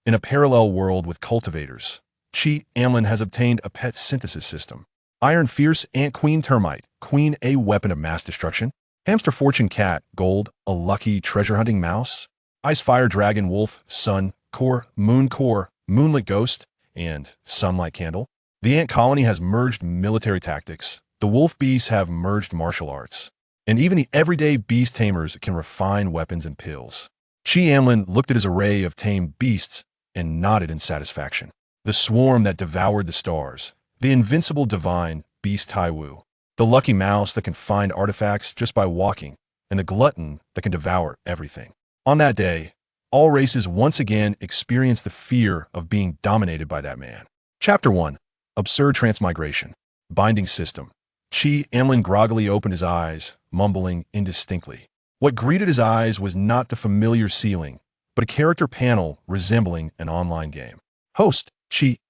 In a parallel world with cultivators, Anlin has obtained a pet synthesis system. Iron Fierce Ant Queen Termite, Queen a weapon of mass destruction. Hamster Fortune Cat, Gold, a lucky treasure-hunting mouse. Ice Fire Dragon Wolf, Sun, Core, Moonlit Ghost, and Sunlight Candle. The ant colony has merged military tactics. The wolf beasts have merged martial arts. And even the everyday beast tamers can refine weapons and pills. Anlin looked at his array of tame beasts and nodded in satisfaction. The swarm that devoured the stars, the invincible divine beast Taiwu, the lucky mouse that can find artifacts just by walking, and the glutton that can devour everything. On that day, all races once again experienced the fear of being dominated by that man. Chapter 1. Absurd Transmigration. Binding System. Anlin groggily opened his eyes, mumbling indistinctly. What greeted his eyes was not the familiar ceiling, but a character panel resembling an online game. Host,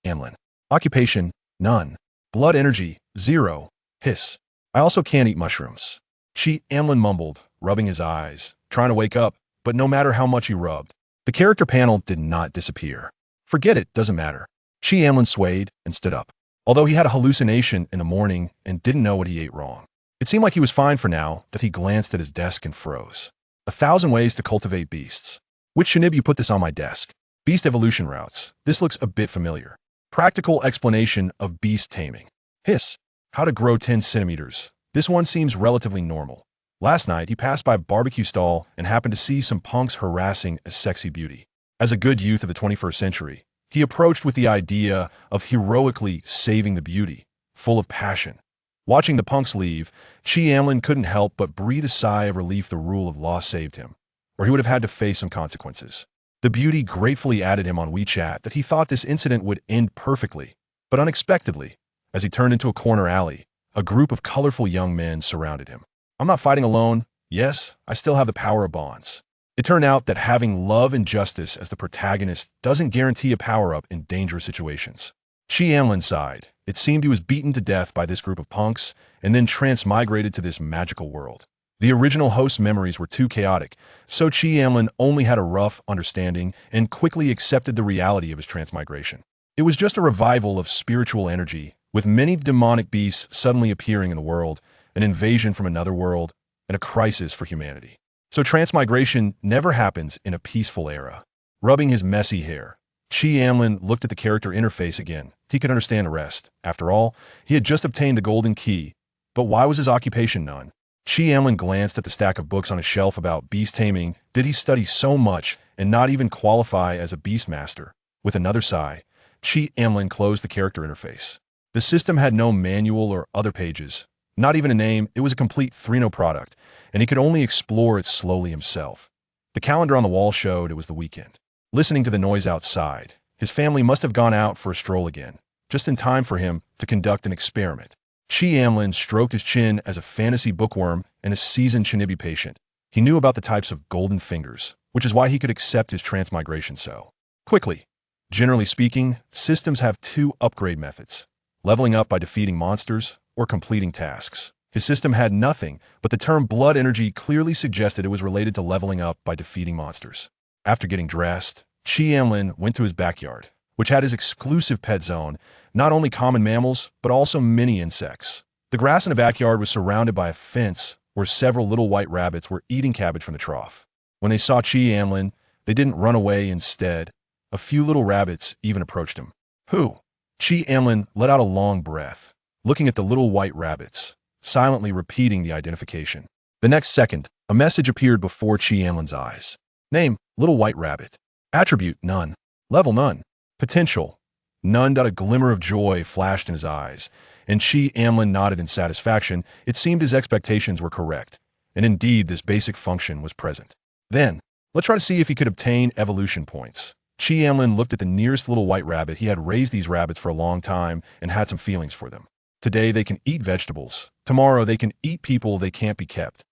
Anlin. Occupation, none. Blood energy, 0. Hiss. I also can't eat mushrooms. Anlin mumbled, rubbing his eyes, trying to wake up, but no matter how much he rubbed, the character panel did not disappear. Forget it, doesn't matter. Anlin swayed and stood up. Although he had a hallucination in the morning and didn't know what he ate wrong. It seemed like he was fine for now that he glanced at his desk and froze. 1,000 ways to cultivate beasts. Which Shinib you put this on my desk? Beast evolution routes. This looks a bit familiar. Practical explanation of beast taming. Hiss. How to grow 10 centimeters. This one seems relatively normal. Last night, he passed by a barbecue stall and happened to see some punks harassing a sexy beauty. As a good youth of the 21st century, he approached with the idea of heroically saving the beauty, full of passion. Watching the punks leave, Anlin couldn't help but breathe a sigh of relief the rule of law saved him, or he would have had to face some consequences. The beauty gratefully added him on WeChat that he thought this incident would end perfectly, but unexpectedly, as he turned into a corner alley, a group of colorful young men surrounded him. I'm not fighting alone. Yes, I still have the power of bonds. It turned out that having love and justice as the protagonist doesn't guarantee a power-up in dangerous situations. Anlin sighed. It seemed he was beaten to death by this group of punks and then transmigrated to this magical world. The original host's memories were too chaotic, so Anlin only had a rough understanding and quickly accepted the reality of his transmigration. It was just a revival of spiritual energy, with many demonic beasts suddenly appearing in the world, an invasion from another world, and a crisis for humanity. So transmigration never happens in a peaceful era. Rubbing his messy hair, Anlin looked at the character interface again. He could understand the rest. After all, he had just obtained the golden key. But why was his occupation none? Anlin glanced at the stack of books on his shelf about beast taming. Did he study so much and not even qualify as a beast master? With another sigh, Anlin closed the character interface. The system had no manual or other pages. Not even a name. It was a complete 3.0 product, and he could only explore it slowly himself. The calendar on the wall showed it was the weekend. Listening to the noise outside, his family must have gone out for a stroll again, just in time for him to conduct an experiment. Anlin stroked his chin as a fantasy bookworm and a seasoned Shinibi patient. He knew about the types of golden fingers, which is why he could accept his transmigration so quickly. Generally speaking, systems have 2 upgrade methods: leveling up by defeating monsters or completing tasks. His system had nothing, but the term blood energy clearly suggested it was related to leveling up by defeating monsters. After getting dressed, Anlin went to his backyard, which had his exclusive pet zone, not only common mammals, but also many insects. The grass in the backyard was surrounded by a fence where several little white rabbits were eating cabbage from the trough. When they saw Anlin, they didn't run away. Instead, a few little rabbits even approached him. Who? Anlin let out a long breath, looking at the little white rabbits, silently repeating the identification. The next second, a message appeared before Anlin's eyes. Name, Little White Rabbit. Attribute, none. Level, none. Potential, none. A glimmer of joy flashed in his eyes, and Anlin nodded in satisfaction. It seemed his expectations were correct, and indeed this basic function was present. Then, let's try to see if he could obtain evolution points. Anlin looked at the nearest little white rabbit. He had raised these rabbits for a long time and had some feelings for them. Today they can eat vegetables. Tomorrow they can eat people. They can't be kept.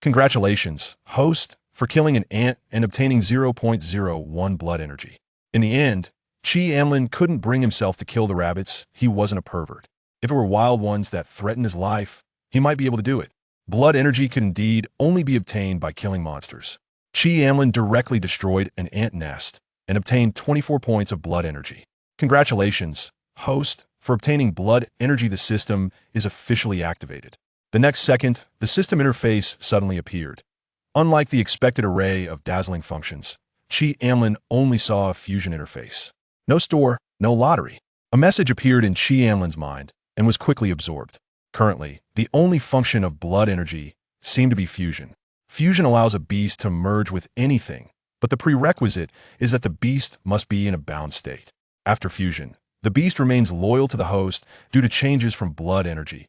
Congratulations, host, for killing an ant and obtaining 0.01 blood energy. In the end, Anlin couldn't bring himself to kill the rabbits. He wasn't a pervert. If it were wild ones that threatened his life, he might be able to do it. Blood energy could indeed only be obtained by killing monsters. Anlin directly destroyed an ant nest, and obtained 24 points of blood energy. Congratulations, host, for obtaining blood energy. The system is officially activated. The next second, the system interface suddenly appeared. Unlike the expected array of dazzling functions, Anlin only saw a fusion interface. No store, no lottery. A message appeared in Anlin's mind and was quickly absorbed. Currently, the only function of blood energy seemed to be fusion. Fusion allows a beast to merge with anything, but the prerequisite is that the beast must be in a bound state. After fusion, the beast remains loyal to the host due to changes from blood energy.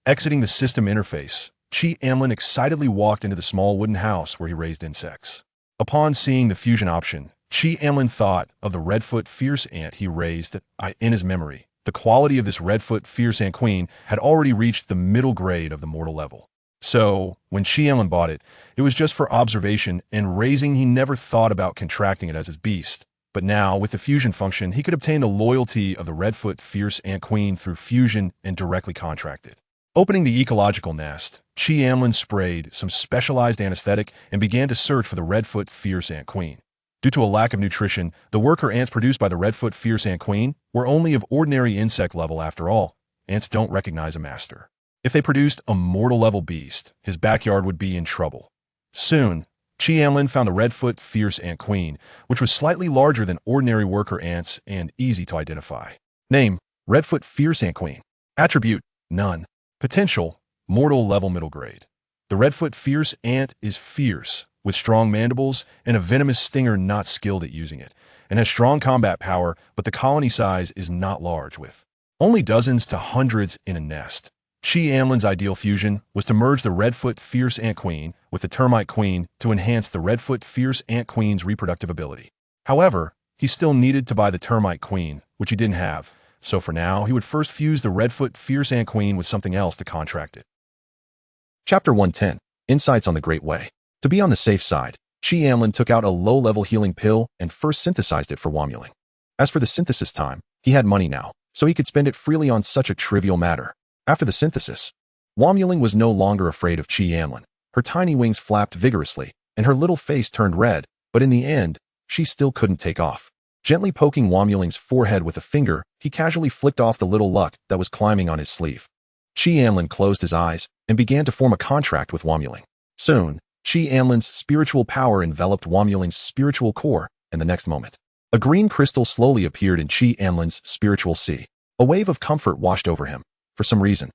Exiting the system interface, Anlin excitedly walked into the small wooden house where he raised insects. Upon seeing the fusion option, Anlin thought of the redfoot fierce ant he raised in his memory. The quality of this redfoot fierce ant queen had already reached the middle grade of the mortal level. So, when Anlin bought it, it was just for observation and raising. He never thought about contracting it as his beast. But now, with the fusion function, he could obtain the loyalty of the redfoot fierce ant queen through fusion and directly contract it. Opening the ecological nest, Anlin sprayed some specialized anesthetic and began to search for the redfoot fierce ant queen. Due to a lack of nutrition, the worker ants produced by the redfoot fierce ant queen were only of ordinary insect level. After all, ants don't recognize a master. If they produced a mortal level beast, his backyard would be in trouble. Soon, Anlin found the redfoot fierce ant queen, which was slightly larger than ordinary worker ants and easy to identify. Name: redfoot fierce ant queen. Attribute: none. Potential: mortal level middle grade. The redfoot fierce ant is fierce, with strong mandibles and a venomous stinger, not skilled at using it, and has strong combat power, but the colony size is not large, with only dozens to hundreds in a nest. Anlin's ideal fusion was to merge the redfoot fierce ant queen with the termite queen to enhance the redfoot fierce ant queen's reproductive ability. However, he still needed to buy the termite queen, which he didn't have, so for now he would first fuse the redfoot fierce ant queen with something else to contract it. Chapter 110. Insights on the Great Way. To be on the safe side, Anlin took out a low-level healing pill and first synthesized it for Womuling. As for the synthesis time, he had money now, so he could spend it freely on such a trivial matter. After the synthesis, Womuling was no longer afraid of Anlin. Her tiny wings flapped vigorously, and her little face turned red, but in the end, she still couldn't take off. Gently poking Womuling's forehead with a finger, he casually flicked off the little luck that was climbing on his sleeve. Anlin closed his eyes and began to form a contract with Womuling. Soon, Anlin's spiritual power enveloped Womuling's spiritual core, and the next moment, a green crystal slowly appeared in Anlin's spiritual sea. A wave of comfort washed over him. For some reason,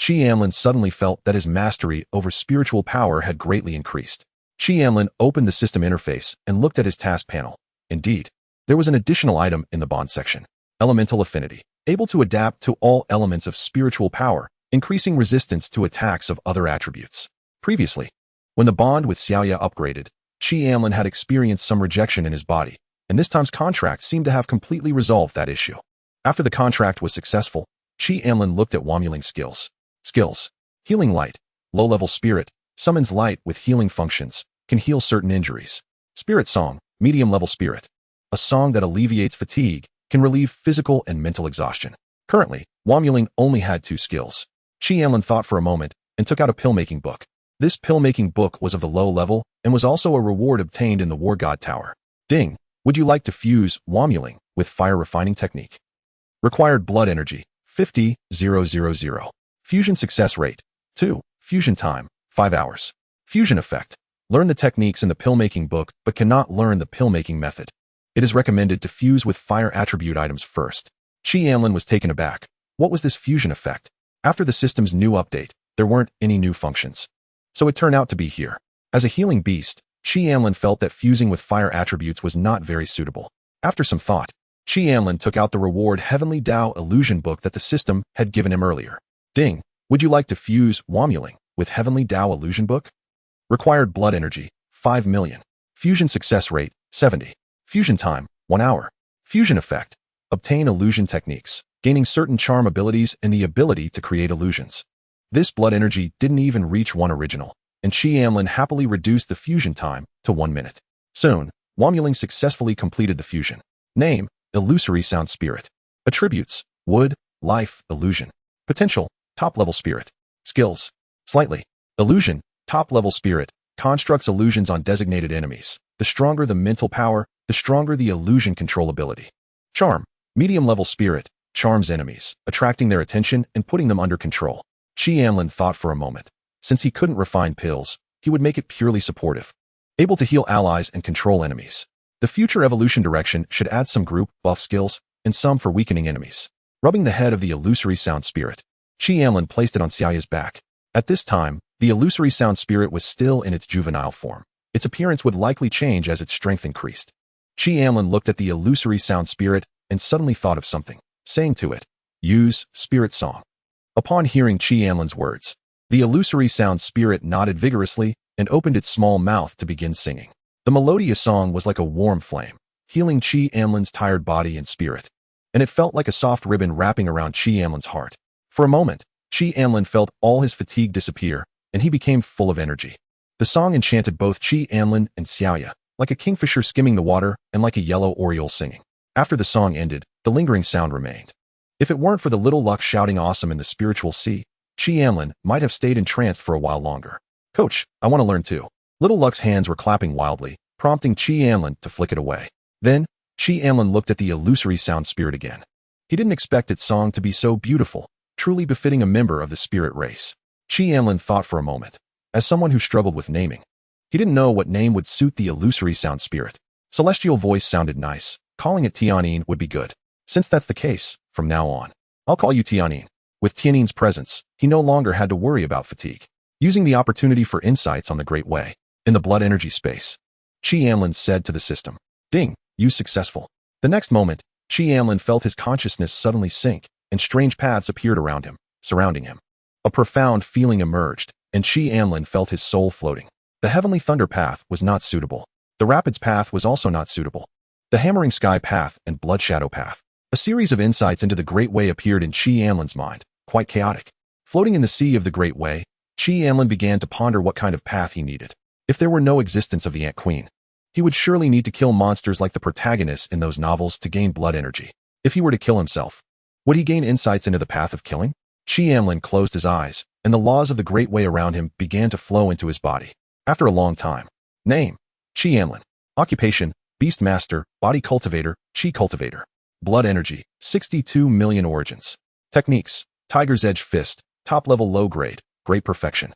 Anlin suddenly felt that his mastery over spiritual power had greatly increased. Anlin opened the system interface and looked at his task panel. Indeed, there was an additional item in the bond section: elemental affinity, able to adapt to all elements of spiritual power, increasing resistance to attacks of other attributes. Previously, when the bond with Xiaoya upgraded, Anlin had experienced some rejection in his body, and this time's contract seemed to have completely resolved that issue. After the contract was successful, Anlin looked at Womuling's skills. Skills: Healing Light, low-level spirit, summons light with healing functions, can heal certain injuries. Spirit Song, medium-level spirit, a song that alleviates fatigue, can relieve physical and mental exhaustion. Currently, Womuling only had 2 skills. Anlin thought for a moment and took out a pill-making book. This pill-making book was of the low level and was also a reward obtained in the War God Tower. Ding! Would you like to fuse Womuling with fire refining technique? Required blood energy: 50,000. Fusion success rate: 2. Fusion time: 5 hours. Fusion effect: learn the techniques in the pill-making book but cannot learn the pill-making method. It is recommended to fuse with fire attribute items first. Anlin was taken aback. What was this fusion effect? After the system's new update, there weren't any new functions. So it turned out to be here. As a healing beast, Anlin felt that fusing with fire attributes was not very suitable. After some thought, Anlin took out the reward Heavenly Tao illusion book that the system had given him earlier. Ding! Would you like to fuse Womuling with Heavenly Tao illusion book? Required blood energy: 5 million. Fusion success rate: 70. Fusion time: 1 hour. Fusion effect: obtain illusion techniques, gaining certain charm abilities and the ability to create illusions. This blood energy didn't even reach 1 original, and Anlin happily reduced the fusion time to 1 minute. Soon, Womuling successfully completed the fusion. Name: Illusory Sound Spirit. Attributes: Wood, Life, Illusion. Potential: top-level spirit. Skills: Slightly. Illusion: top-level spirit, constructs illusions on designated enemies. The stronger the mental power, the stronger the illusion control ability. Charm. Medium-level spirit, charms enemies, attracting their attention and putting them under control. Anlin thought for a moment. Since he couldn't refine pills, he would make it purely supportive. Able to heal allies and control enemies. The future evolution direction should add some group buff skills and some for weakening enemies. Rubbing the head of the illusory sound spirit, Anlin placed it on Xiaoya's back. At this time, the illusory sound spirit was still in its juvenile form. Its appearance would likely change as its strength increased. Anlin looked at the illusory sound spirit and suddenly thought of something, saying to it, "Use spirit song." Upon hearing Anlin's words, the illusory sound spirit nodded vigorously and opened its small mouth to begin singing. The melodious song was like a warm flame, healing Anlin's tired body and spirit, and it felt like a soft ribbon wrapping around Anlin's heart. For a moment, Anlin felt all his fatigue disappear, and he became full of energy. The song enchanted both Anlin and Xiaoya, like a kingfisher skimming the water and like a yellow oriole singing. After the song ended, the lingering sound remained. If it weren't for the little luck shouting awesome in the spiritual sea, Anlin might have stayed entranced for a while longer. "Coach, I want to learn too." Little Luck's hands were clapping wildly, prompting Anlin to flick it away. Then, Anlin looked at the illusory sound spirit again. He didn't expect its song to be so beautiful, truly befitting a member of the spirit race. Anlin thought for a moment. As someone who struggled with naming, he didn't know what name would suit the illusory sound spirit. Celestial voice sounded nice. Calling it Tianyin would be good. Since that's the case, from now on, I'll call you Tianyin. With Tianyin's presence, he no longer had to worry about fatigue. Using the opportunity for insights on the Great Way, in the blood energy space, Anlin said to the system, "Ding, use successful." The next moment, Anlin felt his consciousness suddenly sink, and strange paths appeared around him, surrounding him. A profound feeling emerged, and Anlin felt his soul floating. The Heavenly Thunder path was not suitable. The Rapids path was also not suitable. The Hammering Sky path and Blood Shadow path. A series of insights into the Great Way appeared in Anlin's mind, quite chaotic. Floating in the sea of the Great Way, Anlin began to ponder what kind of path he needed. If there were no existence of the Ant Queen, he would surely need to kill monsters like the protagonists in those novels to gain blood energy. If he were to kill himself, would he gain insights into the path of killing? Anlin closed his eyes, and the laws of the Great Way around him began to flow into his body. After a long time. Name: Anlin. Occupation: Beastmaster, Body Cultivator, Chi Cultivator. Blood Energy: 62 million origins. Techniques: Tiger's Edge Fist, Top Level Low Grade, Great Perfection.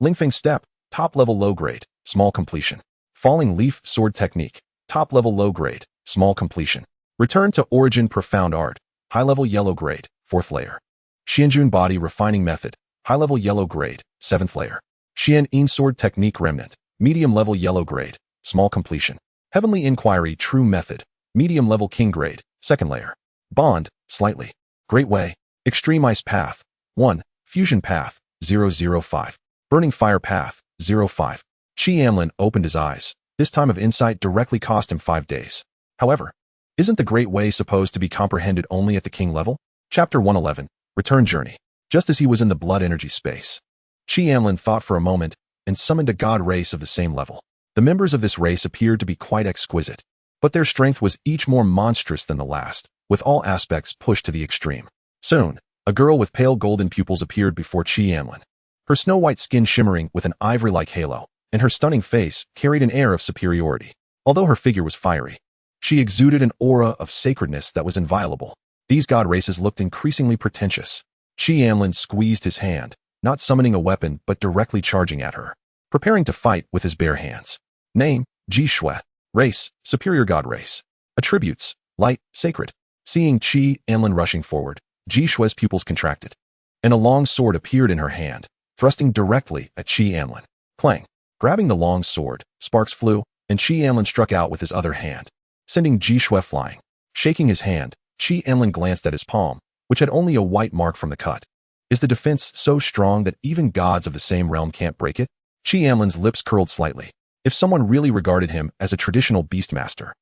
Lingfeng Step, Top Level Low Grade, Small Completion. Falling Leaf Sword Technique, Top Level Low Grade, Small Completion. Return to Origin Profound Art, High Level Yellow Grade, 4th Layer. Xianjun Body Refining Method, High Level Yellow Grade, 7th Layer. Xian Yin Sword Technique Remnant, Medium Level Yellow Grade, Small Completion. Heavenly Inquiry True Method, Medium Level King Grade, 2nd Layer. Bond, Slightly. Great Way, Extreme Ice Path, 1, Fusion Path, 005. Burning Fire Path, 05. Anlin opened his eyes. This time of insight directly cost him 5 days. However, isn't the Great Way supposed to be comprehended only at the king level? Chapter 111, Return Journey. Just as he was in the blood energy space, Anlin thought for a moment and summoned a god race of the same level. The members of this race appeared to be quite exquisite, but their strength was each more monstrous than the last, with all aspects pushed to the extreme. Soon, a girl with pale golden pupils appeared before Anlin. Her snow-white skin shimmering with an ivory-like halo, and her stunning face carried an air of superiority. Although her figure was fiery, she exuded an aura of sacredness that was inviolable. These god races looked increasingly pretentious. Anlin squeezed his hand, not summoning a weapon but directly charging at her, preparing to fight with his bare hands. Name: Ji Shui. Race: Superior God Race. Attributes: Light, Sacred. Seeing Anlin rushing forward, Ji Shui's pupils contracted, and a long sword appeared in her hand, thrusting directly at Anlin. Clang. Grabbing the long sword, sparks flew, and Anlin struck out with his other hand, sending Ji Shui flying. Shaking his hand, Anlin glanced at his palm, which had only a white mark from the cut. Is the defense so strong that even gods of the same realm can't break it? Anlin's lips curled slightly. If someone really regarded him as a traditional beastmaster,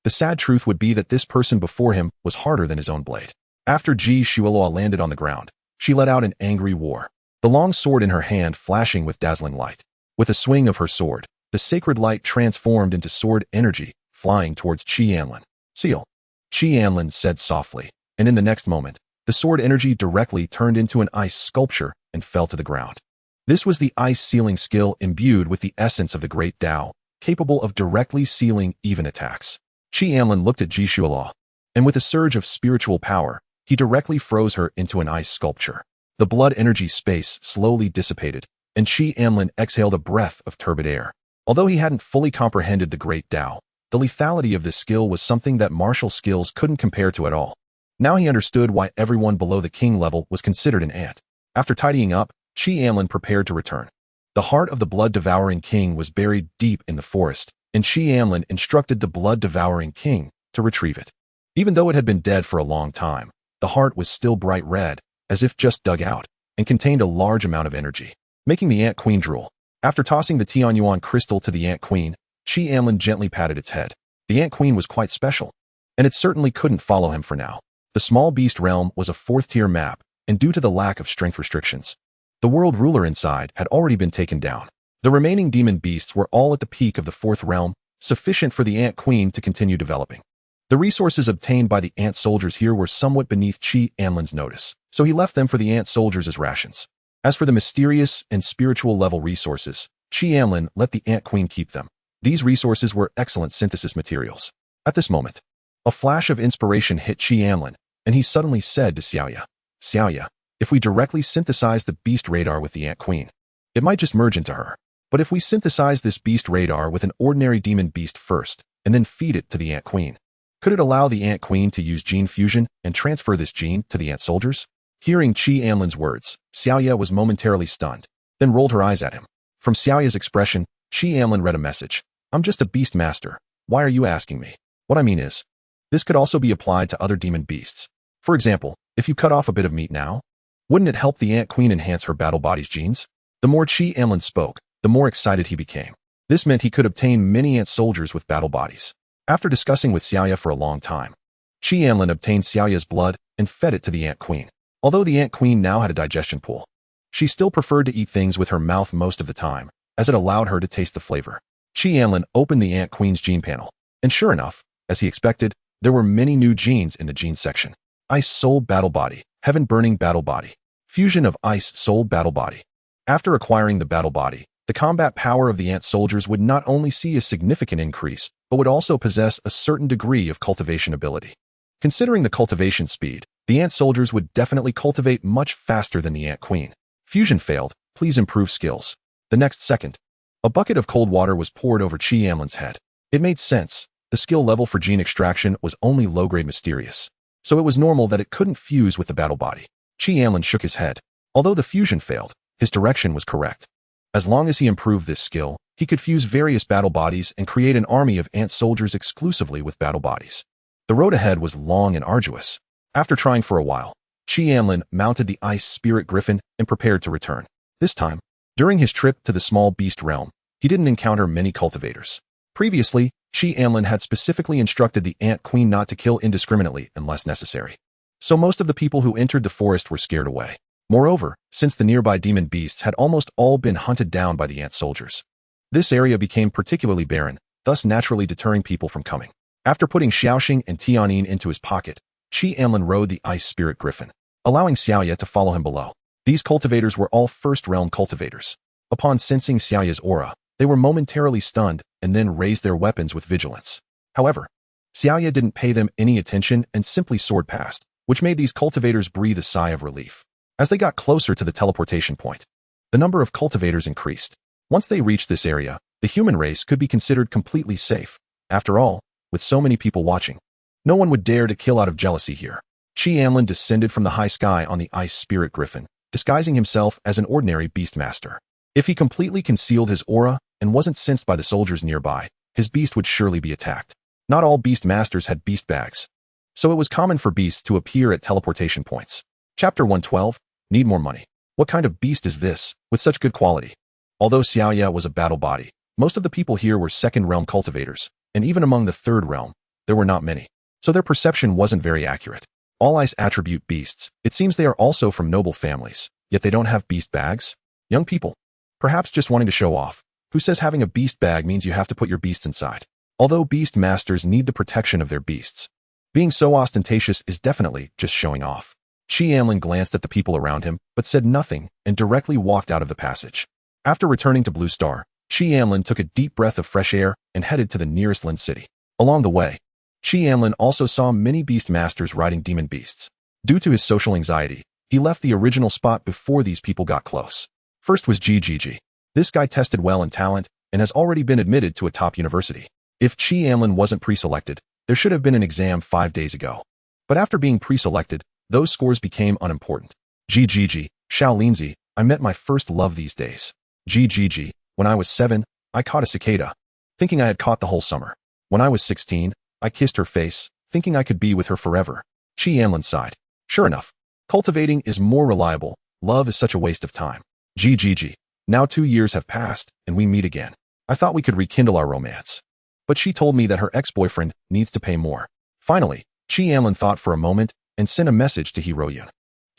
the sad truth would be that this person before him was harder than his own blade. After Ji Shui landed on the ground, she let out an angry roar, the long sword in her hand flashing with dazzling light. With a swing of her sword, the sacred light transformed into sword energy, flying towards Anlin. Seal. Anlin said softly, and in the next moment, the sword energy directly turned into an ice sculpture and fell to the ground. This was the ice sealing skill imbued with the essence of the great Tao, capable of directly sealing even attacks. Qi Anlin looked at Jishuala, and with a surge of spiritual power, he directly froze her into an ice sculpture. The blood energy space slowly dissipated, and Qi Anlin exhaled a breath of turbid air. Although he hadn't fully comprehended the Great Tao, the lethality of this skill was something that martial skills couldn't compare to at all. Now he understood why everyone below the king level was considered an ant. After tidying up, Qi Anlin prepared to return. The heart of the blood-devouring king was buried deep in the forest, and Qi Anlin instructed the blood-devouring king to retrieve it. Even though it had been dead for a long time, the heart was still bright red, as if just dug out, and contained a large amount of energy, making the ant queen drool. After tossing the Tianyuan crystal to the ant queen, Qi Anlin gently patted its head. The ant queen was quite special, and it certainly couldn't follow him for now. The small beast realm was a fourth-tier map, and due to the lack of strength restrictions, the world ruler inside had already been taken down. The remaining demon beasts were all at the peak of the fourth realm, sufficient for the ant queen to continue developing. The resources obtained by the ant soldiers here were somewhat beneath Qi Anlin's notice, so he left them for the ant soldiers as rations. As for the mysterious and spiritual level resources, Qi Anlin let the ant queen keep them. These resources were excellent synthesis materials. At this moment, a flash of inspiration hit Qi Anlin, and he suddenly said to Xiaoya, "Xiaoya, if we directly synthesize the beast radar with the ant queen, it might just merge into her. But if we synthesize this beast radar with an ordinary demon beast first, and then feed it to the ant queen, could it allow the ant queen to use gene fusion and transfer this gene to the ant soldiers?" Hearing Qi Anlin's words, Xiaoya was momentarily stunned, then rolled her eyes at him. From Xiaoya's expression, Qi Anlin read a message. "I'm just a beast master. Why are you asking me? What I mean is, this could also be applied to other demon beasts. For example, if you cut off a bit of meat now, wouldn't it help the ant queen enhance her battle body's genes?" The more Qi Anlin spoke, the more excited he became. This meant he could obtain many ant soldiers with battle bodies. After discussing with Xiaoya for a long time, Qi Anlin obtained Xiaoya's blood and fed it to the ant queen. Although the ant queen now had a digestion pool, she still preferred to eat things with her mouth most of the time, as it allowed her to taste the flavor. Qi Anlin opened the ant queen's gene panel, and sure enough, as he expected, there were many new genes in the gene section. Ice Soul Battle Body, Heaven Burning Battle Body, Fusion of Ice Soul Battle Body. After acquiring the battle body, the combat power of the ant soldiers would not only see a significant increase, but would also possess a certain degree of cultivation ability. Considering the cultivation speed, the ant soldiers would definitely cultivate much faster than the ant queen. Fusion failed, please improve skills. The next second, a bucket of cold water was poured over Qi Anlin's head. It made sense. The skill level for gene extraction was only low-grade mysterious, so it was normal that it couldn't fuse with the battle body. Qi Anlin shook his head. Although the fusion failed, his direction was correct. As long as he improved this skill, he could fuse various battle bodies and create an army of ant soldiers exclusively with battle bodies. The road ahead was long and arduous. After trying for a while, Qi Anlin mounted the ice spirit griffin and prepared to return. This time, during his trip to the small beast realm, he didn't encounter many cultivators. Previously, Qi Anlin had specifically instructed the ant queen not to kill indiscriminately unless necessary. So most of the people who entered the forest were scared away. Moreover, since the nearby demon beasts had almost all been hunted down by the ant soldiers, this area became particularly barren, thus naturally deterring people from coming. After putting Xiaoxing and Tianin into his pocket, Qi Anlin rode the ice spirit griffin, allowing Xiaoya to follow him below. These cultivators were all first-realm cultivators. Upon sensing Xiaoya's aura, they were momentarily stunned and then raised their weapons with vigilance. However, Xiaoya didn't pay them any attention and simply soared past, which made these cultivators breathe a sigh of relief. As they got closer to the teleportation point, the number of cultivators increased. Once they reached this area, the human race could be considered completely safe. After all, with so many people watching, no one would dare to kill out of jealousy here. Qi Anlin descended from the high sky on the ice spirit griffin, disguising himself as an ordinary beastmaster. If he completely concealed his aura and wasn't sensed by the soldiers nearby, his beast would surely be attacked. Not all beastmasters had beast bags, so it was common for beasts to appear at teleportation points. Chapter 112, Need More Money. What kind of beast is this, with such good quality? Although Xiaoya was a battle body, most of the people here were second-realm cultivators, and even among the third realm, there were not many, so their perception wasn't very accurate. All ice attribute beasts, it seems they are also from noble families, yet they don't have beast bags? Young people, perhaps just wanting to show off. Who says having a beast bag means you have to put your beast inside? Although beast masters need the protection of their beasts, being so ostentatious is definitely just showing off. Qi Anlin glanced at the people around him, but said nothing and directly walked out of the passage. After returning to Blue Star, Qi Anlin took a deep breath of fresh air and headed to the nearest Lin city. Along the way, Anlin also saw many beast masters riding demon beasts. Due to his social anxiety, he left the original spot before these people got close. First was GGG. This guy tested well in talent and has already been admitted to a top university. If Anlin wasn't pre-selected, there should have been an exam 5 days ago. But after being pre-selected, those scores became unimportant. GGG, Shaolinzi, I met my first love these days. GGG, when I was 7, I caught a cicada, thinking I had caught the whole summer. When I was 16, I kissed her face, thinking I could be with her forever. Anlin sighed. Sure enough, cultivating is more reliable. Love is such a waste of time. GGG, now 2 years have passed, and we meet again. I thought we could rekindle our romance. But she told me that her ex-boyfriend needs to pay more. Finally, Anlin thought for a moment and sent a message to Hiroyun.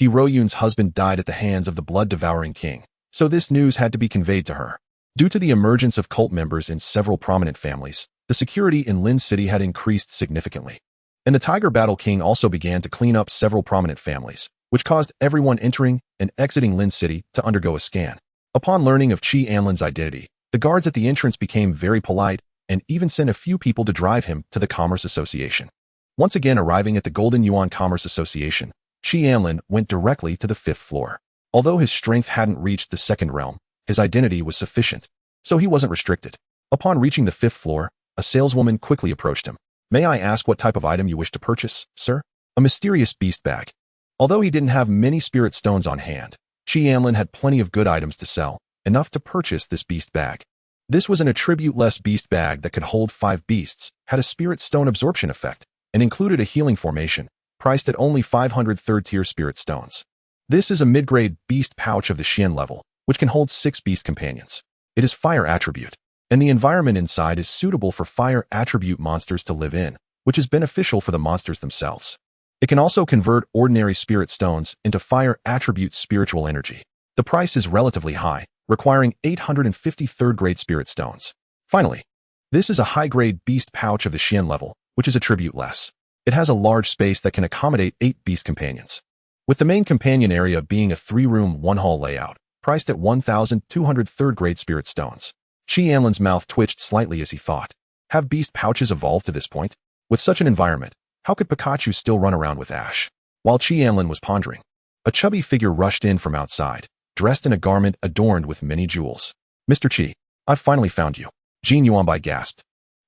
Hiroyun's husband died at the hands of the blood-devouring king, so this news had to be conveyed to her. Due to the emergence of cult members in several prominent families, the security in Lin City had increased significantly. And the Tiger Battle King also began to clean up several prominent families, which caused everyone entering and exiting Lin City to undergo a scan. Upon learning of Anlin's identity, the guards at the entrance became very polite and even sent a few people to drive him to the Commerce Association. Once again arriving at the Golden Yuan Commerce Association, Anlin went directly to the 5th floor. Although his strength hadn't reached the 2nd realm, his identity was sufficient, so he wasn't restricted. Upon reaching the 5th floor, a saleswoman quickly approached him. May I ask what type of item you wish to purchase, sir? A mysterious beast bag. Although he didn't have many spirit stones on hand, Anlin had plenty of good items to sell, enough to purchase this beast bag. This was an attribute-less beast bag that could hold 5 beasts, had a spirit stone absorption effect, and included a healing formation, priced at only 500 third-tier spirit stones. This is a mid-grade beast pouch of the Xian level, which can hold 6 beast companions. It is fire attribute, and the environment inside is suitable for fire attribute monsters to live in, which is beneficial for the monsters themselves. It can also convert ordinary spirit stones into fire attribute spiritual energy. The price is relatively high, requiring 850 third-grade spirit stones. Finally, this is a high-grade beast pouch of the Xian level, which is attribute-less. It has a large space that can accommodate 8 beast companions. With the main companion area being a 3-room, 1-hall layout, priced at 1,200 third-grade spirit stones. Anlin's mouth twitched slightly as he thought. Have beast pouches evolved to this point? With such an environment, how could Pikachu still run around with Ash? While Anlin was pondering, a chubby figure rushed in from outside, dressed in a garment adorned with many jewels. Mr. Qi, I've finally found you. Jin Yuanbai gasped.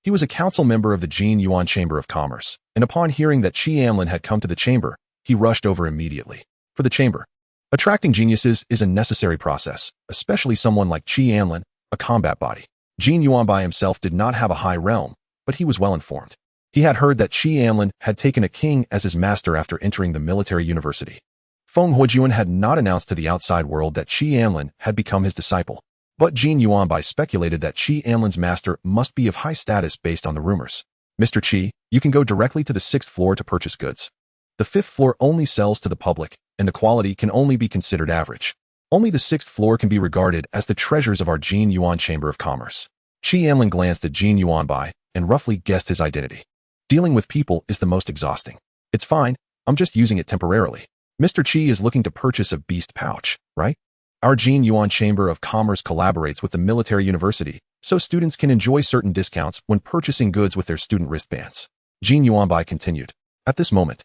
He was a council member of the Jin Yuan Chamber of Commerce, and upon hearing that Anlin had come to the chamber, he rushed over immediately. For the chamber, attracting geniuses is a necessary process, especially someone like Anlin, a combat body. Jin Yuanbai himself did not have a high realm, but he was well informed. He had heard that Anlin had taken a king as his master after entering the military university. Feng Huojuan had not announced to the outside world that Anlin had become his disciple, but Jin Yuanbai speculated that Anlin's master must be of high status based on the rumors. Mr. Qi, you can go directly to the 6th floor to purchase goods. The 5th floor only sells to the public, and the quality can only be considered average. Only the 6th floor can be regarded as the treasures of our Jin Yuan Chamber of Commerce. Anlin glanced at Jin Yuanbai and roughly guessed his identity. Dealing with people is the most exhausting. It's fine, I'm just using it temporarily. Mr. Qi is looking to purchase a beast pouch, right? Our Jin Yuan Chamber of Commerce collaborates with the military university, so students can enjoy certain discounts when purchasing goods with their student wristbands. Jin Yuanbai continued. At this moment,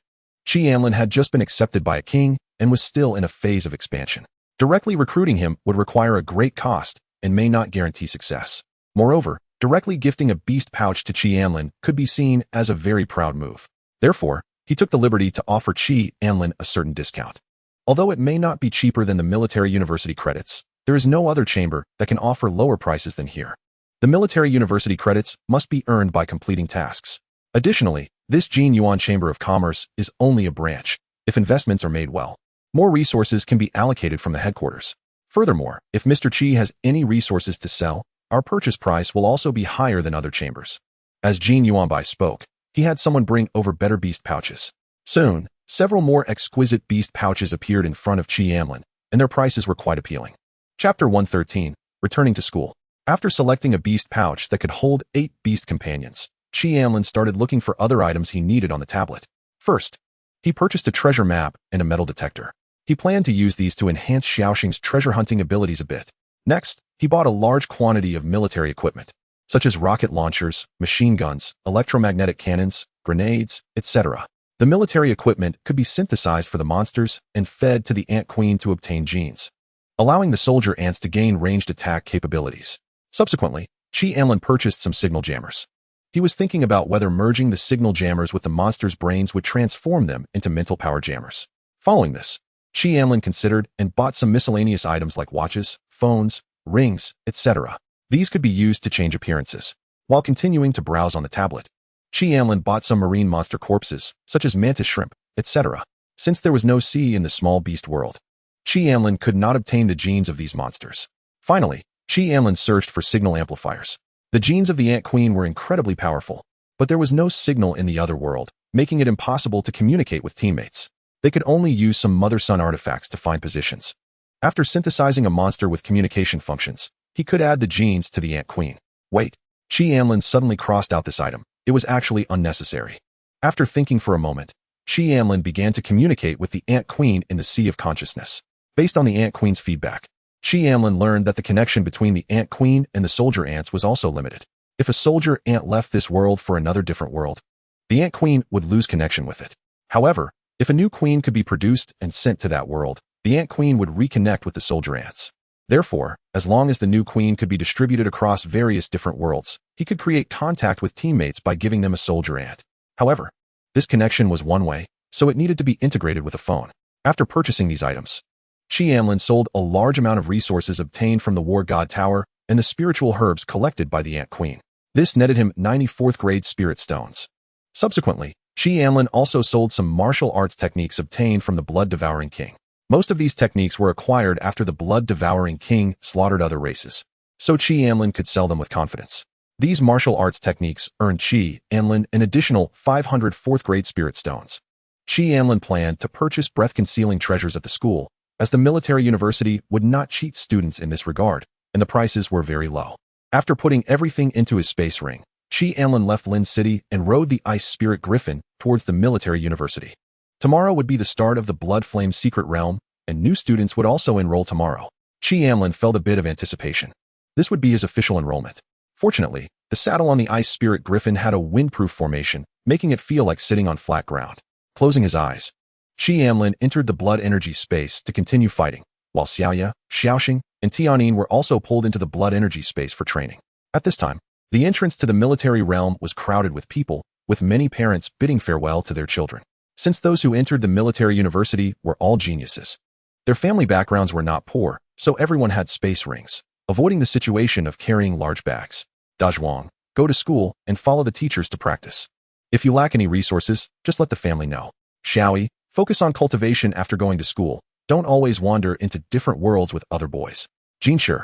Anlin had just been accepted by a king and was still in a phase of expansion. Directly recruiting him would require a great cost and may not guarantee success. Moreover, directly gifting a beast pouch to Anlin could be seen as a very proud move. Therefore, he took the liberty to offer Anlin a certain discount. Although it may not be cheaper than the military university credits, there is no other chamber that can offer lower prices than here. The military university credits must be earned by completing tasks. Additionally, this Jin Yuan Chamber of Commerce is only a branch. If investments are made well, more resources can be allocated from the headquarters. Furthermore, if Mr. Qi has any resources to sell, our purchase price will also be higher than other chambers. As Jin Yuanbai spoke, he had someone bring over better beast pouches. Soon, several more exquisite beast pouches appeared in front of Anlin, and their prices were quite appealing. Chapter 113, Returning to School. After selecting a beast pouch that could hold 8 beast companions, Anlin started looking for other items he needed on the tablet. First, he purchased a treasure map and a metal detector. He planned to use these to enhance Xiaoxing's treasure hunting abilities a bit. Next, he bought a large quantity of military equipment, such as rocket launchers, machine guns, electromagnetic cannons, grenades, etc. The military equipment could be synthesized for the monsters and fed to the ant queen to obtain genes, allowing the soldier ants to gain ranged attack capabilities. Subsequently, Anlin purchased some signal jammers. He was thinking about whether merging the signal jammers with the monsters' brains would transform them into mental power jammers. Following this, Anlin considered and bought some miscellaneous items like watches, phones, rings, etc. These could be used to change appearances. While continuing to browse on the tablet, Anlin bought some marine monster corpses, such as mantis shrimp, etc. Since there was no sea in the small beast world, Anlin could not obtain the genes of these monsters. Finally, Anlin searched for signal amplifiers. The genes of the Ant Queen were incredibly powerful, but there was no signal in the other world, making it impossible to communicate with teammates. They could only use some mother-son artifacts to find positions. After synthesizing a monster with communication functions, he could add the genes to the Ant Queen. Wait, Anlin suddenly crossed out this item. It was actually unnecessary. After thinking for a moment, Anlin began to communicate with the Ant Queen in the Sea of Consciousness. Based on the Ant Queen's feedback, Anlin learned that the connection between the Ant Queen and the soldier ants was also limited. If a soldier ant left this world for another different world, the Ant Queen would lose connection with it. However, if a new queen could be produced and sent to that world, the Ant Queen would reconnect with the soldier ants. Therefore, as long as the new queen could be distributed across various different worlds, he could create contact with teammates by giving them a soldier ant. However, this connection was one way, so it needed to be integrated with a phone. After purchasing these items, Anlin sold a large amount of resources obtained from the War God Tower and the spiritual herbs collected by the Ant Queen. This netted him 94th grade spirit stones. Subsequently, Anlin also sold some martial arts techniques obtained from the blood-devouring king. Most of these techniques were acquired after the blood-devouring king slaughtered other races, so Anlin could sell them with confidence. These martial arts techniques earned Anlin an additional 500 4th-grade spirit stones. Anlin planned to purchase breath-concealing treasures at the school, as the military university would not cheat students in this regard, and the prices were very low. After putting everything into his space ring, Anlin left Lin City and rode the Ice Spirit Griffin towards the military university. Tomorrow would be the start of the Blood Flame Secret Realm, and new students would also enroll tomorrow. Anlin felt a bit of anticipation. This would be his official enrollment. Fortunately, the saddle on the Ice Spirit Griffin had a windproof formation, making it feel like sitting on flat ground. Closing his eyes, Anlin entered the blood energy space to continue fighting, while Xiaoya, Xiaoxing, and Tianyin were also pulled into the blood energy space for training. At this time, the entrance to the military realm was crowded with people, with many parents bidding farewell to their children. Since those who entered the military university were all geniuses, their family backgrounds were not poor, so everyone had space rings, avoiding the situation of carrying large bags. Dazhuang, go to school and follow the teachers to practice. If you lack any resources, just let the family know. Xiaoyi, focus on cultivation after going to school. Don't always wander into different worlds with other boys. Jinshi,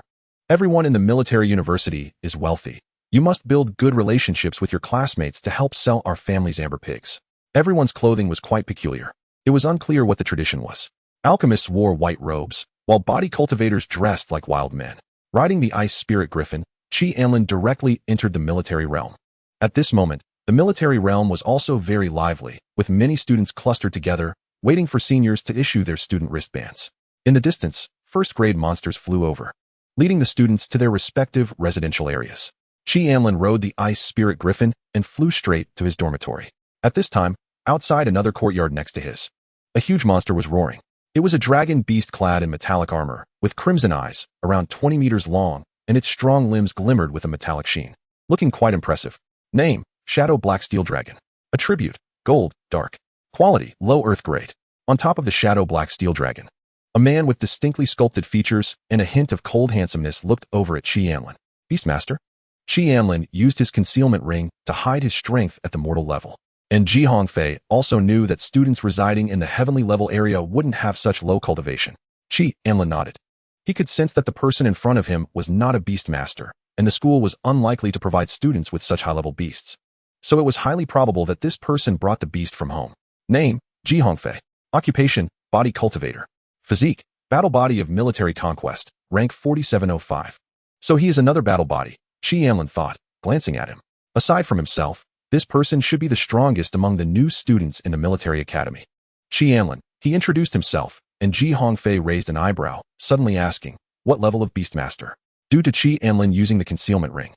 everyone in the military university is wealthy. You must build good relationships with your classmates to help sell our family's amber pigs. Everyone's clothing was quite peculiar. It was unclear what the tradition was. Alchemists wore white robes, while body cultivators dressed like wild men. Riding the Ice Spirit Griffin, Anlin directly entered the military realm. At this moment, the military realm was also very lively, with many students clustered together, waiting for seniors to issue their student wristbands. In the distance, first-grade monsters flew over, leading the students to their respective residential areas. Anlin rode the Ice Spirit Griffin and flew straight to his dormitory. At this time, outside another courtyard next to his, a huge monster was roaring. It was a dragon beast clad in metallic armor, with crimson eyes, around 20 meters long, and its strong limbs glimmered with a metallic sheen, looking quite impressive. Name, Shadow Black Steel Dragon. Attribute, Gold, Dark. Quality, Low Earth Grade. On top of the Shadow Black Steel Dragon, a man with distinctly sculpted features and a hint of cold handsomeness looked over at Anlin. Beastmaster? Anlin used his concealment ring to hide his strength at the mortal level. And Hongfei also knew that students residing in the heavenly level area wouldn't have such low cultivation. Anlin nodded. He could sense that the person in front of him was not a beastmaster, and the school was unlikely to provide students with such high-level beasts. So it was highly probable that this person brought the beast from home. Name, Hongfei. Occupation, Body Cultivator. Physique, Battle Body of Military Conquest, rank 4705. So he is another battle body, Anlin thought, glancing at him. Aside from himself, this person should be the strongest among the new students in the military academy. Anlin, he introduced himself, and Hongfei raised an eyebrow, suddenly asking, what level of beastmaster? Due to Anlin using the concealment ring,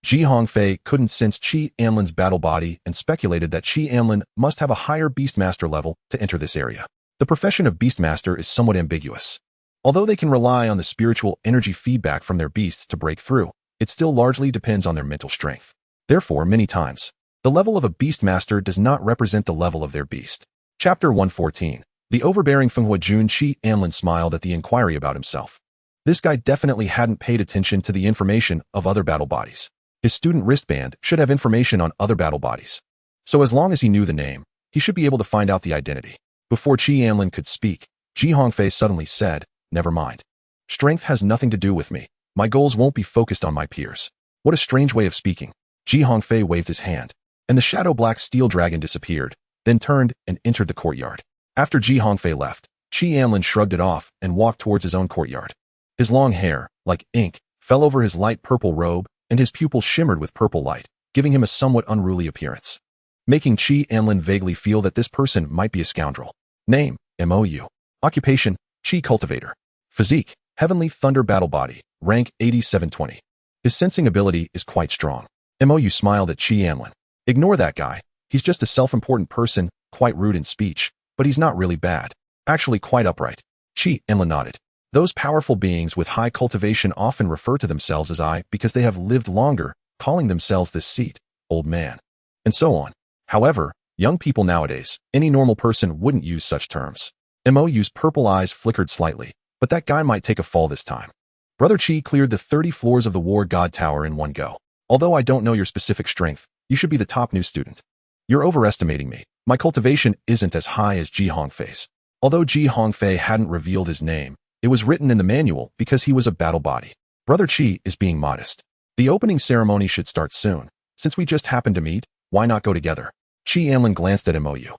Ji Hongfei couldn't sense Qi Anlin's battle body and speculated that Qi Anlin must have a higher Beastmaster level to enter this area. The profession of Beastmaster is somewhat ambiguous. Although they can rely on the spiritual energy feedback from their beasts to break through, it still largely depends on their mental strength. Therefore, many times, the level of a Beastmaster does not represent the level of their beast. Chapter 114. The overbearing Fenghua Jun. Qi Anlin smiled at the inquiry about himself. This guy definitely hadn't paid attention to the information of other battle bodies. His student wristband should have information on other battle bodies. So as long as he knew the name, he should be able to find out the identity. Before Qi Anlin could speak, Ji Hongfei suddenly said, "Never mind. Strength has nothing to do with me. My goals won't be focused on my peers." What a strange way of speaking. Ji Hongfei waved his hand, and the shadow-black steel dragon disappeared, then turned and entered the courtyard. After Ji Hongfei left, Qi Anlin shrugged it off and walked towards his own courtyard. His long hair, like ink, fell over his light purple robe, and his pupils shimmered with purple light, giving him a somewhat unruly appearance, making Qi Anlin vaguely feel that this person might be a scoundrel. Name, MOU. Occupation, Qi Cultivator. Physique, Heavenly Thunder Battle Body, rank 8720. His sensing ability is quite strong. MOU smiled at Qi Anlin. Ignore that guy. He's just a self-important person, quite rude in speech, but he's not really bad. Actually quite upright. Qi Anlin nodded. Those powerful beings with high cultivation often refer to themselves as I because they have lived longer, calling themselves this seat, old man, and so on. However, young people nowadays, any normal person wouldn't use such terms. MOU's purple eyes flickered slightly, but that guy might take a fall this time. Brother Qi cleared the 30 floors of the War God Tower in one go. Although I don't know your specific strength, you should be the top new student. You're overestimating me. My cultivation isn't as high as Ji Hongfei's. Although Ji Hongfei hadn't revealed his name, it was written in the manual because he was a battle body. Brother Qi is being modest. The opening ceremony should start soon. Since we just happened to meet, why not go together? Qi Anlin glanced at MOU.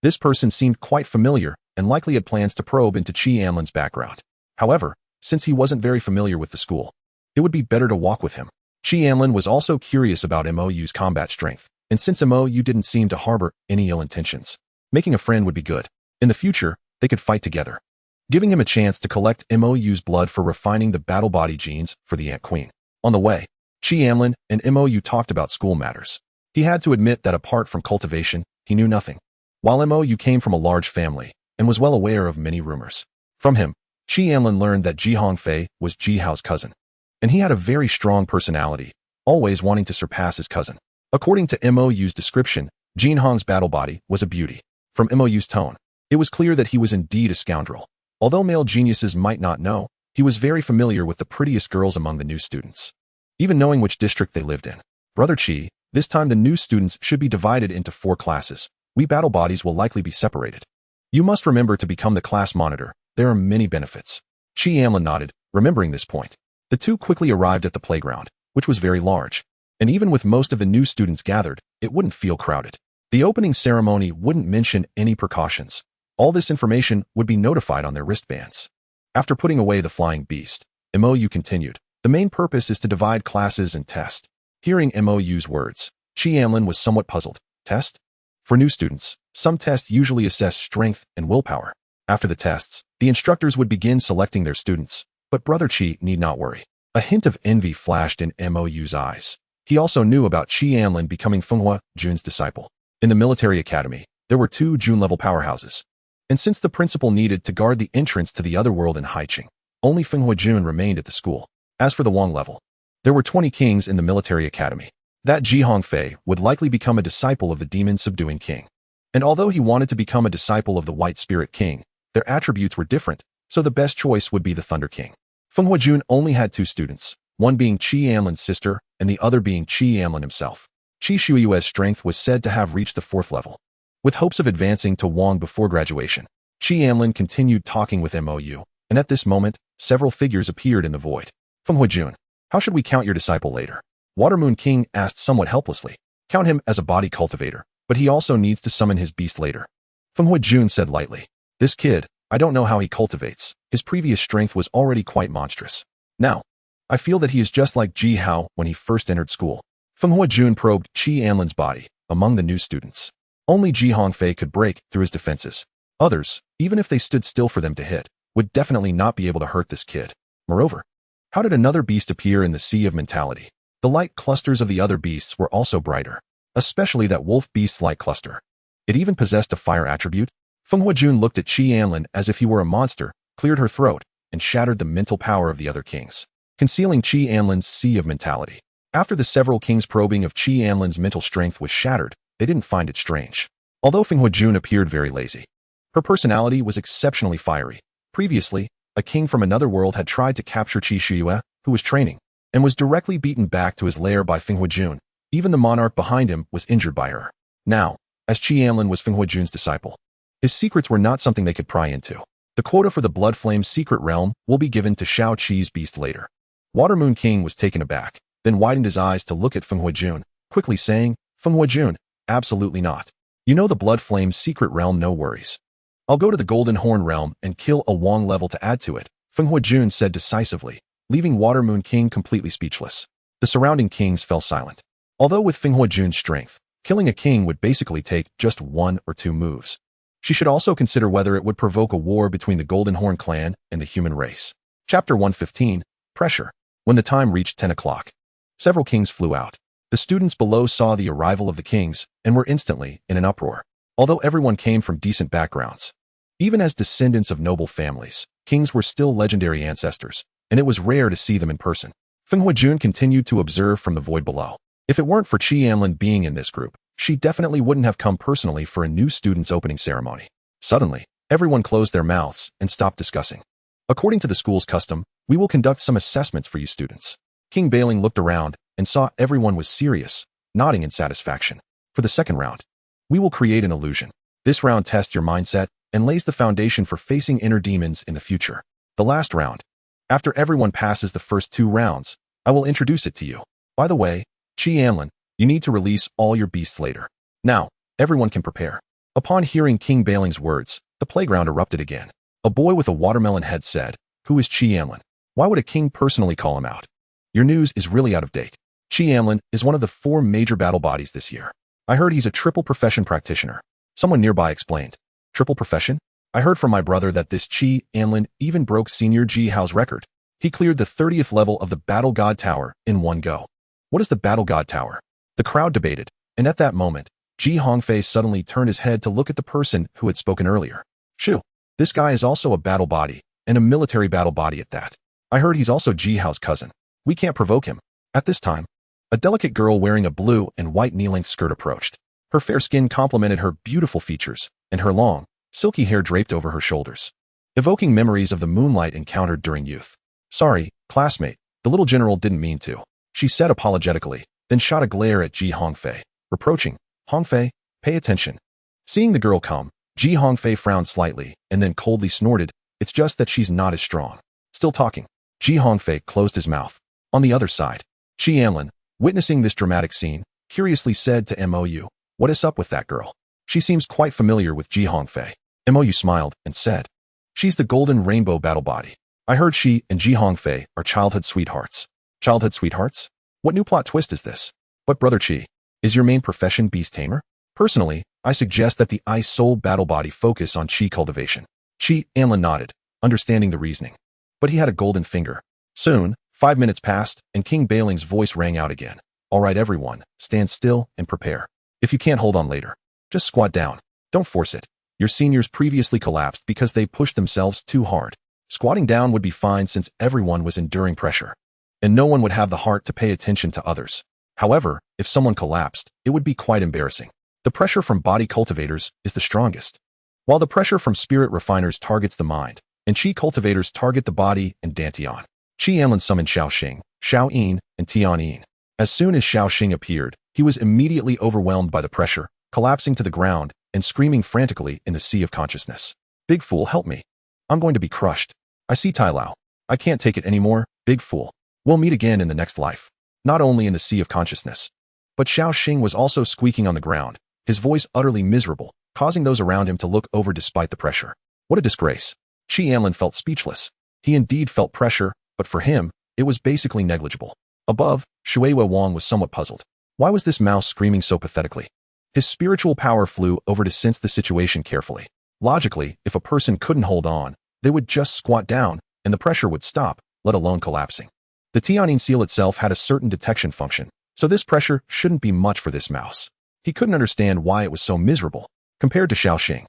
This person seemed quite familiar and likely had plans to probe into Qi Anlin's background. However, since he wasn't very familiar with the school, it would be better to walk with him. Qi Anlin was also curious about MOU's combat strength, and since MOU didn't seem to harbor any ill intentions, making a friend would be good. In the future, they could fight together, giving him a chance to collect MOU's blood for refining the battle body genes for the Ant Queen. On the way, Qi Anlin and MOU talked about school matters. He had to admit that apart from cultivation, he knew nothing. While MOU came from a large family and was well aware of many rumors. From him, Qi Anlin learned that Ji Hongfei was Ji Hao's cousin, and he had a very strong personality, always wanting to surpass his cousin. According to MOU's description, Jin Hong's battle body was a beauty. From MOU's tone, it was clear that he was indeed a scoundrel. Although male geniuses might not know, he was very familiar with the prettiest girls among the new students, even knowing which district they lived in. Brother Qi, this time the new students should be divided into 4 classes. We battle bodies will likely be separated. You must remember to become the class monitor. There are many benefits. Qi Anlin nodded, remembering this point. The two quickly arrived at the playground, which was very large, and even with most of the new students gathered, it wouldn't feel crowded. The opening ceremony wouldn't mention any precautions. All this information would be notified on their wristbands. After putting away the flying beast, MOU continued. The main purpose is to divide classes and test. Hearing MOU's words, Qi Anlin was somewhat puzzled. Test? For new students, some tests usually assess strength and willpower. After the tests, the instructors would begin selecting their students, but Brother Qi need not worry. A hint of envy flashed in MOU's eyes. He also knew about Qi Anlin becoming Fenghua Jun's disciple. In the military academy, there were 2 Jun-level powerhouses. And since the principal needed to guard the entrance to the other world in Haiqing, only Fenghua Jun remained at the school. As for the Wang level, there were 20 kings in the military academy. That Ji Hongfei would likely become a disciple of the demon-subduing king. And although he wanted to become a disciple of the White Spirit King, their attributes were different, so the best choice would be the Thunder King. Fenghua Jun only had 2 students, one being Qi Anlin's sister and the other being Qi Anlin himself. Qi Shuiyue's strength was said to have reached the 4th level. With hopes of advancing to Wang before graduation, Qi Anlin continued talking with MOU, and at this moment, several figures appeared in the void. Fenghua Jun, how should we count your disciple later? Watermoon King asked somewhat helplessly. Count him as a body cultivator, but he also needs to summon his beast later. Fenghua Jun said lightly. This kid, I don't know how he cultivates. His previous strength was already quite monstrous. Now, I feel that he is just like Ji Hao when he first entered school. Fenghua Jun probed Qi Anlin's body among the new students. Only Ji Hongfei could break through his defenses. Others, even if they stood still for them to hit, would definitely not be able to hurt this kid. Moreover, how did another beast appear in the Sea of Mentality? The light clusters of the other beasts were also brighter, especially that wolf beast's light cluster. It even possessed a fire attribute. Feng Huajun looked at Qi Anlin as if he were a monster, cleared her throat, and shattered the mental power of the other kings, concealing Qi Anlin's sea of mentality. After the several kings' probing of Qi Anlin's mental strength was shattered, they didn't find it strange. Although Feng Huajun appeared very lazy, her personality was exceptionally fiery. Previously, a king from another world had tried to capture Qi Shiyue, who was training, and was directly beaten back to his lair by Feng Huajun. Even the monarch behind him was injured by her. Now, as Qi Anlin was Feng Huajun's disciple, his secrets were not something they could pry into. The quota for the Blood Flame secret realm will be given to Shao Qi's beast later. Water Moon King was taken aback, then widened his eyes to look at Feng Huajun, quickly saying, Feng Huajun, absolutely not. You know the Blood Flame secret realm, no worries. I'll go to the Golden Horn realm and kill a Wong level to add to it, Feng Huajun said decisively, leaving Water Moon King completely speechless. The surrounding kings fell silent. Although with Feng Huajun's strength, killing a king would basically take just 1 or 2 moves. She should also consider whether it would provoke a war between the Golden Horn clan and the human race. Chapter 115, Pressure. When the time reached 10 o'clock, several kings flew out. The students below saw the arrival of the kings and were instantly in an uproar. Although everyone came from decent backgrounds, even as descendants of noble families, kings were still legendary ancestors, and it was rare to see them in person. Feng Huajun continued to observe from the void below. If it weren't for Qi Anlin being in this group, she definitely wouldn't have come personally for a new student's opening ceremony. Suddenly, everyone closed their mouths and stopped discussing. According to the school's custom, we will conduct some assessments for you students. King Bailing looked around and saw everyone was serious, nodding in satisfaction. For the second round, we will create an illusion. This round tests your mindset and lays the foundation for facing inner demons in the future. The last round. After everyone passes the first 2 rounds, I will introduce it to you. By the way, Qi Anlin, you need to release all your beasts later. Now, everyone can prepare. Upon hearing King Bailing's words, the playground erupted again. A boy with a watermelon head said, Who is Qi Anlin? Why would a king personally call him out? Your news is really out of date. Qi Anlin is one of the 4 major battle bodies this year. I heard he's a triple profession practitioner. Someone nearby explained. Triple profession? I heard from my brother that this Qi Anlin even broke Senior Ji Hao's record. He cleared the 30th level of the Battle God Tower in one go. What is the Battle God Tower? The crowd debated, and at that moment, Ji Hongfei suddenly turned his head to look at the person who had spoken earlier. Shoo, this guy is also a battle body, and a military battle body at that. I heard he's also Ji Hao's cousin. We can't provoke him. At this time, a delicate girl wearing a blue and white knee-length skirt approached. Her fair skin complemented her beautiful features, and her long, silky hair draped over her shoulders, evoking memories of the moonlight encountered during youth. Sorry, classmate, the little general didn't mean to, she said apologetically, then shot a glare at Ji Hongfei, reproaching, Hongfei, pay attention. Seeing the girl come, Ji Hongfei frowned slightly and then coldly snorted, it's just that she's not as strong. Still talking. Ji Hongfei closed his mouth. On the other side, Qi Anlin, witnessing this dramatic scene, curiously said to Mou, what is up with that girl? She seems quite familiar with Ji Hongfei. Mou smiled and said, she's the Golden Rainbow battle body. I heard she and Ji Hongfei are childhood sweethearts. Childhood sweethearts? What new plot twist is this? But Brother Qi, is your main profession beast tamer? Personally, I suggest that the Ice Soul battle body focus on Qi cultivation. Qi Anlin nodded, understanding the reasoning. But he had a golden finger. Soon, 5 minutes passed, and King Bailing's voice rang out again. All right, everyone, stand still and prepare. If you can't hold on later, just squat down. Don't force it. Your seniors previously collapsed because they pushed themselves too hard. Squatting down would be fine since everyone was enduring pressure, and no one would have the heart to pay attention to others. However, if someone collapsed, it would be quite embarrassing. The pressure from body cultivators is the strongest, while the pressure from spirit refiners targets the mind, and Qi cultivators target the body and Dantian. Qi Anlin summoned Xiao Xing, Xiao Yin, and Tian Yin. As soon as Xiao Xing appeared, he was immediately overwhelmed by the pressure, collapsing to the ground and screaming frantically in the sea of consciousness. Big fool, help me. I'm going to be crushed. I see Tai Lao. I can't take it anymore, big fool. We'll meet again in the next life. Not only in the sea of consciousness, but Xiao Xing was also squeaking on the ground, his voice utterly miserable, causing those around him to look over despite the pressure. What a disgrace. Qi Anlin felt speechless. He indeed felt pressure, but for him, it was basically negligible. Above, Shueihua Wang was somewhat puzzled. Why was this mouse screaming so pathetically? His spiritual power flew over to sense the situation carefully. Logically, if a person couldn't hold on, they would just squat down, and the pressure would stop, let alone collapsing. The Tianyin seal itself had a certain detection function, so this pressure shouldn't be much for this mouse. He couldn't understand why it was so miserable. Compared to Xiaoxing,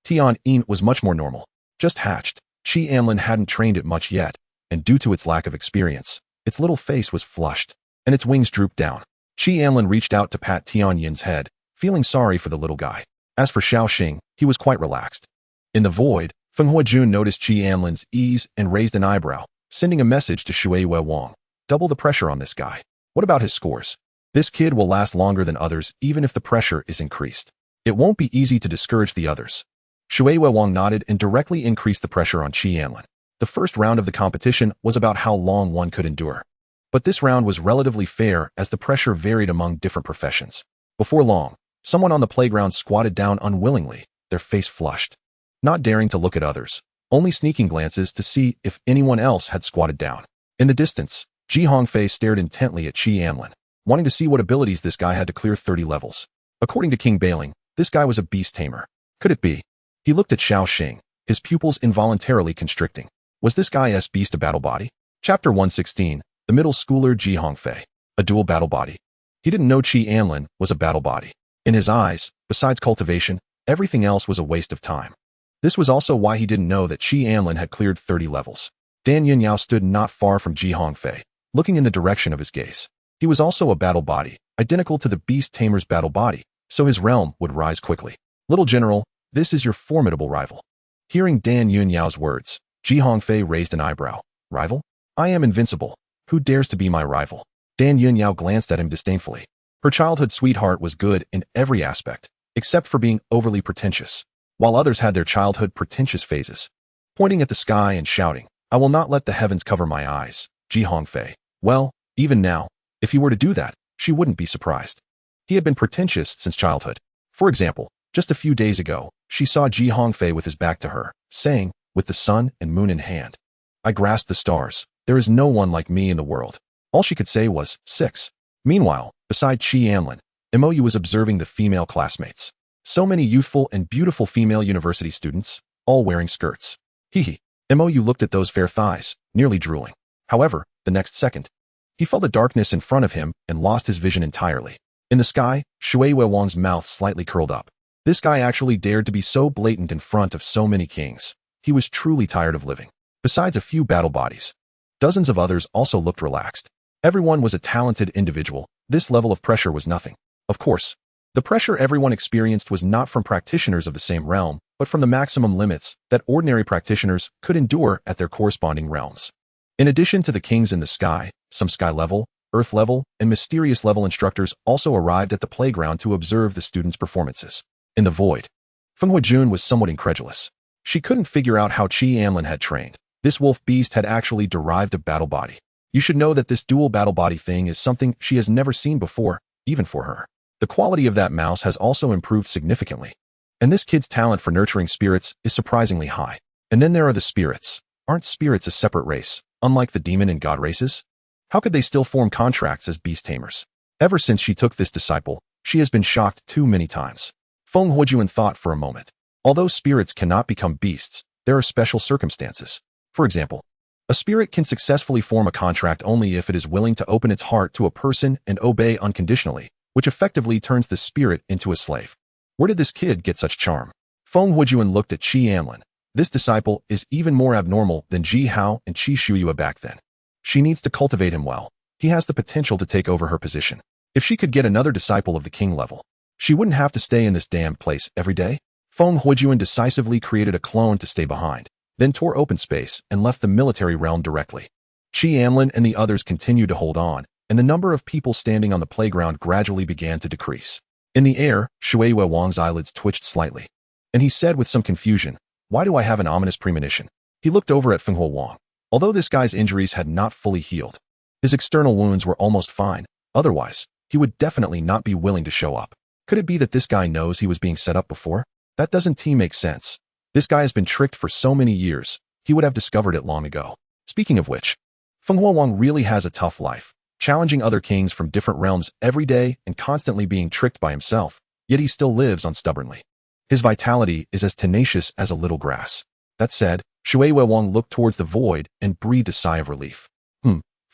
Tianyin was much more normal. Just hatched, Anlin hadn't trained it much yet, and due to its lack of experience, its little face was flushed, and its wings drooped down. Anlin reached out to pat Tianyin's head, feeling sorry for the little guy. As for Xiaoxing, he was quite relaxed. In the void, Feng Huijun noticed Anlin's ease and raised an eyebrow, sending a message to Shui Wang. Double the pressure on this guy. What about his scores? This kid will last longer than others even if the pressure is increased. It won't be easy to discourage the others. Shui Wang nodded and directly increased the pressure on Anlin. The first round of the competition was about how long one could endure. But this round was relatively fair as the pressure varied among different professions. Before long, someone on the playground squatted down unwillingly, their face flushed. Not daring to look at others, only sneaking glances to see if anyone else had squatted down. In the distance, Hongfei stared intently at Anlin, wanting to see what abilities this guy had to clear 30 levels. According to King Bailing, this guy was a beast tamer. Could it be? He looked at Xiaoxing, his pupils involuntarily constricting. Was this guy's beast a battle body? Chapter 116, The Middle Schooler Hongfei, a dual battle body. He didn't know Anlin was a battle body. In his eyes, besides cultivation, everything else was a waste of time. This was also why he didn't know that Anlin had cleared 30 levels. Dan Yunyao stood not far from Hongfei, looking in the direction of his gaze. He was also a battle body, identical to the beast tamer's battle body, so his realm would rise quickly. Little general, this is your formidable rival. Hearing Dan Yunyao's words, Hongfei raised an eyebrow. Rival? I am invincible. Who dares to be my rival? Dan Yunyao glanced at him disdainfully. Her childhood sweetheart was good in every aspect, except for being overly pretentious, while others had their childhood pretentious phases. Pointing at the sky and shouting, I will not let the heavens cover my eyes, Hongfei. Well, even now, if he were to do that, she wouldn't be surprised. He had been pretentious since childhood. For example, just a few days ago, she saw Hongfei with his back to her, saying, with the sun and moon in hand, I grasp the stars. There is no one like me in the world. All she could say was, 6. Meanwhile, beside Anlin, Mou was observing the female classmates. So many youthful and beautiful female university students, all wearing skirts. Hee. Mou looked at those fair thighs, nearly drooling. However, the next second, he felt a darkness in front of him and lost his vision entirely. In the sky, Shui Wang's mouth slightly curled up. This guy actually dared to be so blatant in front of so many kings. He was truly tired of living. Besides a few battle bodies, dozens of others also looked relaxed. Everyone was a talented individual. This level of pressure was nothing. Of course, the pressure everyone experienced was not from practitioners of the same realm, but from the maximum limits that ordinary practitioners could endure at their corresponding realms. In addition to the kings in the sky, some sky level, earth level, and mysterious level instructors also arrived at the playground to observe the students' performances. In the void, Feng Huijun was somewhat incredulous. She couldn't figure out how Anlin had trained. This wolf beast had actually derived a battle body. You should know that this dual battle body thing is something she has never seen before, even for her. The quality of that mouse has also improved significantly. And this kid's talent for nurturing spirits is surprisingly high. And then there are the spirits. Aren't spirits a separate race, unlike the demon and god races? How could they still form contracts as beast tamers? Ever since she took this disciple, she has been shocked too many times. Feng Huijun thought for a moment. Although spirits cannot become beasts, there are special circumstances. For example, a spirit can successfully form a contract only if it is willing to open its heart to a person and obey unconditionally, which effectively turns the spirit into a slave. Where did this kid get such charm? Feng Huijun looked at Anlin. This disciple is even more abnormal than Ji Hao and Qi Shuyue back then. She needs to cultivate him well. He has the potential to take over her position. If she could get another disciple of the king level, she wouldn't have to stay in this damned place every day. Feng Huijun decisively created a clone to stay behind, then tore open space and left the military realm directly. Anlin and the others continued to hold on, and the number of people standing on the playground gradually began to decrease. In the air, Shui Wang's eyelids twitched slightly, and he said with some confusion, Why do I have an ominous premonition? He looked over at Feng Huo. Although this guy's injuries had not fully healed, his external wounds were almost fine. Otherwise, he would definitely not be willing to show up. Could it be that this guy knows he was being set up before? That doesn't make sense. This guy has been tricked for so many years. He would have discovered it long ago. Speaking of which, Feng Huo really has a tough life, challenging other kings from different realms every day and constantly being tricked by himself, yet he still lives on stubbornly. His vitality is as tenacious as a little grass. That said, Shui Wang looked towards the void and breathed a sigh of relief.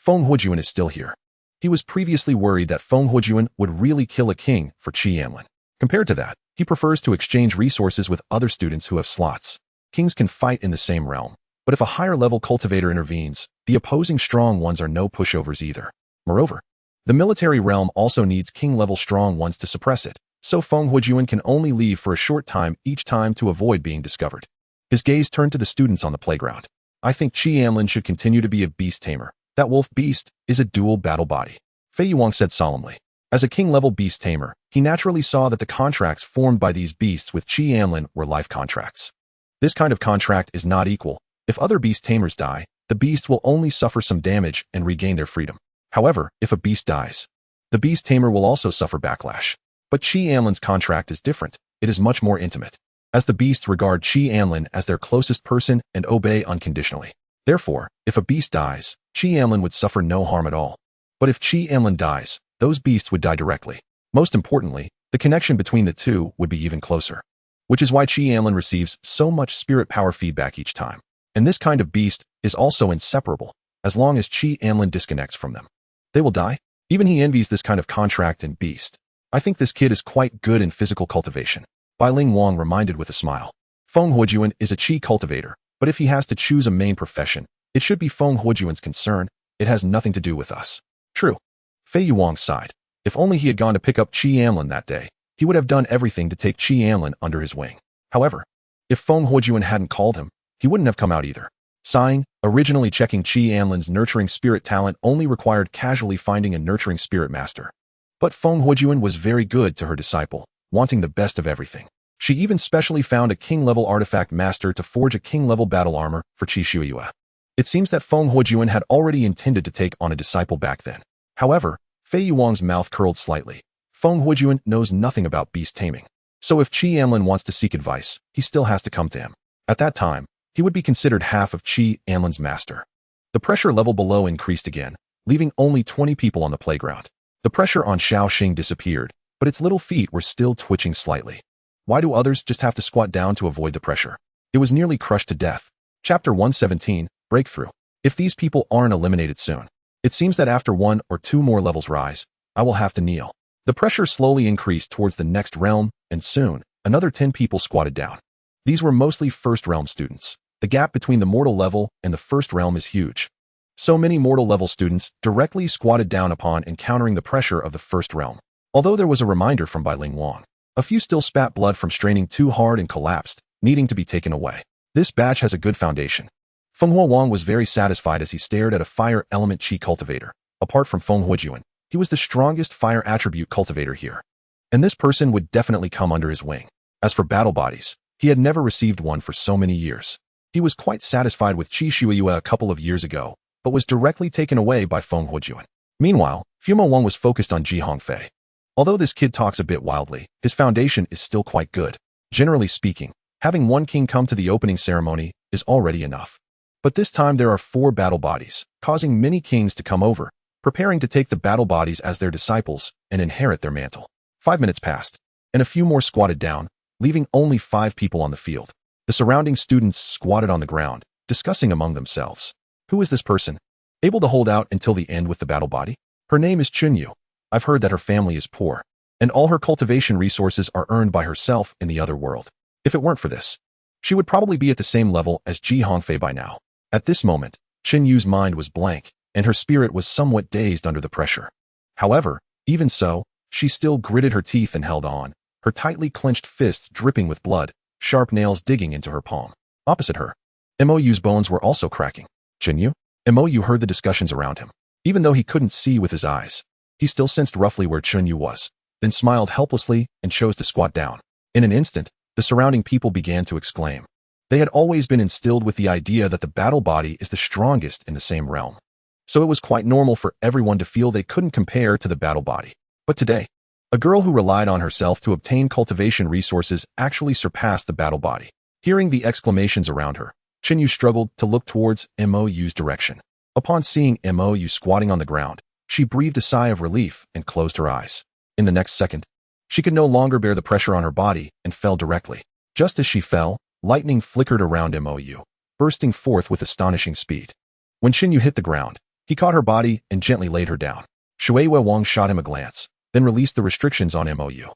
Feng Huojuan is still here. He was previously worried that Feng Huojuan would really kill a king for Qi Anlin. Compared to that, he prefers to exchange resources with other students who have slots. Kings can fight in the same realm, but if a higher-level cultivator intervenes, the opposing strong ones are no pushovers either. Moreover, the military realm also needs king-level strong ones to suppress it, so Feng Huojuan can only leave for a short time each time to avoid being discovered. His gaze turned to the students on the playground. I think Qi Anlin should continue to be a beast tamer. That wolf beast is a dual battle body, Fei Yuang said solemnly. As a king-level beast tamer, he naturally saw that the contracts formed by these beasts with Qi Anlin were life contracts. This kind of contract is not equal. If other beast tamers die, the beast will only suffer some damage and regain their freedom. However, if a beast dies, the beast tamer will also suffer backlash. But Qi Anlin's contract is different. It is much more intimate, as the beasts regard Qi Anlin as their closest person and obey unconditionally. Therefore, if a beast dies, Qi Anlin would suffer no harm at all. But if Qi Anlin dies, those beasts would die directly. Most importantly, the connection between the two would be even closer, which is why Qi Anlin receives so much spirit power feedback each time. And this kind of beast is also inseparable. As long as Qi Anlin disconnects from them, they will die. Even he envies this kind of contract and beast. I think this kid is quite good in physical cultivation. Bai Ling Wang reminded with a smile. Feng Huojuan is a Qi cultivator, but if he has to choose a main profession, it should be Feng Huojuan's concern. It has nothing to do with us. True. Fei Yuang sighed. If only he had gone to pick up Qi Anlin that day, he would have done everything to take Qi Anlin under his wing. However, if Feng Huojuan hadn't called him, he wouldn't have come out either. Sighing, originally checking Qi Anlin's nurturing spirit talent only required casually finding a nurturing spirit master. But Feng Huojuan was very good to her disciple, wanting the best of everything. She even specially found a king-level artifact master to forge a king-level battle armor for Qi Shuiyue. It seems that Feng Huojuan had already intended to take on a disciple back then. However, Fei Yuang's mouth curled slightly. Feng Huojuan knows nothing about beast taming. So if Qi Anlin wants to seek advice, he still has to come to him. At that time, he would be considered half of Qi Anlin's master. The pressure level below increased again, leaving only 20 people on the playground. The pressure on Xiao Xing disappeared, but its little feet were still twitching slightly. Why do others just have to squat down to avoid the pressure? It was nearly crushed to death. Chapter 117, Breakthrough. If these people aren't eliminated soon, it seems that after 1 or 2 more levels rise, I will have to kneel. The pressure slowly increased towards the next realm, and soon, another 10 people squatted down. These were mostly first realm students. The gap between the mortal level and the first realm is huge. So many mortal level students directly squatted down upon encountering the pressure of the first realm. Although there was a reminder from Bai Ling Wang, a few still spat blood from straining too hard and collapsed, needing to be taken away. This batch has a good foundation. Feng Huo Wang was very satisfied as he stared at a fire element Qi cultivator. Apart from Feng Huojuan, he was the strongest fire attribute cultivator here. And this person would definitely come under his wing. As for battle bodies, he had never received one for so many years. He was quite satisfied with Qi Shuiyue a couple of years ago, but was directly taken away by Feng Huojuan. Meanwhile, Fumo Wang was focused on Ji Hongfei. Although this kid talks a bit wildly, his foundation is still quite good. Generally speaking, having one king come to the opening ceremony is already enough. But this time there are 4 battle bodies, causing many kings to come over, preparing to take the battle bodies as their disciples and inherit their mantle. 5 minutes passed, and a few more squatted down, leaving only 5 people on the field. The surrounding students squatted on the ground, discussing among themselves. Who is this person? Able to hold out until the end with the battle body? Her name is Chunyu. I've heard that her family is poor, and all her cultivation resources are earned by herself in the other world. If it weren't for this, she would probably be at the same level as Ji Hongfei by now. At this moment, Chunyu's mind was blank, and her spirit was somewhat dazed under the pressure. However, even so, she still gritted her teeth and held on, her tightly clenched fists dripping with blood, sharp nails digging into her palm. Opposite her, Mou's bones were also cracking. Chunyu? Mou heard the discussions around him. Even though he couldn't see with his eyes, he still sensed roughly where Chunyu was, then smiled helplessly and chose to squat down. In an instant, the surrounding people began to exclaim. They had always been instilled with the idea that the battle body is the strongest in the same realm. So it was quite normal for everyone to feel they couldn't compare to the battle body. But today, a girl who relied on herself to obtain cultivation resources actually surpassed the battle body. Hearing the exclamations around her, Chunyu struggled to look towards Mou's direction. Upon seeing Mou squatting on the ground, she breathed a sigh of relief and closed her eyes. In the next second, she could no longer bear the pressure on her body and fell directly. Just as she fell, lightning flickered around Mou, bursting forth with astonishing speed. When Chunyu hit the ground, He caught her body and gently laid her down. Shui Wang shot him a glance, then released the restrictions on MOU.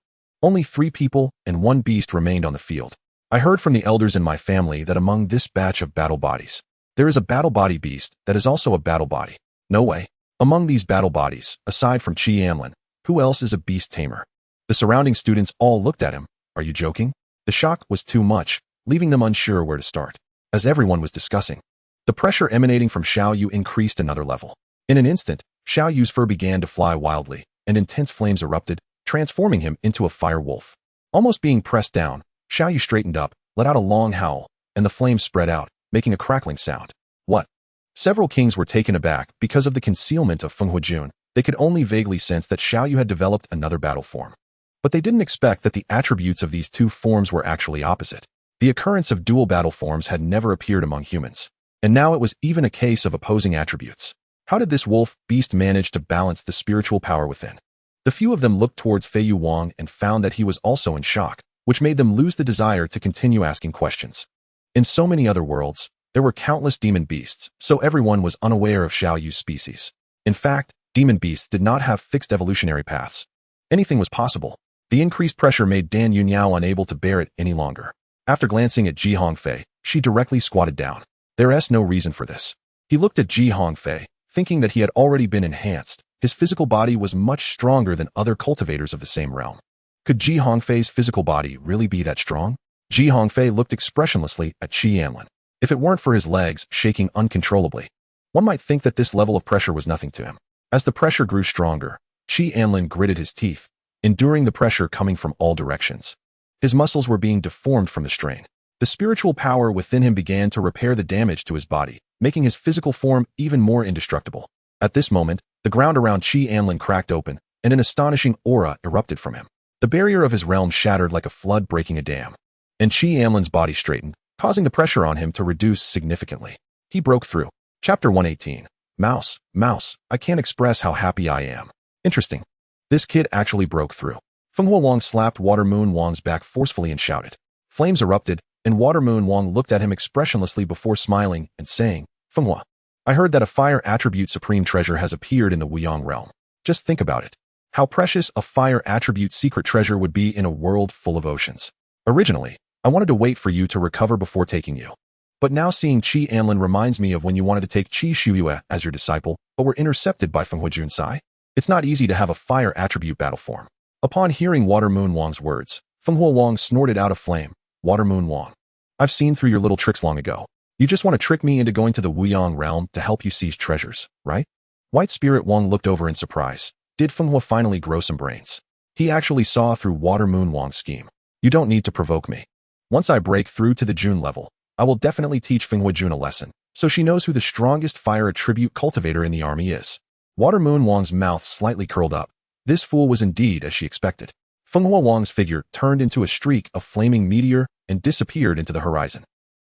Only 3 people and 1 beast remained on the field. I heard from the elders in my family that among this batch of battle bodies, there is a battle body beast that is also a battle body. No way. Among these battle bodies, aside from Anlin, who else is a beast tamer? The surrounding students all looked at him. Are you joking? The shock was too much, leaving them unsure where to start. As everyone was discussing, the pressure emanating from Xiao Yu increased another level. In an instant, Xiao Yu's fur began to fly wildly, and intense flames erupted, transforming him into a fire wolf. Almost being pressed down, Xiao Yu straightened up, let out a long howl, and the flames spread out, making a crackling sound. What? Several kings were taken aback because of the concealment of Feng Huajun. They could only vaguely sense that Xiao Yu had developed another battle form. But they didn't expect that the attributes of these 2 forms were actually opposite. The occurrence of dual battle forms had never appeared among humans, and now it was even a case of opposing attributes. How did this wolf beast manage to balance the spiritual power within? The few of them looked towards Fei Yu Wang and found that he was also in shock, which made them lose the desire to continue asking questions. In so many other worlds, there were countless demon beasts, so everyone was unaware of Xiao Yu's species. In fact, demon beasts did not have fixed evolutionary paths. Anything was possible. The increased pressure made Dan Yunyao unable to bear it any longer. After glancing at Ji Hongfei, she directly squatted down. There is no reason for this. He looked at Ji Hongfei, thinking that he had already been enhanced. His physical body was much stronger than other cultivators of the same realm. Could Ji Hongfei's physical body really be that strong? Ji Hongfei looked expressionlessly at Anlin. If it weren't for his legs shaking uncontrollably, one might think that this level of pressure was nothing to him. As the pressure grew stronger, Anlin gritted his teeth, enduring the pressure coming from all directions. His muscles were being deformed from the strain. The spiritual power within him began to repair the damage to his body, making his physical form even more indestructible. At this moment, the ground around Anlin cracked open, and an astonishing aura erupted from him. The barrier of his realm shattered like a flood breaking a dam, and Anlin's body straightened, causing the pressure on him to reduce significantly. He broke through. Chapter 118. Mouse, I can't express how happy I am. Interesting. This kid actually broke through. Fenghua Wang slapped Water Moon Wang's back forcefully and shouted. Flames erupted, and Water Moon Wang looked at him expressionlessly before smiling and saying, Fenghua, I heard that a fire attribute supreme treasure has appeared in the Wuyang realm. Just think about it. How precious a fire attribute secret treasure would be in a world full of oceans. Originally, I wanted to wait for you to recover before taking you. But now seeing Anlin reminds me of when you wanted to take Shuyue as your disciple, but were intercepted by Fenghua Junsai. It's not easy to have a fire attribute battle form. Upon hearing Water Moon Wang's words, Fenghua Wang snorted out a flame. Water Moon Wang, I've seen through your little tricks long ago. You just want to trick me into going to the Wuyang realm to help you seize treasures, right? White Spirit Wang looked over in surprise. Did Fenghua finally grow some brains? He actually saw through Water Moon Wang's scheme. You don't need to provoke me. Once I break through to the June level, I will definitely teach Fenghua June a lesson, so she knows who the strongest fire attribute cultivator in the army is. Water Moon Wang's mouth slightly curled up. This fool was indeed as she expected. Fenghua Wang's figure turned into a streak of flaming meteor and disappeared into the horizon.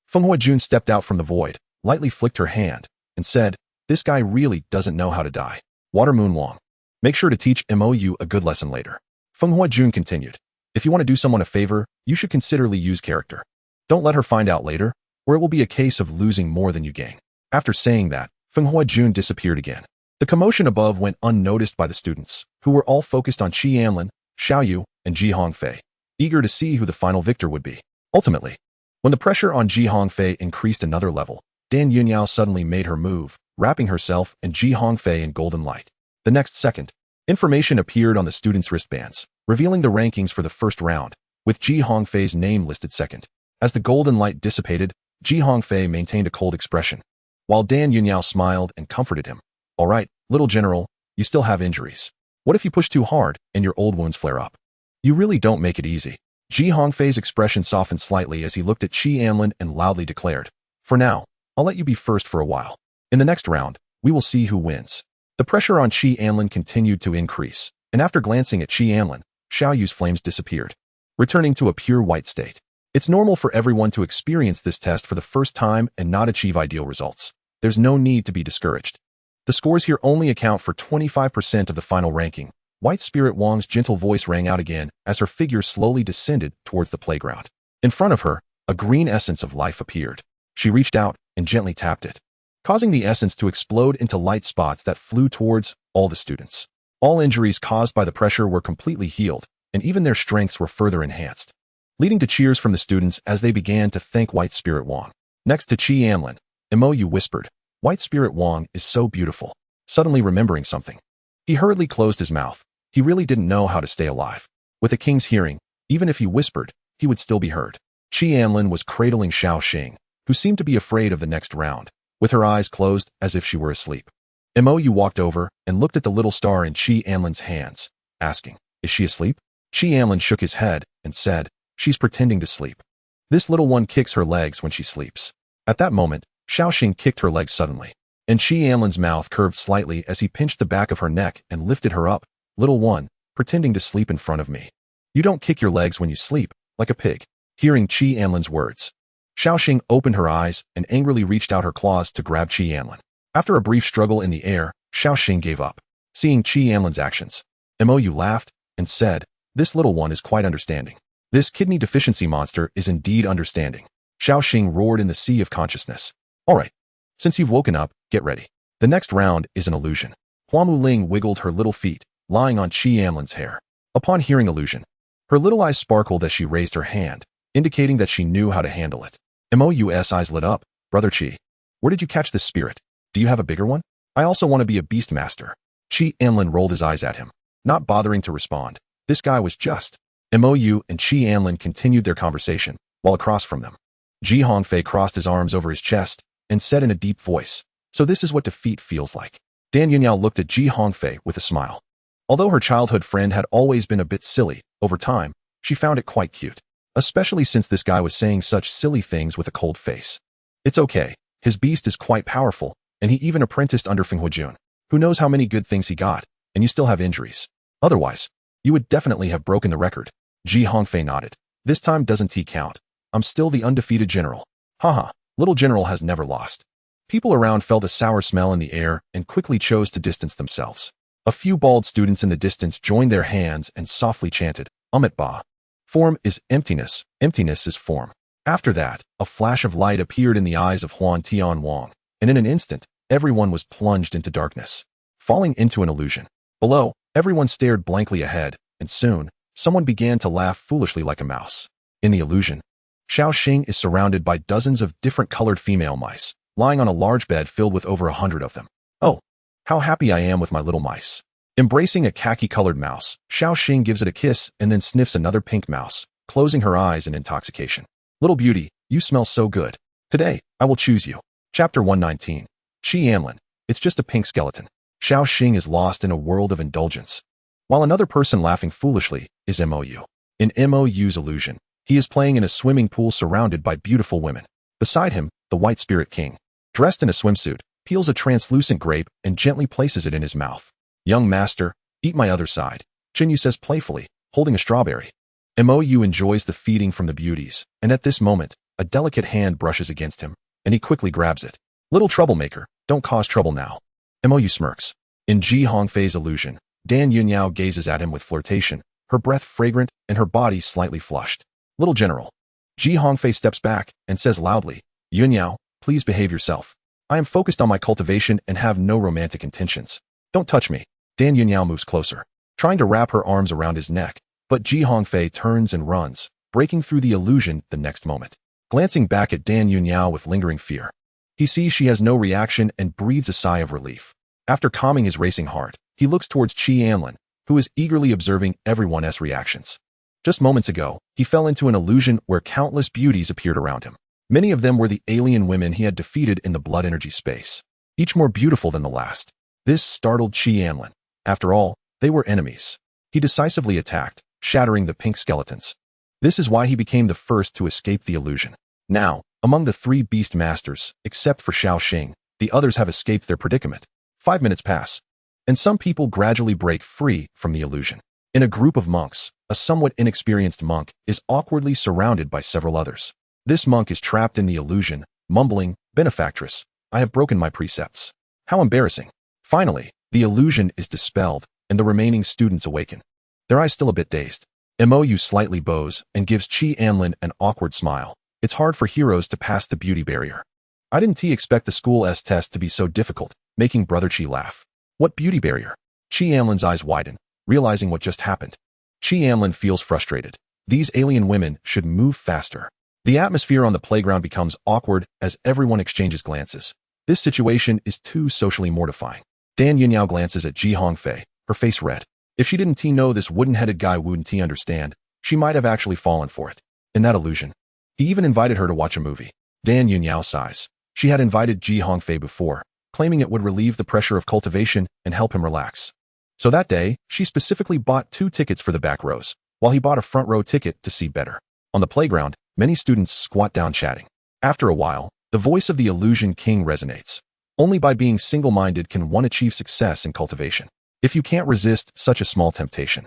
Fenghua June stepped out from the void, lightly flicked her hand, and said, this guy really doesn't know how to die. Water Moon Wang, make sure to teach MOU a good lesson later. Fenghua June continued, if you want to do someone a favor, you should considerably use character. Don't let her find out later, or it will be a case of losing more than you gain. After saying that, Fenghua June disappeared again. The commotion above went unnoticed by the students, who were all focused on Anlin, Xiao Yu, and Ji Hongfei, eager to see who the final victor would be. Ultimately, when the pressure on Ji Hongfei increased another level, Dan Yunyao suddenly made her move, wrapping herself and Ji Hongfei in golden light. The next second, information appeared on the students' wristbands, revealing the rankings for the first round, with Ji Hongfei's name listed second. As the golden light dissipated, Ji Hongfei maintained a cold expression, while Dan Yunyao smiled and comforted him. All right, little general, you still have injuries. What if you push too hard and your old wounds flare up? You really don't make it easy. Ji Hongfei's expression softened slightly as he looked at Anlin and loudly declared, for now, I'll let you be first for a while. In the next round, we will see who wins. The pressure on Anlin continued to increase, and after glancing at Anlin, Xiao Yu's flames disappeared, returning to a pure white state. It's normal for everyone to experience this test for the first time and not achieve ideal results. There's no need to be discouraged. The scores here only account for 25% of the final ranking. White Spirit Wang's gentle voice rang out again as her figure slowly descended towards the playground. In front of her, a green essence of life appeared. She reached out and gently tapped it. causing the essence to explode into light spots that flew towards all the students. All injuries caused by the pressure were completely healed, and even their strengths were further enhanced, leading to cheers from the students as they began to thank White Spirit Wong. Next to Chi Anlin, Mou whispered, "White Spirit Wong is so beautiful." Suddenly remembering something, he hurriedly closed his mouth. He really didn't know how to stay alive. With the king's hearing, even if he whispered, he would still be heard. Chi Anlin was cradling Xiao Xing, who seemed to be afraid of the next round, with her eyes closed as if she were asleep. Mou walked over and looked at the little star in Chi Anlin's hands, asking, "Is she asleep?" Chi Anlin shook his head and said, "She's pretending to sleep. This little one kicks her legs when she sleeps." At that moment, Xiao Xing kicked her legs suddenly, and Chi Anlin's mouth curved slightly as he pinched the back of her neck and lifted her up. "Little one, pretending to sleep in front of me. You don't kick your legs when you sleep, like a pig." Hearing Chi Anlin's words, Xiao Xing opened her eyes and angrily reached out her claws to grab Chi Anlin. After a brief struggle in the air, Xiao Xing gave up. Seeing Chi Anlin's actions, Mou laughed and said, "This little one is quite understanding. This kidney deficiency monster is indeed understanding." Xiao Xing roared in the sea of consciousness. "All right. Since you've woken up, get ready. The next round is an illusion." Huamu Ling wiggled her little feet, lying on Chi Anlin's hair. Upon hearing illusion, her little eyes sparkled as she raised her hand, indicating that she knew how to handle it. Mou's eyes lit up. "Brother Chi, where did you catch this spirit? Do you have a bigger one? I also want to be a beast master." Chi Anlin rolled his eyes at him, not bothering to respond. This guy was just. Mou and Chi Anlin continued their conversation, while across from them, Ji Hongfei crossed his arms over his chest and said in a deep voice, "So this is what defeat feels like." Dan Yunyao looked at Ji Hongfei with a smile. Although her childhood friend had always been a bit silly, over time, she found it quite cute, especially since this guy was saying such silly things with a cold face. It's okay, his beast is quite powerful, and he even apprenticed under Feng Huijun. Who knows how many good things he got, and you still have injuries. Otherwise, you would definitely have broken the record. Ji Hongfei nodded. "This time doesn't he count? I'm still the undefeated general." Haha, little general has never lost. People around felt a sour smell in the air and quickly chose to distance themselves. A few bald students in the distance joined their hands and softly chanted, "Amit Ba." Form is emptiness, emptiness is form. After that, a flash of light appeared in the eyes of Huan Tian Wang, and in an instant, everyone was plunged into darkness, falling into an illusion. Below, everyone stared blankly ahead, and soon, someone began to laugh foolishly like a mouse. In the illusion, Xiao Xing is surrounded by dozens of different colored female mice, lying on a large bed filled with over 100 of them. "Oh, how happy I am with my little mice." Embracing a khaki-colored mouse, Xiao Xing gives it a kiss and then sniffs another pink mouse, closing her eyes in intoxication. "Little beauty, you smell so good. Today, I will choose you." Chapter 119. Chi Anlin. It's just a pink skeleton. Xiao Xing is lost in a world of indulgence, while another person laughing foolishly is Mou. In Mou's illusion, he is playing in a swimming pool surrounded by beautiful women. Beside him, the White Spirit King, dressed in a swimsuit, peels a translucent grape and gently places it in his mouth. "Young master, eat my other side," Chinyu says playfully, holding a strawberry. Mou enjoys the feeding from the beauties, and at this moment, a delicate hand brushes against him, and he quickly grabs it. "Little troublemaker, don't cause trouble now." Mou smirks. In Ji Hongfei's illusion, Dan Yunyao gazes at him with flirtation, her breath fragrant and her body slightly flushed. "Little general." Ji Hongfei steps back and says loudly, "Yunyao, please behave yourself. I am focused on my cultivation and have no romantic intentions. Don't touch me." Dan Yunyao moves closer, trying to wrap her arms around his neck, but Ji Hongfei turns and runs, breaking through the illusion the next moment. Glancing back at Dan Yunyao with lingering fear, he sees she has no reaction and breathes a sigh of relief. After calming his racing heart, he looks towards Chi Anlin, who is eagerly observing everyone's reactions. Just moments ago, he fell into an illusion where countless beauties appeared around him. Many of them were the alien women he had defeated in the blood energy space, each more beautiful than the last. This startled Chi Anlin. After all, they were enemies. He decisively attacked, shattering the pink skeletons. This is why he became the first to escape the illusion. Now, among the 3 beast masters, except for Xiao Xing, the others have escaped their predicament. 5 minutes pass, and some people gradually break free from the illusion. In a group of monks, a somewhat inexperienced monk is awkwardly surrounded by several others. This monk is trapped in the illusion, mumbling, "Benefactress, I have broken my precepts." How embarrassing. Finally, the illusion is dispelled, and the remaining students awaken. Their eyes still a bit dazed. Mou slightly bows and gives Chi Anlin an awkward smile. It's hard for heroes to pass the beauty barrier. I didn't expect the school's test to be so difficult, making Brother Chi laugh. What beauty barrier? Chi Anlin's eyes widen, realizing what just happened. Chi Anlin feels frustrated. These alien women should move faster. The atmosphere on the playground becomes awkward as everyone exchanges glances. This situation is too socially mortifying. Dan Yunyao glances at Ji Hongfei, her face red. If she didn't know this wooden-headed guy wouldn't understand, she might have actually fallen for it. In that illusion, he even invited her to watch a movie. Dan Yunyao sighs. She had invited Ji Hongfei before, claiming it would relieve the pressure of cultivation and help him relax. So that day, she specifically bought 2 tickets for the back rows, while he bought a front row ticket to see better. On the playground, many students squat down chatting. After a while, the voice of the Illusion King resonates. Only by being single-minded can one achieve success in cultivation. If you can't resist such a small temptation,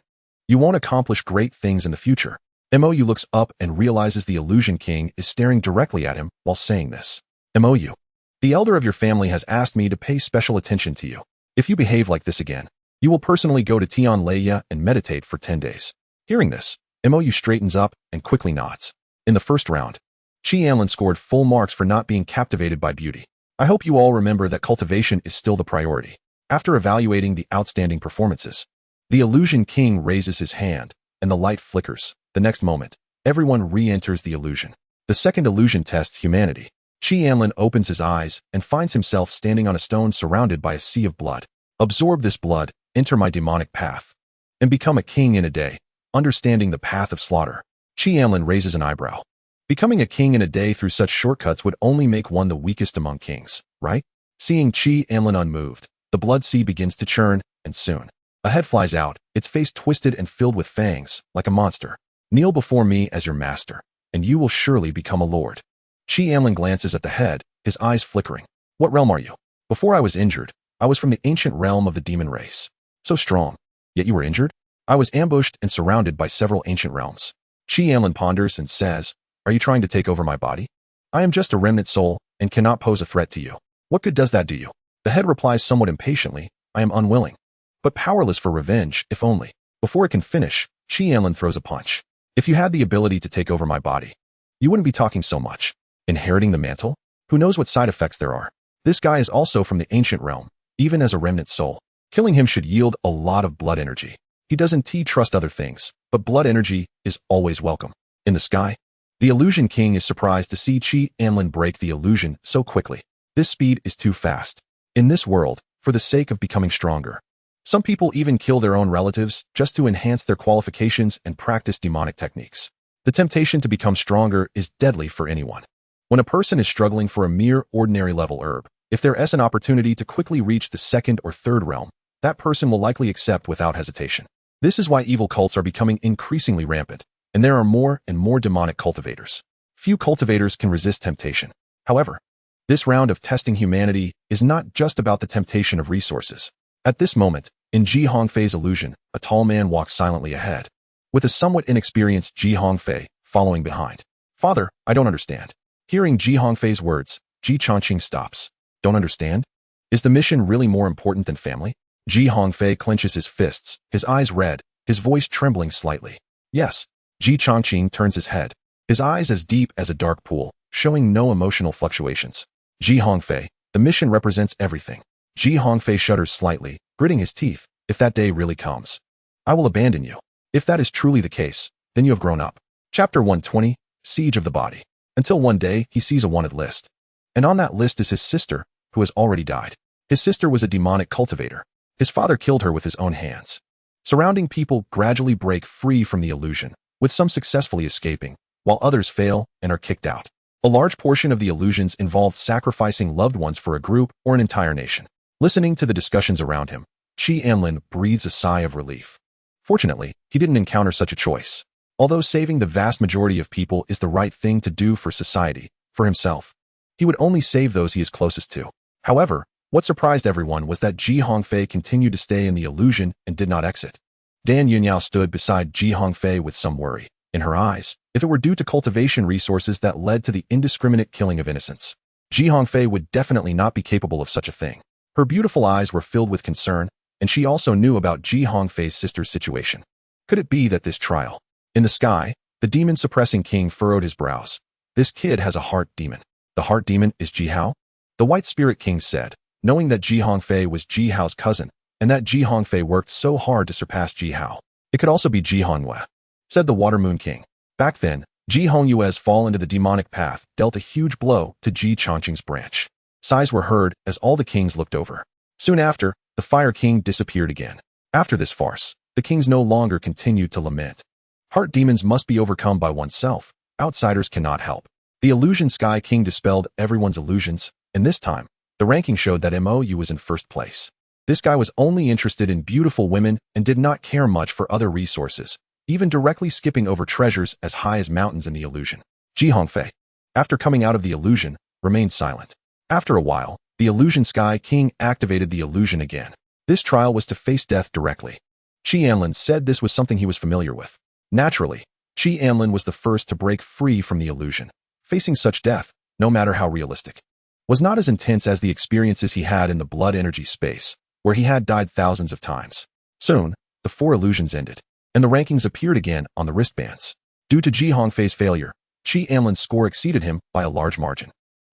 you won't accomplish great things in the future. MOU looks up and realizes the Illusion King is staring directly at him while saying this. MOU. The elder of your family has asked me to pay special attention to you. If you behave like this again, you will personally go to Tian Leia and meditate for 10 days. Hearing this, MOU straightens up and quickly nods. In the first round, Chi Anlin scored full marks for not being captivated by beauty. I hope you all remember that cultivation is still the priority. After evaluating the outstanding performances, the Illusion King raises his hand, and the light flickers. The next moment, everyone re-enters the illusion. The second illusion tests humanity. Chi Anlin opens his eyes and finds himself standing on a stone surrounded by a sea of blood. Absorb this blood, enter my demonic path, and become a king in a day, understanding the path of slaughter. Chi Anlin raises an eyebrow. Becoming a king in a day through such shortcuts would only make one the weakest among kings, right? Seeing Chi Anlin unmoved, the blood sea begins to churn, and soon, a head flies out, its face twisted and filled with fangs, like a monster. Kneel before me as your master, and you will surely become a lord. Chi Anlin glances at the head, his eyes flickering. What realm are you? Before I was injured, I was from the ancient realm of the demon race. So strong. Yet you were injured? I was ambushed and surrounded by several ancient realms. Chi Anlin ponders and says, are you trying to take over my body? I am just a remnant soul and cannot pose a threat to you. What good does that do you? The head replies somewhat impatiently, I am unwilling, but powerless for revenge, if only. Before it can finish, Chi Anlin throws a punch. If you had the ability to take over my body, you wouldn't be talking so much. Inheriting the mantle? Who knows what side effects there are? This guy is also from the ancient realm, even as a remnant soul. Killing him should yield a lot of blood energy. He doesn't trust other things, but blood energy is always welcome. In the sky, the Illusion King is surprised to see Chi Anlin break the illusion so quickly. This speed is too fast. In this world, for the sake of becoming stronger, some people even kill their own relatives just to enhance their qualifications and practice demonic techniques. The temptation to become stronger is deadly for anyone. When a person is struggling for a mere ordinary level herb, if there is an opportunity to quickly reach the second or third realm, that person will likely accept without hesitation. This is why evil cults are becoming increasingly rampant, and there are more and more demonic cultivators. Few cultivators can resist temptation. However, this round of testing humanity is not just about the temptation of resources. At this moment, in Ji Hongfei's illusion, a tall man walks silently ahead, with a somewhat inexperienced Ji Hongfei following behind. Father, I don't understand. Hearing Ji Hongfei's words, Ji Chongqing stops. Don't understand? Is the mission really more important than family? Ji Hongfei clenches his fists, his eyes red, his voice trembling slightly. Yes. Ji Chongqing turns his head, his eyes as deep as a dark pool, showing no emotional fluctuations. Ji Hongfei, the mission represents everything. Ji Hongfei shudders slightly, gritting his teeth. If that day really comes, I will abandon you. If that is truly the case, then you have grown up. Chapter 120, Siege of the Body. Until one day, he sees a wanted list. And on that list is his sister, who has already died. His sister was a demonic cultivator. His father killed her with his own hands. Surrounding people gradually break free from the illusion, with some successfully escaping, while others fail and are kicked out. A large portion of the illusions involved sacrificing loved ones for a group or an entire nation. Listening to the discussions around him, Chi Anlin breathes a sigh of relief. Fortunately, he didn't encounter such a choice. Although saving the vast majority of people is the right thing to do for society, for himself, he would only save those he is closest to. However, what surprised everyone was that Ji Hongfei continued to stay in the illusion and did not exit. Dan Yunyao stood beside Ji Hongfei with some worry in her eyes, if it were due to cultivation resources that led to the indiscriminate killing of innocents. Ji Hongfei would definitely not be capable of such a thing. Her beautiful eyes were filled with concern, and she also knew about Ji Hongfei's sister's situation. Could it be that this trial? In the sky, the demon-suppressing king furrowed his brows. This kid has a heart demon. The heart demon is Ji Hao? The White Spirit King said, knowing that Ji Hongfei was Ji Hao's cousin, and that Ji Hongfei worked so hard to surpass Ji Hao. It could also be Ji Hongyue, said the Water Moon King. Back then, Ji Hongyue's fall into the demonic path dealt a huge blow to Ji Chongqing's branch. Sighs were heard as all the kings looked over. Soon after, the Fire King disappeared again. After this farce, the kings no longer continued to lament. Heart demons must be overcome by oneself. Outsiders cannot help. The Illusion Sky King dispelled everyone's illusions, and this time, the ranking showed that MOU was in first place. This guy was only interested in beautiful women and did not care much for other resources, even directly skipping over treasures as high as mountains in the illusion. Ji Hongfei, after coming out of the illusion, remained silent. After a while, the Illusion Sky King activated the illusion again. This trial was to face death directly. Anlin said this was something he was familiar with. Naturally, Anlin was the first to break free from the illusion. Facing such death, no matter how realistic, was not as intense as the experiences he had in the blood energy space, where he had died thousands of times. Soon, the 4 illusions ended, and the rankings appeared again on the wristbands. Due to Ji Hongfei's failure, Anlin's score exceeded him by a large margin.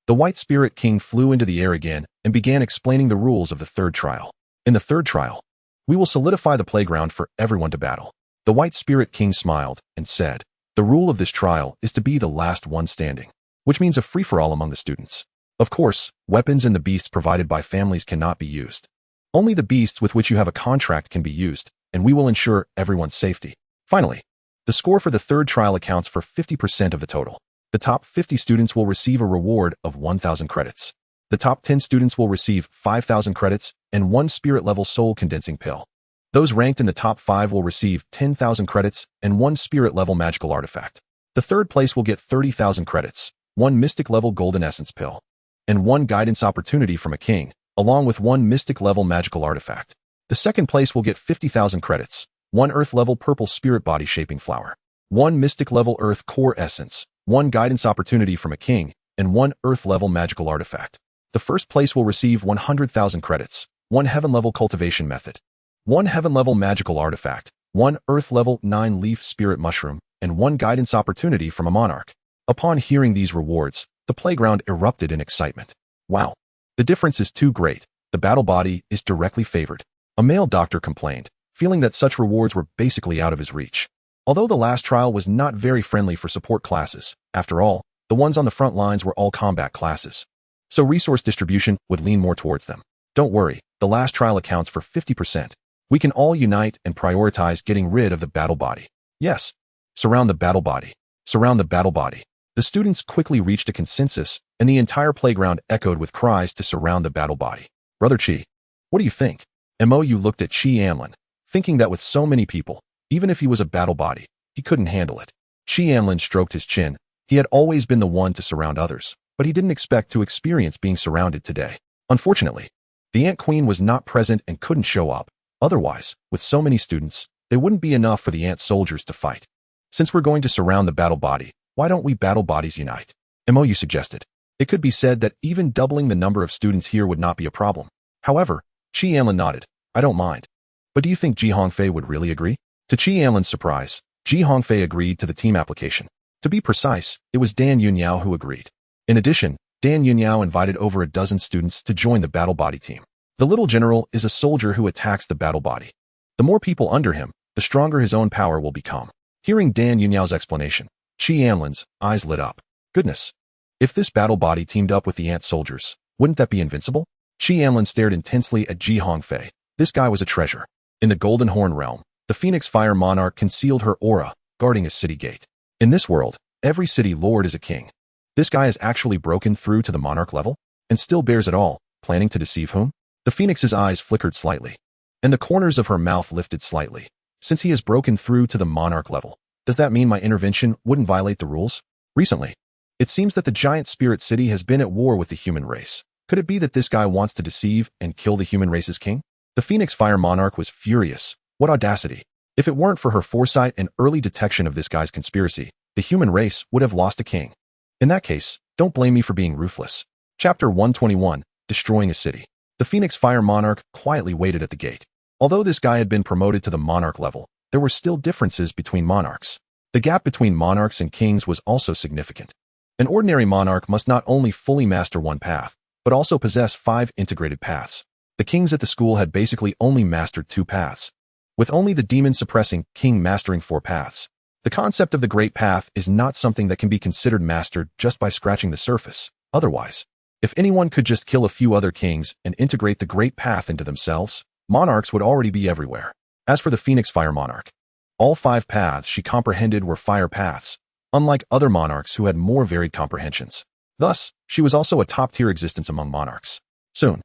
The White Spirit King flew into the air again and began explaining the rules of the third trial. In the third trial, we will solidify the playground for everyone to battle. The White Spirit King smiled and said, the rule of this trial is to be the last one standing, which means a free-for-all among the students. Of course, weapons and the beasts provided by families cannot be used. Only the beasts with which you have a contract can be used, and we will ensure everyone's safety. Finally, the score for the third trial accounts for 50% of the total. The top 50 students will receive a reward of 1,000 credits. The top 10 students will receive 5,000 credits and 1 spirit-level soul condensing pill. Those ranked in the top 5 will receive 10,000 credits and 1 spirit-level magical artifact. The third place will get 30,000 credits, 1 mystic-level golden essence pill, and 1 guidance opportunity from a king, along with 1 mystic-level magical artifact. The second place will get 50,000 credits, 1 earth-level purple spirit body shaping flower, 1 mystic-level earth core essence, 1 guidance opportunity from a king, and 1 earth-level magical artifact. The first place will receive 100,000 credits, 1 heaven-level cultivation method, 1 heaven-level magical artifact, 1 earth-level 9-leaf spirit mushroom, and 1 guidance opportunity from a monarch. Upon hearing these rewards, the playground erupted in excitement. Wow! The difference is too great. The battle body is directly favored. A male doctor complained, feeling that such rewards were basically out of his reach. Although the last trial was not very friendly for support classes, after all, the ones on the front lines were all combat classes. So resource distribution would lean more towards them. Don't worry, the last trial accounts for 50%. We can all unite and prioritize getting rid of the battle body. Yes. Surround the battle body. Surround the battle body. The students quickly reached a consensus, and the entire playground echoed with cries to surround the battle body. Brother Chi, what do you think? MOU looked at Anlin, thinking that with so many people, even if he was a battle body, he couldn't handle it. Anlin stroked his chin. He had always been the one to surround others, but he didn't expect to experience being surrounded today. Unfortunately, the Ant Queen was not present and couldn't show up. Otherwise, with so many students, they wouldn't be enough for the ant soldiers to fight. Since we're going to surround the battle body, why don't we battle bodies unite? MOU suggested. It could be said that even doubling the number of students here would not be a problem. However, Anlin nodded. I don't mind. But do you think Ji Hongfei would really agree? To Anlin's surprise, Ji Hongfei agreed to the team application. To be precise, it was Dan Yunyao who agreed. In addition, Dan Yunyao invited over a dozen students to join the battle body team. The little general is a soldier who attacks the battle body. The more people under him, the stronger his own power will become. Hearing Dan Yunyao's explanation, Anlin's eyes lit up. Goodness! If this battle body teamed up with the ant soldiers, wouldn't that be invincible? Anlin stared intensely at Ji Hongfei. This guy was a treasure. In the Golden Horn realm, the Phoenix Fire Monarch concealed her aura, guarding a city gate. In this world, every city lord is a king. This guy has actually broken through to the monarch level, and still bears it all, planning to deceive whom? The Phoenix's eyes flickered slightly, and the corners of her mouth lifted slightly. Since he has broken through to the monarch level, does that mean my intervention wouldn't violate the rules? Recently, it seems that the giant spirit city has been at war with the human race. Could it be that this guy wants to deceive and kill the human race's king? The Phoenix Fire Monarch was furious. What audacity! If it weren't for her foresight and early detection of this guy's conspiracy, the human race would have lost a king. In that case, don't blame me for being ruthless. Chapter 121, Destroying a City. The Phoenix Fire Monarch quietly waited at the gate. Although this guy had been promoted to the monarch level, there were still differences between monarchs. The gap between monarchs and kings was also significant. An ordinary monarch must not only fully master one path, but also possess 5 integrated paths. The kings at the school had basically only mastered 2 paths, with only the demon-suppressing king mastering 4 paths. The concept of the Great Path is not something that can be considered mastered just by scratching the surface. Otherwise, if anyone could just kill a few other kings and integrate the Great Path into themselves, monarchs would already be everywhere. As for the Phoenix Fire Monarch, all 5 paths she comprehended were fire paths, unlike other monarchs who had more varied comprehensions. Thus, she was also a top-tier existence among monarchs. Soon,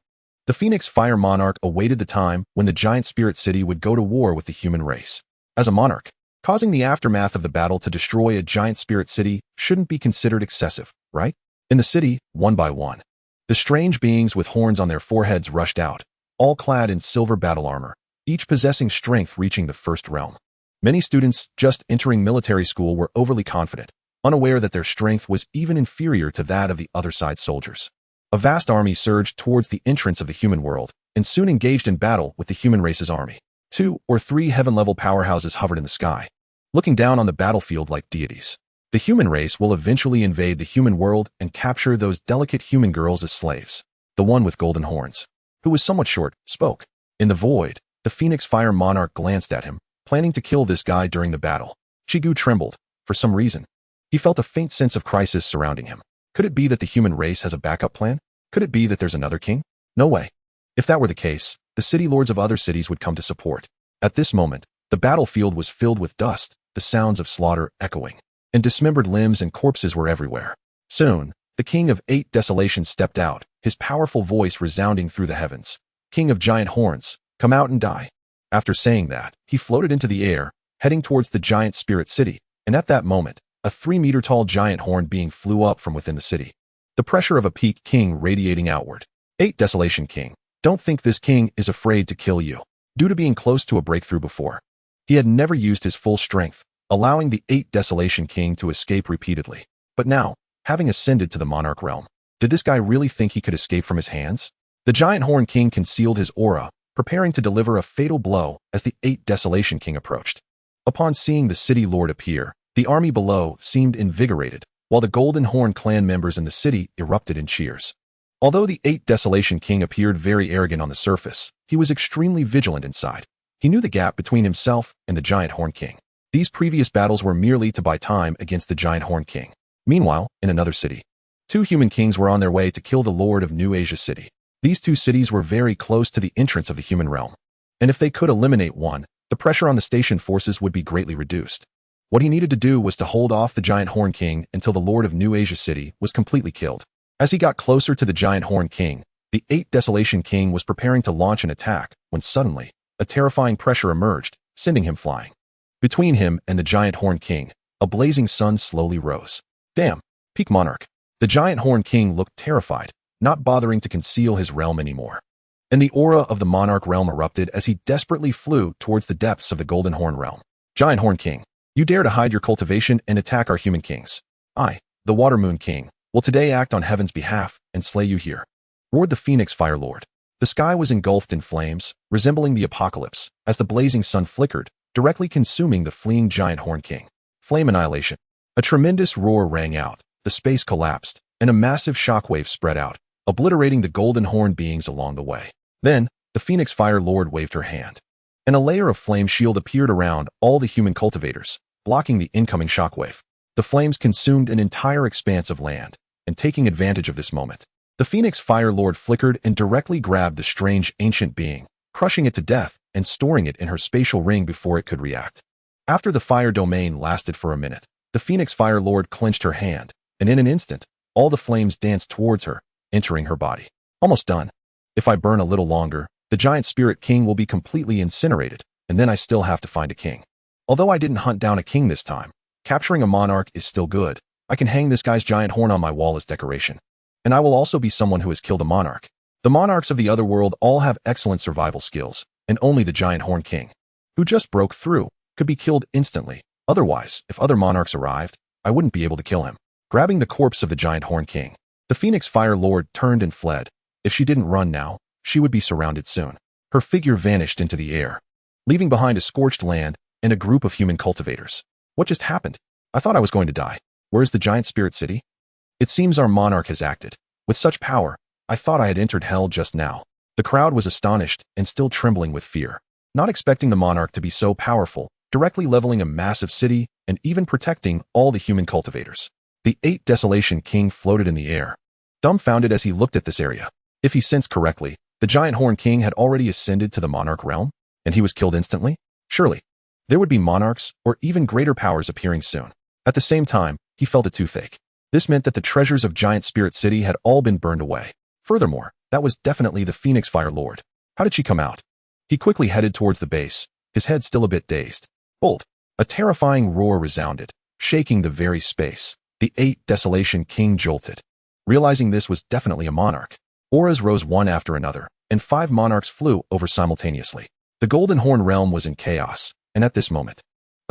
the Phoenix Fire Monarch awaited the time when the giant spirit city would go to war with the human race. As a monarch, causing the aftermath of the battle to destroy a giant spirit city shouldn't be considered excessive, right? In the city, one by one, the strange beings with horns on their foreheads rushed out, all clad in silver battle armor, each possessing strength reaching the first realm. Many students just entering military school were overly confident, unaware that their strength was even inferior to that of the other side soldiers. A vast army surged towards the entrance of the human world, and soon engaged in battle with the human race's army. 2 or 3 heaven-level powerhouses hovered in the sky, looking down on the battlefield like deities. The human race will eventually invade the human world and capture those delicate human girls as slaves. The one with golden horns, who was somewhat short, spoke. In the void, the Phoenix Fire Monarch glanced at him, planning to kill this guy during the battle. Chigu trembled. For some reason, he felt a faint sense of crisis surrounding him. Could it be that the human race has a backup plan? Could it be that there's another king? No way. If that were the case, the city lords of other cities would come to support. At this moment, the battlefield was filled with dust, the sounds of slaughter echoing, and dismembered limbs and corpses were everywhere. Soon, the King of 8 Desolation stepped out, his powerful voice resounding through the heavens. King of Giant Horns, come out and die. After saying that, he floated into the air, heading towards the giant spirit city, and at that moment, a 3-meter-tall giant horn being flew up from within the city. The pressure of a peak king radiating outward. 8 Desolation King, don't think this king is afraid to kill you. Due to being close to a breakthrough before, he had never used his full strength, allowing the 8 Desolation King to escape repeatedly. But now, having ascended to the monarch realm, did this guy really think he could escape from his hands? The giant horn king concealed his aura, preparing to deliver a fatal blow as the 8 Desolation King approached. Upon seeing the city lord appear, the army below seemed invigorated, while the Golden Horn clan members in the city erupted in cheers. Although the 8 Desolation King appeared very arrogant on the surface, he was extremely vigilant inside. He knew the gap between himself and the Giant Horn King. These previous battles were merely to buy time against the Giant Horn King. Meanwhile, in another city, 2 human kings were on their way to kill the Lord of New Asia City. These 2 cities were very close to the entrance of the human realm, and if they could eliminate one, the pressure on the station forces would be greatly reduced. What he needed to do was to hold off the Giant Horn King until the Lord of New Asia City was completely killed. As he got closer to the Giant Horn King, the 8 Desolation King was preparing to launch an attack when suddenly, a terrifying pressure emerged, sending him flying. Between him and the Giant Horn King, a blazing sun slowly rose. Damn, peak monarch. The Giant Horn King looked terrified, not bothering to conceal his realm anymore. And the aura of the monarch realm erupted as he desperately flew towards the depths of the Golden Horn realm. Giant Horn King, you dare to hide your cultivation and attack our human kings. I, the Water Moon King, will today act on heaven's behalf and slay you here, roared the Phoenix Fire Lord. The sky was engulfed in flames, resembling the apocalypse, as the blazing sun flickered, directly consuming the fleeing Giant Horn King. Flame annihilation. A tremendous roar rang out, the space collapsed, and a massive shockwave spread out, obliterating the Golden Horn beings along the way. Then, the Phoenix Fire Lord waved her hand, and a layer of flame shield appeared around all the human cultivators, blocking the incoming shockwave. The flames consumed an entire expanse of land, and taking advantage of this moment, the Phoenix Fire Lord flickered and directly grabbed the strange ancient being, crushing it to death and storing it in her spatial ring before it could react. After the fire domain lasted for a minute, the Phoenix Fire Lord clenched her hand, and in an instant, all the flames danced towards her, entering her body. Almost done. If I burn a little longer, the Giant Spirit King will be completely incinerated, and then I still have to find a king. Although I didn't hunt down a king this time, capturing a monarch is still good. I can hang this guy's giant horn on my wall as decoration. And I will also be someone who has killed a monarch. The monarchs of the other world all have excellent survival skills, and only the Giant Horn King, who just broke through, could be killed instantly. Otherwise, if other monarchs arrived, I wouldn't be able to kill him. Grabbing the corpse of the Giant Horn King, the Phoenix Fire Lord turned and fled. If she didn't run now, she would be surrounded soon. Her figure vanished into the air, leaving behind a scorched land and a group of human cultivators. What just happened? I thought I was going to die. Where's the Giant Spirit City? It seems our monarch has acted. With such power, I thought I had entered hell just now. The crowd was astonished and still trembling with fear, not expecting the monarch to be so powerful, directly leveling a massive city and even protecting all the human cultivators. The 8 Desolation King floated in the air, dumbfounded as he looked at this area. If he sensed correctly, the Giant Horn King had already ascended to the monarch realm, and he was killed instantly? Surely, there would be monarchs or even greater powers appearing soon. At the same time, he felt it too fake. This meant that the treasures of Giant Spirit City had all been burned away. Furthermore, that was definitely the Phoenix Fire Lord. How did she come out? He quickly headed towards the base, his head still a bit dazed. Bolt! A terrifying roar resounded, shaking the very space. The 8 Desolation King jolted. Realizing this was definitely a monarch, auras rose one after another, and 5 monarchs flew over simultaneously. The Golden Horn realm was in chaos, and at this moment,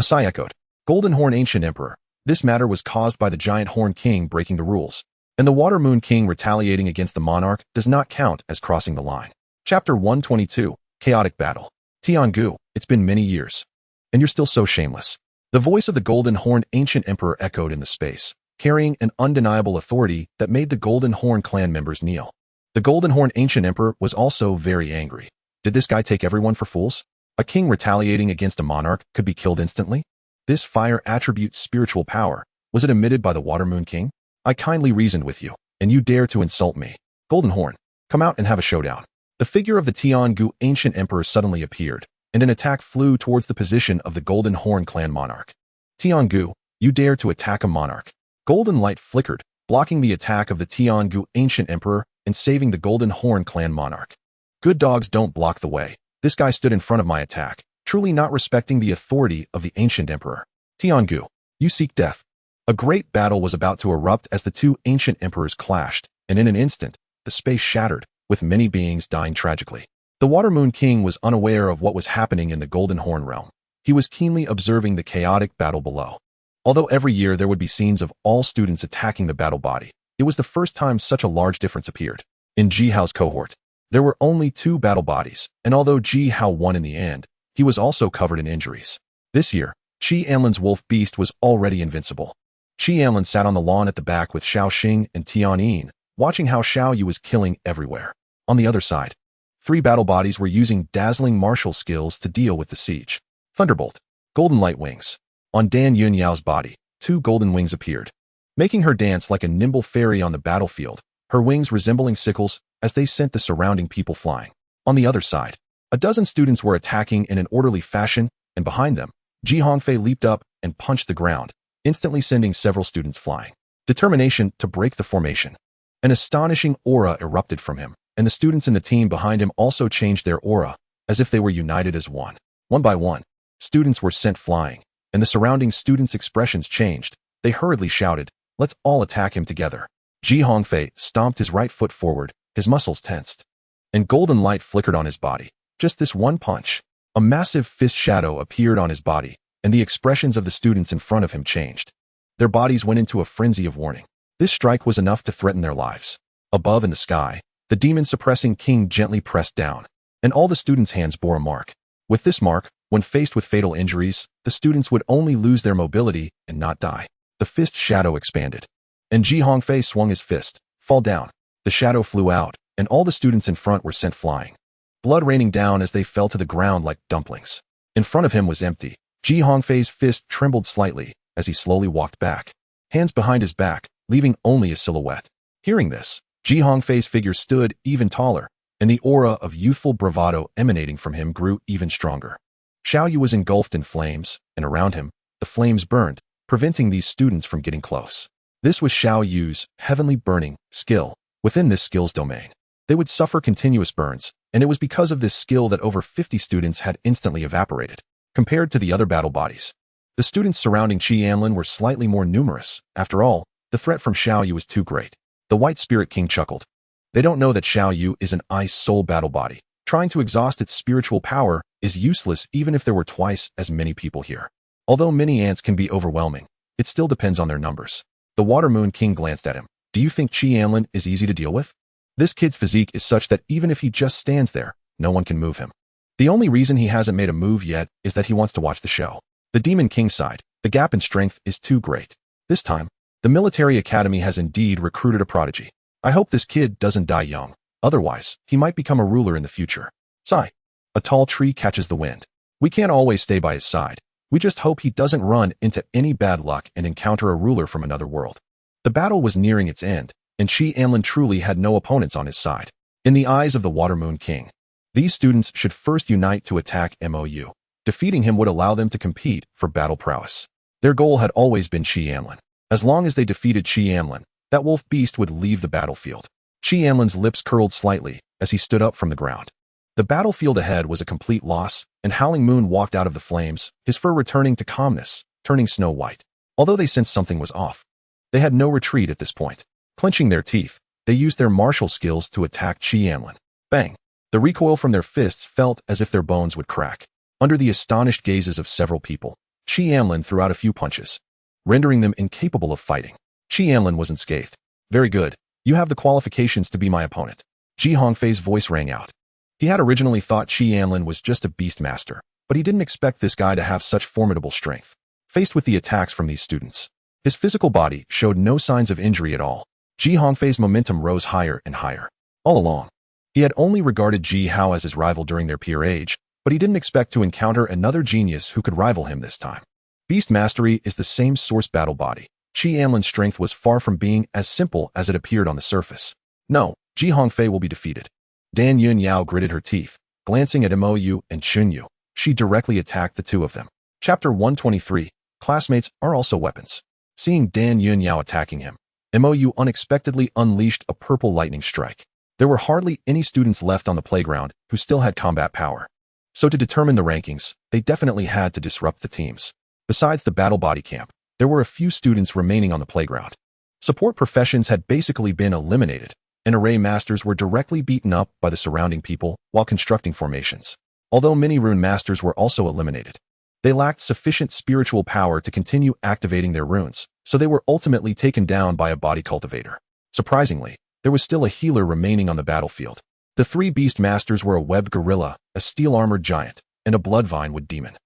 Asai echoed, Golden Horn Ancient Emperor. This matter was caused by the Giant Horn King breaking the rules, and the Water Moon King retaliating against the monarch does not count as crossing the line. Chapter 122, Chaotic Battle. Tiangu, it's been many years, and you're still so shameless. The voice of the Golden Horn Ancient Emperor echoed in the space, carrying an undeniable authority that made the Golden Horn clan members kneel. The Golden Horn Ancient Emperor was also very angry. Did this guy take everyone for fools? A king retaliating against a monarch could be killed instantly? This fire attribute's spiritual power, was it emitted by the Water Moon King? I kindly reasoned with you, and you dare to insult me. Golden Horn, come out and have a showdown. The figure of the Tiangu Ancient Emperor suddenly appeared, and an attack flew towards the position of the Golden Horn clan monarch. Tiangu, you dare to attack a monarch. Golden light flickered, blocking the attack of the Tiangu Ancient Emperor and saving the Golden Horn clan monarch. Good dogs don't block the way. This guy stood in front of my attack, truly not respecting the authority of the Ancient Emperor. Tiangu, you seek death. A great battle was about to erupt as the 2 Ancient Emperors clashed, and in an instant, the space shattered, with many beings dying tragically. The Water Moon King was unaware of what was happening in the Golden Horn realm. He was keenly observing the chaotic battle below. Although every year there would be scenes of all students attacking the battle body, it was the first time such a large difference appeared. In Ji Hao's cohort, there were only 2 battle bodies, and although Ji Hao won in the end, he was also covered in injuries. This year, Qi Anlin's wolf beast was already invincible. Qi Anlin sat on the lawn at the back with Xiao Xing and Tian Yin, watching how Xiao Yu was killing everywhere. On the other side, 3 battle bodies were using dazzling martial skills to deal with the siege. Thunderbolt, Golden Light Wings. On Dan Yunyao's body, 2 golden wings appeared, making her dance like a nimble fairy on the battlefield, her wings resembling sickles as they sent the surrounding people flying. On the other side, a dozen students were attacking in an orderly fashion, and behind them, Ji Hongfei leaped up and punched the ground, instantly sending several students flying. Determination to break the formation. An astonishing aura erupted from him, and the students in the team behind him also changed their aura, as if they were united as one. One by one, students were sent flying, and the surrounding students' expressions changed. They hurriedly shouted, "Let's all attack him together." Ji Hongfei stomped his right foot forward, his muscles tensed, and golden light flickered on his body. Just this one punch, a massive fist shadow appeared on his body, and the expressions of the students in front of him changed. Their bodies went into a frenzy of warning. This strike was enough to threaten their lives. Above in the sky, the demon-suppressing king gently pressed down, and all the students' hands bore a mark. With this mark, when faced with fatal injuries, the students would only lose their mobility and not die. The fist shadow expanded, and Ji Hongfei swung his fist. Fall down. The shadow flew out, and all the students in front were sent flying, blood raining down as they fell to the ground like dumplings. In front of him was empty. Ji Hongfei's fist trembled slightly as he slowly walked back, hands behind his back, leaving only a silhouette. Hearing this, Ji Hongfei's figure stood even taller, and the aura of youthful bravado emanating from him grew even stronger. Xiao Yu was engulfed in flames, and around him, the flames burned, preventing these students from getting close. This was Xiao Yu's heavenly burning skill. Within this skill's domain, they would suffer continuous burns, and it was because of this skill that over 50 students had instantly evaporated. Compared to the other battle bodies, the students surrounding Qi Anlin were slightly more numerous. After all, the threat from Xiao Yu was too great. The White Spirit King chuckled. They don't know that Xiao Yu is an ice soul battle body. Trying to exhaust its spiritual power is useless even if there were twice as many people here. Although many ants can be overwhelming, it still depends on their numbers. The Water Moon King glanced at him. Do you think Qi Anlin is easy to deal with? This kid's physique is such that even if he just stands there, no one can move him. The only reason he hasn't made a move yet is that he wants to watch the show. The Demon King sighed. The gap in strength is too great. This time, The military academy has indeed recruited a prodigy. I hope this kid doesn't die young. Otherwise, he might become a ruler in the future. Sigh. A tall tree catches the wind. We can't always stay by his side. We just hope he doesn't run into any bad luck and encounter a ruler from another world. The battle was nearing its end, and Anlin truly had no opponents on his side. In the eyes of the Watermoon King, these students should first unite to attack Mou. Defeating him would allow them to compete for battle prowess. Their goal had always been Anlin. As long as they defeated Anlin, that wolf beast would leave the battlefield. Anlin's lips curled slightly as he stood up from the ground. The battlefield ahead was a complete loss, and Howling Moon walked out of the flames, his fur returning to calmness, turning snow white. Although they sensed something was off, they had no retreat at this point. Clenching their teeth, they used their martial skills to attack Anlin. Bang! The recoil from their fists felt as if their bones would crack. Under the astonished gazes of several people, Anlin threw out a few punches, rendering them incapable of fighting. Anlin was unscathed. Very good. You have the qualifications to be my opponent. Hongfei's voice rang out. He had originally thought Anlin was just a beast master, but he didn't expect this guy to have such formidable strength. Faced with the attacks from these students, his physical body showed no signs of injury at all. Hongfei's momentum rose higher and higher. All along, he had only regarded Hao as his rival during their peer age, but he didn't expect to encounter another genius who could rival him this time. Beast mastery is the same source battle body. Anlin's strength was far from being as simple as it appeared on the surface. No, Hongfei will be defeated. Dan Yun Yao gritted her teeth, glancing at Mou and Chunyu. She directly attacked the two of them. Chapter 123, Classmates are also weapons. Seeing Dan Yun Yao attacking him, Mou unexpectedly unleashed a purple lightning strike. There were hardly any students left on the playground who still had combat power. So to determine the rankings, they definitely had to disrupt the teams. Besides the battle body camp, there were a few students remaining on the playground. Support professions had basically been eliminated, and array masters were directly beaten up by the surrounding people while constructing formations. Although many rune masters were also eliminated, they lacked sufficient spiritual power to continue activating their runes, so they were ultimately taken down by a body cultivator. Surprisingly, there was still a healer remaining on the battlefield. The three beast masters were a webbed gorilla, a steel-armored giant, and a bloodvinewood demon.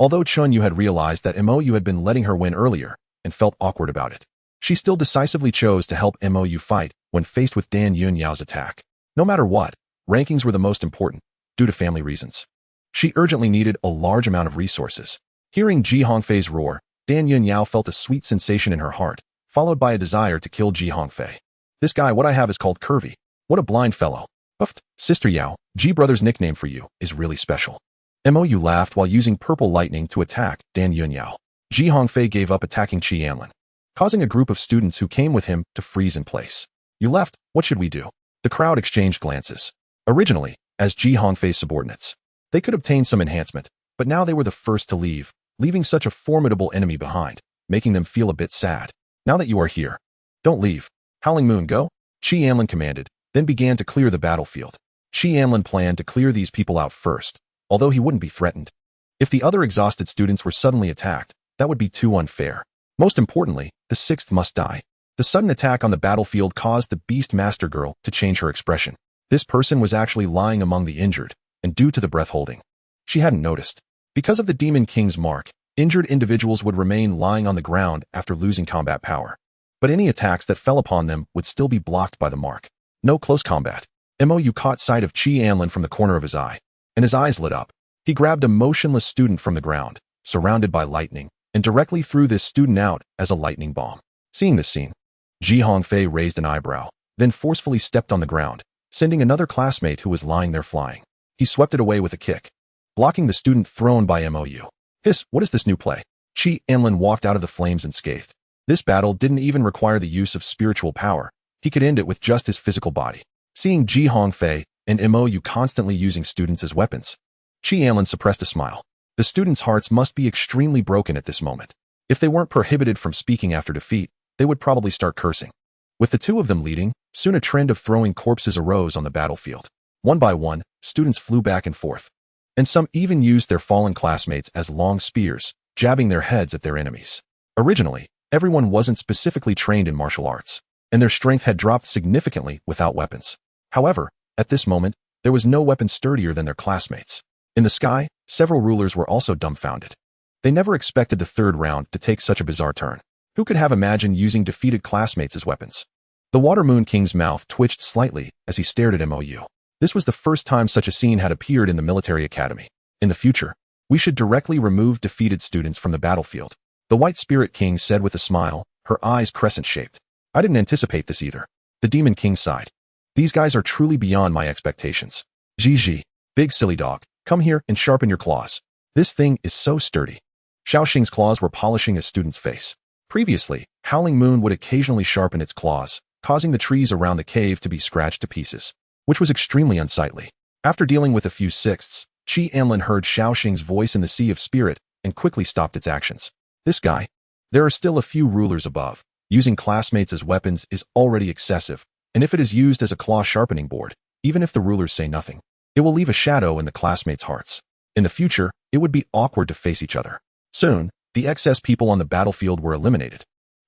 Although Chunyu had realized that Mou had been letting her win earlier and felt awkward about it, she still decisively chose to help Mou fight when faced with Dan Yun Yao's attack. No matter what, rankings were the most important, due to family reasons. She urgently needed a large amount of resources. Hearing Hongfei's roar, Dan Yun Yao felt a sweet sensation in her heart, followed by a desire to kill Hongfei. This guy what I have is called Curvy. What a blind fellow. Uffed, Sister Yao, Brother's nickname for you is really special. Mou laughed while using purple lightning to attack Dan Yun Yao. Hongfei gave up attacking Anlin, causing a group of students who came with him to freeze in place. You left, what should we do? The crowd exchanged glances. Originally, as Hongfei's subordinates, they could obtain some enhancement, but now they were the first to leave, leaving such a formidable enemy behind, making them feel a bit sad. Now that you are here, don't leave. Howling Moon, go? Anlin commanded, then began to clear the battlefield. Anlin planned to clear these people out first, although he wouldn't be threatened. If the other exhausted students were suddenly attacked, that would be too unfair. Most importantly, the sixth must die. The sudden attack on the battlefield caused the Beast Master girl to change her expression. This person was actually lying among the injured, and due to the breath holding, she hadn't noticed. Because of the Demon King's mark, injured individuals would remain lying on the ground after losing combat power. But any attacks that fell upon them would still be blocked by the mark. No close combat. Mou caught sight of Anlin from the corner of his eye, and his eyes lit up. He grabbed a motionless student from the ground, surrounded by lightning, and directly threw this student out as a lightning bomb. Seeing this scene, Hongfei raised an eyebrow, then forcefully stepped on the ground, sending another classmate who was lying there flying. He swept it away with a kick, blocking the student thrown by Mou. Hiss, what is this new play? Anlin walked out of the flames unscathed. This battle didn't even require the use of spiritual power. He could end it with just his physical body. Seeing Hongfei and Mou constantly using students as weapons, Anlin suppressed a smile. The students' hearts must be extremely broken at this moment. If they weren't prohibited from speaking after defeat, they would probably start cursing. With the two of them leading, soon a trend of throwing corpses arose on the battlefield. One by one, students flew back and forth, and some even used their fallen classmates as long spears, jabbing their heads at their enemies. Originally, everyone wasn't specifically trained in martial arts, and their strength had dropped significantly without weapons. However, at this moment, there was no weapon sturdier than their classmates. In the sky, several rulers were also dumbfounded. They never expected the third round to take such a bizarre turn. Who could have imagined using defeated classmates as weapons? The Water Moon King's mouth twitched slightly as he stared at MOU. This was the first time such a scene had appeared in the military academy. In the future, we should directly remove defeated students from the battlefield, the White Spirit King said with a smile, her eyes crescent-shaped. I didn't anticipate this either. The Demon King sighed. These guys are truly beyond my expectations. Gigi, big silly dog, come here and sharpen your claws. This thing is so sturdy. Xiaoxing's claws were polishing a student's face. Previously, Howling Moon would occasionally sharpen its claws, causing the trees around the cave to be scratched to pieces, which was extremely unsightly. After dealing with a few sixths, Anlin heard Xiaoxing's voice in the Sea of Spirit and quickly stopped its actions. This guy? There are still a few rulers above. Using classmates as weapons is already excessive, and if it is used as a claw sharpening board, even if the rulers say nothing, it will leave a shadow in the classmates' hearts. In the future, it would be awkward to face each other. Soon, the excess people on the battlefield were eliminated,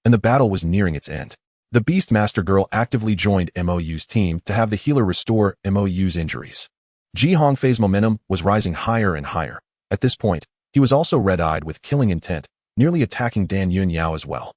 and the battle was nearing its end. The Beastmaster girl actively joined MOU's team to have the healer restore MOU's injuries. Hongfei's momentum was rising higher and higher. At this point, he was also red-eyed with killing intent, nearly attacking Dan Yunyao as well.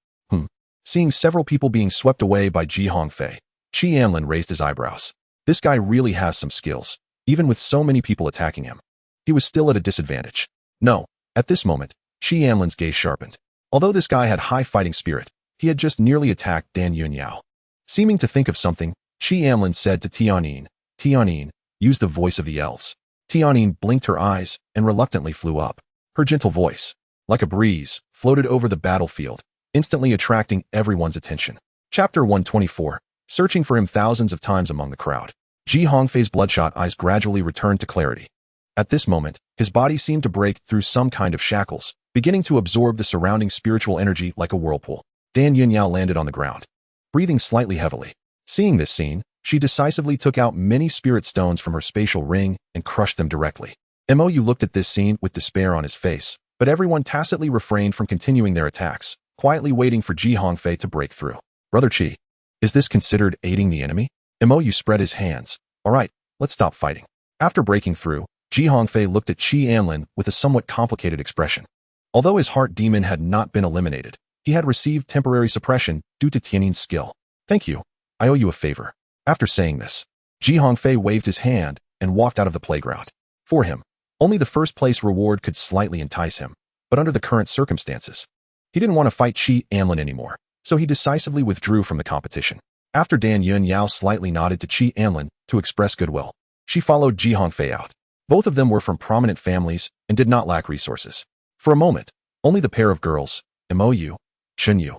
Seeing several people being swept away by Hongfei, Anlin raised his eyebrows. This guy really has some skills, even with so many people attacking him. He was still at a disadvantage. No, at this moment, Anlin's gaze sharpened. Although this guy had high fighting spirit, he had just nearly attacked Dan Yunyao. Seeming to think of something, Anlin said to Tianyin, use the voice of the elves. Tianyin blinked her eyes and reluctantly flew up. Her gentle voice, like a breeze, floated over the battlefield, instantly attracting everyone's attention. Chapter 124, searching for him thousands of times among the crowd. Hongfei's bloodshot eyes gradually returned to clarity. At this moment, his body seemed to break through some kind of shackles, beginning to absorb the surrounding spiritual energy like a whirlpool. Dan Yunyao landed on the ground, breathing slightly heavily. Seeing this scene, she decisively took out many spirit stones from her spatial ring and crushed them directly. MOU looked at this scene with despair on his face, but everyone tacitly refrained from continuing their attacks, quietly waiting for Hongfei to break through. Brother Qi, is this considered aiding the enemy? MOU spread his hands. All right, let's stop fighting. After breaking through, Hongfei looked at Anlin with a somewhat complicated expression. Although his heart demon had not been eliminated, he had received temporary suppression due to Tianyin's skill. Thank you. I owe you a favor. After saying this, Hongfei waved his hand and walked out of the playground. For him, only the first place reward could slightly entice him, but under the current circumstances, he didn't want to fight Anlin anymore, so he decisively withdrew from the competition. After Dan Yunyao slightly nodded to Anlin to express goodwill, she followed Hongfei out. Both of them were from prominent families and did not lack resources. For a moment, only the pair of girls, MOU, Chunyu,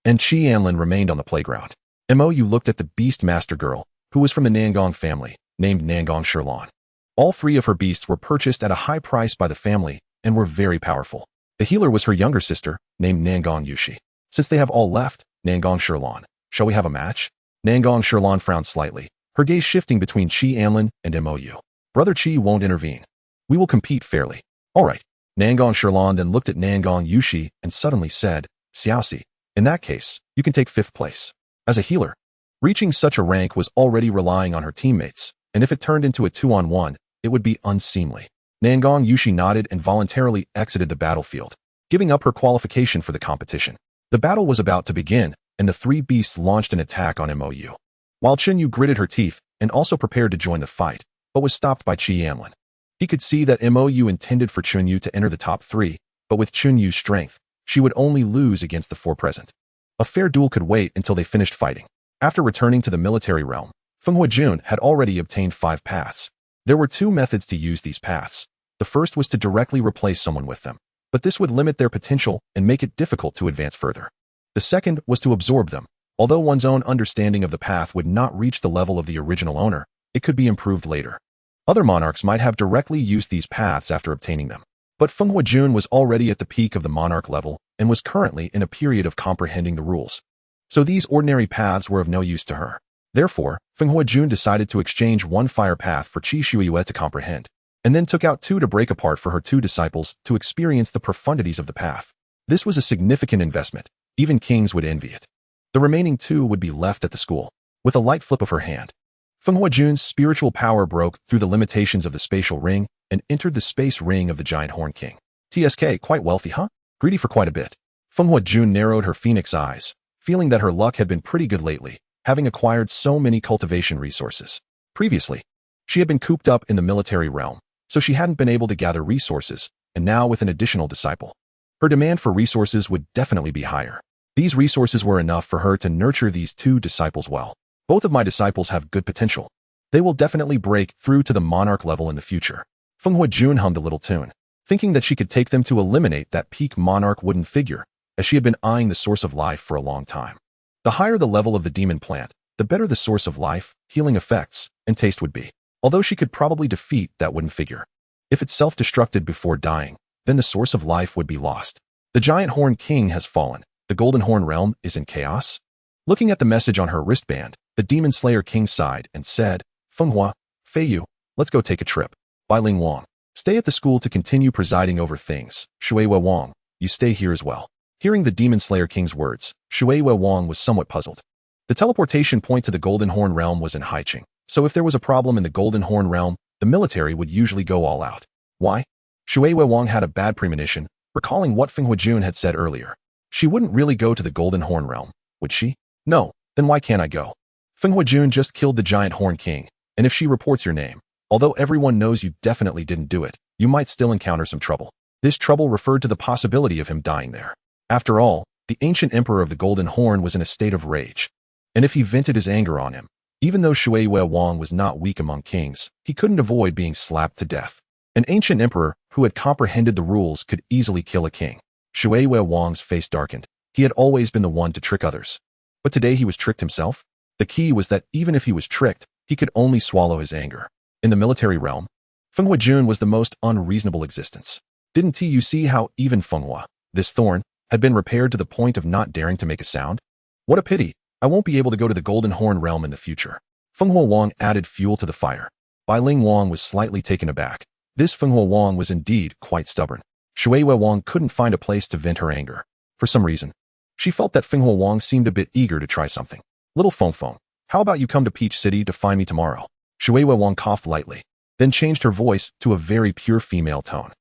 and Anlin remained on the playground. MOU looked at the Beastmaster girl, who was from the Nangong family, named Nangong Shirlan. All three of her beasts were purchased at a high price by the family and were very powerful. The healer was her younger sister, named Nangong Yushi. Since they have all left, Nangong Shirlan, shall we have a match? Nangong Shirlan frowned slightly, her gaze shifting between Anlin and MOU. Brother Qi won't intervene. We will compete fairly. All right. Nangong Shirlan then looked at Nangong Yushi and suddenly said, Xiaoxi, in that case, you can take 5th place. As a healer, reaching such a rank was already relying on her teammates, and if it turned into a 2-on-1, it would be unseemly. Nangong Yushi nodded and voluntarily exited the battlefield, giving up her qualification for the competition. The battle was about to begin, and the three beasts launched an attack on MOU. While Chunyu gritted her teeth and also prepared to join the fight, but was stopped by Anlin. He could see that MOU intended for Chunyu to enter the top 3, but with Chunyu's strength, she would only lose against the 4 present. A fair duel could wait until they finished fighting. After returning to the military realm, Feng Huijun had already obtained 5 paths. There were 2 methods to use these paths. The first was to directly replace someone with them, but this would limit their potential and make it difficult to advance further. The second was to absorb them. Although one's own understanding of the path would not reach the level of the original owner, it could be improved later. Other monarchs might have directly used these paths after obtaining them. But Feng Huijun was already at the peak of the monarch level and was currently in a period of comprehending the rules. So these ordinary paths were of no use to her. Therefore, Feng Huijun decided to exchange 1 fire path for Qi Shuiyue to comprehend, and then took out 2 to break apart for her 2 disciples to experience the profundities of the path. This was a significant investment. Even kings would envy it. The remaining 2 would be left at the school. With a light flip of her hand, Feng Huijun's spiritual power broke through the limitations of the spatial ring and entered the space ring of the Giant Horn King. TSK, quite wealthy, huh? Greedy for quite a bit. Fenghua Jun narrowed her phoenix eyes, feeling that her luck had been pretty good lately, having acquired so many cultivation resources. Previously, she had been cooped up in the military realm, so she hadn't been able to gather resources, and now with an additional disciple, her demand for resources would definitely be higher. These resources were enough for her to nurture these 2 disciples well. Both of my disciples have good potential. They will definitely break through to the monarch level in the future. Fenghua Jun hummed a little tune, thinking that she could take them to eliminate that peak monarch wooden figure, as she had been eyeing the source of life for a long time. The higher the level of the demon plant, the better the source of life, healing effects, and taste would be. Although she could probably defeat that wooden figure. If it self-destructed before dying, then the source of life would be lost. The giant horn king has fallen. The golden horn realm is in chaos. Looking at the message on her wristband, the demon slayer king sighed and said, Fenghua, Feiyu, let's go take a trip. Bai Ling Wang, stay at the school to continue presiding over things. Shuiwe Wang, you stay here as well. Hearing the demon slayer king's words, Shuiwe Wang was somewhat puzzled. The teleportation point to the golden horn realm was in Haicheng, so if there was a problem in the golden horn realm, the military would usually go all out. Why? Shuiwe Wang had a bad premonition, recalling what Fenghua Jun had said earlier. She wouldn't really go to the golden horn realm, would she? No, then why can't I go? Fenghua Jun just killed the giant horn king, and if she reports your name, although everyone knows you definitely didn't do it, you might still encounter some trouble. This trouble referred to the possibility of him dying there. After all, the ancient emperor of the golden horn was in a state of rage, and if he vented his anger on him, even though Shuiwe Wang was not weak among kings, he couldn't avoid being slapped to death. An ancient emperor who had comprehended the rules could easily kill a king. Shuiwe Wang's face darkened. He had always been the one to trick others. But today he was tricked himself. The key was that even if he was tricked, he could only swallow his anger. In the military realm, Fenghua Jun was the most unreasonable existence. Didn't you see how even Fenghua, this thorn, had been repaired to the point of not daring to make a sound? What a pity. I won't be able to go to the golden horn realm in the future. Fenghua Wang added fuel to the fire. Bai Ling Wang was slightly taken aback. This Fenghua Wang was indeed quite stubborn. Shuiwe Wang couldn't find a place to vent her anger. For some reason, she felt that Fenghua Wang seemed a bit eager to try something. Little Feng, how about you come to Peach City to find me tomorrow? Shuiwe Wang coughed lightly, then changed her voice to a very pure female tone.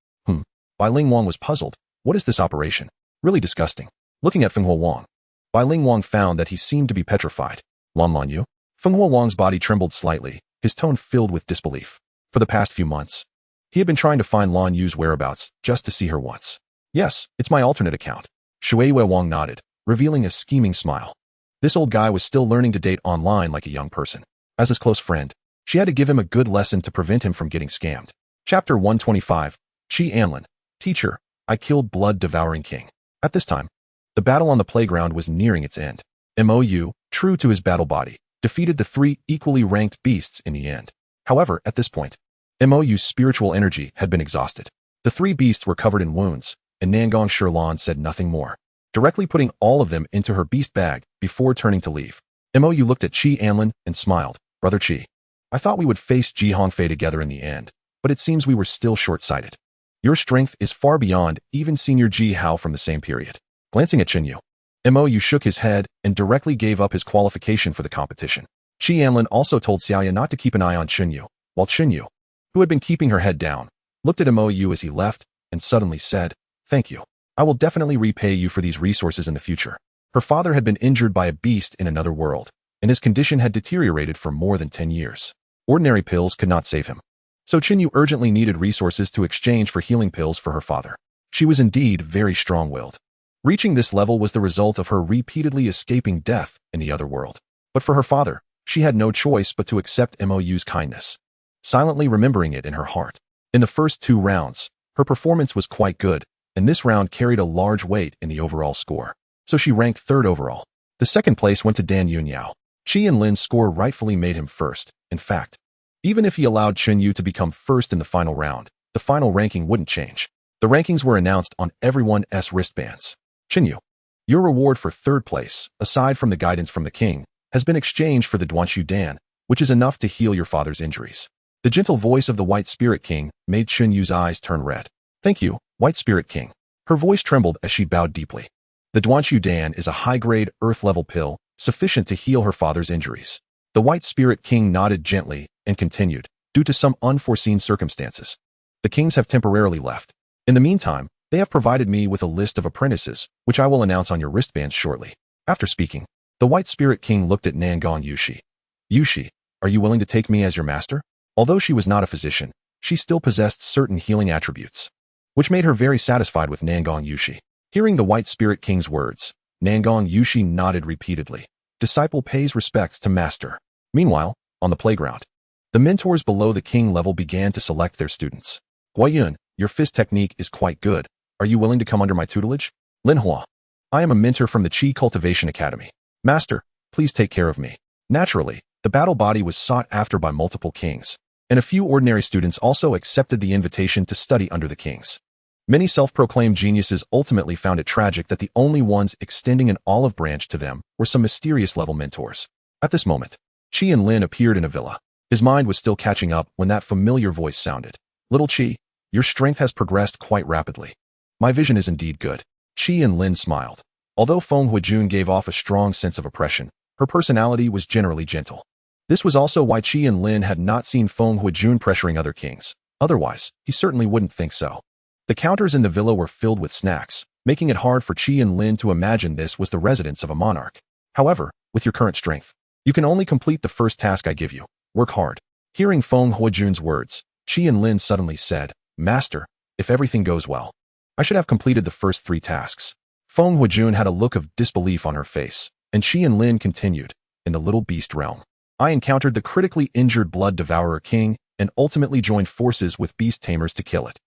Bai Ling Wang was puzzled. What is this operation? Really disgusting. Looking at Fenghua Wang, Bai Ling Wang found that he seemed to be petrified. Lan Yu? Fenghua Wang's body trembled slightly, his tone filled with disbelief. For the past few months, he had been trying to find Lan Yu's whereabouts just to see her once. Yes, it's my alternate account. Shuiwe Wang nodded, revealing a scheming smile. This old guy was still learning to date online like a young person. As his close friend, she had to give him a good lesson to prevent him from getting scammed. Chapter 125. She Anlin. Teacher, I killed blood-devouring king. At this time, the battle on the playground was nearing its end. Mou, true to his battle body, defeated the 3 equally ranked beasts in the end. However, at this point, Mou's spiritual energy had been exhausted. The 3 beasts were covered in wounds, and Nangong Shirlan said nothing more, directly putting all of them into her beast bag before turning to leave. Mou looked at Qi Anlin and smiled. Brother Qi, I thought we would face Ji Hongfei together in the end, but it seems we were still short-sighted. Your strength is far beyond even Senior Ji Hao from the same period. Glancing at Qin Yu, Mou shook his head and directly gave up his qualification for the competition. Qi Anlin also told Xiaoya not to keep an eye on Qin Yu, while Qin Yu, who had been keeping her head down, looked at Mou as he left and suddenly said, Thank you. I will definitely repay you for these resources in the future. Her father had been injured by a beast in another world, and his condition had deteriorated for more than 10 years. Ordinary pills could not save him. So Qin Yu urgently needed resources to exchange for healing pills for her father. She was indeed very strong-willed. Reaching this level was the result of her repeatedly escaping death in the other world. But for her father, she had no choice but to accept Mou's kindness, silently remembering it in her heart. In the first 2 rounds, her performance was quite good, and this round carried a large weight in the overall score. So she ranked 3rd overall. The second place went to Dan Yunyao. Qi and Lin's score rightfully made him first. In fact, even if he allowed Qin Yu to become first in the final round, the final ranking wouldn't change. The rankings were announced on everyone's wristbands. Qin Yu, your reward for 3rd place, aside from the guidance from the king, has been exchanged for the Duanshu Dan, which is enough to heal your father's injuries. The gentle voice of the White Spirit King made Qin Yu's eyes turn red. Thank you, White Spirit King. Her voice trembled as she bowed deeply. The Duanshu Dan is a high-grade, earth-level pill, sufficient to heal her father's injuries. The White Spirit King nodded gently and continued, due to some unforeseen circumstances. The kings have temporarily left. In the meantime, They have provided me with a list of apprentices, which I will announce on your wristbands shortly. After speaking, the White Spirit King looked at Nangong Yushi. Yushi, are you willing to take me as your master? Although she was not a physician, she still possessed certain healing attributes, which made her very satisfied with Nangong Yushi. Hearing the White Spirit King's words, Nangong Yushi nodded repeatedly. Disciple pays respects to master. Meanwhile, on the playground, the mentors below the king level began to select their students. Guayun, your fist technique is quite good. Are you willing to come under my tutelage? Linhua, I am a mentor from the Qi Cultivation Academy. Master, please take care of me. Naturally, the battle body was sought after by multiple kings, and a few ordinary students also accepted the invitation to study under the kings. Many self-proclaimed geniuses ultimately found it tragic that the only ones extending an olive branch to them were some mysterious level mentors. At this moment, Qi Anlin appeared in a villa. His mind was still catching up when that familiar voice sounded. Little Qi, your strength has progressed quite rapidly. My vision is indeed good. Qi Anlin smiled. Although Feng Huijun gave off a strong sense of oppression, her personality was generally gentle. This was also why Qi Anlin had not seen Feng Huijun pressuring other kings. Otherwise, he certainly wouldn't think so. The counters in the villa were filled with snacks, making it hard for Qi Anlin to imagine this was the residence of a monarch. However, with your current strength, you can only complete the first task I give you. Work hard. Hearing Feng Huijun's words, Qi Anlin suddenly said, Master, if everything goes well, I should have completed the first 3 tasks. Feng Huijun had a look of disbelief on her face, and Qi Anlin continued, in the little beast realm. I encountered the critically injured Blood Devourer King and ultimately joined forces with beast tamers to kill it.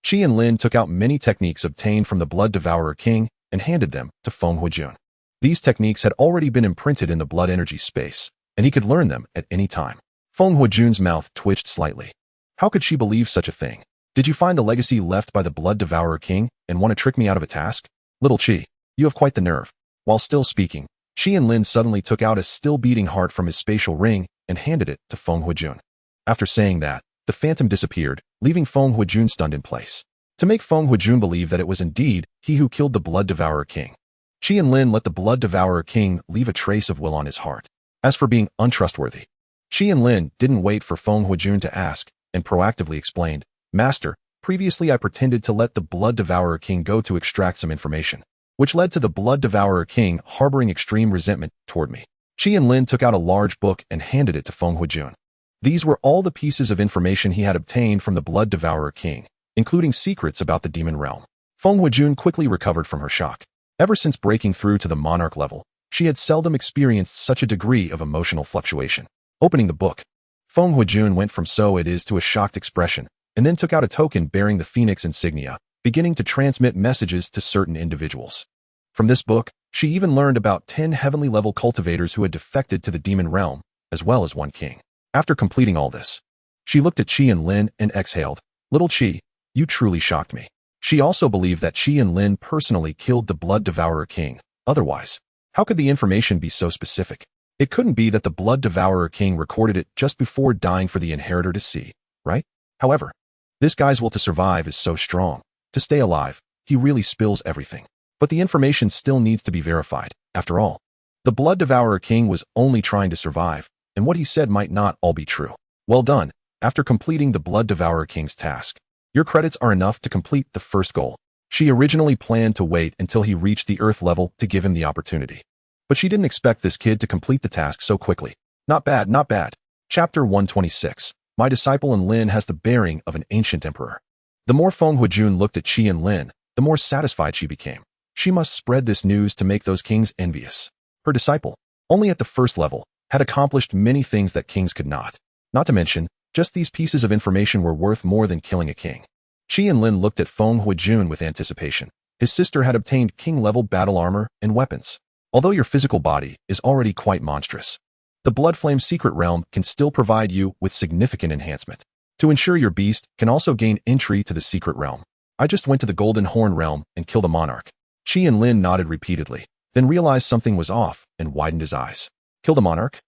Qi Anlin took out many techniques obtained from the Blood Devourer King and handed them to Feng Huijun. These techniques had already been imprinted in the blood energy space, and he could learn them at any time. Feng Huijun's mouth twitched slightly. How could she believe such a thing? Did you find the legacy left by the Blood Devourer King and want to trick me out of a task? Little Qi, you have quite the nerve. While still speaking, Qi Anlin suddenly took out a still-beating heart from his spatial ring and handed it to Feng Huijun. After saying that, the phantom disappeared, leaving Feng Huijun stunned in place. To make Feng Huijun believe that it was indeed he who killed the Blood Devourer King, Qi Anlin let the Blood Devourer King leave a trace of will on his heart. As for being untrustworthy, Qi Anlin didn't wait for Feng Huijun to ask and proactively explained, Master, previously I pretended to let the Blood Devourer King go to extract some information, which led to the Blood Devourer King harboring extreme resentment toward me. Qi Anlin took out a large book and handed it to Feng Huijun. These were all the pieces of information he had obtained from the Blood Devourer King, including secrets about the demon realm. Feng Huijun quickly recovered from her shock. Ever since breaking through to the monarch level, she had seldom experienced such a degree of emotional fluctuation. Opening the book, Feng Huijun went from so it is to a shocked expression, and then took out a token bearing the Phoenix insignia, beginning to transmit messages to certain individuals. From this book, she even learned about 10 heavenly-level cultivators who had defected to the demon realm, as well as 1 king. After completing all this, she looked at Qi Anlin and exhaled, Little Qi, you truly shocked me. She also believed that Qi Anlin personally killed the Blood Devourer King. Otherwise, how could the information be so specific? It couldn't be that the Blood Devourer King recorded it just before dying for the inheritor to see, right? However, this guy's will to survive is so strong. To stay alive, he really spills everything. But the information still needs to be verified. After all, the Blood Devourer King was only trying to survive, and what he said might not all be true. Well done. After completing the Blood Devourer King's task, your credits are enough to complete the first goal. She originally planned to wait until he reached the Earth level to give him the opportunity. But she didn't expect this kid to complete the task so quickly. Not bad, not bad. Chapter 126. My disciple Anlin has the bearing of an ancient emperor. The more Feng Huijun looked at Qi Anlin, the more satisfied she became. She must spread this news to make those kings envious. Her disciple, only at the first level, had accomplished many things that kings could not. Not to mention, just these pieces of information were worth more than killing a king. Qi Anlin looked at Feng Huijun with anticipation. His sister had obtained king-level battle armor and weapons. Although your physical body is already quite monstrous, the Bloodflame Secret Realm can still provide you with significant enhancement. To ensure your beast can also gain entry to the Secret Realm, I just went to the Golden Horn Realm and killed a monarch. Qi Anlin nodded repeatedly, then realized something was off and widened his eyes. Killed a monarch?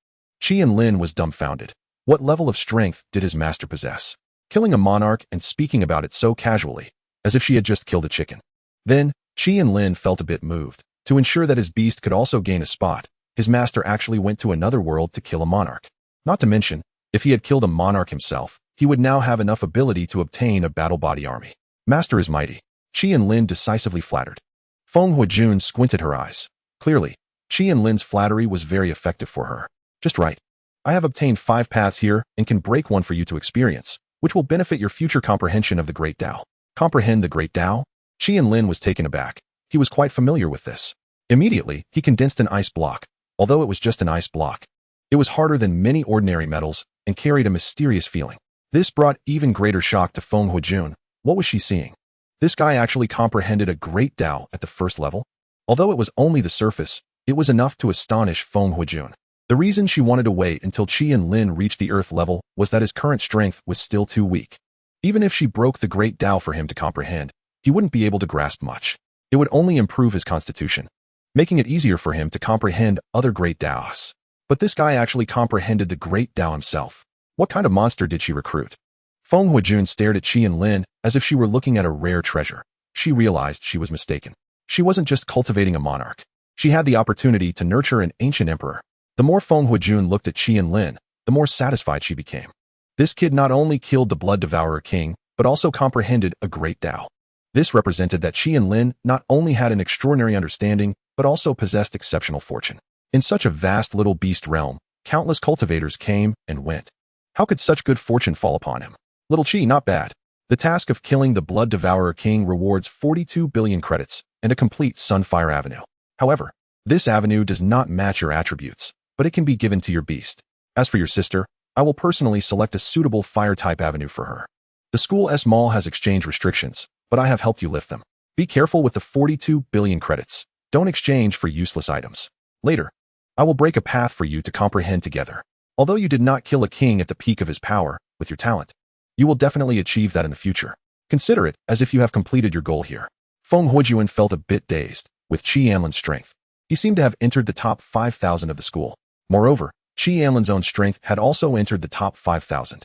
Qi Anlin was dumbfounded. What level of strength did his master possess? Killing a monarch and speaking about it so casually, as if she had just killed a chicken. Then, Qi Anlin felt a bit moved. To ensure that his beast could also gain a spot, his master actually went to another world to kill a monarch. Not to mention, if he had killed a monarch himself, he would now have enough ability to obtain a battle body army. Master is mighty. Qi and Lin decisively flattered. Feng Huijun squinted her eyes. Clearly, Qi and Lin's flattery was very effective for her. Just right. I have obtained 5 paths here and can break one for you to experience, which will benefit your future comprehension of the Great Tao. Comprehend the Great Tao? Qi and Lin was taken aback. He was quite familiar with this. Immediately, he condensed an ice block, although it was just an ice block. It was harder than many ordinary metals and carried a mysterious feeling. This brought even greater shock to Feng Huijun. What was she seeing? This guy actually comprehended a Great Tao at the first level? Although it was only the surface, it was enough to astonish Feng Huijun. The reason she wanted to wait until Qi and Lin reached the earth level was that his current strength was still too weak. Even if she broke the Great Tao for him to comprehend, he wouldn't be able to grasp much. It would only improve his constitution, making it easier for him to comprehend other Great Taos. But this guy actually comprehended the Great Tao himself. What kind of monster did she recruit? Feng Huijun stared at Qi and Lin as if she were looking at a rare treasure. She realized she was mistaken. She wasn't just cultivating a monarch. She had the opportunity to nurture an ancient emperor. The more Feng Huijun looked at Qi and Lin, the more satisfied she became. This kid not only killed the Blood Devourer King, but also comprehended a Great Tao. This represented that Qi and Lin not only had an extraordinary understanding, but also possessed exceptional fortune. In such a vast little beast realm, countless cultivators came and went. How could such good fortune fall upon him? Little Qi, not bad. The task of killing the Blood Devourer King rewards 42 billion credits and a complete Sunfire Avenue. However, this avenue does not match your attributes, but it can be given to your beast. As for your sister, I will personally select a suitable fire-type avenue for her. The school's mall has exchange restrictions, but I have helped you lift them. Be careful with the 42 billion credits. Don't exchange for useless items. Later, I will break a path for you to comprehend together. Although you did not kill a king at the peak of his power, with your talent, you will definitely achieve that in the future. Consider it as if you have completed your goal here. Feng Huijun felt a bit dazed. With Qi Anlin's strength, he seemed to have entered the top 5,000 of the school. Moreover, Qi Anlin's own strength had also entered the top 5,000.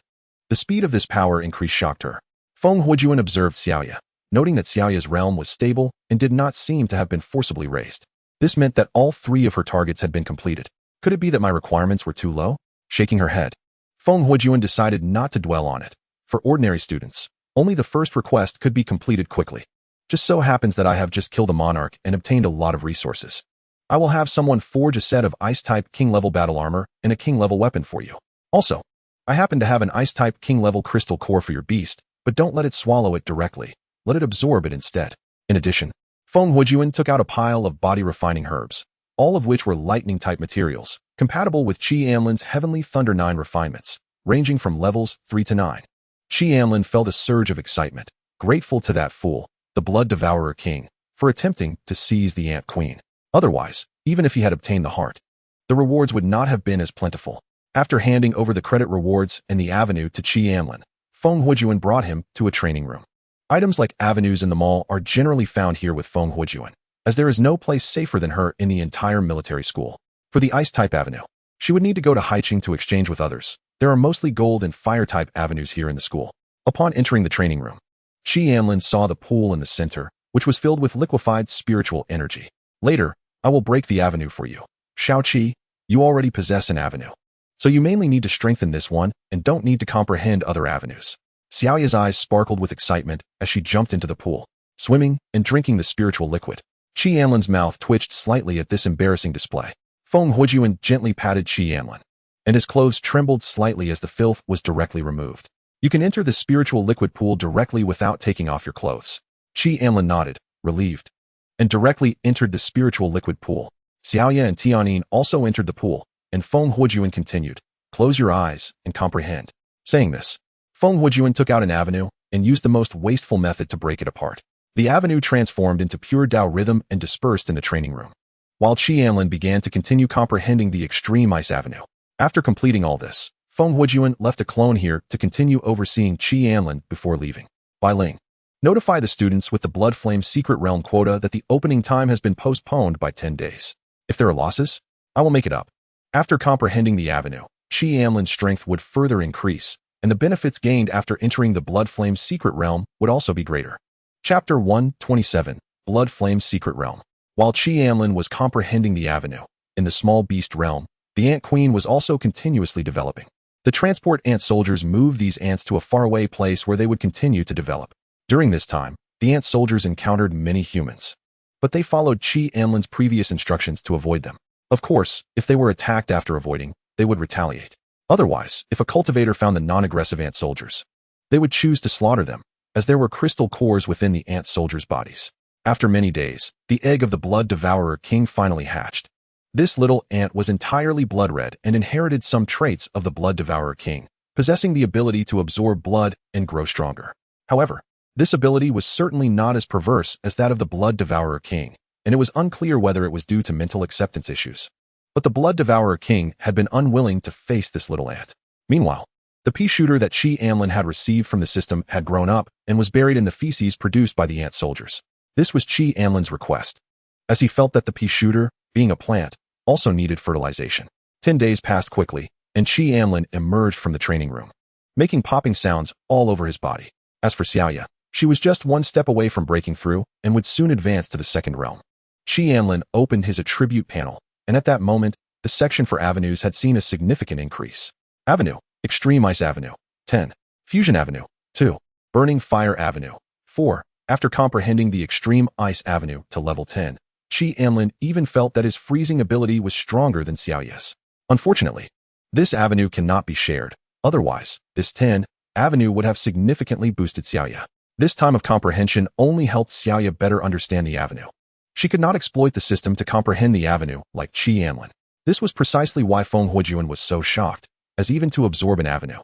The speed of this power increase shocked her. Feng Huijun observed Xiaoya, noting that Xiaoya's realm was stable and did not seem to have been forcibly raised. This meant that all 3 of her targets had been completed. Could it be that my requirements were too low? Shaking her head, Feng Huijun decided not to dwell on it. For ordinary students, only the first request could be completed quickly. Just so happens that I have just killed a monarch and obtained a lot of resources. I will have someone forge a set of Ice-type King-level battle armor and a King-level weapon for you. Also, I happen to have an Ice-type King-level crystal core for your beast, but don't let it swallow it directly. Let it absorb it instead. In addition, Feng Huijun took out a pile of body-refining herbs, all of which were lightning-type materials, compatible with Qi Anlin's Heavenly Thunder 9 refinements, ranging from levels 3 to 9. Qi Anlin felt a surge of excitement, grateful to that fool, the Blood Devourer King, for attempting to seize the Ant Queen. Otherwise, even if he had obtained the heart, the rewards would not have been as plentiful. After handing over the credit rewards and the avenue to Qi Anlin, Feng Huijun brought him to a training room. Items like avenues in the mall are generally found here with Feng Huijun, as there is no place safer than her in the entire military school. For the Ice-type avenue, she would need to go to Haiqing to exchange with others. There are mostly gold and fire-type avenues here in the school. Upon entering the training room, Qi Anlin saw the pool in the center, which was filled with liquefied spiritual energy. Later, I will break the avenue for you. Xiaoqi, you already possess an avenue, so you mainly need to strengthen this one and don't need to comprehend other avenues. Xiaoya's eyes sparkled with excitement as she jumped into the pool, swimming and drinking the spiritual liquid. Qi Anlin's mouth twitched slightly at this embarrassing display. Feng Huijun gently patted Qi Anlin, and his clothes trembled slightly as the filth was directly removed. You can enter the spiritual liquid pool directly without taking off your clothes. Qi Anlin nodded, relieved, and directly entered the spiritual liquid pool. Xiaoya and Tianyin also entered the pool, and Feng Huijun continued, close your eyes and comprehend. Saying this, Feng Huijun took out an avenue and used the most wasteful method to break it apart. The avenue transformed into pure Tao rhythm and dispersed in the training room, while Qi Anlin began to continue comprehending the extreme ice avenue. After completing all this, Feng Huijun left a clone here to continue overseeing Qi Anlin before leaving. Bai Ling, notify the students with the Blood Flame Secret Realm quota that the opening time has been postponed by 10 days. If there are losses, I will make it up. After comprehending the avenue, Qi Anlin's strength would further increase, and the benefits gained after entering the Blood Flame Secret Realm would also be greater. Chapter 127, Blood Flame Secret Realm. While Qi Anlin was comprehending the avenue, in the small beast realm, the Ant Queen was also continuously developing. The transport ant soldiers moved these ants to a faraway place where they would continue to develop. During this time, the ant soldiers encountered many humans. But they followed Qi Anlin's previous instructions to avoid them. Of course, if they were attacked after avoiding, they would retaliate. Otherwise, if a cultivator found the non-aggressive ant soldiers, they would choose to slaughter them, as there were crystal cores within the ant soldiers' bodies. After many days, the egg of the blood devourer king finally hatched. This little ant was entirely blood red and inherited some traits of the blood devourer king, possessing the ability to absorb blood and grow stronger. However, this ability was certainly not as perverse as that of the blood devourer king, and it was unclear whether it was due to mental acceptance issues. But the blood devourer king had been unwilling to face this little ant. Meanwhile, the pea shooter that Qi Anlin had received from the system had grown up and was buried in the feces produced by the ant soldiers. This was Qi Anlin's request, as he felt that the pea shooter, being a plant, also needed fertilization. 10 days passed quickly, and Qi Anlin emerged from the training room, making popping sounds all over his body. As for Xiaoya, she was just one step away from breaking through and would soon advance to the second realm. Qi Anlin opened his attribute panel, and at that moment, the section for avenues had seen a significant increase. Avenue, Extreme Ice Avenue, 10. Fusion Avenue, 2. Burning Fire Avenue, 4. After comprehending the Extreme Ice Avenue to level 10, Qi Anlin even felt that his freezing ability was stronger than Xiaoya's. Unfortunately, this avenue cannot be shared. Otherwise, this 10 avenue would have significantly boosted Xiaoya. This time of comprehension only helped Xiaoya better understand the avenue. She could not exploit the system to comprehend the avenue like Qi Anlin. This was precisely why Feng Huojuan was so shocked, as even to absorb an avenue,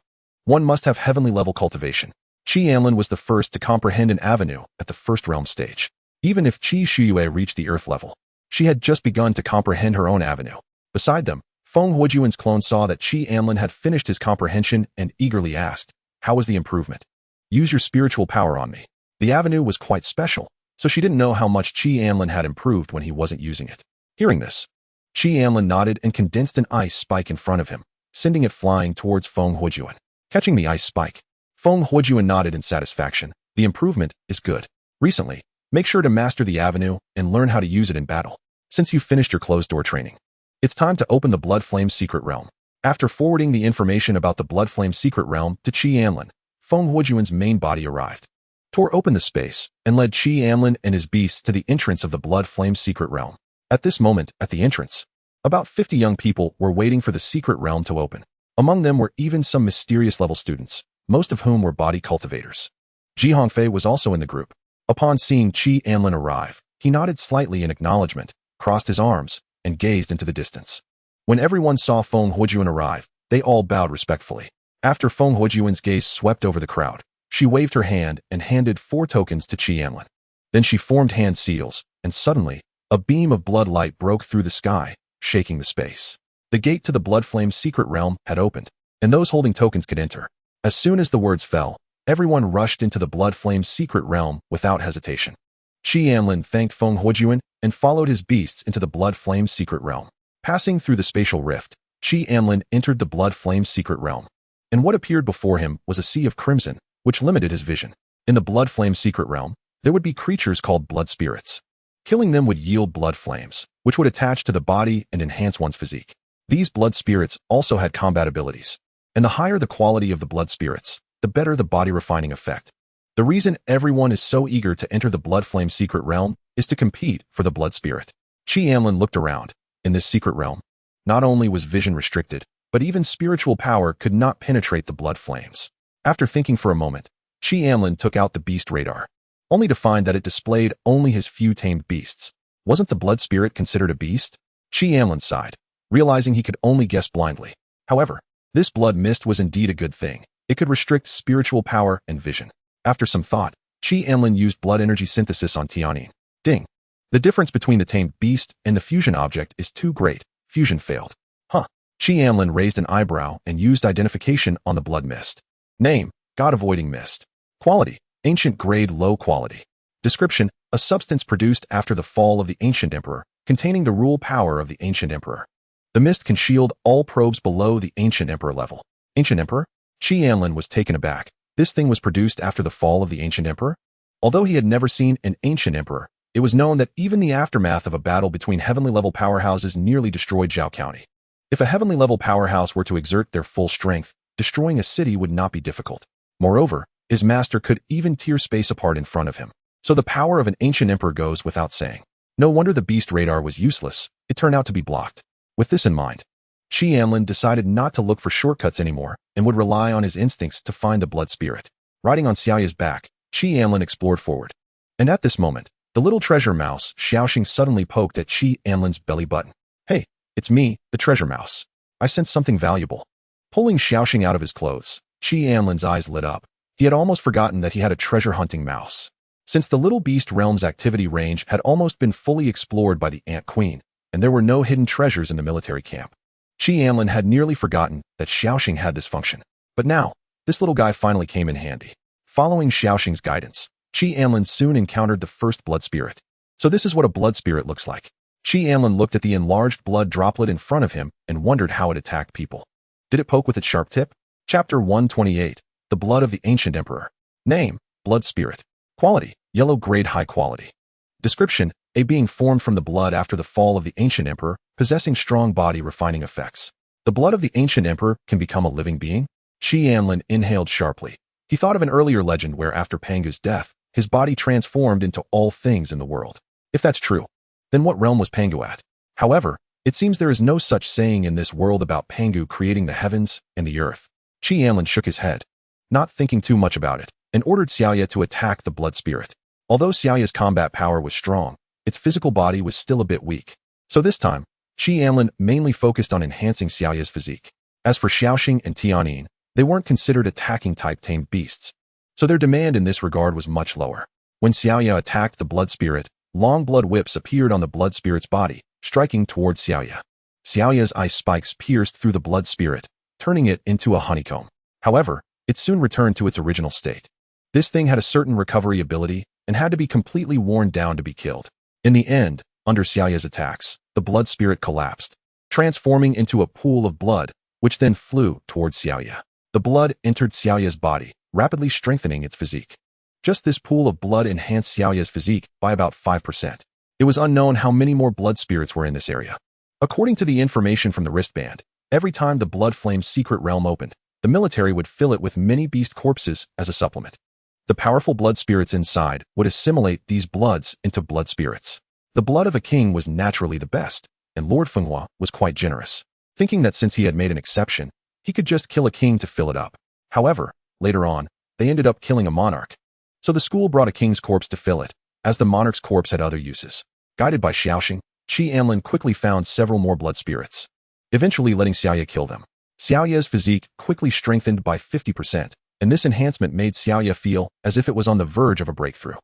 one must have heavenly level cultivation. Qi Anlin was the first to comprehend an avenue at the first realm stage. Even if Qi Shuyue reached the earth level, she had just begun to comprehend her own avenue. Beside them, Feng Huojuan's clone saw that Qi Anlin had finished his comprehension and eagerly asked, "How was the improvement? Use your spiritual power on me." The avenue was quite special, so she didn't know how much Qi Anlin had improved when he wasn't using it. Hearing this, Qi Anlin nodded and condensed an ice spike in front of him, sending it flying towards Feng Huojuan. Catching the ice spike, Feng Huojuan nodded in satisfaction. The improvement is good. Recently, make sure to master the avenue and learn how to use it in battle. Since you finished your closed-door training, it's time to open the Blood Flame Secret Realm. After forwarding the information about the Blood Flame Secret Realm to Qi Anlin, Feng Huojuan's main body arrived, tore open the space, and led Qi Anlin and his beasts to the entrance of the Blood Flame Secret Realm. At this moment, at the entrance, about 50 young people were waiting for the secret realm to open. Among them were even some mysterious level students, most of whom were body cultivators. Hongfei was also in the group. Upon seeing Qi Anlin arrive, he nodded slightly in acknowledgement, crossed his arms, and gazed into the distance. When everyone saw Feng Huojuan arrive, they all bowed respectfully. After Feng Huojuan's gaze swept over the crowd, she waved her hand and handed 4 tokens to Qi Anlin. Then she formed hand seals, and suddenly, a beam of blood light broke through the sky, shaking the space. The gate to the Blood Flame Secret Realm had opened, and those holding tokens could enter. As soon as the words fell, everyone rushed into the Blood Flame Secret Realm without hesitation. Qi Anlin thanked Feng Huojuan and followed his beasts into the Blood Flame Secret Realm. Passing through the spatial rift, Qi Anlin entered the Blood Flame Secret Realm, and what appeared before him was a sea of crimson, which limited his vision. In the Blood Flame Secret Realm, there would be creatures called blood spirits. Killing them would yield blood flames, which would attach to the body and enhance one's physique. These blood spirits also had combat abilities, and the higher the quality of the blood spirits, the better the body refining effect. The reason everyone is so eager to enter the Blood Flame Secret Realm is to compete for the blood spirit. Qi Anlin looked around. In this secret realm, not only was vision restricted, but even spiritual power could not penetrate the blood flames. After thinking for a moment, Qi Anlin took out the beast radar, only to find that it displayed only his few tamed beasts. Wasn't the blood spirit considered a beast? Qi Anlin sighed, realizing he could only guess blindly. However, this blood mist was indeed a good thing. It could restrict spiritual power and vision. After some thought, Qi Anlin used blood energy synthesis on Tianyin. Ding. The difference between the tamed beast and the fusion object is too great. Fusion failed. Huh. Qi Anlin raised an eyebrow and used identification on the blood mist. Name, God-avoiding mist. Quality, ancient grade low quality. Description, a substance produced after the fall of the ancient emperor, containing the rule power of the ancient emperor. The mist can shield all probes below the ancient emperor level. Ancient emperor? Qi Anlin was taken aback. This thing was produced after the fall of the ancient emperor? Although he had never seen an ancient emperor, it was known that even the aftermath of a battle between heavenly-level powerhouses nearly destroyed Zhao County. If a heavenly-level powerhouse were to exert their full strength, destroying a city would not be difficult. Moreover, his master could even tear space apart in front of him. So the power of an ancient emperor goes without saying. No wonder the beast radar was useless. It turned out to be blocked. With this in mind, Anlin decided not to look for shortcuts anymore and would rely on his instincts to find the blood spirit. Riding on Xiaoya's back, Anlin explored forward. And at this moment, the little treasure mouse, Xiaoxing, suddenly poked at Anlin's belly button. Hey, it's me, the treasure mouse. I sense something valuable. Pulling Xiaoxing out of his clothes, Anlin's eyes lit up. He had almost forgotten that he had a treasure-hunting mouse. Since the little beast realm's activity range had almost been fully explored by the Ant Queen, and there were no hidden treasures in the military camp, Anlin had nearly forgotten that Xiaoxing had this function. But now, this little guy finally came in handy. Following Xiaoxing's guidance, Anlin soon encountered the first blood spirit. So this is what a blood spirit looks like. Anlin looked at the enlarged blood droplet in front of him and wondered how it attacked people. Did it poke with its sharp tip? Chapter 128, The Blood of the Ancient Emperor. Name, Blood Spirit. Quality, yellow grade, high quality. Description, a being formed from the blood after the fall of the ancient emperor, possessing strong body refining effects. The blood of the ancient emperor can become a living being? Anlin inhaled sharply. He thought of an earlier legend where after Pangu's death, his body transformed into all things in the world. If that's true, then what realm was Pangu at? However, it seems there is no such saying in this world about Pangu creating the heavens and the earth. Anlin shook his head, not thinking too much about it, and ordered Xiaoya to attack the blood spirit. Although Xiaoya's combat power was strong, its physical body was still a bit weak. So this time, Anlin mainly focused on enhancing Xiaoya's physique. As for Xiaoxing and Tianyin, they weren't considered attacking-type tamed beasts, so their demand in this regard was much lower. When Xiaoya attacked the blood spirit, long blood whips appeared on the blood spirit's body, striking towards Xiaoya. Xiaoya's ice spikes pierced through the blood spirit, turning it into a honeycomb. However, it soon returned to its original state. This thing had a certain recovery ability and had to be completely worn down to be killed. In the end, under Xiaoya's attacks, the blood spirit collapsed, transforming into a pool of blood, which then flew towards Xiaoya. The blood entered Xiaoya's body, rapidly strengthening its physique. Just this pool of blood enhanced Xiaoya's physique by about 5%. It was unknown how many more blood spirits were in this area. According to the information from the wristband, every time the Blood Flame's secret realm opened, the military would fill it with many beast corpses as a supplement. The powerful blood spirits inside would assimilate these bloods into blood spirits. The blood of a king was naturally the best, and Lord Fenghua was quite generous, thinking that since he had made an exception, he could just kill a king to fill it up. However, later on, they ended up killing a monarch. So the school brought a king's corpse to fill it, as the monarch's corpse had other uses. Guided by Xiaoxing, Anlin quickly found several more blood spirits, eventually letting Xiaoya kill them. Xiaoya's physique quickly strengthened by 50%, and this enhancement made Xiaoya feel as if it was on the verge of a breakthrough.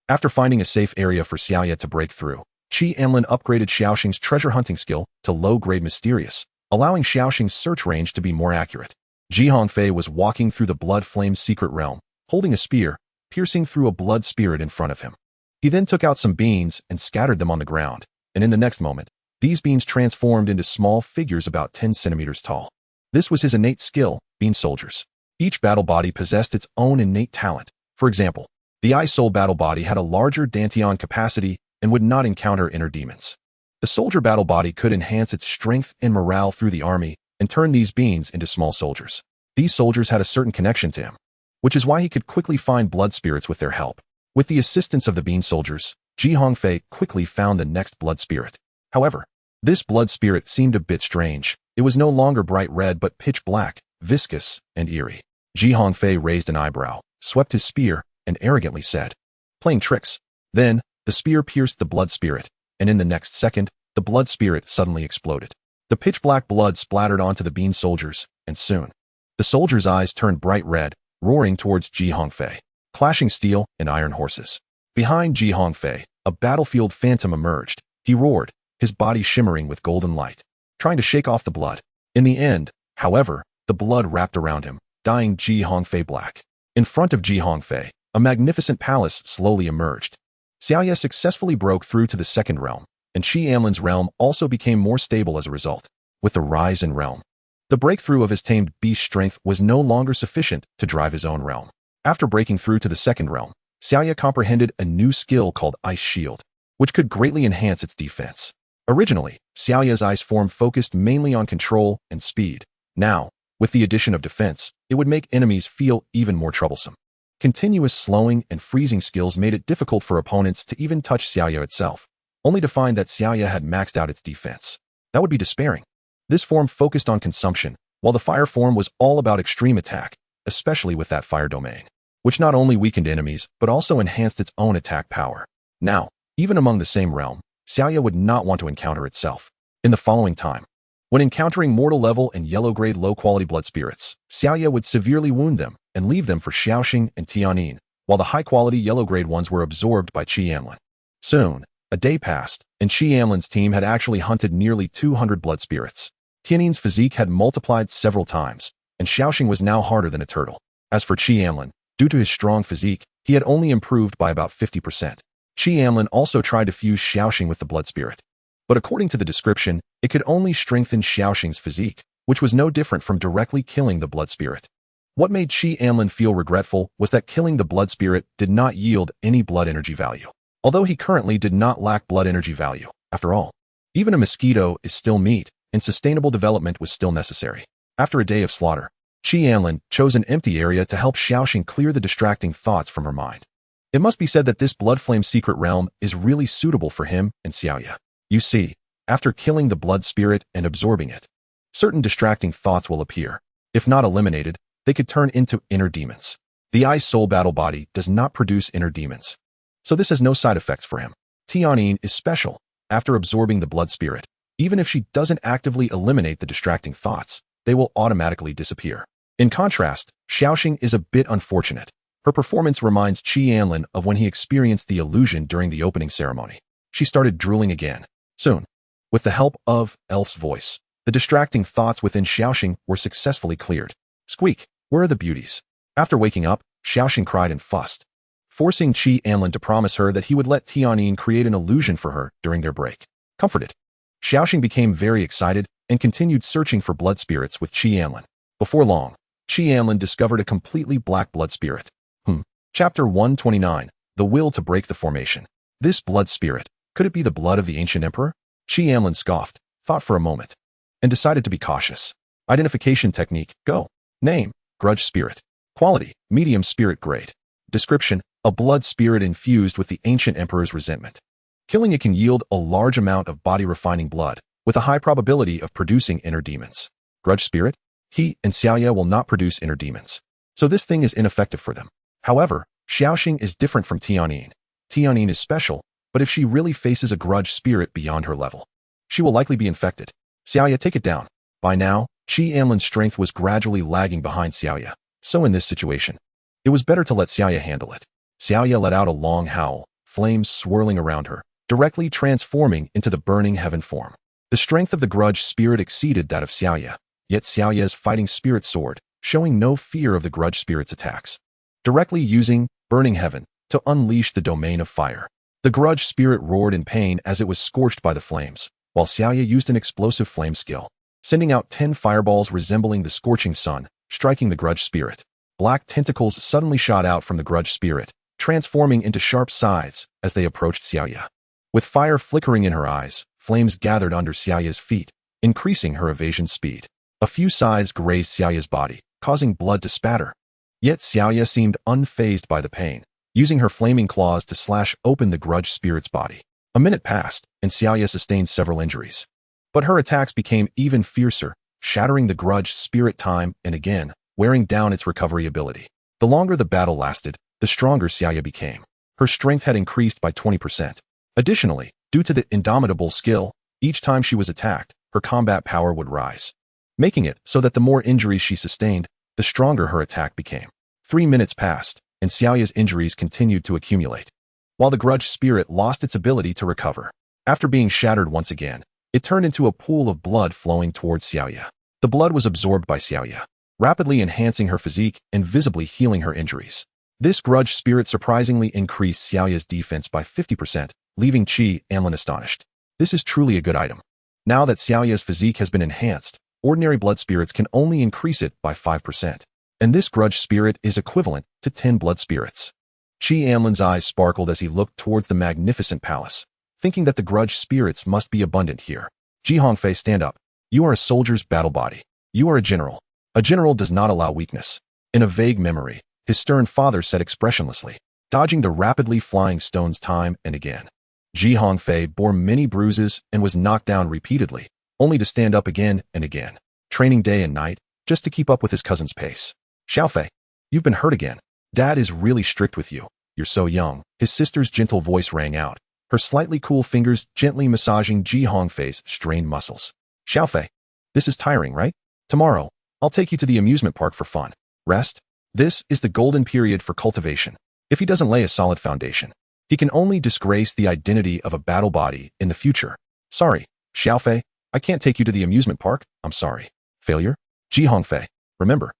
After finding a safe area for Xiaoya to break through, Anlin upgraded Xiaoxing's treasure hunting skill to low-grade mysterious, allowing Xiaoxing's search range to be more accurate. Hongfei was walking through the Blood Flame's secret realm, holding a spear, piercing through a blood spirit in front of him. He then took out some beans and scattered them on the ground, and in the next moment, these beans transformed into small figures about 10 centimeters tall. This was his innate skill, bean soldiers. Each battle body possessed its own innate talent. For example, the Eye Soul battle body had a larger Dantian capacity and would not encounter inner demons. The soldier battle body could enhance its strength and morale through the army and turn these beings into small soldiers. These soldiers had a certain connection to him, which is why he could quickly find blood spirits with their help. With the assistance of the bean soldiers, Hongfei quickly found the next blood spirit. However, this blood spirit seemed a bit strange. It was no longer bright red but pitch black, viscous, and eerie. Hongfei raised an eyebrow, swept his spear, and arrogantly said, "Playing tricks." Then, the spear pierced the blood spirit, and in the next second, the blood spirit suddenly exploded. The pitch-black blood splattered onto the bean soldiers, and soon, the soldiers' eyes turned bright red, roaring towards Hongfei, clashing steel and iron horses. Behind Hongfei, a battlefield phantom emerged. He roared, his body shimmering with golden light, trying to shake off the blood. In the end, however, the blood wrapped around him, dyeing Hongfei black. In front of Hongfei, a magnificent palace slowly emerged. Xiaoya successfully broke through to the second realm, and Anlin's realm also became more stable as a result. With the rise in realm, the breakthrough of his tamed beast strength was no longer sufficient to drive his own realm. After breaking through to the second realm, Xiaoya comprehended a new skill called Ice Shield, which could greatly enhance its defense. Originally, Xiaoya's ice form focused mainly on control and speed. Now, with the addition of defense, it would make enemies feel even more troublesome. Continuous slowing and freezing skills made it difficult for opponents to even touch Xiaoya itself, only to find that Xiaoya had maxed out its defense. That would be despairing. This form focused on consumption, while the fire form was all about extreme attack, especially with that fire domain, which not only weakened enemies, but also enhanced its own attack power. Now, even among the same realm, Xiaoya would not want to encounter itself. In the following time, when encountering mortal level and yellow-grade low-quality blood spirits, Xiaoya would severely wound them and leave them for Xiaoxing and Tianyin, while the high-quality yellow-grade ones were absorbed by Qi Anlin. Soon, a day passed, and Qi Anlin's team had actually hunted nearly 200 blood spirits. Tianyin's physique had multiplied several times, and Xiaoxing was now harder than a turtle. As for Qi Anlin, due to his strong physique, he had only improved by about 50%. Qi Anlin also tried to fuse Xiaoxing with the blood spirit. But according to the description, it could only strengthen Xiaoxing's physique, which was no different from directly killing the blood spirit. What made Qi Anlin feel regretful was that killing the blood spirit did not yield any blood energy value. Although he currently did not lack blood energy value, after all, even a mosquito is still meat, and sustainable development was still necessary. After a day of slaughter, Qi Anlin chose an empty area to help Xiaoxing clear the distracting thoughts from her mind. It must be said that this blood flame secret realm is really suitable for him and Xiaoya. You see, after killing the blood spirit and absorbing it, certain distracting thoughts will appear. If not eliminated, they could turn into inner demons. The Ice Soul Battle Body does not produce inner demons, so this has no side effects for him. Tianyin is special. After absorbing the blood spirit, even if she doesn't actively eliminate the distracting thoughts, they will automatically disappear. In contrast, Xiaoxing is a bit unfortunate. Her performance reminds Qi Anlin of when he experienced the illusion during the opening ceremony. She started drooling again. Soon, with the help of Elf's voice, the distracting thoughts within Xiaoxing were successfully cleared. Squeak, where are the beauties? After waking up, Xiaoxing cried and fussed, forcing Qi Anlin to promise her that he would let Tianyin create an illusion for her during their break. Comforted, Xiaoxing became very excited and continued searching for blood spirits with Qi Anlin. Before long, Qi Anlin discovered a completely black blood spirit. Chapter 129, The Will to Break the Formation. This blood spirit, could it be the blood of the ancient emperor? Qi Anlin scoffed, thought for a moment, and decided to be cautious. Identification technique, go. Name, Grudge Spirit. Quality, medium spirit grade. Description, a blood spirit infused with the ancient emperor's resentment. Killing it can yield a large amount of body-refining blood, with a high probability of producing inner demons. Grudge Spirit? He and Xiaoya will not produce inner demons, so this thing is ineffective for them. However, Xiaoxing is different from Tianyin. Tianyin is special, but if she really faces a grudge spirit beyond her level, she will likely be infected. Xiaoya, take it down. By now, Qi Anlin's strength was gradually lagging behind Xiaoya, so in this situation, it was better to let Xiaoya handle it. Xiaoya let out a long howl, flames swirling around her, directly transforming into the burning heaven form. The strength of the grudge spirit exceeded that of Xiaoya, yet Xiaoya's fighting spirit soared, showing no fear of the grudge spirit's attacks. Directly using burning heaven to unleash the domain of fire. The grudge spirit roared in pain as it was scorched by the flames, while Xiaoya used an explosive flame skill, sending out 10 fireballs resembling the scorching sun, striking the grudge spirit. Black tentacles suddenly shot out from the grudge spirit, transforming into sharp scythes as they approached Xiaoya. With fire flickering in her eyes, flames gathered under Xiaoya's feet, increasing her evasion speed. A few scythes grazed Xiaoya's body, causing blood to spatter. Yet Xiaoya seemed unfazed by the pain, using her flaming claws to slash open the grudge spirit's body. A minute passed, and Xiaoya sustained several injuries. But her attacks became even fiercer, shattering the grudge spirit time and again, wearing down its recovery ability. The longer the battle lasted, the stronger Xiaoya became. Her strength had increased by 20%. Additionally, due to the indomitable skill, each time she was attacked, her combat power would rise, making it so that the more injuries she sustained, the stronger her attack became. 3 minutes passed, and Xiaoya's injuries continued to accumulate, while the grudge spirit lost its ability to recover. After being shattered once again, it turned into a pool of blood flowing towards Xiaoya. The blood was absorbed by Xiaoya, rapidly enhancing her physique and visibly healing her injuries. This grudge spirit surprisingly increased Xiaoya's defense by 50%, leaving Qi Anlin astonished. This is truly a good item. Now that Xiaoya's physique has been enhanced, ordinary blood spirits can only increase it by 5%. And this grudge spirit is equivalent to 10 blood spirits. Qi Anlin's eyes sparkled as he looked towards the magnificent palace, thinking that the grudge spirits must be abundant here. Hongfei, stand up. You are a soldier's battle body. You are a general. A general does not allow weakness. In a vague memory, his stern father said expressionlessly, dodging the rapidly flying stones time and again. Hongfei bore many bruises and was knocked down repeatedly, only to stand up again and again, training day and night just to keep up with his cousin's pace. Xiaofei, you've been hurt again. Dad is really strict with you. You're so young. His sister's gentle voice rang out, her slightly cool fingers gently massaging Hongfei's strained muscles. Xiaofei, this is tiring, right? Tomorrow, I'll take you to the amusement park for fun. Rest? This is the golden period for cultivation. If he doesn't lay a solid foundation, he can only disgrace the identity of a battle body in the future. Sorry, Xiaofei, I can't take you to the amusement park. I'm sorry. Failure? Hongfei, remember,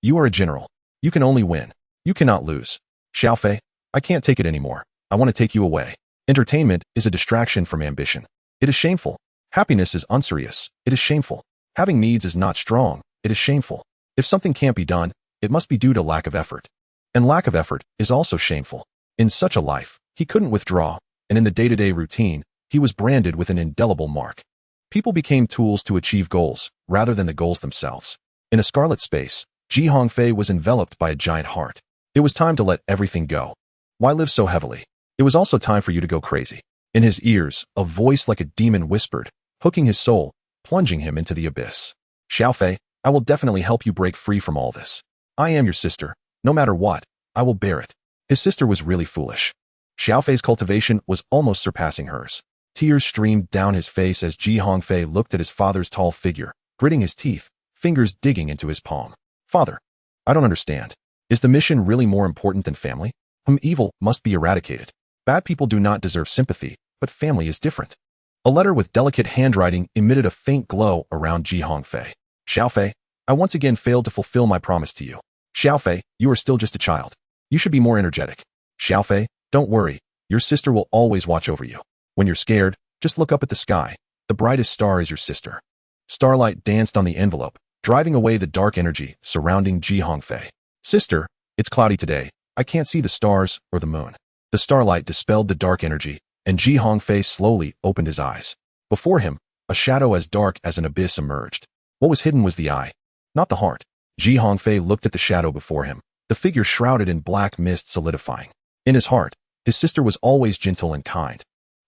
you are a general. You can only win. You cannot lose. Xiaofei, I can't take it anymore. I want to take you away. Entertainment is a distraction from ambition. It is shameful. Happiness is unserious. It is shameful. Having needs is not strong. It is shameful. If something can't be done, it must be due to lack of effort. And lack of effort is also shameful. In such a life, he couldn't withdraw, and in the day-to-day routine, he was branded with an indelible mark. People became tools to achieve goals, rather than the goals themselves. In a scarlet space, Hongfei was enveloped by a giant heart. It was time to let everything go. Why live so heavily? It was also time for you to go crazy. In his ears, a voice like a demon whispered, hooking his soul, plunging him into the abyss. Xiaofei, I will definitely help you break free from all this. I am your sister. No matter what, I will bear it. His sister was really foolish. Xiaofei's cultivation was almost surpassing hers. Tears streamed down his face as Hongfei looked at his father's tall figure, gritting his teeth, fingers digging into his palm. Father, I don't understand. Is the mission really more important than family? Evil must be eradicated. Bad people do not deserve sympathy, but family is different. A letter with delicate handwriting emitted a faint glow around Hongfei. Xiaofei, I once again failed to fulfill my promise to you. Xiaofei, you are still just a child. You should be more energetic. Xiaofei, don't worry. Your sister will always watch over you. When you're scared, just look up at the sky. The brightest star is your sister. Starlight danced on the envelope, driving away the dark energy surrounding Hongfei. Sister, it's cloudy today. I can't see the stars or the moon. The starlight dispelled the dark energy, and Hongfei slowly opened his eyes. Before him, a shadow as dark as an abyss emerged. What was hidden was the eye, not the heart. Hongfei looked at the shadow before him, the figure shrouded in black mist solidifying. In his heart, his sister was always gentle and kind,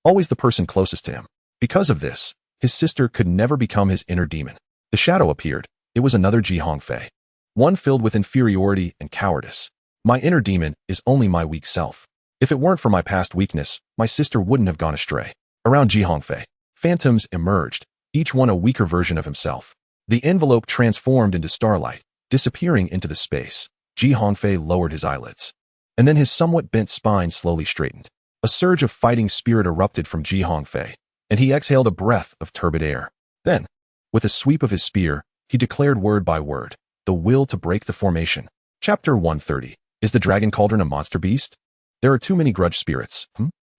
always the person closest to him. Because of this, his sister could never become his inner demon. The shadow appeared. It was another Hongfei, one filled with inferiority and cowardice. My inner demon is only my weak self. If it weren't for my past weakness, my sister wouldn't have gone astray. Around Hongfei, phantoms emerged, each one a weaker version of himself. The envelope transformed into starlight, disappearing into the space. Hongfei lowered his eyelids. And then his somewhat bent spine slowly straightened. A surge of fighting spirit erupted from Hongfei, and he exhaled a breath of turbid air. Then, with a sweep of his spear, he declared word by word, the will to break the formation. Chapter 130. Is the Dragon Cauldron a monster beast? There are too many grudge spirits.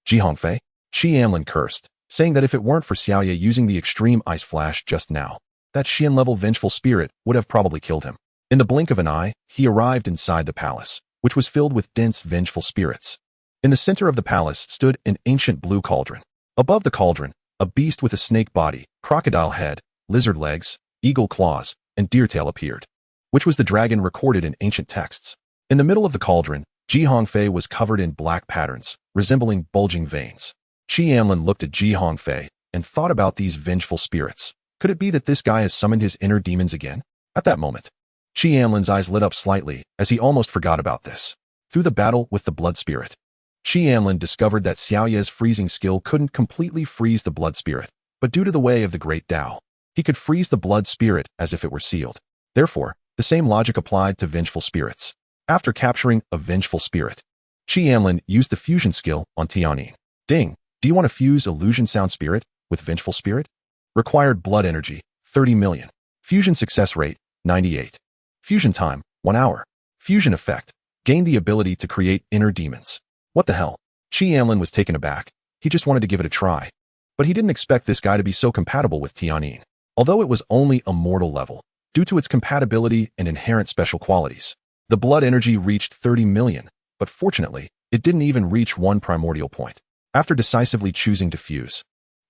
Hongfei? Anlin cursed, saying that if it weren't for Xiaoye using the extreme ice flash just now, that Xian-level vengeful spirit would have probably killed him. In the blink of an eye, he arrived inside the palace, which was filled with dense vengeful spirits. In the center of the palace stood an ancient blue cauldron. Above the cauldron, a beast with a snake body, crocodile head, lizard legs, eagle claws, and deer tail appeared, which was the dragon recorded in ancient texts. In the middle of the cauldron, Hongfei was covered in black patterns, resembling bulging veins. Anlin looked at Hongfei and thought about these vengeful spirits. Could it be that this guy has summoned his inner demons again? At that moment, Anlin's eyes lit up slightly as he almost forgot about this. Through the battle with the blood spirit, Anlin discovered that Xiaoye's freezing skill couldn't completely freeze the blood spirit, but due to the way of the great Tao, he could freeze the blood spirit as if it were sealed. Therefore, the same logic applied to vengeful spirits. After capturing a vengeful spirit, Anlin used the fusion skill on Tianyin. Ding, do you want to fuse illusion sound spirit with vengeful spirit? Required blood energy, 30 million. Fusion success rate, 98. Fusion time, 1 hour. Fusion effect, gain the ability to create inner demons. What the hell? Anlin was taken aback. He just wanted to give it a try. But he didn't expect this guy to be so compatible with Tianyin. Although it was only a mortal level, due to its compatibility and inherent special qualities, the blood energy reached 30 million, but fortunately, it didn't even reach one primordial point. After decisively choosing to fuse,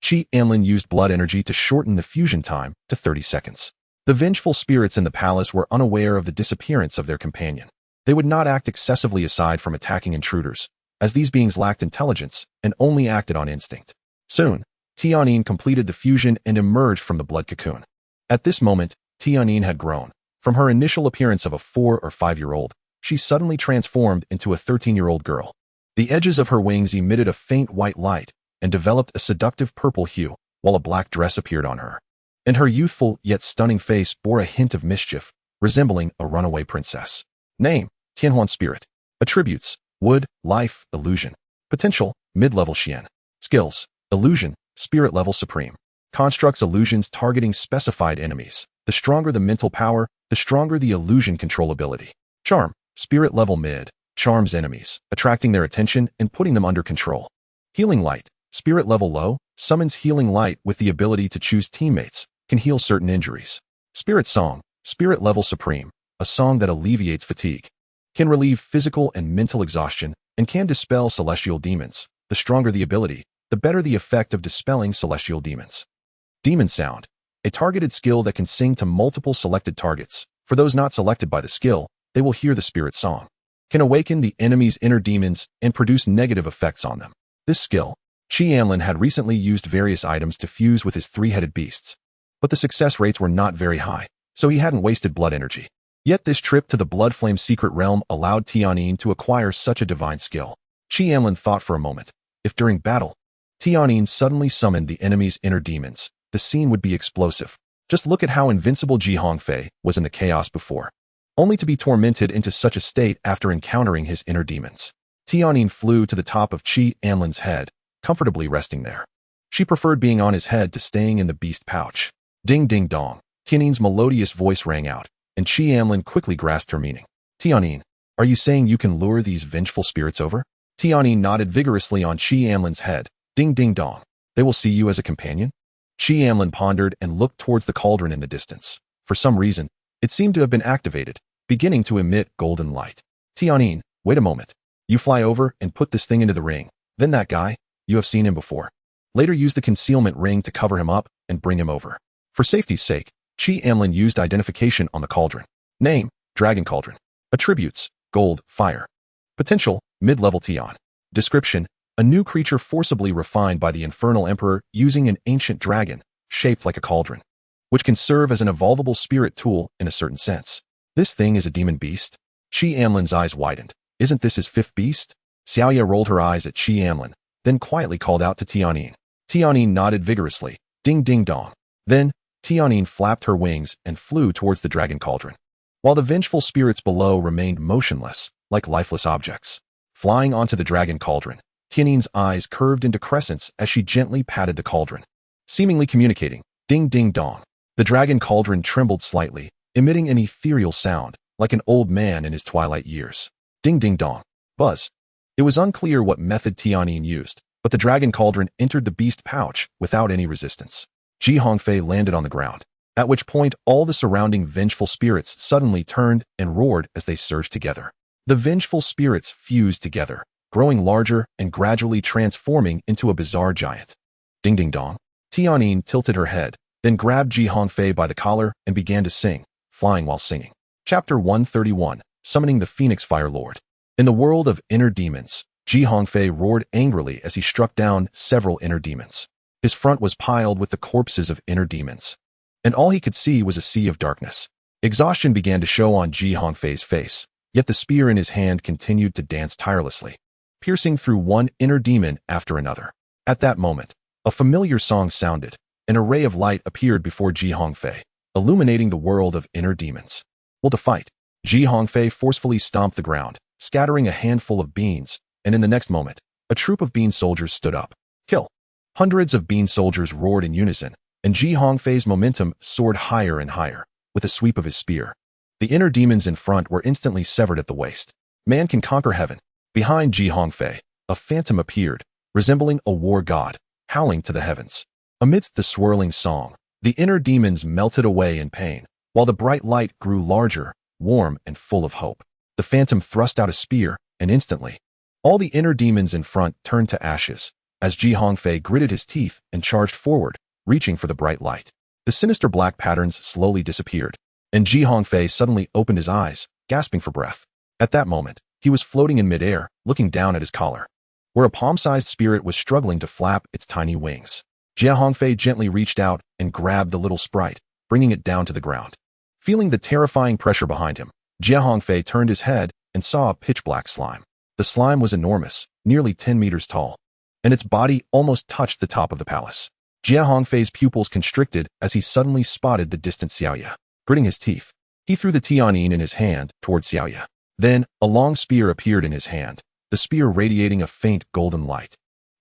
Anlin used blood energy to shorten the fusion time to 30 seconds. The vengeful spirits in the palace were unaware of the disappearance of their companion. They would not act excessively aside from attacking intruders, as these beings lacked intelligence and only acted on instinct. Soon, Tianyin completed the fusion and emerged from the blood cocoon. At this moment, Tianyin had grown. From her initial appearance of a 4 or 5-year-old, she suddenly transformed into a 13-year-old girl. The edges of her wings emitted a faint white light and developed a seductive purple hue, while a black dress appeared on her. And her youthful yet stunning face bore a hint of mischief, resembling a runaway princess. Name: Tianhuan Spirit. Attributes: Wood, Life, Illusion. Potential: Mid-level Xian. Skills: Illusion, Spirit level Supreme. Constructs illusions targeting specified enemies. The stronger the mental power, the stronger the illusion controllability. Charm: Spirit level Mid. Charms enemies, attracting their attention and putting them under control. Healing Light: Spirit level Low. Summons healing light with the ability to choose teammates. Can heal certain injuries. Spirit Song: Spirit level Supreme. A song that alleviates fatigue. Can relieve physical and mental exhaustion, and can dispel celestial demons. The stronger the ability, the better the effect of dispelling celestial demons. Demon Sound: A targeted skill that can sing to multiple selected targets. For those not selected by the skill, they will hear the spirit song. Can awaken the enemy's inner demons and produce negative effects on them. This skill, Anlin had recently used various items to fuse with his 3-headed beasts, but the success rates were not very high, so he hadn't wasted blood energy. Yet this trip to the Bloodflame secret realm allowed Tianyin to acquire such a divine skill. Anlin thought for a moment. If during battle, Tianyin suddenly summoned the enemy's inner demons, the scene would be explosive. Just look at how invincible Hongfei was in the chaos before, only to be tormented into such a state after encountering his inner demons. Tianyin flew to the top of Anlin's head, comfortably resting there. She preferred being on his head to staying in the beast pouch. Ding ding dong. Tianyin's melodious voice rang out, and Anlin quickly grasped her meaning. Tianyin, are you saying you can lure these vengeful spirits over? Tianyin nodded vigorously on Anlin's head. Ding ding dong. They will see you as a companion? Anlin pondered and looked towards the cauldron in the distance. For some reason, it seemed to have been activated, beginning to emit golden light. Tianyin, wait a moment. You fly over and put this thing into the ring. Then that guy, you have seen him before. Later use the concealment ring to cover him up and bring him over. For safety's sake, Anlin used identification on the cauldron. Name: Dragon Cauldron. Attributes: Gold, Fire. Potential: Mid-level Tian. Description: A new creature forcibly refined by the Infernal Emperor using an ancient dragon, shaped like a cauldron, which can serve as an evolvable spirit tool in a certain sense. This thing is a demon beast? Anlin's eyes widened. Isn't this his 5th beast? Xiaoya rolled her eyes at Anlin, then quietly called out to Tianyin. Tianyin nodded vigorously. Ding ding dong. Then, Tianyin flapped her wings and flew towards the Dragon Cauldron, while the vengeful spirits below remained motionless, like lifeless objects. Flying onto the Dragon Cauldron, Tianyin's eyes curved into crescents as she gently patted the cauldron, seemingly communicating. Ding ding dong. The Dragon Cauldron trembled slightly, emitting an ethereal sound, like an old man in his twilight years. Ding ding dong. Buzz. It was unclear what method Tianyin used, but the Dragon Cauldron entered the beast pouch without any resistance. Hongfei landed on the ground, at which point all the surrounding vengeful spirits suddenly turned and roared as they surged together. The vengeful spirits fused together, growing larger and gradually transforming into a bizarre giant. Ding ding dong. Tianyin tilted her head, then grabbed Hongfei by the collar and began to sing, flying while singing. Chapter 131, Summoning the Phoenix Fire Lord. In the world of inner demons, Hongfei roared angrily as he struck down several inner demons. His front was piled with the corpses of inner demons, and all he could see was a sea of darkness. Exhaustion began to show on Hongfei's face, yet the spear in his hand continued to dance tirelessly, piercing through one inner demon after another. At that moment, a familiar song sounded. An array of light appeared before Hongfei, illuminating the world of inner demons. Will to fight. Hongfei forcefully stomped the ground, scattering a handful of beans, and in the next moment, a troop of bean soldiers stood up. Kill. Hundreds of bean soldiers roared in unison, and Hongfei's momentum soared higher and higher, with a sweep of his spear. The inner demons in front were instantly severed at the waist. Man can conquer heaven. Behind Hongfei, a phantom appeared, resembling a war god, howling to the heavens. Amidst the swirling song, the inner demons melted away in pain, while the bright light grew larger, warm, and full of hope. The phantom thrust out a spear, and instantly, all the inner demons in front turned to ashes, as Hongfei gritted his teeth and charged forward, reaching for the bright light. The sinister black patterns slowly disappeared, and Hongfei suddenly opened his eyes, gasping for breath. At that moment, he was floating in midair, looking down at his collar, where a palm-sized spirit was struggling to flap its tiny wings. Jia Hongfei gently reached out and grabbed the little sprite, bringing it down to the ground. Feeling the terrifying pressure behind him, Jia Hongfei turned his head and saw a pitch-black slime. The slime was enormous, nearly 10 meters tall, and its body almost touched the top of the palace. Jia Hongfei's pupils constricted as he suddenly spotted the distant Xiaoya. Gritting his teeth, he threw the tianyin in his hand toward Xiaoya. Then, a long spear appeared in his hand, the spear radiating a faint golden light,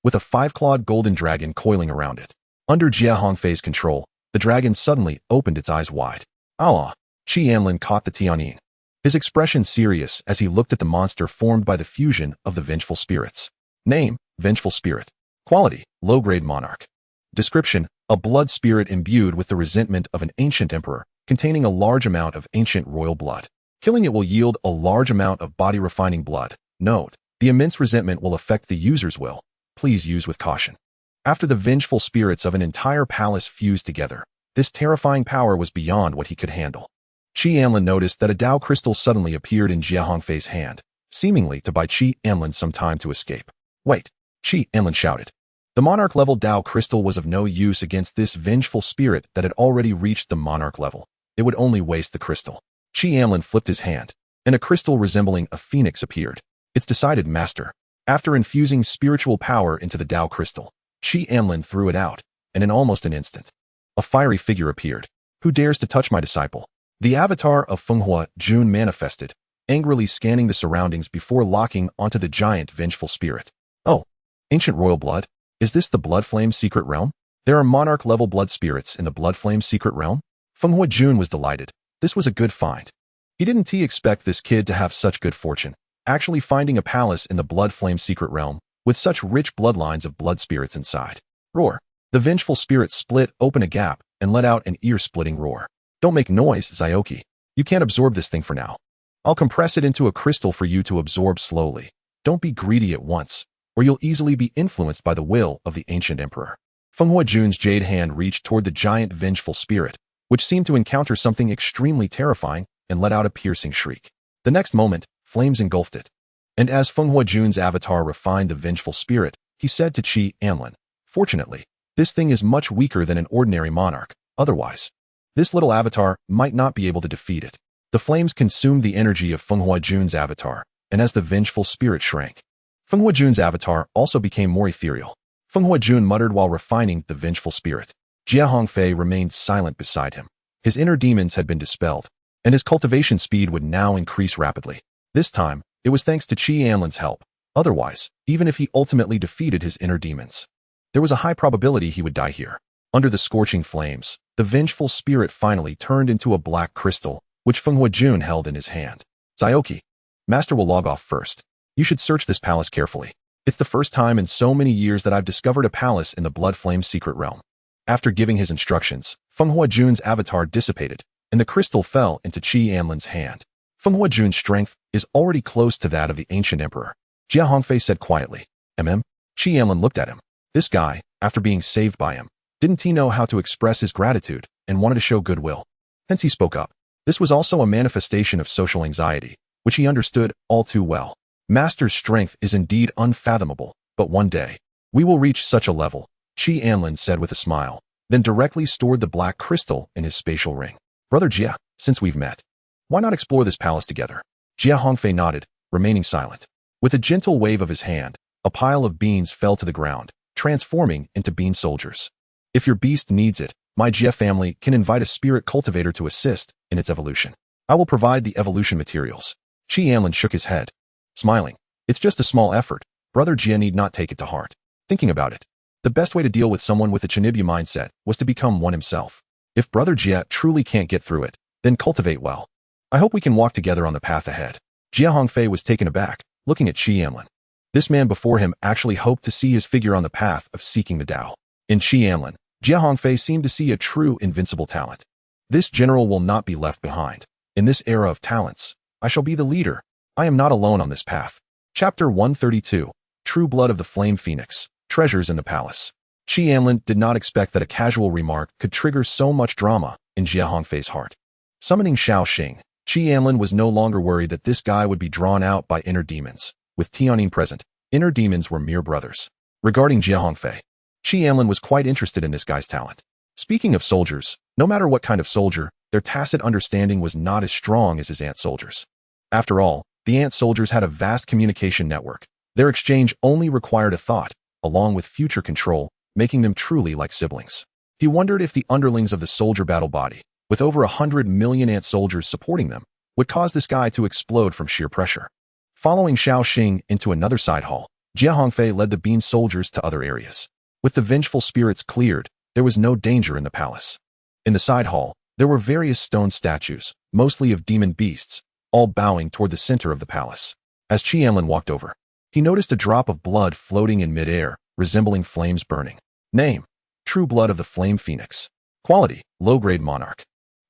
with a 5-clawed golden dragon coiling around it. Under Jia Hongfei's control, the dragon suddenly opened its eyes wide. Allah! Anlin caught the tianyin, his expression serious as he looked at the monster formed by the fusion of the vengeful spirits. Name: Vengeful Spirit. Quality: low-grade monarch. Description: a blood spirit imbued with the resentment of an ancient emperor, containing a large amount of ancient royal blood. Killing it will yield a large amount of body-refining blood. Note: the immense resentment will affect the user's will. Please use with caution. After the vengeful spirits of an entire palace fused together, this terrifying power was beyond what he could handle. Anlin noticed that a Dao crystal suddenly appeared in Jia Hongfei's hand, seemingly to buy Anlin some time to escape. Wait! Anlin shouted. The monarch-level Dao crystal was of no use against this vengeful spirit that had already reached the monarch level. It would only waste the crystal. Anlin flipped his hand, and a crystal resembling a phoenix appeared. It's decided, Master. After infusing spiritual power into the Dao crystal, Anlin threw it out, and in almost an instant, a fiery figure appeared. Who dares to touch my disciple? The avatar of Fenghua Jun manifested, angrily scanning the surroundings before locking onto the giant vengeful spirit. Oh, ancient royal blood? Is this the Blood Flame secret realm? There are monarch-level blood spirits in the Blood Flame secret realm? Fenghua Jun was delighted. This was a good find. He didn't expect this kid to have such good fortune, actually finding a palace in the Blood Flame secret realm, with such rich bloodlines of blood spirits inside. Roar! The vengeful spirit split open a gap and let out an ear-splitting roar. Don't make noise, Xiaoki. You can't absorb this thing for now. I'll compress it into a crystal for you to absorb slowly. Don't be greedy at once, or you'll easily be influenced by the will of the ancient emperor. Fenghua Jun's jade hand reached toward the giant vengeful spirit, which seemed to encounter something extremely terrifying and let out a piercing shriek. The next moment, flames engulfed it. And as Fenghua Jun's avatar refined the vengeful spirit, he said to Anlin, "Fortunately, this thing is much weaker than an ordinary monarch. Otherwise, this little avatar might not be able to defeat it." The flames consumed the energy of Fenghua Jun's avatar, and as the vengeful spirit shrank, Fenghua Jun's avatar also became more ethereal. Fenghua Jun muttered while refining the vengeful spirit. Jia Hongfei remained silent beside him. His inner demons had been dispelled, and his cultivation speed would now increase rapidly. This time, it was thanks to Anlin's help. Otherwise, even if he ultimately defeated his inner demons, there was a high probability he would die here. Under the scorching flames, the vengeful spirit finally turned into a black crystal, which Fenghua Jun held in his hand. Xiaoki, Master will log off first. You should search this palace carefully. It's the first time in so many years that I've discovered a palace in the Blood Flame secret realm. After giving his instructions, Fenghua Jun's avatar dissipated, and the crystal fell into Anlin's hand. Fenghua Jun's strength is already close to that of the ancient emperor. Jia Hongfei said quietly. Anlin looked at him. This guy, after being saved by him, didn't he know how to express his gratitude and wanted to show goodwill? Hence he spoke up. This was also a manifestation of social anxiety, which he understood all too well. Master's strength is indeed unfathomable, but one day, we will reach such a level, Anlin said with a smile, then directly stored the black crystal in his spatial ring. Brother Jia, since we've met, why not explore this palace together? Jia Hongfei nodded, remaining silent. With a gentle wave of his hand, a pile of beans fell to the ground, transforming into bean soldiers. If your beast needs it, my Jia family can invite a spirit cultivator to assist in its evolution. I will provide the evolution materials. Anlin shook his head, smiling. It's just a small effort. Brother Jia need not take it to heart. Thinking about it, the best way to deal with someone with a Chinibya mindset was to become one himself. If Brother Jia truly can't get through it, then cultivate well. I hope we can walk together on the path ahead. Jia Hongfei was taken aback, looking at Anlin. This man before him actually hoped to see his figure on the path of seeking the Tao. In Anlin, Jia Hongfei seemed to see a true invincible talent. This general will not be left behind. In this era of talents, I shall be the leader. I am not alone on this path. Chapter 132, True Blood of the Flame Phoenix, Treasures in the Palace. Anlin did not expect that a casual remark could trigger so much drama in Jia Hongfei's heart. Summoning Shao Xing, Anlin was no longer worried that this guy would be drawn out by inner demons. With Tianyin present, inner demons were mere brothers. Regarding Hongfei, Anlin was quite interested in this guy's talent. Speaking of soldiers, no matter what kind of soldier, their tacit understanding was not as strong as his ant soldiers. After all, the ant soldiers had a vast communication network. Their exchange only required a thought, along with future control, making them truly like siblings. He wondered if the underlings of the soldier battle body, with over 100 million ant soldiers supporting them, would cause this guy to explode from sheer pressure. Following Xiao Xing into another side hall, Jia Hongfei led the bean soldiers to other areas. With the vengeful spirits cleared, there was no danger in the palace. In the side hall, there were various stone statues, mostly of demon beasts, all bowing toward the center of the palace. As Anlin walked over, he noticed a drop of blood floating in midair, resembling flames burning. Name: True Blood of the Flame Phoenix. Quality: Low-grade Monarch.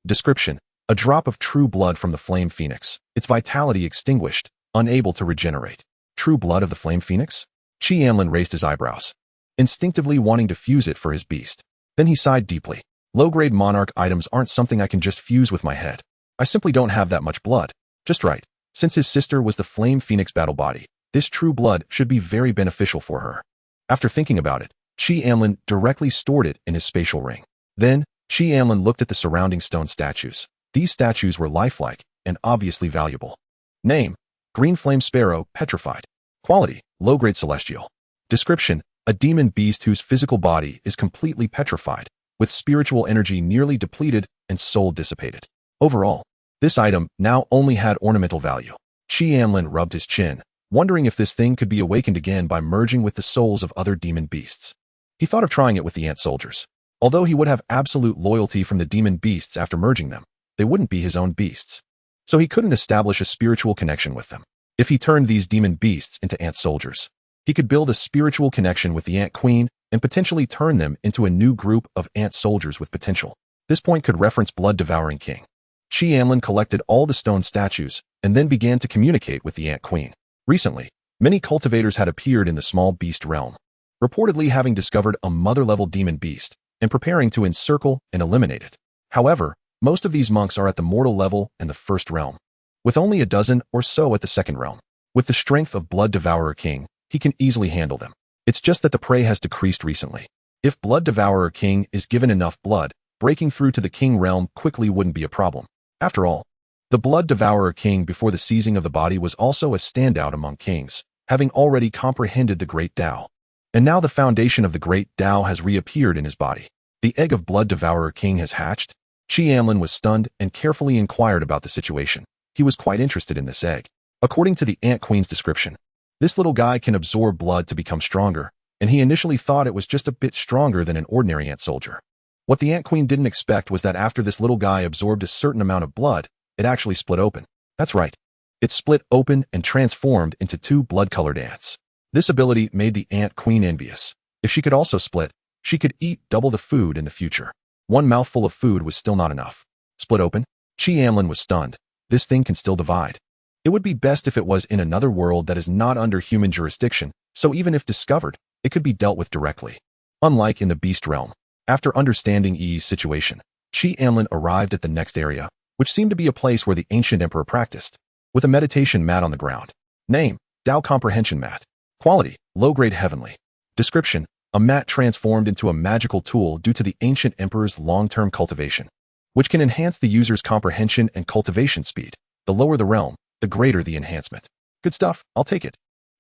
Description: a drop of true blood from the Flame Phoenix, its vitality extinguished, unable to regenerate. True blood of the Flame Phoenix? Anlin raised his eyebrows, instinctively wanting to fuse it for his beast. Then he sighed deeply. Low-grade Monarch items aren't something I can just fuse with my head. I simply don't have that much blood. Just right. Since his sister was the Flame Phoenix battle body, this true blood should be very beneficial for her. After thinking about it, Anlin directly stored it in his spatial ring. Then, Anlin looked at the surrounding stone statues. These statues were lifelike and obviously valuable. Name: Green Flame Sparrow, Petrified. Quality: Low-grade Celestial. Description: a demon beast whose physical body is completely petrified, with spiritual energy nearly depleted and soul dissipated. Overall, this item now only had ornamental value. Anlin rubbed his chin, wondering if this thing could be awakened again by merging with the souls of other demon beasts. He thought of trying it with the ant soldiers. Although he would have absolute loyalty from the demon beasts after merging them, they wouldn't be his own beasts. So he couldn't establish a spiritual connection with them. If he turned these demon beasts into ant soldiers, he could build a spiritual connection with the ant queen and potentially turn them into a new group of ant soldiers with potential. This point could reference blood-devouring king. Anlin collected all the stone statues and then began to communicate with the ant queen. Recently, many cultivators had appeared in the small beast realm, reportedly having discovered a mother-level demon beast and preparing to encircle and eliminate it. However, most of these monks are at the mortal level and the first realm, with only a dozen or so at the second realm. With the strength of Blood Devourer King, he can easily handle them. It's just that the prey has decreased recently. If Blood Devourer King is given enough blood, breaking through to the king realm quickly wouldn't be a problem. After all, the Blood Devourer King before the seizing of the body was also a standout among kings, having already comprehended the Great Tao. And now the foundation of the Great Tao has reappeared in his body. The egg of Blood Devourer King has hatched. Anlin was stunned and carefully inquired about the situation. He was quite interested in this egg. According to the Ant Queen's description, this little guy can absorb blood to become stronger, and he initially thought it was just a bit stronger than an ordinary ant soldier. What the Ant Queen didn't expect was that after this little guy absorbed a certain amount of blood, it actually split open. That's right. It split open and transformed into two blood-colored ants. This ability made the Ant Queen envious. If she could also split, she could eat double the food in the future. One mouthful of food was still not enough. Split open? Anlin was stunned. This thing can still divide. It would be best if it was in another world that is not under human jurisdiction, so even if discovered, it could be dealt with directly. Unlike in the beast realm. After understanding Yi's situation, Anlin arrived at the next area, which seemed to be a place where the ancient emperor practiced, with a meditation mat on the ground. Name: Tao Comprehension Mat. Quality: Low-grade Heavenly. Description: a mat transformed into a magical tool due to the ancient emperor's long-term cultivation, which can enhance the user's comprehension and cultivation speed. The lower the realm, the greater the enhancement. Good stuff, I'll take it.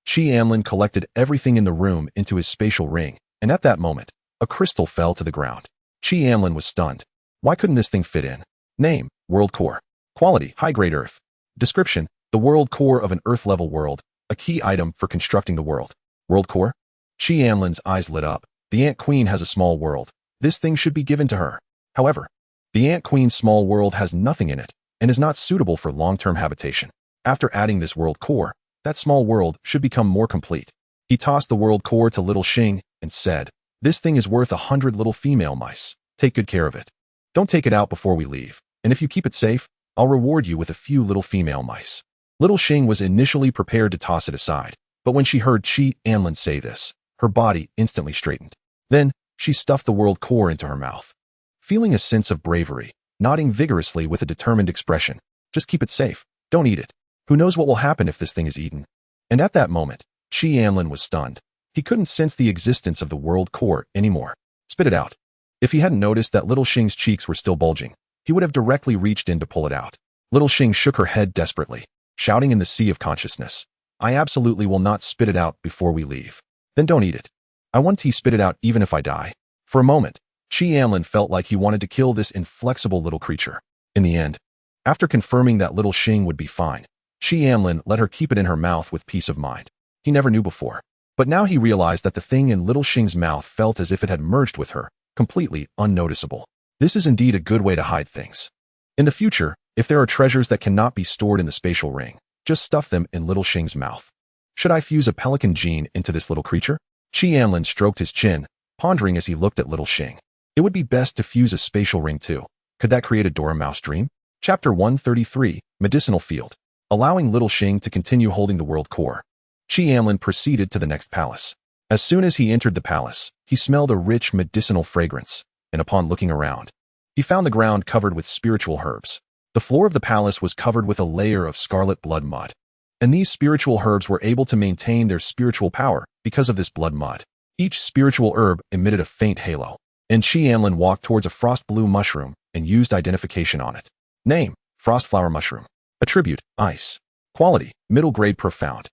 Anlin collected everything in the room into his spatial ring, and at that moment, a crystal fell to the ground. Anlin was stunned. Why couldn't this thing fit in? Name: World Core. Quality: High-grade Earth. Description: the world core of an Earth-level world, a key item for constructing the world. World Core? Anlin's eyes lit up. The Ant Queen has a small world. This thing should be given to her. However, the Ant Queen's small world has nothing in it and is not suitable for long-term habitation. After adding this world core, that small world should become more complete. He tossed the world core to little Xing and said, "This thing is worth 100 little female mice. Take good care of it. Don't take it out before we leave, and if you keep it safe, I'll reward you with a few little female mice." Little Xing was initially prepared to toss it aside, but when she heard Anlin say this, her body instantly straightened. Then, she stuffed the world core into her mouth. Feeling a sense of bravery, nodding vigorously with a determined expression, Just keep it safe. Don't eat it. Who knows what will happen if this thing is eaten? And at that moment, Anlin was stunned. He couldn't sense the existence of the world core anymore. Spit it out. If he hadn't noticed that Little Xing's cheeks were still bulging, he would have directly reached in to pull it out. Little Xing shook her head desperately, shouting in the sea of consciousness. I absolutely will not spit it out before we leave. Then don't eat it. I want to spit it out even if I die. For a moment, Anlin felt like he wanted to kill this inflexible little creature. In the end, after confirming that Little Xing would be fine, Anlin let her keep it in her mouth with peace of mind. He never knew before. But now he realized that the thing in Little Xing's mouth felt as if it had merged with her, completely unnoticeable. This is indeed a good way to hide things. In the future, if there are treasures that cannot be stored in the spatial ring, just stuff them in Little Xing's mouth. Should I fuse a pelican gene into this little creature? Anlin stroked his chin, pondering as he looked at Little Xing. It would be best to fuse a spatial ring too. Could that create a Dora Mouse dream? Chapter 133, Medicinal Field. Allowing Little Xing to continue holding the world core, Anlin proceeded to the next palace. As soon as he entered the palace, he smelled a rich medicinal fragrance, and upon looking around, he found the ground covered with spiritual herbs. The floor of the palace was covered with a layer of scarlet blood mud, and these spiritual herbs were able to maintain their spiritual power because of this blood mud. Each spiritual herb emitted a faint halo, and Anlin walked towards a frost blue mushroom and used identification on it. Name: Frost Flower Mushroom. Attribute: Ice. Quality: Middle Grade Profound.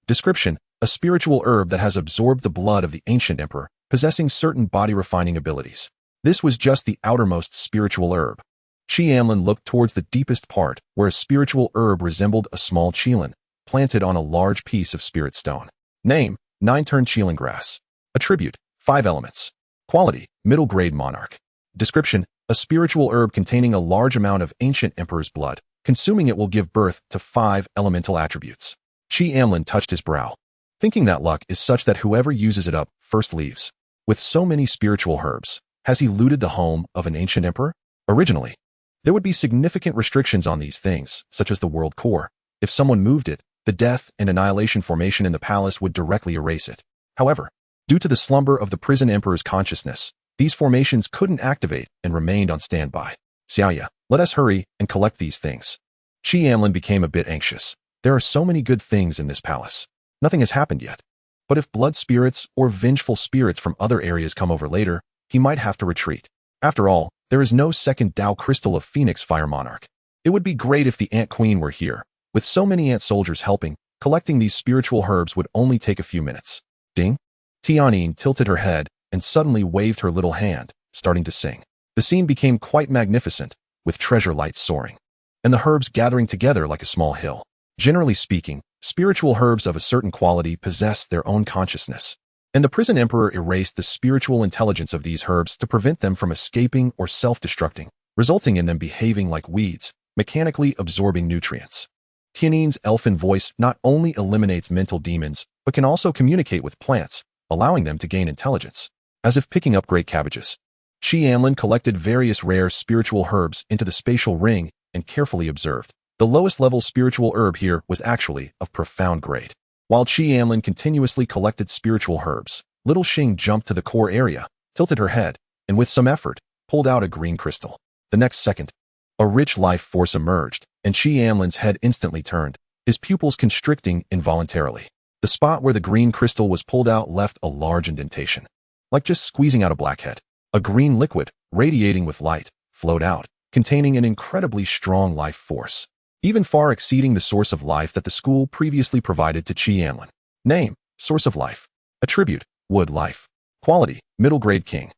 Description: a spiritual herb that has absorbed the blood of the ancient emperor, possessing certain body-refining abilities. This was just the outermost spiritual herb. Anlin looked towards the deepest part, where a spiritual herb resembled a small qilin, planted on a large piece of spirit stone. Name: 9-turn qilin grass. Attribute: 5 elements. Quality: Middle Grade Monarch. Description: a spiritual herb containing a large amount of ancient emperor's blood. Consuming it will give birth to 5 elemental attributes. Anlin touched his brow, thinking that luck is such that whoever uses it up first leaves. With so many spiritual herbs, has he looted the home of an ancient emperor? Originally, there would be significant restrictions on these things, such as the world core. If someone moved it, the death and annihilation formation in the palace would directly erase it. However, due to the slumber of the prison emperor's consciousness, these formations couldn't activate and remained on standby. Xiaoya, let us hurry and collect these things. Anlin became a bit anxious. There are so many good things in this palace. Nothing has happened yet. But if blood spirits or vengeful spirits from other areas come over later, he might have to retreat. After all, there is no second Dao Crystal of Phoenix Fire Monarch. It would be great if the Ant Queen were here. With so many ant soldiers helping, collecting these spiritual herbs would only take a few minutes. Ding! Tianyin tilted her head and suddenly waved her little hand, starting to sing. The scene became quite magnificent, with treasure lights soaring, and the herbs gathering together like a small hill. Generally speaking, spiritual herbs of a certain quality possess their own consciousness, and the prison emperor erased the spiritual intelligence of these herbs to prevent them from escaping or self-destructing, resulting in them behaving like weeds, mechanically absorbing nutrients. Tianyin's elfin voice not only eliminates mental demons, but can also communicate with plants, allowing them to gain intelligence, as if picking up great cabbages. Anlin collected various rare spiritual herbs into the spatial ring and carefully observed. The lowest level spiritual herb here was actually of profound grade. While Anlin continuously collected spiritual herbs, Little Xing jumped to the core area, tilted her head, and with some effort, pulled out a green crystal. The next second, a rich life force emerged, and Anlin's head instantly turned, his pupils constricting involuntarily. The spot where the green crystal was pulled out left a large indentation. Like just squeezing out a blackhead, a green liquid, radiating with light, flowed out, containing an incredibly strong life force, even far exceeding the source of life that the school previously provided to Anlin. Name: Source of Life. Attribute: Wood Life. Quality: Middle Grade King.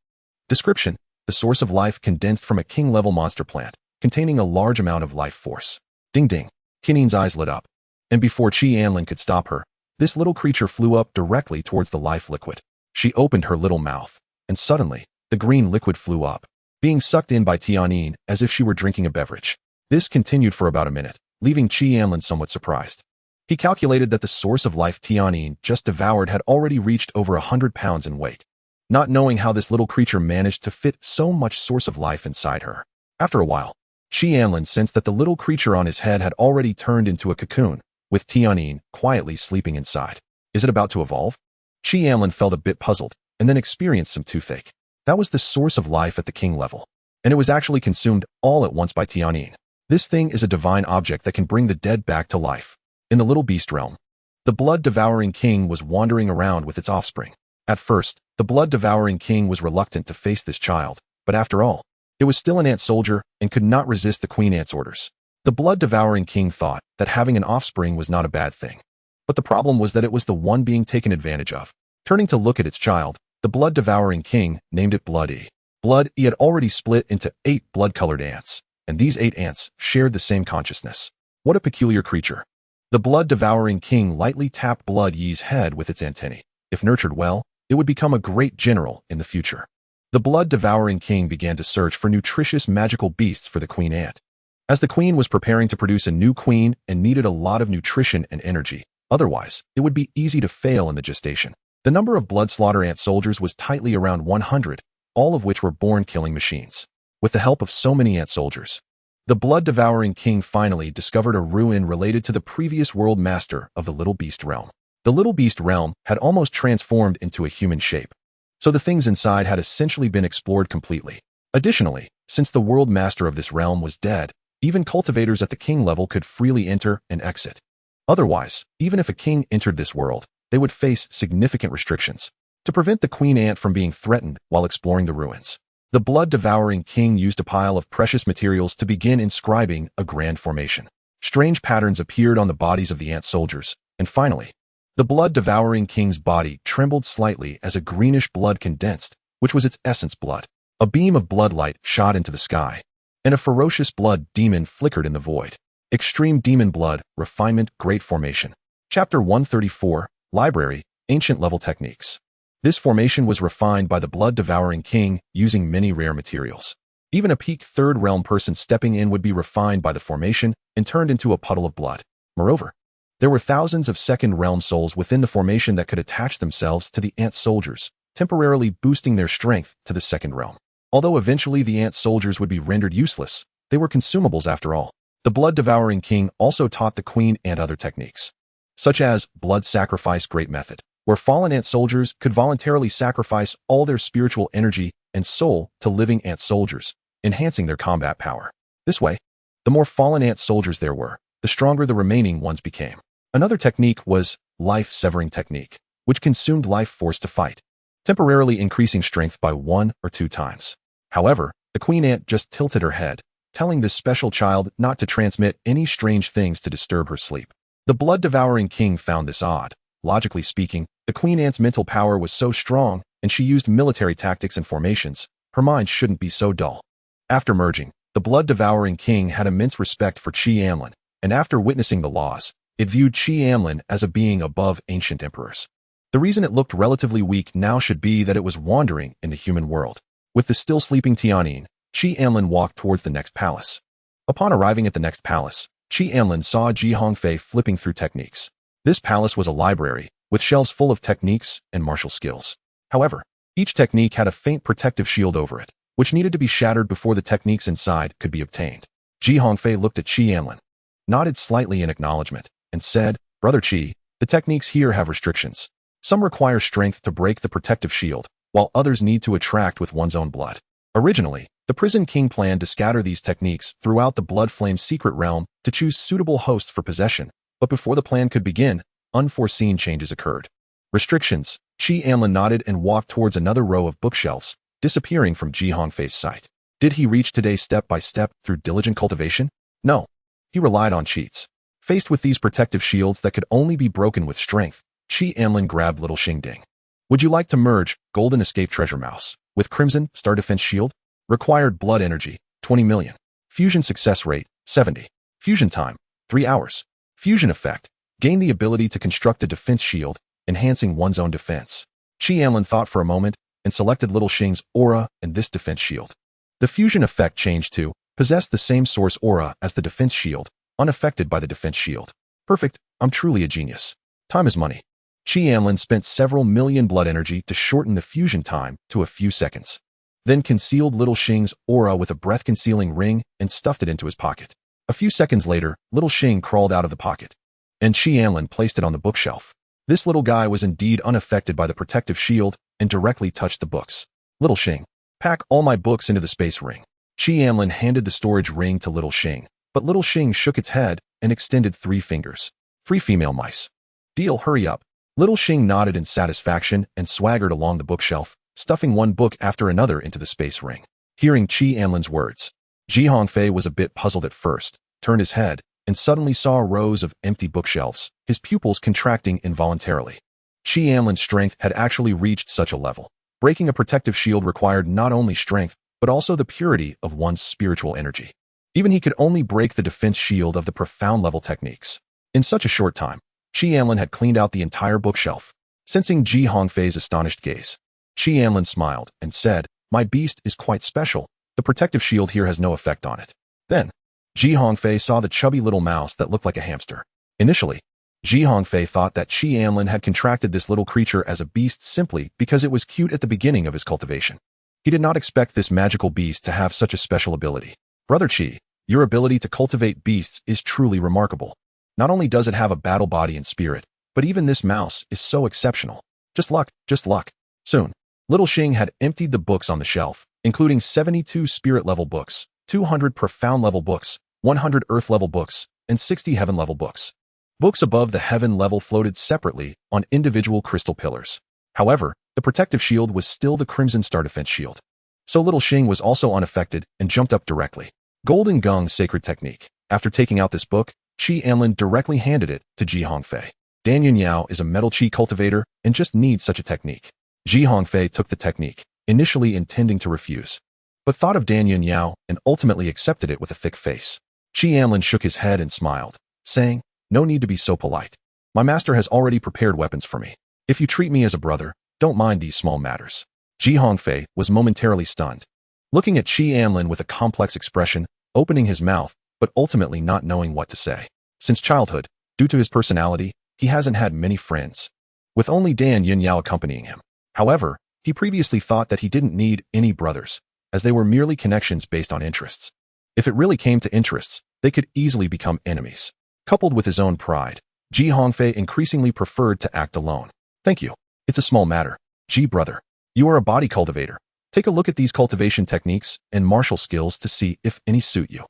Description: the source of life condensed from a king-level monster plant, containing a large amount of life force. Ding ding. Tianyin's eyes lit up, and before Anlin could stop her, this little creature flew up directly towards the life liquid. She opened her little mouth, and suddenly, the green liquid flew up, being sucked in by Tianyin as if she were drinking a beverage. This continued for about a minute, leaving Anlin somewhat surprised. He calculated that the source of life Tianyin just devoured had already reached over 100 pounds in weight, not knowing how this little creature managed to fit so much source of life inside her. After a while, Anlin sensed that the little creature on his head had already turned into a cocoon, with Tianyin quietly sleeping inside. Is it about to evolve? Anlin felt a bit puzzled, and then experienced some toothache. That was the source of life at the king level, and it was actually consumed all at once by Tianyin. This thing is a divine object that can bring the dead back to life. In the little beast realm, the blood-devouring king was wandering around with its offspring. At first, the blood-devouring king was reluctant to face this child, but after all, it was still an ant soldier and could not resist the queen ant's orders. The blood-devouring king thought that having an offspring was not a bad thing. But the problem was that it was the one being taken advantage of. Turning to look at its child, the blood-devouring king named it Blood E. Blood E had already split into 8 blood-colored ants, and these 8 ants shared the same consciousness. What a peculiar creature. The blood-devouring king lightly tapped Blood Ye's head with its antennae. If nurtured well, it would become a great general in the future. The blood-devouring king began to search for nutritious magical beasts for the queen ant. As the queen was preparing to produce a new queen and needed a lot of nutrition and energy, otherwise, it would be easy to fail in the gestation. The number of blood slaughter ant soldiers was tightly around 100, all of which were born killing machines. With the help of so many ant soldiers, the blood-devouring king finally discovered a ruin related to the previous world master of the Little Beast realm. The Little Beast realm had almost transformed into a human shape, so the things inside had essentially been explored completely. Additionally, since the world master of this realm was dead, even cultivators at the king level could freely enter and exit. Otherwise, even if a king entered this world, they would face significant restrictions to prevent the queen ant from being threatened while exploring the ruins. The blood-devouring king used a pile of precious materials to begin inscribing a grand formation. Strange patterns appeared on the bodies of the ant soldiers, and finally, the blood-devouring king's body trembled slightly as a greenish blood condensed, which was its essence blood. A beam of blood light shot into the sky, and a ferocious blood demon flickered in the void. Extreme demon blood, refinement, great formation. Chapter 134, Library, Ancient Level Techniques. This formation was refined by the blood-devouring king using many rare materials. Even a peak third realm person stepping in would be refined by the formation and turned into a puddle of blood. Moreover, there were thousands of second realm souls within the formation that could attach themselves to the ant soldiers, temporarily boosting their strength to the second realm. Although eventually the ant soldiers would be rendered useless, they were consumables after all. The blood-devouring king also taught the queen ant other techniques, such as blood sacrifice great method, where fallen ant soldiers could voluntarily sacrifice all their spiritual energy and soul to living ant soldiers, enhancing their combat power. This way, the more fallen ant soldiers there were, the stronger the remaining ones became. Another technique was life-severing technique, which consumed life force to fight, temporarily increasing strength by 1 or 2 times. However, the queen ant just tilted her head, telling this special child not to transmit any strange things to disturb her sleep. The blood-devouring king found this odd. Logically speaking, the queen ant's mental power was so strong, and she used military tactics and formations. Her mind shouldn't be so dull. After merging, the blood-devouring king had immense respect for Anlin, and after witnessing the laws, it viewed Anlin as a being above ancient emperors. The reason it looked relatively weak now should be that it was wandering in the human world. With the still sleeping Tianyin, Anlin walked towards the next palace. Upon arriving at the next palace, Anlin saw Hongfei flipping through techniques. This palace was a library, with shelves full of techniques and martial skills. However, each technique had a faint protective shield over it, which needed to be shattered before the techniques inside could be obtained. Hongfei looked at Anlin, nodded slightly in acknowledgement, and said, "Brother Qi, the techniques here have restrictions. Some require strength to break the protective shield, while others need to attract with one's own blood." Originally, the Prison King planned to scatter these techniques throughout the Blood Flame secret realm to choose suitable hosts for possession, but before the plan could begin, unforeseen changes occurred. Restrictions. Anlin nodded and walked towards another row of bookshelves, disappearing from Hongfei's sight. Did he reach today step by step through diligent cultivation? No. He relied on cheats. Faced with these protective shields that could only be broken with strength, Anlin grabbed Little Xingding. Would you like to merge Golden Escape Treasure Mouse with Crimson Star Defense Shield? Required blood energy, 20 million. Fusion success rate, 70. Fusion time, 3 hours. Fusion effect, gain the ability to construct a defense shield, enhancing one's own defense. Anlin thought for a moment and selected Little Xing's aura and this defense shield. The fusion effect changed to possess the same source aura as the defense shield, unaffected by the defense shield. Perfect, I'm truly a genius. Time is money. Anlin spent several million blood energy to shorten the fusion time to a few seconds. Then concealed Little Xing's aura with a breath-concealing ring and stuffed it into his pocket. A few seconds later, Little Xing crawled out of the pocket, and Anlin placed it on the bookshelf. This little guy was indeed unaffected by the protective shield and directly touched the books. Little Xing, pack all my books into the space ring. Anlin handed the storage ring to Little Xing, But little Xing shook its head and extended 3 fingers. 3 female mice. Deal, hurry up. Little Xing nodded in satisfaction and swaggered along the bookshelf, stuffing one book after another into the space ring. Hearing Qi Anlin's words, Ji Hongfei was a bit puzzled at first, turned his head, and suddenly saw rows of empty bookshelves, his pupils contracting involuntarily. Qi Anlin's strength had actually reached such a level. Breaking a protective shield required not only strength, but also the purity of one's spiritual energy. Even he could only break the defense shield of the profound level techniques. In such a short time, Qi Anlin had cleaned out the entire bookshelf. Sensing Ji Hongfei's astonished gaze, Qi Anlin smiled and said, "My beast is quite special. The protective shield here has no effect on it." Then, Ji Hongfei saw the chubby little mouse that looked like a hamster. Initially, Ji Hongfei thought that Qi Anlin had contracted this little creature as a beast simply because it was cute at the beginning of his cultivation. He did not expect this magical beast to have such a special ability. "Brother Qi, your ability to cultivate beasts is truly remarkable. Not only does it have a battle body and spirit, but even this mouse is so exceptional. Just luck, just luck." Soon, little Xing had emptied the books on the shelf, including 72 spirit-level books, 200 profound-level books, 100 earth-level books, and 60 heaven-level books. Books above the heaven level floated separately on individual crystal pillars. However, the protective shield was still the Crimson Star Defense Shield. So little Xing was also unaffected and jumped up directly. Golden Gung's Sacred Technique. After taking out this book, Qi Anlin directly handed it to Ji Hongfei. Dan Yunyao is a metal chi cultivator and just needs such a technique. Ji Hongfei took the technique, initially intending to refuse, but thought of Dan Yunyao and ultimately accepted it with a thick face. Qi Anlin shook his head and smiled, saying, "No need to be so polite. My master has already prepared weapons for me. If you treat me as a brother, don't mind these small matters." Ji Hongfei was momentarily stunned, looking at Qi Anlin with a complex expression, opening his mouth, but ultimately not knowing what to say. Since childhood, due to his personality, he hasn't had many friends, with only Dan Yunyao accompanying him. However, he previously thought that he didn't need any brothers, as they were merely connections based on interests. If it really came to interests, they could easily become enemies. Coupled with his own pride, Ji Hongfei increasingly preferred to act alone. "Thank you. It's a small matter. Ji brother, you are a body cultivator. Take a look at these cultivation techniques and martial skills to see if any suit you."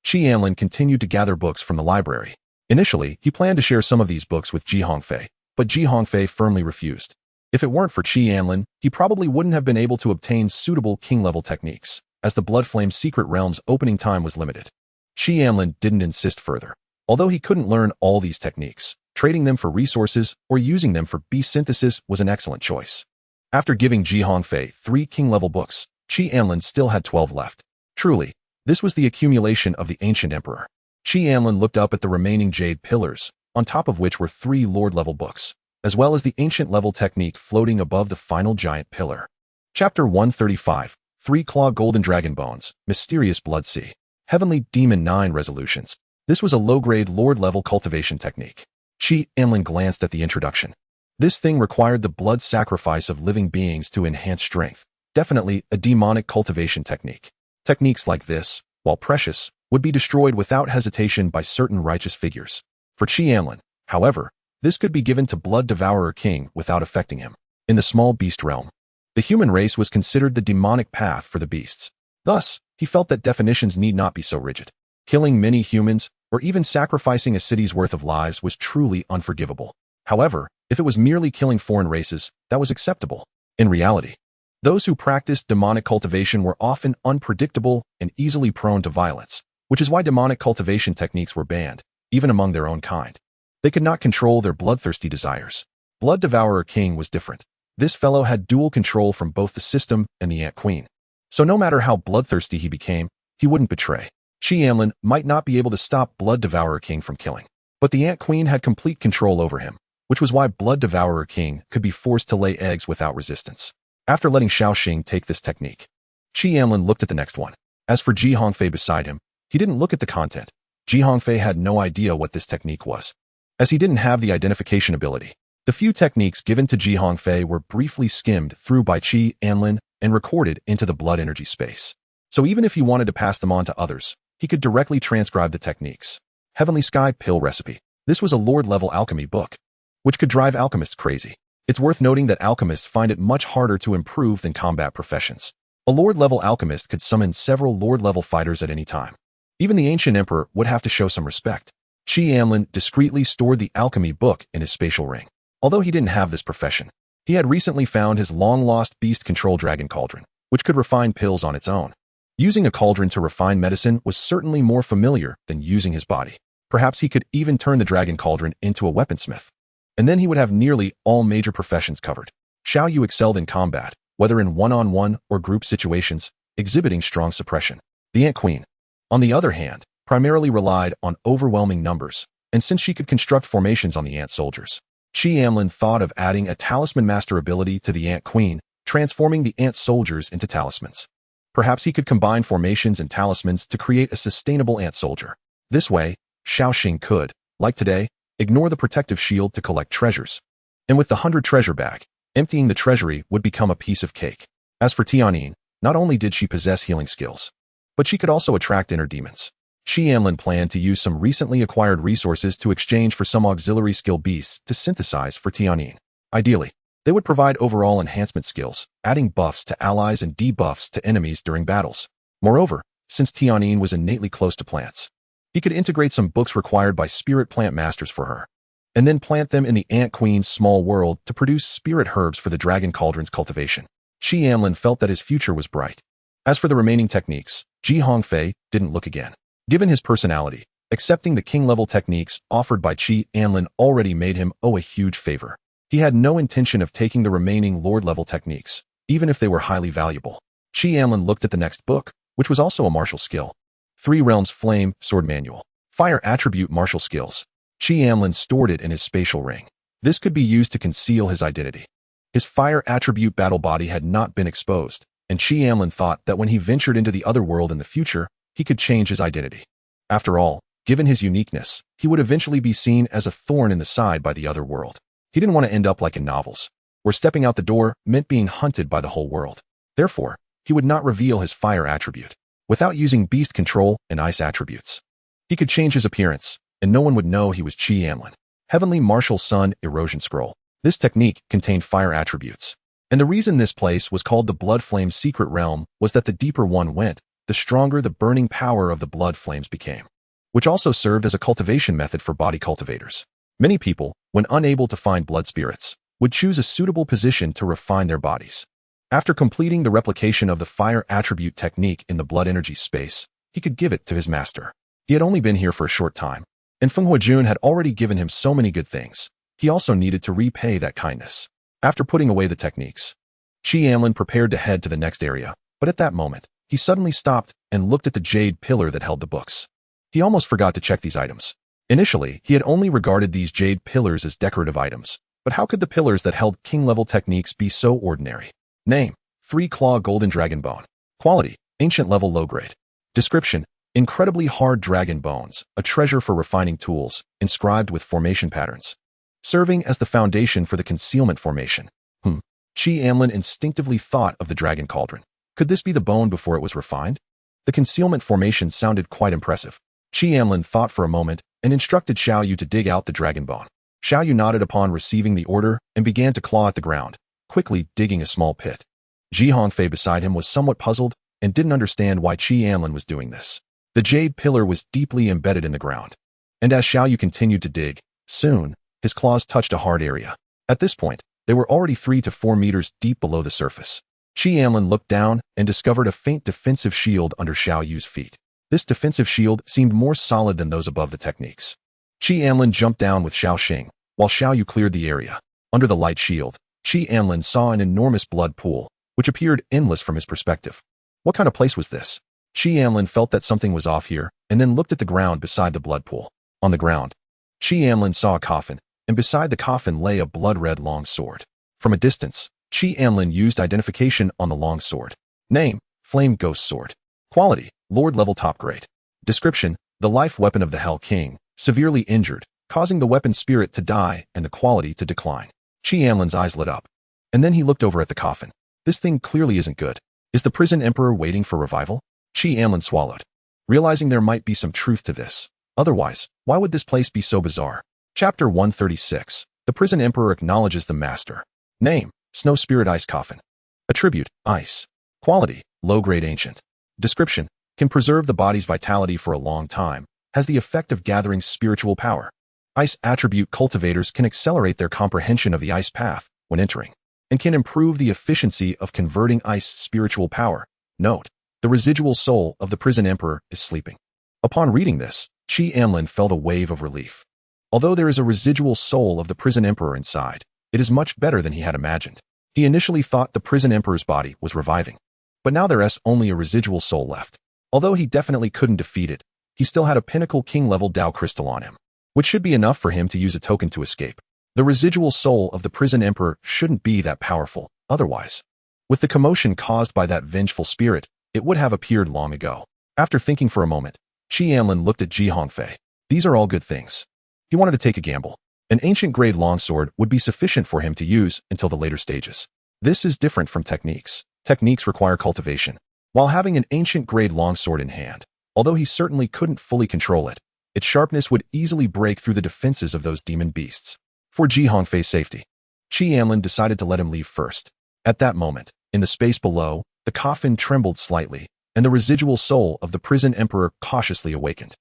Qi Anlin continued to gather books from the library. Initially, he planned to share some of these books with Ji Hongfei, but Ji Hongfei firmly refused. If it weren't for Qi Anlin, he probably wouldn't have been able to obtain suitable king-level techniques, as the Bloodflame Secret Realm's opening time was limited. Qi Anlin didn't insist further. Although he couldn't learn all these techniques, trading them for resources or using them for beast synthesis was an excellent choice. After giving Ji Hongfei 3 king-level books, Qi Anlin still had 12 left. Truly, this was the accumulation of the ancient emperor. Qi Anlin looked up at the remaining jade pillars, on top of which were 3 lord-level books, as well as the ancient-level technique floating above the final giant pillar. Chapter 135, 3-Claw Golden Dragon Bones, Mysterious Blood Sea. Heavenly Demon 9 Resolutions. This was a low-grade lord-level cultivation technique. Qi Anlin glanced at the introduction. This thing required the blood sacrifice of living beings to enhance strength. Definitely a demonic cultivation technique. Techniques like this, while precious, would be destroyed without hesitation by certain righteous figures. For Qi Anlin, however, this could be given to Blood Devourer King without affecting him. In the small beast realm, the human race was considered the demonic path for the beasts. Thus, he felt that definitions need not be so rigid. Killing many humans, or even sacrificing a city's worth of lives was truly unforgivable. However, if it was merely killing foreign races, that was acceptable. In reality, those who practiced demonic cultivation were often unpredictable and easily prone to violence, which is why demonic cultivation techniques were banned, even among their own kind. They could not control their bloodthirsty desires. Blood Devourer King was different. This fellow had dual control from both the system and the Ant Queen. So no matter how bloodthirsty he became, he wouldn't betray. Qi Anlin might not be able to stop Blood Devourer King from killing, but the Ant Queen had complete control over him, which was why Blood Devourer King could be forced to lay eggs without resistance. After letting Shaoxing take this technique, Qi Anlin looked at the next one. As for Ji Hongfei beside him, he didn't look at the content. Ji Hongfei had no idea what this technique was, as he didn't have the identification ability. The few techniques given to Ji Hongfei were briefly skimmed through by Qi Anlin and recorded into the blood energy space. So even if he wanted to pass them on to others, he could directly transcribe the techniques. Heavenly Sky Pill Recipe. This was a lord-level alchemy book, which could drive alchemists crazy. It's worth noting that alchemists find it much harder to improve than combat professions. A lord-level alchemist could summon several lord-level fighters at any time. Even the ancient emperor would have to show some respect. Qi Anlin discreetly stored the alchemy book in his spatial ring. Although he didn't have this profession, he had recently found his long-lost beast control Dragon Cauldron, which could refine pills on its own. Using a cauldron to refine medicine was certainly more familiar than using his body. Perhaps he could even turn the Dragon Cauldron into a weaponsmith. And then he would have nearly all major professions covered. Xiao Yu excelled in combat, whether in one-on-one or group situations, exhibiting strong suppression. The Ant Queen, on the other hand, primarily relied on overwhelming numbers, and since she could construct formations on the ant soldiers, Qi Anlin thought of adding a talisman master ability to the Ant Queen, transforming the ant soldiers into talismans. Perhaps he could combine formations and talismans to create a sustainable ant soldier. This way, Xiaoxing could, like today, ignore the protective shield to collect treasures. And with the 100 treasure bag, emptying the treasury would become a piece of cake. As for Tianyin, not only did she possess healing skills, but she could also attract inner demons. Qi Anlin planned to use some recently acquired resources to exchange for some auxiliary skill beasts to synthesize for Tianyin. Ideally, they would provide overall enhancement skills, adding buffs to allies and debuffs to enemies during battles. Moreover, since Tianyin was innately close to plants, he could integrate some books required by spirit plant masters for her, and then plant them in the Ant Queen's small world to produce spirit herbs for the Dragon Cauldron's cultivation. Qi Anlin felt that his future was bright. As for the remaining techniques, Hongfei didn't look again. Given his personality, accepting the king-level techniques offered by Qi Anlin already made him owe a huge favor. He had no intention of taking the remaining lord-level techniques, even if they were highly valuable. Qi Anlin looked at the next book, which was also a martial skill. 3 Realms Flame Sword Manual. Fire Attribute Martial Skills. Qi Anlin stored it in his spatial ring. This could be used to conceal his identity. His fire attribute battle body had not been exposed, and Qi Anlin thought that when he ventured into the other world in the future, he could change his identity. After all, given his uniqueness, he would eventually be seen as a thorn in the side by the other world. He didn't want to end up like in novels, where stepping out the door meant being hunted by the whole world. Therefore, he would not reveal his fire attribute. Without using beast control and ice attributes, he could change his appearance, and no one would know he was Qi Anlin. Heavenly Martial Sun Erosion Scroll. This technique contained fire attributes. And the reason this place was called the Blood Flame Secret Realm was that the deeper one went, the stronger the burning power of the blood flames became, which also served as a cultivation method for body cultivators. Many people, when unable to find blood spirits, would choose a suitable position to refine their bodies. After completing the replication of the fire attribute technique in the blood energy space, he could give it to his master. He had only been here for a short time, and Feng Huojun had already given him so many good things. He also needed to repay that kindness. After putting away the techniques, Qi Anlin prepared to head to the next area, but at that moment, he suddenly stopped and looked at the jade pillar that held the books. He almost forgot to check these items. Initially, he had only regarded these jade pillars as decorative items, but how could the pillars that held king-level techniques be so ordinary? Name: 3-Claw Golden Dragon Bone. Quality: Ancient Level Low Grade. Description: Incredibly hard dragon bones, a treasure for refining tools, inscribed with formation patterns, serving as the foundation for the concealment formation. Qi Anlin instinctively thought of the Dragon Cauldron. Could this be the bone before it was refined? The concealment formation sounded quite impressive. Qi Anlin thought for a moment and instructed Xiao Yu to dig out the dragon bone. Xiao Yu nodded upon receiving the order and began to claw at the ground, quickly digging a small pit. Hongfei beside him was somewhat puzzled and didn't understand why Qi Anlin was doing this. The jade pillar was deeply embedded in the ground, and as Xiao Yu continued to dig, soon, his claws touched a hard area. At this point, they were already 3 to 4 meters deep below the surface. Qi Anlin looked down and discovered a faint defensive shield under Xiao Yu's feet. This defensive shield seemed more solid than those above the techniques. Qi Anlin jumped down with Xiaoxing, while Xiao Yu cleared the area. Under the light shield, Qi Anlin saw an enormous blood pool, which appeared endless from his perspective. What kind of place was this? Qi Anlin felt that something was off here, and then looked at the ground beside the blood pool. On the ground, Qi Anlin saw a coffin, and beside the coffin lay a blood-red long sword. From a distance, Qi Anlin used identification on the long sword. Name: Flame Ghost Sword. Quality: Lord level top grade. Description: The life weapon of the Hell King, severely injured, causing the weapon spirit to die and the quality to decline. Qi Anlin's eyes lit up, and then he looked over at the coffin. This thing clearly isn't good. Is the prison emperor waiting for revival? Qi Anlin swallowed, realizing there might be some truth to this. Otherwise, why would this place be so bizarre? Chapter 136. The prison emperor acknowledges the master. Name: Snow Spirit Ice Coffin. Attribute: Ice. Quality: Low-grade ancient. Description: can preserve the body's vitality for a long time, has the effect of gathering spiritual power. Ice attribute cultivators can accelerate their comprehension of the ice path when entering, and can improve the efficiency of converting ice spiritual power. Note: the residual soul of the Prison Emperor is sleeping. Upon reading this, Anlin felt a wave of relief. Although there is a residual soul of the Prison Emperor inside, it is much better than he had imagined. He initially thought the Prison Emperor's body was reviving, but now there's only a residual soul left. Although he definitely couldn't defeat it, he still had a Pinnacle King level Dao crystal on him, which should be enough for him to use a token to escape. The residual soul of the Prison Emperor shouldn't be that powerful, otherwise. With the commotion caused by that vengeful spirit, it would have appeared long ago. After thinking for a moment, Anlin looked at Hongfei. These are all good things. He wanted to take a gamble. An ancient grade longsword would be sufficient for him to use until the later stages. This is different from techniques. Techniques require cultivation. While having an ancient grade longsword in hand, although he certainly couldn't fully control it, its sharpness would easily break through the defenses of those demon beasts. For Hongfei's safety, Anlin decided to let him leave first. At that moment, in the space below, the coffin trembled slightly, and the residual soul of the Prison Emperor cautiously awakened.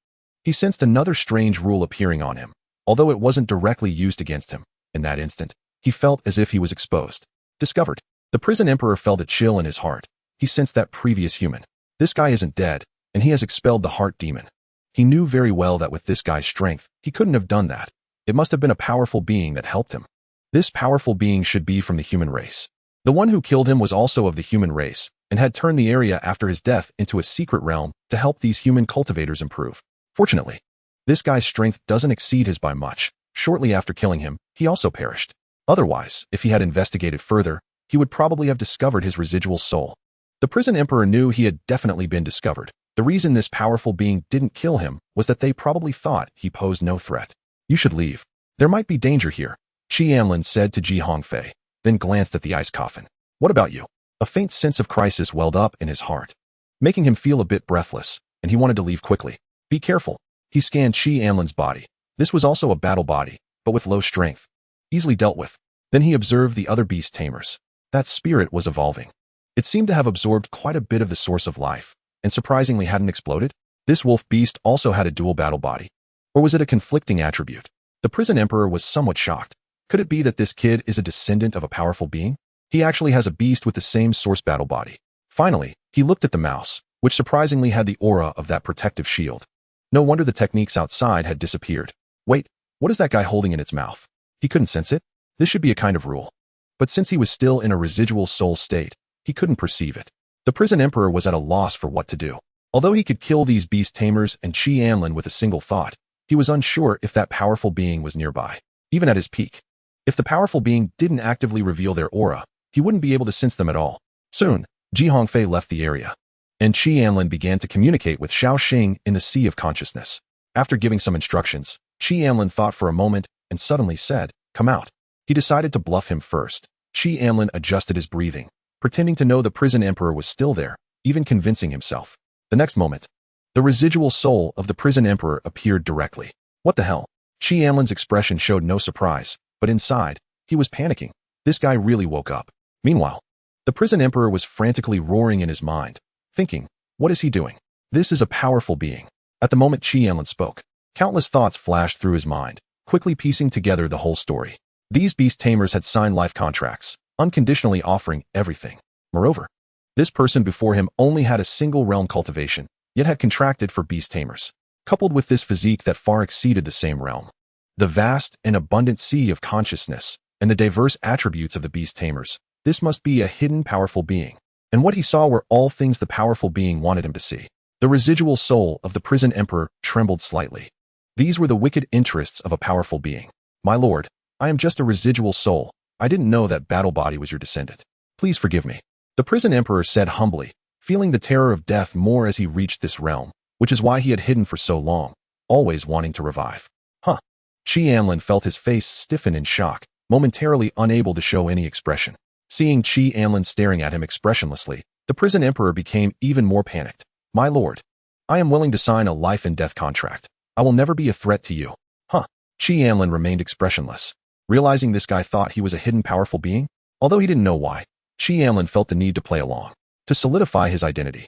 He sensed another strange rule appearing on him, although it wasn't directly used against him. In that instant, he felt as if he was exposed. Discovered. The Prison Emperor felt a chill in his heart. He sensed that previous human. This guy isn't dead, and he has expelled the heart demon. He knew very well that with this guy's strength, he couldn't have done that. It must have been a powerful being that helped him. This powerful being should be from the human race. The one who killed him was also of the human race, and had turned the area after his death into a secret realm to help these human cultivators improve. Fortunately, this guy's strength doesn't exceed his by much. Shortly after killing him, he also perished. Otherwise, if he had investigated further, he would probably have discovered his residual soul. The Prison Emperor knew he had definitely been discovered. The reason this powerful being didn't kill him was that they probably thought he posed no threat. You should leave. There might be danger here, Anlin said to Hongfei, then glanced at the ice coffin. What about you? A faint sense of crisis welled up in his heart, making him feel a bit breathless, and he wanted to leave quickly. Be careful. He scanned Anlin's body. This was also a battle body, but with low strength. Easily dealt with. Then he observed the other beast tamers. That spirit was evolving. It seemed to have absorbed quite a bit of the source of life, and surprisingly hadn't exploded. This wolf beast also had a dual battle body. Or was it a conflicting attribute? The Prison Emperor was somewhat shocked. Could it be that this kid is a descendant of a powerful being? He actually has a beast with the same source battle body. Finally, he looked at the mouse, which surprisingly had the aura of that protective shield. No wonder the techniques outside had disappeared. Wait, what is that guy holding in its mouth? He couldn't sense it? This should be a kind of rule. But since he was still in a residual soul state, he couldn't perceive it. The Prison Emperor was at a loss for what to do. Although he could kill these beast tamers and Anlin with a single thought, he was unsure if that powerful being was nearby, even at his peak. If the powerful being didn't actively reveal their aura, he wouldn't be able to sense them at all. Soon, Hongfei left the area, and Anlin began to communicate with Shaoxing in the Sea of Consciousness. After giving some instructions, Anlin thought for a moment and suddenly said, "Come out." He decided to bluff him first. Anlin adjusted his breathing, pretending to know the Prison Emperor was still there, even convincing himself. The next moment, the residual soul of the Prison Emperor appeared directly. What the hell? Anlin's expression showed no surprise, but inside, he was panicking. This guy really woke up. Meanwhile, the Prison Emperor was frantically roaring in his mind, thinking, what is he doing? This is a powerful being. At the moment Anlin spoke, countless thoughts flashed through his mind, quickly piecing together the whole story. These beast tamers had signed life contracts, unconditionally offering everything. Moreover, this person before him only had a single realm cultivation, yet had contracted for beast tamers, coupled with this physique that far exceeded the same realm. The vast and abundant sea of consciousness, and the diverse attributes of the beast tamers, this must be a hidden powerful being. And what he saw were all things the powerful being wanted him to see. The residual soul of the Prison Emperor trembled slightly. These were the wicked interests of a powerful being. My lord, I am just a residual soul. I didn't know that battle body was your descendant. Please forgive me. The Prison Emperor said humbly, feeling the terror of death more as he reached this realm, which is why he had hidden for so long, always wanting to revive. Huh. Anlin felt his face stiffen in shock, momentarily unable to show any expression. Seeing Anlin staring at him expressionlessly, the Prison Emperor became even more panicked. My lord, I am willing to sign a life and death contract. I will never be a threat to you. Huh. Anlin remained expressionless, realizing this guy thought he was a hidden powerful being. Although he didn't know why, Anlin felt the need to play along, to solidify his identity.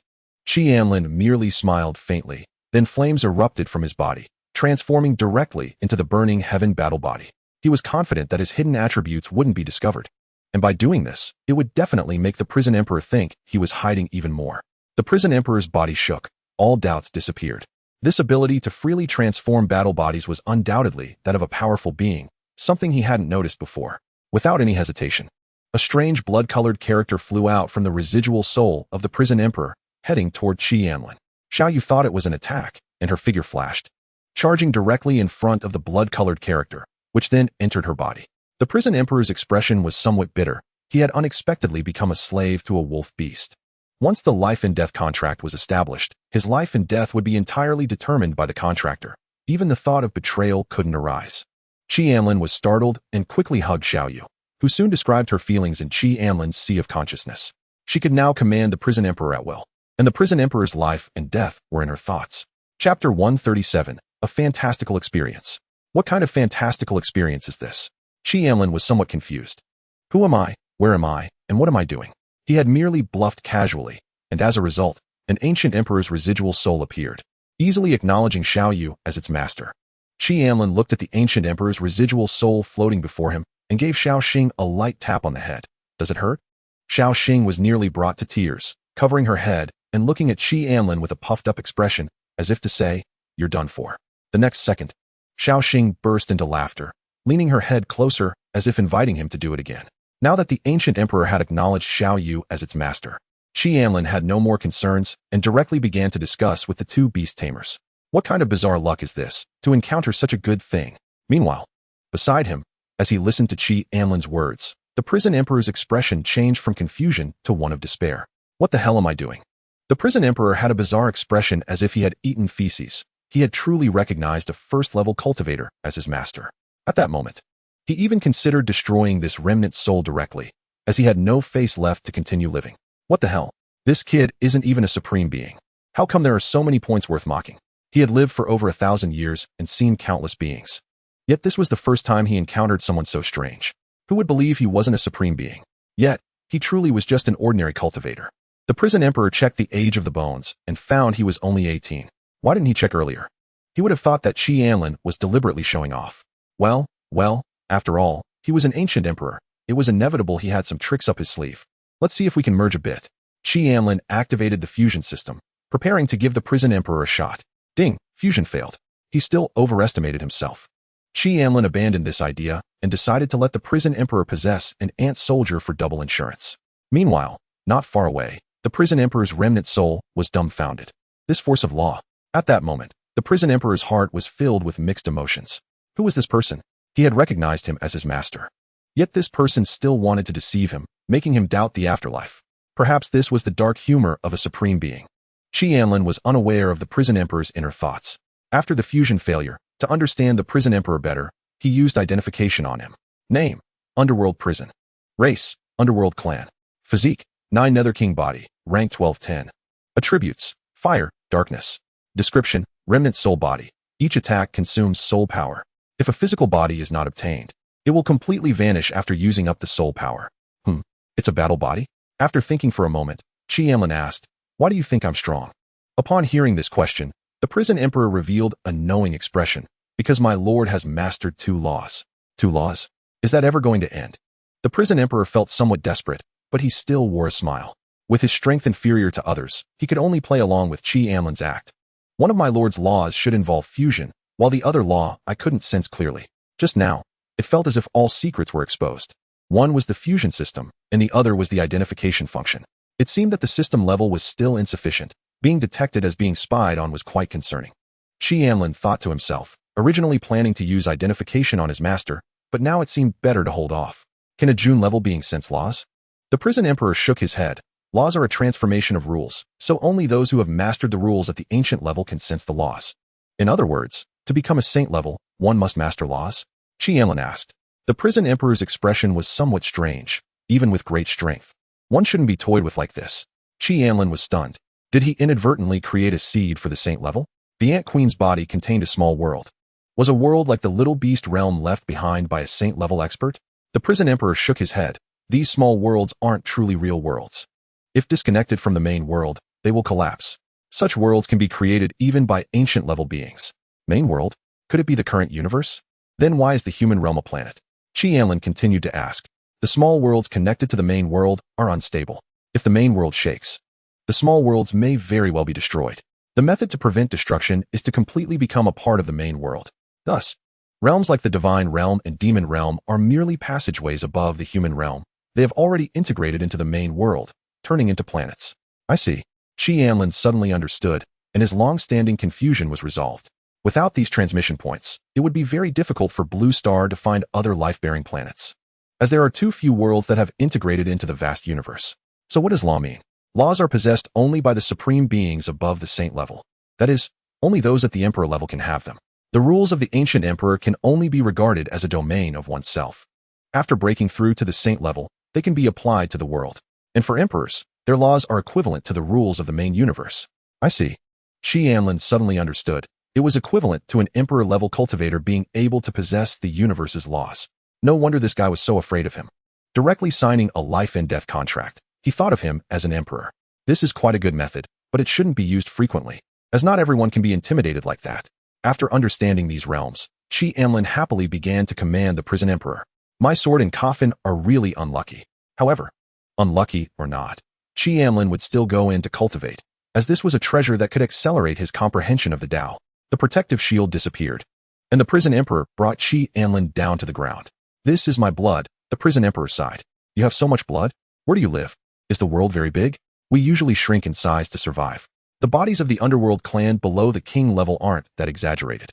Anlin merely smiled faintly, then flames erupted from his body, transforming directly into the burning heaven battle body. He was confident that his hidden attributes wouldn't be discovered, and by doing this, it would definitely make the Prison Emperor think he was hiding even more. The Prison Emperor's body shook. All doubts disappeared. This ability to freely transform battle bodies was undoubtedly that of a powerful being, something he hadn't noticed before. Without any hesitation, a strange blood-colored character flew out from the residual soul of the Prison Emperor, heading toward Anlin. Xiao Yu thought it was an attack, and her figure flashed, charging directly in front of the blood-colored character, which then entered her body. The Prison Emperor's expression was somewhat bitter. He had unexpectedly become a slave to a wolf beast. Once the life and death contract was established, his life and death would be entirely determined by the contractor. Even the thought of betrayal couldn't arise. Anlin was startled and quickly hugged Xiao Yu, who soon described her feelings in Anlin's sea of consciousness. She could now command the Prison Emperor at will, and the Prison Emperor's life and death were in her thoughts. Chapter 137, A Fantastical Experience. What kind of fantastical experience is this? Anlin was somewhat confused. Who am I, where am I, and what am I doing? He had merely bluffed casually, and as a result, an ancient emperor's residual soul appeared, easily acknowledging Xiao Yu as its master. Anlin looked at the ancient emperor's residual soul floating before him and gave Xiao Xing a light tap on the head. Does it hurt? Xiao Xing was nearly brought to tears, covering her head and looking at Anlin with a puffed-up expression, as if to say, "You're done for." The next second, Xiao Xing burst into laughter, leaning her head closer as if inviting him to do it again. Now that the ancient emperor had acknowledged Xiao Yu as its master, Anlin had no more concerns and directly began to discuss with the two beast tamers. What kind of bizarre luck is this, to encounter such a good thing? Meanwhile, beside him, as he listened to Anlin's words, the Prison Emperor's expression changed from confusion to one of despair. What the hell am I doing? The Prison Emperor had a bizarre expression as if he had eaten feces. He had truly recognized a first-level cultivator as his master. At that moment, he even considered destroying this remnant soul directly, as he had no face left to continue living. What the hell? This kid isn't even a supreme being. How come there are so many points worth mocking? He had lived for over 1,000 years and seen countless beings. Yet this was the first time he encountered someone so strange. Who would believe he wasn't a supreme being? Yet, he truly was just an ordinary cultivator. The Prison Emperor checked the age of the bones and found he was only 18. Why didn't he check earlier? He would have thought that Anlin was deliberately showing off. Well, after all, he was an ancient emperor. It was inevitable he had some tricks up his sleeve. Let's see if we can merge a bit. Anlin activated the fusion system, preparing to give the Prison Emperor a shot. Ding, fusion failed. He still overestimated himself. Anlin abandoned this idea and decided to let the Prison Emperor possess an ant soldier for double insurance. Meanwhile, not far away, the Prison Emperor's remnant soul was dumbfounded. This force of law. At that moment, the Prison Emperor's heart was filled with mixed emotions. Who was this person? He had recognized him as his master. Yet this person still wanted to deceive him, making him doubt the afterlife. Perhaps this was the dark humor of a supreme being. Anlin was unaware of the Prison Emperor's inner thoughts. After the fusion failure, to understand the Prison Emperor better, he used identification on him. Name: Underworld Prison. Race: Underworld Clan. Physique: 9 Nether King body, rank 1210. Attributes: Fire, Darkness. Description: Remnant soul body. Each attack consumes soul power. If a physical body is not obtained, it will completely vanish after using up the soul power. It's a battle body? After thinking for a moment, Anlin asked, "Why do you think I'm strong?" Upon hearing this question, the Prison Emperor revealed a knowing expression. Because my lord has mastered 2 laws. 2 laws? Is that ever going to end? The Prison Emperor felt somewhat desperate, but he still wore a smile. With his strength inferior to others, he could only play along with Anlin's act. One of my lord's laws should involve fusion, while the other law I couldn't sense clearly. Just now, it felt as if all secrets were exposed. One was the fusion system, and the other was the identification function. It seemed that the system level was still insufficient. Being detected as being spied on was quite concerning. Anlin thought to himself, originally planning to use identification on his master, but now it seemed better to hold off. Can a June level being sense laws? The Prison Emperor shook his head. Laws are a transformation of rules, so only those who have mastered the rules at the ancient level can sense the laws. In other words, to become a saint level, one must master laws? Anlin asked. The Prison Emperor's expression was somewhat strange, even with great strength. One shouldn't be toyed with like this. Anlin was stunned. Did he inadvertently create a seed for the saint level? The Ant Queen's body contained a small world. Was a world like the Little Beast realm left behind by a saint-level expert? The Prison Emperor shook his head. These small worlds aren't truly real worlds. If disconnected from the main world, they will collapse. Such worlds can be created even by ancient-level beings. Main world? Could it be the current universe? Then why is the human realm a planet? Anlin continued to ask. The small worlds connected to the main world are unstable. If the main world shakes, the small worlds may very well be destroyed. The method to prevent destruction is to completely become a part of the main world. Thus, realms like the Divine Realm and Demon Realm are merely passageways above the human realm. They have already integrated into the main world, turning into planets. I see. Anlin suddenly understood, and his long-standing confusion was resolved. Without these transmission points, it would be very difficult for Blue Star to find other life-bearing planets, as there are too few worlds that have integrated into the vast universe. So what does law mean? Laws are possessed only by the supreme beings above the saint level. That is, only those at the emperor level can have them. The rules of the ancient emperor can only be regarded as a domain of oneself. After breaking through to the saint level, they can be applied to the world. And for emperors, their laws are equivalent to the rules of the main universe. I see. Anlin suddenly understood. It was equivalent to an emperor-level cultivator being able to possess the universe's laws. No wonder this guy was so afraid of him. Directly signing a life-and-death contract, he thought of him as an emperor. This is quite a good method, but it shouldn't be used frequently, as not everyone can be intimidated like that. After understanding these realms, Anlin happily began to command the prison emperor. My sword and coffin are really unlucky. However, unlucky or not, Anlin would still go in to cultivate, as this was a treasure that could accelerate his comprehension of the Tao. The protective shield disappeared, and the prison emperor brought Anlin down to the ground. This is my blood, the prison emperor sighed. You have so much blood? Where do you live? Is the world very big? We usually shrink in size to survive. The bodies of the underworld clan below the king level aren't that exaggerated.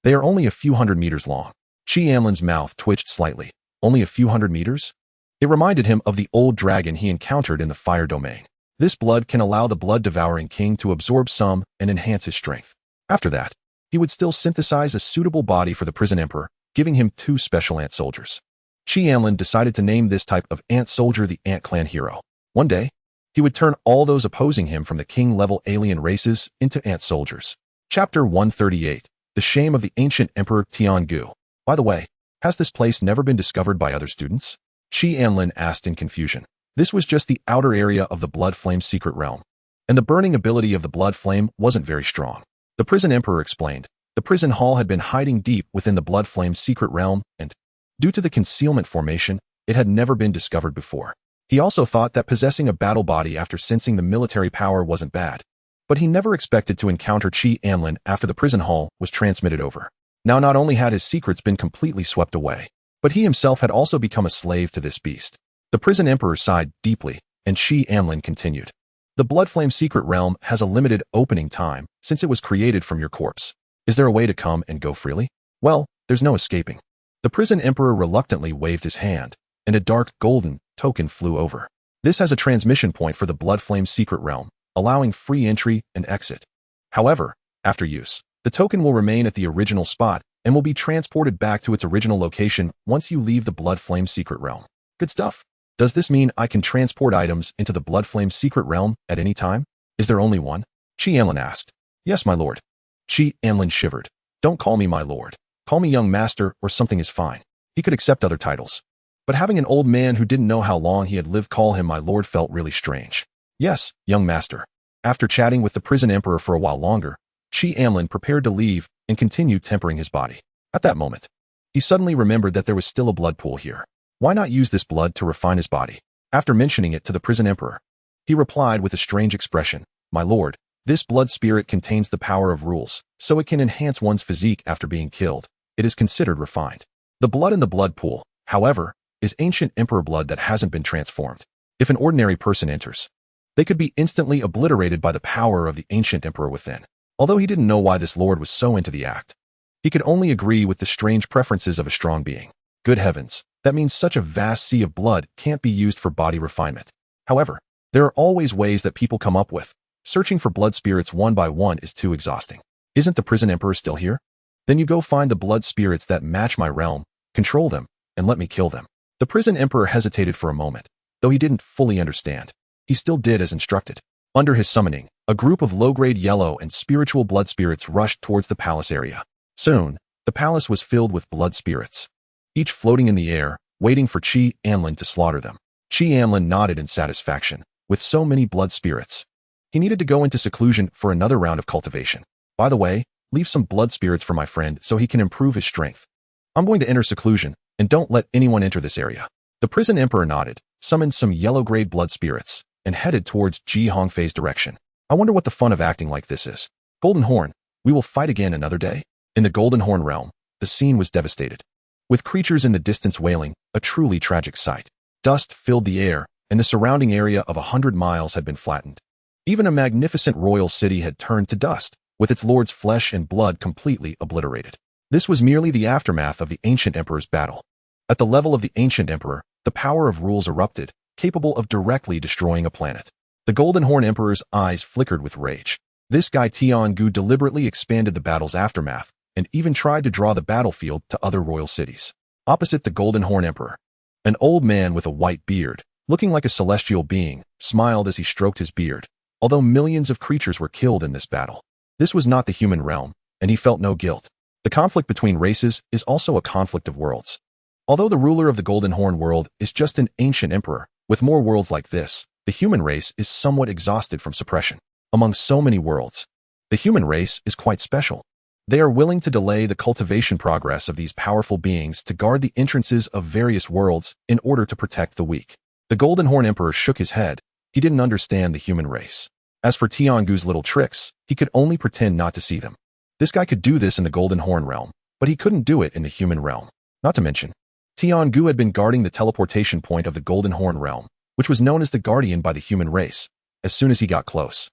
They are only a few hundred meters long. Anlin's mouth twitched slightly. Only a few hundred meters? It reminded him of the old dragon he encountered in the fire domain. This blood can allow the blood-devouring king to absorb some and enhance his strength. After that, he would still synthesize a suitable body for the prison emperor, giving him 2 special ant soldiers. Anlin decided to name this type of ant soldier the Ant Clan Hero. One day, he would turn all those opposing him from the king-level alien races into ant soldiers. Chapter 138, The Shame of the Ancient Emperor Tiangu. By the way, has this place never been discovered by other students? Anlin asked in confusion. This was just the outer area of the Blood Flame secret realm, and the burning ability of the Blood Flame wasn't very strong. The prison emperor explained. The prison hall had been hiding deep within the Blood Flame secret realm, and due to the concealment formation, it had never been discovered before. He also thought that possessing a battle body after sensing the military power wasn't bad, but he never expected to encounter Anlin after the prison hall was transmitted over. Now not only had his secrets been completely swept away, but he himself had also become a slave to this beast. The prison emperor sighed deeply, and Anlin continued. The Blood Flame secret realm has a limited opening time since it was created from your corpse. Is there a way to come and go freely? Well, there's no escaping. The prison emperor reluctantly waved his hand, and a dark golden token flew over. This has a transmission point for the Blood Flame secret realm, allowing free entry and exit. However, after use, the token will remain at the original spot and will be transported back to its original location once you leave the Blood Flame secret realm. Good stuff. Does this mean I can transport items into the Blood Flame secret realm at any time? Is there only one? Anlin asked. Yes, my lord. Anlin shivered. Don't call me my lord. Call me young master or something is fine. He could accept other titles. But having an old man who didn't know how long he had lived call him my lord felt really strange. Yes, young master. After chatting with the prison emperor for a while longer, Anlin prepared to leave and continue tempering his body. At that moment, he suddenly remembered that there was still a blood pool here. Why not use this blood to refine his body? After mentioning it to the prison emperor, he replied with a strange expression, My lord, this blood spirit contains the power of rules, so it can enhance one's physique after being killed. It is considered refined. The blood in the blood pool, however, is ancient emperor blood that hasn't been transformed. If an ordinary person enters, they could be instantly obliterated by the power of the ancient emperor within. Although he didn't know why this lord was so into the act, he could only agree with the strange preferences of a strong being. Good heavens, that means such a vast sea of blood can't be used for body refinement. However, there are always ways that people come up with. Searching for blood spirits one by one is too exhausting. Isn't the prison emperor still here? Then you go find the blood spirits that match my realm, control them, and let me kill them. The prison emperor hesitated for a moment, though he didn't fully understand. He still did as instructed. Under his summoning, a group of low-grade yellow and spiritual blood spirits rushed towards the palace area. Soon, the palace was filled with blood spirits, each floating in the air, waiting for Anlin to slaughter them. Anlin nodded in satisfaction. With so many blood spirits, He needed to go into seclusion for another round of cultivation. By the way, leave some blood spirits for my friend so he can improve his strength. I'm going to enter seclusion, and don't let anyone enter this area. The prison emperor nodded, summoned some yellow-grade blood spirits, and headed towards Hongfei's direction. I wonder what the fun of acting like this is. Golden Horn, we will fight again another day. In the Golden Horn realm, the scene was devastated. With creatures in the distance wailing, a truly tragic sight. Dust filled the air, and the surrounding area of 100 miles had been flattened. Even a magnificent royal city had turned to dust, with its lord's flesh and blood completely obliterated. This was merely the aftermath of the ancient emperor's battle. At the level of the ancient emperor, the power of rules erupted, capable of directly destroying a planet. The Golden Horn Emperor's eyes flickered with rage. This guy Tiangu deliberately expanded the battle's aftermath, and even tried to draw the battlefield to other royal cities. Opposite the Golden Horn Emperor, an old man with a white beard, looking like a celestial being, smiled as he stroked his beard. Although millions of creatures were killed in this battle, this was not the human realm, and he felt no guilt. The conflict between races is also a conflict of worlds. Although the ruler of the Golden Horn world is just an ancient emperor, with more worlds like this, the human race is somewhat exhausted from suppression. Among so many worlds, the human race is quite special. They are willing to delay the cultivation progress of these powerful beings to guard the entrances of various worlds in order to protect the weak. The Golden Horn Emperor shook his head. He didn't understand the human race. As for Tiangu's little tricks, he could only pretend not to see them. This guy could do this in the Golden Horn realm, but he couldn't do it in the human realm. Not to mention, Tiangu had been guarding the teleportation point of the Golden Horn realm, which was known as the Guardian by the human race. As soon as he got close,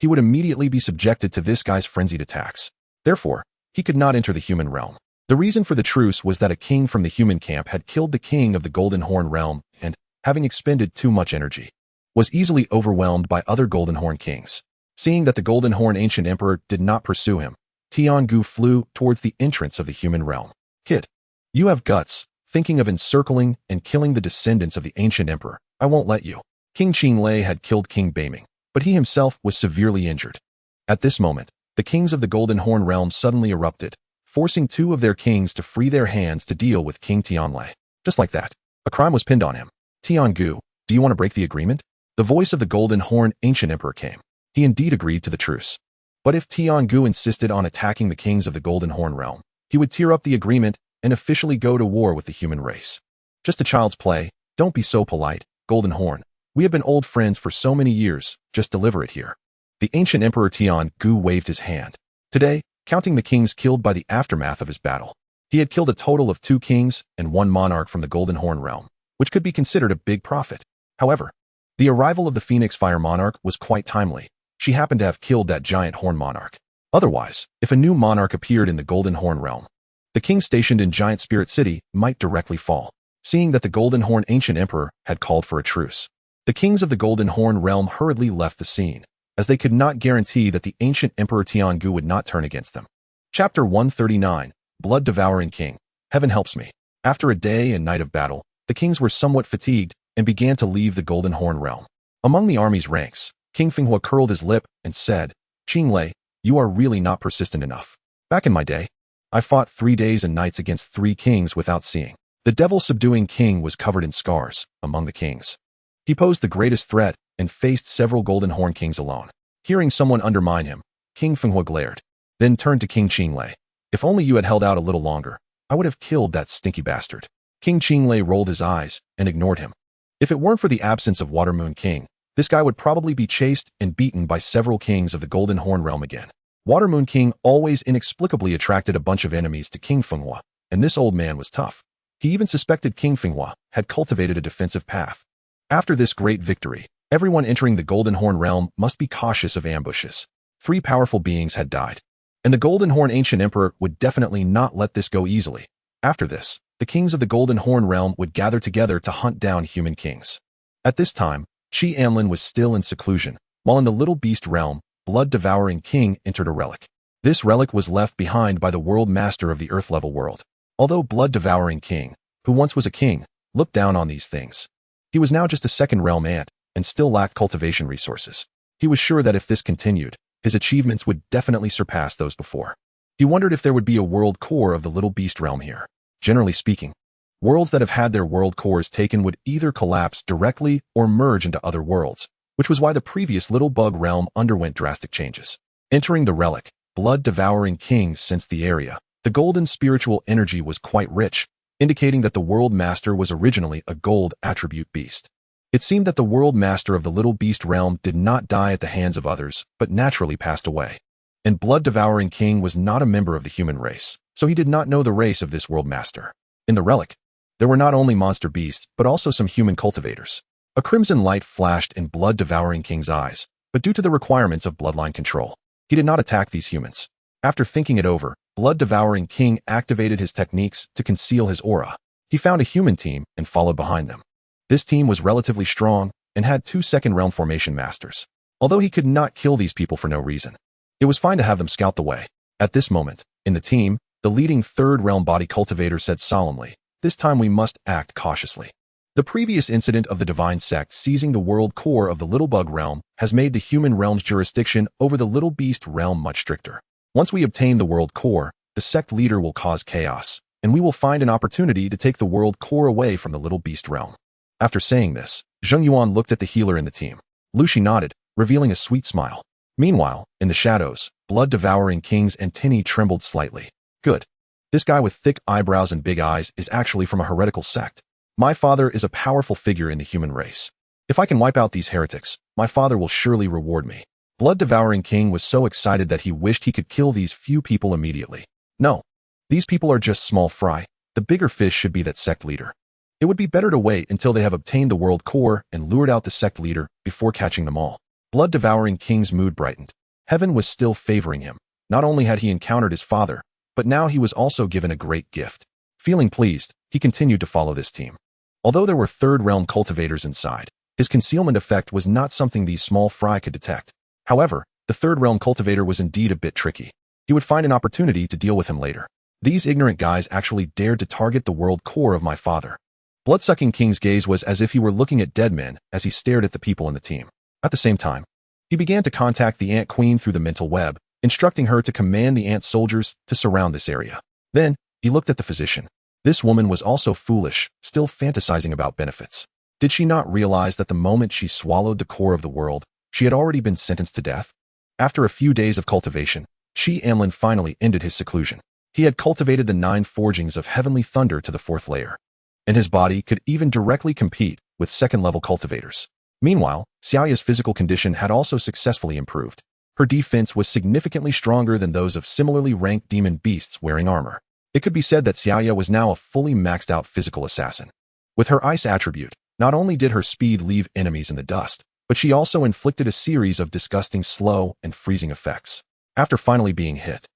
he would immediately be subjected to this guy's frenzied attacks. Therefore, he could not enter the human realm. The reason for the truce was that a king from the human camp had killed the king of the Golden Horn realm and, having expended too much energy, was easily overwhelmed by other Golden Horn kings. Seeing that the Golden Horn ancient emperor did not pursue him, Tiangu flew towards the entrance of the human realm. Kid, you have guts. Thinking of encircling and killing the descendants of the ancient emperor, I won't let you. King Qinglei had killed King Beiming, but he himself was severely injured. At this moment, the kings of the Golden Horn realm suddenly erupted, forcing two of their kings to free their hands to deal with King Tianlei. Just like that, a crime was pinned on him. Tiangu, do you want to break the agreement? The voice of the Golden Horn ancient emperor came. He indeed agreed to the truce. But if Tiangu insisted on attacking the kings of the Golden Horn realm, he would tear up the agreement and officially go to war with the human race. Just a child's play. Don't be so polite, Golden Horn. We have been old friends for so many years, just deliver it here. The ancient Emperor Tiangu waved his hand. Today, counting the kings killed by the aftermath of his battle, he had killed a total of 2 kings and 1 monarch from the Golden Horn realm, which could be considered a big profit. However, the arrival of the Phoenix Fire Monarch was quite timely. She happened to have killed that giant horn monarch. Otherwise, if a new monarch appeared in the Golden Horn realm, the king stationed in Giant Spirit City might directly fall. Seeing that the Golden Horn ancient emperor had called for a truce, the kings of the Golden Horn realm hurriedly left the scene, as they could not guarantee that the ancient Emperor Tiangu would not turn against them. Chapter 139, Blood-Devouring King. Heaven helps me. After a day and night of battle, the kings were somewhat fatigued and began to leave the Golden Horn realm. Among the army's ranks, King Finghua curled his lip and said, Qinglei, you are really not persistent enough. Back in my day, I fought 3 days and nights against 3 kings without seeing. The devil-subduing king was covered in scars among the kings. He posed the greatest threat and faced several Golden Horn kings alone. Hearing someone undermine him, King Finghua glared, then turned to King Qinglei. If only you had held out a little longer, I would have killed that stinky bastard. King Qinglei rolled his eyes and ignored him. If it weren't for the absence of Watermoon King, this guy would probably be chased and beaten by several kings of the Golden Horn realm again. Watermoon King always inexplicably attracted a bunch of enemies to King Finghua, and this old man was tough. He even suspected King Finghua had cultivated a defensive path. After this great victory, everyone entering the Golden Horn realm must be cautious of ambushes. 3 powerful beings had died, and the Golden Horn ancient emperor would definitely not let this go easily. After this, the kings of the Golden Horn realm would gather together to hunt down human kings. At this time, Anlin was still in seclusion, while in the Little Beast realm, Blood-Devouring King entered a relic. This relic was left behind by the World Master of the Earth-level world. Although Blood-Devouring King, who once was a king, looked down on these things, he was now just a second realm ant and still lacked cultivation resources. He was sure that if this continued, his achievements would definitely surpass those before. He wondered if there would be a world core of the Little Beast realm here. Generally speaking, worlds that have had their world cores taken would either collapse directly or merge into other worlds, which was why the previous Little Bug realm underwent drastic changes. Entering the relic, blood-devouring king sensed the area. The golden spiritual energy was quite rich, indicating that the World Master was originally a gold attribute beast. It seemed that the World Master of the Little Beast realm did not die at the hands of others, but naturally passed away. And blood-devouring king was not a member of the human race, so he did not know the race of this World Master. In the relic, there were not only monster beasts, but also some human cultivators. A crimson light flashed in blood-devouring king's eyes, but due to the requirements of bloodline control, he did not attack these humans. After thinking it over, blood-devouring king activated his techniques to conceal his aura. He found a human team and followed behind them. This team was relatively strong and had 2 second realm formation masters. Although he could not kill these people for no reason, it was fine to have them scout the way. At this moment, in the team, the leading third realm body cultivator said solemnly, "This time we must act cautiously." The previous incident of the divine sect seizing the world core of the Little Bug realm has made the human realm's jurisdiction over the Little Beast realm much stricter. Once we obtain the world core, the sect leader will cause chaos, and we will find an opportunity to take the world core away from the Little Beast realm. After saying this, Zheng Yuan looked at the healer in the team. Lushi nodded, revealing a sweet smile. Meanwhile, in the shadows, blood-devouring king's antennae trembled slightly. Good. This guy with thick eyebrows and big eyes is actually from a heretical sect. My father is a powerful figure in the human race. If I can wipe out these heretics, my father will surely reward me. Blood-devouring king was so excited that he wished he could kill these few people immediately. No. These people are just small fry. The bigger fish should be that sect leader. It would be better to wait until they have obtained the world core and lured out the sect leader before catching them all. Blood-devouring king's mood brightened. Heaven was still favoring him. Not only had he encountered his father, but now he was also given a great gift. Feeling pleased, he continued to follow this team. Although there were third realm cultivators inside, his concealment effect was not something these small fry could detect. However, the third realm cultivator was indeed a bit tricky. He would find an opportunity to deal with him later. These ignorant guys actually dared to target the world core of my father. Bloodsucking King's gaze was as if he were looking at dead men as he stared at the people in the team. At the same time, he began to contact the Ant Queen through the mental web, instructing her to command the ant soldiers to surround this area. Then, he looked at the physician. This woman was also foolish, still fantasizing about benefits. Did she not realize that the moment she swallowed the core of the world, she had already been sentenced to death? After a few days of cultivation, Anlin finally ended his seclusion. He had cultivated the 9 forgings of heavenly thunder to the 4th layer, and his body could even directly compete with second-level cultivators. Meanwhile, Xiaoya's physical condition had also successfully improved. Her defense was significantly stronger than those of similarly ranked demon beasts wearing armor. It could be said that Xiaoya was now a fully maxed-out physical assassin. With her ice attribute, not only did her speed leave enemies in the dust, but she also inflicted a series of disgusting slow and freezing effects. After finally being hit,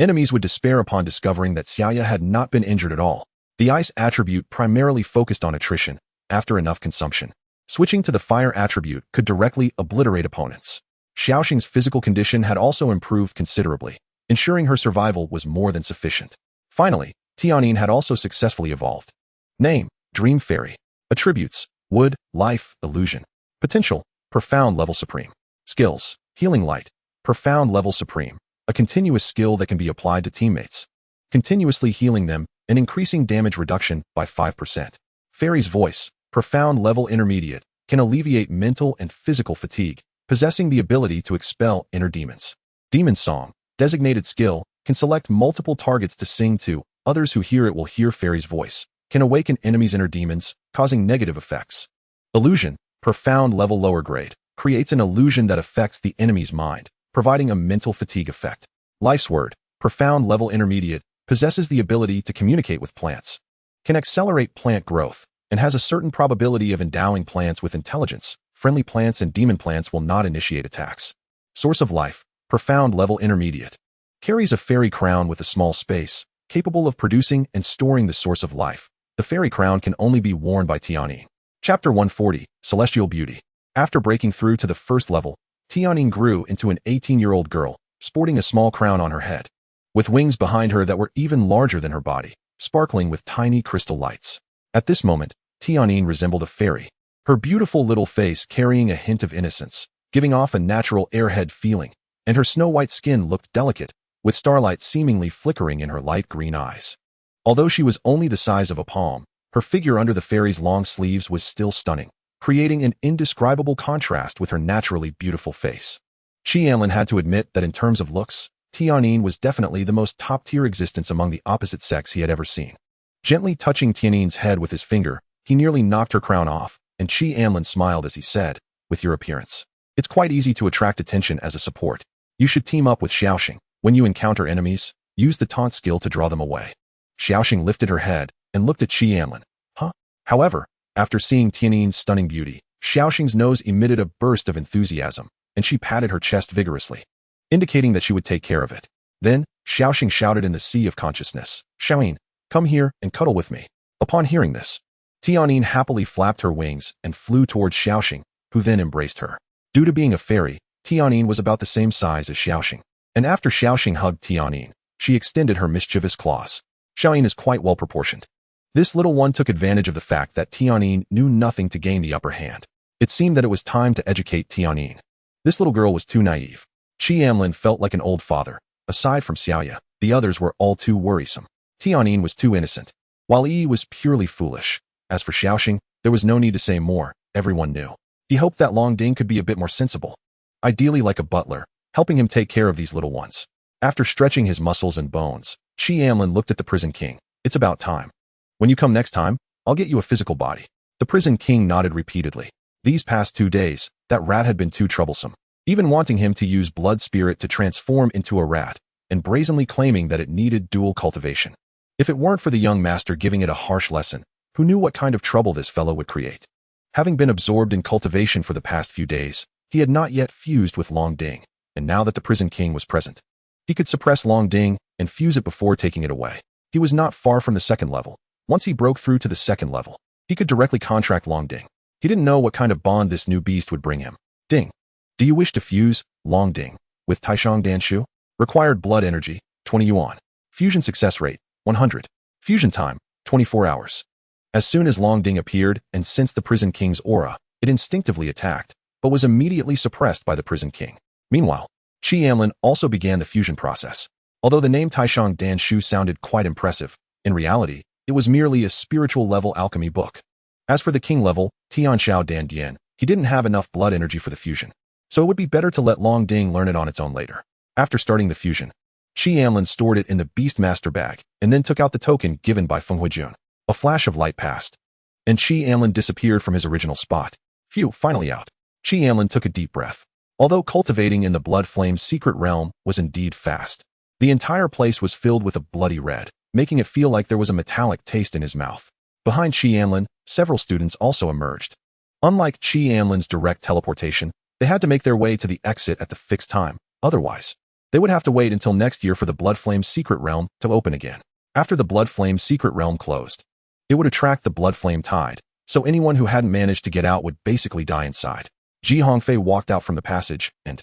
enemies would despair upon discovering that Xiaoya had not been injured at all. The ice attribute primarily focused on attrition after enough consumption. Switching to the fire attribute could directly obliterate opponents. Xiaoxing's physical condition had also improved considerably, ensuring her survival was more than sufficient. Finally, Tianyin had also successfully evolved. Name: Dream Fairy. Attributes: Wood, Life, Illusion. Potential: Profound Level Supreme. Skills: Healing Light. Profound Level Supreme. A continuous skill that can be applied to teammates, continuously healing them and increasing damage reduction by 5%. Fairy's Voice. Profound Level Intermediate. Can alleviate mental and physical fatigue, possessing the ability to expel inner demons. Demon Song. Designated skill. Can select multiple targets to sing to. Others who hear it will hear Fairy's voice. Can awaken enemies' inner demons, causing negative effects. Illusion. Profound Level Lower Grade. Creates an illusion that affects the enemy's mind, providing a mental fatigue effect. Life's Word. Profound Level Intermediate. Possesses the ability to communicate with plants. Can accelerate plant growth, and has a certain probability of endowing plants with intelligence. Friendly plants and demon plants will not initiate attacks. Source of Life. Profound Level Intermediate. Carries a fairy crown with a small space, capable of producing and storing the source of life. The fairy crown can only be worn by Tianyin. Chapter 140, Celestial Beauty. After breaking through to the 1st level, Tianyin grew into an 18-year-old girl, sporting a small crown on her head, with wings behind her that were even larger than her body, sparkling with tiny crystal lights. At this moment, Tianyin resembled a fairy, her beautiful little face carrying a hint of innocence, giving off a natural airhead feeling, and her snow-white skin looked delicate, with starlight seemingly flickering in her light green eyes. Although she was only the size of a palm, her figure under the fairy's long sleeves was still stunning. creating an indescribable contrast with her naturally beautiful face. Anlin had to admit that in terms of looks, Tianyin was definitely the most top-tier existence among the opposite sex he had ever seen. Gently touching Tianyin's head with his finger, he nearly knocked her crown off, and Anlin smiled as he said, "With your appearance, it's quite easy to attract attention as a support. You should team up with Xiaoxing. When you encounter enemies, use the taunt skill to draw them away." Xiaoxing lifted her head and looked at Anlin. Huh? However, after seeing Tianyin's stunning beauty, Xiaoxing's nose emitted a burst of enthusiasm, and she patted her chest vigorously, indicating that she would take care of it. Then, Xiaoxing shouted in the sea of consciousness, "Xiaoyin, come here and cuddle with me." Upon hearing this, Tianyin happily flapped her wings and flew towards Xiaoxing, who then embraced her. Due to being a fairy, Tianyin was about the same size as Xiaoxing, and after Xiaoxing hugged Tianyin, she extended her mischievous claws. Xiaoyin is quite well proportioned. This little one took advantage of the fact that Tianyin knew nothing to gain the upper hand. It seemed that it was time to educate Tianyin. This little girl was too naive. Anlin felt like an old father. Aside from Xiaoya, the others were all too worrisome. Tianyin was too innocent, while Yi was purely foolish. As for Xiaoxing, there was no need to say more, everyone knew. He hoped that Long Ding could be a bit more sensible. Ideally like a butler, helping him take care of these little ones. After stretching his muscles and bones, Anlin looked at the prison king. "It's about time. When you come next time, I'll get you a physical body." The prison king nodded repeatedly. These past 2 days, that rat had been too troublesome, even wanting him to use blood spirit to transform into a rat, and brazenly claiming that it needed dual cultivation. If it weren't for the young master giving it a harsh lesson, who knew what kind of trouble this fellow would create? Having been absorbed in cultivation for the past few days, he had not yet fused with Long Ding, and now that the prison king was present, he could suppress Long Ding and fuse it before taking it away. He was not far from the second level. Once he broke through to the second level, he could directly contract Long Ding. He didn't know what kind of bond this new beast would bring him. "Ding. Do you wish to fuse, Long Ding, with Taishang Danshu? Required blood energy, 20 yuan. Fusion success rate, 100. Fusion time, 24 hours. As soon as Long Ding appeared and sensed the prison king's aura, it instinctively attacked, but was immediately suppressed by the prison king. Meanwhile, Anlin also began the fusion process. Although the name Taishang Danshu sounded quite impressive, in reality, it was merely a spiritual-level alchemy book. As for the king level, Tianxiao Dandian, he didn't have enough blood energy for the fusion, so it would be better to let Long Ding learn it on its own later. After starting the fusion, Anlin stored it in the Beastmaster bag and then took out the token given by Feng Huijun. A flash of light passed, and Anlin disappeared from his original spot. Phew, finally out. Anlin took a deep breath. Although cultivating in the Blood Flame's secret realm was indeed fast, the entire place was filled with a bloody red, making it feel like there was a metallic taste in his mouth. Behind Anlin, several students also emerged. Unlike Anlin's direct teleportation, they had to make their way to the exit at the fixed time. Otherwise, they would have to wait until next year for the Blood Flame's secret realm to open again. After the Blood Flame's secret realm closed, it would attract the Blood Flame tide, so anyone who hadn't managed to get out would basically die inside. Hongfei walked out from the passage and,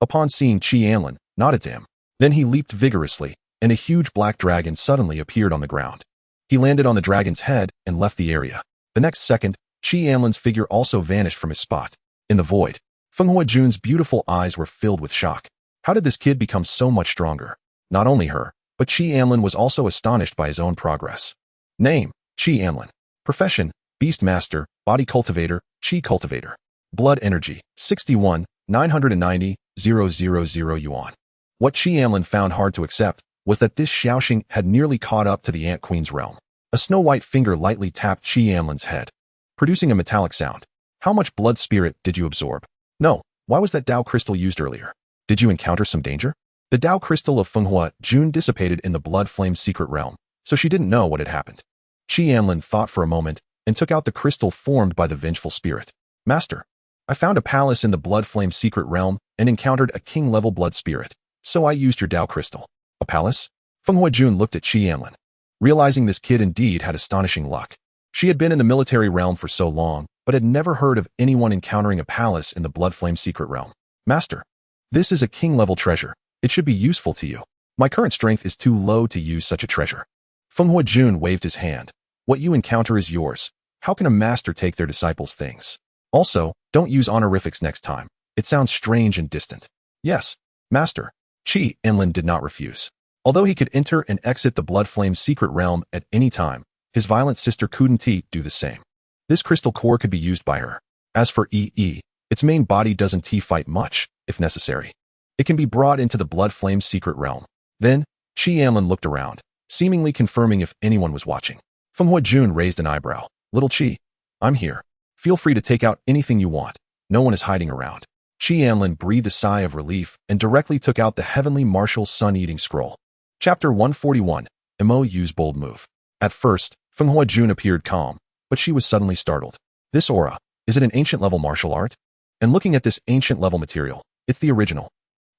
upon seeing Anlin, nodded to him. Then he leaped vigorously, and a huge black dragon suddenly appeared on the ground. He landed on the dragon's head and left the area. The next second, Anlin's figure also vanished from his spot. In the void, Feng Huijun's beautiful eyes were filled with shock. How did this kid become so much stronger? Not only her, but Anlin was also astonished by his own progress. Name: Anlin. Profession: Beastmaster, Body Cultivator, Qi Cultivator. Blood energy: 61, 990,000 yuan. What Anlin found hard to accept was that this Xiaoxing had nearly caught up to the Ant Queen's realm. A snow-white finger lightly tapped Anlin's head, producing a metallic sound. "How much blood spirit did you absorb?" "No, why was that Dao crystal used earlier? Did you encounter some danger?" The Dao crystal of Feng Huijun dissipated in the Blood Flame's secret realm, so she didn't know what had happened. Anlin thought for a moment and took out the crystal formed by the vengeful spirit. "Master, I found a palace in the Blood Flame's secret realm and encountered a king-level blood spirit, so I used your Dao crystal." "A palace?" Feng Huijun looked at Anlin, realizing this kid indeed had astonishing luck. She had been in the military realm for so long, but had never heard of anyone encountering a palace in the Blood Flame's secret realm. "Master, this is a king-level treasure. It should be useful to you. My current strength is too low to use such a treasure." Feng Huijun waved his hand. "What you encounter is yours. How can a master take their disciples' things? Also, don't use honorifics next time. It sounds strange and distant." "Yes, master." Anlin did not refuse. Although he could enter and exit the Blood Flame's secret realm at any time, his violent sister couldn't do the same. This crystal core could be used by her. As for EE, its main body doesn't fight much, if necessary. It can be brought into the Blood Flame's secret realm. Then, Qi Anlin looked around, seemingly confirming if anyone was watching. Feng Huajun raised an eyebrow. Little Qi, I'm here. Feel free to take out anything you want. No one is hiding around. Qi Anlin breathed a sigh of relief and directly took out the Heavenly Martial Sun-Eating Scroll. Chapter 141, MOU's Bold Move. At first, Feng Huajun appeared calm, but she was suddenly startled. This aura, is it an ancient-level martial art? And looking at this ancient-level material, it's the original.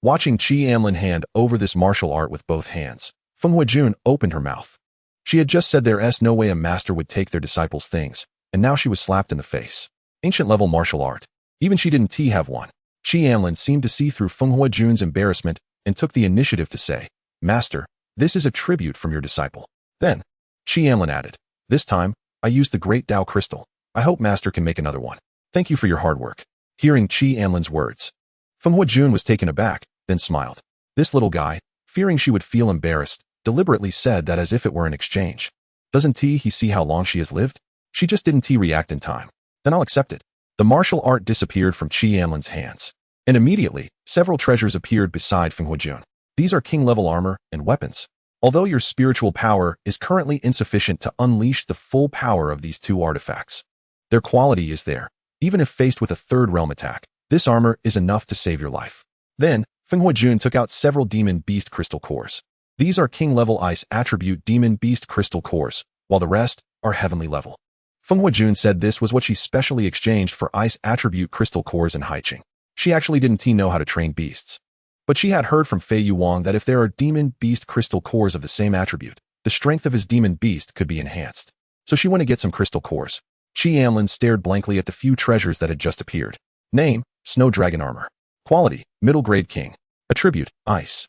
Watching Qi Anlin hand over this martial art with both hands, Feng Huajun opened her mouth. She had just said there's no way a master would take their disciples' things, and now she was slapped in the face. Ancient-level martial art. Even she didn't have one. Qi Anlin seemed to see through Feng Huajun's embarrassment and took the initiative to say, Master, this is a tribute from your disciple. Then, Qi Anlin added, this time, I used the Great Tao Crystal. I hope Master can make another one. Thank you for your hard work. Hearing Qi Anlin's words, Feng Huajun was taken aback, then smiled. This little guy, fearing she would feel embarrassed, deliberately said that as if it were an exchange. Doesn't he see how long she has lived? She just didn't react in time. Then I'll accept it. The martial art disappeared from Qi Anlin's hands, and immediately, several treasures appeared beside Feng Huajun. These are king-level armor and weapons. Although your spiritual power is currently insufficient to unleash the full power of these two artifacts, their quality is there. Even if faced with a third realm attack, this armor is enough to save your life. Then, Feng Huajun took out several Demon Beast Crystal Cores. These are king-level Ice Attribute Demon Beast Crystal Cores, while the rest are heavenly level. Feng Huajun said this was what she specially exchanged for Ice Attribute Crystal Cores in Haiqing. She actually didn't know how to train beasts. But she had heard from Fei Yuang that if there are Demon Beast Crystal Cores of the same attribute, the strength of his Demon Beast could be enhanced. So she went to get some crystal cores. Qi Anlin stared blankly at the few treasures that had just appeared. Name, Snow Dragon Armor. Quality, Middle Grade King. Attribute, Ice.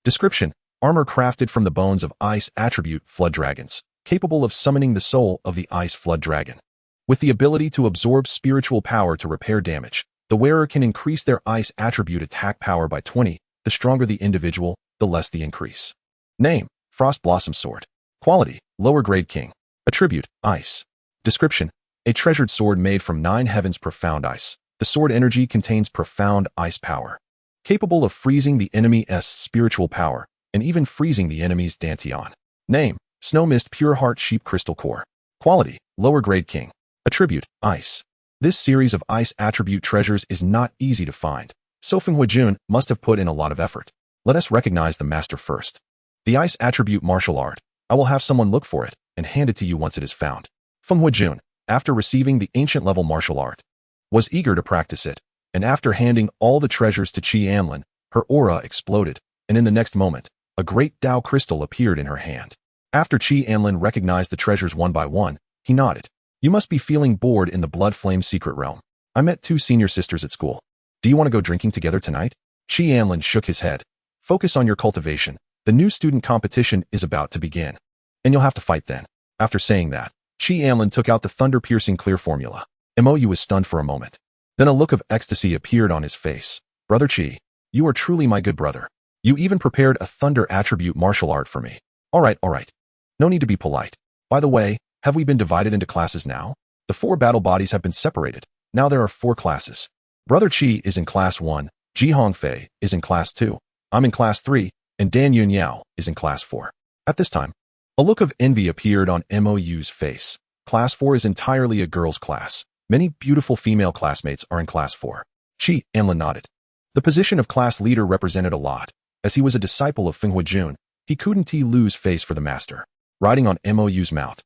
Description, armor crafted from the bones of Ice Attribute Flood Dragons, capable of summoning the soul of the Ice Flood Dragon. With the ability to absorb spiritual power to repair damage, the wearer can increase their Ice Attribute attack power by 20. The stronger the individual, the less the increase. Name, Frost Blossom Sword. Quality, Lower Grade King. Attribute, Ice. Description, a treasured sword made from 9 heavens profound ice. The sword energy contains profound ice power, capable of freezing the enemy's spiritual power, and even freezing the enemy's Dantian. Name, Snow Mist Pure Heart Sheep Crystal Core. Quality, Lower Grade King. Attribute, Ice. This series of Ice Attribute treasures is not easy to find, so Feng Huajun must have put in a lot of effort. Let us recognize the master first. The Ice Attribute Martial Art. I will have someone look for it and hand it to you once it is found. Feng Huajun, after receiving the ancient level martial art, was eager to practice it, and after handing all the treasures to Qi Anlin, her aura exploded, and in the next moment, a great Tao crystal appeared in her hand. After Qi Anlin recognized the treasures one by one, he nodded. You must be feeling bored in the Blood Flame secret realm. I met 2 senior sisters at school. Do you want to go drinking together tonight? Qi Anlin shook his head. Focus on your cultivation. The new student competition is about to begin. And you'll have to fight then. After saying that, Qi Anlin took out the thunder-piercing clear formula. Mou was stunned for a moment. Then a look of ecstasy appeared on his face. Brother Qi, you are truly my good brother. You even prepared a thunder attribute martial art for me. All right. No need to be polite. By the way, have we been divided into classes now? The 4 battle bodies have been separated. Now there are 4 classes. Brother Qi is in class 1, Ji Hongfei is in class 2, I'm in class 3, and Dan Yunyao is in class 4. At this time, a look of envy appeared on Mou's face. Class 4 is entirely a girls' class. Many beautiful female classmates are in class 4. Qi Anlin nodded. The position of class leader represented a lot. As he was a disciple of Feng Huajun, he couldn't lose face for the master. Riding on Mou's mount,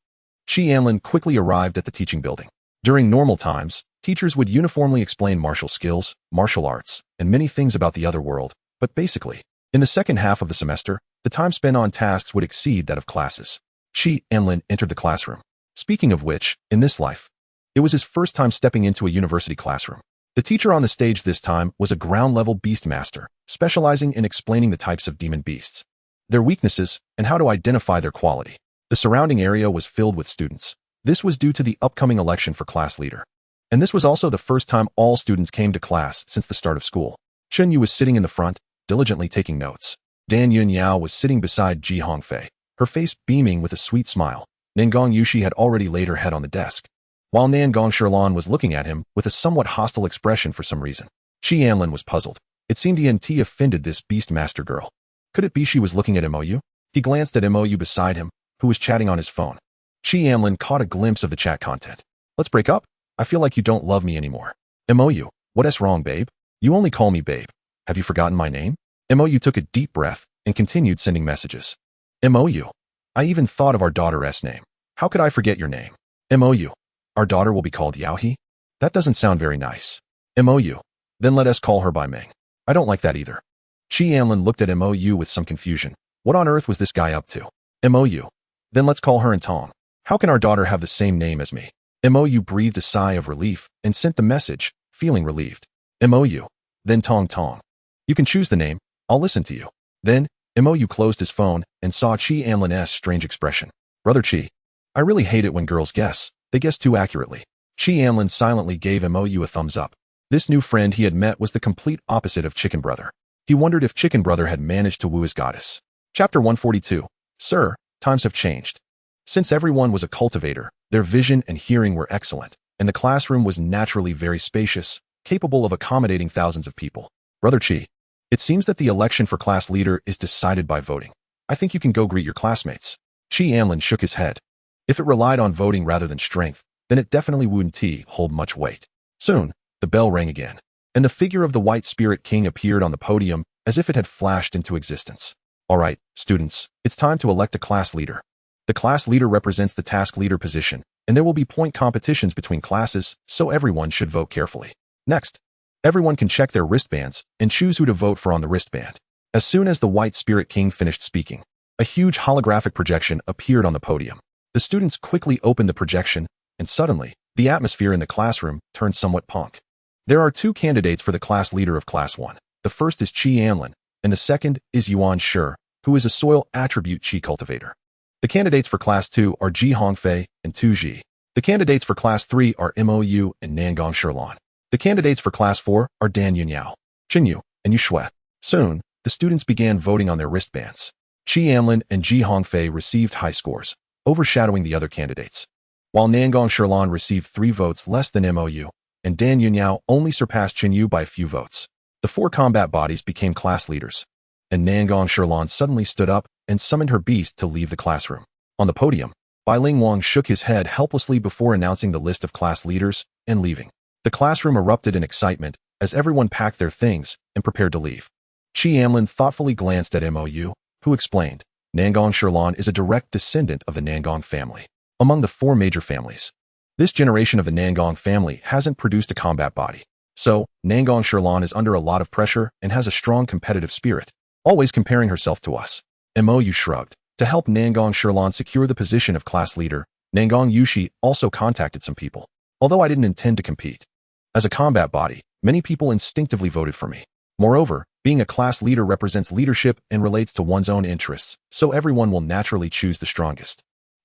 Qi Anlin quickly arrived at the teaching building. During normal times, teachers would uniformly explain martial skills, martial arts, and many things about the other world, but basically, in the second half of the semester, the time spent on tasks would exceed that of classes. Qi Anlin entered the classroom. Speaking of which, in this life, it was his first time stepping into a university classroom. The teacher on the stage this time was a ground-level beast master, specializing in explaining the types of demon beasts, their weaknesses, and how to identify their quality. The surrounding area was filled with students. This was due to the upcoming election for class leader. And this was also the first time all students came to class since the start of school. Chen Yu was sitting in the front, diligently taking notes. Dan Yunyao was sitting beside Ji Hongfei, her face beaming with a sweet smile. Ningong Yushi had already laid her head on the desk. while Nan Gongsherlan was looking at him with a somewhat hostile expression for some reason. Chi Anlin was puzzled. It seemed ENT offended this Beastmaster girl. Could it be she was looking at MOU? He glanced at MOU beside him, who was chatting on his phone. Chi Anlin caught a glimpse of the chat content. Let's break up? I feel like you don't love me anymore. MOU, what's wrong, babe? You only call me babe. Have you forgotten my name? MOU took a deep breath and continued sending messages. MOU, I even thought of our daughter's name. How could I forget your name? MOU, our daughter will be called Yaohi? That doesn't sound very nice. MOU, then let us call her by Ming. I don't like that either. Chi Anlin looked at MOU with some confusion. What on earth was this guy up to? MOU, then let's call her in Tong. How can our daughter have the same name as me? MOU breathed a sigh of relief and sent the message, feeling relieved. MOU, then Tong Tong. You can choose the name, I'll listen to you. Then, MOU closed his phone and saw Chi Anlin's strange expression. Brother Chi, I really hate it when girls guess. They guess too accurately. Chi Anlin silently gave MOU a thumbs up. This new friend he had met was the complete opposite of Chicken Brother. He wondered if Chicken Brother had managed to woo his goddess. Chapter 142. Sir, times have changed. Since everyone was a cultivator, their vision and hearing were excellent, and the classroom was naturally very spacious, capable of accommodating thousands of people. Brother Chi, it seems that the election for class leader is decided by voting. I think you can go greet your classmates. Chi Anlin shook his head. If it relied on voting rather than strength, then it definitely wouldn't hold much weight. Soon, the bell rang again, and the figure of the White Spirit King appeared on the podium as if it had flashed into existence. All right, students, it's time to elect a class leader. The class leader represents the task leader position, and there will be point competitions between classes, so everyone should vote carefully. Next, everyone can check their wristbands and choose who to vote for on the wristband. As soon as the White Spirit King finished speaking, a huge holographic projection appeared on the podium. The students quickly opened the projection, and suddenly, the atmosphere in the classroom turned somewhat punk. There are two candidates for the class leader of Class 1. The first is Chi Anlin, and the second is Yuan Shi, who is a soil attribute Chi cultivator. The candidates for Class 2 are Ji Hongfei and Tu Ji. The candidates for Class 3 are MOU and Nangong Shirlan. The candidates for Class 4 are Dan Yunyao, Qinyu, and Yu Shui. Soon, the students began voting on their wristbands. Chi Anlin and Ji Hongfei received high scores, overshadowing the other candidates, while Nangong Shirlan received 3 votes less than MOU, and Dan Yunyao only surpassed Qinyu by a few votes. The 4 combat bodies became class leaders, and Nangong Shirlan suddenly stood up and summoned her beast to leave the classroom. On the podium, Bai Ling Wang shook his head helplessly before announcing the list of class leaders and leaving. The classroom erupted in excitement as everyone packed their things and prepared to leave. Chi Anlin thoughtfully glanced at MOU, who explained, Nangong Shirlan is a direct descendant of the Nangong family. Among the 4 major families, this generation of the Nangong family hasn't produced a combat body. So, Nangong Shirlan is under a lot of pressure and has a strong competitive spirit, always comparing herself to us. MOU shrugged. To help Nangong Shirlan secure the position of class leader, Nangong Yushi also contacted some people. Although I didn't intend to compete. As a combat body, many people instinctively voted for me. Moreover, being a class leader represents leadership and relates to one's own interests, so everyone will naturally choose the strongest.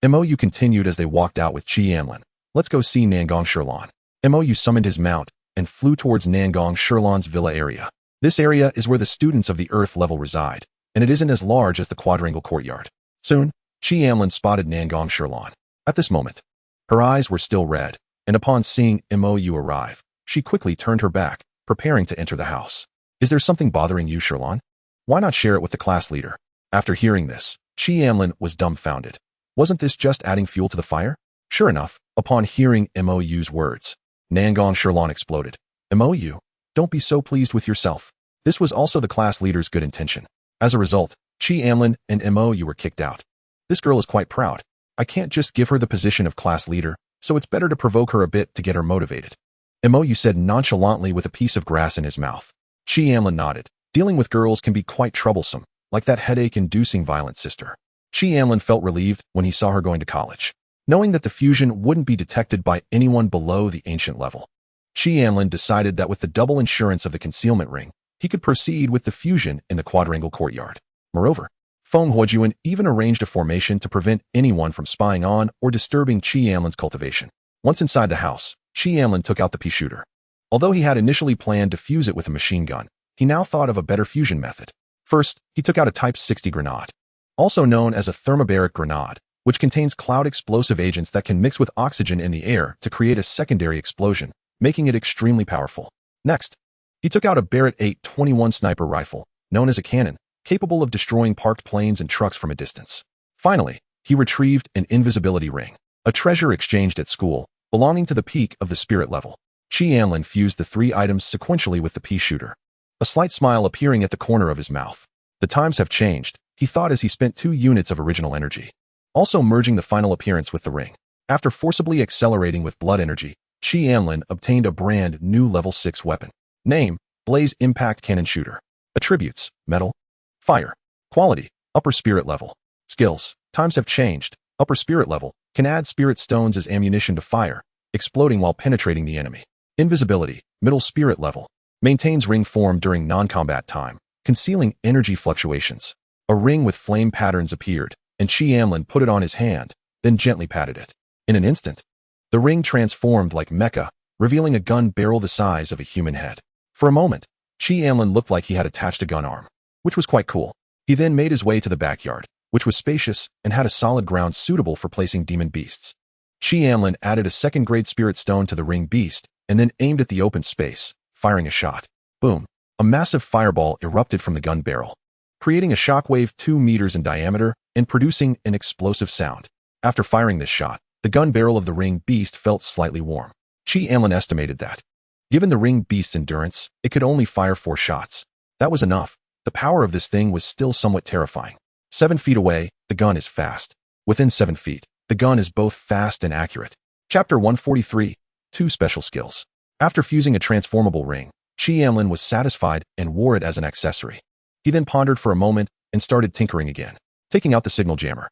MOU continued as they walked out with Chi Anlin. Let's go see Nangong Shirlan. MOU summoned his mount and flew towards Nangong Shirlan's villa area. This area is where the students of the Earth level reside, and it isn't as large as the quadrangle courtyard. Soon, Chi Anlin spotted Nangong Shirlan. At this moment, her eyes were still red, and upon seeing MOU arrive, she quickly turned her back, preparing to enter the house. Is there something bothering you, Shirlan? Why not share it with the class leader? After hearing this, Chi Anlin was dumbfounded. Wasn't this just adding fuel to the fire? Sure enough, upon hearing MOU's words, Nangong Shirlan exploded. MOU, don't be so pleased with yourself. This was also the class leader's good intention. As a result, Chi Anlin and MOU were kicked out. This girl is quite proud. I can't just give her the position of class leader, so it's better to provoke her a bit to get her motivated. MOU said nonchalantly with a piece of grass in his mouth. Chi Anlin nodded. Dealing with girls can be quite troublesome, like that headache-inducing violent sister. Chi Anlin felt relieved when he saw her going to college, knowing that the fusion wouldn't be detected by anyone below the ancient level. Chi Anlin decided that with the double insurance of the concealment ring, he could proceed with the fusion in the quadrangle courtyard. Moreover, Feng Huojuan even arranged a formation to prevent anyone from spying on or disturbing Chi Anlin's cultivation. Once inside the house, Chi Anlin took out the pea shooter. Although he had initially planned to fuse it with a machine gun, he now thought of a better fusion method. First, he took out a Type 60 grenade. Also known as a thermobaric grenade, which contains cloud explosive agents that can mix with oxygen in the air to create a secondary explosion, making it extremely powerful. Next, he took out a Barrett 821 sniper rifle, known as a cannon, capable of destroying parked planes and trucks from a distance. Finally, he retrieved an invisibility ring, a treasure exchanged at school, belonging to the peak of the spirit level. Anlin fused the 3 items sequentially with the pea shooter, a slight smile appearing at the corner of his mouth. The times have changed, he thought as he spent 2 units of original energy, also merging the final appearance with the ring. After forcibly accelerating with blood energy, Anlin obtained a brand new level 6 weapon. Name, Blaze Impact Cannon Shooter. Attributes, Metal. Fire. Quality, Upper Spirit Level. Skills, times have changed. Upper Spirit Level, can add spirit stones as ammunition to fire, exploding while penetrating the enemy. Invisibility, Middle Spirit Level. Maintains ring form during non-combat time, concealing energy fluctuations. A ring with flame patterns appeared, and Anlin put it on his hand, then gently patted it. In an instant, the ring transformed like mecha, revealing a gun barrel the size of a human head. For a moment, Anlin looked like he had attached a gun arm, which was quite cool. He then made his way to the backyard, which was spacious and had a solid ground suitable for placing demon beasts. Anlin added a second-grade spirit stone to the ring beast, and then aimed at the open space, firing a shot. Boom! A massive fireball erupted from the gun barrel, creating a shockwave 2 meters in diameter and producing an explosive sound. After firing this shot, the gun barrel of the ring beast felt slightly warm. Anlin estimated that, given the ring beast's endurance, it could only fire 4 shots. That was enough. The power of this thing was still somewhat terrifying. 7 feet away, the gun is fast. Within 7 feet, the gun is both fast and accurate. Chapter 143, 2 Special Skills. After fusing a transformable ring, Anlin was satisfied and wore it as an accessory. He then pondered for a moment and started tinkering again, taking out the signal jammer.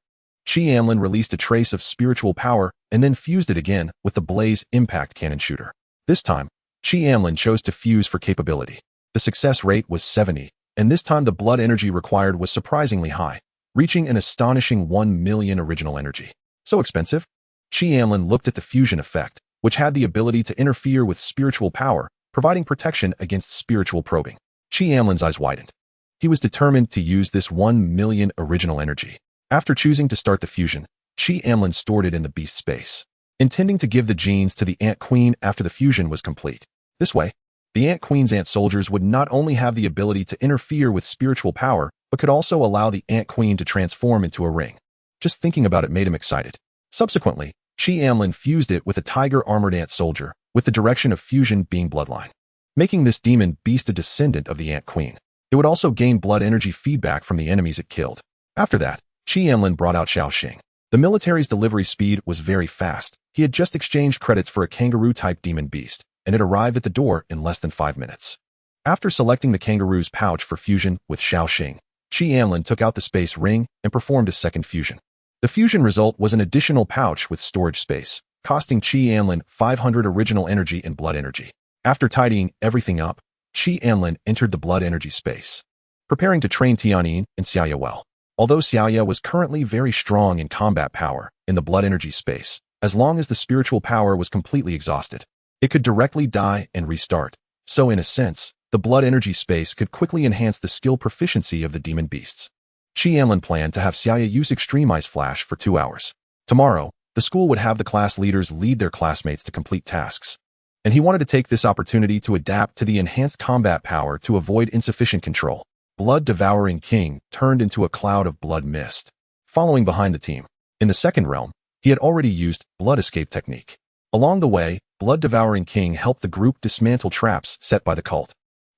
Anlin released a trace of spiritual power and then fused it again with the Blaze Impact Cannon Shooter. This time, Anlin chose to fuse for capability. The success rate was 70, and this time the blood energy required was surprisingly high, reaching an astonishing 1 million original energy. So expensive? Anlin looked at the fusion effect, which had the ability to interfere with spiritual power, providing protection against spiritual probing. Anlin's eyes widened. He was determined to use this 1 million original energy. After choosing to start the fusion, Anlin stored it in the beast space, intending to give the genes to the Ant Queen after the fusion was complete. This way, the Ant Queen's ant soldiers would not only have the ability to interfere with spiritual power, but could also allow the Ant Queen to transform into a ring. Just thinking about it made him excited. Subsequently, Anlin fused it with a tiger armored ant soldier, with the direction of fusion being bloodline, making this demon beast a descendant of the Ant Queen. It would also gain blood energy feedback from the enemies it killed. After that, Anlin brought out Xiaoxing. The military's delivery speed was very fast. He had just exchanged credits for a kangaroo-type demon beast, and it arrived at the door in less than 5 minutes. After selecting the kangaroo's pouch for fusion with Xiaoxing, Anlin took out the space ring and performed a second fusion. The fusion result was an additional pouch with storage space, costing Anlin 500 original energy and blood energy. After tidying everything up, Anlin entered the blood energy space, preparing to train Tianyin and Xiaoya well. Although Xiaoya was currently very strong in combat power in the blood energy space, as long as the spiritual power was completely exhausted, it could directly die and restart. So in a sense, the blood energy space could quickly enhance the skill proficiency of the demon beasts. Anlin planned to have Xiaoya use Extreme Ice Flash for 2 hours. Tomorrow, the school would have the class leaders lead their classmates to complete tasks, and he wanted to take this opportunity to adapt to the enhanced combat power to avoid insufficient control. Blood Devouring King turned into a cloud of blood mist, following behind the team. In the second realm, he had already used Blood Escape technique. Along the way, Blood Devouring King helped the group dismantle traps set by the cult,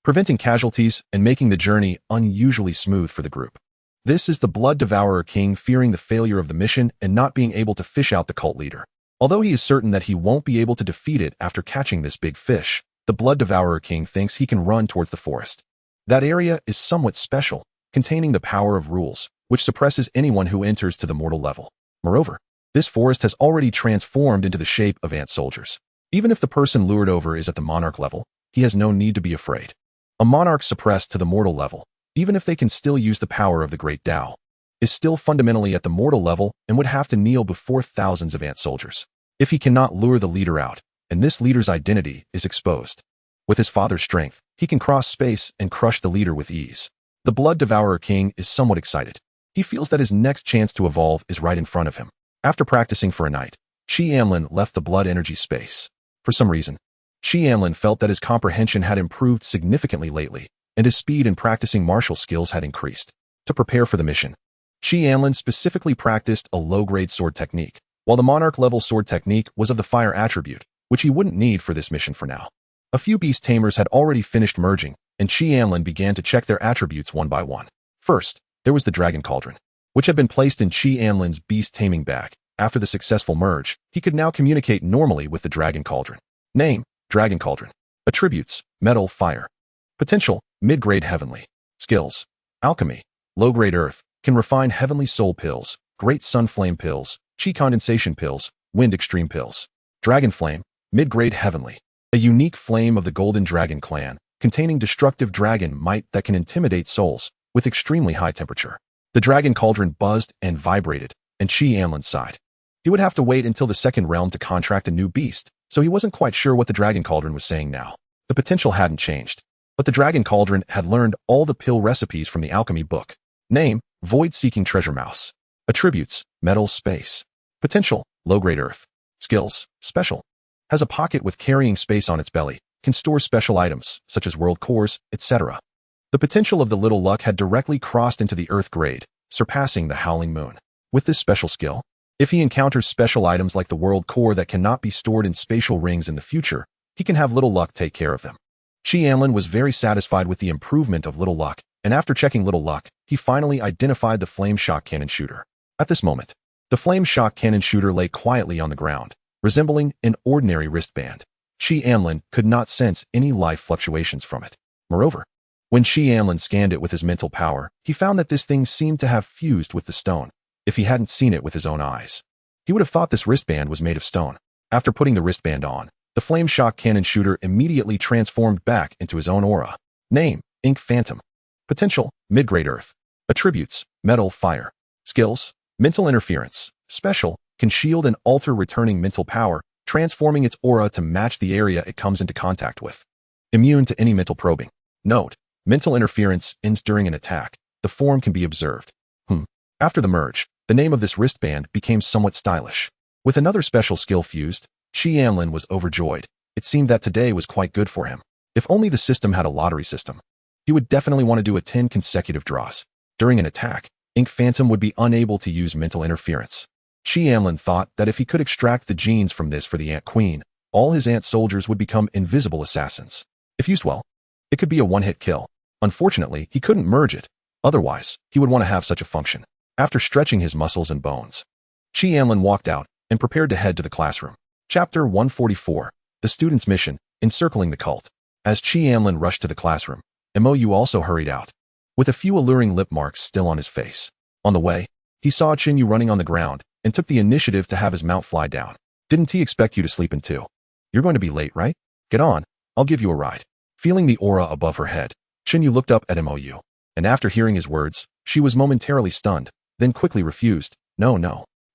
preventing casualties and making the journey unusually smooth for the group. This is the Blood Devourer King fearing the failure of the mission and not being able to fish out the cult leader. Although he is certain that he won't be able to defeat it after catching this big fish, the Blood Devourer King thinks he can run towards the forest. That area is somewhat special, containing the power of rules, which suppresses anyone who enters to the mortal level. Moreover, this forest has already transformed into the shape of ant soldiers. Even if the person lured over is at the monarch level, he has no need to be afraid. A monarch suppressed to the mortal level, even if they can still use the power of the Great Tao, is still fundamentally at the mortal level and would have to kneel before thousands of ant soldiers if he cannot lure the leader out, and this leader's identity is exposed. With his father's strength, he can cross space and crush the leader with ease. The Blood Devourer King is somewhat excited. He feels that his next chance to evolve is right in front of him. After practicing for a night, Anlin left the blood energy space. For some reason, Anlin felt that his comprehension had improved significantly lately, and his speed in practicing martial skills had increased. To prepare for the mission, Anlin specifically practiced a low-grade sword technique, while the Monarch-level sword technique was of the fire attribute, which he wouldn't need for this mission for now. A few beast tamers had already finished merging, and Anlin began to check their attributes one by one. First, there was the Dragon Cauldron, which had been placed in Anlin's beast taming bag. After the successful merge, he could now communicate normally with the Dragon Cauldron. Name: Dragon Cauldron. Attributes: Metal, Fire. Potential: Mid-grade Heavenly. Skills: Alchemy. Low-grade Earth. Can refine Heavenly Soul Pills, Great Sun Flame Pills, Chi Condensation Pills, Wind Extreme Pills. Dragon Flame. Mid-grade Heavenly. A unique flame of the Golden Dragon clan, containing destructive dragon might that can intimidate souls, with extremely high temperature. The Dragon Cauldron buzzed and vibrated, and Anlin sighed. He would have to wait until the second realm to contract a new beast, so he wasn't quite sure what the Dragon Cauldron was saying now. The potential hadn't changed, but the Dragon Cauldron had learned all the pill recipes from the alchemy book. Name: Void-Seeking Treasure Mouse. Attributes: Metal, Space. Potential: Low-grade Earth. Skills: Special. Has a pocket with carrying space on its belly, can store special items, such as world cores, etc. The potential of the Little Luck had directly crossed into the Earth grade, surpassing the Howling Moon. With this special skill, if he encounters special items like the world core that cannot be stored in spatial rings in the future, he can have Little Luck take care of them. Anlin was very satisfied with the improvement of Little Luck, and after checking Little Luck, he finally identified the Flame Shock Cannon Shooter. At this moment, the Flame Shock Cannon Shooter lay quietly on the ground, resembling an ordinary wristband. Anlin could not sense any life fluctuations from it. Moreover, when Anlin scanned it with his mental power, he found that this thing seemed to have fused with the stone. If he hadn't seen it with his own eyes, he would have thought this wristband was made of stone. After putting the wristband on, the Flame Shock Cannon Shooter immediately transformed back into his own aura. Name: Ink Phantom. Potential: Mid-grade Earth. Attributes: Metal, Fire. Skills: Mental Interference. Special: Can shield and alter returning mental power, transforming its aura to match the area it comes into contact with. Immune to any mental probing. Note: Mental interference ends during an attack. The form can be observed. After the merge, the name of this wristband became somewhat stylish. With another special skill fused, Anlin was overjoyed. It seemed that today was quite good for him. If only the system had a lottery system. He would definitely want to do 10 consecutive draws. During an attack, Ink Phantom would be unable to use mental interference. Anlin thought that if he could extract the genes from this for the Ant Queen, all his ant soldiers would become invisible assassins. If used well, it could be a one-hit kill. Unfortunately, he couldn't merge it. Otherwise, he would want to have such a function. After stretching his muscles and bones, Anlin walked out and prepared to head to the classroom. Chapter 144, The Student's Mission, Encircling the Cult. As Anlin rushed to the classroom, Mou also hurried out, with a few alluring lip marks still on his face. On the way, he saw Chinyu running on the ground and took the initiative to have his mount fly down. Didn't he expect you to sleep in too? You're going to be late, right? Get on, I'll give you a ride. Feeling the aura above her head, Chinyu looked up at Mou, and after hearing his words, she was momentarily stunned, then quickly refused. No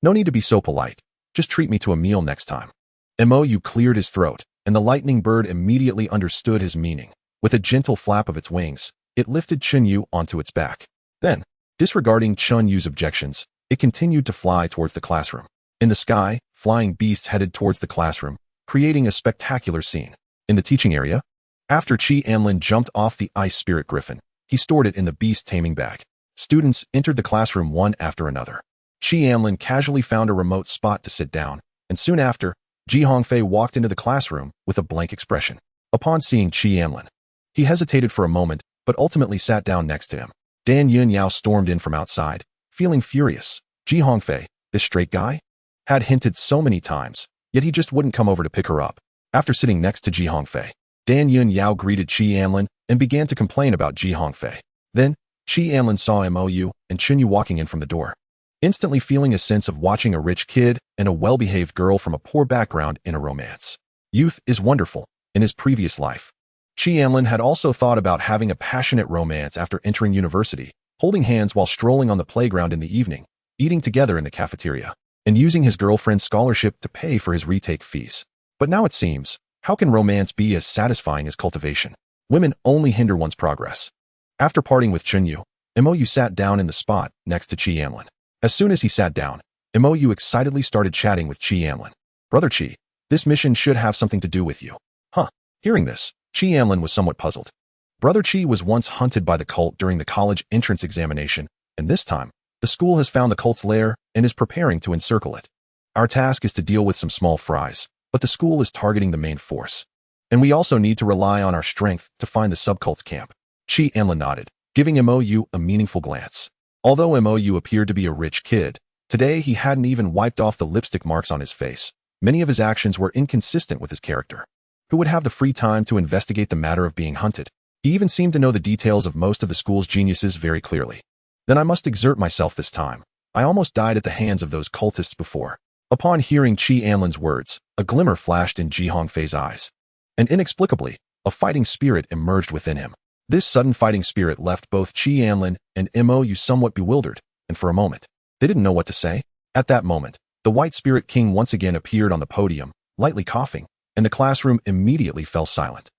need to be so polite. Just treat me to a meal next time. Mou cleared his throat, and the lightning bird immediately understood his meaning. With a gentle flap of its wings, it lifted Chinyu onto its back. Then, disregarding Chunyu's objections, it continued to fly towards the classroom. In the sky, flying beasts headed towards the classroom, creating a spectacular scene. In the teaching area, after Anlin jumped off the Ice Spirit Griffin, he stored it in the beast taming bag. Students entered the classroom one after another. Anlin casually found a remote spot to sit down, and soon after, Hongfei walked into the classroom with a blank expression. Upon seeing Anlin, he hesitated for a moment, but ultimately sat down next to him. Dan Yunyao stormed in from outside, feeling furious. Hongfei, this straight guy, had hinted so many times, yet he just wouldn't come over to pick her up. After sitting next to Hongfei, Dan Yunyao greeted Anlin and began to complain about Hongfei. Then, Anlin saw Mou and Chinyu walking in from the door, instantly feeling a sense of watching a rich kid and a well-behaved girl from a poor background in a romance. Youth is wonderful. In his previous life, Anlin had also thought about having a passionate romance after entering university, holding hands while strolling on the playground in the evening, eating together in the cafeteria, and using his girlfriend's scholarship to pay for his retake fees. But now it seems, how can romance be as satisfying as cultivation? Women only hinder one's progress. After parting with Chinyu, Mou sat down in the spot next to Anlin. As soon as he sat down, Mou excitedly started chatting with Chi Anlin. Brother Chi, this mission should have something to do with you. Huh. Hearing this, Chi Anlin was somewhat puzzled. Brother Chi was once hunted by the cult during the college entrance examination, and this time, the school has found the cult's lair and is preparing to encircle it. Our task is to deal with some small fries, but the school is targeting the main force. And we also need to rely on our strength to find the subcult's camp. Chi Anlin nodded, giving Mou a meaningful glance. Although Mou appeared to be a rich kid, today he hadn't even wiped off the lipstick marks on his face. Many of his actions were inconsistent with his character. Who would have the free time to investigate the matter of being hunted? He even seemed to know the details of most of the school's geniuses very clearly. Then I must exert myself this time. I almost died at the hands of those cultists before. Upon hearing Chi Anlin's words, a glimmer flashed in Ji Hongfei's eyes. And inexplicably, a fighting spirit emerged within him. This sudden fighting spirit left both Chi Anlin and Mou somewhat bewildered, and for a moment, they didn't know what to say. At that moment, the White Spirit King once again appeared on the podium, lightly coughing, and the classroom immediately fell silent.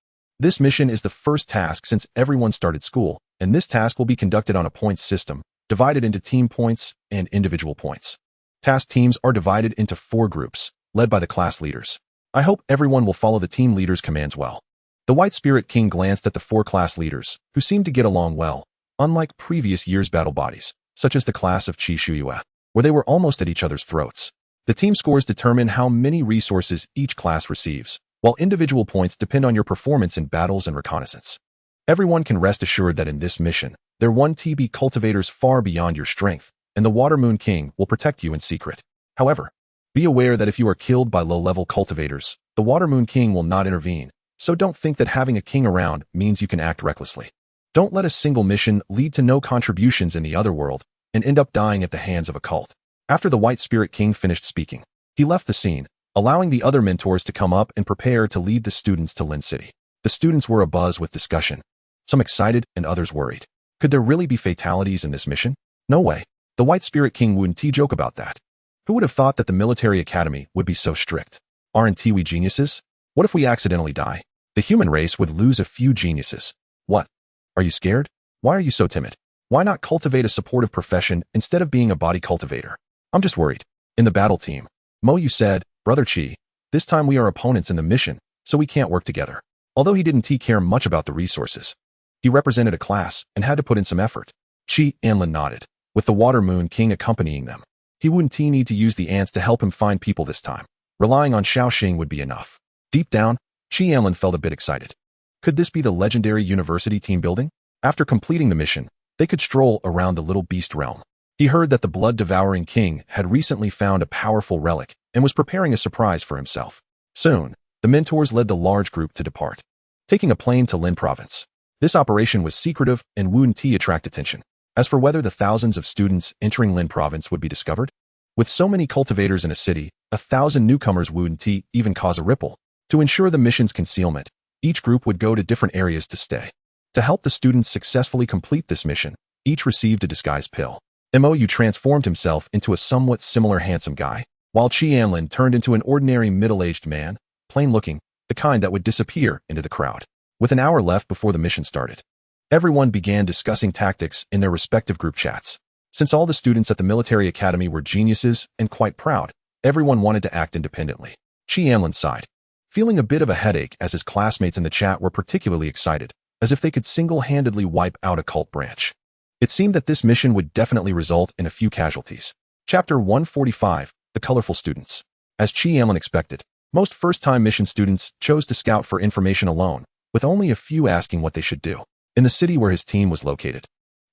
This mission is the first task since everyone started school, and this task will be conducted on a points system, divided into team points and individual points. Task teams are divided into 4 groups, led by the class leaders. I hope everyone will follow the team leader's commands well. The White Spirit King glanced at the 4 class leaders, who seemed to get along well, unlike previous year's battle bodies, such as the class of Qi Shuyue, where they were almost at each other's throats. The team scores determine how many resources each class receives, while individual points depend on your performance in battles and reconnaissance. Everyone can rest assured that in this mission, there won't be cultivators far beyond your strength, and the Water Moon King will protect you in secret. However, be aware that if you are killed by low-level cultivators, the Water Moon King will not intervene, so don't think that having a king around means you can act recklessly. Don't let a single mission lead to no contributions in the other world and end up dying at the hands of a cult. After the White Spirit King finished speaking, he left the scene, allowing the other mentors to come up and prepare to lead the students to Lin City. The students were abuzz with discussion, some excited and others worried. Could there really be fatalities in this mission? No way. The White Spirit King wouldn't joke about that. Who would have thought that the military academy would be so strict? Aren't we geniuses? What if we accidentally die? The human race would lose a few geniuses. What? Are you scared? Why are you so timid? Why not cultivate a supportive profession instead of being a body cultivator? I'm just worried. In the battle team, Mou said, Brother Chi, this time we are opponents in the mission, so we can't work together. Although he didn't care much about the resources, he represented a class and had to put in some effort. Chi Anlin nodded, with the Water Moon King accompanying them. He wouldn't need to use the ants to help him find people this time. Relying on Shaoxing would be enough. Deep down, Chi Anlin felt a bit excited. Could this be the legendary university team building? After completing the mission, they could stroll around the little beast realm. He heard that the blood-devouring king had recently found a powerful relic and was preparing a surprise for himself. Soon, the mentors led the large group to depart, taking a plane to Lin province. This operation was secretive and wouldn't attract attention. As for whether the thousands of students entering Lin province would be discovered, with so many cultivators in a city, 1,000 newcomers wouldn't even cause a ripple. To ensure the mission's concealment, each group would go to different areas to stay. To help the students successfully complete this mission, each received a disguise pill. Mou transformed himself into a somewhat similar handsome guy, while Chi Anlin turned into an ordinary middle-aged man, plain-looking, the kind that would disappear into the crowd. With an hour left before the mission started, everyone began discussing tactics in their respective group chats. Since all the students at the military academy were geniuses and quite proud, everyone wanted to act independently. Chi Anlin sighed, feeling a bit of a headache as his classmates in the chat were particularly excited, as if they could single-handedly wipe out a cult branch. It seemed that this mission would definitely result in a few casualties. Chapter 145, The Colorful Students. As Chi Anlin expected, most first-time mission students chose to scout for information alone, with only a few asking what they should do. In the city where his team was located,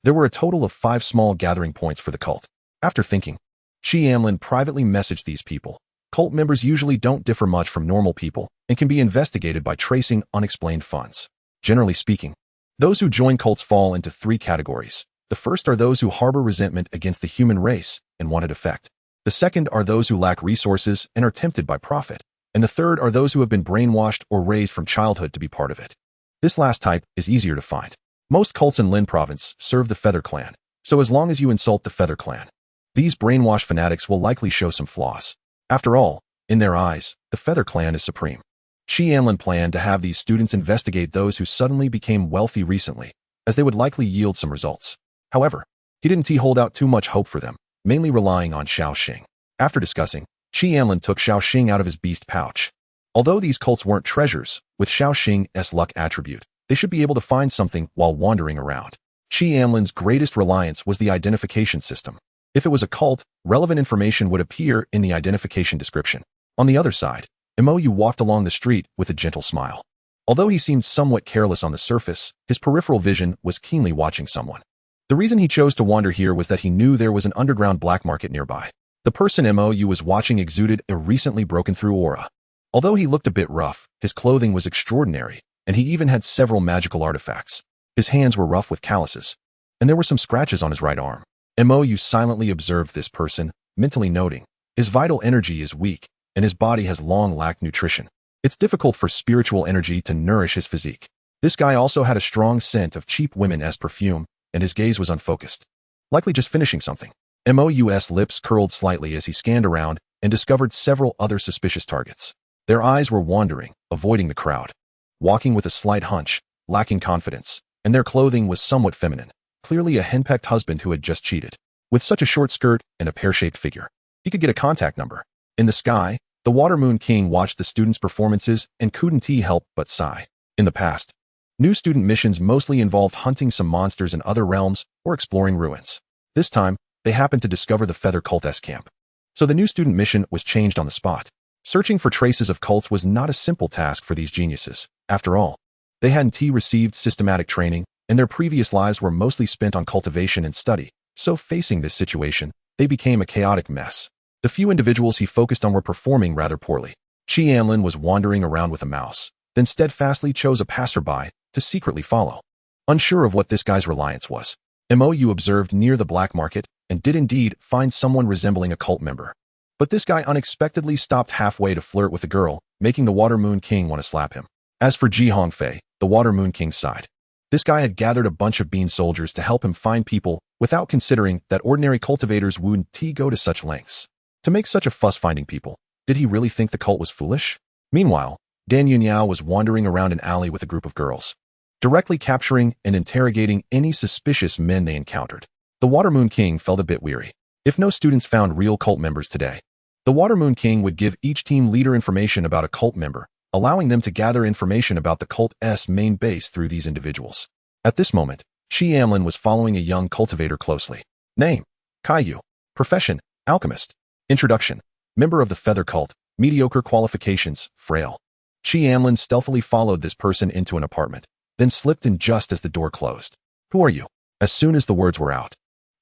there were a total of 5 small gathering points for the cult. After thinking, Chi Anlin privately messaged these people. Cult members usually don't differ much from normal people and can be investigated by tracing unexplained funds. Generally speaking, those who join cults fall into 3 categories. The first are those who harbor resentment against the human race and want it effect. The second are those who lack resources and are tempted by profit. And the third are those who have been brainwashed or raised from childhood to be part of it. This last type is easier to find. Most cults in Lin province serve the Feather Clan, so as long as you insult the Feather Clan, these brainwashed fanatics will likely show some flaws. After all, in their eyes, the Feather Clan is supreme. Chi Anlin planned to have these students investigate those who suddenly became wealthy recently, as they would likely yield some results. However, he didn't hold out too much hope for them, mainly relying on Shaoxing. After discussing, Anlin took Shaoxing out of his beast pouch. Although these cults weren't treasures, with Shaoxing's luck attribute, they should be able to find something while wandering around. Anlin's greatest reliance was the identification system. If it was a cult, relevant information would appear in the identification description. On the other side, Mou walked along the street with a gentle smile. Although he seemed somewhat careless on the surface, his peripheral vision was keenly watching someone. The reason he chose to wander here was that he knew there was an underground black market nearby. The person Mou was watching exuded a recently broken through aura. Although he looked a bit rough, his clothing was extraordinary, and he even had several magical artifacts. His hands were rough with calluses, and there were some scratches on his right arm. Mou silently observed this person, mentally noting, his vital energy is weak, and his body has long lacked nutrition. It's difficult for spiritual energy to nourish his physique. This guy also had a strong scent of cheap women's perfume, and his gaze was unfocused. Likely just finishing something. Mou's lips curled slightly as he scanned around and discovered several other suspicious targets. Their eyes were wandering, avoiding the crowd. Walking with a slight hunch, lacking confidence, and their clothing was somewhat feminine. Clearly a henpecked husband who had just cheated. With such a short skirt and a pear-shaped figure, he could get a contact number. In the sky, the Water Moon King watched the students' performances and couldn't help but sigh. In the past, new student missions mostly involved hunting some monsters in other realms or exploring ruins. This time, they happened to discover the Feather Cult's camp. So the new student mission was changed on the spot. Searching for traces of cults was not a simple task for these geniuses. After all, they hadn't received systematic training, and their previous lives were mostly spent on cultivation and study. So facing this situation, they became a chaotic mess. The few individuals he focused on were performing rather poorly. Anlin was wandering around with a mouse, then steadfastly chose a passerby to secretly follow. Unsure of what this guy's reliance was, Mou observed near the black market and did indeed find someone resembling a cult member. But this guy unexpectedly stopped halfway to flirt with a girl, making the Water Moon King want to slap him. As for Hongfei, the Water Moon King's side, this guy had gathered a bunch of bean soldiers to help him find people without considering that ordinary cultivators wouldn't go to such lengths. To make such a fuss finding people, did he really think the cult was foolish? Meanwhile, Dan Yunyao was wandering around an alley with a group of girls, directly capturing and interrogating any suspicious men they encountered. The Water Moon King felt a bit weary. If no students found real cult members today, the Water Moon King would give each team leader information about a cult member, allowing them to gather information about the cult's main base through these individuals. At this moment, Anlin was following a young cultivator closely. Name: Caillou. Profession: alchemist. Introduction: member of the Feather Cult. Mediocre qualifications: frail. Anlin stealthily followed this person into an apartment, then slipped in just as the door closed. Who are you? As soon as the words were out,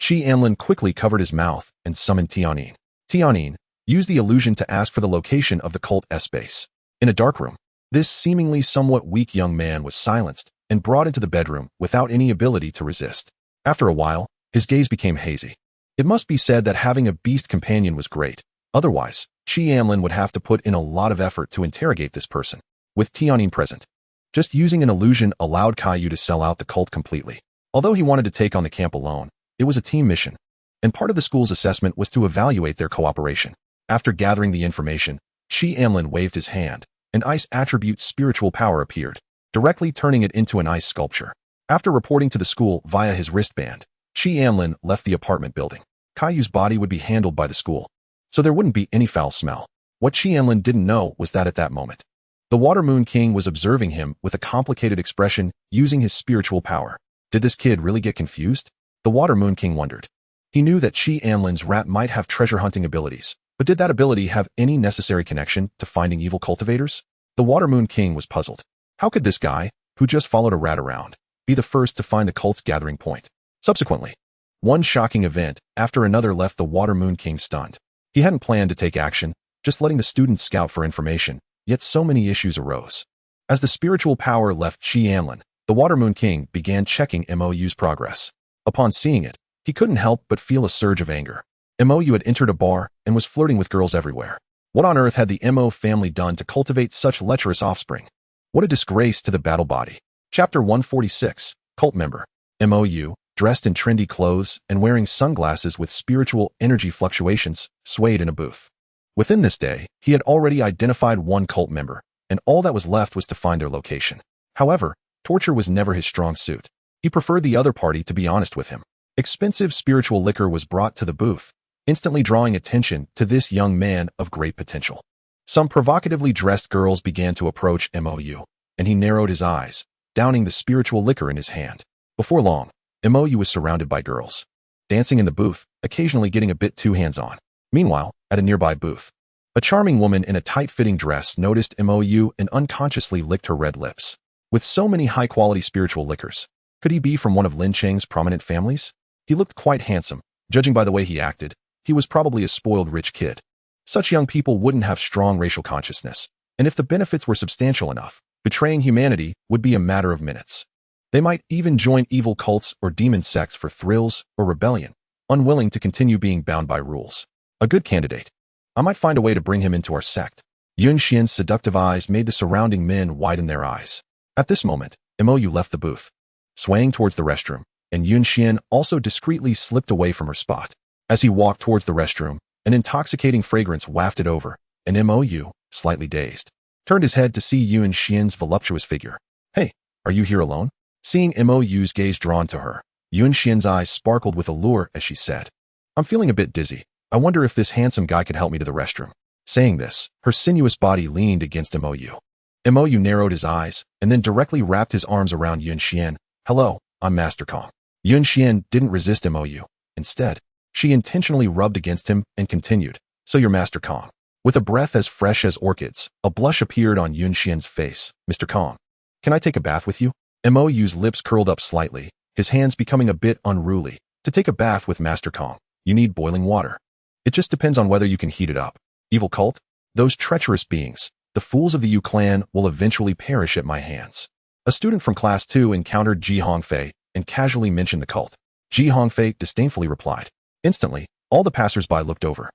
Anlin quickly covered his mouth and summoned Tianyin. Tianyin used the illusion to ask for the location of the cult's base. In a dark room, this seemingly somewhat weak young man was silenced and brought into the bedroom without any ability to resist. After a while, his gaze became hazy. It must be said that having a beast companion was great. Otherwise, Anlin would have to put in a lot of effort to interrogate this person. With Tianyin present, just using an illusion allowed Caillou to sell out the cult completely. Although he wanted to take on the camp alone, it was a team mission, and part of the school's assessment was to evaluate their cooperation. After gathering the information, Anlin waved his hand. An ice attribute spiritual power appeared, directly turning it into an ice sculpture. After reporting to the school via his wristband, Anlin left the apartment building. Caillou's body would be handled by the school, so there wouldn't be any foul smell. What Anlin didn't know was that at that moment, the Water Moon King was observing him with a complicated expression using his spiritual power. Did this kid really get confused? The Water Moon King wondered. He knew that Anlin's rat might have treasure hunting abilities, but did that ability have any necessary connection to finding evil cultivators? The Water Moon King was puzzled. How could this guy, who just followed a rat around, be the first to find the cult's gathering point? Subsequently, one shocking event after another left the Water Moon King stunned. He hadn't planned to take action, just letting the students scout for information, yet so many issues arose. As the spiritual power left Anlin, the Water Moon King began checking Mou's progress. Upon seeing it, he couldn't help but feel a surge of anger. Mou had entered a bar and was flirting with girls everywhere. What on earth had the Mo family done to cultivate such lecherous offspring? What a disgrace to the battle body. Chapter 146, Cult Member. Mou, dressed in trendy clothes and wearing sunglasses with spiritual energy fluctuations, swayed in a booth. Within this day, he had already identified one cult member, and all that was left was to find their location. However, torture was never his strong suit. He preferred the other party to be honest with him. Expensive spiritual liquor was brought to the booth, instantly drawing attention to this young man of great potential. Some provocatively dressed girls began to approach Mou, and he narrowed his eyes, downing the spiritual liquor in his hand. Before long, Mou was surrounded by girls, dancing in the booth, occasionally getting a bit too hands-on. Meanwhile, at a nearby booth, a charming woman in a tight-fitting dress noticed Mou and unconsciously licked her red lips. With so many high-quality spiritual liquors, could he be from one of Lin Cheng's prominent families? He looked quite handsome. Judging by the way he acted, he was probably a spoiled rich kid. Such young people wouldn't have strong racial consciousness, and if the benefits were substantial enough, betraying humanity would be a matter of minutes. They might even join evil cults or demon sects for thrills or rebellion, unwilling to continue being bound by rules. A good candidate. I might find a way to bring him into our sect. Yun Xian's seductive eyes made the surrounding men widen their eyes. At this moment, Mou left the booth, swaying towards the restroom, and Yun Xian also discreetly slipped away from her spot. As he walked towards the restroom, an intoxicating fragrance wafted over, and Mou, slightly dazed, turned his head to see Yun Xian's voluptuous figure. Hey, are you here alone? Seeing Mou's gaze drawn to her, Yun Xian's eyes sparkled with allure as she said, I'm feeling a bit dizzy. I wonder if this handsome guy could help me to the restroom. Saying this, her sinuous body leaned against Mou. Mou narrowed his eyes and then directly wrapped his arms around Yun Xian. Hello, I'm Master Kong. Yun Xian didn't resist Mou. Instead, she intentionally rubbed against him and continued, So you're Master Kong. With a breath as fresh as orchids, a blush appeared on Yun Xian's face. Mr. Kong, can I take a bath with you? Mou's lips curled up slightly, his hands becoming a bit unruly. To take a bath with Master Kong, you need boiling water. It just depends on whether you can heat it up. Evil cult? Those treacherous beings, the fools of the Yu clan, will eventually perish at my hands. A student from Class 2 encountered Ji Hongfei and casually mentioned the cult. Ji Hongfei disdainfully replied. Instantly, all the passers-by looked over,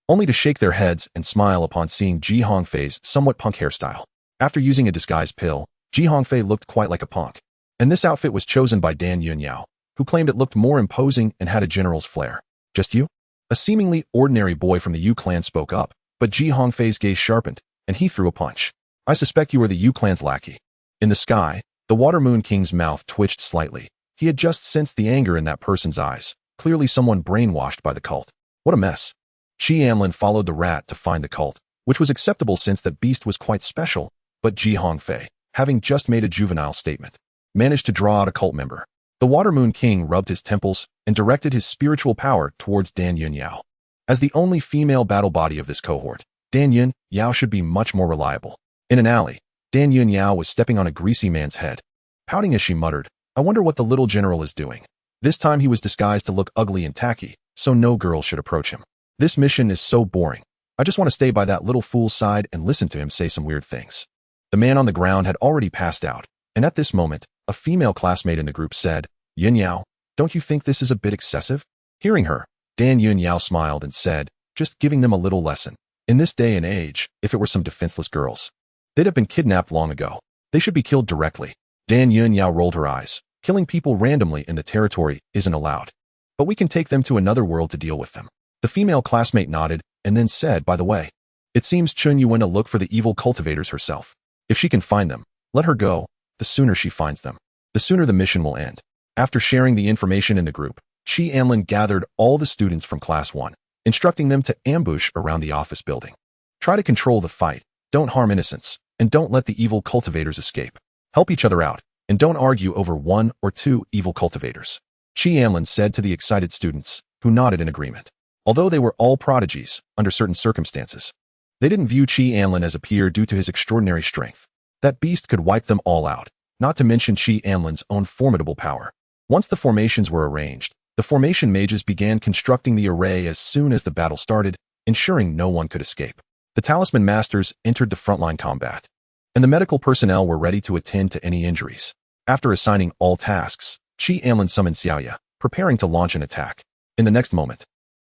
only to shake their heads and smile upon seeing Ji Hongfei's somewhat punk hairstyle. After using a disguise pill, Ji Hongfei looked quite like a punk. And this outfit was chosen by Dan Yunyao, who claimed it looked more imposing and had a general's flair. Just you? A seemingly ordinary boy from the Yu clan spoke up, but Ji Hongfei's gaze sharpened, and he threw a punch. I suspect you are the Yu clan's lackey. In the sky, the Water Moon King's mouth twitched slightly. He had just sensed the anger in that person's eyes, clearly someone brainwashed by the cult. What a mess. Anlin followed the rat to find the cult, which was acceptable since that beast was quite special, but Ji Hongfei, having just made a juvenile statement, managed to draw out a cult member. The Water Moon King rubbed his temples and directed his spiritual power towards Dan Yunyao. As the only female battle body of this cohort, Dan Yunyao should be much more reliable. In an alley, Dan Yunyao was stepping on a greasy man's head. Pouting as she muttered, I wonder what the little general is doing. This time he was disguised to look ugly and tacky, so no girl should approach him. This mission is so boring. I just want to stay by that little fool's side and listen to him say some weird things. The man on the ground had already passed out, and at this moment, a female classmate in the group said, Yunyao, don't you think this is a bit excessive? Hearing her, Dan Yunyao smiled and said, just giving them a little lesson. In this day and age, if it were some defenseless girls, they'd have been kidnapped long ago. They should be killed directly. Dan Yunyao rolled her eyes. Killing people randomly in the territory isn't allowed. But we can take them to another world to deal with them. The female classmate nodded and then said, by the way, it seems Chun Yu went to look for the evil cultivators herself. If she can find them, let her go. The sooner she finds them, the sooner the mission will end. After sharing the information in the group, Anlin gathered all the students from Class 1, instructing them to ambush around the office building. Try to control the fight, don't harm innocents, and don't let the evil cultivators escape. Help each other out, and don't argue over 1 or 2 evil cultivators. Anlin said to the excited students, who nodded in agreement. Although they were all prodigies, under certain circumstances, they didn't view Anlin as a peer due to his extraordinary strength. That beast could wipe them all out, not to mention Anlin's own formidable power. Once the formations were arranged, the formation mages began constructing the array as soon as the battle started, ensuring no one could escape. The talisman masters entered the frontline combat, and the medical personnel were ready to attend to any injuries. After assigning all tasks, Anlin summoned Xiaoya, preparing to launch an attack. In the next moment,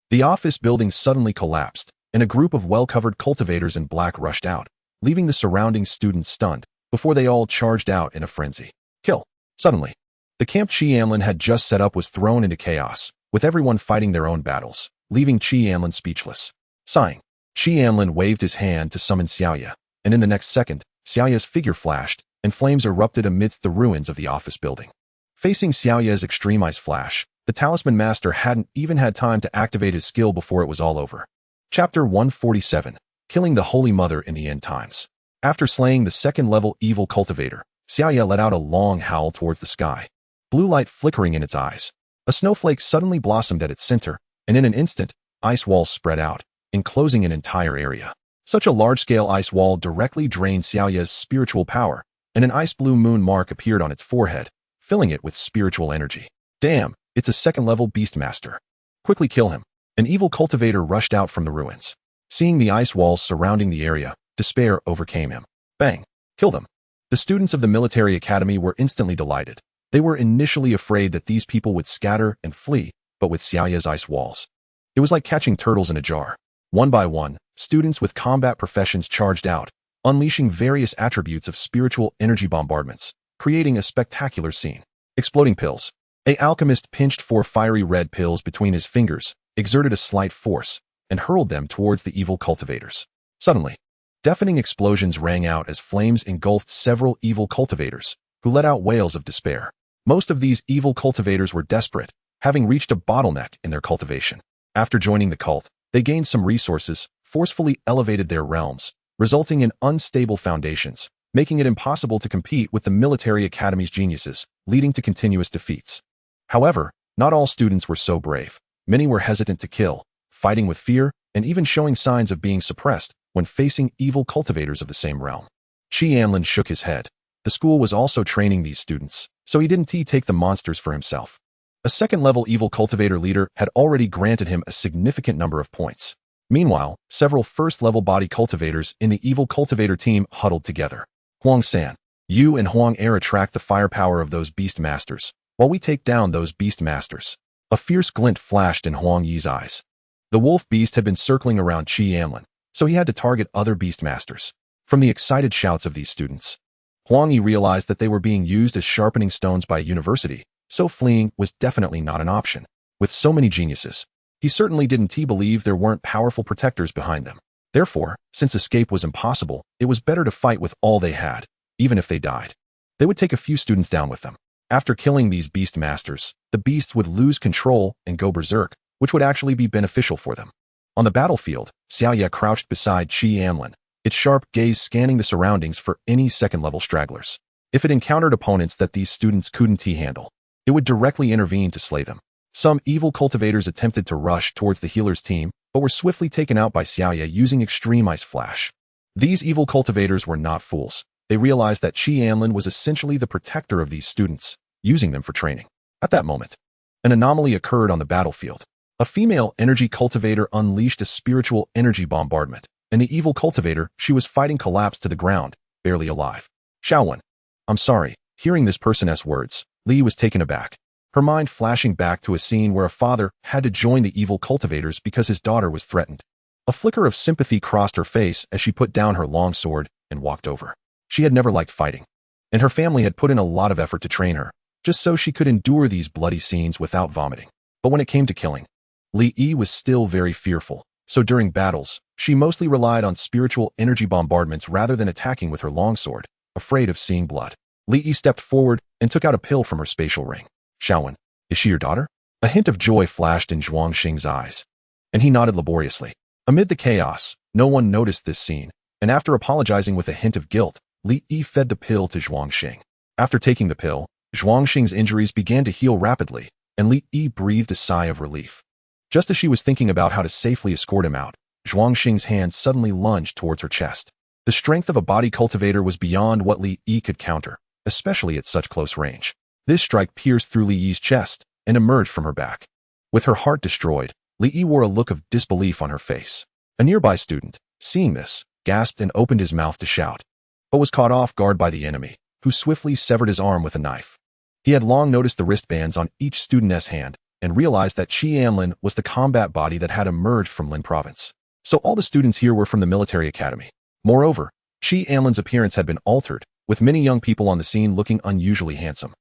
the office building suddenly collapsed, and a group of well-covered cultivators in black rushed out, leaving the surrounding students stunned, before they all charged out in a frenzy. Kill. Suddenly, the camp Anlin had just set up was thrown into chaos, with everyone fighting their own battles, leaving Anlin speechless. Sighing, Anlin waved his hand to summon Xiaoya, and in the next second, Xiaoya's figure flashed, and flames erupted amidst the ruins of the office building. Facing Xiaoya's extreme ice flash, The Talisman Master hadn't even had time to activate his skill before it was all over. Chapter 147, Killing the Holy Mother in the End Times. After slaying the second-level evil cultivator, Xiaoya let out a long howl towards the sky, blue light flickering in its eyes. A snowflake suddenly blossomed at its center, and in an instant, ice walls spread out, enclosing an entire area. Such a large-scale ice wall directly drained Xiaoya's spiritual power, and an ice-blue moon mark appeared on its forehead, filling it with spiritual energy. Damn, it's a second-level Beastmaster. Quickly kill him. An evil cultivator rushed out from the ruins. Seeing the ice walls surrounding the area, despair overcame him. Bang! Kill them. The students of the military academy were instantly delighted. They were initially afraid that these people would scatter and flee, but with Xiaoya's ice walls, it was like catching turtles in a jar. One by one, students with combat professions charged out, unleashing various attributes of spiritual energy bombardments, creating a spectacular scene. Exploding pills. A alchemist pinched 4 fiery red pills between his fingers, exerted a slight force, and hurled them towards the evil cultivators. Suddenly, deafening explosions rang out as flames engulfed several evil cultivators, who let out wails of despair. Most of these evil cultivators were desperate, having reached a bottleneck in their cultivation. After joining the cult, they gained some resources, forcefully elevated their realms, resulting in unstable foundations, making it impossible to compete with the military academy's geniuses, leading to continuous defeats. However, not all students were so brave. Many were hesitant to kill, fighting with fear, and even showing signs of being suppressed when facing evil cultivators of the same realm. Anlin shook his head. The school was also training these students, so he didn't take the monsters for himself. A second-level evil cultivator leader had already granted him a significant number of points. Meanwhile, several first-level body cultivators in the evil cultivator team huddled together. Huang-san, you and Huang-er attract the firepower of those beast masters, while we take down those beast masters. A fierce glint flashed in Huang Yi's eyes. The wolf beast had been circling around Anlin, so he had to target other beast masters. From the excited shouts of these students, Huang Yi realized that they were being used as sharpening stones by a university, so fleeing was definitely not an option. With so many geniuses, he certainly didn't believe there weren't powerful protectors behind them. Therefore, since escape was impossible, it was better to fight with all they had, even if they died. They would take a few students down with them. After killing these beast masters, the beasts would lose control and go berserk, which would actually be beneficial for them. On the battlefield, Xiaoya crouched beside Anlin, its sharp gaze scanning the surroundings for any second-level stragglers. If it encountered opponents that these students couldn't handle, it would directly intervene to slay them. Some evil cultivators attempted to rush towards the healer's team, but were swiftly taken out by Xiaoya using extreme ice flash. These evil cultivators were not fools. They realized that Anlin was essentially the protector of these students, using them for training. At that moment, an anomaly occurred on the battlefield. A female energy cultivator unleashed a spiritual energy bombardment, and the evil cultivator she was fighting collapsed to the ground, barely alive. Xiaowen, I'm sorry. Hearing this person's words, Li was taken aback, her mind flashing back to a scene where a father had to join the evil cultivators because his daughter was threatened. A flicker of sympathy crossed her face as she put down her long sword and walked over. She had never liked fighting, and her family had put in a lot of effort to train her, just so she could endure these bloody scenes without vomiting. But when it came to killing, Li was still very fearful, so during battles, she mostly relied on spiritual energy bombardments rather than attacking with her longsword, afraid of seeing blood. Li stepped forward and took out a pill from her spatial ring. Xiaowen, is she your daughter? A hint of joy flashed in Zhuangxing's eyes, and he nodded laboriously. Amid the chaos, no one noticed this scene, and after apologizing with a hint of guilt, Li fed the pill to Zhuangxing. After taking the pill, Zhuangxing's injuries began to heal rapidly, and Li breathed a sigh of relief. Just as she was thinking about how to safely escort him out, Zhuangxing's hand suddenly lunged towards her chest. The strength of a body cultivator was beyond what Li could counter, especially at such close range. This strike pierced through Li's chest and emerged from her back. With her heart destroyed, Li wore a look of disbelief on her face. A nearby student, seeing this, gasped and opened his mouth to shout, but was caught off guard by the enemy, who swiftly severed his arm with a knife. He had long noticed the wristbands on each student's hand and realized that Anlin was the combat body that had emerged from Lin province. So all the students here were from the military academy. Moreover, Anlin's appearance had been altered, with many young people on the scene looking unusually handsome,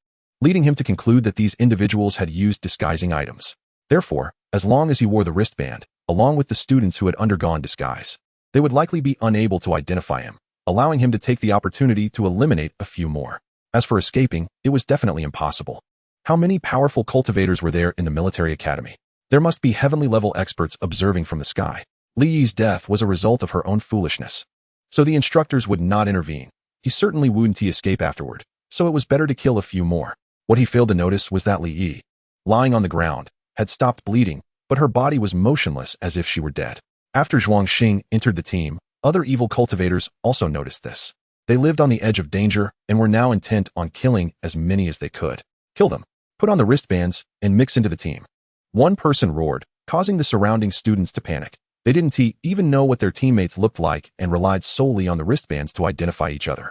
leading him to conclude that these individuals had used disguising items. Therefore, as long as he wore the wristband, along with the students who had undergone disguise, they would likely be unable to identify him, allowing him to take the opportunity to eliminate a few more. As for escaping, it was definitely impossible. How many powerful cultivators were there in the military academy? There must be heavenly-level experts observing from the sky. Li Yi's death was a result of her own foolishness. So the instructors would not intervene. He certainly wouldn't escape afterward, so it was better to kill a few more. What he failed to notice was that Li Yi, lying on the ground, had stopped bleeding, but her body was motionless as if she were dead. After Zhuang Xing entered the team, other evil cultivators also noticed this. They lived on the edge of danger and were now intent on killing as many as they could. Kill them, put on the wristbands, and mix into the team. One person roared, causing the surrounding students to panic. They didn't even know what their teammates looked like and relied solely on the wristbands to identify each other.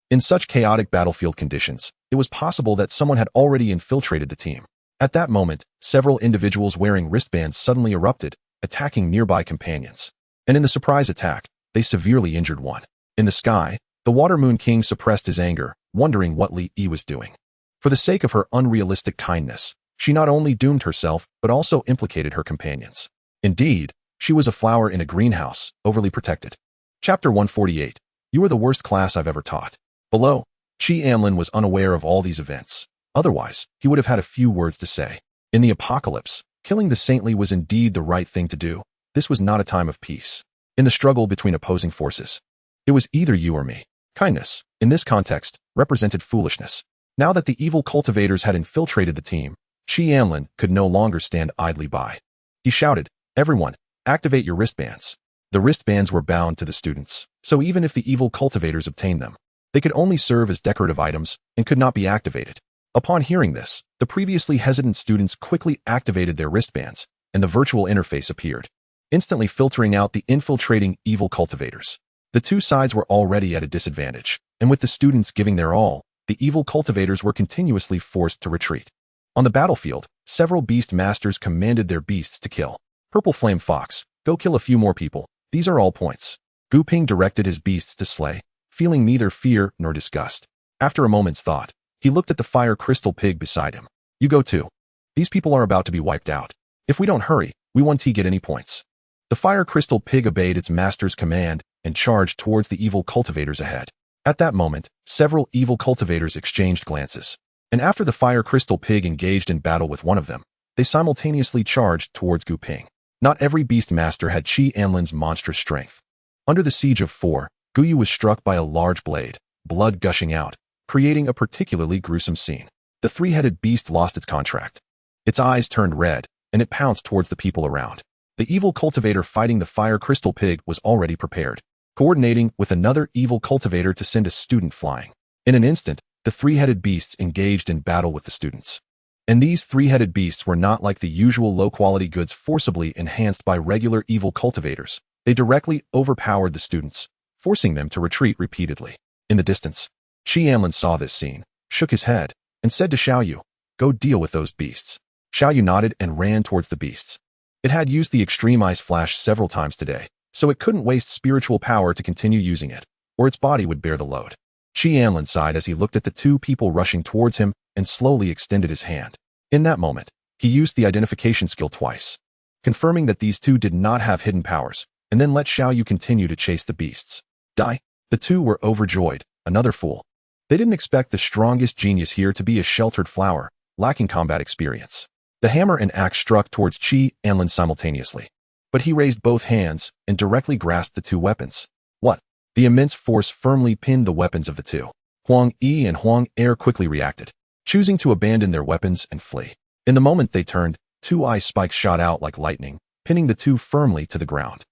In such chaotic battlefield conditions, it was possible that someone had already infiltrated the team. At that moment, several individuals wearing wristbands suddenly erupted, attacking nearby companions. And in the surprise attack, they severely injured one. In the sky, the Water Moon King suppressed his anger, wondering what Li Yi was doing. For the sake of her unrealistic kindness, she not only doomed herself, but also implicated her companions. Indeed, she was a flower in a greenhouse, overly protected. Chapter 148. You are the worst class I've ever taught. Below, Anlin was unaware of all these events. Otherwise, he would have had a few words to say. In the apocalypse, killing the saintly was indeed the right thing to do. This was not a time of peace. In the struggle between opposing forces, it was either you or me. Kindness, in this context, represented foolishness. Now that the evil cultivators had infiltrated the team, Anlin could no longer stand idly by. He shouted, "Everyone, activate your wristbands." The wristbands were bound to the students, so even if the evil cultivators obtained them, they could only serve as decorative items and could not be activated. Upon hearing this, the previously hesitant students quickly activated their wristbands, and the virtual interface appeared, instantly filtering out the infiltrating evil cultivators. The two sides were already at a disadvantage, and with the students giving their all, the evil cultivators were continuously forced to retreat. On the battlefield, several beast masters commanded their beasts to kill. Purple Flame Fox, go kill a few more people. These are all points. Gu Ping directed his beasts to slay, feeling neither fear nor disgust. After a moment's thought, he looked at the fire crystal pig beside him. You go too. These people are about to be wiped out. If we don't hurry, we won't get any points. The fire crystal pig obeyed its master's command and charged towards the evil cultivators ahead. At that moment, several evil cultivators exchanged glances, and after the fire crystal pig engaged in battle with one of them, they simultaneously charged towards Gu Ping. Not every beast master had Anlin's monstrous strength. Under the siege of 4, Gu Yu was struck by a large blade, blood gushing out, creating a particularly gruesome scene. The three-headed beast lost its contract. Its eyes turned red, and it pounced towards the people around. The evil cultivator fighting the fire crystal pig was already prepared, coordinating with another evil cultivator to send a student flying. In an instant, the three-headed beasts engaged in battle with the students. And these three-headed beasts were not like the usual low-quality goods forcibly enhanced by regular evil cultivators. They directly overpowered the students, forcing them to retreat repeatedly. In the distance, Anlin saw this scene, shook his head, and said to Xiaoyu, "Go deal with those beasts." Xiaoyu nodded and ran towards the beasts. It had used the extreme ice flash several times today, so it couldn't waste spiritual power to continue using it, or its body would bear the load. Anlin sighed as he looked at the two people rushing towards him and slowly extended his hand. In that moment, he used the identification skill twice, confirming that these two did not have hidden powers, and then let Xiaoyu continue to chase the beasts. Die. The two were overjoyed. Another fool. They didn't expect the strongest genius here to be a sheltered flower, lacking combat experience. The hammer and axe struck towards Anlin simultaneously, but he raised both hands and directly grasped the two weapons. What? The immense force firmly pinned the weapons of the two. Huang Yi and Huang Er quickly reacted, choosing to abandon their weapons and flee. In the moment they turned, two ice spikes shot out like lightning, pinning the two firmly to the ground.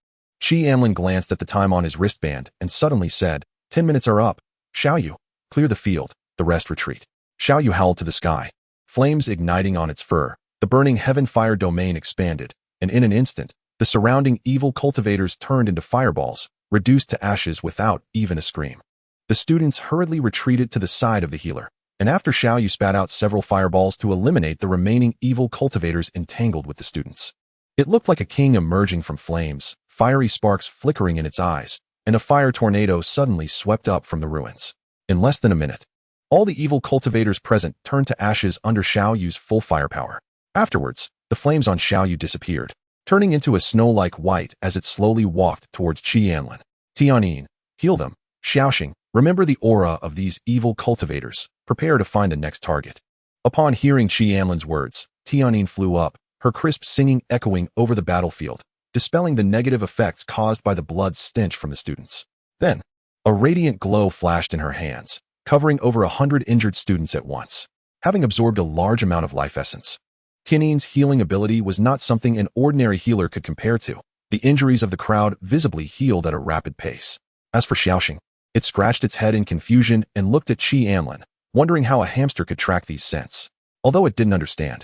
Anlin glanced at the time on his wristband and suddenly said, 10 minutes are up. Xiaoyu, clear the field, the rest retreat. Xiaoyu howled to the sky, flames igniting on its fur. The burning heaven fire domain expanded, and in an instant, the surrounding evil cultivators turned into fireballs, reduced to ashes without even a scream. The students hurriedly retreated to the side of the healer, and after Xiaoyu spat out several fireballs to eliminate the remaining evil cultivators entangled with the students. It looked like a king emerging from flames, fiery sparks flickering in its eyes, and a fire tornado suddenly swept up from the ruins. In less than a minute, all the evil cultivators present turned to ashes under Xiaoyu's full firepower. Afterwards, the flames on Xiaoyu disappeared, turning into a snow-like white as it slowly walked towards Anlin. Tianyin, heal them. Xiaoxing, remember the aura of these evil cultivators. Prepare to find the next target. Upon hearing Qi Anlin's words, Tianyin flew up, her crisp singing echoing over the battlefield, dispelling the negative effects caused by the blood stench from the students. Then, a radiant glow flashed in her hands, covering over 100 injured students at once, having absorbed a large amount of life essence. Tianyin's healing ability was not something an ordinary healer could compare to. The injuries of the crowd visibly healed at a rapid pace. As for Xiaoxing, it scratched its head in confusion and looked at Qi Anlin, wondering how a hamster could track these scents. Although it didn't understand,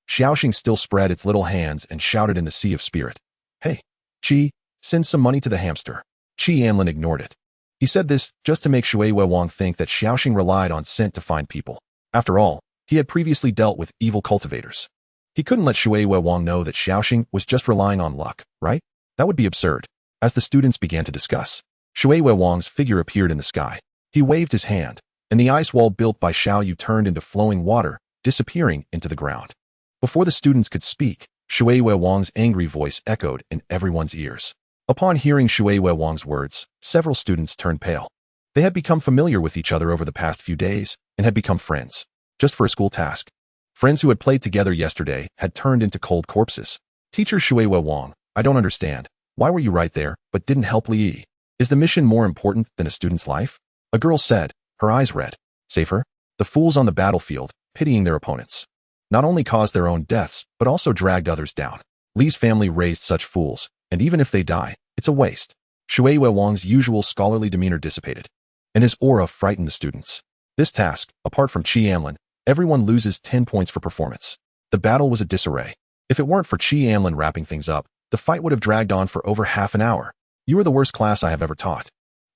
Xiaoxing still spread its little hands and shouted in the sea of spirit. Hey, Qi, send some money to the hamster. Qi Anlin ignored it. He said this just to make Shui Weiwang think that Xiaoxing relied on scent to find people. After all, he had previously dealt with evil cultivators. He couldn't let Shui Weiwang know that Xiaoxing was just relying on luck, right? That would be absurd. As the students began to discuss, Shui Weiwang's figure appeared in the sky. He waved his hand, and the ice wall built by Xiao Yu turned into flowing water, disappearing into the ground. Before the students could speak, Shui Weiwang's angry voice echoed in everyone's ears. Upon hearing Shui Weiwang's words, several students turned pale. They had become familiar with each other over the past few days and had become friends, just for a school task. Friends who had played together yesterday had turned into cold corpses. Teacher Shui Weiwang, I don't understand. Why were you right there, but didn't help Li Yi? Is the mission more important than a student's life? A girl said, her eyes red. Save her. The fools on the battlefield, pitying their opponents, not only caused their own deaths, but also dragged others down. Li's family raised such fools, and even if they die, it's a waste. Shui Weiwang's usual scholarly demeanor dissipated, and his aura frightened the students. This task, apart from Qi Anlin, everyone loses 10 points for performance. The battle was a disarray. If it weren't for Qi Anlin wrapping things up, the fight would have dragged on for over half an hour. You are the worst class I have ever taught.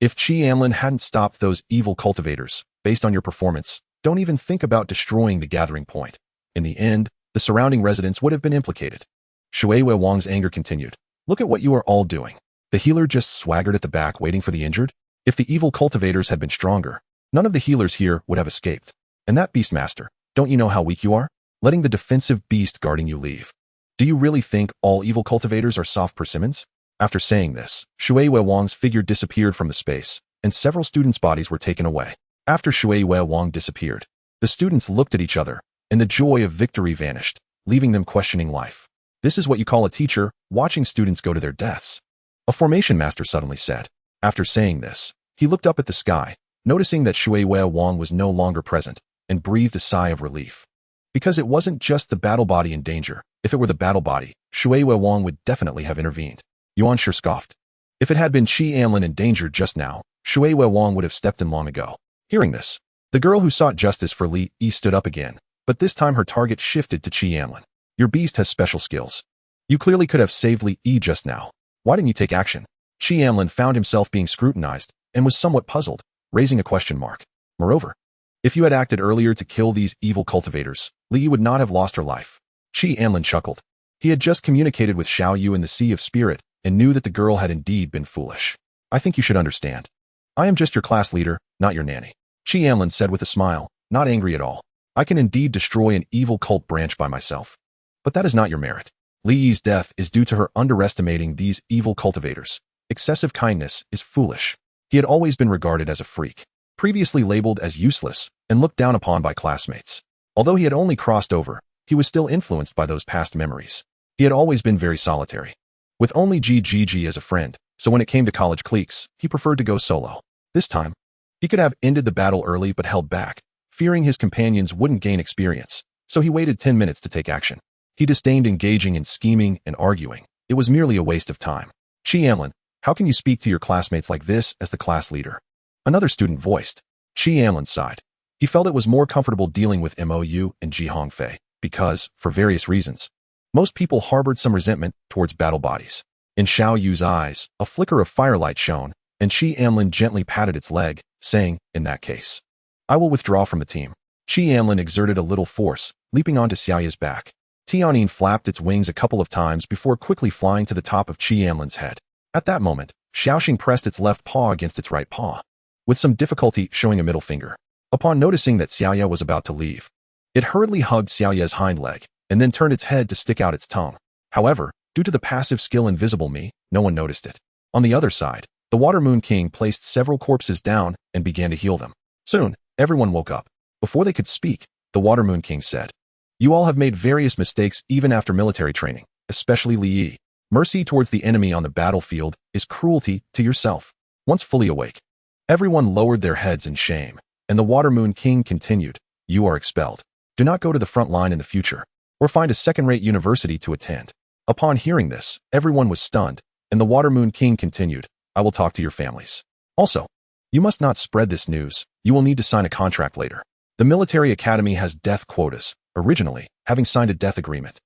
If Qi Anlin hadn't stopped those evil cultivators, based on your performance, don't even think about destroying the gathering point. In the end, the surrounding residents would have been implicated. Shui Weiwang's anger continued. Look at what you are all doing. The healer just swaggered at the back waiting for the injured. If the evil cultivators had been stronger, none of the healers here would have escaped. And that beastmaster, don't you know how weak you are? Letting the defensive beast guarding you leave. Do you really think all evil cultivators are soft persimmons? After saying this, Shui Weiwang's figure disappeared from the space, and several students' bodies were taken away. After Shui Weiwang disappeared, the students looked at each other, and the joy of victory vanished, leaving them questioning life. This is what you call a teacher watching students go to their deaths. A formation master suddenly said. After saying this, he looked up at the sky, noticing that Shui Weiwang was no longer present, and breathed a sigh of relief. Because it wasn't just the battle body in danger. If it were the battle body, Shui Weiwang would definitely have intervened. Yuan sure scoffed. If it had been Qi Anlin in danger just now, Shui Weiwang would have stepped in long ago. Hearing this, the girl who sought justice for Li Yi stood up again, but this time her target shifted to Qi Anlin. Your beast has special skills. You clearly could have saved Li Yi just now. Why didn't you take action? Qi Anlin found himself being scrutinized and was somewhat puzzled, raising a question mark. Moreover, if you had acted earlier to kill these evil cultivators, Li Yi would not have lost her life. Qi Anlin chuckled. He had just communicated with Xiao Yu in the Sea of Spirit and knew that the girl had indeed been foolish. I think you should understand. I am just your class leader, not your nanny. Qi Anlin said with a smile, not angry at all. I can indeed destroy an evil cult branch by myself. But that is not your merit. Li Yi's death is due to her underestimating these evil cultivators. Excessive kindness is foolish. He had always been regarded as a freak, previously labeled as useless, and looked down upon by classmates. Although he had only crossed over, he was still influenced by those past memories. He had always been very solitary, with only GGG as a friend, so when it came to college cliques, he preferred to go solo. This time, he could have ended the battle early but held back, fearing his companions wouldn't gain experience, so he waited 10 minutes to take action. He disdained engaging in scheming and arguing. It was merely a waste of time. Qi Anlin, how can you speak to your classmates like this as the class leader? Another student voiced. Qi Anlin sighed. He felt it was more comfortable dealing with Mou and Ji Hongfei, because, for various reasons, most people harbored some resentment towards battle bodies. In Xiao Yu's eyes, a flicker of firelight shone, and Qi Anlin gently patted its leg, saying, in that case, I will withdraw from the team. Qi Anlin exerted a little force, leaping onto Xiao Yu's back. Tianyin flapped its wings a couple of times before quickly flying to the top of Qi Anlin's head. At that moment, Xiaoxing pressed its left paw against its right paw, with some difficulty showing a middle finger. Upon noticing that Xiaoya was about to leave, it hurriedly hugged Xiaoya's hind leg, and then turned its head to stick out its tongue. However, due to the passive skill Invisible Me, no one noticed it. On the other side, the Water Moon King placed several corpses down and began to heal them. Soon, everyone woke up. Before they could speak, the Water Moon King said. You all have made various mistakes even after military training, especially Li Yi. Mercy towards the enemy on the battlefield is cruelty to yourself. Once fully awake, everyone lowered their heads in shame, and the Water Moon King continued, you are expelled. Do not go to the front line in the future, or find a second-rate university to attend. Upon hearing this, everyone was stunned, and the Water Moon King continued, I will talk to your families. Also, you must not spread this news. You will need to sign a contract later. The military academy has death quotas, originally, having signed a death agreement.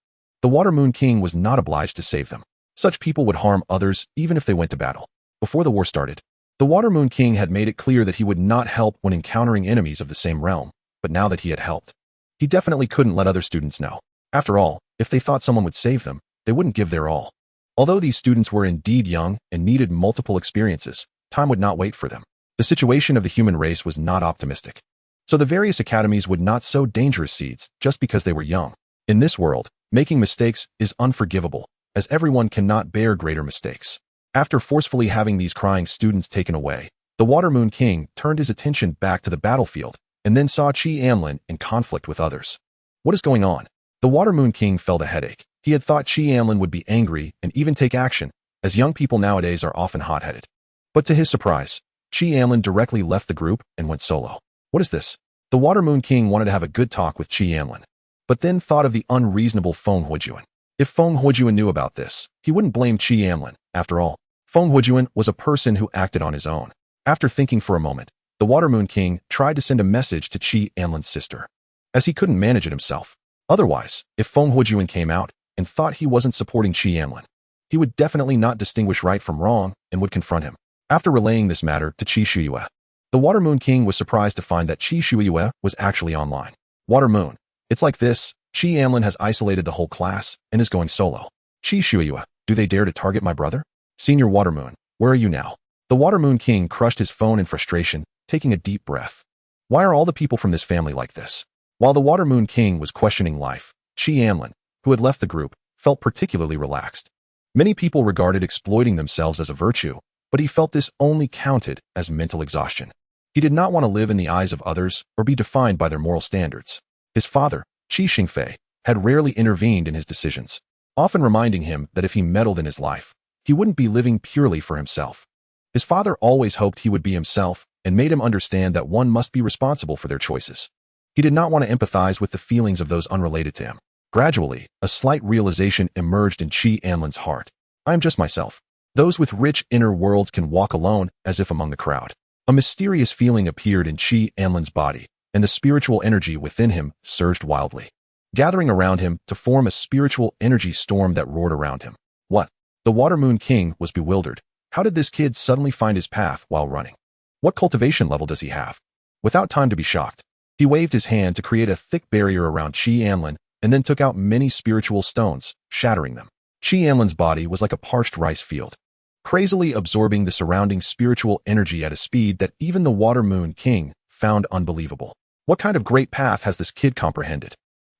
The Water Moon King was not obliged to save them. Such people would harm others even if they went to battle. Before the war started, the Water Moon King had made it clear that he would not help when encountering enemies of the same realm, but now that he had helped, he definitely couldn't let other students know. After all, if they thought someone would save them, they wouldn't give their all. Although these students were indeed young and needed multiple experiences, time would not wait for them. The situation of the human race was not optimistic. So the various academies would not sow dangerous seeds just because they were young. In this world, making mistakes is unforgivable, as everyone cannot bear greater mistakes. After forcefully having these crying students taken away, the Water Moon King turned his attention back to the battlefield and then saw Anlin in conflict with others. What is going on? The Water Moon King felt a headache. He had thought Anlin would be angry and even take action, as young people nowadays are often hot-headed. But to his surprise, Anlin directly left the group and went solo. What is this? The Water Moon King wanted to have a good talk with Anlin, but then thought of the unreasonable Feng Huojuan. If Feng Huojuan knew about this, he wouldn't blame Anlin. After all, Feng Huojuan was a person who acted on his own. After thinking for a moment, the Water Moon King tried to send a message to Anlin's sister, as he couldn't manage it himself. Otherwise, if Feng Huojuan came out and thought he wasn't supporting Anlin, he would definitely not distinguish right from wrong and would confront him. After relaying this matter to Shuyue, the Water Moon King was surprised to find that Shuyue was actually online. Water Moon, it's like this. Anlin has isolated the whole class and is going solo. Shuyue, do they dare to target my brother? Senior Water Moon, where are you now? The Water Moon King crushed his phone in frustration, taking a deep breath. Why are all the people from this family like this? While the Water Moon King was questioning life, Anlin, who had left the group, felt particularly relaxed. Many people regarded exploiting themselves as a virtue, but he felt this only counted as mental exhaustion. He did not want to live in the eyes of others or be defined by their moral standards. His father, Hongfei, had rarely intervened in his decisions, often reminding him that if he meddled in his life, he wouldn't be living purely for himself. His father always hoped he would be himself and made him understand that one must be responsible for their choices. He did not want to empathize with the feelings of those unrelated to him. Gradually, a slight realization emerged in Anlin's heart. I am just myself. Those with rich inner worlds can walk alone as if among the crowd. A mysterious feeling appeared in Anlin's body, and the spiritual energy within him surged wildly, gathering around him to form a spiritual energy storm that roared around him. What? The Water Moon King was bewildered. How did this kid suddenly find his path while running? What cultivation level does he have? Without time to be shocked, he waved his hand to create a thick barrier around Anlin and then took out many spiritual stones, shattering them. Anlin's body was like a parched rice field, crazily absorbing the surrounding spiritual energy at a speed that even the Water Moon King found unbelievable. What kind of great path has this kid comprehended?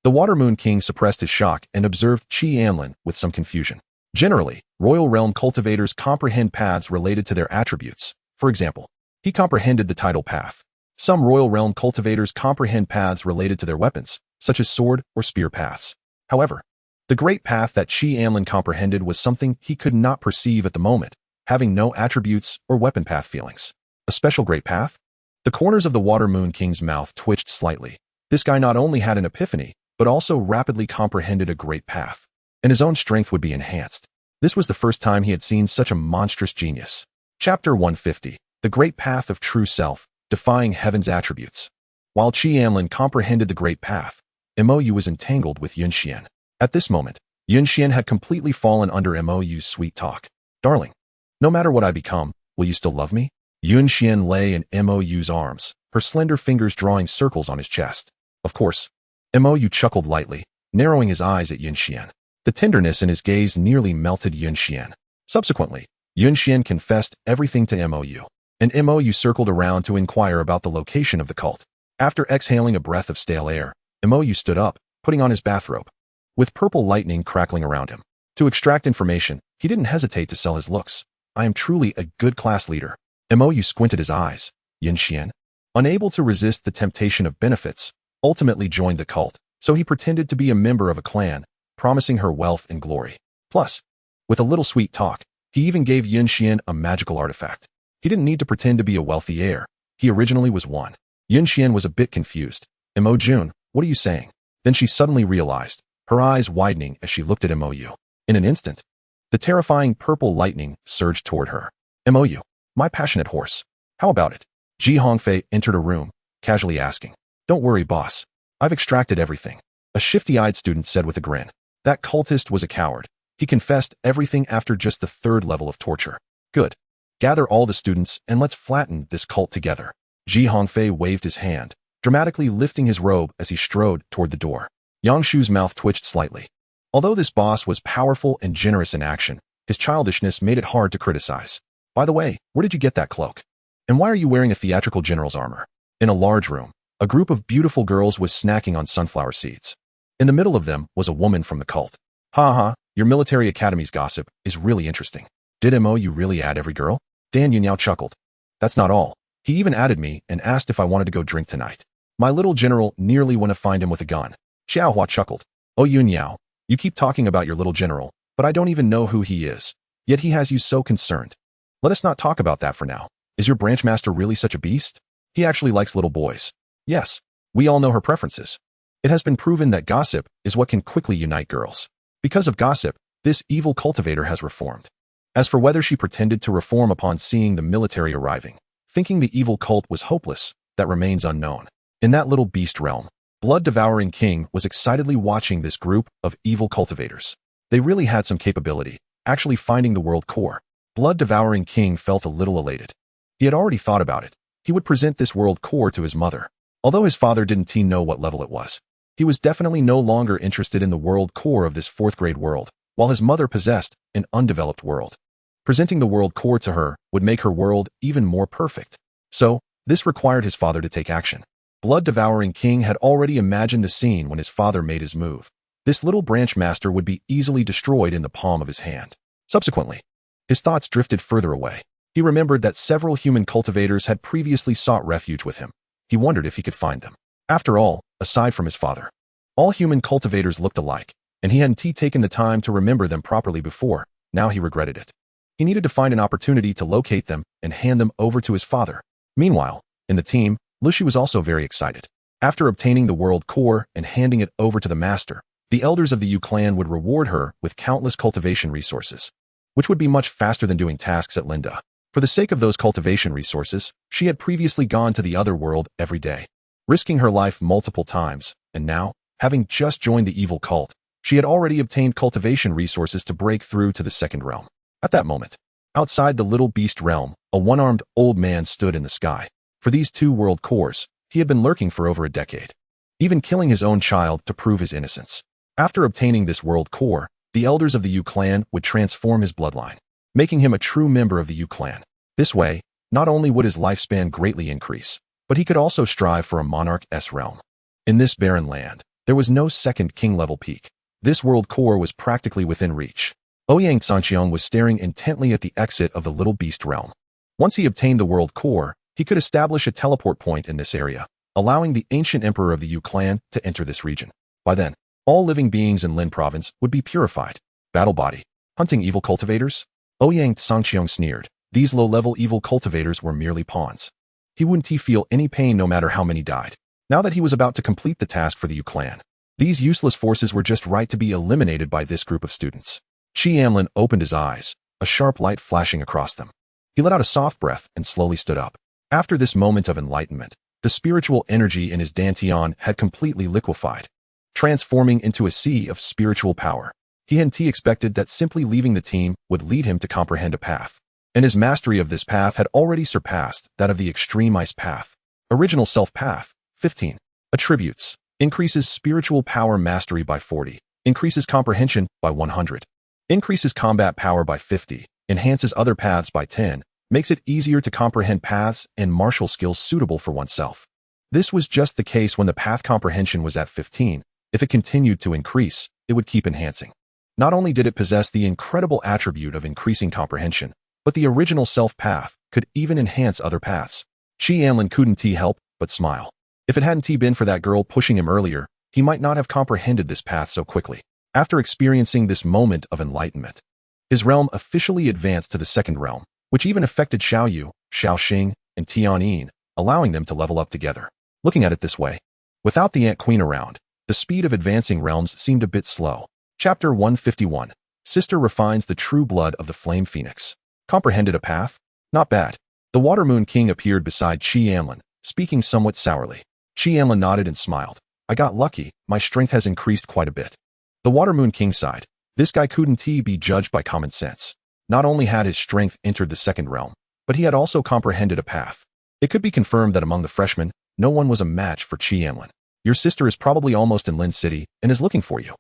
The Water Moon King suppressed his shock and observed Anlin with some confusion. Generally, Royal Realm cultivators comprehend paths related to their attributes. For example, he comprehended the tidal path. Some Royal Realm cultivators comprehend paths related to their weapons, such as sword or spear paths. However, the great path that Anlin comprehended was something he could not perceive at the moment, having no attributes or weapon path feelings. A special great path? The corners of the Water Moon King's mouth twitched slightly. This guy not only had an epiphany, but also rapidly comprehended a great path, and his own strength would be enhanced. This was the first time he had seen such a monstrous genius. Chapter 150, The Great Path of True Self, Defying Heaven's Attributes. While Anlin comprehended the great path, Mou was entangled with Yunxian. At this moment, Yunxian had completely fallen under Mou's sweet talk. Darling, no matter what I become, will you still love me? Yunxian lay in Mou's arms, her slender fingers drawing circles on his chest. Of course. Mou chuckled lightly, narrowing his eyes at Yunxian. The tenderness in his gaze nearly melted Yunxian. Subsequently, Yunxian confessed everything to Mou, and Mou circled around to inquire about the location of the cult. After exhaling a breath of stale air, Mou stood up, putting on his bathrobe, with purple lightning crackling around him. To extract information, he didn't hesitate to sell his looks. I am truly a good class leader. Mou squinted his eyes. Yunxian, unable to resist the temptation of benefits, ultimately joined the cult, so he pretended to be a member of a clan, promising her wealth and glory. Plus, with a little sweet talk, he even gave Yun Xian a magical artifact. He didn't need to pretend to be a wealthy heir. He originally was one. Yun Xian was a bit confused. Mo Jun, what are you saying? Then she suddenly realized, her eyes widening as she looked at Mou. In an instant, the terrifying purple lightning surged toward her. Mou, my passionate horse. How about it? Ji Hongfei entered a room, casually asking. Don't worry, boss. I've extracted everything. A shifty-eyed student said with a grin. That cultist was a coward. He confessed everything after just the 3rd level of torture. Good. Gather all the students and let's flatten this cult together. Ji Hongfei waved his hand, dramatically lifting his robe as he strode toward the door. Yang Shu's mouth twitched slightly. Although this boss was powerful and generous in action, his childishness made it hard to criticize. By the way, where did you get that cloak? And why are you wearing a theatrical general's armor? In a large room, a group of beautiful girls was snacking on sunflower seeds. In the middle of them was a woman from the cult. Ha ha, your military academy's gossip is really interesting. Did Mo you really add every girl? Dan Yunyao chuckled. That's not all. He even added me and asked if I wanted to go drink tonight. My little general nearly went to find him with a gun. Xiaohua chuckled. Oh Yunyao, you keep talking about your little general, but I don't even know who he is. Yet he has you so concerned. Let us not talk about that for now. Is your branch master really such a beast? He actually likes little boys. Yes, we all know her preferences. It has been proven that gossip is what can quickly unite girls. Because of gossip, this evil cultivator has reformed. As for whether she pretended to reform upon seeing the military arriving, thinking the evil cult was hopeless, that remains unknown. In that little beast realm, Blood-Devouring King was excitedly watching this group of evil cultivators. They really had some capability, actually finding the world core. Blood-Devouring King felt a little elated. He had already thought about it. He would present this world core to his mother. Although his father didn't know what level it was, he was definitely no longer interested in the world core of this 4th grade world, while his mother possessed an undeveloped world. Presenting the world core to her would make her world even more perfect. So, this required his father to take action. Blood-Devouring King had already imagined the scene when his father made his move. This little branch master would be easily destroyed in the palm of his hand. Subsequently, his thoughts drifted further away. He remembered that several human cultivators had previously sought refuge with him. He wondered if he could find them. After all, aside from his father, all human cultivators looked alike, and he hadn't taken the time to remember them properly before. Now he regretted it. He needed to find an opportunity to locate them and hand them over to his father. Meanwhile, in the team, Lucy was also very excited. After obtaining the world core and handing it over to the master, the elders of the Yu clan would reward her with countless cultivation resources, which would be much faster than doing tasks at Linda. For the sake of those cultivation resources, she had previously gone to the other world every day, risking her life multiple times, and now, having just joined the evil cult, she had already obtained cultivation resources to break through to the 2nd realm. At that moment, outside the little beast realm, a one-armed old man stood in the sky. For these 2 world cores, he had been lurking for over a decade, even killing his own child to prove his innocence. After obtaining this world core, the elders of the Yu clan would transform his bloodline, making him a true member of the Yu clan. This way, not only would his lifespan greatly increase, but he could also strive for a monarch's realm. In this barren land, there was no 2nd king-level peak. This world core was practically within reach. Ouyang Sanqiang was staring intently at the exit of the little beast realm. Once he obtained the world core, he could establish a teleport point in this area, allowing the ancient emperor of the Yu clan to enter this region. By then, all living beings in Lin province would be purified. Battle body. Hunting evil cultivators? Ouyang Sanqiang sneered. These low-level evil cultivators were merely pawns. He wouldn't feel any pain no matter how many died. Now that he was about to complete the task for the Yu clan, these useless forces were just right to be eliminated by this group of students. Anlin opened his eyes, a sharp light flashing across them. He let out a soft breath and slowly stood up. After this moment of enlightenment, the spiritual energy in his dantian had completely liquefied, transforming into a sea of spiritual power. He hadn't expected that simply leaving the team would lead him to comprehend a path, and his mastery of this path had already surpassed that of the extreme ice path. Original self path, 15. Attributes. Increases spiritual power mastery by 40. Increases comprehension by 100. Increases combat power by 50. Enhances other paths by 10. Makes it easier to comprehend paths and martial skills suitable for oneself. This was just the case when the path comprehension was at 15. If it continued to increase, it would keep enhancing. Not only did it possess the incredible attribute of increasing comprehension, but the original self path could even enhance other paths. Anlin couldn't help but smile. If it hadn't been for that girl pushing him earlier, he might not have comprehended this path so quickly. After experiencing this moment of enlightenment, his realm officially advanced to the second realm, which even affected Xiaoyu, Xiaoxing, and Tianyin, allowing them to level up together. Looking at it this way, without the Ant Queen around, the speed of advancing realms seemed a bit slow. Chapter 151. Sister refines the true blood of the Flame Phoenix. Comprehended a path? Not bad. The Water Moon King appeared beside Qi Anlin, speaking somewhat sourly. Qi Anlin nodded and smiled. I got lucky, my strength has increased quite a bit. The Water Moon King sighed. This guy couldn't be judged by common sense. Not only had his strength entered the second realm, but he had also comprehended a path. It could be confirmed that among the freshmen, no one was a match for Qi Anlin. Your sister is probably almost in Lin City and is looking for you.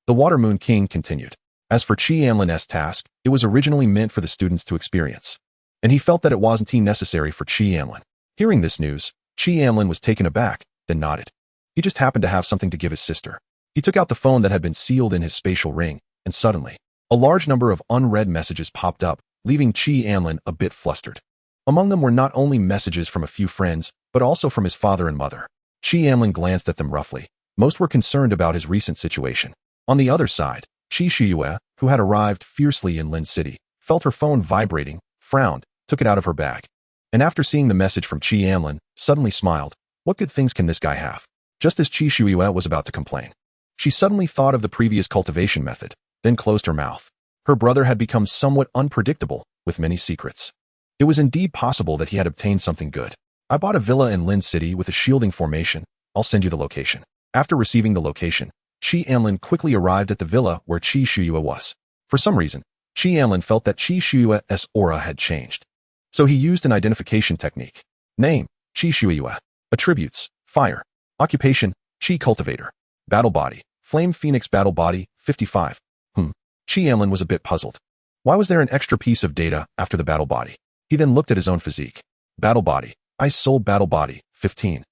The Water Moon King continued. As for Qi Anlin's task, it was originally meant for the students to experience, and he felt that it wasn't necessary for Qi Anlin. Hearing this news, Qi Anlin was taken aback, then nodded. He just happened to have something to give his sister. He took out the phone that had been sealed in his spatial ring, and suddenly, a large number of unread messages popped up, leaving Qi Anlin a bit flustered. Among them were not only messages from a few friends, but also from his father and mother. Qi Anlin glanced at them roughly. Most were concerned about his recent situation. On the other side, Qi Shuyue, who had arrived fiercely in Lin City, felt her phone vibrating, frowned, took it out of her bag, and after seeing the message from Qi Anlin, suddenly smiled. What good things can this guy have? Just as Qi Shuyue was about to complain, she suddenly thought of the previous cultivation method, then closed her mouth. Her brother had become somewhat unpredictable, with many secrets. It was indeed possible that he had obtained something good. I bought a villa in Lin City with a shielding formation. I'll send you the location. After receiving the location, Qi Anlin quickly arrived at the villa where Qi Shuyue was. For some reason, Qi Anlin felt that Qi Shuyue's aura had changed. So he used an identification technique. Name, Qi Shuyue. Attributes, fire. Occupation, Qi Cultivator. Battle body, Flame Phoenix battle body, 55. Qi Anlin was a bit puzzled. Why was there an extra piece of data after the battle body? He then looked at his own physique. Battle body, Ice Soul battle body, 15.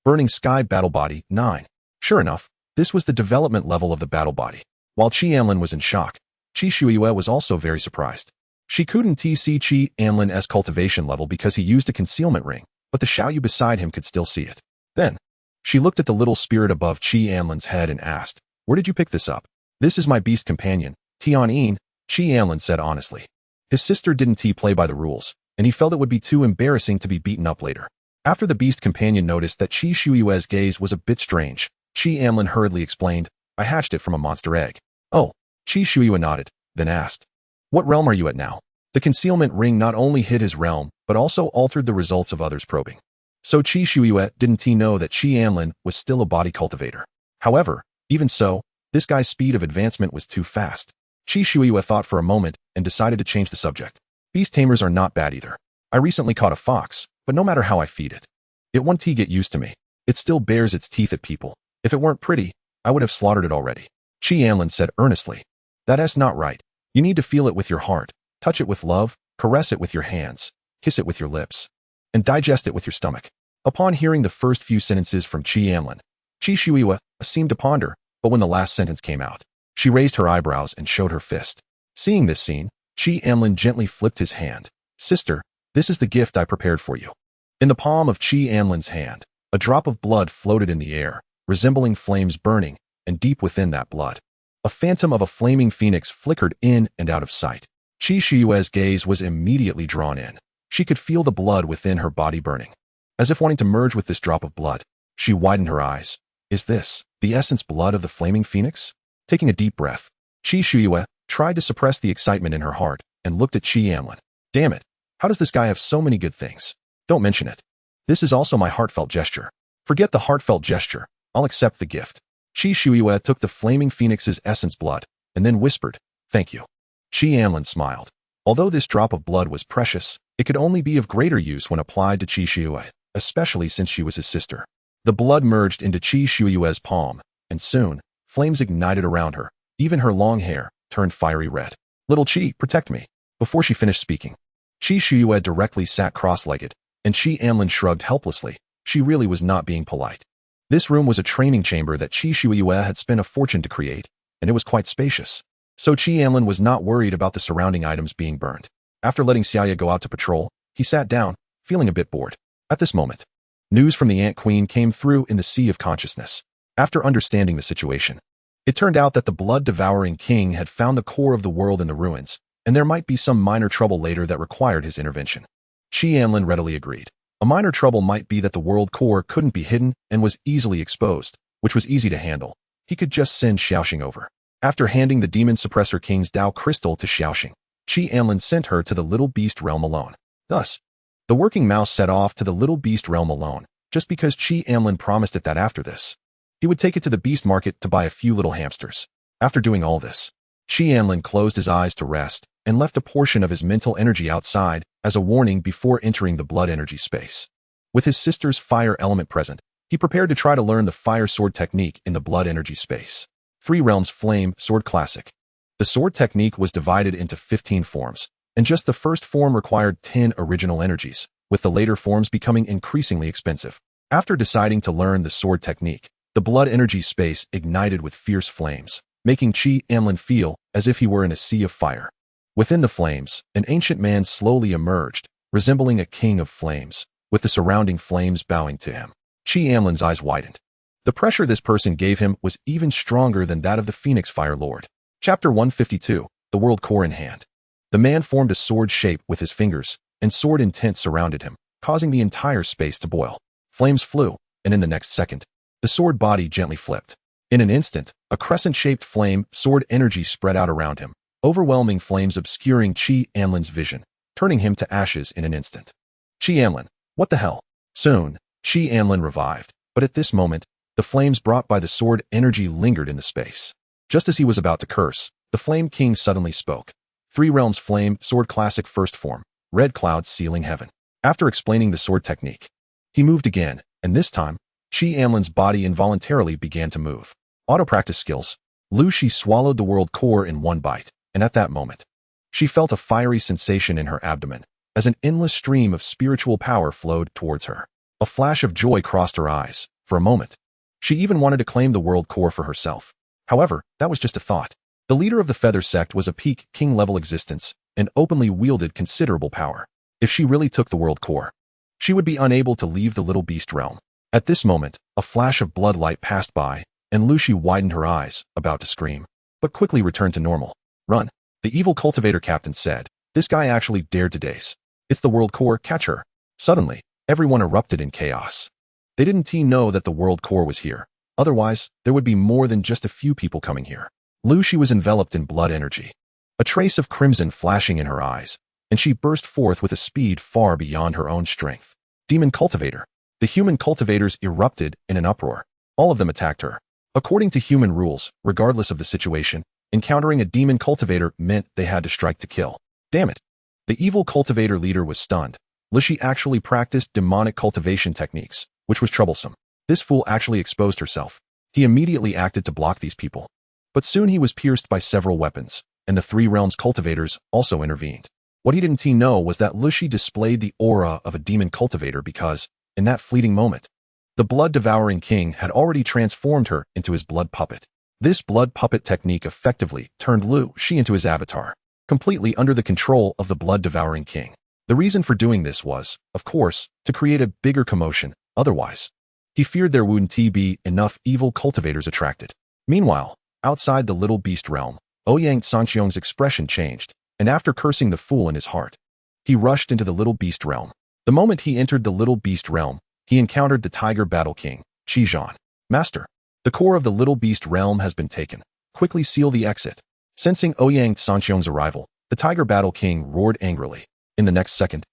Burning Sky battle body, 9. Sure enough, this was the development level of the battle body. While Qi Anlin was in shock, Qi Shuyue was also very surprised. She couldn't see Qi Anlin's cultivation level because he used a concealment ring, but the Xiaoyu beside him could still see it. Then, she looked at the little spirit above Qi Anlin's head and asked, where did you pick this up? This is my beast companion, Tianyin, Qi Anlin said honestly. His sister didn't play by the rules, and he felt it would be too embarrassing to be beaten up later. After the beast companion noticed that Qi Shuyue's gaze was a bit strange, Qi Anlin hurriedly explained, I hatched it from a monster egg. Oh, Qi Shuyue nodded, then asked, what realm are you at now? The concealment ring not only hid his realm, but also altered the results of others probing. So Qi Shuyue didn't know that Qi Anlin was still a body cultivator. However, even so, this guy's speed of advancement was too fast. Qi Shuyue thought for a moment and decided to change the subject. Beast tamers are not bad either. I recently caught a fox, but no matter how I feed it, it won't get used to me. It still bares its teeth at people. If it weren't pretty, I would have slaughtered it already. Qi Anlin said earnestly. That's not right. You need to feel it with your heart, touch it with love, caress it with your hands, kiss it with your lips, and digest it with your stomach. Upon hearing the first few sentences from Qi Anlin, Qi Shuyue seemed to ponder, but when the last sentence came out, she raised her eyebrows and showed her fist. Seeing this scene, Qi Anlin gently flipped his hand. Sister, this is the gift I prepared for you. In the palm of Qi Anlin's hand, a drop of blood floated in the air, resembling flames burning, and deep within that blood, a phantom of a flaming phoenix flickered in and out of sight. Qi Shuyue's gaze was immediately drawn in. She could feel the blood within her body burning. As if wanting to merge with this drop of blood, she widened her eyes. Is this the essence blood of the flaming phoenix? Taking a deep breath, Qi Shuyue tried to suppress the excitement in her heart and looked at Qi Anlin. Damn it, how does this guy have so many good things? Don't mention it. This is also my heartfelt gesture. Forget the heartfelt gesture, I'll accept the gift. Qi Shuyue took the flaming phoenix's essence blood and then whispered, thank you. Qi Anlin smiled. Although this drop of blood was precious, it could only be of greater use when applied to Qi Shuyue, especially since she was his sister. The blood merged into Qi Shuyue's palm, and soon, flames ignited around her. Even her long hair turned fiery red. Little Qi, protect me. Before she finished speaking, Qi Shuyue directly sat cross-legged, and Qi Anlin shrugged helplessly. She really was not being polite. This room was a training chamber that Qi Shuyue had spent a fortune to create, and it was quite spacious. So Qi Anlin was not worried about the surrounding items being burned. After letting Xiaoya go out to patrol, he sat down, feeling a bit bored. At this moment, News from the Ant Queen came through in the Sea of Consciousness. After understanding the situation, it turned out that the blood-devouring king had found the core of the world in the ruins, and there might be some minor trouble later that required his intervention. Anlin readily agreed. A minor trouble might be that the world core couldn't be hidden and was easily exposed, which was easy to handle. He could just send Xiaoxing over. After handing the Demon Suppressor King's Dao Crystal to Xiaoxing, Anlin sent her to the Little Beast Realm alone. Thus, the working mouse set off to the Little Beast Realm alone, just because Anlin promised it that after this, he would take it to the beast market to buy a few little hamsters. After doing all this, Anlin closed his eyes to rest and left a portion of his mental energy outside as a warning before entering the blood energy space. With his sister's fire element present, he prepared to try to learn the fire sword technique in the blood energy space. 3 Realms Flame Sword Classic. The sword technique was divided into 15 forms, and just the first form required 10 original energies, with the later forms becoming increasingly expensive. After deciding to learn the sword technique, the blood energy space ignited with fierce flames, making Anlin feel as if he were in a sea of fire. Within the flames, an ancient man slowly emerged, resembling a king of flames, with the surrounding flames bowing to him. Anlin's eyes widened. The pressure this person gave him was even stronger than that of the Phoenix Fire Lord. Chapter 152, The World Core in Hand. The man formed a sword shape with his fingers, and sword intent surrounded him, causing the entire space to boil. Flames flew, and in the next second, the sword body gently flipped. In an instant, a crescent-shaped flame sword energy spread out around him, overwhelming flames obscuring Anlin's vision, turning him to ashes in an instant. Anlin, what the hell? Soon, Anlin revived, but at this moment, the flames brought by the sword energy lingered in the space. Just as he was about to curse, the Flame King suddenly spoke. 3 Realms Flame Sword Classic First Form, Red Clouds Sealing Heaven. After explaining the sword technique, he moved again, and this time, Anlin's body involuntarily began to move. Auto-practice skills. Shi swallowed the world core in one bite, and at that moment, she felt a fiery sensation in her abdomen, as an endless stream of spiritual power flowed towards her. A flash of joy crossed her eyes. For a moment, she even wanted to claim the world core for herself. However, that was just a thought. The leader of the Feather Sect was a peak king-level existence and openly wielded considerable power. If she really took the world core, she would be unable to leave the Little Beast realm. At this moment, a flash of blood light passed by, and Lucy widened her eyes, about to scream, but quickly returned to normal. Run. The evil cultivator captain said. This guy actually dared to daze. It's the world core, catch her. Suddenly, everyone erupted in chaos. They didn't know that the world core was here. Otherwise, there would be more than just a few people coming here. Lucy was enveloped in blood energy, a trace of crimson flashing in her eyes, and she burst forth with a speed far beyond her own strength. Demon Cultivator. The human cultivators erupted in an uproar. All of them attacked her. According to human rules, regardless of the situation, encountering a demon cultivator meant they had to strike to kill. Damn it. The evil cultivator leader was stunned. Lucy actually practiced demonic cultivation techniques, which was troublesome. This fool actually exposed herself. He immediately acted to block these people. But soon he was pierced by several weapons, and the 3 Realms cultivators also intervened. What he didn't know was that Lucy displayed the aura of a demon cultivator because, in that fleeting moment, the blood-devouring king had already transformed her into his blood puppet. This blood puppet technique effectively turned Lucy into his avatar, completely under the control of the blood-devouring king. The reason for doing this was, of course, to create a bigger commotion. Otherwise, he feared there wouldn't be enough evil cultivators attracted. Meanwhile, outside the Little Beast realm, Ouyang Sanqiong's expression changed, and after cursing the fool in his heart, he rushed into the Little Beast realm. The moment he entered the Little Beast realm, he encountered the Tiger Battle King, Zhan. Master, the core of the Little Beast realm has been taken. Quickly seal the exit. Sensing Ouyang Sanqiong's arrival, the Tiger Battle King roared angrily. In the next second,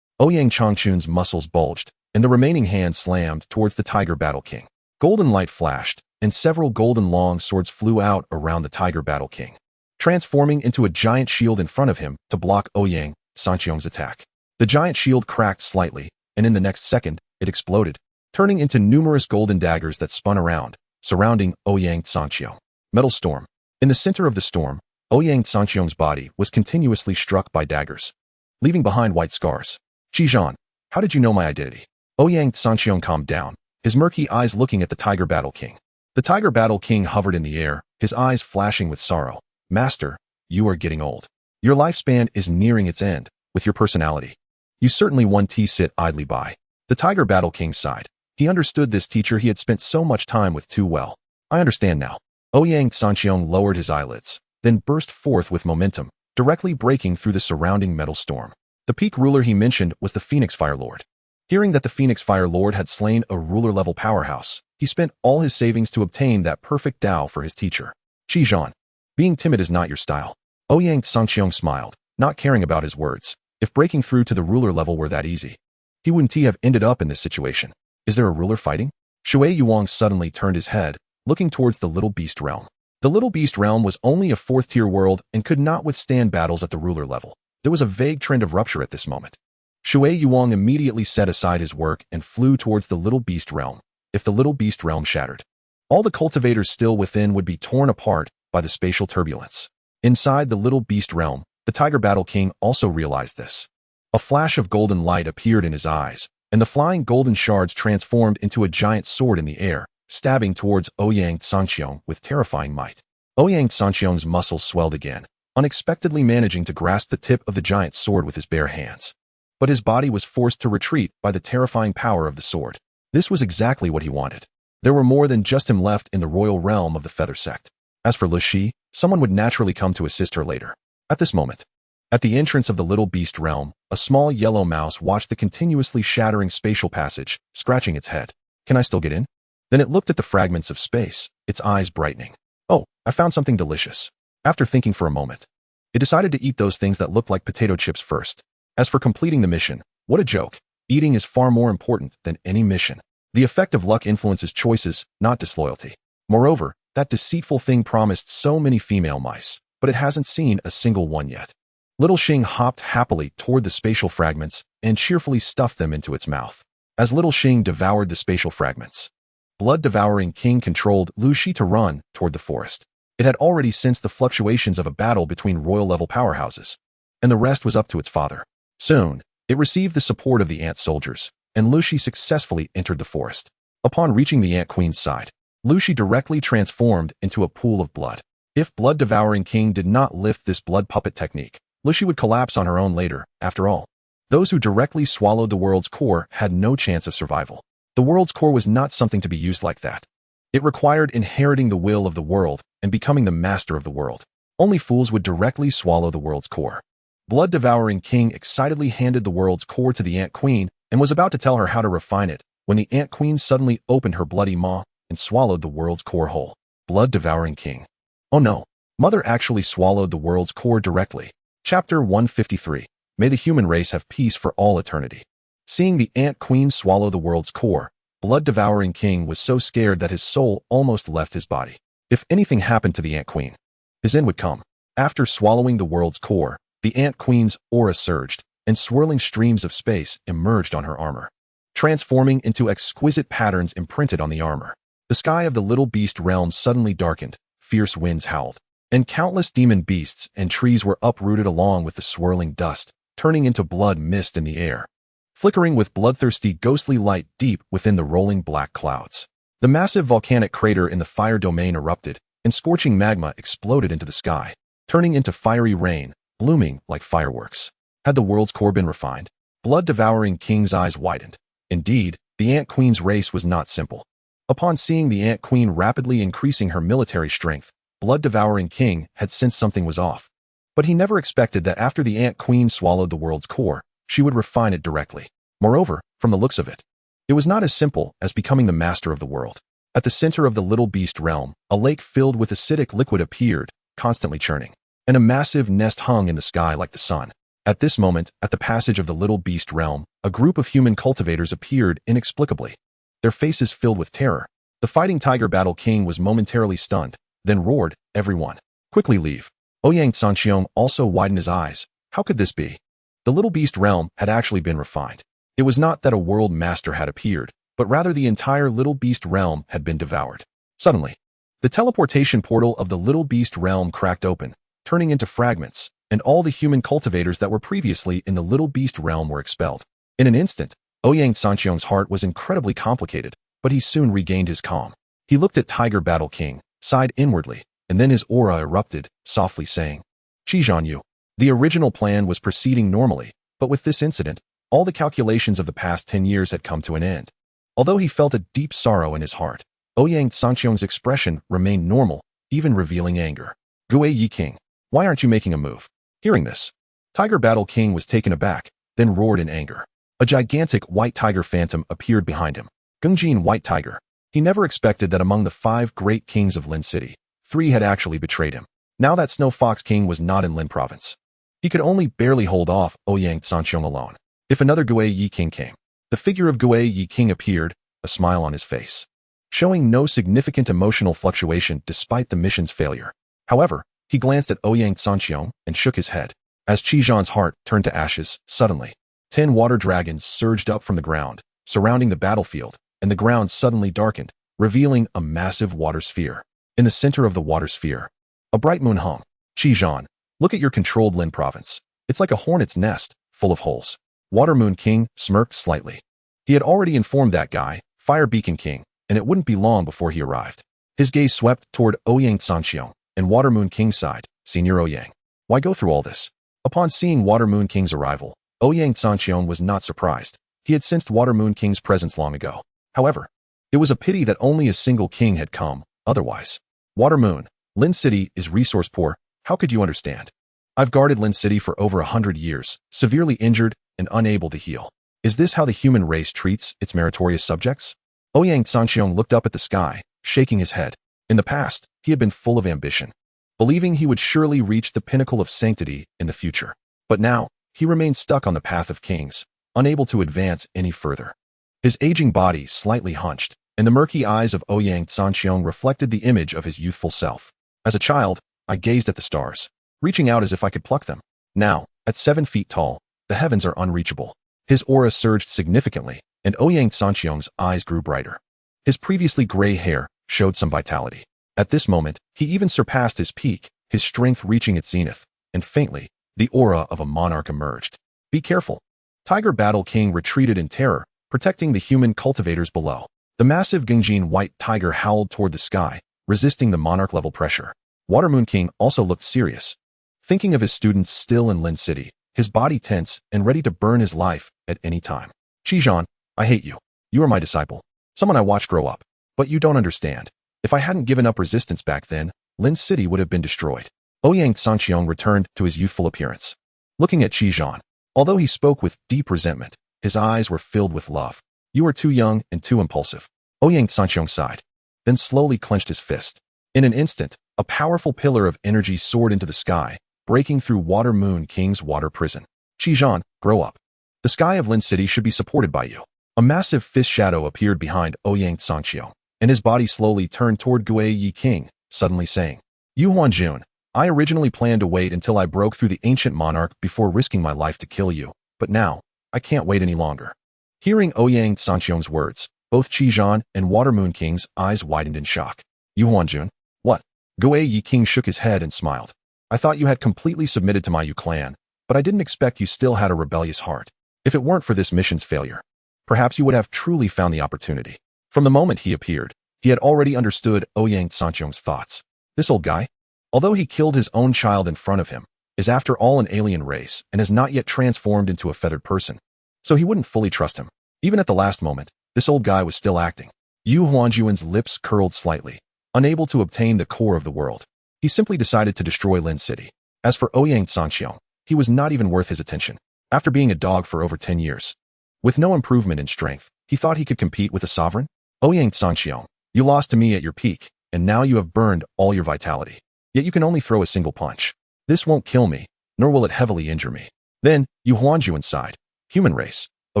Ouyang Changchun's muscles bulged, and the remaining hand slammed towards the Tiger Battle King. Golden light flashed, and several golden long swords flew out around the Tiger Battle King, transforming into a giant shield in front of him to block Ouyang Sanqiong's attack. The giant shield cracked slightly, and in the next second, it exploded, turning into numerous golden daggers that spun around, surrounding Ouyang Sanqiong. Metal Storm. In the center of the storm, Ouyang Sanqiong's body was continuously struck by daggers, leaving behind white scars. Zhan, how did you know my identity? Ouyang Sanqiong calmed down, his murky eyes looking at the Tiger Battle King. The Tiger Battle King hovered in the air, his eyes flashing with sorrow. Master, you are getting old. Your lifespan is nearing its end. With your personality, you certainly won't sit idly by. The Tiger Battle King sighed. He understood this teacher he had spent so much time with too well. I understand now. Ouyang Sanqiong lowered his eyelids, then burst forth with momentum, directly breaking through the surrounding metal storm. The peak ruler he mentioned was the Phoenix Fire Lord. Hearing that the Phoenix Fire Lord had slain a ruler-level powerhouse, he spent all his savings to obtain that perfect Tao for his teacher. Qizhan, being timid is not your style. Ouyang Sanqiong smiled, not caring about his words. If breaking through to the ruler level were that easy, he wouldn't have ended up in this situation. Is there a ruler fighting? Shui Yuang suddenly turned his head, looking towards the Little Beast Realm. The Little Beast Realm was only a 4th-tier world and could not withstand battles at the ruler level. There was a vague trend of rupture at this moment. Shui Yuang immediately set aside his work and flew towards the Little Beast Realm. If the Little Beast Realm shattered, all the cultivators still within would be torn apart by the spatial turbulence. Inside the Little Beast Realm, the Tiger Battle King also realized this. A flash of golden light appeared in his eyes, and the flying golden shards transformed into a giant sword in the air, stabbing towards Ouyang Sanqiong with terrifying might. Ouyang Sanqiong's muscles swelled again, unexpectedly managing to grasp the tip of the giant sword with his bare hands. But his body was forced to retreat by the terrifying power of the sword. This was exactly what he wanted. There were more than just him left in the royal realm of the Feather Sect. As for Lu Shi, someone would naturally come to assist her later. At this moment, at the entrance of the Little Beast Realm, a small yellow mouse watched the continuously shattering spatial passage, scratching its head. Can I still get in? Then it looked at the fragments of space, its eyes brightening. Oh, I found something delicious. After thinking for a moment, it decided to eat those things that looked like potato chips first. As for completing the mission, what a joke. Eating is far more important than any mission. The effect of luck influences choices, not disloyalty. Moreover, that deceitful thing promised so many female mice, but it hasn't seen a single one yet. Little Xing hopped happily toward the spatial fragments and cheerfully stuffed them into its mouth. As Little Xing devoured the spatial fragments, Blood-devouring King controlled Lu Shi to run toward the forest. It had already sensed the fluctuations of a battle between royal-level powerhouses, and the rest was up to its father. Soon, it received the support of the ant soldiers, and Lu Shi successfully entered the forest. Upon reaching the Ant Queen's side, Lu Shi directly transformed into a pool of blood. If Blood-devouring King did not lift this blood puppet technique, Lu Shi would collapse on her own later. After all, those who directly swallowed the world's core had no chance of survival. The world's core was not something to be used like that. It required inheriting the will of the world and becoming the master of the world. Only fools would directly swallow the world's core. Blood-devouring King excitedly handed the world's core to the Ant Queen and was about to tell her how to refine it when the Ant Queen suddenly opened her bloody maw and swallowed the world's core whole. Blood-devouring King. Oh no, Mother actually swallowed the world's core directly. Chapter 153. May the human race have peace for all eternity. Seeing the Ant Queen swallow the world's core, Blood-devouring King was so scared that his soul almost left his body. If anything happened to the Ant Queen, his end would come. After swallowing the world's core, the Ant Queen's aura surged, and swirling streams of space emerged on her armor, transforming into exquisite patterns imprinted on the armor. The sky of the Little Beast Realm suddenly darkened, fierce winds howled, and countless demon beasts and trees were uprooted along with the swirling dust, turning into blood mist in the air, flickering with bloodthirsty ghostly light deep within the rolling black clouds. The massive volcanic crater in the fire domain erupted, and scorching magma exploded into the sky, turning into fiery rain, blooming like fireworks. Had the world's core been refined? Blood-devouring King's eyes widened. Indeed, the Ant Queen's race was not simple. Upon seeing the Ant Queen rapidly increasing her military strength, Blood-devouring King had sensed something was off. But he never expected that after the Ant Queen swallowed the world's core, she would refine it directly. Moreover, from the looks of it, it was not as simple as becoming the master of the world. At the center of the Little Beast Realm, a lake filled with acidic liquid appeared, constantly churning, and a massive nest hung in the sky like the sun. At this moment, at the passage of the Little Beast Realm, a group of human cultivators appeared inexplicably, their faces filled with terror. The fighting Tiger Battle King was momentarily stunned, then roared, "Everyone, quickly leave." Ouyang Sanqiong also widened his eyes. How could this be? The Little Beast Realm had actually been refined. It was not that a world master had appeared, but rather the entire Little Beast Realm had been devoured. Suddenly, the teleportation portal of the Little Beast Realm cracked open, turning into fragments, and all the human cultivators that were previously in the Little Beast Realm were expelled. In an instant, Ouyang Sanqiong's heart was incredibly complicated, but he soon regained his calm. He looked at Tiger Battle King, sighed inwardly, and then his aura erupted, softly saying, "Qizhan Yu." The original plan was proceeding normally, but with this incident, all the calculations of the past 10 years had come to an end. Although he felt a deep sorrow in his heart, Ouyang Sanqiong's expression remained normal, even revealing anger. Gui Yi King, why aren't you making a move? Hearing this, Tiger Battle King was taken aback, then roared in anger. A gigantic white tiger phantom appeared behind him. Gungjin White Tiger. He never expected that among the 5 great kings of Lin City, 3 had actually betrayed him. Now that Snow Fox King was not in Lin Province, he could only barely hold off Ouyang Sanqiong alone. If another Gui Yi King came, the figure of Gui Yi King appeared, a smile on his face, showing no significant emotional fluctuation despite the mission's failure. However, he glanced at Ouyang Sanqiong and shook his head. As Qizhan's heart turned to ashes, suddenly, 10 water dragons surged up from the ground, surrounding the battlefield, and the ground suddenly darkened, revealing a massive water sphere. In the center of the water sphere, a bright moon hung. Qizhan, look at your controlled Lin province. It's like a hornet's nest, full of holes. Water Moon King smirked slightly. He had already informed that guy, Fire Beacon King, and it wouldn't be long before he arrived. His gaze swept toward Ouyang Sanqiong, and Water Moon King sighed. Senior Ouyang, why go through all this? Upon seeing Water Moon King's arrival, Ouyang Sanqiong was not surprised. He had sensed Water Moon King's presence long ago. However, it was a pity that only a single king had come, otherwise. Water Moon, Lin City is resource poor, how could you understand? I've guarded Lin City for over 100 years, severely injured and unable to heal. Is this how the human race treats its meritorious subjects? Ouyang Sanqiong looked up at the sky, shaking his head. In the past, he had been full of ambition, believing he would surely reach the pinnacle of sanctity in the future. But now, he remained stuck on the path of kings, unable to advance any further. His aging body slightly hunched, and the murky eyes of Ouyang Sanqiong reflected the image of his youthful self. As a child, I gazed at the stars, reaching out as if I could pluck them. Now, at 7 feet tall, the heavens are unreachable. His aura surged significantly, and Ouyang Sanqiong's eyes grew brighter. His previously gray hair showed some vitality. At this moment, he even surpassed his peak, his strength reaching its zenith, and faintly, the aura of a monarch emerged. Be careful. Tiger Battle King retreated in terror, protecting the human cultivators below. The massive Gungjin White Tiger howled toward the sky, resisting the monarch-level pressure. Water Moon King also looked serious, thinking of his students still in Lin City, his body tense and ready to burn his life at any time. Qizhan, I hate you. You are my disciple, someone I watched grow up. But you don't understand. If I hadn't given up resistance back then, Lin City would have been destroyed. Ouyang Sanqiong returned to his youthful appearance. Looking at Qizhan, although he spoke with deep resentment, his eyes were filled with love. You are too young and too impulsive. Ouyang Sanqiong sighed, then slowly clenched his fist. In an instant, a powerful pillar of energy soared into the sky, breaking through Water Moon King's water prison. Qizhan, grow up. The sky of Lin City should be supported by you. A massive fist shadow appeared behind Ouyang Sanqiong, and his body slowly turned toward Gui Yi King, suddenly saying, Yu Huanjun, I originally planned to wait until I broke through the ancient monarch before risking my life to kill you, but now, I can't wait any longer. Hearing Ouyang Sanqiong's words, both Qizhan and Water Moon King's eyes widened in shock. Yu Huanjun, what? Gui Yi King shook his head and smiled. I thought you had completely submitted to my Yu clan, but I didn't expect you still had a rebellious heart. If it weren't for this mission's failure, perhaps you would have truly found the opportunity. From the moment he appeared, he had already understood Ouyang Sanqiong's thoughts. This old guy, although he killed his own child in front of him, is after all an alien race and has not yet transformed into a feathered person. So he wouldn't fully trust him. Even at the last moment, this old guy was still acting. Yu Huanjuan's lips curled slightly, unable to obtain the core of the world. He simply decided to destroy Lin City. As for Ouyang Sanqiong, he was not even worth his attention. After being a dog for over 10 years, with no improvement in strength, he thought he could compete with a sovereign? Ouyang Sanqiong, you lost to me at your peak, and now you have burned all your vitality. Yet you can only throw a single punch. This won't kill me, nor will it heavily injure me. Then, Yu Huanjuan sighed. Human race, oh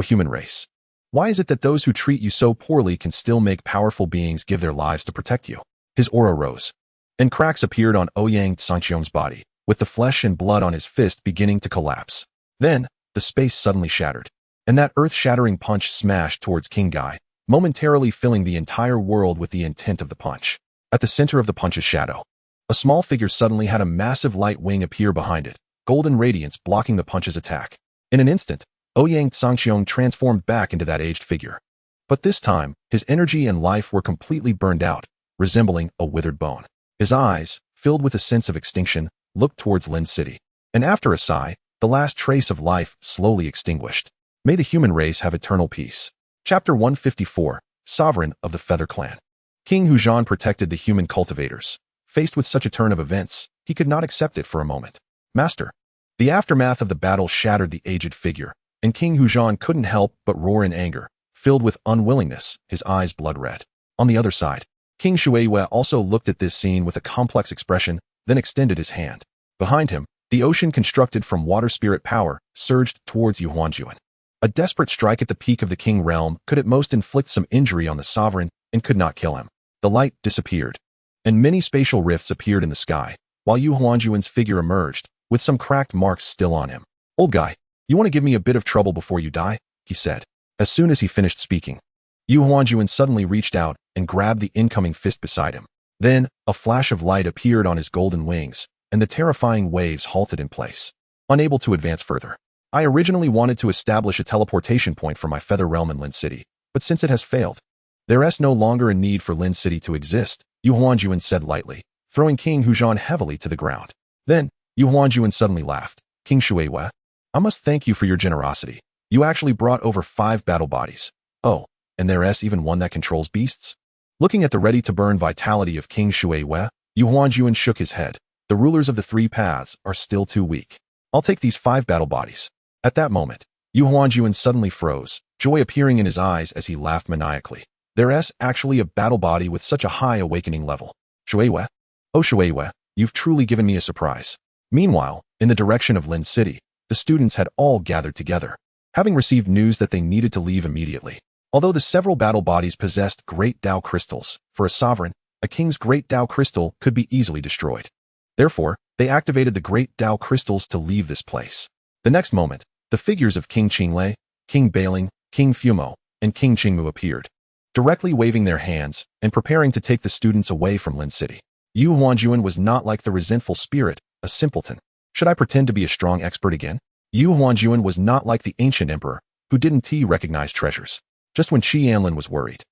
human race. Why is it that those who treat you so poorly can still make powerful beings give their lives to protect you? His aura rose, and cracks appeared on Ouyang Sanqiong's body, with the flesh and blood on his fist beginning to collapse. Then, the space suddenly shattered, and that earth-shattering punch smashed towards King Guy, momentarily filling the entire world with the intent of the punch. At the center of the punch's shadow, a small figure suddenly had a massive light wing appear behind it, golden radiance blocking the punch's attack. In an instant, Ouyang Sanqiong transformed back into that aged figure. But this time, his energy and life were completely burned out, resembling a withered bone. His eyes, filled with a sense of extinction, looked towards Lin City. And after a sigh, the last trace of life slowly extinguished. May the human race have eternal peace. Chapter 154, sovereign of the Feather Clan. King Hujan protected the human cultivators. Faced with such a turn of events, he could not accept it for a moment. Master. The aftermath of the battle shattered the aged figure, and King Hujan couldn't help but roar in anger, filled with unwillingness, his eyes blood red. On the other side, King Shueiyue also looked at this scene with a complex expression, then extended his hand. Behind him, the ocean constructed from water spirit power surged towards Yu Huanjuan. A desperate strike at the peak of the King realm could at most inflict some injury on the sovereign and could not kill him. The light disappeared, and many spatial rifts appeared in the sky, while Yu Huanjuan's figure emerged, with some cracked marks still on him. Old guy, you want to give me a bit of trouble before you die? He said. As soon as he finished speaking, Yu Huanjuan suddenly reached out and grabbed the incoming fist beside him. Then, a flash of light appeared on his golden wings, and the terrifying waves halted in place, unable to advance further. I originally wanted to establish a teleportation point for my feather realm in Lin City, but since it has failed, there is no longer a need for Lin City to exist, Yu Huanjuan said lightly, throwing King Hujan heavily to the ground. Then, Yu Huanjuan suddenly laughed. King Shueiyue, I must thank you for your generosity. You actually brought over 5 battle bodies. Oh, and there is even one that controls beasts? Looking at the ready-to-burn vitality of King Shueiyue, Yu Huanjuan shook his head. The rulers of the 3 paths are still too weak. I'll take these 5 battle bodies. At that moment, Yu Huanjuan suddenly froze, joy appearing in his eyes as he laughed maniacally. There is actually a battle body with such a high awakening level. Shueiyue? Oh Shueiyue, you've truly given me a surprise. Meanwhile, in the direction of Lin City, the students had all gathered together, having received news that they needed to leave immediately. Although the several battle bodies possessed great Dao crystals, for a sovereign, a king's great Dao crystal could be easily destroyed. Therefore, they activated the great Dao crystals to leave this place. The next moment, the figures of King Qinglei, King Bailing, King Fumo, and King Qingmu appeared, directly waving their hands and preparing to take the students away from Lin City. Yu Huanjuan was not like the resentful spirit, a simpleton. Should I pretend to be a strong expert again? Yu Huanjuan was not like the ancient emperor, who didn't recognize treasures. Just when Anlin was worried,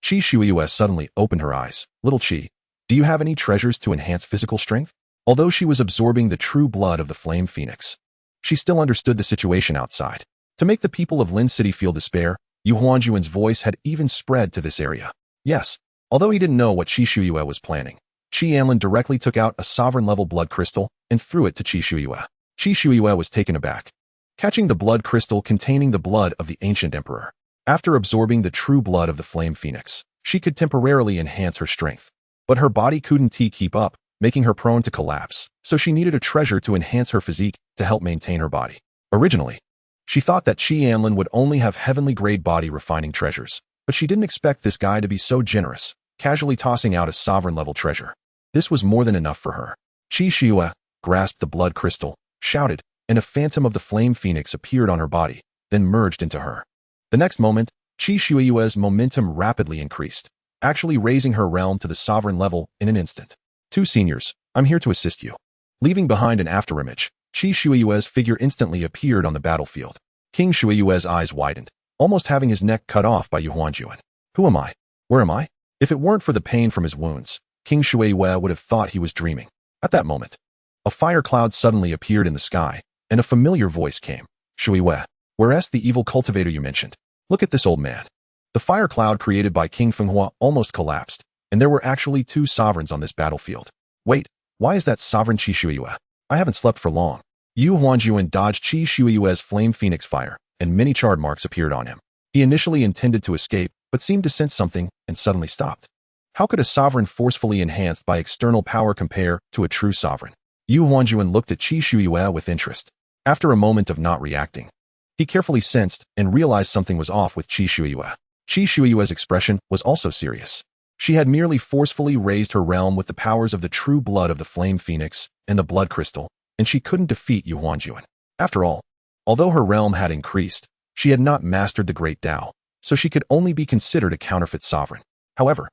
Qi Shueiyue suddenly opened her eyes. Little Qi, do you have any treasures to enhance physical strength? Although she was absorbing the true blood of the flame phoenix, she still understood the situation outside. To make the people of Lin City feel despair, Yu Huanjuan's voice had even spread to this area. Yes, although he didn't know what Qi Shueiyue was planning, Qi Anlin directly took out a sovereign-level blood crystal and threw it to Qi Shueiyue. Qi Shueiyue was taken aback, catching the blood crystal containing the blood of the ancient emperor. After absorbing the true blood of the flame phoenix, she could temporarily enhance her strength. But her body couldn't keep up, making her prone to collapse, so she needed a treasure to enhance her physique to help maintain her body. Originally, she thought that Qi Anlin would only have heavenly-grade body-refining treasures, but she didn't expect this guy to be so generous, casually tossing out a sovereign-level treasure. This was more than enough for her. Qi Shueiyue grasped the blood crystal, shouted, and a phantom of the flame phoenix appeared on her body, then merged into her. The next moment, Qi Shueiyue's momentum rapidly increased, actually raising her realm to the sovereign level in an instant. 2 seniors, I'm here to assist you. Leaving behind an afterimage, Qi Shueiyue's figure instantly appeared on the battlefield. King Shueiyue's eyes widened, almost having his neck cut off by Yu Huanjuan. Who am I? Where am I? If it weren't for the pain from his wounds, King Shueiyue would have thought he was dreaming. At that moment, a fire cloud suddenly appeared in the sky, and a familiar voice came. Shueiyue, whereas the evil cultivator you mentioned. Look at this old man. The fire cloud created by King Fenghua almost collapsed, and there were actually 2 sovereigns on this battlefield. Wait, why is that sovereign Qi Shueiyue? I haven't slept for long. Yu Huanjuan dodged Qi Shueiyue's flame phoenix fire, and many charred marks appeared on him. He initially intended to escape, but seemed to sense something and suddenly stopped. How could a sovereign forcefully enhanced by external power compare to a true sovereign? Yu Huanjuan looked at Qi Shueiyue with interest. After a moment of not reacting, he carefully sensed and realized something was off with Qi Shueiyue. Qi Shueiyue's expression was also serious. She had merely forcefully raised her realm with the powers of the true blood of the flame phoenix and the blood crystal, and she couldn't defeat Yu Huanjuan. After all, although her realm had increased, she had not mastered the great Dao, so she could only be considered a counterfeit sovereign. However,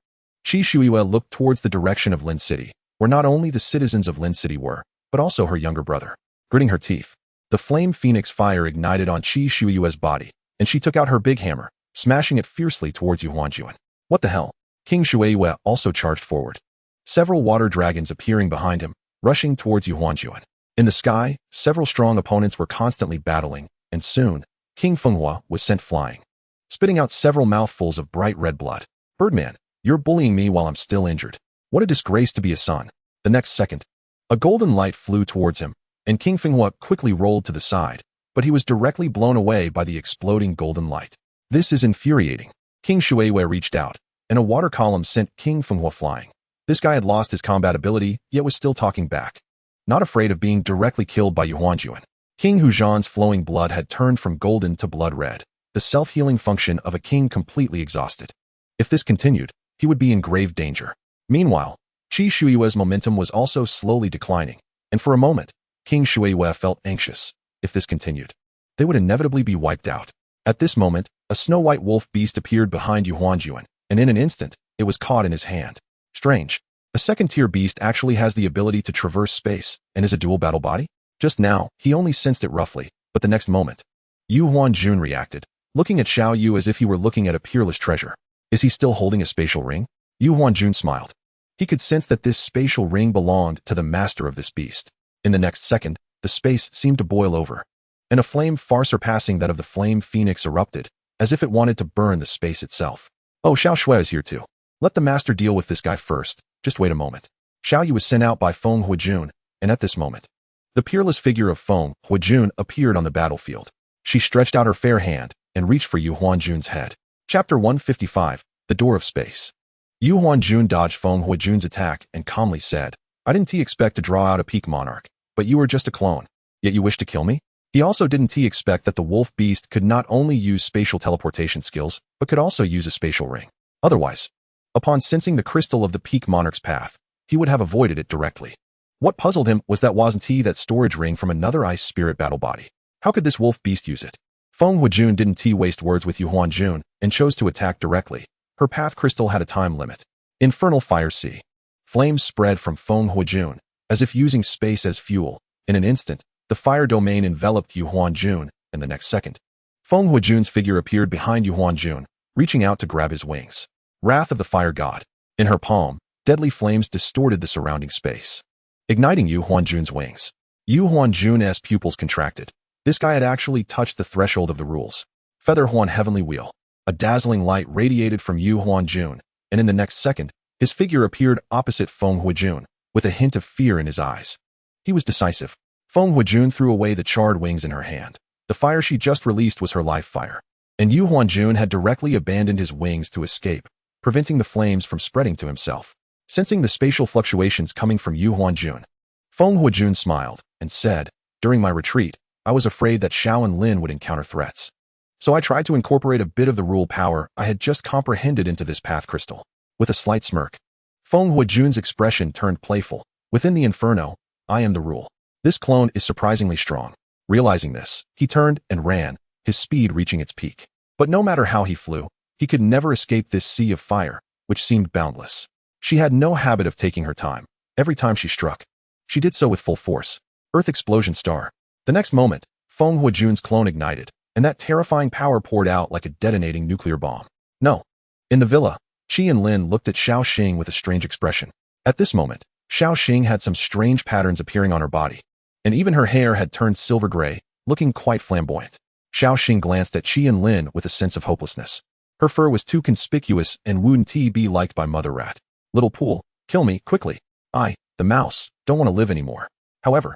Qi Shueiyue looked towards the direction of Lin City, where not only the citizens of Lin City were, but also her younger brother. Gritting her teeth, the flame phoenix fire ignited on Qi Shueiyue's body, and she took out her big hammer, smashing it fiercely towards Yu Huanjuan. What the hell? King Shueiyue also charged forward, several water dragons appearing behind him, rushing towards Yu Huanjuan. In the sky, several strong opponents were constantly battling, and soon, King Fenghua was sent flying, spitting out several mouthfuls of bright red blood. Birdman, you're bullying me while I'm still injured. What a disgrace to be a son. The next second, a golden light flew towards him, and King Finghua quickly rolled to the side, but he was directly blown away by the exploding golden light. This is infuriating. King Shuiwei reached out, and a water column sent King Finghua flying. This guy had lost his combat ability, yet was still talking back. Not afraid of being directly killed by Yuhuanjuan. King Hujan's flowing blood had turned from golden to blood red, the self-healing function of a king completely exhausted. If this continued, he would be in grave danger. Meanwhile, Qi Shuiwe's momentum was also slowly declining, and for a moment, King Shuiwe felt anxious. If this continued, they would inevitably be wiped out. At this moment, a snow-white wolf beast appeared behind Yuhuanjuan, and in an instant, it was caught in his hand. Strange. A second-tier beast actually has the ability to traverse space and is a dual battle body? Just now, he only sensed it roughly, but the next moment, Yuhuanjun reacted, looking at Xiao Yu as if he were looking at a peerless treasure. Is he still holding a spatial ring? Yuhuanjun smiled. He could sense that this spatial ring belonged to the master of this beast. In the next second, the space seemed to boil over, and a flame far surpassing that of the flame phoenix erupted, as if it wanted to burn the space itself. Oh, Xiao Shui is here too. Let the master deal with this guy first. Just wait a moment. Xiao Yu was sent out by Feng Huijun, and at this moment, the peerless figure of Feng Huijun appeared on the battlefield. She stretched out her fair hand and reached for Yuhuanjun's head. Chapter 155, The Door of Space. Yuhuanjun dodged Feng Huijun's attack and calmly said, I didn't expect to draw out a peak monarch, but you were just a clone. Yet you wish to kill me? He also didn't expect that the wolf beast could not only use spatial teleportation skills, but could also use a spatial ring. Otherwise, upon sensing the crystal of the peak monarch's path, he would have avoided it directly. What puzzled him was that wasn't that storage ring from another ice spirit battle body. How could this wolf beast use it? Feng Huijun didn't waste words with Yuhuanjun and chose to attack directly. Her path crystal had a time limit. Infernal Fire Sea. Flames spread from Feng Huijun, as if using space as fuel. In an instant, the fire domain enveloped Yuhuanjun, and the next second, Feng Huijun's figure appeared behind Yuhuanjun, reaching out to grab his wings. Wrath of the Fire God. In her palm, deadly flames distorted the surrounding space, igniting Yuhuanjun's wings. Yuhuanjun's pupils contracted. This guy had actually touched the threshold of the rules. Feather Huan Heavenly Wheel. A dazzling light radiated from Yuhuanjun, and in the next second, his figure appeared opposite Feng Huijun, with a hint of fear in his eyes. He was decisive. Feng Huijun threw away the charred wings in her hand. The fire she just released was her life fire, and Yuhuanjun had directly abandoned his wings to escape, preventing the flames from spreading to himself. Sensing the spatial fluctuations coming from Yuhuanjun, Feng Huijun smiled and said, during my retreat, I was afraid that Xiao and Lin would encounter threats. So I tried to incorporate a bit of the rule power I had just comprehended into this path crystal. With a slight smirk, Feng Huijun's expression turned playful. Within the inferno, I am the rule. This clone is surprisingly strong. Realizing this, he turned and ran, his speed reaching its peak. But no matter how he flew, he could never escape this sea of fire, which seemed boundless. She had no habit of taking her time. Every time she struck, she did so with full force. Earth Explosion Star. The next moment, Feng Huijun's clone ignited, and that terrifying power poured out like a detonating nuclear bomb. No. In the villa, Qi and Lin looked at Xiao Xing with a strange expression. At this moment, Xiao Xing had some strange patterns appearing on her body, and even her hair had turned silver gray, looking quite flamboyant. Xiao Xing glanced at Qi and Lin with a sense of hopelessness. Her fur was too conspicuous and wouldn't be liked by Mother Rat. Little Pool, kill me, quickly. I, the mouse, don't want to live anymore. However,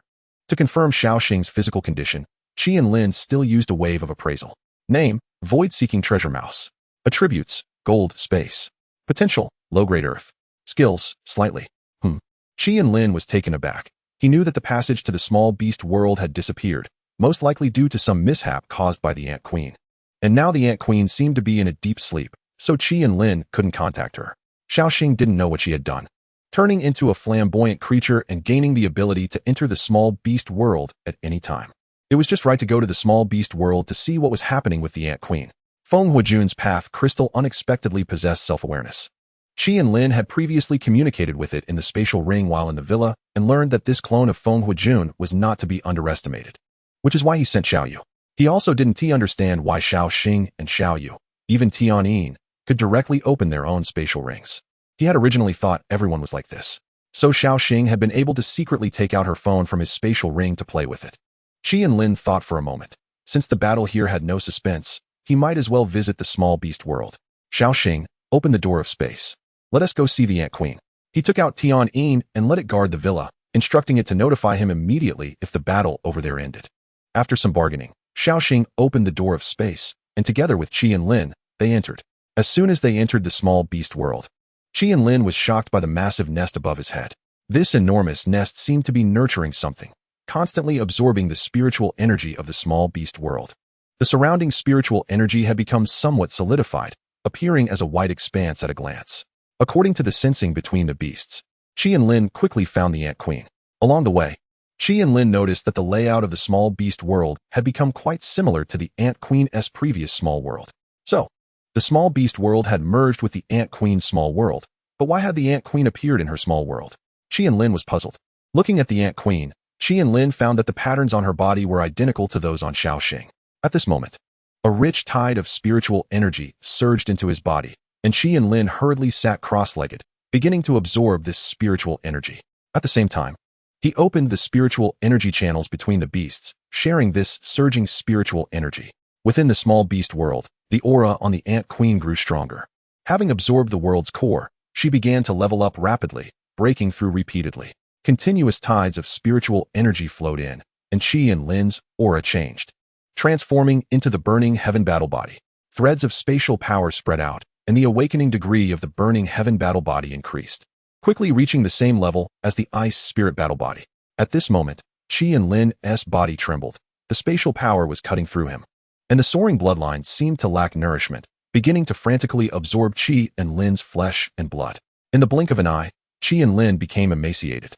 to confirm Xiao Xing's physical condition, Qi and Lin still used a wave of appraisal. Name, Void-Seeking Treasure Mouse. Attributes, Gold, Space. Potential, Low-Grade Earth. Skills, Slightly. Qi and Lin was taken aback. He knew that the passage to the small beast world had disappeared, most likely due to some mishap caused by the Ant Queen. And now the Ant Queen seemed to be in a deep sleep, so Qi and Lin couldn't contact her. Xiao Xing didn't know what she had done, turning into a flamboyant creature and gaining the ability to enter the small beast world at any time. It was just right to go to the small beast world to see what was happening with the Ant Queen. Feng Huijun's path crystal unexpectedly possessed self-awareness. Qi and Lin had previously communicated with it in the spatial ring while in the villa and learned that this clone of Feng Huijun was not to be underestimated, which is why he sent Xiao Yu. He also didn't understand why Xiao Xing and Xiao Yu, even Tianyin, could directly open their own spatial rings. He had originally thought everyone was like this. So Xiao Xing had been able to secretly take out her phone from his spatial ring to play with it. Qi and Lin thought for a moment. Since the battle here had no suspense, he might as well visit the small beast world. Xiao Xing, open the door of space. Let us go see the Ant Queen. He took out Tian and let it guard the villa, instructing it to notify him immediately if the battle over there ended. After some bargaining, Xiaoxing opened the door of space, and together with Qi and Lin, they entered. As soon as they entered the small beast world, Qi and Lin was shocked by the massive nest above his head. This enormous nest seemed to be nurturing something, constantly absorbing the spiritual energy of the small beast world. The surrounding spiritual energy had become somewhat solidified, appearing as a white expanse at a glance. According to the sensing between the beasts, Qi and Lin quickly found the Ant Queen. Along the way, Qi and Lin noticed that the layout of the small beast world had become quite similar to the Ant Queen's previous small world. So, the small beast world had merged with the Ant Queen's small world, but why had the Ant Queen appeared in her small world? Qi and Lin was puzzled. Looking at the Ant Queen, Qi and Lin found that the patterns on her body were identical to those on Xiaoxing. At this moment, a rich tide of spiritual energy surged into his body, and Qi and Lin hurriedly sat cross-legged, beginning to absorb this spiritual energy. At the same time, he opened the spiritual energy channels between the beasts, sharing this surging spiritual energy. Within the small beast world, the aura on the Ant Queen grew stronger. Having absorbed the world's core, she began to level up rapidly, breaking through repeatedly. Continuous tides of spiritual energy flowed in, and Qi and Lin's aura changed, transforming into the burning heaven battle body. Threads of spatial power spread out, and the awakening degree of the burning heaven battle body increased, quickly reaching the same level as the ice spirit battle body. At this moment, Qi and Lin's body trembled. The spatial power was cutting through him, and the soaring bloodline seemed to lack nourishment, beginning to frantically absorb Qi and Lin's flesh and blood. In the blink of an eye, Qi and Lin became emaciated.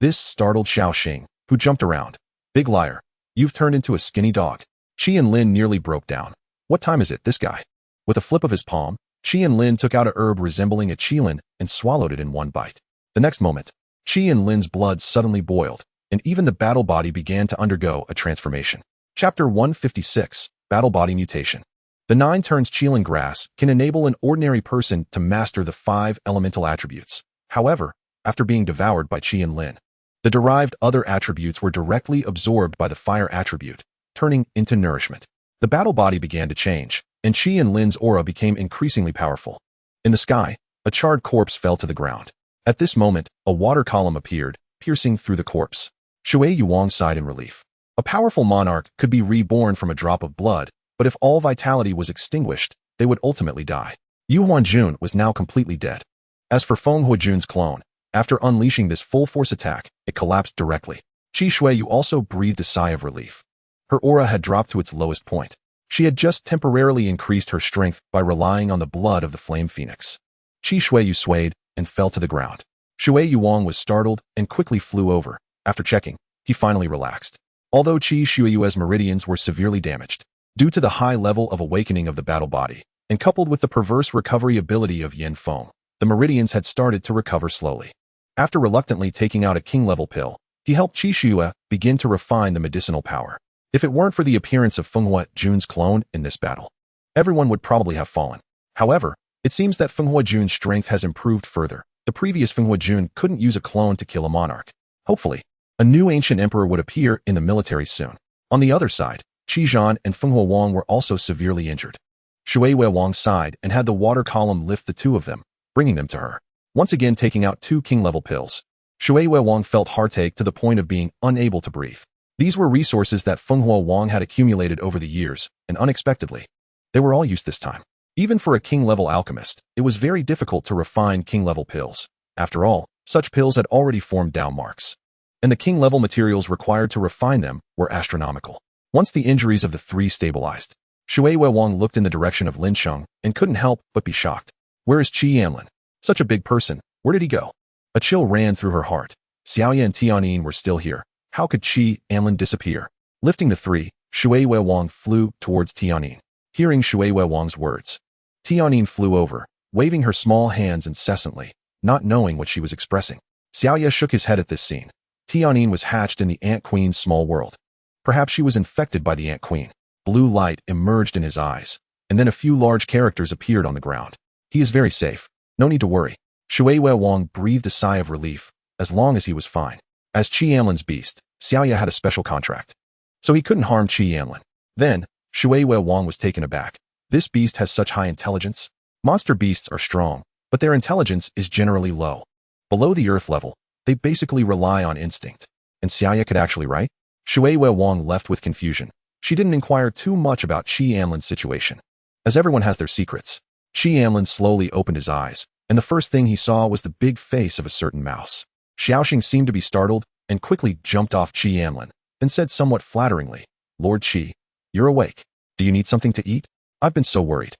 This startled Xiaoxing, who jumped around. Big liar. You've turned into a skinny dog. Qi and Lin nearly broke down. What time is it, this guy? With a flip of his palm, Qi and Lin took out a herb resembling a qilin and swallowed it in one bite. The next moment, Qi and Lin's blood suddenly boiled, and even the battle body began to undergo a transformation. Chapter 156, Battle Body Mutation. The 9 turns qilin grass can enable an ordinary person to master the 5 elemental attributes. However, after being devoured by Qi and Lin, the derived other attributes were directly absorbed by the fire attribute, turning into nourishment. The battle body began to change, and Qi and Lin's aura became increasingly powerful. In the sky, a charred corpse fell to the ground. At this moment, a water column appeared, piercing through the corpse. Shui Yuang sighed in relief. A powerful monarch could be reborn from a drop of blood, but if all vitality was extinguished, they would ultimately die. Yu Huanjun was now completely dead. As for Feng Huajun's clone, after unleashing this full-force attack, it collapsed directly. Qi Shuiyu also breathed a sigh of relief. Her aura had dropped to its lowest point. She had just temporarily increased her strength by relying on the blood of the flame phoenix. Qi Shuiyu swayed and fell to the ground. Shui Yuang was startled and quickly flew over. After checking, he finally relaxed. Although Qi Shuiyu's meridians were severely damaged, due to the high level of awakening of the battle body, and coupled with the perverse recovery ability of Yin Feng, the meridians had started to recover slowly. After reluctantly taking out a king-level pill, he helped Qi Shuya begin to refine the medicinal power. If it weren't for the appearance of Feng Huajun's clone in this battle, everyone would probably have fallen. However, it seems that Feng Huajun's strength has improved further. The previous Feng Huajun couldn't use a clone to kill a monarch. Hopefully, a new ancient emperor would appear in the military soon. On the other side, Qi Zhan and Feng Huawang were also severely injured. Shui Wang sighed and had the water column lift the 2 of them, bringing them to her. Once again taking out 2 king-level pills, Shui Wang felt heartache to the point of being unable to breathe. These were resources that Feng Huawang had accumulated over the years, and unexpectedly, they were all used this time. Even for a king-level alchemist, it was very difficult to refine king-level pills. After all, such pills had already formed down marks, and the king-level materials required to refine them were astronomical. Once the injuries of the 3 stabilized, Shui Wang looked in the direction of Lin Sheng and couldn't help but be shocked. Where is Qi Anlin? Such a big person, where did he go? A chill ran through her heart. Xiaoya and Tianyin were still here. How could Qi Anlin disappear? Lifting the 3, Shui Wang flew towards Tianyin. Hearing Shui Wang's words, Tianyin flew over, waving her small hands incessantly, not knowing what she was expressing. Xiaoya shook his head at this scene. Tianyin was hatched in the Ant Queen's small world. Perhaps she was infected by the Ant Queen. Blue light emerged in his eyes, and then a few large characters appeared on the ground. He is very safe. No need to worry. Shui Wang breathed a sigh of relief, as long as he was fine. As Qi Anlin's beast, Xiaoya had a special contract, so he couldn't harm Qi Anlin. Then, Shui Wang was taken aback. This beast has such high intelligence. Monster beasts are strong, but their intelligence is generally low. Below the earth level, they basically rely on instinct. And Xiaya could actually write? Shui Wang left with confusion. She didn't inquire too much about Qi Anlin's situation. As everyone has their secrets, Qi Anlin slowly opened his eyes, and the first thing he saw was the big face of a certain mouse. Xiaoxing seemed to be startled and quickly jumped off Qi Anlin, then said somewhat flatteringly, Lord Qi, you're awake. Do you need something to eat? I've been so worried.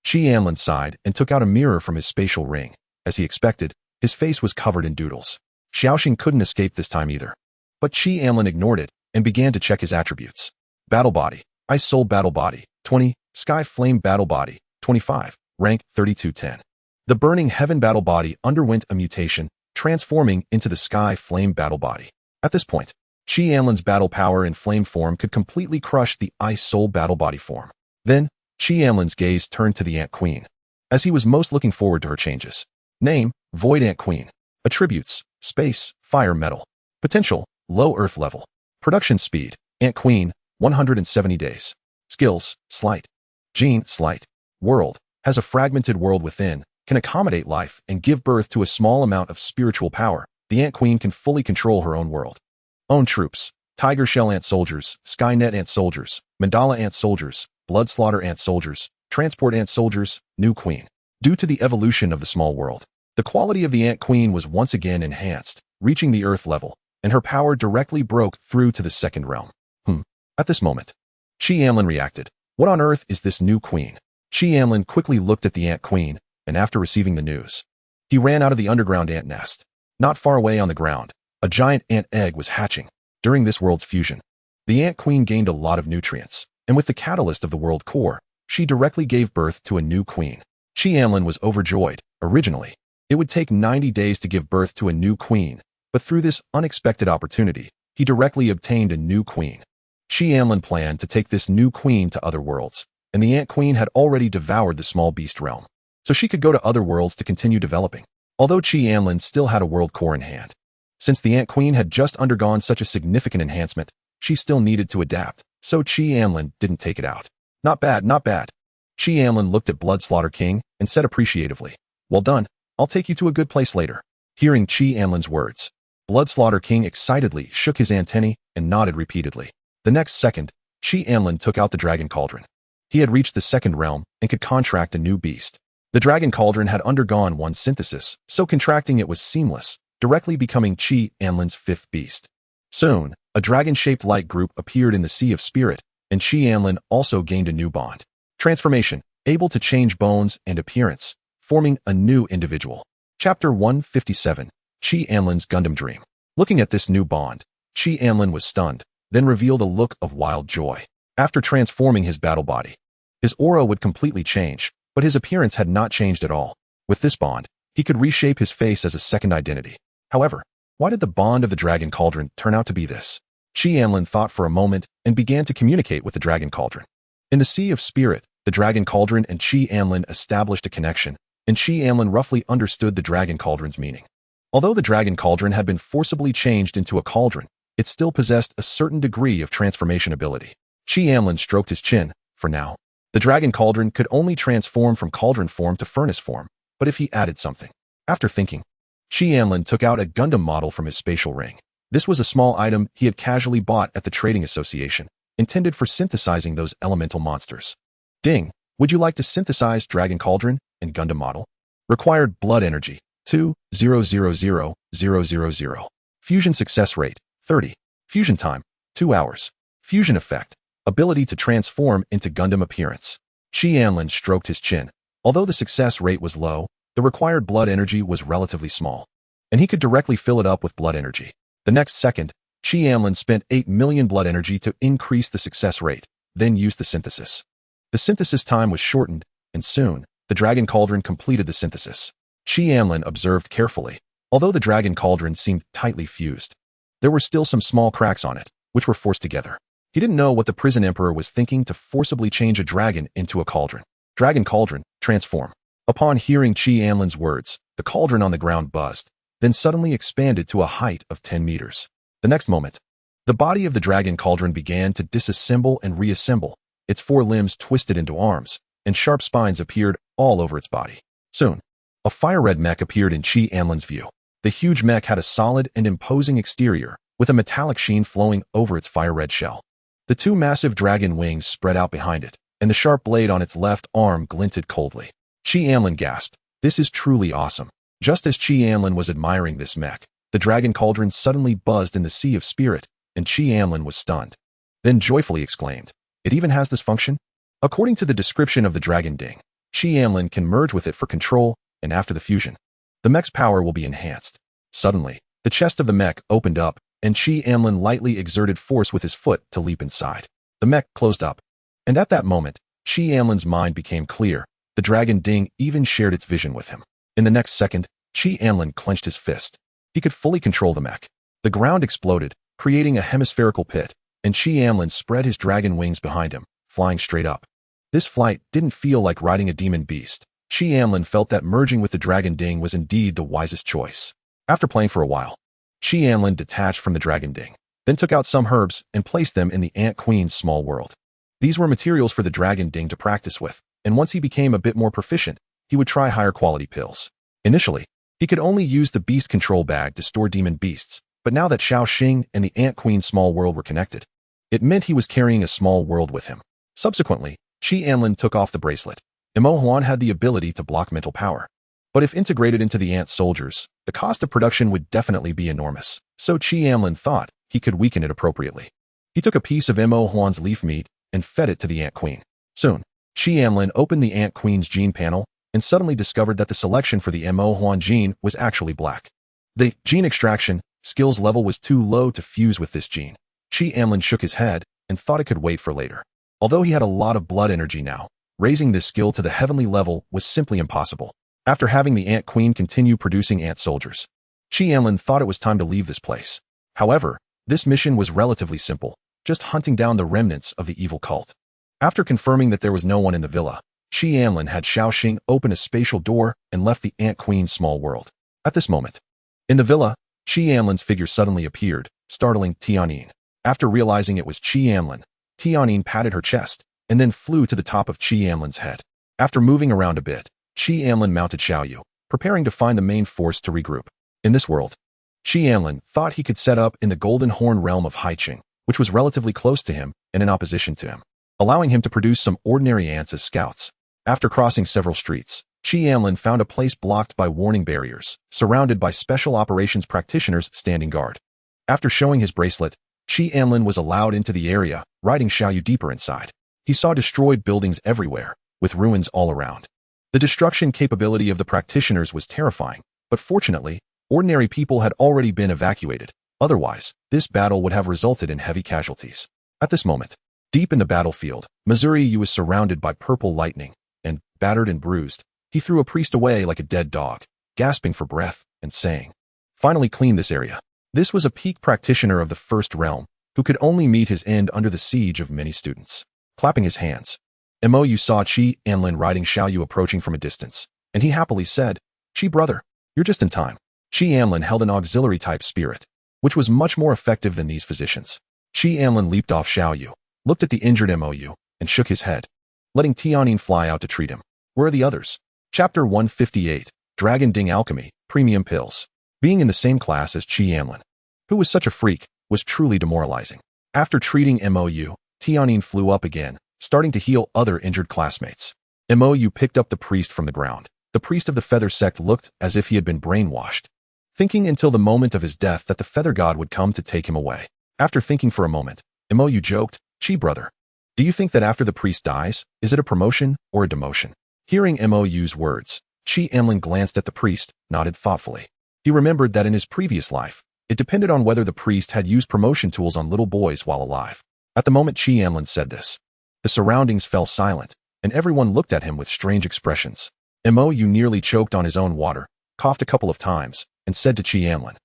Qi Anlin sighed and took out a mirror from his spatial ring. As he expected, his face was covered in doodles. Xiaoxing couldn't escape this time either. But Qi Anlin ignored it and began to check his attributes. Battle Body, Ice Soul Battle Body, 20, Sky Flame Battle Body, 25, rank 3210. The Burning Heaven Battle Body underwent a mutation, transforming into the Sky Flame Battle Body. At this point, Qi Anlin's battle power in flame form could completely crush the Ice Soul Battle Body form. Then, Qi Anlin's gaze turned to the Ant Queen, as he was most looking forward to her changes. Name, Void Ant Queen. Attributes, Space, Fire Metal. Potential, Low Earth Level. Production Speed, Ant Queen, 170 days. Skills, Slight. Gene, Slight. World, has a fragmented world within, can accommodate life and give birth to a small amount of spiritual power. The Ant Queen can fully control her own world. Own troops, Tiger Shell Ant Soldiers, Skynet Ant Soldiers, Mandala Ant Soldiers, Blood Slaughter Ant Soldiers, Transport Ant Soldiers, New Queen. Due to the evolution of the small world, the quality of the Ant Queen was once again enhanced, reaching the Earth level, and her power directly broke through to the second realm. At this moment, Qi Anlin reacted. What on earth is this new queen? Qi Anlin quickly looked at the Ant Queen, and after receiving the news, he ran out of the underground ant nest. Not far away on the ground, a giant ant egg was hatching. During this world's fusion, the Ant Queen gained a lot of nutrients, and with the catalyst of the world core, she directly gave birth to a new queen. Qi Anlin was overjoyed. Originally, it would take 90 days to give birth to a new queen, but through this unexpected opportunity, he directly obtained a new queen. Qi Anlin planned to take this new queen to other worlds, and the Ant Queen had already devoured the small beast realm, so she could go to other worlds to continue developing, although Qi Anlin still had a world core in hand. Since the Ant Queen had just undergone such a significant enhancement, she still needed to adapt, so Qi Anlin didn't take it out. Not bad, not bad. Qi Anlin looked at Bloodslaughter King and said appreciatively, well done, I'll take you to a good place later. Hearing Qi Anlin's words, Bloodslaughter King excitedly shook his antennae and nodded repeatedly. The next second, Qi Anlin took out the Dragon Cauldron. He had reached the second realm and could contract a new beast. The Dragon Cauldron had undergone one synthesis, so contracting it was seamless, directly becoming Qi Anlin's fifth beast. Soon, a dragon-shaped light group appeared in the Sea of Spirit, and Qi Anlin also gained a new bond. Transformation, able to change bones and appearance, forming a new individual. Chapter 157, Qi Anlin's Gundam Dream. Looking at this new bond, Qi Anlin was stunned, then revealed a look of wild joy. After transforming his battle body, his aura would completely change, but his appearance had not changed at all. With this bond, he could reshape his face as a second identity. However, why did the bond of the Dragon Cauldron turn out to be this? Qi Anlin thought for a moment and began to communicate with the Dragon Cauldron. In the Sea of Spirit, the Dragon Cauldron and Qi Anlin established a connection, and Qi Anlin roughly understood the Dragon Cauldron's meaning. Although the Dragon Cauldron had been forcibly changed into a cauldron, it still possessed a certain degree of transformation ability. Qi Anlin stroked his chin. For now, the Dragon Cauldron could only transform from cauldron form to furnace form, but if he added something. After thinking, Qi Anlin took out a Gundam model from his spatial ring. This was a small item he had casually bought at the Trading Association, intended for synthesizing those elemental monsters. Ding, would you like to synthesize Dragon Cauldron and Gundam model? Required blood energy, 2,000,000. Fusion success rate, 30. Fusion time, 2 hours. Fusion effect, ability to transform into Gundam appearance. Qi Anlin stroked his chin. Although the success rate was low, the required blood energy was relatively small, and he could directly fill it up with blood energy. The next second, Qi Anlin spent 8 million blood energy to increase the success rate, then used the synthesis. The synthesis time was shortened, and soon, the Dragon Cauldron completed the synthesis. Qi Anlin observed carefully. Although the Dragon Cauldron seemed tightly fused, there were still some small cracks on it, which were forced together. He didn't know what the Prison Emperor was thinking to forcibly change a dragon into a cauldron. Dragon Cauldron, transform. Upon hearing Qi Anlin's words, the cauldron on the ground buzzed, then suddenly expanded to a height of 10 meters. The next moment, the body of the Dragon Cauldron began to disassemble and reassemble. Its 4 limbs twisted into arms, and sharp spines appeared all over its body. Soon, a fire-red mech appeared in Anlin's view. The huge mech had a solid and imposing exterior, with a metallic sheen flowing over its fire-red shell. The two massive dragon wings spread out behind it, and the sharp blade on its left arm glinted coldly. Anlin gasped, "This is truly awesome." Just as Anlin was admiring this mech, the Dragon Cauldron suddenly buzzed in the sea of spirit, and Anlin was stunned. Then joyfully exclaimed, "It even has this function?" According to the description of the Dragon Ding, Anlin can merge with it for control, and after the fusion, the mech's power will be enhanced. Suddenly, the chest of the mech opened up, and Anlin lightly exerted force with his foot to leap inside. The mech closed up, and at that moment, Anlin's mind became clear. The Dragon Ding even shared its vision with him. In the next second, Anlin clenched his fist. He could fully control the mech. The ground exploded, creating a hemispherical pit, and Anlin spread his dragon wings behind him, flying straight up. This flight didn't feel like riding a demon beast. Anlin felt that merging with the Dragon Ding was indeed the wisest choice. After playing for a while, Anlin detached from the Dragon Ding, then took out some herbs and placed them in the Ant Queen's small world. These were materials for the Dragon Ding to practice with, and once he became a bit more proficient, he would try higher quality pills. Initially, he could only use the beast control bag to store demon beasts, but now that Xiaoxing and the Ant Queen's small world were connected, it meant he was carrying a small world with him. Subsequently, Anlin took off the bracelet. Mo Huan had the ability to block mental power. But if integrated into the ant soldiers, the cost of production would definitely be enormous, so Anlin thought he could weaken it appropriately. He took a piece of Mo Huan's leaf meat and fed it to the Ant Queen. Soon, Anlin opened the Ant Queen's gene panel and suddenly discovered that the selection for the Mo Huan gene was actually black. The gene extraction skills level was too low to fuse with this gene. Anlin shook his head and thought it could wait for later. Although he had a lot of blood energy now, raising this skill to the heavenly level was simply impossible. After having the Ant Queen continue producing ant soldiers, Anlin thought it was time to leave this place. However, this mission was relatively simple, just hunting down the remnants of the evil cult. After confirming that there was no one in the villa, Anlin had Xiaoxing open a spatial door and left the Ant Queen's small world. At this moment, in the villa, Anlin's figure suddenly appeared, startling Tianyin. After realizing it was Anlin, Tianyin patted her chest and then flew to the top of Anlin's head. After moving around a bit, Anlin mounted Xiaoyu, preparing to find the main force to regroup. In this world, Anlin thought he could set up in the Golden Horn realm of Haiqing, which was relatively close to him and in opposition to him, allowing him to produce some ordinary ants as scouts. After crossing several streets, Anlin found a place blocked by warning barriers, surrounded by special operations practitioners standing guard. After showing his bracelet, Anlin was allowed into the area, riding Xiaoyu deeper inside. He saw destroyed buildings everywhere, with ruins all around. The destruction capability of the practitioners was terrifying, but fortunately, ordinary people had already been evacuated. Otherwise, this battle would have resulted in heavy casualties. At this moment, deep in the battlefield, Missouri was surrounded by purple lightning, and, battered and bruised, he threw a priest away like a dead dog, gasping for breath and saying, "Finally clean this area." This was a peak practitioner of the First Realm, who could only meet his end under the siege of many students. Clapping his hands, Mo saw Anlin riding Xiaoyu approaching from a distance, and he happily said, "Brother, you're just in time." Anlin held an auxiliary-type spirit, which was much more effective than these physicians. Anlin leaped off Xiaoyu, looked at the injured Mo, and shook his head, letting Tianyin fly out to treat him. Where are the others? Chapter 158, Dragon Ding Alchemy, Premium Pills. Being in the same class as Anlin, who was such a freak, was truly demoralizing. After treating Mo, Tianyin flew up again, starting to heal other injured classmates. Mo picked up the priest from the ground. The priest of the Feather Sect looked as if he had been brainwashed, thinking until the moment of his death that the Feather God would come to take him away. After thinking for a moment, Mo joked, "Brother, do you think that after the priest dies, is it a promotion or a demotion?" Hearing Mo's words, Anlin glanced at the priest, nodded thoughtfully. He remembered that in his previous life, it depended on whether the priest had used promotion tools on little boys while alive. At the moment Anlin said this, the surroundings fell silent, and everyone looked at him with strange expressions. Mo nearly choked on his own water, coughed a couple of times, and said to Anlin,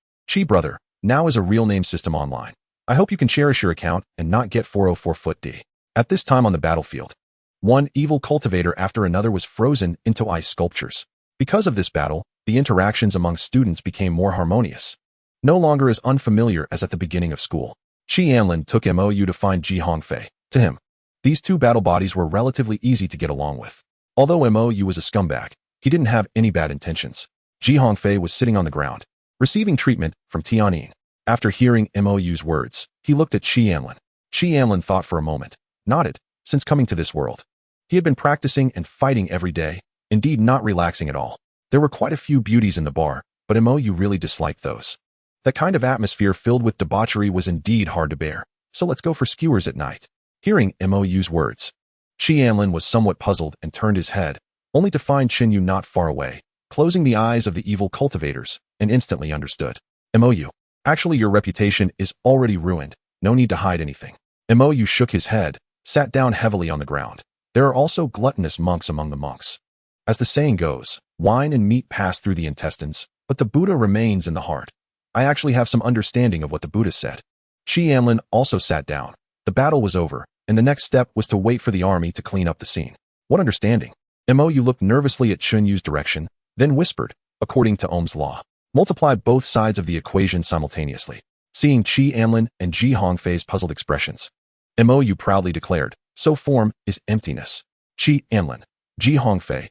"Brother, now is a real name system online. I hope you can cherish your account and not get 404 D." At this time on the battlefield, one evil cultivator after another was frozen into ice sculptures. Because of this battle, the interactions among students became more harmonious, no longer as unfamiliar as at the beginning of school. Anlin took Mo to find Hongfei. To him, these two battle bodies were relatively easy to get along with. Although Mou was a scumbag, he didn't have any bad intentions. Hongfei was sitting on the ground, receiving treatment from Tianyin. After hearing Mou's words, he looked at Anlin. Anlin thought for a moment, nodded. Since coming to this world, he had been practicing and fighting every day, indeed not relaxing at all. There were quite a few beauties in the bar, but Mou really disliked those. That kind of atmosphere filled with debauchery was indeed hard to bear, so let's go for skewers at night. Hearing Mou's words, Anlin was somewhat puzzled and turned his head, only to find Yu not far away, closing the eyes of the evil cultivators, and instantly understood. Mou, actually your reputation is already ruined, no need to hide anything. Mou shook his head, sat down heavily on the ground. There are also gluttonous monks among the monks. As the saying goes, wine and meat pass through the intestines, but the Buddha remains in the heart. I actually have some understanding of what the Buddha said. Anlin also sat down. The battle was over, and the next step was to wait for the army to clean up the scene. What understanding? Mou looked nervously at Yu's direction, then whispered, according to Ohm's law, multiply both sides of the equation simultaneously. Seeing Anlin and Hongfei's puzzled expressions, Mou proudly declared, so form is emptiness. Anlin, Hongfei,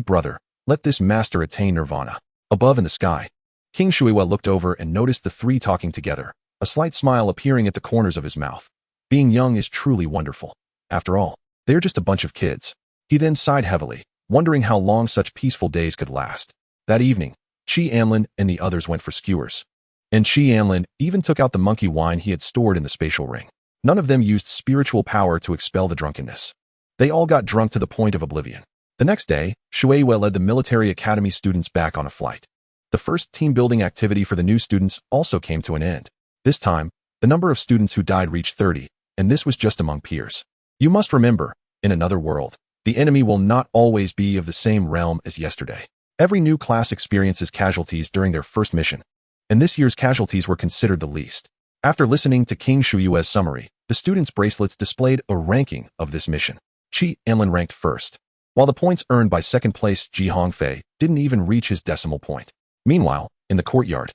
brother, let this master attain nirvana. Above in the sky, King Shuiwa looked over and noticed the three talking together, a slight smile appearing at the corners of his mouth. Being young is truly wonderful. After all, they're just a bunch of kids. He then sighed heavily, wondering how long such peaceful days could last. That evening, Anlin and the others went for skewers. And Anlin even took out the monkey wine he had stored in the spatial ring. None of them used spiritual power to expel the drunkenness. They all got drunk to the point of oblivion. The next day, Shuiwa led the military academy students back on a flight. The first team-building activity for the new students also came to an end. This time, the number of students who died reached 30, and this was just among peers. You must remember, in another world, the enemy will not always be of the same realm as yesterday. Every new class experiences casualties during their first mission, and this year's casualties were considered the least. After listening to King Shuyue's summary, the students' bracelets displayed a ranking of this mission. Anlin ranked first, while the points earned by second place Hongfei didn't even reach his decimal point. Meanwhile, in the courtyard,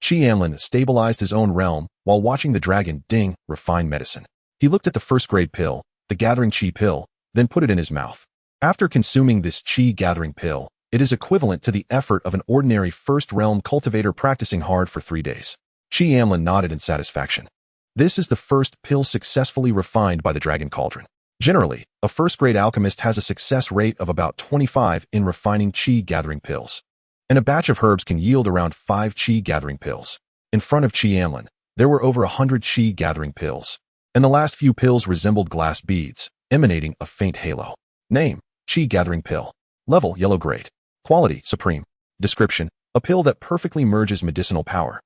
Anlin stabilized his own realm while watching the dragon Ding refine medicine. He looked at the first-grade pill, the gathering Qi pill, then put it in his mouth. After consuming this Qi gathering pill, it is equivalent to the effort of an ordinary first-realm cultivator practicing hard for 3 days. Anlin nodded in satisfaction. This is the first pill successfully refined by the Dragon Cauldron. Generally, a first-grade alchemist has a success rate of about 25 in refining Qi gathering pills, and a batch of herbs can yield around 5 Qi gathering pills. In front of Anlin, there were over 100 Qi gathering pills, and the last few pills resembled glass beads, emanating a faint halo. Name: Qi gathering pill. Level: yellow grade. Quality: supreme. Description: a pill that perfectly merges medicinal power,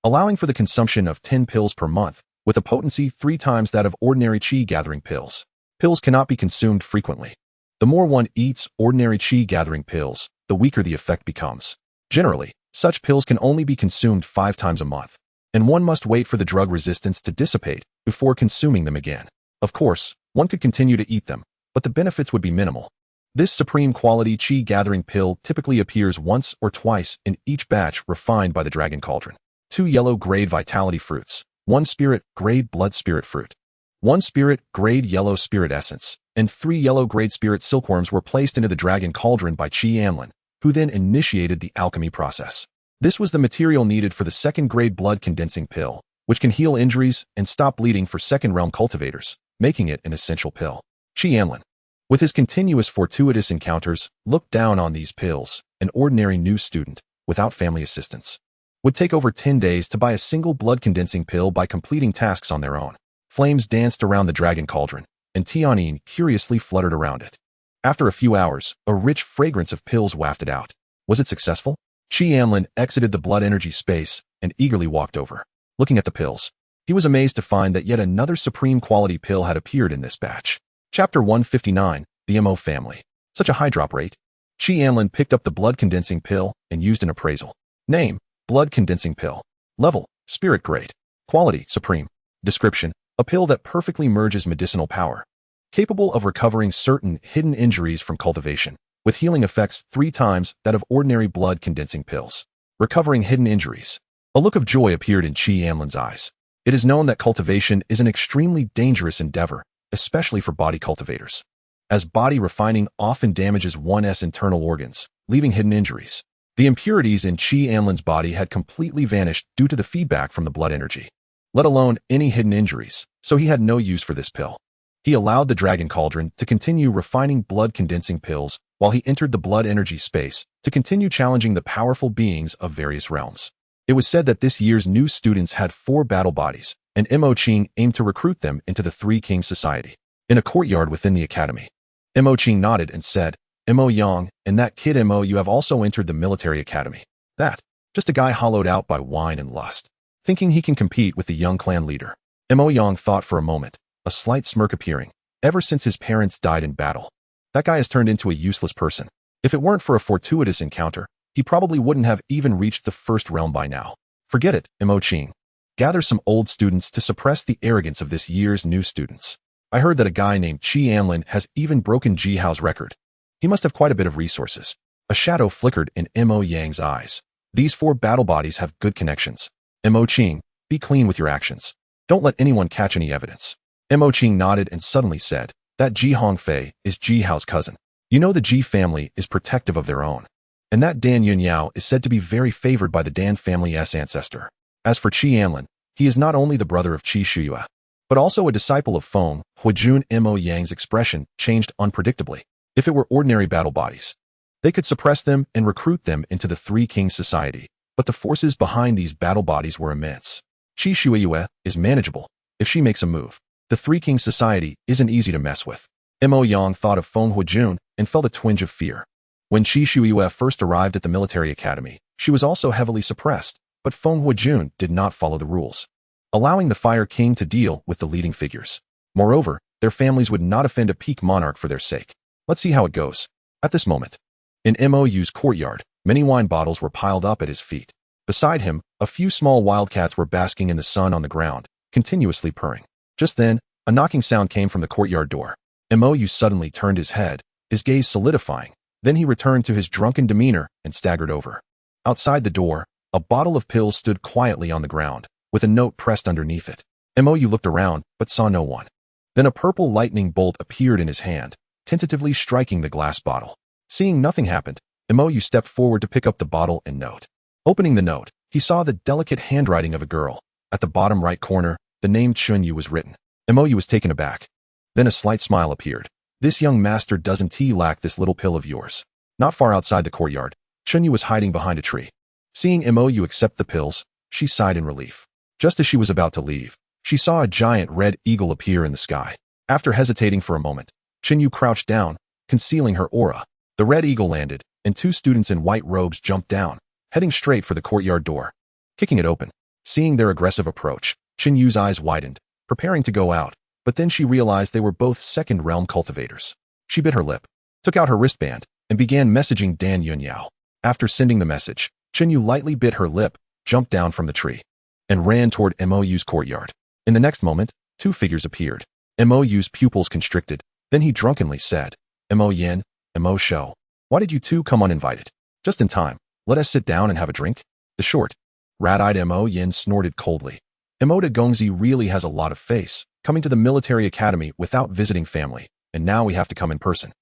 allowing for the consumption of 10 pills per month, with a potency 3 times that of ordinary Qi gathering pills. Pills cannot be consumed frequently. The more one eats ordinary Qi gathering pills, the weaker the effect becomes. Generally, such pills can only be consumed 5 times a month, and one must wait for the drug resistance to dissipate before consuming them again. Of course, one could continue to eat them, but the benefits would be minimal. This supreme quality Qi gathering pill typically appears once or twice in each batch refined by the Dragon Cauldron. 2 yellow grade vitality fruits, 1 spirit grade blood spirit fruit, 1 spirit grade yellow spirit essence, and 3 yellow grade spirit silkworms were placed into the Dragon Cauldron by Anlin, who then initiated the alchemy process. This was the material needed for the second grade blood condensing pill, which can heal injuries and stop bleeding for second realm cultivators, making it an essential pill. Anlin, with his continuous fortuitous encounters, looked down on these pills. An ordinary new student, without family assistance, would take over 10 days to buy a single blood condensing pill by completing tasks on their own. Flames danced around the Dragon Cauldron, and Tianyin curiously fluttered around it. After a few hours, a rich fragrance of pills wafted out. Was it successful? Anlin exited the blood energy space and eagerly walked over. Looking at the pills, he was amazed to find that yet another supreme quality pill had appeared in this batch. Chapter 159, the Mo family. Such a high drop rate. Anlin picked up the blood condensing pill and used an appraisal. Name: blood condensing pill. Level: spirit grade. Quality: supreme. Description: a pill that perfectly merges medicinal power, capable of recovering certain hidden injuries from cultivation, with healing effects 3 times that of ordinary blood condensing pills. Recovering hidden injuries. A look of joy appeared in Anlin's eyes. It is known that cultivation is an extremely dangerous endeavor, especially for body cultivators. as body refining often damages one's internal organs, leaving hidden injuries. The impurities in Anlin's body had completely vanished due to the feedback from the blood energy, let alone any hidden injuries, so he had no use for this pill. He allowed the Dragon Cauldron to continue refining blood-condensing pills while he entered the blood energy space to continue challenging the powerful beings of various realms. It was said that this year's new students had 4 battle bodies, and Mo Qing aimed to recruit them into the Three Kings Society. In a courtyard within the academy, Mo Qing nodded and said, Mo Yang, and that kid Mo, you have also entered the military academy. That, just a guy hollowed out by wine and lust, thinking he can compete with the young clan leader. Mo Yang thought for a moment, a slight smirk appearing. Ever since his parents died in battle, that guy has turned into a useless person. If it weren't for a fortuitous encounter, he probably wouldn't have even reached the first realm by now. Forget it, Mo Qing. Gather some old students to suppress the arrogance of this year's new students. I heard that a guy named Anlin has even broken Jihao's record. He must have quite a bit of resources. A shadow flickered in Mo Yang's eyes. These 4 battle bodies have good connections. Mo Qing, be clean with your actions. Don't let anyone catch any evidence. Mo Qing nodded and suddenly said, that Ji Hongfei is Jihao's cousin. You know the Ji family is protective of their own. And that Dan Yunyao is said to be very favored by the Dan family's ancestor. As for Anlin, he is not only the brother of Shuyue, but also a disciple of Feng Huijun. Mo Yang's expression changed unpredictably. If it were ordinary battle bodies, they could suppress them and recruit them into the Three Kings Society, but the forces behind these battle bodies were immense. Shuyue is manageable if she makes a move. The Three Kings Society isn't easy to mess with. Mo Yang thought of Feng Huijun and felt a twinge of fear. When Shuyue first arrived at the military academy, she was also heavily suppressed, but Feng Huijun did not follow the rules, allowing the Fire King to deal with the leading figures. Moreover, their families would not offend a peak monarch for their sake. Let's see how it goes. At this moment, in Mo's courtyard, many wine bottles were piled up at his feet. Beside him, a few small wildcats were basking in the sun on the ground, continuously purring. Just then, a knocking sound came from the courtyard door. Mo suddenly turned his head, his gaze solidifying. Then he returned to his drunken demeanor and staggered over. Outside the door, a bottle of pills stood quietly on the ground, with a note pressed underneath it. Mo looked around, but saw no one. Then a purple lightning bolt appeared in his hand, tentatively striking the glass bottle. Seeing nothing happened, Mo stepped forward to pick up the bottle and note. Opening the note, he saw the delicate handwriting of a girl. At the bottom right corner, the name Chunyu was written. Mo was taken aback. Then a slight smile appeared. This young master doesn't lack this little pill of yours. Not far outside the courtyard, Chunyu was hiding behind a tree. Seeing Mo accept the pills, she sighed in relief. Just as she was about to leave, she saw a giant red eagle appear in the sky. After hesitating for a moment, Chunyu crouched down, concealing her aura. The red eagle landed, and 2 students in white robes jumped down, heading straight for the courtyard door, kicking it open. Seeing their aggressive approach, Chunyu's eyes widened, preparing to go out, but then she realized they were both second realm cultivators. She bit her lip, took out her wristband, and began messaging Dan Yunyao. After sending the message, Chunyu lightly bit her lip, jumped down from the tree, and ran toward Mo's courtyard. In the next moment, 2 figures appeared. Mo's pupils constricted. Then he drunkenly said, Mo Yin, Mo Shou, why did you 2 come uninvited? Just in time. Let us sit down and have a drink. The short, rat-eyed Mo Yin snorted coldly. Mo de Gongzi really has a lot of face, coming to the military academy without visiting family, and now we have to come in person.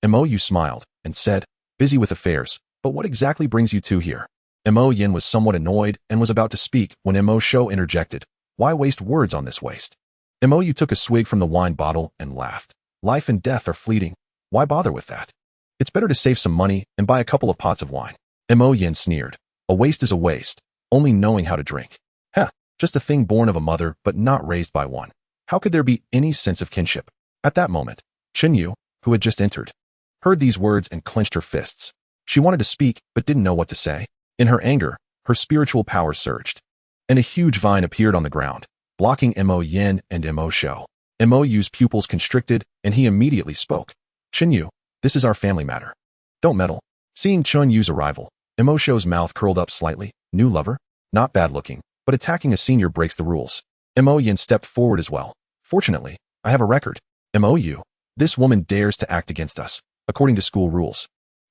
Mo smiled and said, busy with affairs, but what exactly brings you 2 here? Mo Yin was somewhat annoyed and was about to speak when Mo Shou interjected. Why waste words on this waste? Mo took a swig from the wine bottle and laughed. Life and death are fleeting. Why bother with that? It's better to save some money and buy a couple of pots of wine. Mo Yin sneered. A waste is a waste, only knowing how to drink. Heh, just a thing born of a mother but not raised by one. How could there be any sense of kinship? At that moment, Chunyu, who had just entered, heard these words and clenched her fists. She wanted to speak but didn't know what to say. In her anger, her spiritual power surged, and a huge vine appeared on the ground, blocking Mo Yin and Mo Shou. Mo's pupils constricted, and he immediately spoke. Chunyu, this is our family matter. Don't meddle. Seeing Chunyu's arrival, Mo Shou's mouth curled up slightly. New lover? Not bad looking, but attacking a senior breaks the rules. Mo Yin stepped forward as well. Fortunately, I have a record. Mo, this woman dares to act against us, according to school rules.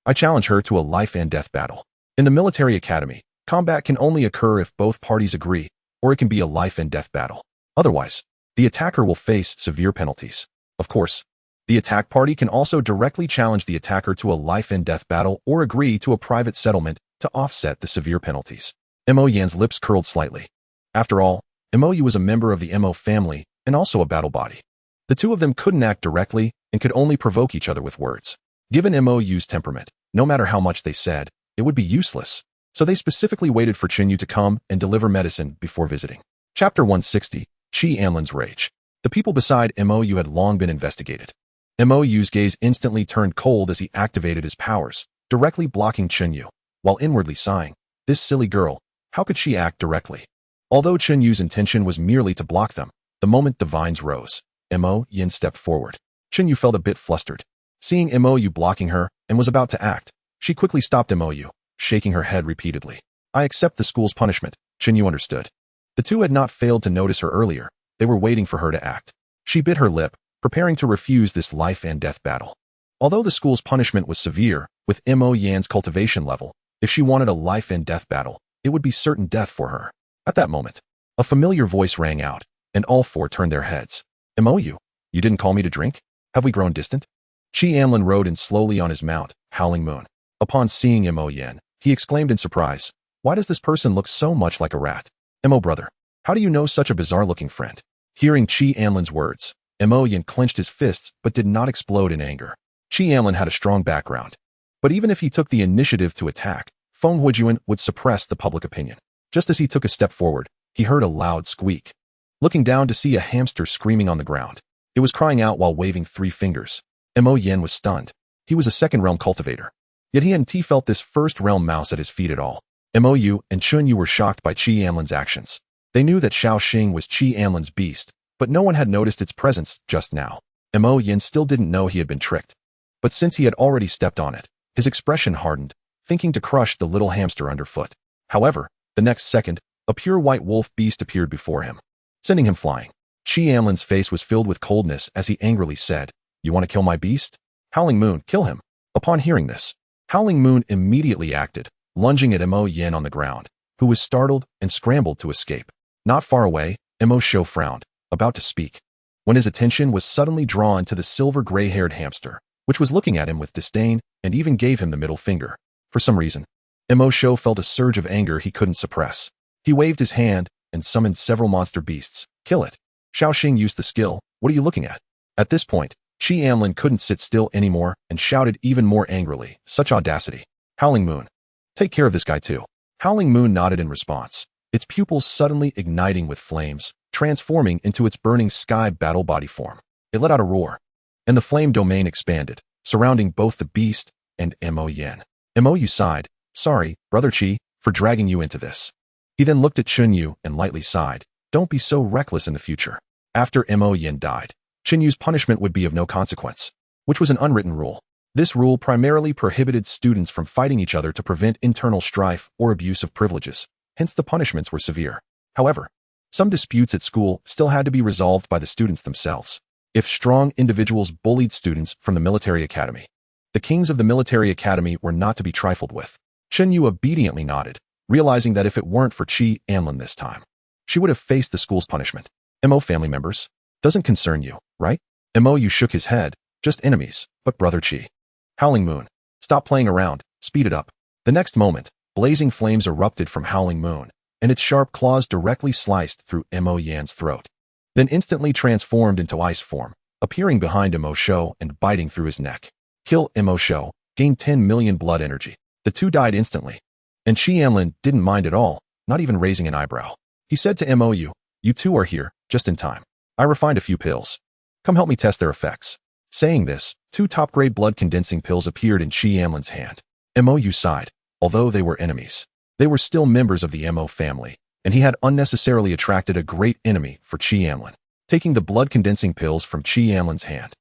I challenge her to a life and death battle. In the military academy, combat can only occur if both parties agree, or it can be a life and death battle. Otherwise, the attacker will face severe penalties. Of course, The attack party can also directly challenge the attacker to a life-and-death battle or agree to a private settlement to offset the severe penalties. Mo Yan's lips curled slightly. After all, Mo was a member of the Mo family and also a battle body. The two of them couldn't act directly and could only provoke each other with words. Given Mo's temperament, no matter how much they said, it would be useless. So they specifically waited for Chinyu to come and deliver medicine before visiting. Chapter 160, Qi Anlin's Rage. The people beside Mo had long been investigated. Mo's gaze instantly turned cold as he activated his powers, directly blocking Chinyu, while inwardly sighing, this silly girl, how could she act directly? Although Chinyu's intention was merely to block them, the moment the vines rose, Mo Yan stepped forward. Chinyu felt a bit flustered. Seeing Mo blocking her and was about to act, she quickly stopped Mo, shaking her head repeatedly. I accept the school's punishment, Chinyu understood. The two had not failed to notice her earlier. They were waiting for her to act. She bit her lip, preparing to refuse this life-and-death battle. Although the school's punishment was severe, with Mo Yan's cultivation level, if she wanted a life-and-death battle, it would be certain death for her. At that moment, a familiar voice rang out, and all four turned their heads. Mo, you didn't call me to drink? Have we grown distant? Qi Anlin rode in slowly on his mount, Howling Moon. Upon seeing Mo Yan, he exclaimed in surprise, why does this person look so much like a rat? Mo brother, how do you know such a bizarre-looking friend? Hearing Qi Anlin's words, Mo Yan clenched his fists but did not explode in anger. Qi Anlin had a strong background. But even if he took the initiative to attack, Feng Huijuan would suppress the public opinion. Just as he took a step forward, he heard a loud squeak. Looking down to see a hamster screaming on the ground. It was crying out while waving 3 fingers. Mo Yan was stunned. He was a second-realm cultivator. Yet he hadn't felt this first-realm mouse at his feet at all. Mo and Chunyu were shocked by Qi Anlin's actions. They knew that Xiaoxing was Qi Anlin's beast, but no one had noticed its presence just now. Mo Yan still didn't know he had been tricked. But since he had already stepped on it, his expression hardened, thinking to crush the little hamster underfoot. However, the next second, a pure white wolf beast appeared before him, sending him flying. Qi Anlin's face was filled with coldness as he angrily said, "You want to kill my beast? Howling Moon, kill him." Upon hearing this, Howling Moon immediately acted, lunging at Mo Yan on the ground, who was startled and scrambled to escape. Not far away, Mo Shou frowned, about to speak, when his attention was suddenly drawn to the silver gray-haired hamster, which was looking at him with disdain and even gave him the middle finger. For some reason, Mo Shou felt a surge of anger he couldn't suppress. He waved his hand and summoned several monster beasts. Kill it. Xiaoxing used the skill. What are you looking at? At this point, Qi Anlin couldn't sit still anymore and shouted even more angrily. Such audacity. Howling Moon. Take care of this guy too. Howling Moon nodded in response, its pupils suddenly igniting with flames, transforming into its burning sky battle body form. It let out a roar, and the flame domain expanded, surrounding both the beast and Mo Yan. Mo Yu sighed. Sorry, Brother Qi, for dragging you into this. He then looked at Chunyu and lightly sighed. Don't be so reckless in the future. After Mo Yan died, Chunyu's punishment would be of no consequence, which was an unwritten rule. This rule primarily prohibited students from fighting each other to prevent internal strife or abuse of privileges, hence the punishments were severe. However, some disputes at school still had to be resolved by the students themselves. If strong individuals bullied students from the military academy, the kings of the military academy were not to be trifled with. Chunyu obediently nodded, realizing that if it weren't for Qi Anlin this time, she would have faced the school's punishment. Mo family members? Doesn't concern you, right? Mo Yu shook his head. Just enemies, but Brother Qi. Howling Moon. Stop playing around, speed it up. The next moment, blazing flames erupted from Howling Moon, and its sharp claws directly sliced through Mo Yan's throat. Then instantly transformed into ice form, appearing behind Mo Shou and biting through his neck. Kill Mo Shou, gain 10 million blood energy. The two died instantly. And Qi Anlin didn't mind at all, not even raising an eyebrow. He said to Mo Yu, you two are here, just in time. I refined a few pills. Come help me test their effects. Saying this, 2 top-grade blood-condensing pills appeared in Qi Anlin's hand. Mo Yu sighed. Although they were enemies, they were still members of the Mo family, and he had unnecessarily attracted a great enemy for Qi Anlin. Taking the blood-condensing pills from Qi Anlin's hand,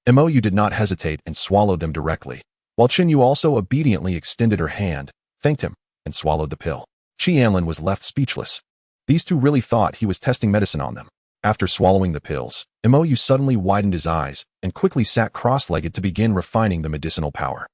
Mo Yu did not hesitate and swallowed them directly, while Chinyu also obediently extended her hand, thanked him, and swallowed the pill. Qi Anlin was left speechless. These two really thought he was testing medicine on them. After swallowing the pills, Mo Yu suddenly widened his eyes and quickly sat cross-legged to begin refining the medicinal power.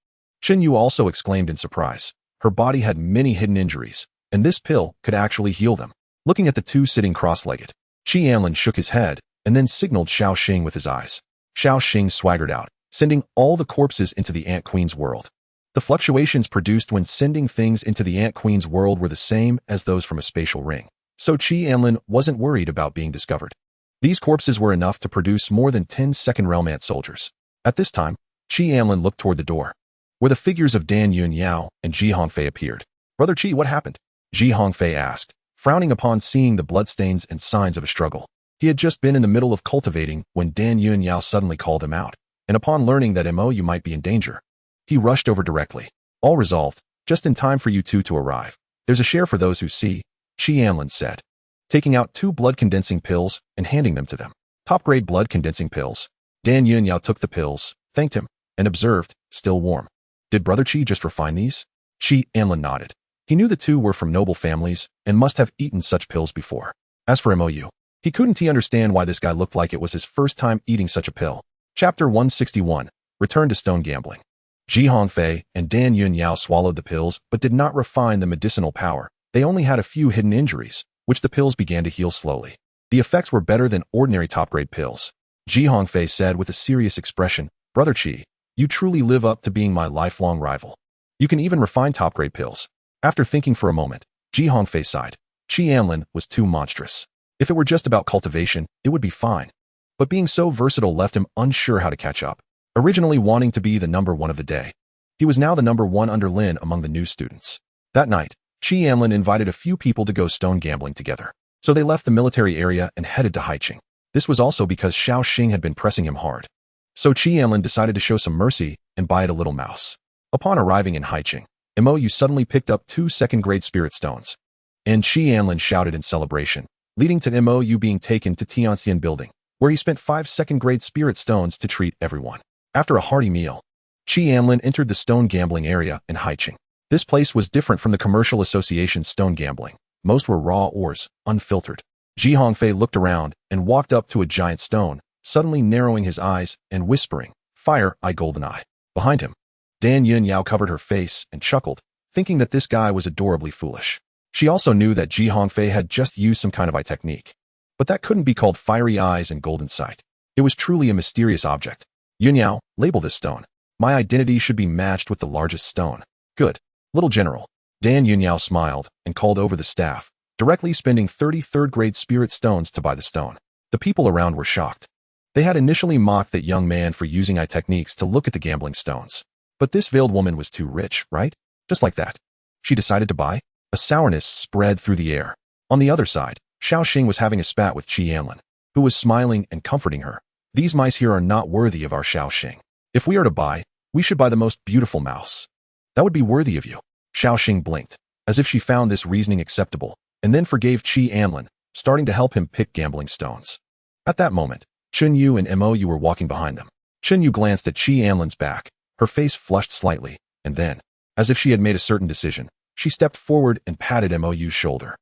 Chinyu also exclaimed in surprise. Her body had many hidden injuries, and this pill could actually heal them. Looking at the two sitting cross-legged, Qi Anlin shook his head and then signaled Xiaoxing with his eyes. Xiao Xing swaggered out, sending all the corpses into the Ant Queen's world. The fluctuations produced when sending things into the Ant Queen's world were the same as those from a spatial ring, so Qi Anlin wasn't worried about being discovered. These corpses were enough to produce more than 10 second realm ant soldiers. At this time, Qi Anlin looked toward the door, where the figures of Dan Yun Yao and Ji Hongfei appeared. "Brother Qi, what happened?" Ji Hongfei asked, frowning upon seeing the bloodstains and signs of a struggle. He had just been in the middle of cultivating when Dan Yun Yao suddenly called him out, and upon learning that Mou might be in danger, he rushed over directly. "All resolved, just in time for you two to arrive. There's a share for those who see," Qi Anlin said, taking out 2 blood-condensing pills and handing them to them. Top-grade blood-condensing pills. Dan Yun Yao took the pills, thanked him, and observed, still warm. "Did Brother Qi just refine these?" Qi Anlin nodded. He knew the two were from noble families and must have eaten such pills before. As for Mou, he couldn't understand why this guy looked like it was his first time eating such a pill. Chapter 161. Return to Stone Gambling. Ji Hongfei and Dan Yun Yao swallowed the pills but did not refine the medicinal power. They only had a few hidden injuries, which the pills began to heal slowly. The effects were better than ordinary top-grade pills. Ji Hongfei said with a serious expression, "Brother Qi, you truly live up to being my lifelong rival. You can even refine top-grade pills." After thinking for a moment, Ji Hongfei sighed. Qi Anlin was too monstrous. If it were just about cultivation, it would be fine. But being so versatile left him unsure how to catch up. Originally wanting to be the number 1 of the day, he was now the number 1 under Lin among the new students. That night, Qi Anlin invited a few people to go stone gambling together. So they left the military area and headed to Haiqing. This was also because Xiao Xing had been pressing him hard. So Qi Anlin decided to show some mercy and buy it a little mouse. Upon arriving in Haiqing, Mou suddenly picked up 2 second-grade spirit stones. And Qi Anlin shouted in celebration, leading to Mou being taken to Tianxian building, where he spent 5 second-grade spirit stones to treat everyone. After a hearty meal, Qi Anlin entered the stone gambling area in Haiqing. This place was different from the commercial association's stone gambling. Most were raw ores, unfiltered. Ji Hongfei looked around and walked up to a giant stone, suddenly narrowing his eyes and whispering, "Fire, eye golden eye." Behind him, Dan Yun Yao covered her face and chuckled, thinking that this guy was adorably foolish. She also knew that Ji Hongfei had just used some kind of eye technique. But that couldn't be called fiery eyes and golden sight. It was truly a mysterious object. "Yun Yao, label this stone. My identity should be matched with the largest stone." "Good. Little General." Dan Yun Yao smiled and called over the staff, directly spending 30 third-grade spirit stones to buy the stone. The people around were shocked. They had initially mocked that young man for using eye techniques to look at the gambling stones. But this veiled woman was too rich, right? Just like that. She decided to buy? A sourness spread through the air. On the other side, Xiao Xing was having a spat with Qi Anlin, who was smiling and comforting her. "These mice here are not worthy of our Xiao Xing. If we are to buy, we should buy the most beautiful mouse. That would be worthy of you." Xiao Xing blinked, as if she found this reasoning acceptable, and then forgave Qi Anlin, starting to help him pick gambling stones. At that moment, Chun Yu and Mou were walking behind them. Chun Yu glanced at Qi Anlin's back. Her face flushed slightly, and then, as if she had made a certain decision, she stepped forward and patted Mou's shoulder.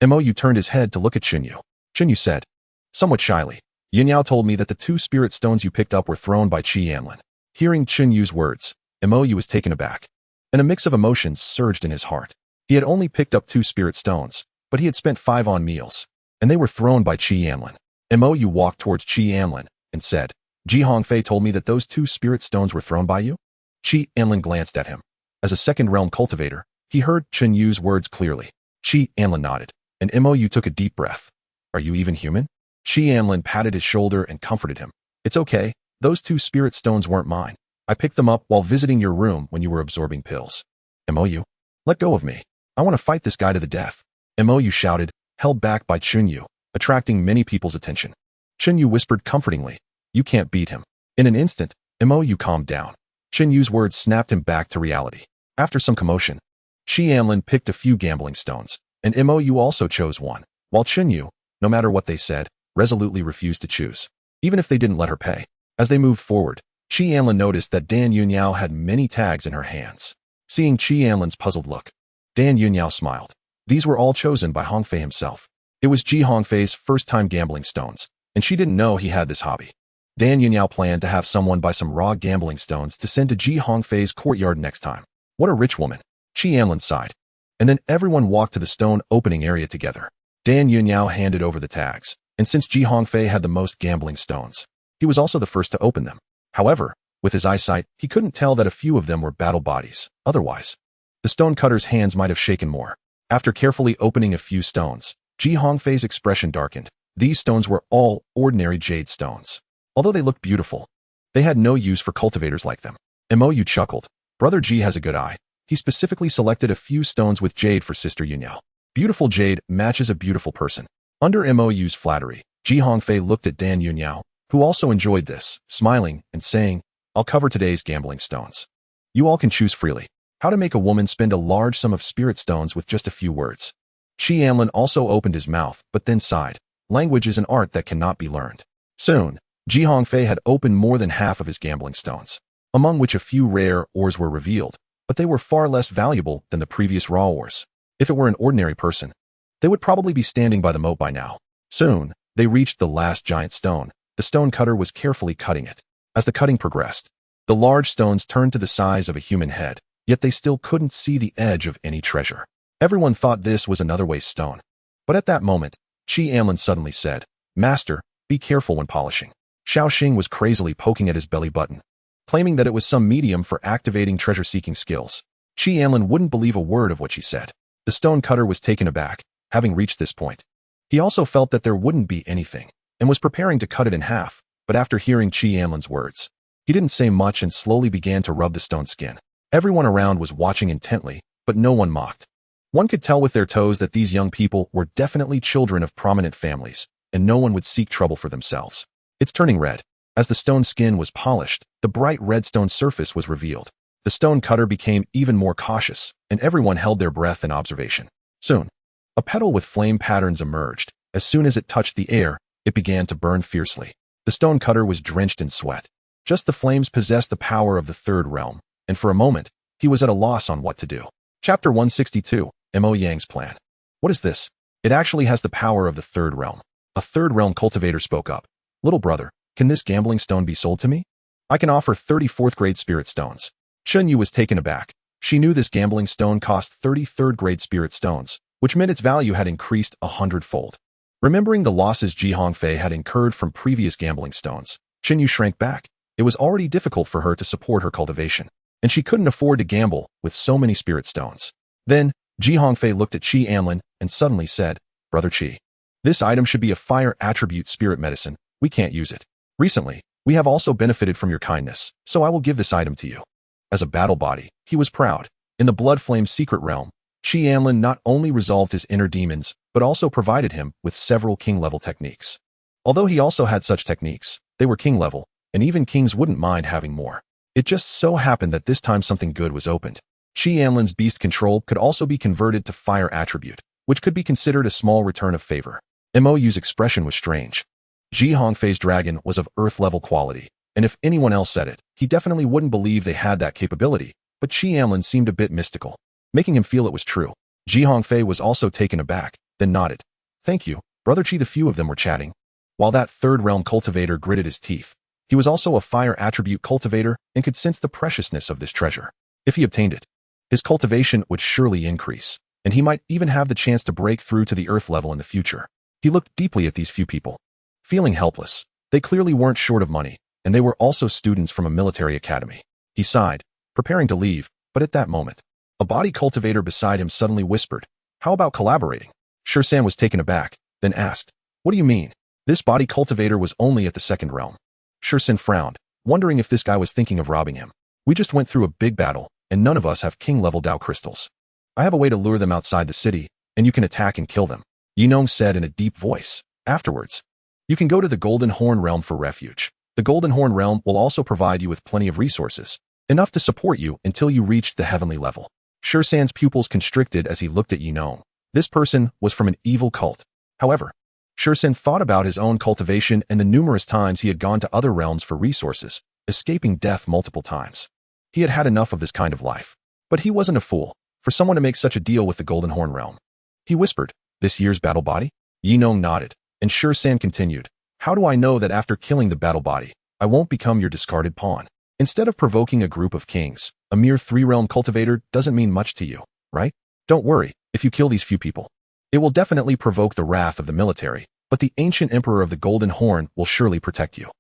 Mou turned his head to look at Chun Yu. Chun Yu said, somewhat shyly, "Yun Yao told me that the 2 spirit stones you picked up were thrown by Qi Anlin." Hearing Chun Yu's words, Mou was taken aback, and a mix of emotions surged in his heart. He had only picked up 2 spirit stones, but he had spent 5 on meals, and they were thrown by Qi Anlin. Mou walked towards Qi Anlin and said, "Ji Hongfei told me that those 2 spirit stones were thrown by you?" Qi Anlin glanced at him. As a second-realm cultivator, he heard Chun Yu's words clearly. Qi Anlin nodded, and Mou took a deep breath. "Are you even human?" Qi Anlin patted his shoulder and comforted him. "It's okay, those 2 spirit stones weren't mine. I picked them up while visiting your room when you were absorbing pills." "Mou, let go of me. I want to fight this guy to the death." Mou shouted, held back by Chun Yu, attracting many people's attention. Chun Yu whispered comfortingly, "You can't beat him." In an instant, Mou calmed down. Chun Yu's words snapped him back to reality. After some commotion, Qi Anlin picked a few gambling stones, and Mou also chose one, while Chun Yu, no matter what they said, resolutely refused to choose, even if they didn't let her pay. As they moved forward, Qi Anlin noticed that Dan Yun Yao had many tags in her hands. Seeing Qi Anlin's puzzled look, Dan Yun Yao smiled. These were all chosen by Hongfei himself. It was Ji Hongfei's first time gambling stones, and she didn't know he had this hobby. Dan Yun Yao planned to have someone buy some raw gambling stones to send to Ji Hongfei's courtyard next time. What a rich woman. Qi Anlin sighed. And then everyone walked to the stone opening area together. Dan Yun Yao handed over the tags, and since Ji Hongfei had the most gambling stones, He was also the first to open them. However, with his eyesight, he couldn't tell that a few of them were battle bodies. Otherwise, the stonecutter's hands might have shaken more. After carefully opening a few stones, Hongfei's expression darkened. These stones were all ordinary jade stones. Although they looked beautiful, they had no use for cultivators like them. Mou chuckled. Brother Ji has a good eye. He specifically selected a few stones with jade for Sister Yunyao. Beautiful jade matches a beautiful person. Under Mou's flattery, Hongfei looked at Dan Yunyao, who also enjoyed this, smiling and saying, I'll cover today's gambling stones. You all can choose freely. How to make a woman spend a large sum of spirit stones with just a few words. Anlin also opened his mouth, but then sighed. Language is an art that cannot be learned. Soon, Hongfei had opened more than half of his gambling stones, among which a few rare ores were revealed, but they were far less valuable than the previous raw ores. If it were an ordinary person, they would probably be standing by the moat by now. Soon, they reached the last giant stone. The stone cutter was carefully cutting it. As the cutting progressed, the large stones turned to the size of a human head, yet they still couldn't see the edge of any treasure. Everyone thought this was another waste stone. But at that moment, Anlin suddenly said, Master, be careful when polishing. Xiaoxing was crazily poking at his belly button, claiming that it was some medium for activating treasure-seeking skills. Anlin wouldn't believe a word of what she said. The stone cutter was taken aback, having reached this point. He also felt that there wouldn't be anything, and was preparing to cut it in half, but after hearing Anlin's words, he didn't say much and slowly began to rub the stone skin. Everyone around was watching intently, but no one mocked. One could tell with their toes that these young people were definitely children of prominent families, and no one would seek trouble for themselves. It's turning red. As the stone skin was polished, the bright red stone surface was revealed. The stone cutter became even more cautious, and everyone held their breath in observation. Soon, a petal with flame patterns emerged. As soon as it touched the air, it began to burn fiercely. The stone cutter was drenched in sweat. Just the flames possessed the power of the third realm, and for a moment, he was at a loss on what to do. Chapter 162, Mo Yang's Plan. What is this? It actually has the power of the third realm. A third realm cultivator spoke up. Little brother, can this gambling stone be sold to me? I can offer 34th grade spirit stones. Shen Yu was taken aback. She knew this gambling stone cost 33rd grade spirit stones, which meant its value had increased 100-fold. Remembering the losses Hongfei had incurred from previous gambling stones, Shen Yu shrank back. It was already difficult for her to support her cultivation, and she couldn't afford to gamble with so many spirit stones. Then, Hongfei looked at Anlin and suddenly said, Brother Qi, this item should be a fire attribute spirit medicine. We can't use it. Recently, we have also benefited from your kindness, so I will give this item to you. As a battle body, he was proud. In the Blood Flame secret realm, Anlin not only resolved his inner demons, but also provided him with several king-level techniques. Although he also had such techniques, they were king-level, and even kings wouldn't mind having more. It just so happened that this time something good was opened. Anlin's beast control could also be converted to fire attribute, which could be considered a small return of favor. Mou's expression was strange. Hongfei's dragon was of earth-level quality, and if anyone else said it, he definitely wouldn't believe they had that capability, but Anlin seemed a bit mystical, making him feel it was true. Hongfei was also taken aback, then nodded. Thank you, Brother Qi. The few of them were chatting, while that third-realm cultivator gritted his teeth. He was also a fire attribute cultivator and could sense the preciousness of this treasure. If he obtained it, his cultivation would surely increase, and he might even have the chance to break through to the earth level in the future. He looked deeply at these few people, feeling helpless. They clearly weren't short of money, and they were also students from a military academy. He sighed, preparing to leave, but at that moment, a body cultivator beside him suddenly whispered, How about collaborating? Shursan was taken aback, then asked, What do you mean? This body cultivator was only at the second realm. Shursan frowned, wondering if this guy was thinking of robbing him. We just went through a big battle, and none of us have king-level Dao crystals. I have a way to lure them outside the city, and you can attack and kill them. Yinong said in a deep voice. Afterwards, you can go to the Golden Horn Realm for refuge. The Golden Horn Realm will also provide you with plenty of resources, enough to support you until you reach the heavenly level. Shursan's pupils constricted as he looked at Yinong. This person was from an evil cult. However, Shursan thought about his own cultivation and the numerous times he had gone to other realms for resources, escaping death multiple times. He had had enough of this kind of life. But he wasn't a fool for someone to make such a deal with the Golden Horn Realm. He whispered, This year's battle body? Yinong nodded, and Shursan continued, How do I know that after killing the battle body, I won't become your discarded pawn? Instead of provoking a group of kings, a mere 3-realm cultivator doesn't mean much to you, right? Don't worry, if you kill these few people. It will definitely provoke the wrath of the military, but the ancient emperor of the Golden Horn will surely protect you.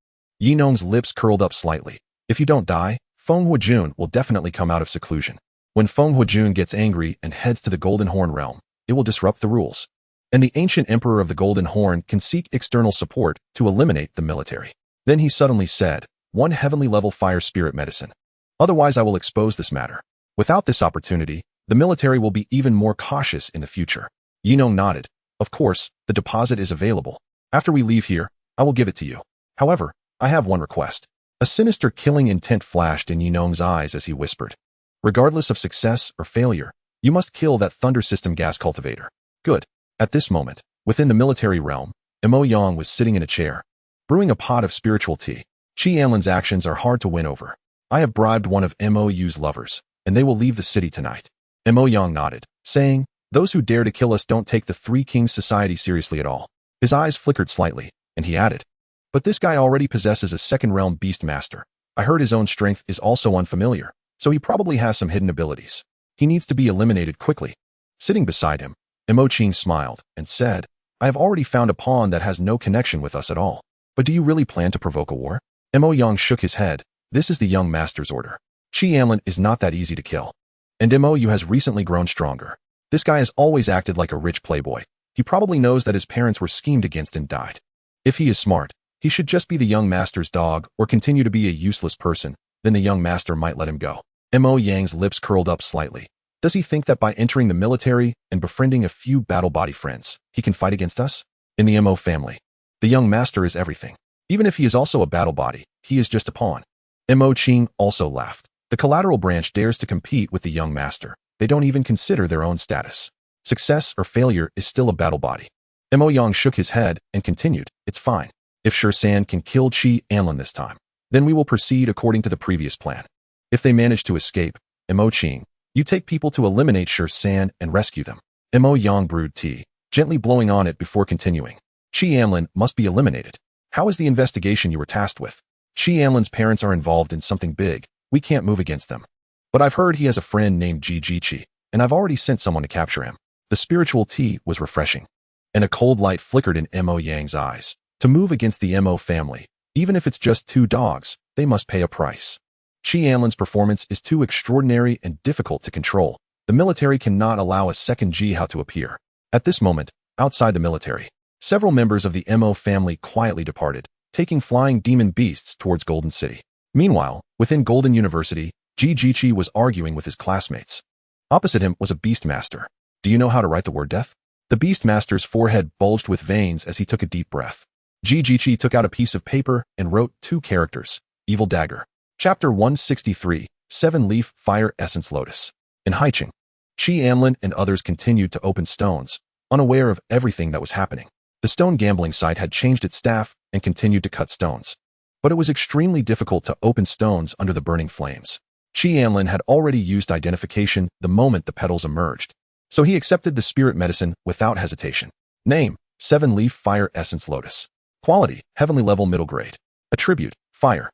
Yinong's lips curled up slightly. If you don't die, Feng Huajun will definitely come out of seclusion. When Feng Huajun gets angry and heads to the Golden Horn realm, it will disrupt the rules. And the ancient emperor of the Golden Horn can seek external support to eliminate the military. Then he suddenly said, 1 heavenly level fire spirit medicine. Otherwise I will expose this matter. Without this opportunity, the military will be even more cautious in the future. Yinong nodded. Of course, the deposit is available. After we leave here, I will give it to you. However, I have one request. A sinister killing intent flashed in Yinong's eyes as he whispered. Regardless of success or failure, you must kill that Thunder System gas cultivator. Good. At this moment, within the military realm, Mo Yang was sitting in a chair, brewing a pot of spiritual tea. Qi Anlin's actions are hard to win over. I have bribed one of Mou's lovers, and they will leave the city tonight. Mo Yang nodded, saying, those who dare to kill us don't take the Three Kings Society seriously at all. His eyes flickered slightly, and he added, but this guy already possesses a second realm beast master. I heard his own strength is also unfamiliar, so he probably has some hidden abilities. He needs to be eliminated quickly. Sitting beside him, Mo Qing smiled and said, I have already found a pawn that has no connection with us at all. But do you really plan to provoke a war? Mo Yang shook his head. This is the young master's order. Qi Anlin is not that easy to kill. And Mou has recently grown stronger. This guy has always acted like a rich playboy. He probably knows that his parents were schemed against and died. If he is smart, he should just be the young master's dog or continue to be a useless person, then the young master might let him go. Mo Yang's lips curled up slightly. Does he think that by entering the military and befriending a few battle body friends, he can fight against us? In the Mo family, the young master is everything. Even if he is also a battle body, he is just a pawn. Mo Qing also laughed. The collateral branch dares to compete with the young master. They don't even consider their own status. Success or failure is still a battle body. Mo Yang shook his head and continued, it's fine. If San can kill Qi Anlin this time, then we will proceed according to the previous plan. If they manage to escape, Mo Qing, you take people to eliminate San and rescue them. Mo Yang brewed tea, gently blowing on it before continuing. Qi Anlin must be eliminated. How is the investigation you were tasked with? Qi Anlin's parents are involved in something big. We can't move against them. But I've heard he has a friend named Ji, and I've already sent someone to capture him. The spiritual tea was refreshing, and a cold light flickered in Mo Yang's eyes. To move against the Mo family, even if it's just 2 dogs, they must pay a price. Qi Anlin's performance is too extraordinary and difficult to control. The military cannot allow a second Jihao to appear. At this moment, outside the military, several members of the Mo family quietly departed, taking flying demon beasts towards Golden City. Meanwhile, within Golden University, Ji was arguing with his classmates. Opposite him was a Beastmaster. Do you know how to write the word death? The Beastmaster's forehead bulged with veins as he took a deep breath. Ji took out a piece of paper and wrote 2 characters, Evil Dagger. Chapter 163, 7-Leaf Fire Essence Lotus. In Haicheng, Qi Anlin and others continued to open stones, unaware of everything that was happening. The stone gambling site had changed its staff and continued to cut stones. But it was extremely difficult to open stones under the burning flames. Qi Anlin had already used identification the moment the petals emerged, so he accepted the spirit medicine without hesitation. Name, 7-Leaf Fire Essence Lotus. Quality, Heavenly Level Middle Grade. Attribute, Fire.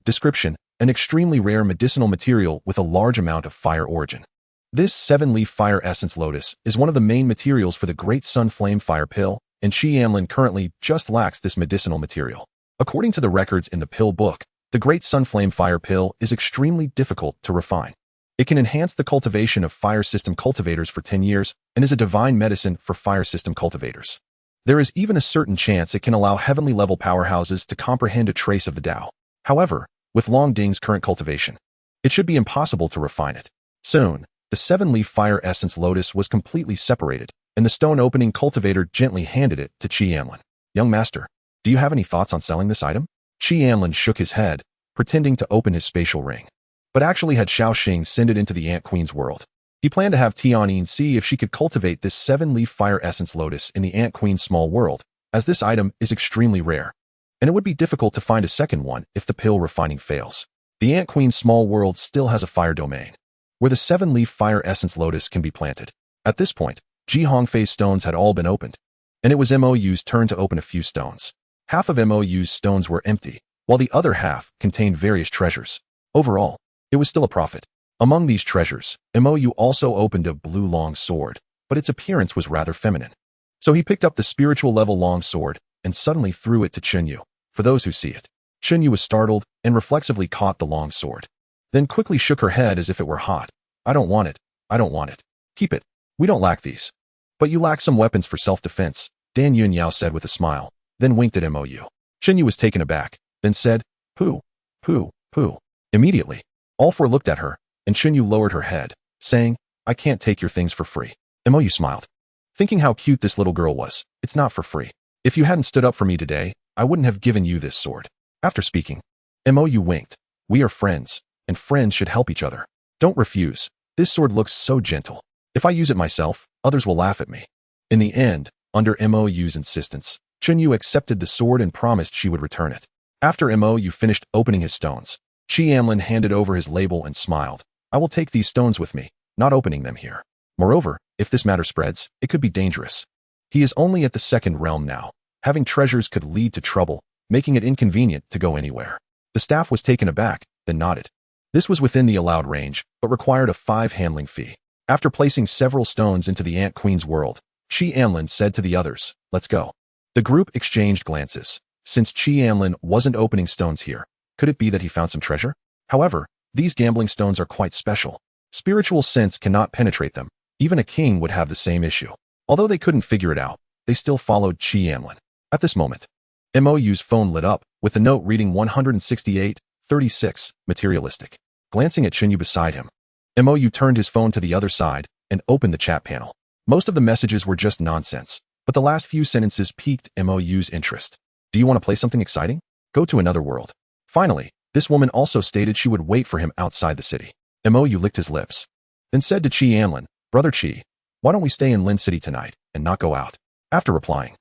Description, an extremely rare medicinal material with a large amount of fire origin. This 7-Leaf Fire Essence Lotus is one of the main materials for the Great Sun Flame Fire Pill, and Qi Anlin currently just lacks this medicinal material. According to the records in the pill book, the Great Sun Flame Fire Pill is extremely difficult to refine. It can enhance the cultivation of fire system cultivators for 10 years and is a divine medicine for fire system cultivators. There is even a certain chance it can allow heavenly level powerhouses to comprehend a trace of the Tao. However, with Long Ding's current cultivation, it should be impossible to refine it. Soon, the 7-Leaf Fire Essence Lotus was completely separated, and the stone opening cultivator gently handed it to Qi Anlin. Young master, do you have any thoughts on selling this item? Qi Anlin shook his head, pretending to open his spatial ring, but actually had Xiaoxing send it into the Ant Queen's world. He planned to have Tianyin see if she could cultivate this 7-Leaf Fire Essence Lotus in the Ant Queen's small world, as this item is extremely rare, and it would be difficult to find a second one if the pill refining fails. The Ant Queen's small world still has a fire domain, where the 7-Leaf Fire Essence Lotus can be planted. At this point, Ji Hongfei's stones had all been opened, and it was Mou's turn to open a few stones. Half of Mou's stones were empty, while the other half contained various treasures. Overall, it was still a profit. Among these treasures, Mou also opened a blue long sword, but its appearance was rather feminine. So he picked up the spiritual level long sword and suddenly threw it to Chunyu. For those who see it, Yu was startled and reflexively caught the long sword. Then quickly shook her head as if it were hot. I don't want it. I don't want it. Keep it. We don't lack these. But you lack some weapons for self-defense, Dan Yunyao said with a smile, then winked at Mou. Yu was taken aback, then said, Pooh, pooh, pooh. Immediately, all four looked at her, and Yu lowered her head, saying, I can't take your things for free. Mou smiled, thinking how cute this little girl was. It's not for free. If you hadn't stood up for me today, I wouldn't have given you this sword. After speaking, Mou winked. We are friends, and friends should help each other. Don't refuse. This sword looks so gentle. If I use it myself, others will laugh at me. In the end, under Mou's insistence, Yu accepted the sword and promised she would return it. After Mou finished opening his stones, Anlin handed over his label and smiled. I will take these stones with me, not opening them here. Moreover, if this matter spreads, it could be dangerous. He is only at the second realm now. Having treasures could lead to trouble, making it inconvenient to go anywhere. The staff was taken aback, then nodded. This was within the allowed range, but required a 5 handling fee. After placing several stones into the Ant Queen's world, Anlin said to the others, let's go. The group exchanged glances. Since Anlin wasn't opening stones here, could it be that he found some treasure? However, these gambling stones are quite special. Spiritual sense cannot penetrate them. Even a king would have the same issue. Although they couldn't figure it out, they still followed Anlin. At this moment, Mou's phone lit up, with the note reading 168:36, materialistic. Glancing at Yu beside him, Mou turned his phone to the other side and opened the chat panel. Most of the messages were just nonsense, but the last few sentences piqued Mou's interest. Do you want to play something exciting? Go to another world. Finally, this woman also stated she would wait for him outside the city. Mou licked his lips, then said to Anlin, Brother Chi, why don't we stay in Lin City tonight and not go out? After replying,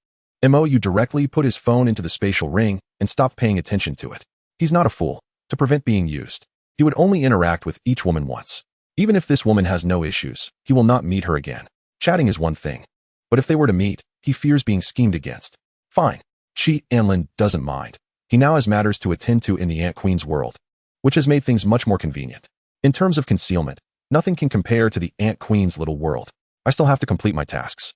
Mou directly put his phone into the spatial ring and stopped paying attention to it. He's not a fool. To prevent being used, he would only interact with each woman once. Even if this woman has no issues, he will not meet her again. Chatting is one thing, but if they were to meet, he fears being schemed against. Fine. Anlin doesn't mind. He now has matters to attend to in the Ant Queen's world, which has made things much more convenient. In terms of concealment, nothing can compare to the Ant Queen's little world. I still have to complete my tasks.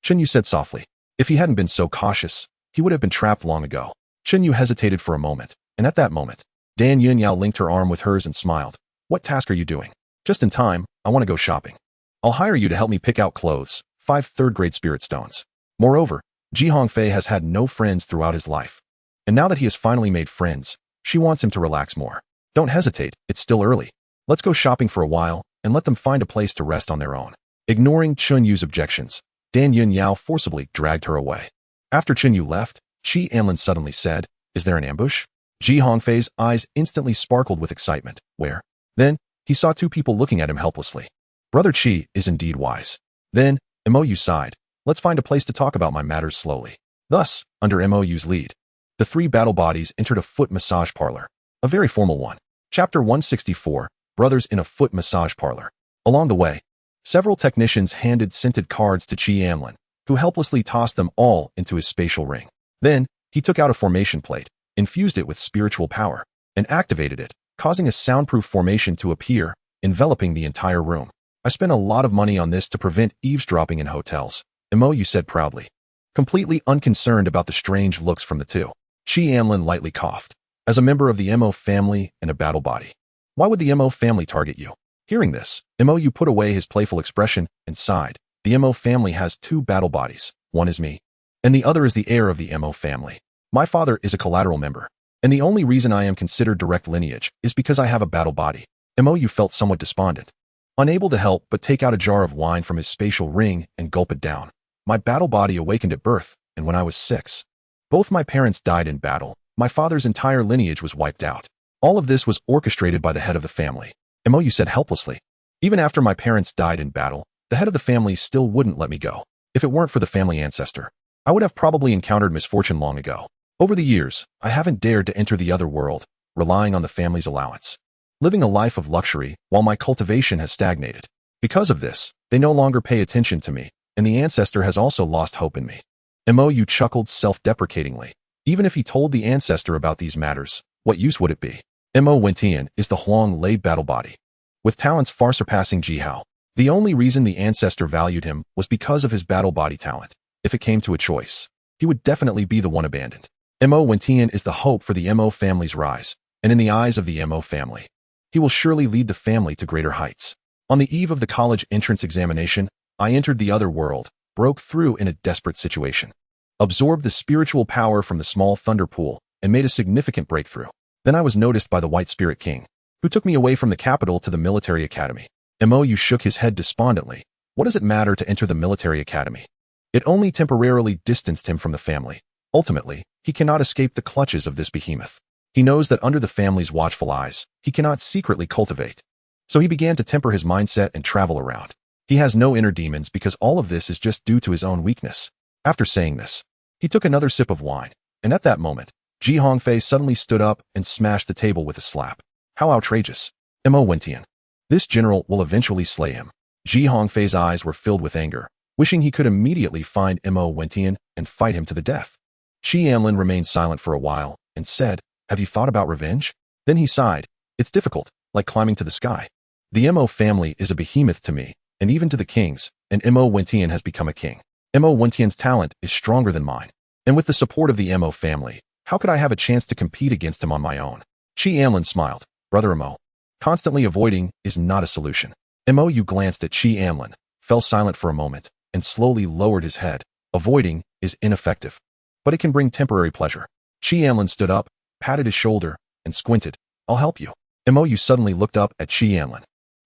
Yu said softly. If he hadn't been so cautious, he would have been trapped long ago. Yu hesitated for a moment, and at that moment, Dan Yunyao linked her arm with hers and smiled. What task are you doing? Just in time, I want to go shopping. I'll hire you to help me pick out clothes, 5 third-grade spirit stones. Moreover, Hongfei has had no friends throughout his life. And now that he has finally made friends, she wants him to relax more. Don't hesitate, it's still early. Let's go shopping for a while, and let them find a place to rest on their own. Ignoring Yu's objections, Dan Yunyao forcibly dragged her away. After Yu left, Anlin suddenly said, Is there an ambush? Hongfei's eyes instantly sparkled with excitement. Where? Then, he saw 2 people looking at him helplessly. Brother Chi is indeed wise. Then, Mou sighed. Let's find a place to talk about my matters slowly. Thus, under Mou's lead, the 3 battle bodies entered a foot massage parlor. A very formal one. Chapter 164, Brothers in a Foot Massage Parlor. Along the way, several technicians handed scented cards to Anlin, who helplessly tossed them all into his spatial ring. Then, he took out a formation plate, infused it with spiritual power, and activated it, causing a soundproof formation to appear, enveloping the entire room. I spent a lot of money on this to prevent eavesdropping in hotels, Mou said proudly, completely unconcerned about the strange looks from the 2. Anlin lightly coughed. As a member of the Mo family and a battle body, why would the Mo family target you? Hearing this, Mou put away his playful expression and sighed. The Mo family has 2 battle bodies. One is me, and the other is the heir of the Mo family. My father is a collateral member, and the only reason I am considered direct lineage is because I have a battle body. Mou felt somewhat despondent, unable to help but take out a jar of wine from his spatial ring and gulp it down. My battle body awakened at birth, and when I was 6. Both my parents died in battle. My father's entire lineage was wiped out. All of this was orchestrated by the head of the family. Mou said helplessly. Even after my parents died in battle, the head of the family still wouldn't let me go. If it weren't for the family ancestor, I would have probably encountered misfortune long ago. Over the years, I haven't dared to enter the other world, relying on the family's allowance, living a life of luxury while my cultivation has stagnated. Because of this, they no longer pay attention to me, and the ancestor has also lost hope in me. Mou chuckled self-deprecatingly. Even if he told the ancestor about these matters, what use would it be? Mo Wentian is the Huang Lei battle body, with talents far surpassing Jihao. The only reason the ancestor valued him was because of his battle body talent. If it came to a choice, he would definitely be the one abandoned. Mo Wentian is the hope for the Mo family's rise, and in the eyes of the Mo family, he will surely lead the family to greater heights. On the eve of the college entrance examination, I entered the other world, broke through in a desperate situation, absorbed the spiritual power from the small thunder pool, and made a significant breakthrough. Then I was noticed by the White Spirit King, who took me away from the capital to the military academy. Mo shook his head despondently. What does it matter to enter the military academy? It only temporarily distanced him from the family. Ultimately, he cannot escape the clutches of this behemoth. He knows that under the family's watchful eyes, he cannot secretly cultivate. So he began to temper his mindset and travel around. He has no inner demons because all of this is just due to his own weakness. After saying this, he took another sip of wine, and at that moment, Ji Hongfei suddenly stood up and smashed the table with a slap. How outrageous. Mo Wentian. This general will eventually slay him. Ji Hongfei's eyes were filled with anger, wishing he could immediately find Mo Wentian and fight him to the death. Anlin remained silent for a while and said, "Have you thought about revenge?" Then he sighed. "It's difficult, like climbing to the sky. The Mo family is a behemoth to me, and even to the kings, and Mo Wentian has become a king. Mo Wentian's talent is stronger than mine, and with the support of the Mo family, how could I have a chance to compete against him on my own?" Anlin smiled. "Brother Mo, constantly avoiding is not a solution." Mo glanced at Anlin, fell silent for a moment, and slowly lowered his head. Avoiding is ineffective, but it can bring temporary pleasure. Anlin stood up, patted his shoulder, and squinted. "I'll help you." Mo suddenly looked up at Anlin.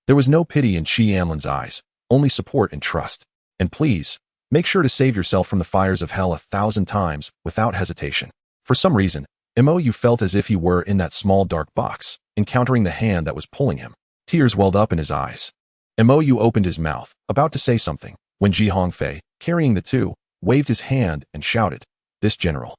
There was no pity in Anlin's eyes, only support and trust. "And please, make sure to save yourself from the fires of hell 1,000 times without hesitation." For some reason, Mo felt as if he were in that small dark box, encountering the hand that was pulling him. Tears welled up in his eyes. Mo opened his mouth, about to say something, when Ji Hongfei, carrying the two, waved his hand and shouted, "This general."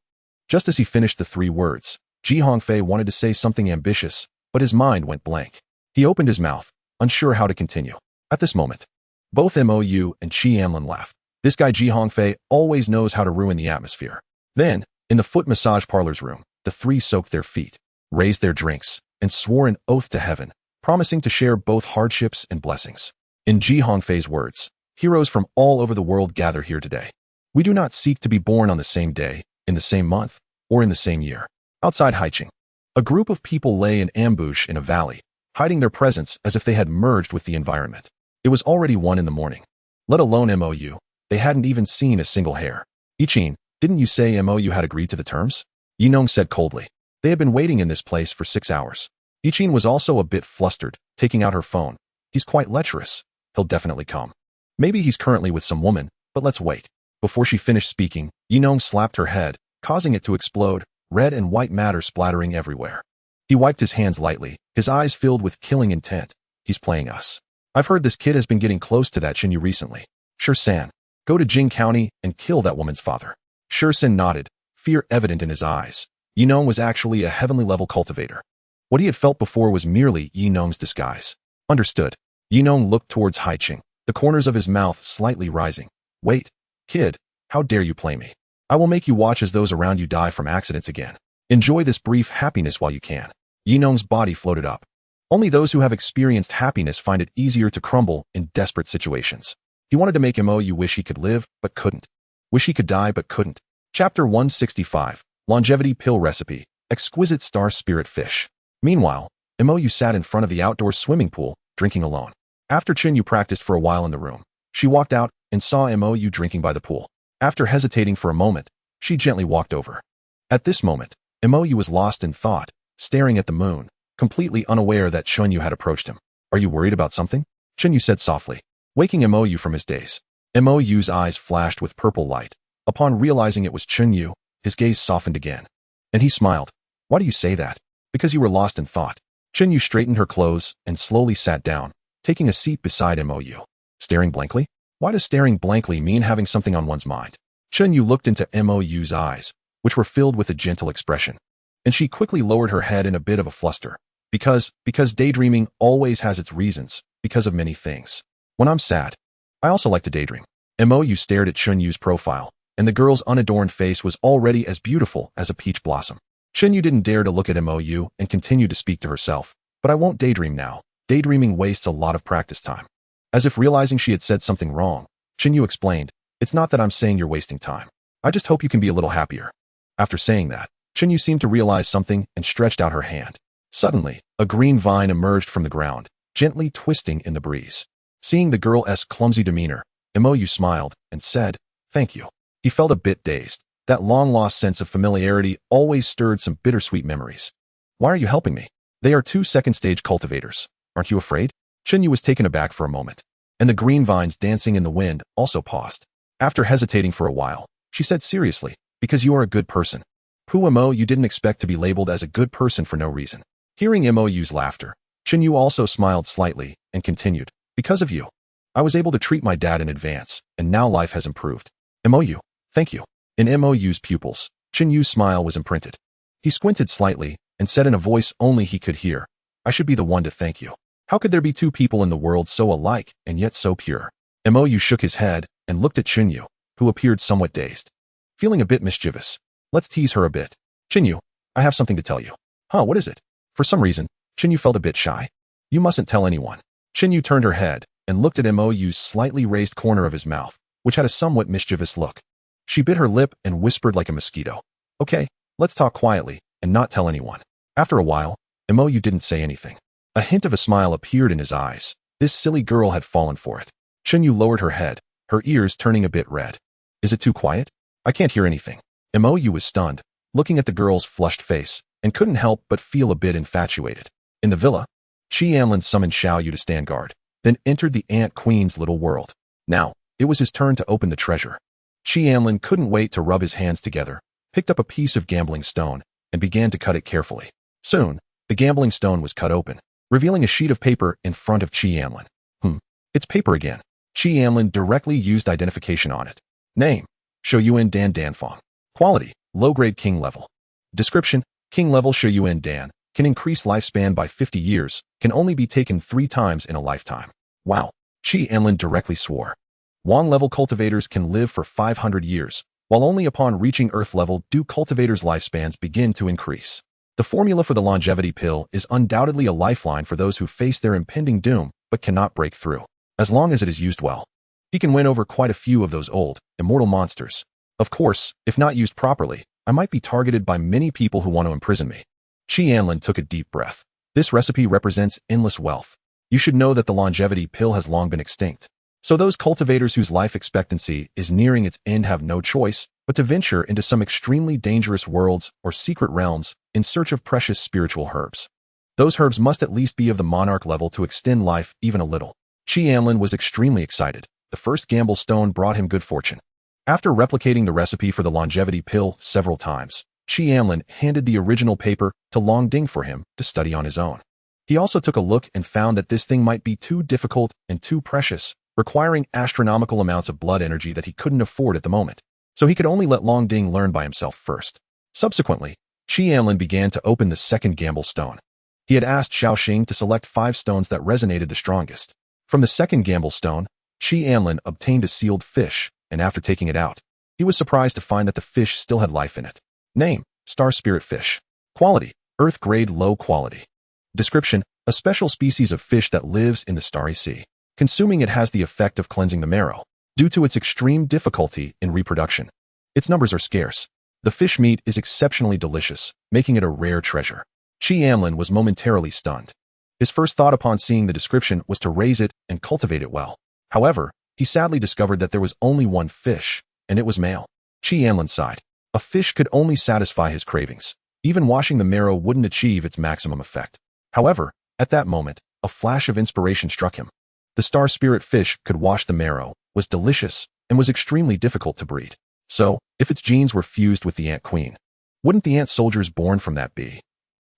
Just as he finished the 3 words, Ji Hongfei wanted to say something ambitious, but his mind went blank. He opened his mouth, unsure how to continue. At this moment, both Mo and Anlin laughed. This guy Ji Hongfei always knows how to ruin the atmosphere. Then, in the foot massage parlor's room, the 3 soaked their feet, raised their drinks, and swore an oath to heaven, promising to share both hardships and blessings. In Ji Hongfei's words, heroes from all over the world gather here today. We do not seek to be born on the same day, in the same month, or in the same year. Outside Haicheng, a group of people lay in ambush in a valley, hiding their presence as if they had merged with the environment. It was already 1 in the morning. Let alone Mo, they hadn't even seen a single hair. "Yichin, didn't you say Mo had agreed to the terms?" Yinong said coldly. They had been waiting in this place for 6 hours. Yichin was also a bit flustered, taking out her phone. "He's quite lecherous. He'll definitely come. Maybe he's currently with some woman, but let's wait." Before she finished speaking, Yinong slapped her head, causing it to explode, red and white matter splattering everywhere. He wiped his hands lightly, his eyes filled with killing intent. "He's playing us. I've heard this kid has been getting close to that Shinyu recently. Sure-san, go to Jing County and kill that woman's father." Sure-san nodded, fear evident in his eyes. Yinong was actually a heavenly-level cultivator. What he had felt before was merely Yinong's disguise. Understood. Yinong looked towards Haicheng, the corners of his mouth slightly rising. "Wait, kid, how dare you play me? I will make you watch as those around you die from accidents again. Enjoy this brief happiness while you can." Yinong's body floated up. Only those who have experienced happiness find it easier to crumble in desperate situations. He wanted to make Mo wish he could live, but couldn't. Wish he could die, but couldn't. Chapter 165, Longevity Pill Recipe, Exquisite Star Spirit Fish. Meanwhile, Mo sat in front of the outdoor swimming pool, drinking alone. After Chinyu practiced for a while in the room, she walked out and saw Mo drinking by the pool. After hesitating for a moment, she gently walked over. At this moment, Mo was lost in thought, staring at the moon, completely unaware that Chunyu had approached him. "Are you worried about something?" Chinyu said softly, waking Mo from his daze. Mo's eyes flashed with purple light. Upon realizing it was Chunyu, his gaze softened again. And he smiled. "Why do you say that?" "Because you were lost in thought." Chinyu straightened her clothes and slowly sat down, taking a seat beside Mo. Staring blankly? Why does staring blankly mean having something on one's mind? Chunyu looked into Mo's eyes, which were filled with a gentle expression. And she quickly lowered her head in a bit of a fluster. Because daydreaming always has its reasons, because of many things. When I'm sad, I also like to daydream. Mo stared at Chunyu's profile, and the girl's unadorned face was already as beautiful as a peach blossom. Chunyu didn't dare to look at Mo and continued to speak to herself. "But I won't daydream now. Daydreaming wastes a lot of practice time." As if realizing she had said something wrong, Chunyu explained, "It's not that I'm saying you're wasting time. I just hope you can be a little happier." After saying that, Chinyu seemed to realize something and stretched out her hand. Suddenly, a green vine emerged from the ground, gently twisting in the breeze. Seeing the girl's clumsy demeanor, Imoyu smiled and said, "Thank you." He felt a bit dazed. That long-lost sense of familiarity always stirred some bittersweet memories. "Why are you helping me? They are 2 second-stage cultivators. Aren't you afraid?" Chinyu was taken aback for a moment, and the green vines dancing in the wind also paused. After hesitating for a while, she said seriously, "Because you are a good person." "Imo, you didn't expect to be labeled as a good person for no reason." Hearing Imoyu's laughter, Chinyu also smiled slightly and continued, "Because of you. I was able to treat my dad in advance, and now life has improved." "Imoyu, thank you." In Imoyu's pupils, Chinyu's smile was imprinted. He squinted slightly and said in a voice only he could hear, "I should be the one to thank you. How could there be 2 people in the world so alike and yet so pure?" Imoyu shook his head and looked at Chinyu, who appeared somewhat dazed. Feeling a bit mischievous, "Let's tease her a bit. Chinyu, I have something to tell you." "Huh, what is it?" For some reason, Chinyu felt a bit shy. "You mustn't tell anyone." Chinyu turned her head and looked at Imoyu's slightly raised corner of his mouth, which had a somewhat mischievous look. She bit her lip and whispered like a mosquito, "Okay, let's talk quietly and not tell anyone." After a while, Imoyu didn't say anything. A hint of a smile appeared in his eyes. This silly girl had fallen for it. Chinyu lowered her head, her ears turning a bit red. "Is it too quiet? I can't hear anything." Imoyu was stunned, looking at the girl's flushed face, and couldn't help but feel a bit infatuated. In the villa, Anlin summoned Xiao Yu to stand guard, then entered the Ant Queen's little world. Now, it was his turn to open the treasure. Anlin couldn't wait to rub his hands together, picked up a piece of gambling stone, and began to cut it carefully. Soon, the gambling stone was cut open, revealing a sheet of paper in front of Anlin. It's paper again. Anlin directly used identification on it. Name, Shoyuan Dan Danfong. Quality, low-grade king level. Description, king level Shoyuan Dan, can increase lifespan by 50 years, can only be taken 3 times in a lifetime. Wow. Anlin directly swore. Wang-level cultivators can live for 500 years, while only upon reaching Earth level do cultivators' lifespans begin to increase. The formula for the longevity pill is undoubtedly a lifeline for those who face their impending doom but cannot break through. As long as it is used well, he can win over quite a few of those old, immortal monsters. Of course, if not used properly, I might be targeted by many people who want to imprison me. Anlin took a deep breath. This recipe represents endless wealth. You should know that the longevity pill has long been extinct. So those cultivators whose life expectancy is nearing its end have no choice but to venture into some extremely dangerous worlds or secret realms in search of precious spiritual herbs. Those herbs must at least be of the monarch level to extend life even a little. Anlin was extremely excited. The first gamble stone brought him good fortune. After replicating the recipe for the longevity pill several times, Anlin handed the original paper to Long Ding for him to study on his own. He also took a look and found that this thing might be too difficult and too precious, requiring astronomical amounts of blood energy that he couldn't afford at the moment. So he could only let Long Ding learn by himself first. Subsequently, Anlin began to open the second gamble stone. He had asked Xiaoxing to select 5 stones that resonated the strongest. From the second gamble stone, Anlin obtained a sealed fish, and after taking it out, he was surprised to find that the fish still had life in it. Name, Star Spirit Fish. Quality, Earth grade low quality. Description, a special species of fish that lives in the Starry Sea. Consuming it has the effect of cleansing the marrow, due to its extreme difficulty in reproduction. Its numbers are scarce. The fish meat is exceptionally delicious, making it a rare treasure. Anlin was momentarily stunned. His first thought upon seeing the description was to raise it and cultivate it well. However, he sadly discovered that there was only one fish, and it was male. Anlin sighed. A fish could only satisfy his cravings. Even washing the marrow wouldn't achieve its maximum effect. However, at that moment, a flash of inspiration struck him. The Star Spirit fish could wash the marrow, was delicious, and was extremely difficult to breed. So, if its genes were fused with the Ant Queen, wouldn't the ant soldiers born from that be?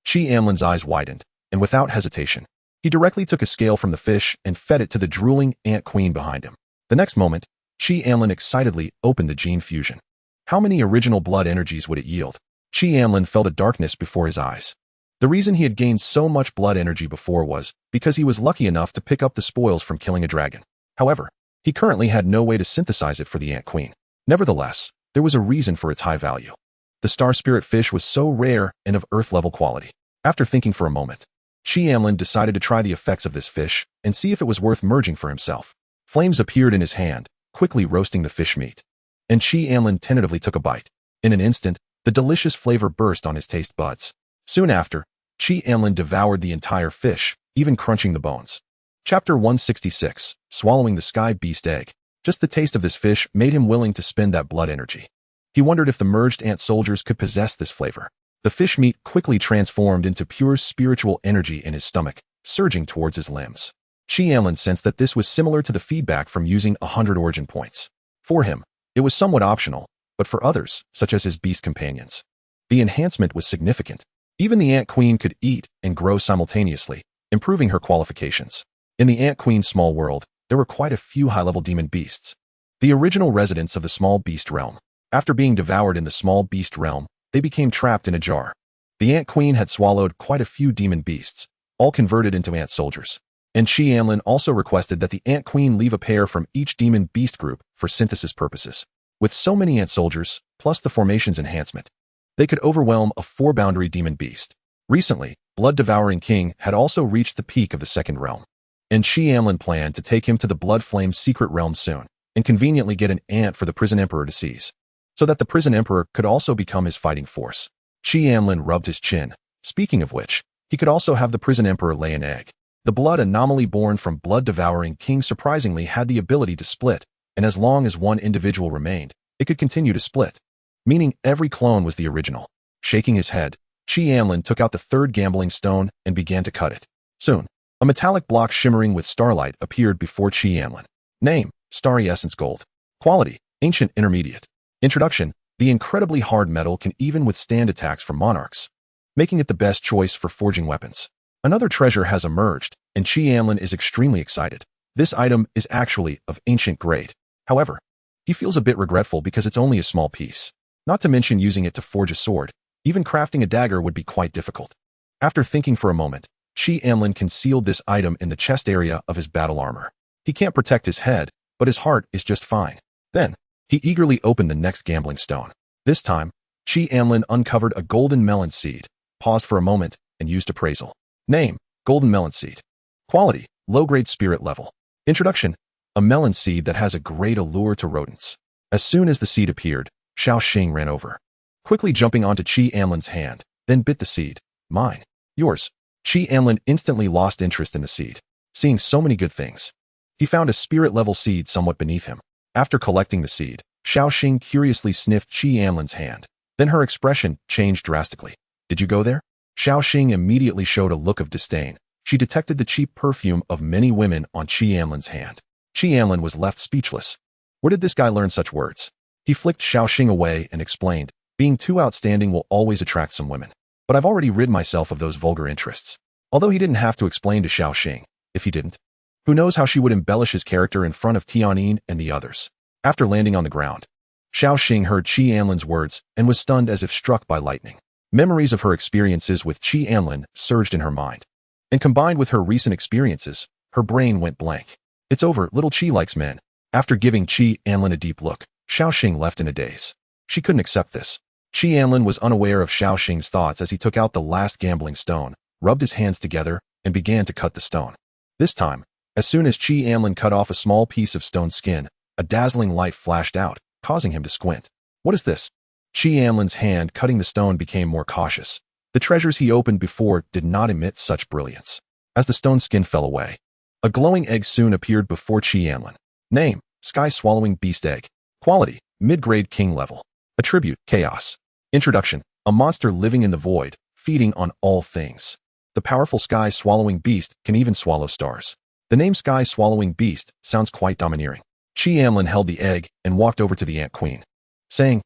Anlin's eyes widened, and without hesitation, he directly took a scale from the fish and fed it to the drooling Ant Queen behind him. The next moment, Anlin excitedly opened the gene fusion. How many original blood energies would it yield? Anlin felt a darkness before his eyes. The reason he had gained so much blood energy before was because he was lucky enough to pick up the spoils from killing a dragon. However, he currently had no way to synthesize it for the Ant Queen. Nevertheless, there was a reason for its high value. The Star Spirit fish was so rare and of Earth-level quality. After thinking for a moment, Anlin decided to try the effects of this fish and see if it was worth merging for himself. Flames appeared in his hand, quickly roasting the fish meat. And Anlin tentatively took a bite. In an instant, The delicious flavor burst on his taste buds. Soon after, Anlin devoured the entire fish, even crunching the bones. Chapter 166, Swallowing the Sky Beast Egg. Just the taste of this fish made him willing to spend that blood energy. He wondered if the merged ant soldiers could possess this flavor. The fish meat quickly transformed into pure spiritual energy in his stomach, surging towards his limbs. Anlin sensed that this was similar to the feedback from using 100 origin points. For him, it was somewhat optional, but for others, such as his beast companions, the enhancement was significant. Even the Ant Queen could eat and grow simultaneously, improving her qualifications. In the Ant Queen's small world, there were quite a few high-level demon beasts, the original residents of the small beast realm. After being devoured in the small beast realm, they became trapped in a jar. The Ant Queen had swallowed quite a few demon beasts, all converted into ant soldiers. And Anlin also requested that the Ant Queen leave a pair from each demon beast group for synthesis purposes. With so many ant soldiers, plus the formation's enhancement, they could overwhelm a 4-boundary demon beast. Recently, Blood-Devouring King had also reached the peak of the second realm, and Anlin planned to take him to the Blood Flame secret realm soon, and conveniently get an ant for the Prison Emperor to seize, so that the Prison Emperor could also become his fighting force. Anlin rubbed his chin. Speaking of which, he could also have the Prison Emperor lay an egg. The blood anomaly born from Blood-Devouring King surprisingly had the ability to split, and as long as one individual remained, it could continue to split, meaning every clone was the original. Shaking his head, Anlin took out the third gambling stone and began to cut it. Soon, a metallic block shimmering with starlight appeared before Anlin. Name: Starry Essence Gold. Quality: Ancient Intermediate. Introduction: the incredibly hard metal can even withstand attacks from monarchs, making it the best choice for forging weapons. Another treasure has emerged, and Anlin is extremely excited. This item is actually of ancient grade. However, he feels a bit regretful because it's only a small piece. Not to mention using it to forge a sword. Even crafting a dagger would be quite difficult. After thinking for a moment, Anlin concealed this item in the chest area of his battle armor. He can't protect his head, but his heart is just fine. Then, he eagerly opened the next gambling stone. This time, Anlin uncovered a golden melon seed, paused for a moment, and used appraisal. Name: Golden Melon Seed. Quality: Low-grade spirit level. Introduction: a melon seed that has a great allure to rodents. As soon as the seed appeared, Xiaoxing ran over, quickly jumping onto Anlin's hand, then bit the seed. Mine. Yours. Anlin instantly lost interest in the seed. Seeing so many good things, he found a spirit-level seed somewhat beneath him. After collecting the seed, Xiaoxing curiously sniffed Anlin's hand. Then her expression changed drastically. Did you go there? Xiaoxing immediately showed a look of disdain. She detected the cheap perfume of many women on Anlin's hand. Anlin was left speechless. Where did this guy learn such words? He flicked Xiaoxing away and explained, being too outstanding will always attract some women. But I've already rid myself of those vulgar interests. Although he didn't have to explain to Xiaoxing, if he didn't, who knows how she would embellish his character in front of Tianyin and the others. After landing on the ground, Xiaoxing heard Anlin's words and was stunned as if struck by lightning. Memories of her experiences with Anlin surged in her mind. And combined with her recent experiences, her brain went blank. It's over, little Qi likes men. After giving Anlin a deep look, Xiaoxing left in a daze. She couldn't accept this. Anlin was unaware of Xiaoxing's thoughts as he took out the last gambling stone, rubbed his hands together, and began to cut the stone. This time, as soon as Anlin cut off a small piece of stone skin, a dazzling light flashed out, causing him to squint. What is this? Anlin's hand cutting the stone became more cautious. The treasures he opened before did not emit such brilliance. As the stone skin fell away, a glowing egg soon appeared before Anlin. Name: Sky-Swallowing Beast Egg. Quality: Mid-grade King level. Attribute: Chaos. Introduction: a monster living in the void, feeding on all things. The powerful Sky-Swallowing Beast can even swallow stars. The name Sky-Swallowing Beast sounds quite domineering. Anlin held the egg and walked over to the Ant Queen, saying,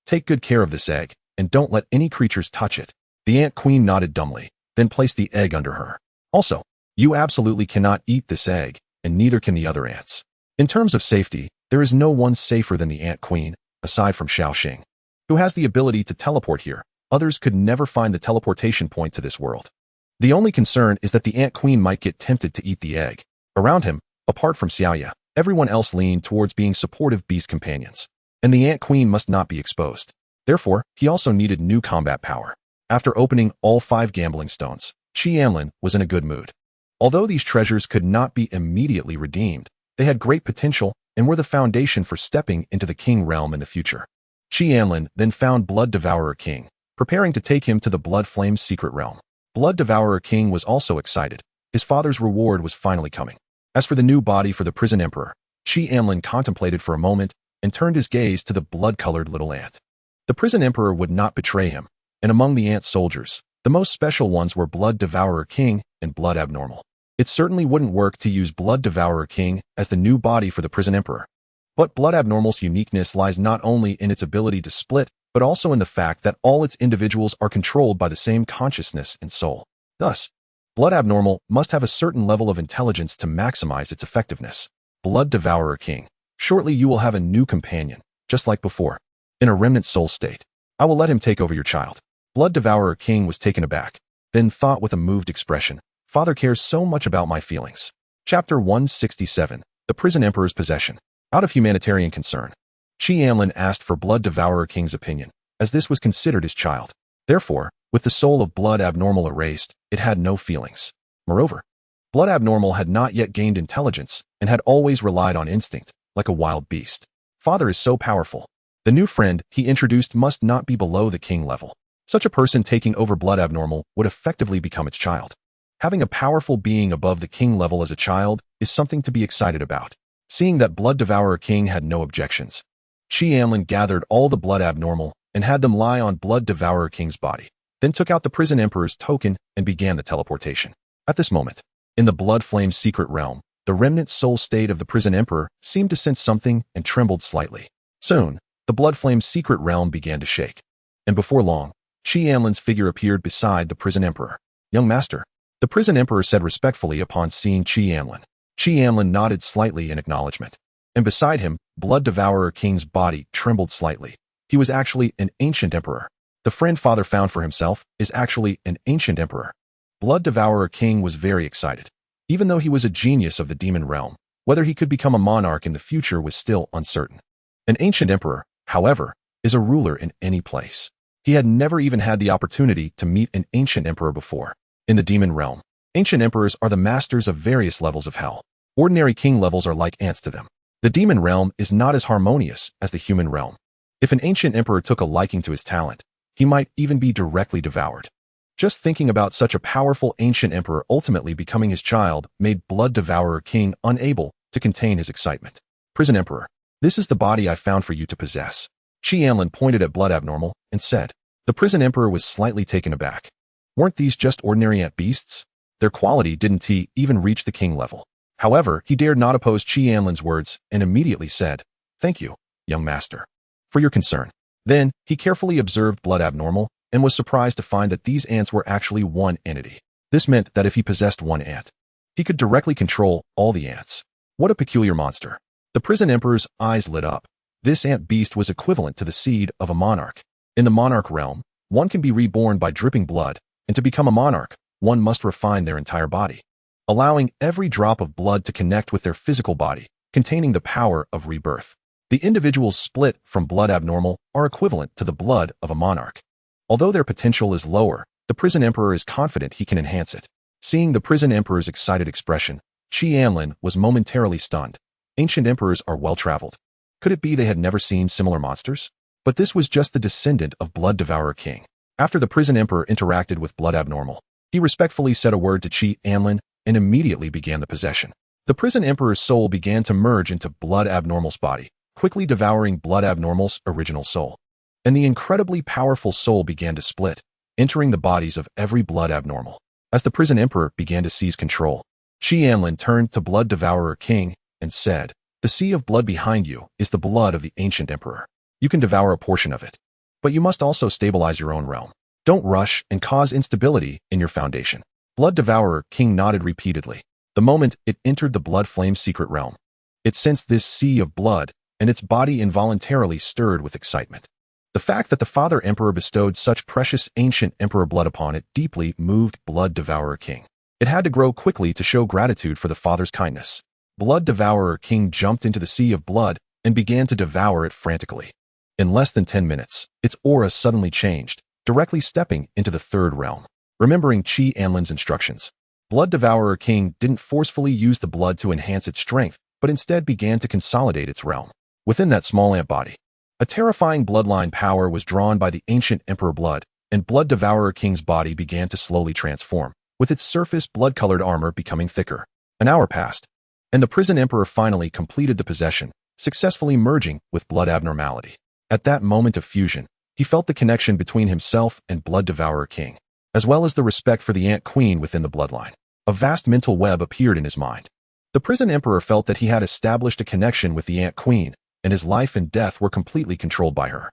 take good care of this egg, and don't let any creatures touch it. The Ant Queen nodded dumbly, then placed the egg under her. Also, you absolutely cannot eat this egg, and neither can the other ants. In terms of safety, there is no one safer than the Ant Queen, aside from Xiaoxing, who has the ability to teleport here. Others could never find the teleportation point to this world. The only concern is that the Ant Queen might get tempted to eat the egg. Around him, apart from Xiaoya, everyone else leaned towards being supportive beast companions, and the Ant Queen must not be exposed. Therefore, he also needed new combat power. After opening all 5 gambling stones, Anlin was in a good mood. Although these treasures could not be immediately redeemed, they had great potential and were the foundation for stepping into the king realm in the future. Anlin then found Blood Devourer King, preparing to take him to the Blood Flame's secret realm. Blood Devourer King was also excited. His father's reward was finally coming. As for the new body for the prison emperor, Anlin contemplated for a moment and turned his gaze to the blood-colored little ant. The prison emperor would not betray him, and among the ant soldiers, the most special ones were Blood Devourer King and Blood Abnormal. It certainly wouldn't work to use Blood Devourer King as the new body for the prison emperor. But Blood Abnormal's uniqueness lies not only in its ability to split, but also in the fact that all its individuals are controlled by the same consciousness and soul. Thus, Blood Abnormal must have a certain level of intelligence to maximize its effectiveness. Blood Devourer King. Shortly you will have a new companion, just like before. In a remnant soul state. I will let him take over your child. Blood Devourer King was taken aback, then thought with a moved expression, Father cares so much about my feelings. Chapter 167. The Prison Emperor's Possession. Out of humanitarian concern, Anlin asked for Blood Devourer King's opinion, as this was considered his child. Therefore, with the soul of Blood Abnormal erased, it had no feelings. Moreover, Blood Abnormal had not yet gained intelligence and had always relied on instinct, like a wild beast. Father is so powerful. The new friend he introduced must not be below the king level. Such a person taking over Blood Abnormal would effectively become its child. Having a powerful being above the king level as a child is something to be excited about. Seeing that Blood Devourer King had no objections, Anlin gathered all the Blood Abnormal and had them lie on Blood Devourer King's body, then took out the prison emperor's token and began the teleportation. At this moment, in the Blood Flame's secret realm, the remnant soul state of the prison emperor seemed to sense something and trembled slightly. Soon, the Blood Flame's secret realm began to shake. And before long, Anlin's figure appeared beside the prison emperor. Young master, the prison emperor said respectfully upon seeing Anlin. Anlin nodded slightly in acknowledgement. And beside him, Blood Devourer King's body trembled slightly. He was actually an ancient emperor. The friend father found for himself is actually an ancient emperor. Blood Devourer King was very excited. Even though he was a genius of the demon realm, whether he could become a monarch in the future was still uncertain. An ancient emperor, however, is a ruler in any place. He had never even had the opportunity to meet an ancient emperor before. In the demon realm, ancient emperors are the masters of various levels of hell. Ordinary king levels are like ants to them. The demon realm is not as harmonious as the human realm. If an ancient emperor took a liking to his talent, he might even be directly devoured. Just thinking about such a powerful ancient emperor ultimately becoming his child made Blood Devourer King unable to contain his excitement. Prison Emperor, this is the body I found for you to possess. Anlin pointed at Blood Abnormal and said. The prison emperor was slightly taken aback. Weren't these just ordinary ant beasts? Their quality didn't even reach the king level. However, he dared not oppose Anlin's words and immediately said, Thank you, young master, for your concern. Then, he carefully observed Blood Abnormal and was surprised to find that these ants were actually one entity. This meant that if he possessed one ant, he could directly control all the ants. What a peculiar monster. The prison emperor's eyes lit up. This ant beast was equivalent to the seed of a monarch. In the monarch realm, one can be reborn by dripping blood, and to become a monarch, one must refine their entire body, allowing every drop of blood to connect with their physical body, containing the power of rebirth. The individuals split from Blood Abnormal are equivalent to the blood of a monarch. Although their potential is lower, the prison emperor is confident he can enhance it. Seeing the prison emperor's excited expression, Anlin was momentarily stunned. Ancient emperors are well-traveled. Could it be they had never seen similar monsters? But this was just the descendant of Blood Devourer King. After the prison emperor interacted with Blood Abnormal, he respectfully said a word to Anlin and immediately began the possession. The prison emperor's soul began to merge into Blood Abnormal's body, quickly devouring Blood Abnormal's original soul. And the incredibly powerful soul began to split, entering the bodies of every Blood Abnormal. As the prison emperor began to seize control, Anlin turned to Blood Devourer King and said, The sea of blood behind you is the blood of the ancient emperor. You can devour a portion of it, but you must also stabilize your own realm. Don't rush and cause instability in your foundation. Blood Devourer King nodded repeatedly. The moment it entered the Blood Flame's secret realm, it sensed this sea of blood, and its body involuntarily stirred with excitement. The fact that the Father Emperor bestowed such precious ancient emperor blood upon it deeply moved Blood Devourer King. It had to grow quickly to show gratitude for the Father's kindness. Blood Devourer King jumped into the sea of blood and began to devour it frantically. In less than 10 minutes, its aura suddenly changed, directly stepping into the third realm. Remembering Anlin's instructions, Blood Devourer King didn't forcefully use the blood to enhance its strength, but instead began to consolidate its realm. Within that small ant body, A terrifying bloodline power was drawn by the ancient emperor blood, and Blood Devourer King's body began to slowly transform, with its surface blood-colored armor becoming thicker. An hour passed, and the prison emperor finally completed the possession, successfully merging with blood abnormality. At that moment of fusion, he felt the connection between himself and Blood Devourer King, as well as the respect for the Ant Queen within the bloodline. A vast mental web appeared in his mind. The prison emperor felt that he had established a connection with the Ant Queen, and his life and death were completely controlled by her.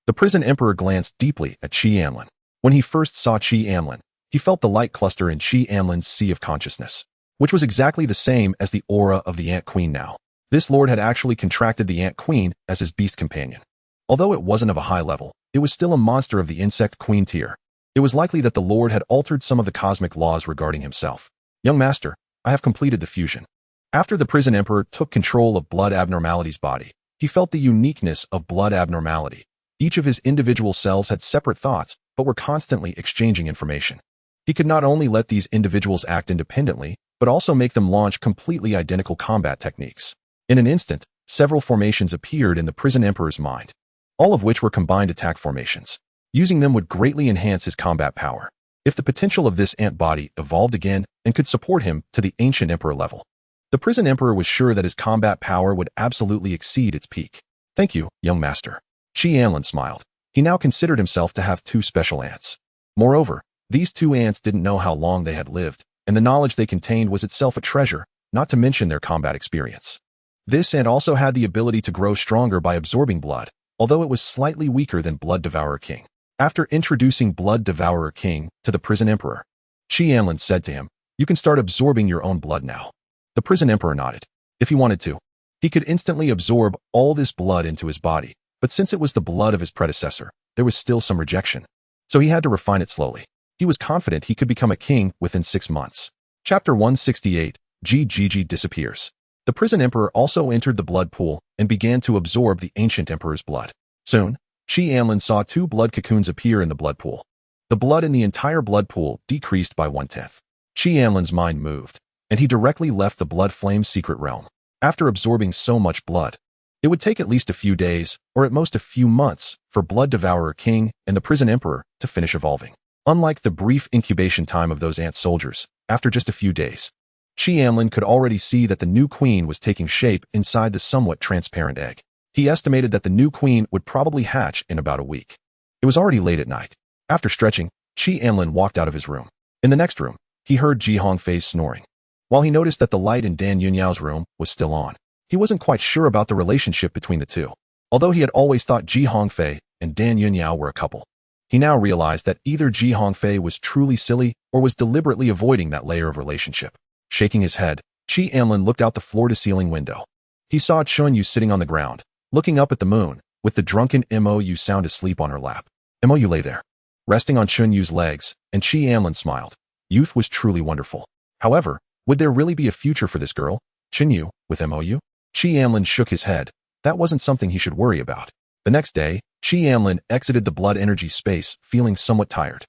The prison emperor glanced deeply at Anlin. When he first saw Anlin, he felt the light cluster in Anlin's sea of consciousness, which was exactly the same as the aura of the Ant Queen now. This lord had actually contracted the Ant Queen as his beast companion. Although it wasn't of a high level, it was still a monster of the insect queen tier. It was likely that the lord had altered some of the cosmic laws regarding himself. Young master, I have completed the fusion. After the prison emperor took control of Blood Abnormality's body, he felt the uniqueness of blood abnormality. Each of his individual selves had separate thoughts, but were constantly exchanging information. He could not only let these individuals act independently, but also make them launch completely identical combat techniques. In an instant, several formations appeared in the prison emperor's mind, all of which were combined attack formations. Using them would greatly enhance his combat power. If the potential of this ant body evolved again and could support him to the ancient emperor level, the prison emperor was sure that his combat power would absolutely exceed its peak. Thank you, young master. Anlin smiled. He now considered himself to have two special ants. Moreover, these two ants didn't know how long they had lived, and the knowledge they contained was itself a treasure, not to mention their combat experience. This ant also had the ability to grow stronger by absorbing blood, although it was slightly weaker than Blood Devourer King. After introducing Blood Devourer King to the prison emperor, Anlin said to him, "You can start absorbing your own blood now." The prison emperor nodded. If he wanted to, he could instantly absorb all this blood into his body, but since it was the blood of his predecessor, there was still some rejection. So he had to refine it slowly. He was confident he could become a king within 6 months. Chapter 168, GGG disappears. The prison emperor also entered the blood pool and began to absorb the ancient emperor's blood. Soon, Anlin saw 2 blood cocoons appear in the blood pool. The blood in the entire blood pool decreased by 1/10. Anlin's mind moved, and he directly left the blood flame secret realm. After absorbing so much blood, it would take at least a few days, or at most a few months, for Blood Devourer King and the prison emperor to finish evolving. Unlike the brief incubation time of those ant soldiers, after just a few days, Anlin could already see that the new queen was taking shape inside the somewhat transparent egg. He estimated that the new queen would probably hatch in about a week. It was already late at night. After stretching, Anlin walked out of his room. In the next room, he heard Hongfei's snoring. While he noticed that the light in Dan Yunyao's room was still on, he wasn't quite sure about the relationship between the two. Although he had always thought Hongfei and Dan Yunyao were a couple, he now realized that either Hongfei was truly silly or was deliberately avoiding that layer of relationship. Shaking his head, Anlin looked out the floor-to-ceiling window. He saw Chunyu sitting on the ground, looking up at the moon, with the drunken Mou sound asleep on her lap. Mou lay there, resting on Chunyu's legs, and Anlin smiled. Youth was truly wonderful. However, would there really be a future for this girl, Chunyu, with Mou? Anlin shook his head. That wasn't something he should worry about. The next day, Anlin exited the blood energy space, feeling somewhat tired.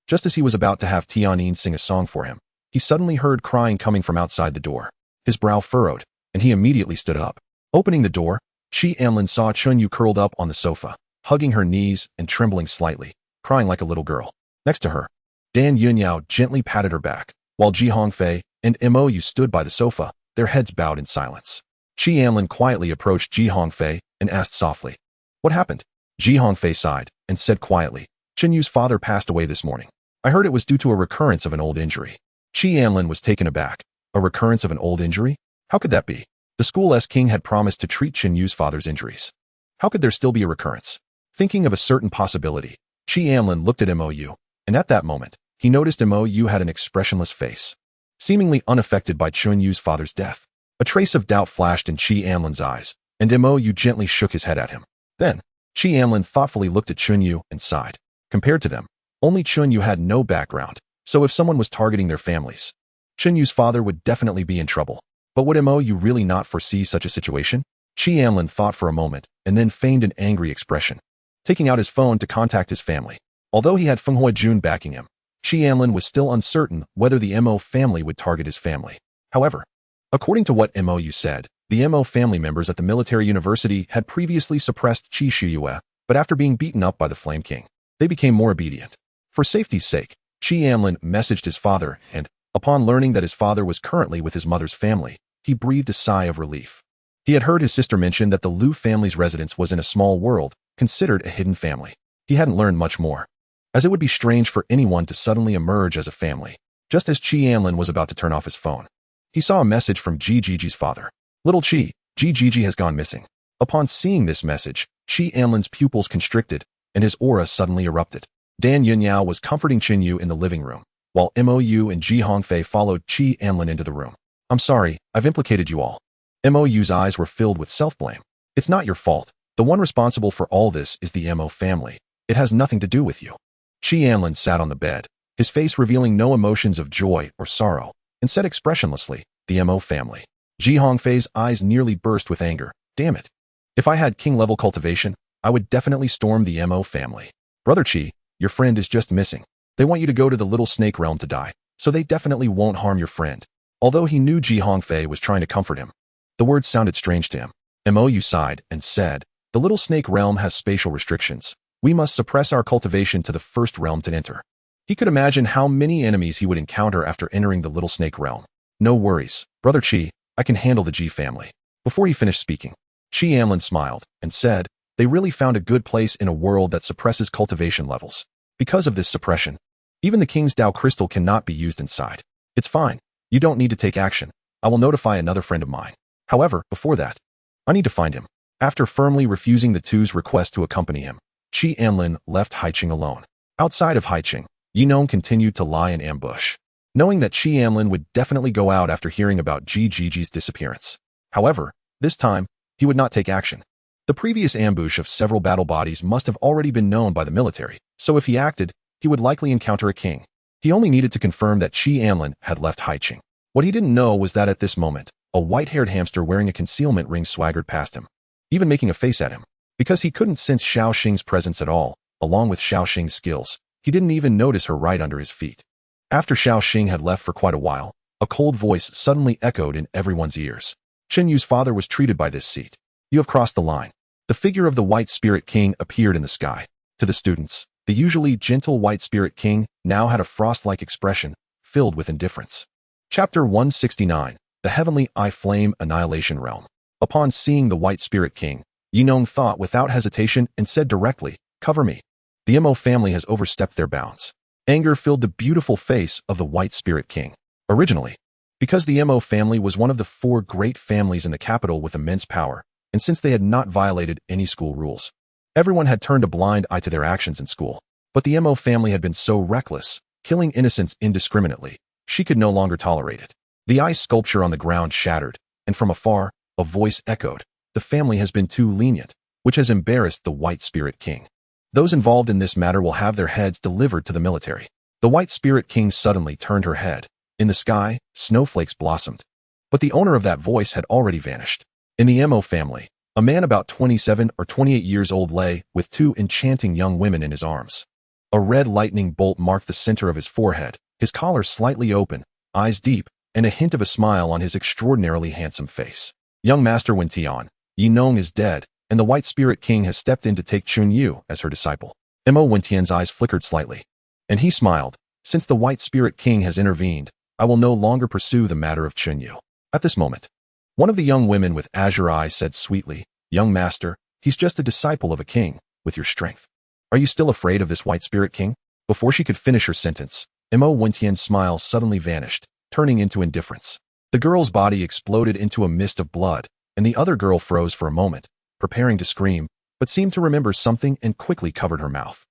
Just as he was about to have Tianyin sing a song for him, he suddenly heard crying coming from outside the door. His brow furrowed, and he immediately stood up. Opening the door, Anlin saw Chunyu curled up on the sofa, hugging her knees and trembling slightly, crying like a little girl. Next to her, Dan Yunyao gently patted her back, while Hongfei and Mou stood by the sofa, their heads bowed in silence. Anlin quietly approached Hongfei and asked softly, "What happened?" Hongfei sighed and said quietly, "Chunyu's father passed away this morning. I heard it was due to a recurrence of an old injury." Anlin was taken aback. A recurrence of an old injury? How could that be? The school's king had promised to treat Chunyu's father's injuries. How could there still be a recurrence? Thinking of a certain possibility, Anlin looked at Mou, and at that moment, he noticed Mou had an expressionless face, seemingly unaffected by Chunyu's father's death. A trace of doubt flashed in Anlin's eyes, and Mou gently shook his head at him. Then, Anlin thoughtfully looked at Chunyu and sighed. Compared to them, only Chunyu had no background, so if someone was targeting their families, Chunyu's father would definitely be in trouble. But would Mou really not foresee such a situation? Anlin thought for a moment, and then feigned an angry expression, taking out his phone to contact his family. Although he had Feng Huijun backing him, Anlin was still uncertain whether the Mo family would target his family. However, according to what Mou said, The MO family members at the military university had previously suppressed Qi Shuyue, but after being beaten up by the Flame King, they became more obedient. For safety's sake, Qi Anlin messaged his father and, upon learning that his father was currently with his mother's family, he breathed a sigh of relief. He had heard his sister mention that the Liu family's residence was in a small world, considered a hidden family. He hadn't learned much more, as it would be strange for anyone to suddenly emerge as a family. Just as Qi Anlin was about to turn off his phone, he saw a message from Gigi's father. Little Qi, Gigi has gone missing. Upon seeing this message, Qi Anlin's pupils constricted, and his aura suddenly erupted. Dan Yunyao was comforting Qinyu in the living room, while Mou and Ji Hongfei followed Qi Anlin into the room. I'm sorry, I've implicated you all. Mou's eyes were filled with self-blame. It's not your fault. The one responsible for all this is the Mo family. It has nothing to do with you. Qi Anlin sat on the bed, his face revealing no emotions of joy or sorrow, and said expressionlessly, the Mo family. Ji Hongfei's eyes nearly burst with anger. Damn it. If I had king-level cultivation, I would definitely storm the Mo family. Brother Qi, your friend is just missing. They want you to go to the Little Snake Realm to die, so they definitely won't harm your friend. Although he knew Ji Hongfei was trying to comfort him, the words sounded strange to him. Mou sighed and said, the Little Snake Realm has spatial restrictions. We must suppress our cultivation to the first realm to enter. He could imagine how many enemies he would encounter after entering the Little Snake Realm. No worries, Brother Qi, I can handle the Ji family. Before he finished speaking, Qi Anlin smiled and said, they really found a good place in a world that suppresses cultivation levels. Because of this suppression, even the King's Dao Crystal cannot be used inside. It's fine. You don't need to take action. I will notify another friend of mine. However, before that, I need to find him. After firmly refusing the two's request to accompany him, Qi Anlin left Haiqing alone. Outside of Haiqing, Yinong continued to lie in ambush, knowing that Qi Anlin would definitely go out after hearing about Gigi's disappearance. However, this time, he would not take action. The previous ambush of several battle bodies must have already been known by the military, so if he acted, he would likely encounter a king. He only needed to confirm that Qi Anlin had left Haiqing. What he didn't know was that at this moment, a white-haired hamster wearing a concealment ring swaggered past him, even making a face at him. Because he couldn't sense Xiao Xing's presence at all, along with Xiao Xing's skills, he didn't even notice her right under his feet. After Xiao Xing had left for quite a while, a cold voice suddenly echoed in everyone's ears. Qinyu's father was treated by this seat. You have crossed the line. The figure of the White Spirit King appeared in the sky. To the students, the usually gentle White Spirit King now had a frost-like expression, filled with indifference. Chapter 169, The Heavenly Eye Flame Annihilation Realm. Upon seeing the White Spirit King, Yinong thought without hesitation and said directly, cover me. The Mo family has overstepped their bounds. Anger filled the beautiful face of the White Spirit King. Originally, because the Mo family was one of the 4 great families in the capital with immense power, and since they had not violated any school rules, everyone had turned a blind eye to their actions in school. But the Mo family had been so reckless, killing innocents indiscriminately, she could no longer tolerate it. The ice sculpture on the ground shattered, and from afar, a voice echoed, the family has been too lenient, which has embarrassed the White Spirit King. Those involved in this matter will have their heads delivered to the military. The White Spirit King suddenly turned her head. In the sky, snowflakes blossomed. But the owner of that voice had already vanished. In the Mo family, a man about 27 or 28 years old lay with 2 enchanting young women in his arms. A red lightning bolt marked the center of his forehead, his collar slightly open, eyes deep, and a hint of a smile on his extraordinarily handsome face. Young Master Wentian, Yinong is dead, and the White Spirit King has stepped in to take Chunyu as her disciple. Mo Wentian's eyes flickered slightly, and he smiled. Since the White Spirit King has intervened, I will no longer pursue the matter of Chunyu. At this moment, one of the young women with azure eyes said sweetly, Young Master, he's just a disciple of a king, with your strength. Are you still afraid of this White Spirit King? Before she could finish her sentence, Mo Wentian's smile suddenly vanished, turning into indifference. The girl's body exploded into a mist of blood, and the other girl froze for a moment, preparing to scream, but seemed to remember something and quickly covered her mouth.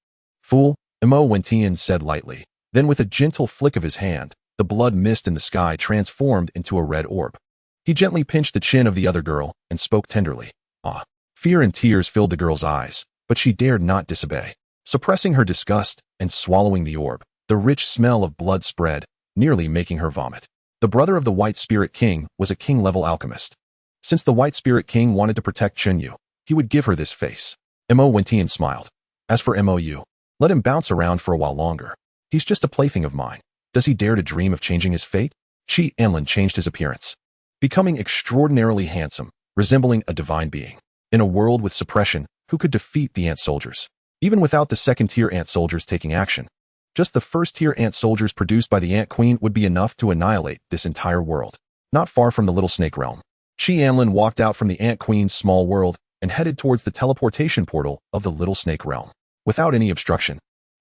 Fool, Mo Wentian said lightly. Then with a gentle flick of his hand, the blood mist in the sky transformed into a red orb. He gently pinched the chin of the other girl and spoke tenderly. Ah. Fear and tears filled the girl's eyes, but she dared not disobey. Suppressing her disgust and swallowing the orb, the rich smell of blood spread, nearly making her vomit. The brother of the White Spirit King was a king-level alchemist. Since the White Spirit King wanted to protect Chunyu, he would give her this face. Mo Wentian smiled. As for Mou, let him bounce around for a while longer. He's just a plaything of mine. Does he dare to dream of changing his fate? Qi Anlin changed his appearance. becoming extraordinarily handsome, resembling a divine being. In a world with suppression, who could defeat the ant soldiers? Even without the second-tier ant soldiers taking action, just the first-tier ant soldiers produced by the Ant Queen would be enough to annihilate this entire world. Not far from the Little Snake Realm, Anlin walked out from the Ant Queen's small world and headed towards the teleportation portal of the Little Snake Realm. Without any obstruction,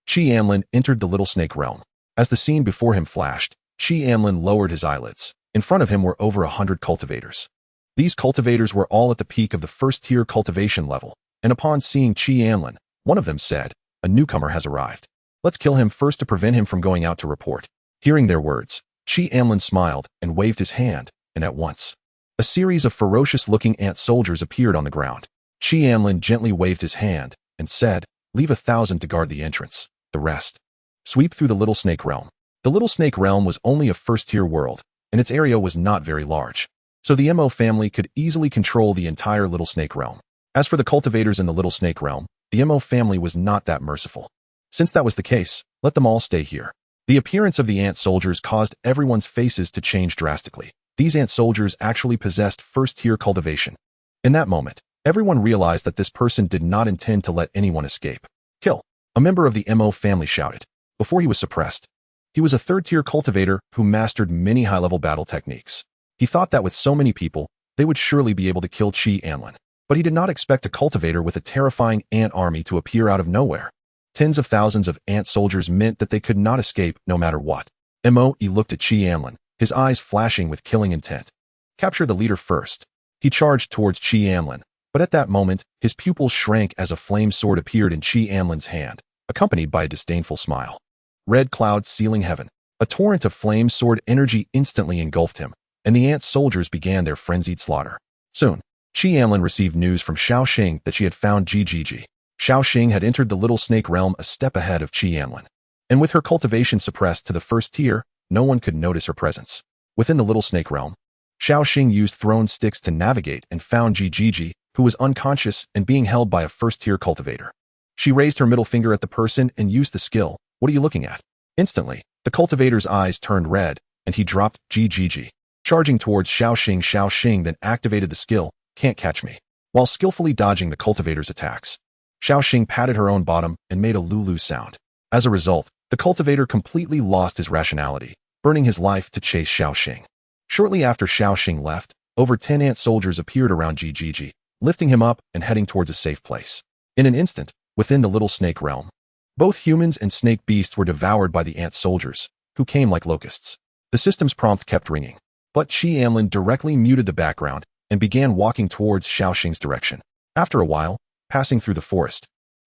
Anlin entered the Little Snake Realm. As the scene before him flashed, Anlin lowered his eyelids. In front of him were over 100 cultivators. These cultivators were all at the peak of the first-tier cultivation level, and upon seeing Anlin, one of them said, "A newcomer has arrived. Let's kill him first to prevent him from going out to report." Hearing their words, Anlin smiled and waved his hand, and at once, a series of ferocious-looking ant soldiers appeared on the ground. Anlin gently waved his hand and said, "Leave 1,000 to guard the entrance. The rest, sweep through the Little Snake Realm." The Little Snake Realm was only a first-tier world, and its area was not very large, so the MO family could easily control the entire Little Snake Realm. As for the cultivators in the Little Snake Realm, the MO family was not that merciful. Since that was the case, let them all stay here. The appearance of the ant soldiers caused everyone's faces to change drastically. These ant soldiers actually possessed first-tier cultivation. In that moment, everyone realized that this person did not intend to let anyone escape. "Kill!" a member of the MO family shouted. Before he was suppressed, he was a third-tier cultivator who mastered many high-level battle techniques. He thought that with so many people, they would surely be able to kill Anlin. But he did not expect a cultivator with a terrifying ant army to appear out of nowhere. Tens of thousands of ant soldiers meant that they could not escape no matter what. Moe looked at Anlin, his eyes flashing with killing intent. Capture the leader first. He charged towards Anlin, but at that moment, his pupils shrank as a flame sword appeared in Anlin's hand, accompanied by a disdainful smile. Red clouds sealing heaven. A torrent of flame sword energy instantly engulfed him, and the ant soldiers began their frenzied slaughter. Soon, Anlin received news from Xiaoxing that she had found Gigi. Xiaoxing had entered the Little Snake Realm a step ahead of Anlin, and with her cultivation suppressed to the first tier, no one could notice her presence. Within the Little Snake Realm, Xiaoxing used thrown sticks to navigate and found Gigi, who was unconscious and being held by a first-tier cultivator. She raised her middle finger at the person and used the skill, "What are you looking at?" Instantly, the cultivator's eyes turned red, and he dropped Gigi. Charging towards Xiaoxing then activated the skill, "Can't catch me." While skillfully dodging the cultivator's attacks, Xiaoxing patted her own bottom and made a lulu sound. As a result, the cultivator completely lost his rationality, burning his life to chase Xiaoxing. Shortly after Xiaoxing left, over 10 ant soldiers appeared around Gigi, lifting him up and heading towards a safe place. In an instant, within the Little Snake Realm, both humans and snake beasts were devoured by the ant soldiers, who came like locusts. The system's prompt kept ringing, but Anlin directly muted the background and began walking towards Xiaoxing's direction. After a while, passing through the forest,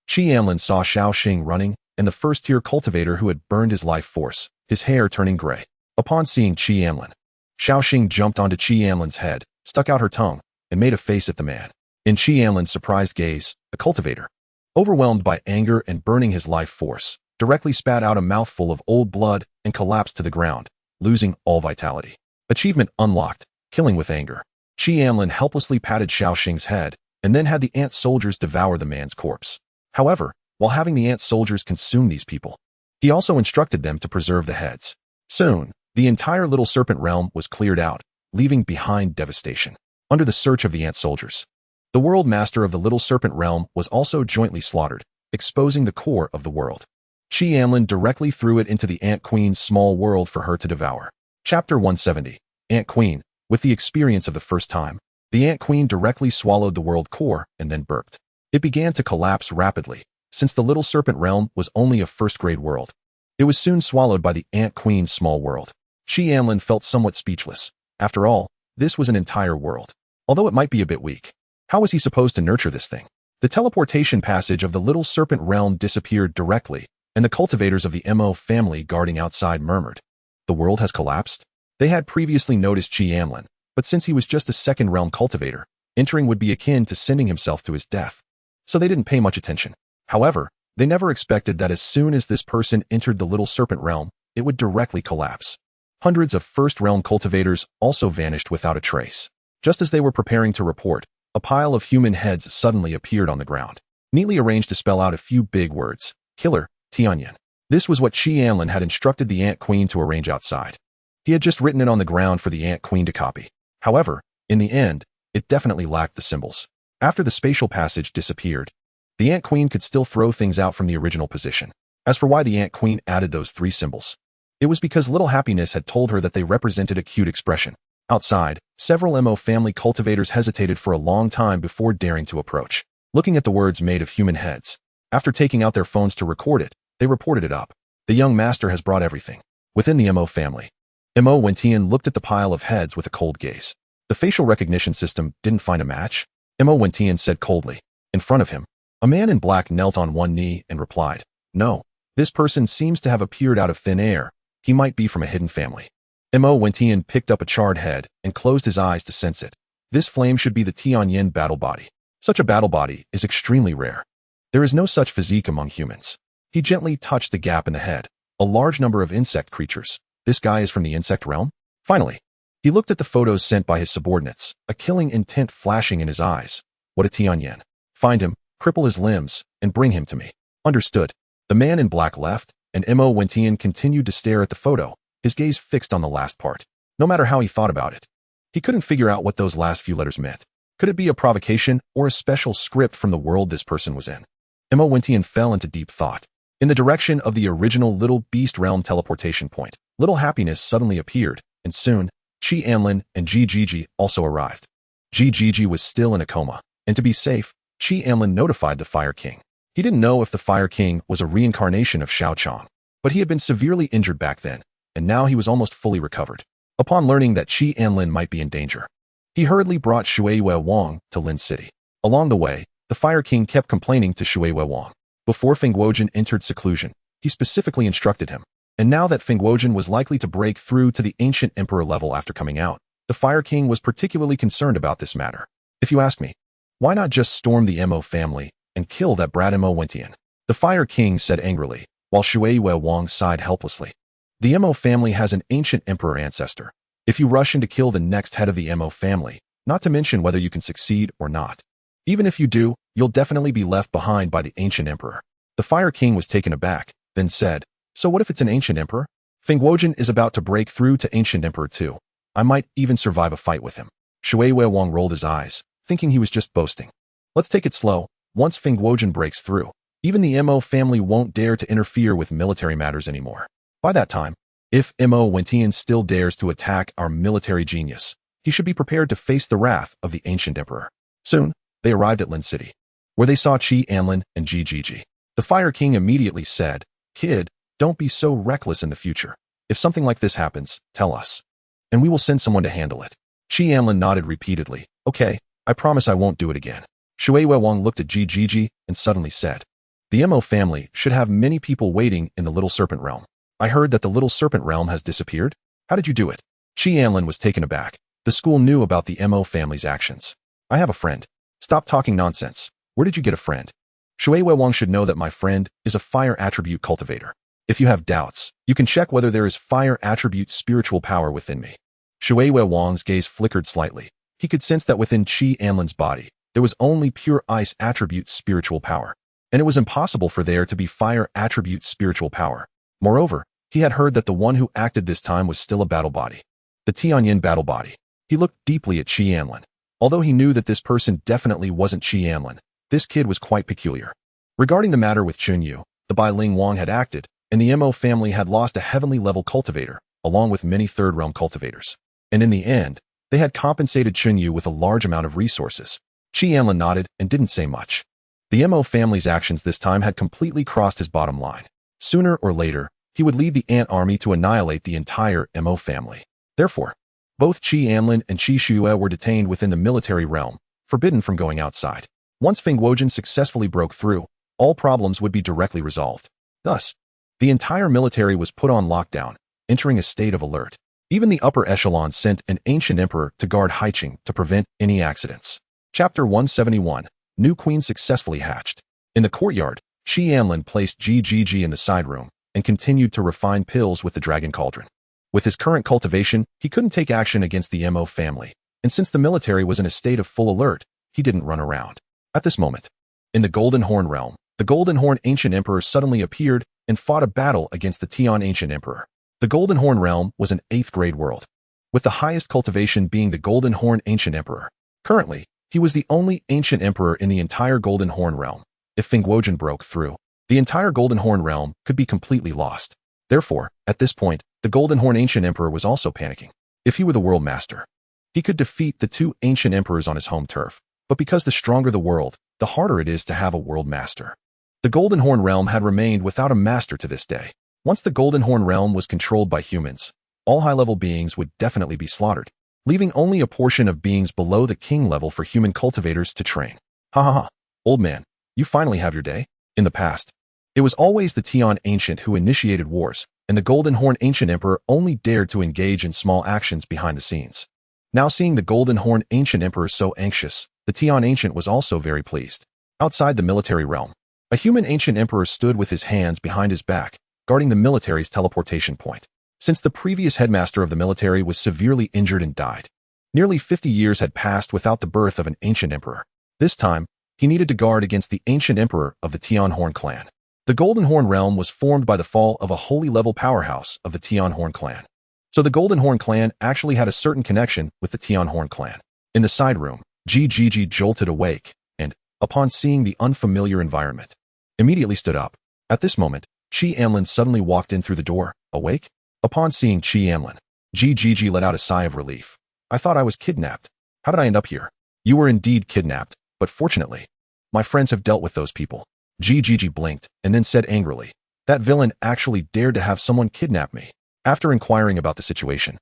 Anlin saw Xiaoxing running and the first-tier cultivator who had burned his life force, his hair turning gray. Upon seeing Anlin, Xiaoxing jumped onto Anlin's head, stuck out her tongue, and made a face at the man. In Anlin's surprised gaze, the cultivator, overwhelmed by anger and burning his life force, directly spat out a mouthful of old blood and collapsed to the ground, losing all vitality. Achievement unlocked, killing with anger. Anlin helplessly patted Xiaoxing's head and then had the ant soldiers devour the man's corpse. However, while having the ant soldiers consume these people, he also instructed them to preserve the heads. Soon, the entire Little Serpent Realm was cleared out, leaving behind devastation. Under the search of the ant soldiers, the world master of the Little Serpent Realm was also jointly slaughtered, exposing the core of the world. Anlin directly threw it into the Ant Queen's small world for her to devour. Chapter 170. Ant Queen. With the experience of the first time, the Ant Queen directly swallowed the world core and then burped. It began to collapse rapidly, since the Little Serpent Realm was only a first-grade world. It was soon swallowed by the Ant Queen's small world. Anlin felt somewhat speechless. After all, this was an entire world. Although it might be a bit weak, how was he supposed to nurture this thing? The teleportation passage of the Little Serpent Realm disappeared directly, and the cultivators of the MO family guarding outside murmured, "The world has collapsed?" They had previously noticed Anlin, but since he was just a second realm cultivator, entering would be akin to sending himself to his death. So they didn't pay much attention. However, they never expected that as soon as this person entered the Little Serpent Realm, it would directly collapse. Hundreds of first realm cultivators also vanished without a trace. Just as they were preparing to report, a pile of human heads suddenly appeared on the ground, neatly arranged to spell out a few big words: Killer, Tianyan. This was what Anlin had instructed the Ant Queen to arrange outside. He had just written it on the ground for the Ant Queen to copy. However, in the end, it definitely lacked the symbols. After the spatial passage disappeared, the Ant Queen could still throw things out from the original position. As for why the Ant Queen added those 3 symbols, it was because Little Happiness had told her that they represented a cute expression. Outside, several MO family cultivators hesitated for a long time before daring to approach. Looking at the words made of human heads, after taking out their phones to record it, they reported it up. The young master has brought everything. Within the MO family, Mo Wentian looked at the pile of heads with a cold gaze. The facial recognition system didn't find a match. Mo Wentian said coldly. In front of him, a man in black knelt on one knee and replied, "No, this person seems to have appeared out of thin air. He might be from a hidden family." Mo Wentian picked up a charred head and closed his eyes to sense it. This flame should be the Tianyin battle body. Such a battle body is extremely rare. There is no such physique among humans. He gently touched the gap in the head. A large number of insect creatures. This guy is from the insect realm? Finally, he looked at the photos sent by his subordinates, a killing intent flashing in his eyes. What a Tianyin. Find him, cripple his limbs, and bring him to me. Understood. The man in black left, and Mo Wentian continued to stare at the photo, his gaze fixed on the last part. No matter how he thought about it, he couldn't figure out what those last few letters meant. Could it be a provocation or a special script from the world this person was in? Mo Wentian fell into deep thought. In the direction of the original Little Beast Realm teleportation point, Little Happiness suddenly appeared, and soon, Chi Anlin and Gigi also arrived. Gigi was still in a coma, and to be safe, Chi Anlin notified the Fire King. He didn't know if the Fire King was a reincarnation of Xiao Chong, but he had been severely injured back then, and now he was almost fully recovered. Upon learning that Chi Anlin might be in danger, he hurriedly brought Shueihue Wang to Lin City. Along the way, the Fire King kept complaining to Shueihue Wang. Before Feng Guozhen entered seclusion, he specifically instructed him. And now that Feng Guozhen was likely to break through to the ancient emperor level after coming out, the Fire King was particularly concerned about this matter. If you ask me, why not just storm the Mo family and kill that brat Mo Wentian? The Fire King said angrily, while Shueihue Wang sighed helplessly. The Mo family has an ancient emperor ancestor. If you rush in to kill the next head of the Mo family, not to mention whether you can succeed or not, even if you do, you'll definitely be left behind by the ancient emperor. The Fire King was taken aback, then said, so what if it's an ancient emperor? Feng Guozhen is about to break through to ancient emperor too. I might even survive a fight with him. Shueihue Wang rolled his eyes, thinking he was just boasting. Let's take it slow. Once Feng Guozhen breaks through, even the Mo family won't dare to interfere with military matters anymore. By that time, if Mo Wentian still dares to attack our military genius, he should be prepared to face the wrath of the ancient emperor. Soon, they arrived at Lin City, where they saw Chi Anlin and Gigi. The Fire King immediately said, "Kid, don't be so reckless in the future. If something like this happens, tell us, and we will send someone to handle it." Chi Anlin nodded repeatedly. "Okay, I promise I won't do it again." Shueihue Wang looked at Gigi and suddenly said, "The Mo family should have many people waiting in the Little Serpent Realm. I heard that the Little Serpent Realm has disappeared. How did you do it?" Chi Anlin was taken aback. The school knew about the Mo family's actions. "I have a friend." "Stop talking nonsense. Where did you get a friend?" "Shueihue Wang should know that my friend is a fire attribute cultivator. If you have doubts, you can check whether there is fire attribute spiritual power within me." Shueihue Wang's gaze flickered slightly. He could sense that within Chi Anlin's body, there was only pure ice attribute spiritual power, and it was impossible for there to be fire attribute spiritual power. Moreover, he had heard that the one who acted this time was still a battle body. The Tianyin battle body. He looked deeply at Chi Anlin. Although he knew that this person definitely wasn't Chi Anlin, this kid was quite peculiar. Regarding the matter with Chunyu, the Bai Ling Wang had acted, and the Mo family had lost a heavenly level cultivator, along with many third realm cultivators. And in the end, they had compensated Chunyu with a large amount of resources. Chi Anlin nodded and didn't say much. The Mo family's actions this time had completely crossed his bottom line. Sooner or later, he would lead the ant army to annihilate the entire Mo family. Therefore, both Chi Anlin and Chi Shue were detained within the military realm, forbidden from going outside. Once Feng Guozhen successfully broke through, all problems would be directly resolved. Thus, the entire military was put on lockdown, entering a state of alert. Even the upper echelon sent an ancient emperor to guard Haicheng to prevent any accidents. Chapter 171, New Queen successfully hatched. In the courtyard, Chi Anlin placed Gigi in the side room and continued to refine pills with the Dragon Cauldron. With his current cultivation, he couldn't take action against the Mo family, and since the military was in a state of full alert, he didn't run around. At this moment, in the Golden Horn realm, the Golden Horn Ancient Emperor suddenly appeared and fought a battle against the Tian Ancient Emperor. The Golden Horn realm was an 8th grade world. with the highest cultivation being the Golden Horn Ancient Emperor. Currently, he was the only ancient emperor in the entire Golden Horn realm. If Fingwogen broke through, the entire Golden Horn realm could be completely lost. Therefore, at this point, the Golden Horn Ancient Emperor was also panicking. If he were the World Master, he could defeat the two ancient emperors on his home turf. But because the stronger the world, the harder it is to have a World Master. The Golden Horn realm had remained without a master to this day. Once the Golden Horn realm was controlled by humans, all high-level beings would definitely be slaughtered, leaving only a portion of beings below the king level for human cultivators to train. Ha ha ha, old man, you finally have your day? In the past, it was always the Tian Ancient who initiated wars, and the Golden Horn Ancient Emperor only dared to engage in small actions behind the scenes. Now seeing the Golden Horn Ancient Emperor so anxious, the Tian Ancient was also very pleased. Outside the military realm, a human ancient emperor stood with his hands behind his back, guarding the military's teleportation point. Since the previous headmaster of the military was severely injured and died, nearly 50 years had passed without the birth of an ancient emperor. This time, he needed to guard against the ancient emperor of the Tian Horn clan. The Golden Horn realm was formed by the fall of a holy-level powerhouse of the Tian Horn clan. So the Golden Horn clan actually had a certain connection with the Tian Horn clan. In the side room, Gigi jolted awake and, upon seeing the unfamiliar environment, immediately stood up. At this moment, Anlin suddenly walked in through the door, awake. Upon seeing Anlin, Gigi let out a sigh of relief. I thought I was kidnapped. How did I end up here? You were indeed kidnapped, but fortunately, my friends have dealt with those people. Gigi blinked and then said angrily, that villain actually dared to have someone kidnap me. After inquiring about the situation,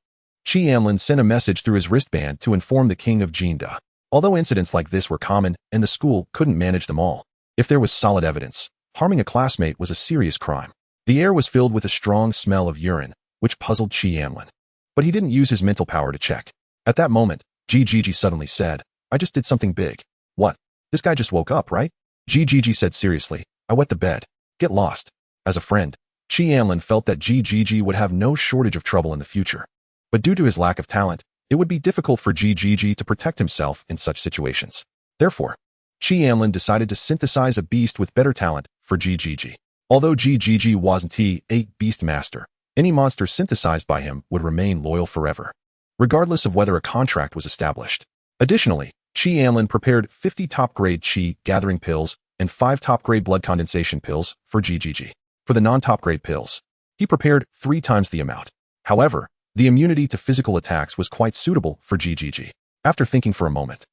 Anlin sent a message through his wristband to inform the king of Jinda. Although incidents like this were common and the school couldn't manage them all, if there was solid evidence, harming a classmate was a serious crime. The air was filled with a strong smell of urine, which puzzled Anlin. But he didn't use his mental power to check. At that moment, Gigi suddenly said, I just did something big. What? This guy just woke up, right? Gigi said seriously, I wet the bed. Get lost. As a friend, Anlin felt that Gigi would have no shortage of trouble in the future. But due to his lack of talent, it would be difficult for Gigi to protect himself in such situations. Therefore, Anlin decided to synthesize a beast with better talent for Gigi. Although Gigi wasn't a beast master, any monster synthesized by him would remain loyal forever, regardless of whether a contract was established. Additionally, Anlin prepared 50 top-grade Qi gathering pills and 5 top-grade blood condensation pills for Gigi. For the non-top-grade pills, he prepared 3 times the amount. However, the immunity to physical attacks was quite suitable for Gigi. After thinking for a moment,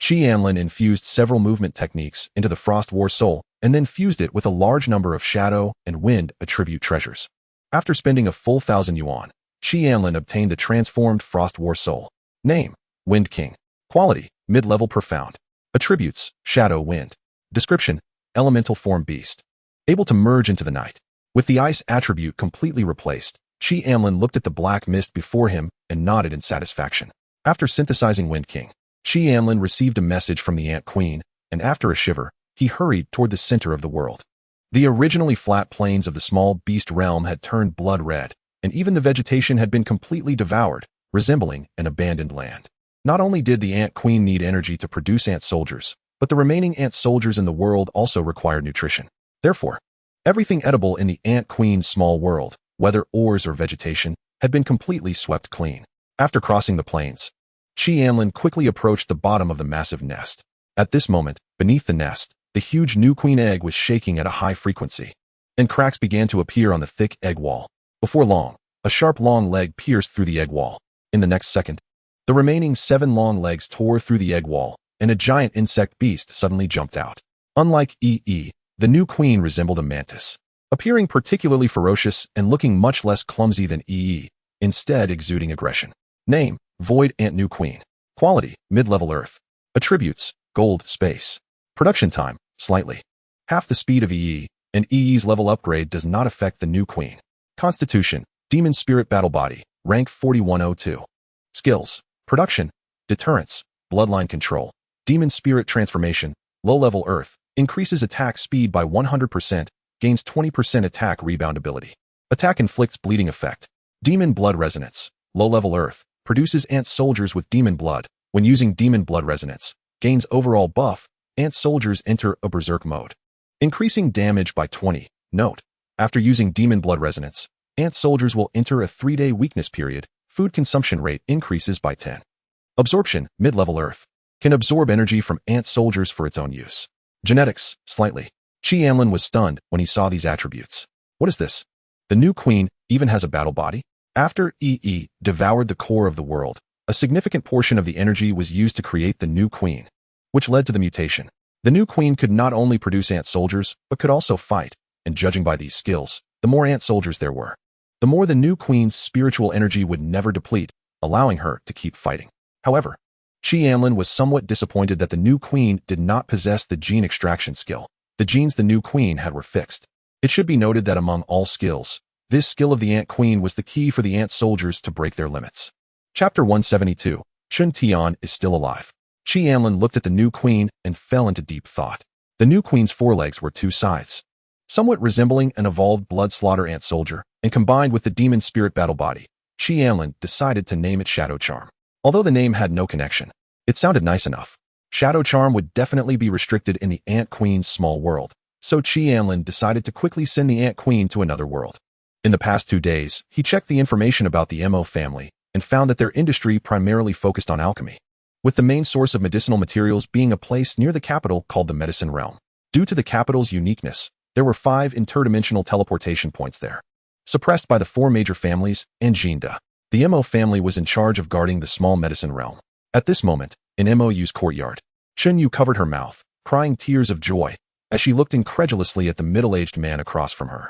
Anlin infused several movement techniques into the Frost War Soul and then fused it with a large number of Shadow and Wind attribute treasures. After spending a full 1,000 yuan, Anlin obtained the transformed Frost War Soul. Name: Wind King. Quality: mid-level profound. Attributes: Shadow Wind. Description: Elemental form beast. Able to merge into the night. With the ice attribute completely replaced, Anlin looked at the black mist before him and nodded in satisfaction. After synthesizing Wind King, Anlin received a message from the Ant Queen, and after a shiver, he hurried toward the center of the world. The originally flat plains of the small beast realm had turned blood red, and even the vegetation had been completely devoured, resembling an abandoned land. Not only did the Ant Queen need energy to produce ant soldiers, but the remaining ant soldiers in the world also required nutrition. Therefore, everything edible in the Ant Queen's small world, whether ores or vegetation, had been completely swept clean. After crossing the plains, Anlin quickly approached the bottom of the massive nest. At this moment, beneath the nest, the huge new queen egg was shaking at a high frequency, and cracks began to appear on the thick egg wall. Before long, a sharp long leg pierced through the egg wall. In the next second, the remaining 7 long legs tore through the egg wall, and a giant insect beast suddenly jumped out. Unlike the new queen resembled a mantis, appearing particularly ferocious and looking much less clumsy than instead exuding aggression. Name: Void Ant New Queen. Quality: mid-level earth. Attributes: gold, space. Production time: slightly half the speed of and EE's level upgrade does not affect the new queen. Constitution: Demon Spirit Battle Body, rank 4102. Skills: Production: Deterrence, Bloodline Control, Demon Spirit Transformation, low-level earth, increases attack speed by 100%, gains 20% attack rebound ability. Attack inflicts bleeding effect. Demon Blood Resonance, low-level earth, produces ant soldiers with demon blood. When using demon blood resonance, gains overall buff, ant soldiers enter a berserk mode, increasing damage by 20. Note: after using demon blood resonance, ant soldiers will enter a 3-day weakness period, food consumption rate increases by 10. Absorption, mid-level Earth. Can absorb energy from ant soldiers for its own use. Genetics, slightly. Anlin was stunned when he saw these attributes. What is this? The new queen even has a battle body? After devoured the core of the world, a significant portion of the energy was used to create the new queen, which led to the mutation. The new queen could not only produce ant soldiers, but could also fight, and judging by these skills, the more ant soldiers there were, the more the new queen's spiritual energy would never deplete, allowing her to keep fighting. However, Anlin was somewhat disappointed that the new queen did not possess the gene extraction skill. The genes the new queen had were fixed. It should be noted that among all skills, this skill of the ant queen was the key for the ant soldiers to break their limits. Chapter 172. Chun Tian is still alive. Anlin looked at the new queen and fell into deep thought. The new queen's forelegs were two sides, somewhat resembling an evolved blood slaughter ant soldier, and combined with the demon spirit battle body, Anlin decided to name it Shadow Charm. Although the name had no connection, it sounded nice enough. Shadow Charm would definitely be restricted in the Ant Queen's small world, so Anlin decided to quickly send the Ant Queen to another world. In the past 2 days, he checked the information about the Mo family and found that their industry primarily focused on alchemy, with the main source of medicinal materials being a place near the capital called the Medicine Realm. Due to the capital's uniqueness, there were 5 interdimensional teleportation points there, suppressed by the 4 major families and Jinda. The Mo family was in charge of guarding the small medicine realm. At this moment, in Mou's courtyard, Chunyu covered her mouth, crying tears of joy, as she looked incredulously at the middle-aged man across from her.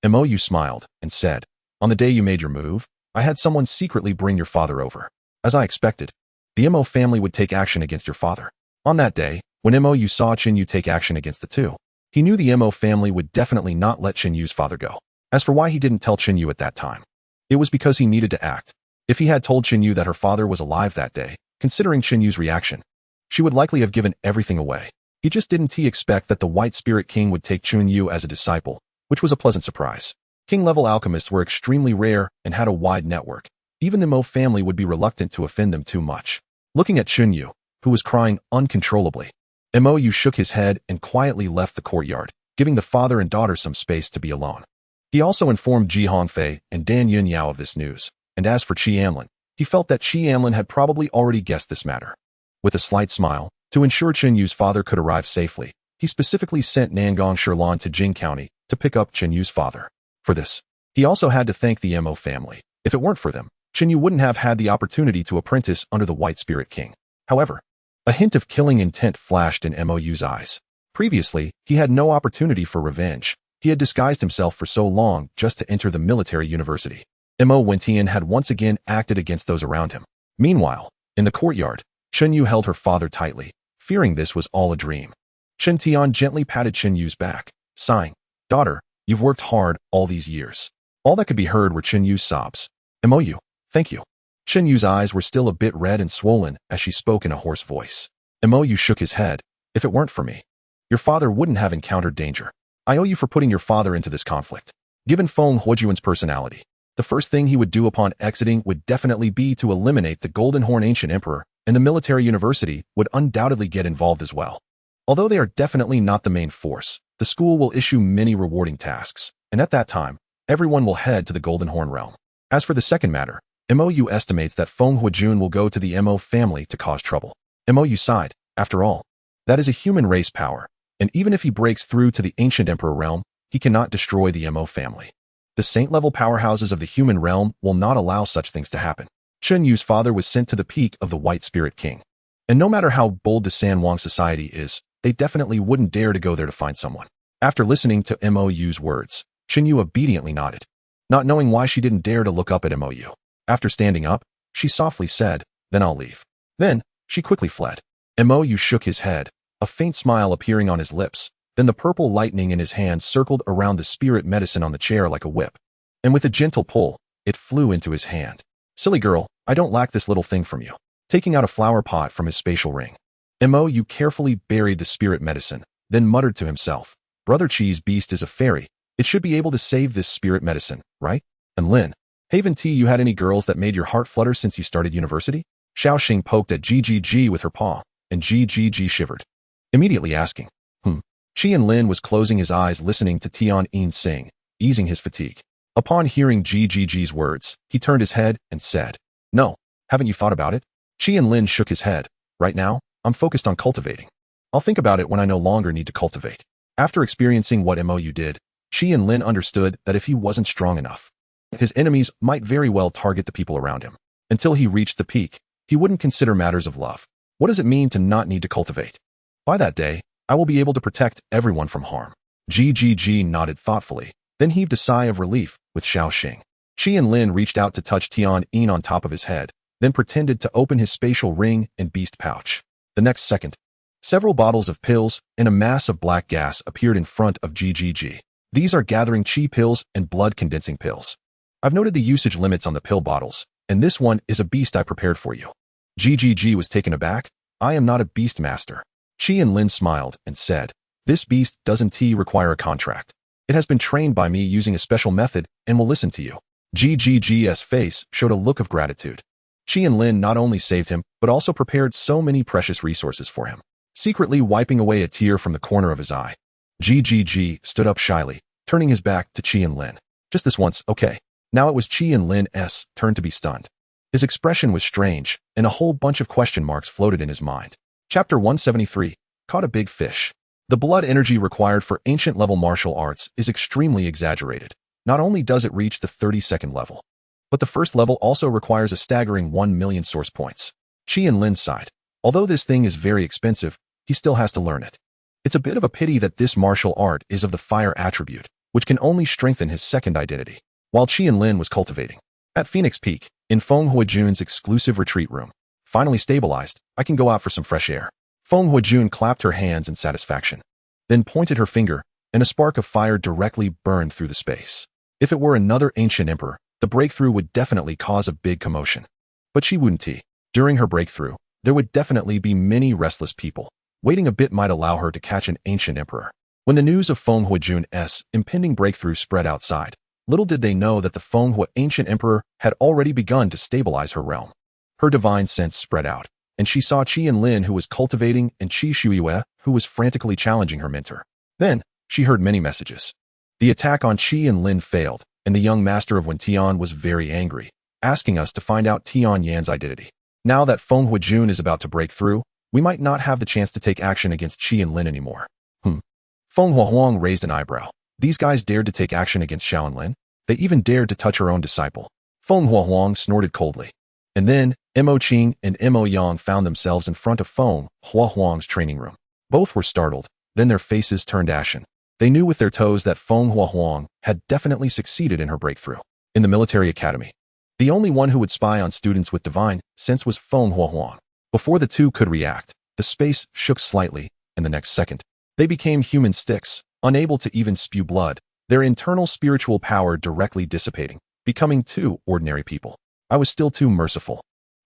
Mou smiled and said, "On the day you made your move, I had someone secretly bring your father over. As I expected, the Mo family would take action against your father. On that day, when Mou saw Chunyu take action against the two, he knew the Mo family would definitely not let Chunyu's father go. As for why he didn't tell Chunyu at that time, it was because he needed to act. If he had told Chunyu that her father was alive that day, considering Chunyu's reaction, she would likely have given everything away. He just didn't expect that the White Spirit King would take Chunyu as a disciple, which was a pleasant surprise. King-level alchemists were extremely rare and had a wide network. Even the Mo family would be reluctant to offend them too much." Looking at Chunyu, who was crying uncontrollably, Mou shook his head and quietly left the courtyard, giving the father and daughter some space to be alone. He also informed Ji Hongfei and Dan Yunyao of this news, and as for Anlin, he felt that Anlin had probably already guessed this matter. With a slight smile, to ensure Chunyu's father could arrive safely, he specifically sent Nangong Shirlan to Jing County to pick up Chunyu's father. For this, he also had to thank the Mo family. If it weren't for them, Chunyu wouldn't have had the opportunity to apprentice under the White Spirit King. However, a hint of killing intent flashed in Mou's eyes. Previously, he had no opportunity for revenge. He had disguised himself for so long just to enter the military university. Mo Wentian had once again acted against those around him. Meanwhile, in the courtyard, Chunyu held her father tightly, fearing this was all a dream. Chen Tian gently patted Chunyu's back, sighing, "Daughter, you've worked hard all these years." All that could be heard were Chunyu's sobs. "Mou, thank you." Chunyu's eyes were still a bit red and swollen as she spoke in a hoarse voice. Mou shook his head. "If it weren't for me, your father wouldn't have encountered danger. I owe you for putting your father into this conflict." Given Feng Huojuan's personality, the first thing he would do upon exiting would definitely be to eliminate the Golden Horn Ancient Emperor, and the military university would undoubtedly get involved as well. Although they are definitely not the main force, the school will issue many rewarding tasks, and at that time, everyone will head to the Golden Horn realm. As for the second matter, Mou estimates that Feng Huojun will go to the Mo family to cause trouble. Mou sighed. After all, that is a human race power, and even if he breaks through to the Ancient Emperor realm, he cannot destroy the Mo family. The saint-level powerhouses of the human realm will not allow such things to happen. Chunyu's father was sent to the peak of the White Spirit King. And no matter how bold the San Wang society is, they definitely wouldn't dare to go there to find someone. After listening to Mou's words, Chunyu obediently nodded, not knowing why she didn't dare to look up at Mou. After standing up, she softly said, "Then I'll leave." Then, she quickly fled. Mou shook his head, a faint smile appearing on his lips. Then the purple lightning in his hand circled around the spirit medicine on the chair like a whip. And with a gentle pull, it flew into his hand. "Silly girl, I don't lack this little thing from you." Taking out a flower pot from his spatial ring, Mou carefully buried the spirit medicine, then muttered to himself, "Brother Chi's beast is a fairy. It should be able to save this spirit medicine, right? Anlin, Haven T, you had any girls that made your heart flutter since you started university?" Xiaoxing poked at GGG with her paw, and GGG shivered, immediately asking, Anlin was closing his eyes listening to Tian Yin sing, easing his fatigue. Upon hearing GGG's words, he turned his head and said, No, haven't you thought about it? Anlin shook his head. Right now, I'm focused on cultivating. I'll think about it when I no longer need to cultivate. After experiencing what you did, Anlin understood that if he wasn't strong enough, his enemies might very well target the people around him. Until he reached the peak, he wouldn't consider matters of love. What does it mean to not need to cultivate? By that day, I will be able to protect everyone from harm. GGG nodded thoughtfully, then heaved a sigh of relief with Xiaoxing. Anlin reached out to touch Tian on top of his head, then pretended to open his spatial ring and beast pouch. The next second, several bottles of pills and a mass of black gas appeared in front of GGG. These are gathering chi pills and blood-condensing pills. I've noted the usage limits on the pill bottles, and this one is a beast I prepared for you. GGG was taken aback. I am not a beast master. Anlin smiled and said, this beast doesn't require a contract. It has been trained by me using a special method and will listen to you. GGG's face showed a look of gratitude. Anlin not only saved him, but also prepared so many precious resources for him, secretly wiping away a tear from the corner of his eye. GGG stood up shyly, turning his back to Anlin. Just this once, okay. Now it was Anlin's turn to be stunned. His expression was strange, and a whole bunch of question marks floated in his mind. Chapter 173, Caught a Big Fish. The blood energy required for ancient-level martial arts is extremely exaggerated. Not only does it reach the 32nd level, but the first level also requires a staggering 1 million source points. Anlin sighed. Although this thing is very expensive, he still has to learn it. It's a bit of a pity that this martial art is of the fire attribute, which can only strengthen his second identity. While Anlin was cultivating at Phoenix Peak, in Feng Huajun's exclusive retreat room, finally stabilized, I can go out for some fresh air. Feng Huajun clapped her hands in satisfaction, then pointed her finger, and a spark of fire directly burned through the space. If it were another ancient emperor, the breakthrough would definitely cause a big commotion. But she wouldn't. During her breakthrough, there would definitely be many restless people. Waiting a bit might allow her to catch an ancient emperor. When the news of Feng Huajun's impending breakthrough spread outside, little did they know that the Feng Hua ancient emperor had already begun to stabilize her realm. Her divine sense spread out, and she saw Anlin, who was cultivating, and Qi Shuiyue, who was frantically challenging her mentor. Then, she heard many messages. The attack on Anlin failed, and the young master of Wentian was very angry, asking us to find out Tian Yan's identity. Now that Feng Huajun is about to break through, we might not have the chance to take action against Anlin anymore. Feng Huang raised an eyebrow. These guys dared to take action against Anlin. They even dared to touch her own disciple. Feng Huang snorted coldly. And then, Mo Qing and Mo Yang found themselves in front of Feng Huang's training room. Both were startled, then their faces turned ashen. They knew with their toes that Feng Huang had definitely succeeded in her breakthrough. In the military academy, the only one who would spy on students with divine sense was Feng Huang. Before the two could react, the space shook slightly, and the next second, they became human sticks, unable to even spew blood, their internal spiritual power directly dissipating, becoming two ordinary people. I was still too merciful.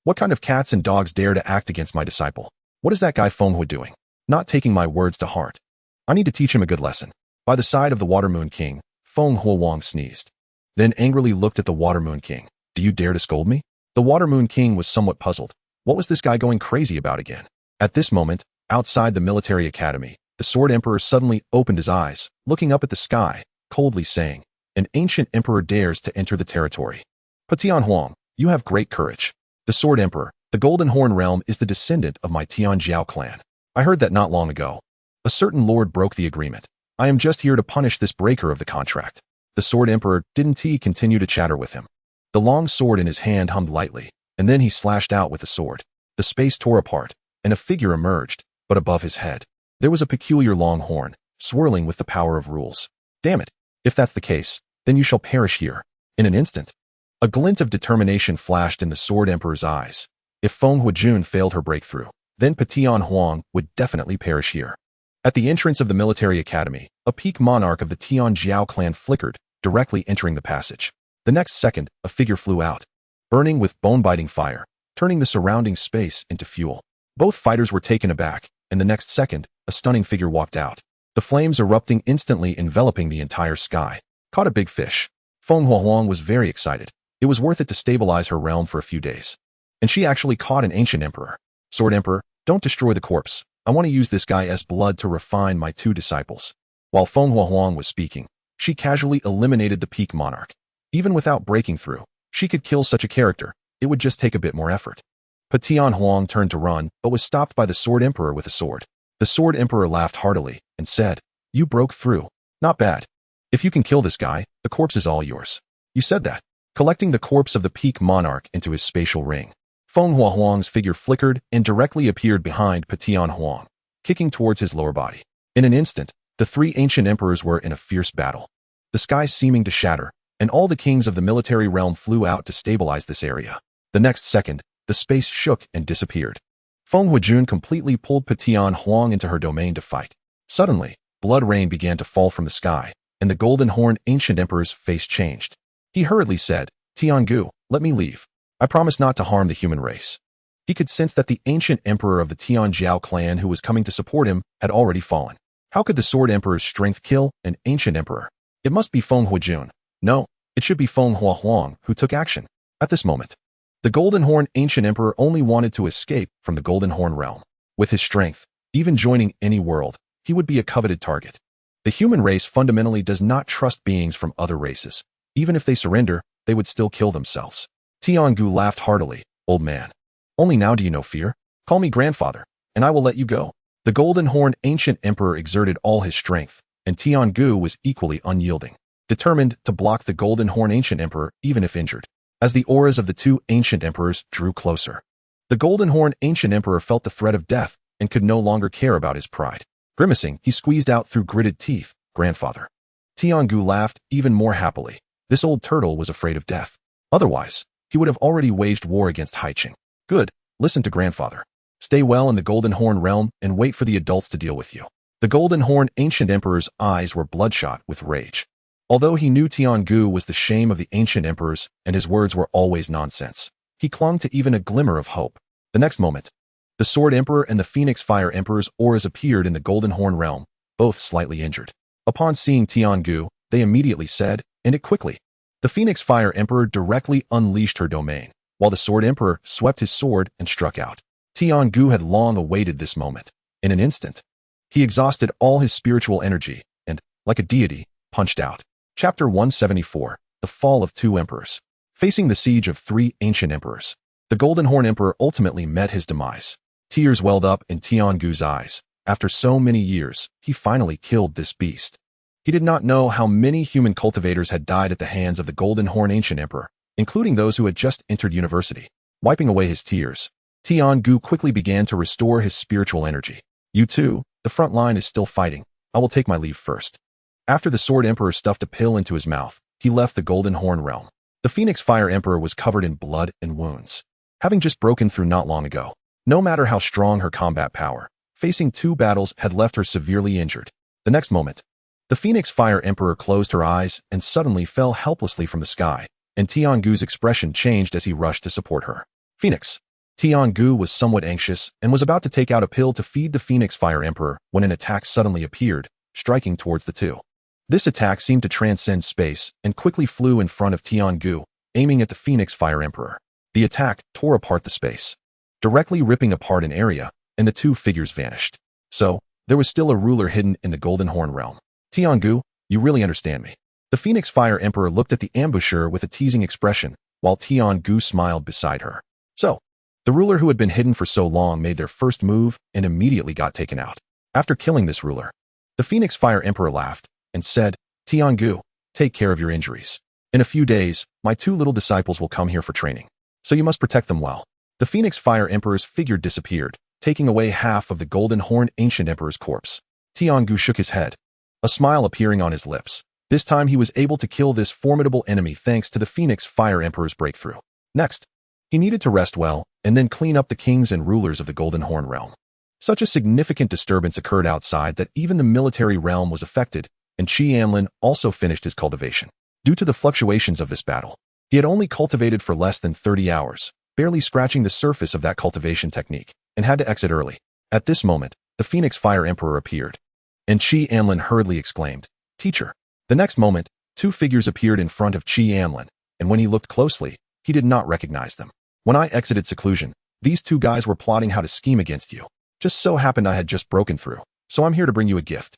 What kind of cats and dogs dare to act against my disciple? What is that guy Feng Hua doing? Not taking my words to heart. I need to teach him a good lesson. By the side of the Water Moon King, Feng Huang sneezed. Then angrily looked at the Water Moon King. Do you dare to scold me? The Water Moon King was somewhat puzzled. What was this guy going crazy about again? At this moment, outside the military academy, the Sword Emperor suddenly opened his eyes, looking up at the sky, coldly saying, an ancient emperor dares to enter the territory. Patian Huang, you have great courage. The Sword Emperor, the Golden Horn Realm, is the descendant of my Tianjiao clan. I heard that not long ago. A certain lord broke the agreement. I am just here to punish this breaker of the contract. The Sword Emperor didn't continue to chatter with him. The long sword in his hand hummed lightly, and then he slashed out with the sword. The space tore apart, and a figure emerged, but above his head, there was a peculiar long horn, swirling with the power of rules. Damn it! If that's the case, then you shall perish here. In an instant, a glint of determination flashed in the Sword Emperor's eyes. If Feng Huajun failed her breakthrough, then Patian Huang would definitely perish here. At the entrance of the military academy, a peak monarch of the Tianjiao clan flickered, directly entering the passage. The next second, a figure flew out, burning with bone-biting fire, turning the surrounding space into fuel. Both fighters were taken aback, and the next second, a stunning figure walked out. The flames erupting instantly, enveloping the entire sky. Caught a big fish. Feng Huang was very excited. It was worth it to stabilize her realm for a few days. And she actually caught an ancient emperor. Sword Emperor, don't destroy the corpse. I want to use this guy's blood to refine my two disciples. While Feng Huang was speaking, she casually eliminated the peak monarch. Even without breaking through, she could kill such a character, it would just take a bit more effort. Patian Huang turned to run, but was stopped by the Sword Emperor with a sword. The Sword Emperor laughed heartily and said, "You broke through. Not bad. If you can kill this guy, the corpse is all yours." "You said that." Collecting the corpse of the Peak Monarch into his spatial ring, Feng Hua Huang's figure flickered and directly appeared behind Patian Huang, kicking towards his lower body. In an instant, the three ancient emperors were in a fierce battle, the sky seeming to shatter, and all the kings of the military realm flew out to stabilize this area. The next second, the space shook and disappeared. Feng Huijun completely pulled Patian Huang into her domain to fight. Suddenly, blood rain began to fall from the sky, and the Golden Horn Ancient Emperor's face changed. He hurriedly said, "Tiangu, let me leave. I promise not to harm the human race." He could sense that the ancient emperor of the Tianjiao clan who was coming to support him had already fallen. How could the Sword Emperor's strength kill an ancient emperor? It must be Feng Huijun. No, it should be Feng Hua Huang who took action. At this moment, the Golden Horn Ancient Emperor only wanted to escape from the Golden Horn realm. With his strength, even joining any world, he would be a coveted target. The human race fundamentally does not trust beings from other races. Even if they surrender, they would still kill themselves. Tiangu laughed heartily. "Old man, only now do you know fear? Call me grandfather, and I will let you go." The Golden Horn Ancient Emperor exerted all his strength, and Tiangu was equally unyielding, determined to block the Golden Horn Ancient Emperor even if injured. As the auras of the two ancient emperors drew closer, the Golden Horn Ancient Emperor felt the threat of death and could no longer care about his pride. Grimacing, he squeezed out through gritted teeth, "Grandfather." Tiangu laughed even more happily. This old turtle was afraid of death. Otherwise, he would have already waged war against Haiqing. "Good, listen to grandfather. Stay well in the Golden Horn realm and wait for the adults to deal with you." The Golden Horn Ancient Emperor's eyes were bloodshot with rage. Although he knew Tiangu was the shame of the ancient emperors and his words were always nonsense, he clung to even a glimmer of hope. The next moment, the Sword Emperor and the Phoenix Fire Emperor's auras appeared in the Golden Horn realm, both slightly injured. Upon seeing Tiangu, they immediately said, "End it quickly." The Phoenix Fire Emperor directly unleashed her domain, while the Sword Emperor swept his sword and struck out. Tiangu had long awaited this moment. In an instant, he exhausted all his spiritual energy and, like a deity, punched out. Chapter 174, The Fall of Two Emperors. Facing the siege of three ancient emperors, the Golden Horn Emperor ultimately met his demise. Tears welled up in Tiangu's eyes. After so many years, he finally killed this beast. He did not know how many human cultivators had died at the hands of the Golden Horn Ancient Emperor, including those who had just entered university. Wiping away his tears, Tiangu quickly began to restore his spiritual energy. "You too, the front line is still fighting. I will take my leave first." After the Sword Emperor stuffed a pill into his mouth, he left the Golden Horn realm. The Phoenix Fire Emperor was covered in blood and wounds, having just broken through not long ago. No matter how strong her combat power, facing two battles had left her severely injured. The next moment, the Phoenix Fire Emperor closed her eyes and suddenly fell helplessly from the sky, and Tiangu's expression changed as he rushed to support her. "Phoenix." Tiangu was somewhat anxious and was about to take out a pill to feed the Phoenix Fire Emperor when an attack suddenly appeared, striking towards the two. This attack seemed to transcend space and quickly flew in front of Tiangu, aiming at the Phoenix Fire Emperor. The attack tore apart the space, directly ripping apart an area, and the two figures vanished. So, there was still a ruler hidden in the Golden Horn realm. "Tiangu, you really understand me." The Phoenix Fire Emperor looked at the ambusher with a teasing expression, while Tiangu smiled beside her. So, the ruler who had been hidden for so long made their first move and immediately got taken out. After killing this ruler, the Phoenix Fire Emperor laughed and said, "Tiangu, take care of your injuries. In a few days, my two little disciples will come here for training, so you must protect them well." The Phoenix Fire Emperor's figure disappeared, taking away half of the Golden Horn Ancient Emperor's corpse. Tiangu shook his head, a smile appearing on his lips. This time he was able to kill this formidable enemy thanks to the Phoenix Fire Emperor's breakthrough. Next, he needed to rest well and then clean up the kings and rulers of the Golden Horn realm. Such a significant disturbance occurred outside that even the military realm was affected, and Anlin also finished his cultivation. Due to the fluctuations of this battle, he had only cultivated for less than 30 hours, barely scratching the surface of that cultivation technique, and had to exit early. At this moment, the Phoenix Fire Emperor appeared, and Anlin hurriedly exclaimed, "Teacher." The next moment, two figures appeared in front of Anlin, and when he looked closely, he did not recognize them. "When I exited seclusion, these two guys were plotting how to scheme against you. Just so happened I had just broken through, so I'm here to bring you a gift."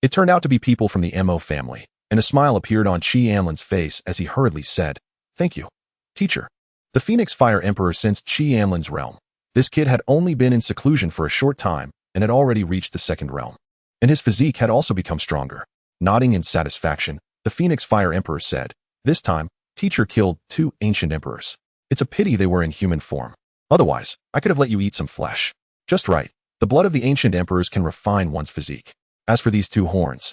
It turned out to be people from the Mo family, and a smile appeared on Anlin's face as he hurriedly said, "Thank you, teacher." The Phoenix Fire Emperor sensed Anlin's realm. This kid had only been in seclusion for a short time and had already reached the second realm. And his physique had also become stronger. Nodding in satisfaction, the Phoenix Fire Emperor said, "This time, teacher killed 2 ancient emperors. It's a pity they were in human form. Otherwise, I could have let you eat some flesh. Just right. The blood of the ancient emperors can refine one's physique. As for these 2 horns,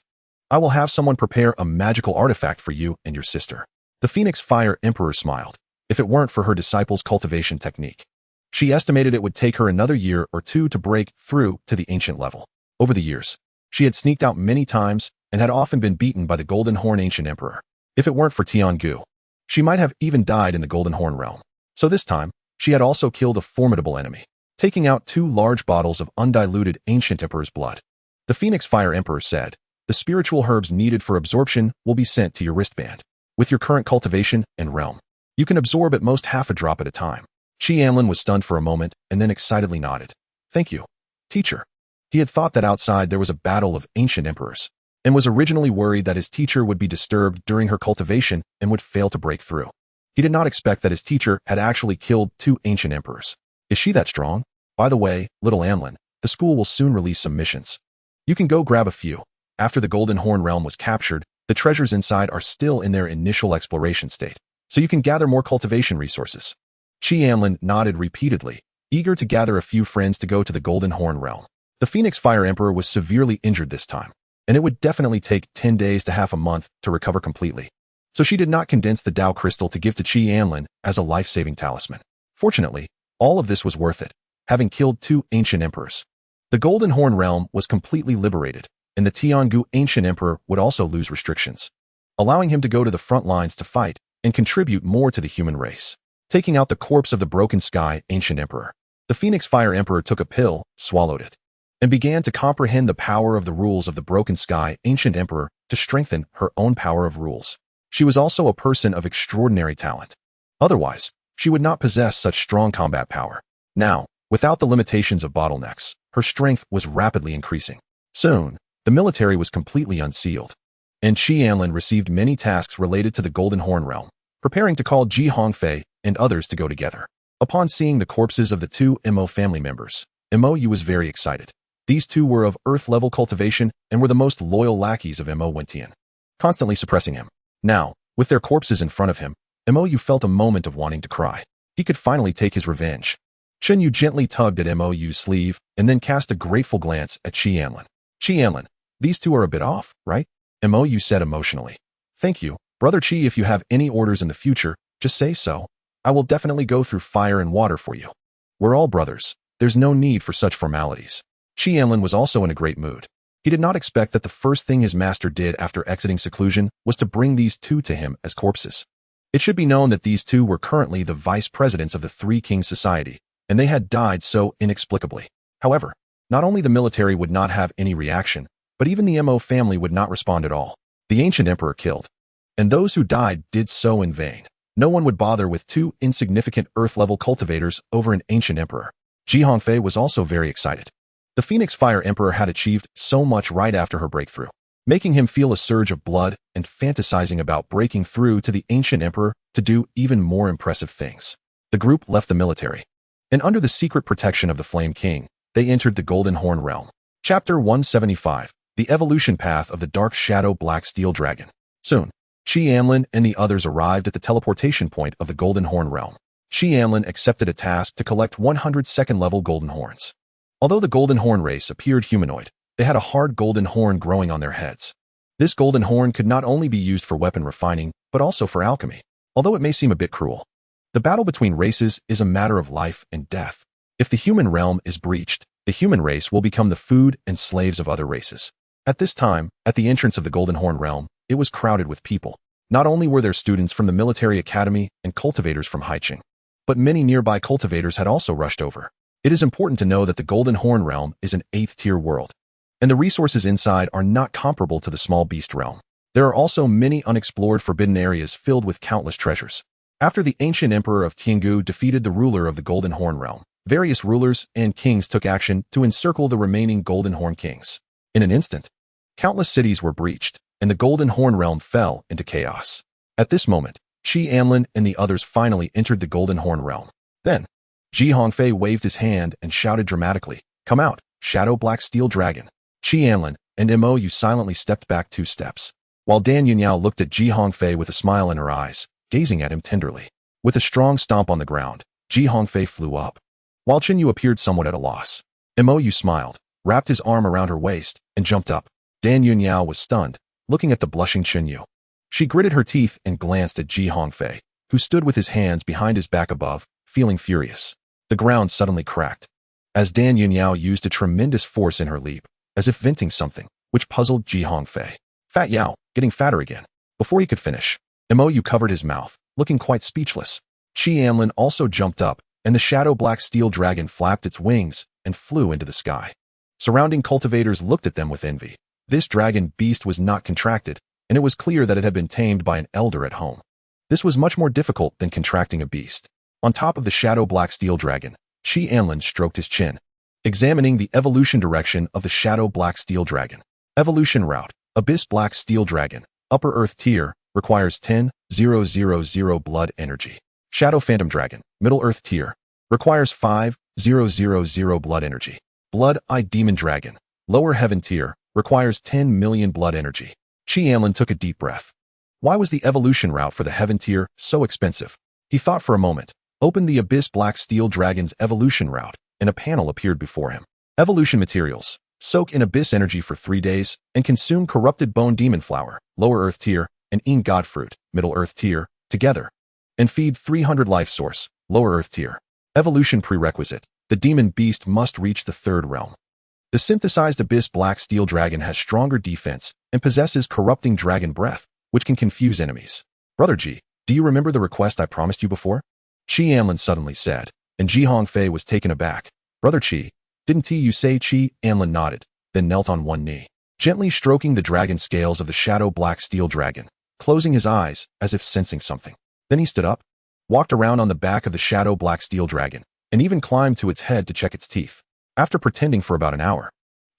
I will have someone prepare a magical artifact for you and your sister." The Phoenix Fire Emperor smiled. If it weren't for her disciple's cultivation technique, she estimated it would take her another year or 2 to break through to the ancient level. Over the years, she had sneaked out many times and had often been beaten by the Golden Horn Ancient Emperor. If it weren't for Tiangu, she might have even died in the Golden Horn realm. So this time, she had also killed a formidable enemy, taking out 2 large bottles of undiluted Ancient Emperor's blood. The Phoenix Fire Emperor said, "The spiritual herbs needed for absorption will be sent to your wristband. With your current cultivation and realm, you can absorb at most half a drop at a time." Anlin was stunned for a moment and then excitedly nodded. "Thank you, teacher." He had thought that outside there was a battle of ancient emperors, and was originally worried that his teacher would be disturbed during her cultivation and would fail to break through. He did not expect that his teacher had actually killed 2 ancient emperors. Is she that strong? By the way, little Anlin, the school will soon release some missions. You can go grab a few. After the Golden Horn realm was captured, the treasures inside are still in their initial exploration state, so you can gather more cultivation resources. Anlin nodded repeatedly, eager to gather a few friends to go to the Golden Horn realm. The Phoenix Fire Emperor was severely injured this time, and it would definitely take 10 days to half a month to recover completely. So she did not condense the Dao crystal to give to Anlin as a life-saving talisman. Fortunately, all of this was worth it, having killed 2 ancient emperors. The Golden Horn realm was completely liberated, and the Tiangu ancient emperor would also lose restrictions, allowing him to go to the front lines to fight and contribute more to the human race. Taking out the corpse of the Broken Sky ancient emperor, the Phoenix Fire Emperor took a pill, swallowed it, and began to comprehend the power of the rules of the Broken Sky ancient emperor to strengthen her own power of rules. She was also a person of extraordinary talent. Otherwise, she would not possess such strong combat power. Now, without the limitations of bottlenecks, her strength was rapidly increasing. Soon, the military was completely unsealed, and Anlin received many tasks related to the Golden Horn realm, preparing to call Hongfei and others to go together. Upon seeing the corpses of the 2 Mo family members, Mo was very excited. These 2 were of Earth-level cultivation and were the most loyal lackeys of Mo Wentian, constantly suppressing him. Now, with their corpses in front of him, Mo felt a moment of wanting to cry. He could finally take his revenge. Chen Yu gently tugged at Mo's sleeve and then cast a grateful glance at Anlin. "Anlin, these 2 are a bit off, right?" Mo said emotionally. "Thank you, Brother Chi. If you have any orders in the future, just say so. I will definitely go through fire and water for you. We're all brothers. There's no need for such formalities." Anlin was also in a great mood. He did not expect that the first thing his master did after exiting seclusion was to bring these 2 to him as corpses. It should be known that these 2 were currently the vice presidents of the 3 Kings Society, and they had died so inexplicably. However, not only the military would not have any reaction, but even the Mo family would not respond at all. The ancient emperor killed, and those who died did so in vain. No one would bother with 2 insignificant Earth-level cultivators over an ancient emperor. Hongfei was also very excited. The Phoenix Fire Emperor had achieved so much right after her breakthrough, making him feel a surge of blood and fantasizing about breaking through to the ancient emperor to do even more impressive things. The group left the military, and under the secret protection of the Flame King, they entered the Golden Horn realm. Chapter 175, The Evolution Path of the Dark Shadow Black Steel Dragon. Soon, Anlin and the others arrived at the teleportation point of the Golden Horn realm. Anlin accepted a task to collect 100 second-level golden horns. Although the Golden Horn race appeared humanoid, they had a hard golden horn growing on their heads. This golden horn could not only be used for weapon refining, but also for alchemy, although it may seem a bit cruel. The battle between races is a matter of life and death. If the human realm is breached, the human race will become the food and slaves of other races. At this time, at the entrance of the Golden Horn realm, it was crowded with people. Not only were there students from the military academy and cultivators from Haicheng, but many nearby cultivators had also rushed over. It is important to know that the Golden Horn realm is an 8th-tier world, and the resources inside are not comparable to the Small Beast realm. There are also many unexplored forbidden areas filled with countless treasures. After the ancient emperor of Tiangu defeated the ruler of the Golden Horn realm, various rulers and kings took action to encircle the remaining Golden Horn kings. In an instant, countless cities were breached, and the Golden Horn realm fell into chaos. At this moment, Anlin and the others finally entered the Golden Horn realm. Then, Hongfei waved his hand and shouted dramatically, "Come out, Shadow Black Steel Dragon." Anlin and Mou silently stepped back 2 steps, while Dan Yunyao looked at Hongfei with a smile in her eyes, gazing at him tenderly. With a strong stomp on the ground, Hongfei flew up, while Yu appeared somewhat at a loss. Mou smiled, wrapped his arm around her waist, and jumped up. Dan Yunyao was stunned, looking at the blushing Yu. She gritted her teeth and glanced at Hongfei, who stood with his hands behind his back above, feeling furious. The ground suddenly cracked, as Dan Yunyao used a tremendous force in her leap, as if venting something, which puzzled Hongfei. Fat Yao, getting fatter again. Before he could finish, Mou covered his mouth, looking quite speechless. Anlin also jumped up, and the Shadow Black Steel Dragon flapped its wings and flew into the sky. Surrounding cultivators looked at them with envy. This dragon beast was not contracted, and it was clear that it had been tamed by an elder at home. This was much more difficult than contracting a beast. On top of the Shadow Black Steel Dragon, Anlin stroked his chin, examining the evolution direction of the Shadow Black Steel Dragon. Evolution route: Abyss Black Steel Dragon, Upper Earth Tier, requires 10,000 blood energy. Shadow Phantom Dragon, Middle Earth Tier, requires 5,000 blood energy. Blood Eye Demon Dragon, Lower Heaven Tier, requires 10 million blood energy. Anlin took a deep breath. Why was the evolution route for the Heaven Tier so expensive? He thought for a moment, opened the Abyss Black Steel Dragon's evolution route, and a panel appeared before him. Evolution materials: soak in Abyss energy for 3 days, and consume Corrupted Bone Demon Flower, Lower Earth Tier, and Een God Fruit, Middle Earth Tier, together. And feed 300 Life Source, Lower Earth Tier. Evolution prerequisite: the demon beast must reach the 3rd realm. The synthesized Abyss Black Steel Dragon has stronger defense and possesses Corrupting Dragon Breath, which can confuse enemies. Brother G, do you remember the request I promised you before? Anlin suddenly said, and Hongfei was taken aback. Brother Chi, didn't you say? Anlin nodded, then knelt on one knee, gently stroking the dragon scales of the Shadow Black Steel Dragon, closing his eyes as if sensing something. Then he stood up, walked around on the back of the Shadow Black Steel Dragon, and even climbed to its head to check its teeth. After pretending for about an hour,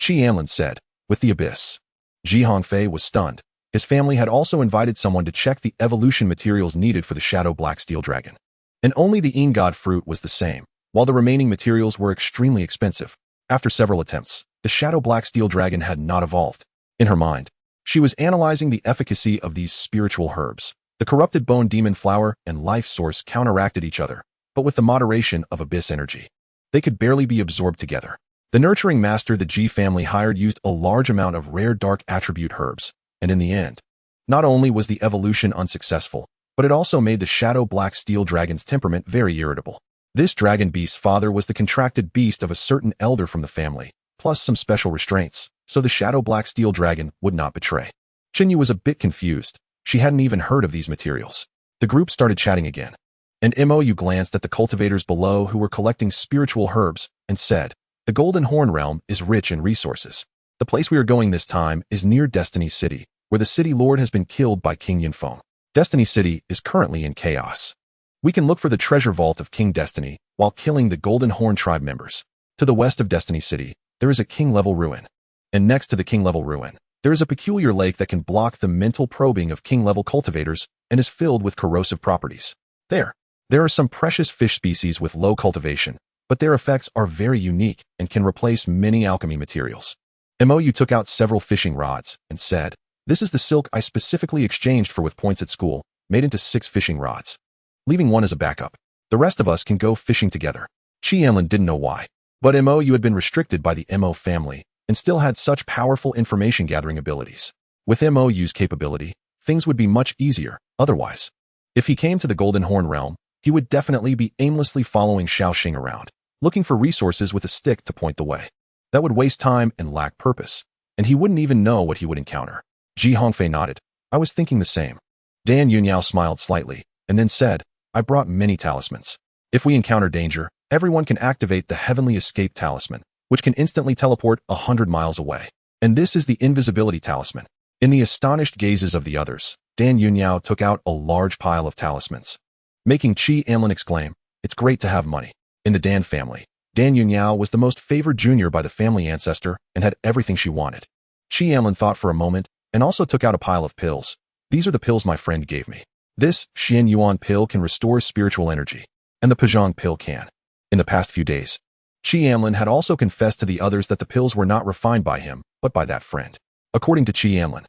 Anlin said, "With the Abyss." Hongfei was stunned. His family had also invited someone to check the evolution materials needed for the Shadow Black Steel Dragon. And only the Een God Fruit was the same, while the remaining materials were extremely expensive. After several attempts, the Shadow Black Steel Dragon had not evolved. In her mind, she was analyzing the efficacy of these spiritual herbs. The Corrupted Bone Demon Flower and Life Source counteracted each other, but with the moderation of Abyss energy, they could barely be absorbed together. The nurturing master the G family hired used a large amount of rare dark attribute herbs, and in the end, not only was the evolution unsuccessful, but it also made the Shadow Black Steel Dragon's temperament very irritable. This dragon beast's father was the contracted beast of a certain elder from the family, plus some special restraints, so the Shadow Black Steel Dragon would not betray. Yu was a bit confused. She hadn't even heard of these materials. The group started chatting again, and Mou glanced at the cultivators below who were collecting spiritual herbs and said, "The Golden Horn realm is rich in resources. The place we are going this time is near Destiny City, where the city lord has been killed by King Yunfeng. Destiny City is currently in chaos. We can look for the treasure vault of King Destiny while killing the Golden Horn tribe members. To the west of Destiny City, there is a king-level ruin. And next to the king-level ruin, there is a peculiar lake that can block the mental probing of king-level cultivators and is filled with corrosive properties. There are some precious fish species with low cultivation, but their effects are very unique and can replace many alchemy materials." Mou took out several fishing rods and said, "This is the silk I specifically exchanged for with points at school, made into 6 fishing rods. Leaving one as a backup. The rest of us can go fishing together." Anlin didn't know why, but Mou had been restricted by the Mo family and still had such powerful information gathering abilities. With Mou's capability, things would be much easier otherwise. If he came to the Golden Horn realm, he would definitely be aimlessly following Shaoxing around, looking for resources with a stick to point the way. That would waste time and lack purpose, and he wouldn't even know what he would encounter. Hongfei nodded. "I was thinking the same." Dan Yunyao smiled slightly, and then said, "I brought many talismans. If we encounter danger, everyone can activate the Heavenly Escape Talisman, which can instantly teleport 100 miles away. And this is the Invisibility Talisman." In the astonished gazes of the others, Dan Yunyao took out a large pile of talismans, making Anlin exclaim, "It's great to have money." In the Dan family, Dan Yunyao was the most favored junior by the family ancestor and had everything she wanted. Anlin thought for a moment and also took out a pile of pills. "These are the pills my friend gave me. This Xian Yuan pill can restore spiritual energy, and the Pajong pill can. In the past few days, Qi Anlin had also confessed to the others that the pills were not refined by him, but by that friend. According to Qi Anlin,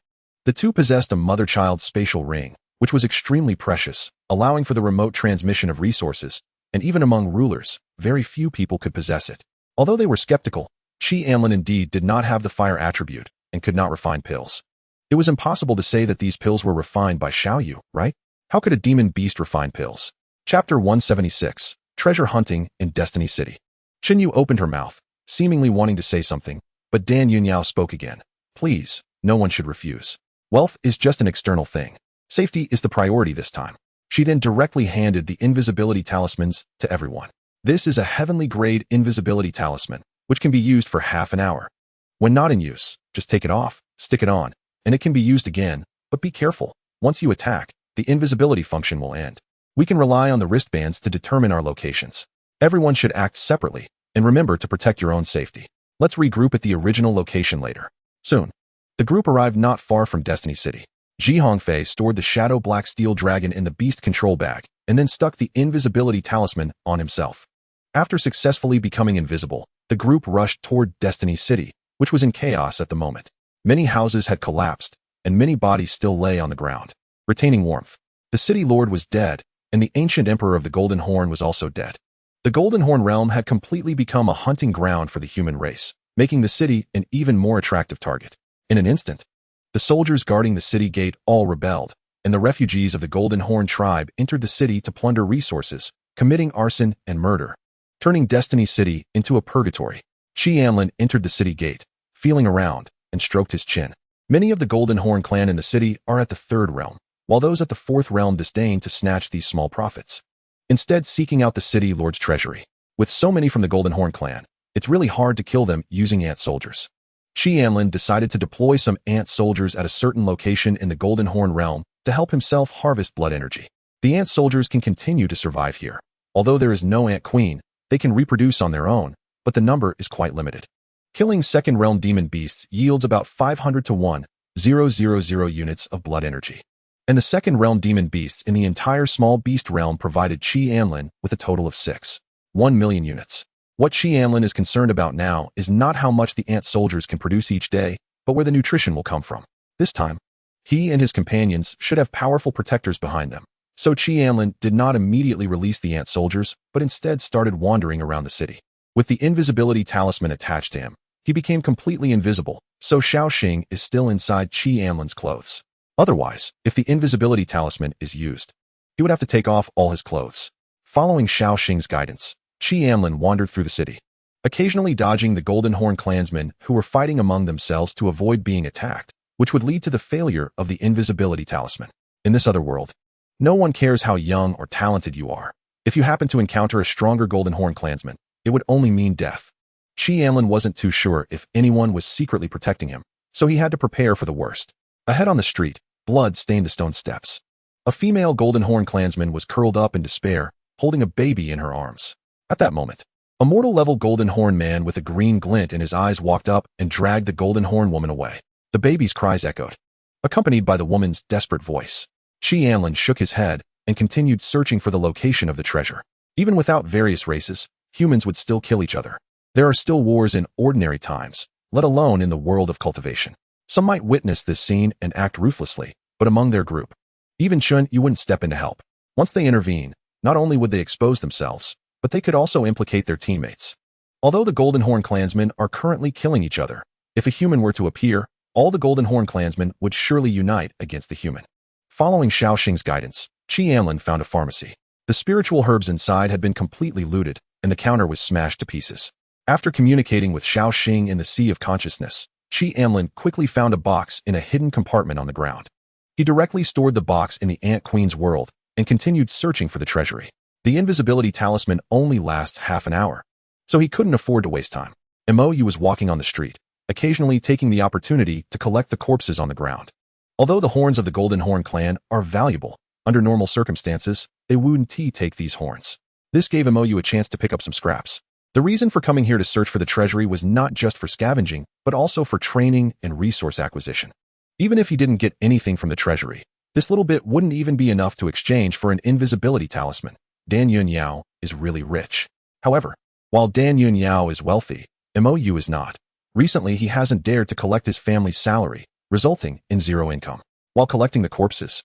the two possessed a mother-child spatial ring, which was extremely precious, allowing for the remote transmission of resources, and even among rulers, very few people could possess it. Although they were skeptical, Qi Anlin indeed did not have the fire attribute and could not refine pills. It was impossible to say that these pills were refined by Xiaoyu, right? How could a demon beast refine pills? Chapter 176, Treasure Hunting in Destiny City. Xinyu opened her mouth, seemingly wanting to say something, but Dan Yunyao spoke again. Please, no one should refuse. Wealth is just an external thing. Safety is the priority this time. She then directly handed the invisibility talismans to everyone. This is a heavenly grade invisibility talisman, which can be used for half an hour. When not in use, just take it off, stick it on, and it can be used again, but be careful. Once you attack, the invisibility function will end. We can rely on the wristbands to determine our locations. Everyone should act separately, and remember to protect your own safety. Let's regroup at the original location later. Soon, the group arrived not far from Destiny City. Ji Hongfei stored the shadow black steel dragon in the beast control bag, and then stuck the invisibility talisman on himself. After successfully becoming invisible, the group rushed toward Destiny City, which was in chaos at the moment. Many houses had collapsed, and many bodies still lay on the ground, retaining warmth. The city lord was dead, and the ancient emperor of the Golden Horn was also dead. The Golden Horn realm had completely become a hunting ground for the human race, making the city an even more attractive target. In an instant, the soldiers guarding the city gate all rebelled, and the refugees of the Golden Horn tribe entered the city to plunder resources, committing arson and murder, turning Destiny City into a purgatory. Qi Anlin entered the city gate, feeling around, and stroked his chin. Many of the Golden Horn clan in the city are at the third realm, while those at the fourth realm disdain to snatch these small profits, instead seeking out the city lord's treasury. With so many from the Golden Horn clan, it's really hard to kill them using ant soldiers. Qi Anlin decided to deploy some ant soldiers at a certain location in the Golden Horn realm to help himself harvest blood energy. The ant soldiers can continue to survive here. Although there is no ant queen, they can reproduce on their own, but the number is quite limited. Killing second realm demon beasts yields about 500 to 1,000 units of blood energy. And the second realm demon beasts in the entire small beast realm provided Qi Anlin with a total of 1 million units. What Qi Anlin is concerned about now is not how much the ant soldiers can produce each day, but where the nutrition will come from. This time, he and his companions should have powerful protectors behind them. So Qi Anlin did not immediately release the ant soldiers, but instead started wandering around the city. With the invisibility talisman attached to him, he became completely invisible, so Xiaoxing is still inside Qi Anlin's clothes. Otherwise, if the invisibility talisman is used, he would have to take off all his clothes. Following Xiaoxing's guidance, Qi Anlin wandered through the city, occasionally dodging the Golden Horn clansmen who were fighting among themselves to avoid being attacked, which would lead to the failure of the invisibility talisman. In this other world, no one cares how young or talented you are. If you happen to encounter a stronger Golden Horn clansman, it would only mean death. Qi Anlin wasn't too sure if anyone was secretly protecting him, so he had to prepare for the worst. Ahead on the street, blood stained the stone steps. A female Golden Horn clansman was curled up in despair, holding a baby in her arms. At that moment, a mortal-level Golden Horn man with a green glint in his eyes walked up and dragged the Golden Horn woman away. The baby's cries echoed, accompanied by the woman's desperate voice. Qi Anlin shook his head and continued searching for the location of the treasure. Even without various races, humans would still kill each other. There are still wars in ordinary times, let alone in the world of cultivation. Some might witness this scene and act ruthlessly, but among their group, even Chun Yu wouldn't step in to help. Once they intervene, not only would they expose themselves, but they could also implicate their teammates. Although the Golden Horn clansmen are currently killing each other, if a human were to appear, all the Golden Horn clansmen would surely unite against the human. Following Xiaoxing's guidance, Qi Anlin found a pharmacy. The spiritual herbs inside had been completely looted, and the counter was smashed to pieces. After communicating with Xiaoxing in the Sea of Consciousness, Qi Anlin quickly found a box in a hidden compartment on the ground. He directly stored the box in the Ant Queen's world and continued searching for the treasury. The invisibility talisman only lasts half an hour, so he couldn't afford to waste time. Mo Yu was walking on the street, occasionally taking the opportunity to collect the corpses on the ground. Although the horns of the Golden Horn clan are valuable, under normal circumstances, they wouldn't take these horns. This gave Mo Yu a chance to pick up some scraps. The reason for coming here to search for the treasury was not just for scavenging, but also for training and resource acquisition. Even if he didn't get anything from the treasury, This little bit wouldn't even be enough to exchange for an invisibility talisman. Dan Yunyao is really rich. However, while Dan Yunyao is wealthy, Mou is not. Recently, he hasn't dared to collect his family's salary, resulting in zero income. While collecting the corpses,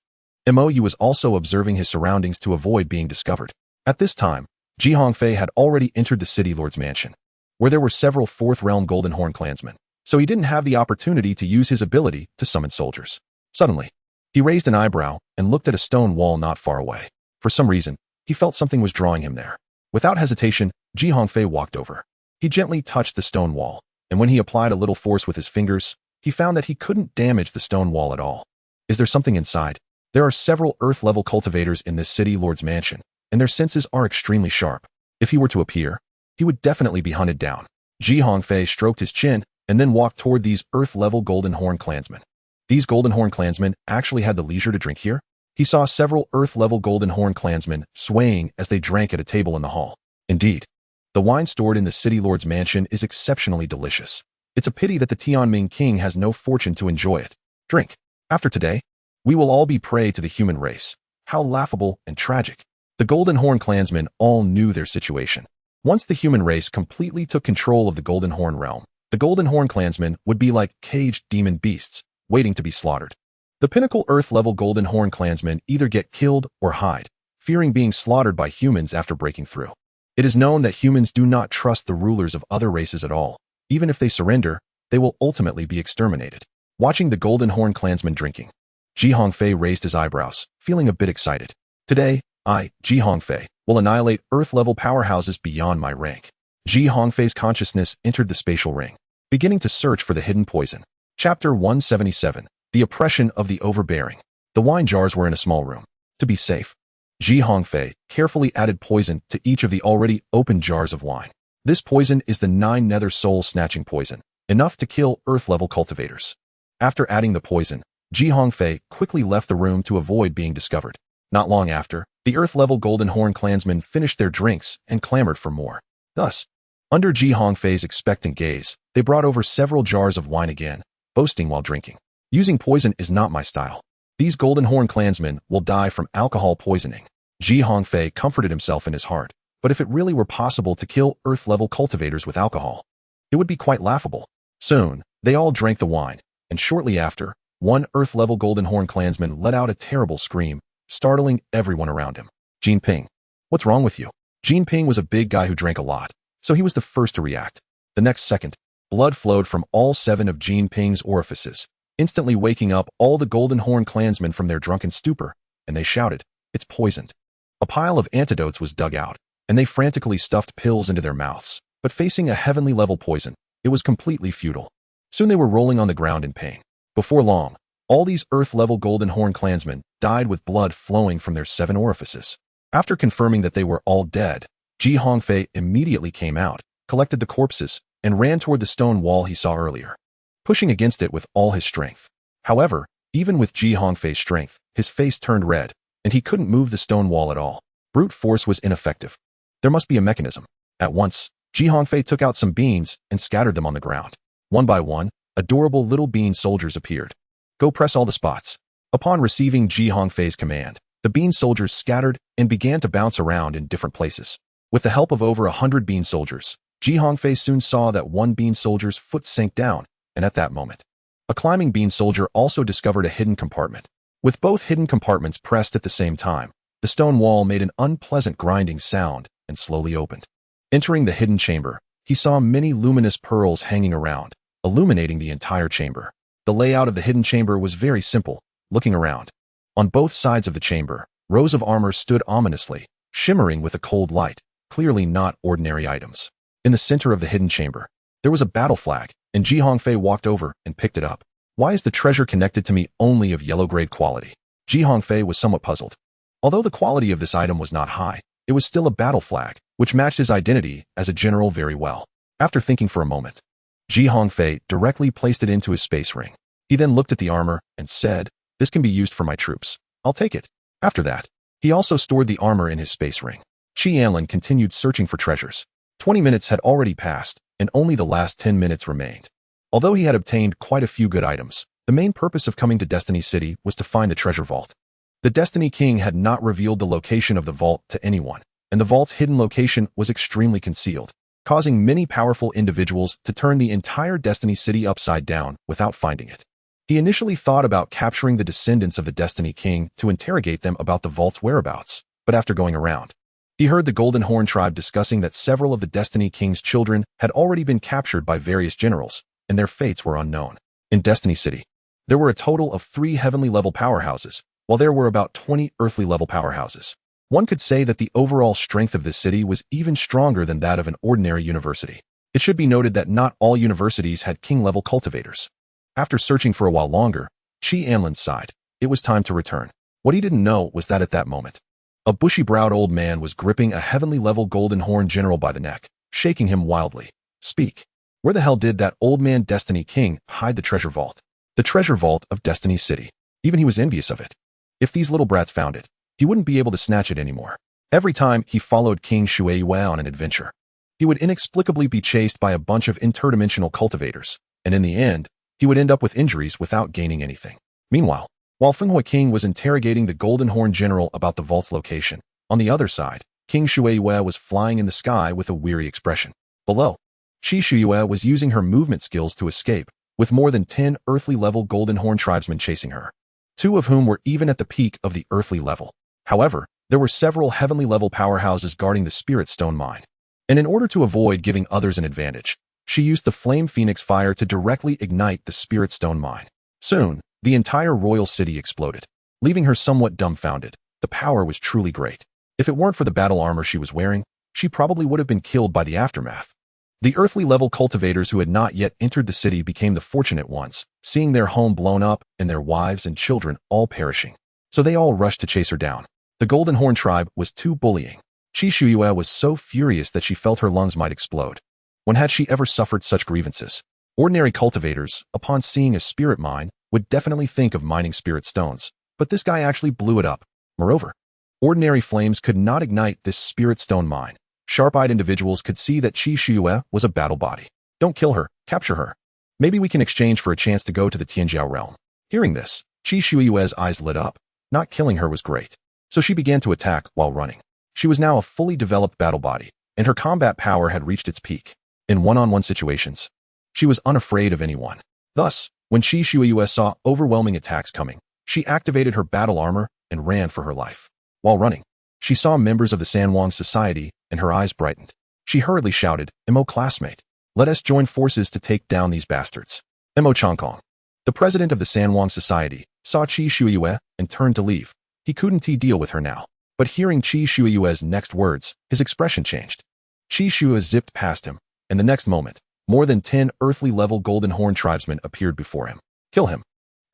Mou was also observing his surroundings to avoid being discovered. At this time, Ji Hongfei had already entered the city lord's mansion, where there were several Fourth Realm Golden Horn clansmen, so he didn't have the opportunity to use his ability to summon soldiers. Suddenly, he raised an eyebrow and looked at a stone wall not far away. For some reason, he felt something was drawing him there. Without hesitation, Ji Hongfei walked over. He gently touched the stone wall, and when he applied a little force with his fingers, he found that he couldn't damage the stone wall at all. Is there something inside? There are several Earth-level cultivators in this city lord's mansion, and their senses are extremely sharp. If he were to appear, he would definitely be hunted down. Ji Hongfei stroked his chin and then walked toward these Earth-level Golden Horn clansmen. These Golden Horn clansmen actually had the leisure to drink here. He saw several Earth-level Golden Horn clansmen swaying as they drank at a table in the hall. Indeed, the wine stored in the city lord's mansion is exceptionally delicious. It's a pity that the Tianming king has no fortune to enjoy it. Drink. After today, we will all be prey to the human race. How laughable and tragic. The Golden Horn clansmen all knew their situation. Once the human race completely took control of the Golden Horn realm, the Golden Horn clansmen would be like caged demon beasts, waiting to be slaughtered. The pinnacle Earth-level Golden Horn clansmen either get killed or hide, fearing being slaughtered by humans after breaking through. It is known that humans do not trust the rulers of other races at all. Even if they surrender, they will ultimately be exterminated. Watching the Golden Horn clansmen drinking, Ji Hongfei raised his eyebrows, feeling a bit excited. Today, I, Ji Hongfei, will annihilate Earth-level powerhouses beyond my rank. Ji Hongfei's consciousness entered the spatial ring, beginning to search for the hidden poison. Chapter 177. The Oppression of the Overbearing. The wine jars were in a small room. To be safe, Ji Hongfei carefully added poison to each of the already opened jars of wine. This poison is the 9 nether soul-snatching poison, enough to kill Earth-level cultivators. After adding the poison, Ji Hongfei quickly left the room to avoid being discovered. Not long after, the Earth-level Golden Horn clansmen finished their drinks and clamored for more. Thus, under Ji Hongfei's expectant gaze, they brought over several jars of wine again, boasting while drinking. Using poison is not my style. These Golden Horn clansmen will die from alcohol poisoning. Ji Hongfei comforted himself in his heart, but if it really were possible to kill Earth-level cultivators with alcohol, it would be quite laughable. Soon, they all drank the wine, and shortly after, one Earth-level Golden Horn clansman let out a terrible scream, startling everyone around him. Jinping. What's wrong with you? Jinping was a big guy who drank a lot, so he was the first to react. The next second, blood flowed from all 7 of Jinping's orifices, instantly waking up all the Golden Horn clansmen from their drunken stupor, and they shouted, "It's poisoned." A pile of antidotes was dug out, and they frantically stuffed pills into their mouths, but facing a heavenly level poison, it was completely futile. Soon they were rolling on the ground in pain. Before long, all these Earth-level Golden Horn clansmen died with blood flowing from their 7 orifices. After confirming that they were all dead, Ji Hongfei immediately came out, collected the corpses, and ran toward the stone wall he saw earlier, pushing against it with all his strength. However, even with Ji Hongfei's strength, his face turned red, and he couldn't move the stone wall at all. Brute force was ineffective. There must be a mechanism. At once, Ji Hongfei took out some beans and scattered them on the ground. One by one, adorable little bean soldiers appeared. Go press all the spots. Upon receiving Ji Hongfei's command, the bean soldiers scattered and began to bounce around in different places. With the help of over 100 bean soldiers, Ji Hongfei soon saw that one bean soldier's foot sank down, and at that moment, a climbing bean soldier also discovered a hidden compartment. With both hidden compartments pressed at the same time, the stone wall made an unpleasant grinding sound and slowly opened. Entering the hidden chamber, he saw many luminous pearls hanging around, illuminating the entire chamber. The layout of the hidden chamber was very simple. Looking around, on both sides of the chamber, rows of armor stood ominously, shimmering with a cold light, clearly not ordinary items. In the center of the hidden chamber, there was a battle flag, and Ji Hongfei walked over and picked it up. Why is the treasure connected to me only of yellow-grade quality? Ji Hongfei was somewhat puzzled. Although the quality of this item was not high, it was still a battle flag, which matched his identity as a general very well. After thinking for a moment, Ji Hongfei directly placed it into his space ring. He then looked at the armor and said, "This can be used for my troops. I'll take it." After that, he also stored the armor in his space ring. Anlin continued searching for treasures. 20 minutes had already passed, and only the last 10 minutes remained. Although he had obtained quite a few good items, The main purpose of coming to Destiny City was to find the treasure vault. The Destiny King had not revealed the location of the vault to anyone, and the vault's hidden location was extremely concealed, causing many powerful individuals to turn the entire Destiny City upside down without finding it. He initially thought about capturing the descendants of the Destiny King to interrogate them about the vault's whereabouts, but after going around, he heard the Golden Horn tribe discussing that several of the Destiny King's children had already been captured by various generals, and their fates were unknown. In Destiny City, there were a total of 3 heavenly-level powerhouses, while there were about 20 earthly-level powerhouses. One could say that the overall strength of this city was even stronger than that of an ordinary university. It should be noted that not all universities had king-level cultivators. After searching for a while longer, Anlin sighed. It was time to return. What he didn't know was that at that moment, a bushy-browed old man was gripping a heavenly-level Golden Horn general by the neck, shaking him wildly. Speak. Where the hell did that old man Destiny King hide the treasure vault? The treasure vault of Destiny City. Even he was envious of it. If these little brats found it, he wouldn't be able to snatch it anymore. Every time he followed King Shuei on an adventure, he would inexplicably be chased by a bunch of interdimensional cultivators, and in the end, he would end up with injuries without gaining anything. Meanwhile, while Hongfei King was interrogating the Golden Horn General about the vault's location, on the other side, King Shuei was flying in the sky with a weary expression. Below, Shuei was using her movement skills to escape, with more than 10 earthly-level Golden Horn tribesmen chasing her, 2 of whom were even at the peak of the earthly level. However, there were several heavenly-level powerhouses guarding the Spirit Stone mine, and in order to avoid giving others an advantage, she used the Flame Phoenix fire to directly ignite the Spirit Stone mine. Soon, the entire royal city exploded, leaving her somewhat dumbfounded. The power was truly great. If it weren't for the battle armor she was wearing, she probably would have been killed by the aftermath. The earthly-level cultivators who had not yet entered the city became the fortunate ones, seeing their home blown up and their wives and children all perishing. So they all rushed to chase her down. The Golden Horn tribe was too bullying. Shuei was so furious that she felt her lungs might explode. When had she ever suffered such grievances? Ordinary cultivators, upon seeing a spirit mine, would definitely think of mining spirit stones, but this guy actually blew it up. Moreover, ordinary flames could not ignite this spirit stone mine. Sharp-eyed individuals could see that Shuei was a battle body. Don't kill her, capture her. Maybe we can exchange for a chance to go to the Tianjiao realm. Hearing this, Shuei's eyes lit up. Not killing her was great, so she began to attack while running. She was now a fully developed battle body, and her combat power had reached its peak. In one-on-one situations, she was unafraid of anyone. Thus, when Shuei saw overwhelming attacks coming, she activated her battle armor and ran for her life. While running, she saw members of the Sanwang Society, and her eyes brightened. She hurriedly shouted, "Mo classmate, let us join forces to take down these bastards." Mo Changkong, the president of the Sanwang Society, saw Shuei and turned to leave. He couldn't deal with her now. But hearing Shuei's next words, his expression changed. Shuei zipped past him, and the next moment, more than 10 earthly-level Golden Horn tribesmen appeared before him. Kill him.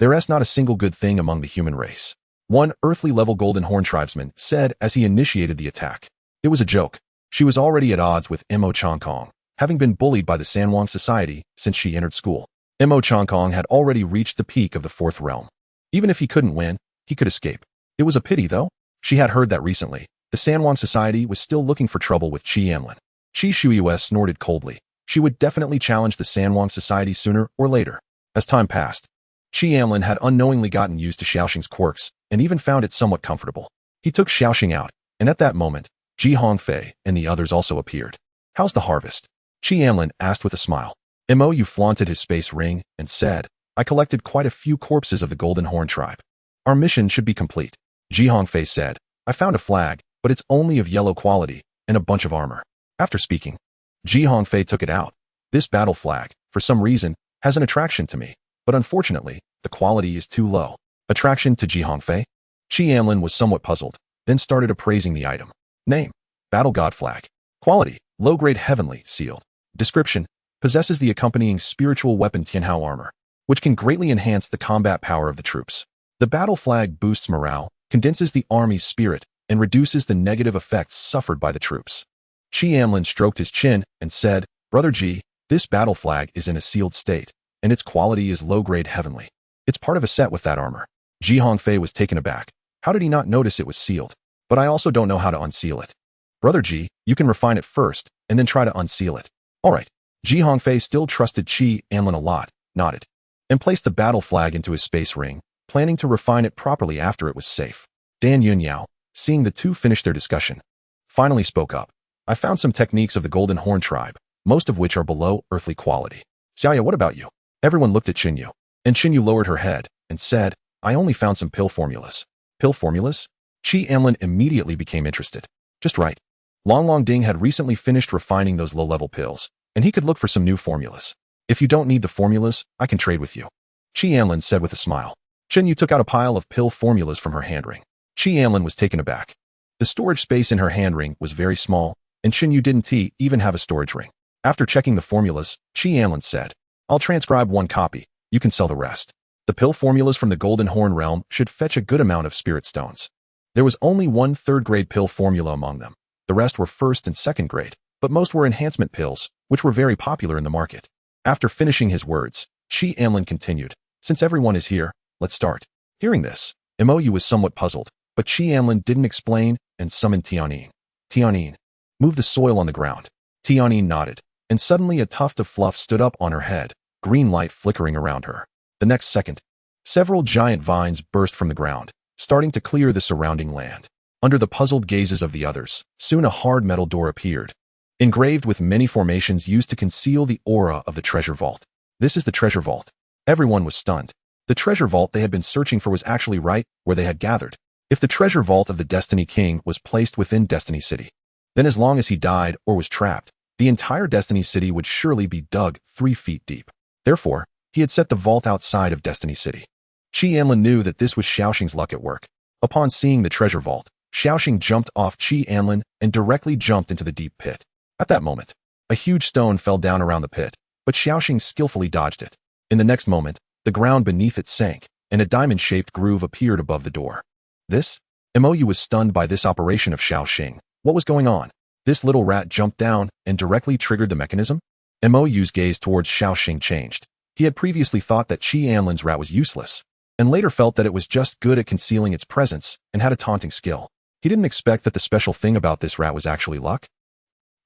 There's not a single good thing among the human race. One earthly-level Golden Horn tribesman said as he initiated the attack. It was a joke. She was already at odds with Mo Changkong, having been bullied by the Sanwang Society since she entered school. Mo Changkong had already reached the peak of the 4th realm. Even if he couldn't win, he could escape. It was a pity, though. She had heard that recently, the Sanwang Society was still looking for trouble with Anlin. Shuei snorted coldly. She would definitely challenge the Sanwang Society sooner or later. As time passed, Anlin had unknowingly gotten used to Xiaoxing's quirks and even found it somewhat comfortable. He took Xiaoxing out, and at that moment, Hongfei and the others also appeared. "How's the harvest?" Anlin asked with a smile. Mo flaunted his space ring and said, "I collected quite a few corpses of the Golden Horn tribe. Our mission should be complete." Hongfei said, "I found a flag, but it's only of yellow quality and a bunch of armor." After speaking, Hongfei took it out. "This battle flag, for some reason, has an attraction to me, but unfortunately, the quality is too low." Attraction to Hongfei? Anlin was somewhat puzzled, then started appraising the item. Name: Battle God Flag. Quality: low-grade heavenly, sealed. Description: possesses the accompanying spiritual weapon Tianhao armor, which can greatly enhance the combat power of the troops. The battle flag boosts morale, condenses the army's spirit, and reduces the negative effects suffered by the troops. Anlin stroked his chin and said, "Brother G, this battle flag is in a sealed state, and its quality is low-grade heavenly. It's part of a set with that armor." Hongfei was taken aback. How did he not notice it was sealed? But I also don't know how to unseal it. "Brother G, you can refine it first, and then try to unseal it." All right. Hongfei still trusted Anlin a lot, nodded. and placed the battle flag into his space ring, planning to refine it properly after it was safe. Dan Yunyao, seeing the two finish their discussion, finally spoke up. I found some techniques of the Golden Horn tribe, most of which are below earthly quality. Xiaoya, what about you? Everyone looked at Qinyu, and Qinyu lowered her head and said, I only found some pill formulas. Pill formulas? Qi Anlin immediately became interested. Just right. Long Ding had recently finished refining those low-level pills, and he could look for some new formulas. If you don't need the formulas, I can trade with you. Qi Anlin said with a smile. Qinyu took out a pile of pill formulas from her hand ring. Qi Anlin was taken aback. The storage space in her hand ring was very small, and Qinyu didn't even have a storage ring. After checking the formulas, Qi Anlin said, I'll transcribe one copy, you can sell the rest. The pill formulas from the Golden Horn realm should fetch a good amount of spirit stones. There was only one third-grade pill formula among them. The rest were first and second grade, but most were enhancement pills, which were very popular in the market. After finishing his words, Qi Anlin continued, Since everyone is here, let's start. Hearing this, Mou was somewhat puzzled, but Qi Anlin didn't explain and summoned Tianyin. Tianyin, move the soil on the ground. Tianyin nodded, and suddenly a tuft of fluff stood up on her head, green light flickering around her. The next second, several giant vines burst from the ground, starting to clear the surrounding land. Under the puzzled gazes of the others, soon a hard metal door appeared, engraved with many formations used to conceal the aura of the treasure vault. This is the treasure vault. Everyone was stunned. The treasure vault they had been searching for was actually right where they had gathered. If the treasure vault of the Destiny King was placed within Destiny City, then as long as he died or was trapped, the entire Destiny City would surely be dug 3 feet deep. Therefore, he had set the vault outside of Destiny City. Qi Anlin knew that this was Xiaoxing's luck at work. Upon seeing the treasure vault, Xiaoxing jumped off Qi Anlin and directly jumped into the deep pit. At that moment, a huge stone fell down around the pit, but Xiaoxing skillfully dodged it. In the next moment, the ground beneath it sank, and a diamond-shaped groove appeared above the door. This? Mou was stunned by this operation of Xiaoxing. What was going on? This little rat jumped down and directly triggered the mechanism? Mou's gaze towards Xiaoxing changed. He had previously thought that Qi Anlin's rat was useless, and later felt that it was just good at concealing its presence and had a taunting skill. He didn't expect that the special thing about this rat was actually luck.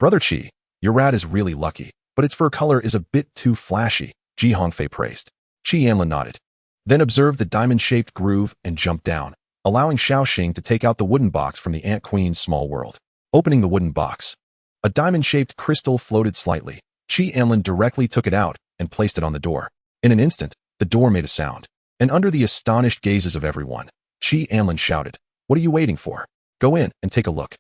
Brother Qi, your rat is really lucky, but its fur color is a bit too flashy, Ji Hongfei praised. Qi Anlin nodded, then observed the diamond-shaped groove and jumped down, allowing Xiaoxing to take out the wooden box from the Ant Queen's small world. Opening the wooden box, a diamond-shaped crystal floated slightly. Qi Anlin directly took it out and placed it on the door. In an instant, the door made a sound, and under the astonished gazes of everyone, Qi Anlin shouted, What are you waiting for? Go in and take a look.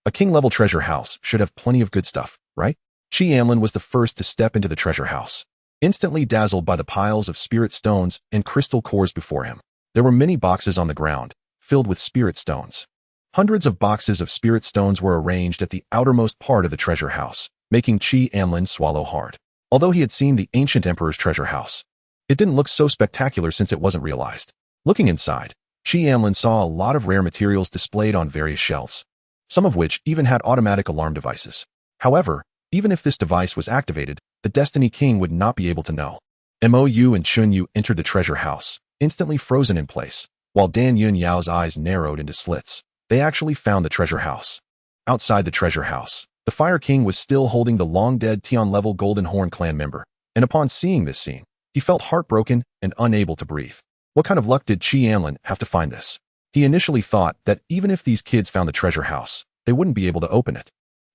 A king-level treasure house should have plenty of good stuff, right? Qi Anlin was the first to step into the treasure house, instantly dazzled by the piles of spirit stones and crystal cores before him. There were many boxes on the ground, filled with spirit stones. Hundreds of boxes of spirit stones were arranged at the outermost part of the treasure house, making Qi Anlin swallow hard. Although he had seen the ancient emperor's treasure house, it didn't look so spectacular since it wasn't realized. Looking inside, Qi Anlin saw a lot of rare materials displayed on various shelves, some of which even had automatic alarm devices. However, even if this device was activated, the Destiny King would not be able to know. Mou and Chunyu entered the treasure house, instantly frozen in place, while Dan Yunyao's eyes narrowed into slits. They actually found the treasure house. Outside the treasure house, the Fire King was still holding the long-dead Tian-level Golden Horn clan member, and upon seeing this scene, he felt heartbroken and unable to breathe. What kind of luck did Qi Anlin have to find this? He initially thought that even if these kids found the treasure house, they wouldn't be able to open it,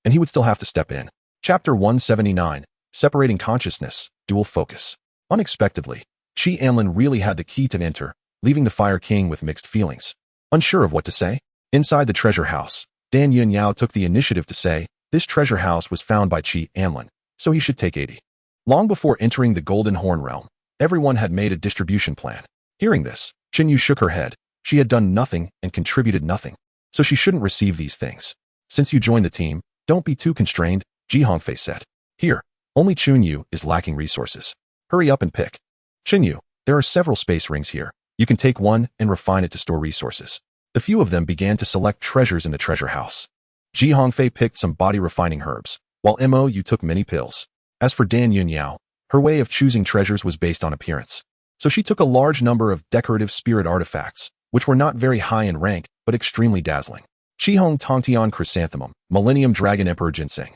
and he would still have to step in. Chapter 179, Separating Consciousness, Dual Focus. Unexpectedly, Qi Anlin really had the key to enter, leaving the Fire King with mixed feelings. Unsure of what to say, inside the treasure house, Dan Yunyao took the initiative to say, this treasure house was found by Qi Anlin, so he should take 80. Long before entering the Golden Horn realm, everyone had made a distribution plan. Hearing this, Qinyu shook her head. She had done nothing and contributed nothing, so she shouldn't receive these things. Since you joined the team, don't be too constrained, Ji Hongfei said. Here, only Chunyu is lacking resources. Hurry up and pick. Chunyu, there are several space rings here. You can take one and refine it to store resources. The few of them began to select treasures in the treasure house. Ji Hongfei picked some body-refining herbs, while Mou took many pills. As for Dan Yunyao, her way of choosing treasures was based on appearance. So she took a large number of decorative spirit artifacts, which were not very high in rank, but extremely dazzling. Qihong Tongtian Chrysanthemum, Millennium Dragon Emperor Ginseng.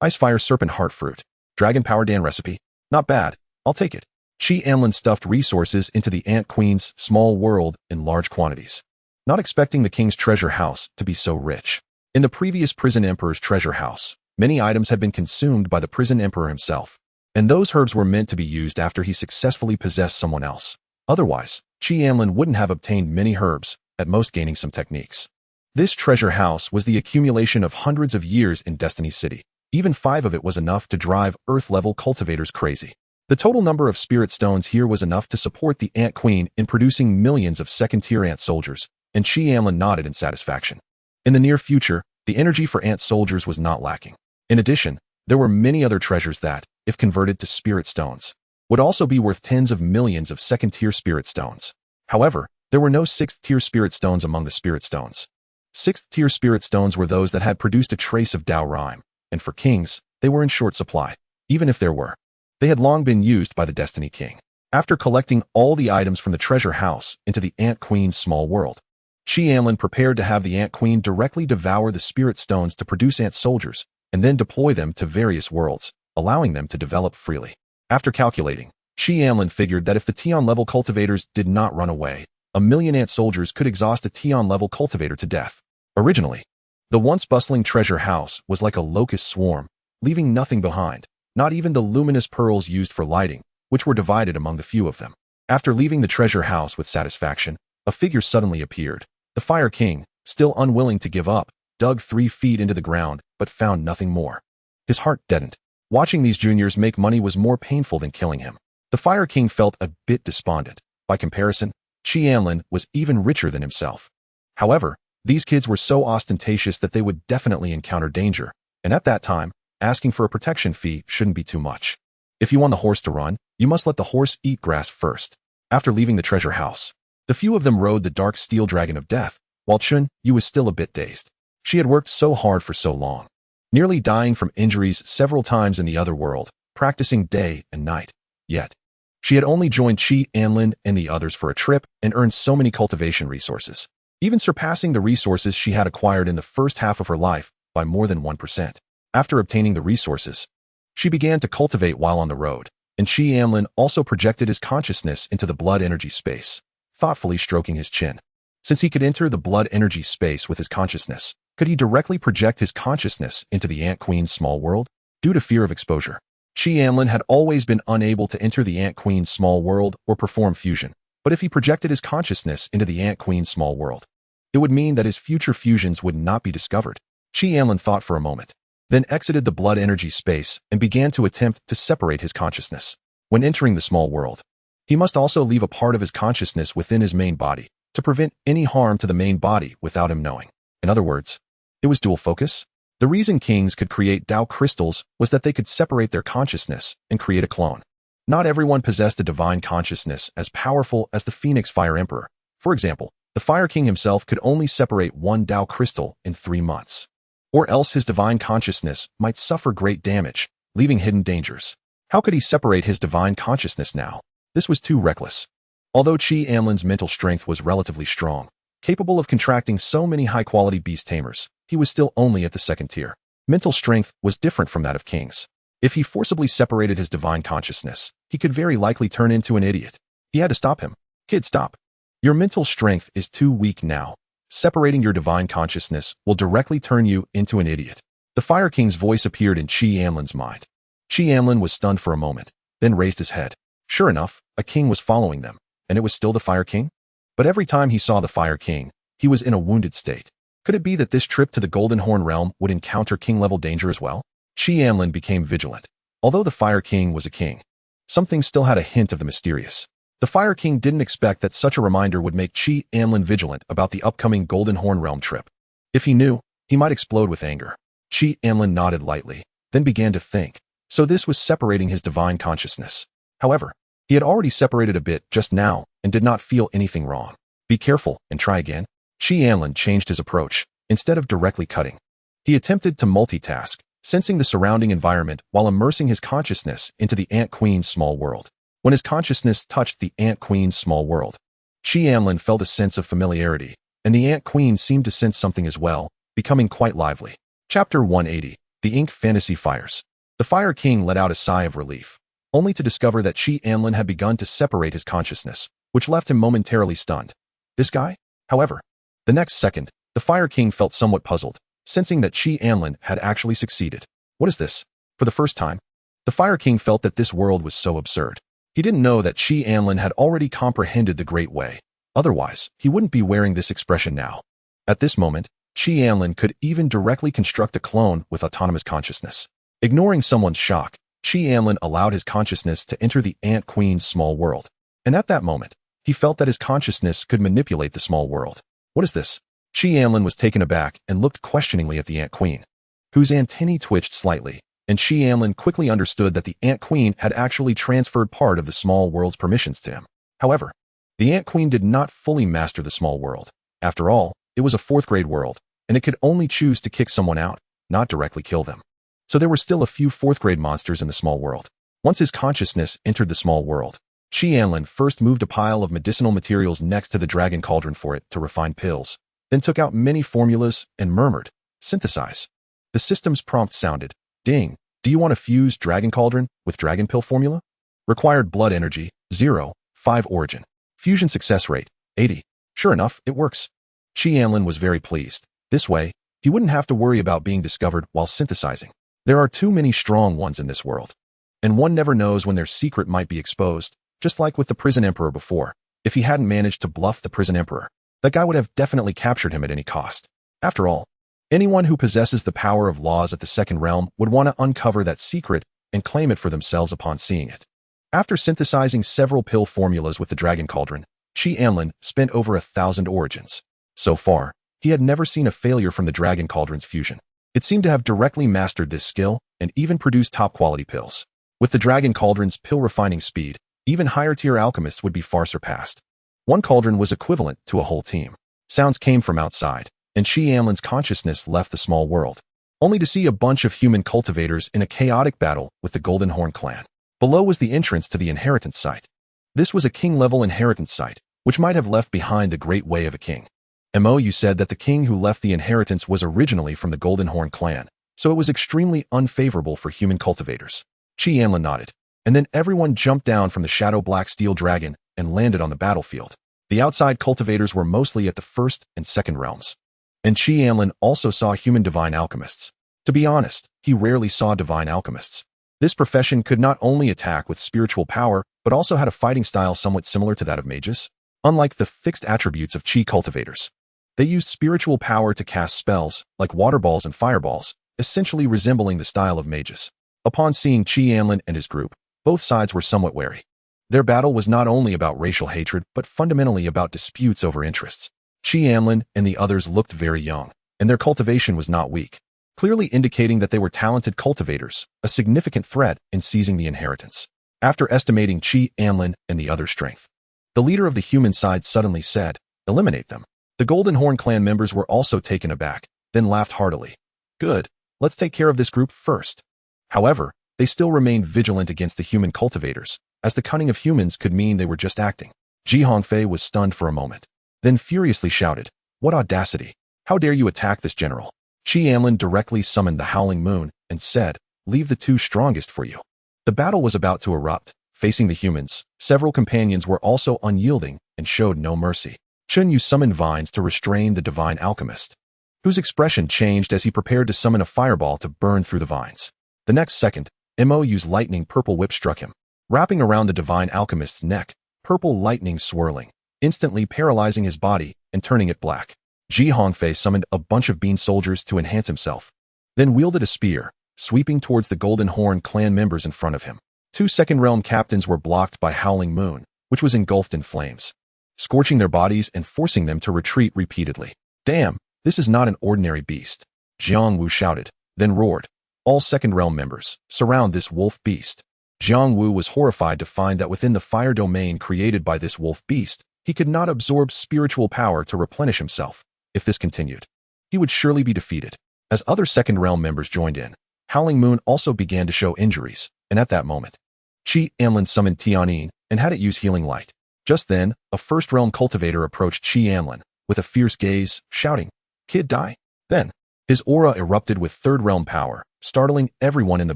Icefire Serpent Heart Fruit. Dragon Power Dan Recipe. Not bad, I'll take it. Chi Anlin stuffed resources into the Ant Queen's small world in large quantities, not expecting the king's treasure house to be so rich. In the previous prison emperor's treasure house, many items had been consumed by the prison emperor himself, and those herbs were meant to be used after he successfully possessed someone else. Otherwise, Chi Anlin wouldn't have obtained many herbs, at most gaining some techniques. This treasure house was the accumulation of hundreds of years in Destiny City. Even 5 of it was enough to drive Earth-level cultivators crazy. The total number of spirit stones here was enough to support the Ant Queen in producing millions of second-tier ant soldiers, and Chi Anlin nodded in satisfaction. In the near future, the energy for ant soldiers was not lacking. In addition, there were many other treasures that, if converted to spirit stones, would also be worth tens of millions of second-tier spirit stones. However, there were no 6th-tier spirit stones among the spirit stones. 6th-tier spirit stones were those that had produced a trace of Dao rhyme, and for kings, they were in short supply. Even if there were, they had long been used by the Destiny King. After collecting all the items from the treasure house into the Ant Queen's small world, Chi Anlin prepared to have the Ant Queen directly devour the spirit stones to produce ant soldiers, and then deploy them to various worlds, allowing them to develop freely. After calculating, Chi Anlin figured that if the Tian-level cultivators did not run away, 1,000,000 ant soldiers could exhaust a Tian-level cultivator to death. Originally, the once bustling treasure house was like a locust swarm, leaving nothing behind, not even the luminous pearls used for lighting, which were divided among the few of them. After leaving the treasure house with satisfaction, a figure suddenly appeared. The Fire King, still unwilling to give up, dug 3 feet into the ground, but found nothing more. His heart deadened. Watching these juniors make money was more painful than killing him. The Fire King felt a bit despondent. By comparison, Chi Anlin was even richer than himself. However, these kids were so ostentatious that they would definitely encounter danger, and at that time, asking for a protection fee shouldn't be too much. If you want the horse to run, you must let the horse eat grass first. After leaving the treasure house, the few of them rode the dark steel dragon of death, while Chun Yu was still a bit dazed. She had worked so hard for so long, nearly dying from injuries several times in the other world, practicing day and night. Yet, she had only joined Chi Anlin and the others for a trip and earned so many cultivation resources, even surpassing the resources she had acquired in the first half of her life by more than 1%. After obtaining the resources, she began to cultivate while on the road, and Chi Anlin also projected his consciousness into the blood energy space, thoughtfully stroking his chin. Since he could enter the blood energy space with his consciousness, could he directly project his consciousness into the Ant Queen's small world? Due to fear of exposure, Chi Anlin had always been unable to enter the Ant Queen's small world or perform fusion, but if he projected his consciousness into the Ant Queen's small world, it would mean that his future fusions would not be discovered. Chi Anlin thought for a moment, then exited the blood energy space and began to attempt to separate his consciousness. When entering the small world, he must also leave a part of his consciousness within his main body to prevent any harm to the main body without him knowing. In other words, it was dual focus. The reason kings could create Dao crystals was that they could separate their consciousness and create a clone. Not everyone possessed a divine consciousness as powerful as the Phoenix Fire Emperor. For example, the Fire King himself could only separate 1 Dao crystal in 3 months. Or else his divine consciousness might suffer great damage, leaving hidden dangers. How could he separate his divine consciousness now? This was too reckless. Although Chi Anlin's mental strength was relatively strong, capable of contracting so many high-quality beast tamers, he was still only at the 2nd tier. Mental strength was different from that of kings. If he forcibly separated his divine consciousness, he could very likely turn into an idiot. He had to stop him. Kid, stop. Your mental strength is too weak now. Separating your divine consciousness will directly turn you into an idiot. The Fire King's voice appeared in Chi Anlin's mind. Chi Anlin was stunned for a moment, then raised his head. Sure enough, a king was following them, and it was still the Fire King? But every time he saw the Fire King, he was in a wounded state. Could it be that this trip to the Golden Horn realm would encounter king-level danger as well? Chi Anlin became vigilant. Although the Fire King was a king, some things still had a hint of the mysterious. The Fire King didn't expect that such a reminder would make Chi Anlin vigilant about the upcoming Golden Horn realm trip. If he knew, he might explode with anger. Chi Anlin nodded lightly, then began to think. So this was separating his divine consciousness. However, he had already separated a bit just now and did not feel anything wrong. Be careful and try again. Chi Anlin changed his approach. Instead of directly cutting, he attempted to multitask, sensing the surrounding environment while immersing his consciousness into the Ant Queen's small world. When his consciousness touched the Ant Queen's small world, Chi Anlin felt a sense of familiarity, and the Ant Queen seemed to sense something as well, becoming quite lively. Chapter 180. The Ink Fantasy Fires. The Fire King let out a sigh of relief. only to discover that Anlin had begun to separate his consciousness, which left him momentarily stunned. This guy? However, the next second, the Fire King felt somewhat puzzled, sensing that Anlin had actually succeeded. What is this? For the first time, the Fire King felt that this world was so absurd. He didn't know that Anlin had already comprehended the Great Way. Otherwise, he wouldn't be wearing this expression now. At this moment, Anlin could even directly construct a clone with autonomous consciousness. Ignoring someone's shock, Anlin allowed his consciousness to enter the Ant Queen's small world. And at that moment, he felt that his consciousness could manipulate the small world. What is this? Anlin was taken aback and looked questioningly at the Ant Queen, whose antennae twitched slightly, and Anlin quickly understood that the Ant Queen had actually transferred part of the small world's permissions to him. However, the Ant Queen did not fully master the small world. After all, it was a 4th-grade world, and it could only choose to kick someone out, not directly kill them. So there were still a few 4th-grade monsters in the small world. Once his consciousness entered the small world, Anlin first moved a pile of medicinal materials next to the Dragon Cauldron for it to refine pills, then took out many formulas and murmured, "Synthesize." The system's prompt sounded, "Ding, do you want to fuse Dragon Cauldron with Dragon Pill formula? Required blood energy, 0, 5 origin. Fusion success rate, 80. Sure enough, it works." Anlin was very pleased. This way, he wouldn't have to worry about being discovered while synthesizing. There are too many strong ones in this world, and one never knows when their secret might be exposed, just like with the Prison Emperor before. If he hadn't managed to bluff the Prison Emperor, that guy would have definitely captured him at any cost. After all, anyone who possesses the power of laws at the second realm would want to uncover that secret and claim it for themselves upon seeing it. After synthesizing several pill formulas with the Dragon Cauldron, Anlin spent over 1,000 origins. So far, he had never seen a failure from the Dragon Cauldron's fusion. It seemed to have directly mastered this skill and even produced top-quality pills. With the Dragon Cauldron's pill refining speed, even higher-tier alchemists would be far surpassed. One cauldron was equivalent to a whole team. Sounds came from outside, and Anlin's consciousness left the small world, only to see a bunch of human cultivators in a chaotic battle with the Golden Horn clan. Below was the entrance to the inheritance site. This was a king-level inheritance site, which might have left behind the Great Way of a king. You said that the king who left the inheritance was originally from the Golden Horn clan, so it was extremely unfavorable for human cultivators. Anlin nodded, and then everyone jumped down from the shadow black steel dragon and landed on the battlefield. The outside cultivators were mostly at the 1st and 2nd realms. And Anlin also saw human divine alchemists. To be honest, he rarely saw divine alchemists. This profession could not only attack with spiritual power, but also had a fighting style somewhat similar to that of mages. Unlike the fixed attributes of chi cultivators, they used spiritual power to cast spells, like water balls and fireballs, essentially resembling the style of mages. Upon seeing Anlin and his group, both sides were somewhat wary. Their battle was not only about racial hatred, but fundamentally about disputes over interests. Anlin and the others looked very young, and their cultivation was not weak, clearly indicating that they were talented cultivators, a significant threat in seizing the inheritance. After estimating Anlin and the other's strength, the leader of the human side suddenly said, "Eliminate them." The Golden Horn clan members were also taken aback, then laughed heartily. "Good, let's take care of this group first." However, they still remained vigilant against the human cultivators, as the cunning of humans could mean they were just acting. Hongfei was stunned for a moment, then furiously shouted, "What audacity! How dare you attack this general?" Anlin directly summoned the Howling Moon and said, "Leave the 2 strongest for you." The battle was about to erupt. Facing the humans, several companions were also unyielding and showed no mercy. Chun Yu summoned vines to restrain the divine alchemist, whose expression changed as he prepared to summon a fireball to burn through the vines. The next second, Mo's lightning purple whip struck him, wrapping around the divine alchemist's neck, purple lightning swirling, instantly paralyzing his body and turning it black. Hongfei summoned a bunch of bean soldiers to enhance himself, then wielded a spear, sweeping towards the Golden Horn clan members in front of him. 2 second realm captains were blocked by Howling Moon, which was engulfed in flames, scorching their bodies and forcing them to retreat repeatedly. "Damn, this is not an ordinary beast," Jiang Wu shouted, then roared, "All second realm members, surround this wolf beast." Jiang Wu was horrified to find that within the fire domain created by this wolf beast, he could not absorb spiritual power to replenish himself. If this continued, he would surely be defeated. As other second realm members joined in, Howling Moon also began to show injuries, and at that moment, Anlin summoned Tianyin and had it use Healing Light. Just then, a first realm cultivator approached Anlin with a fierce gaze, shouting, "Kid, die?" Then, his aura erupted with third realm power, startling everyone in the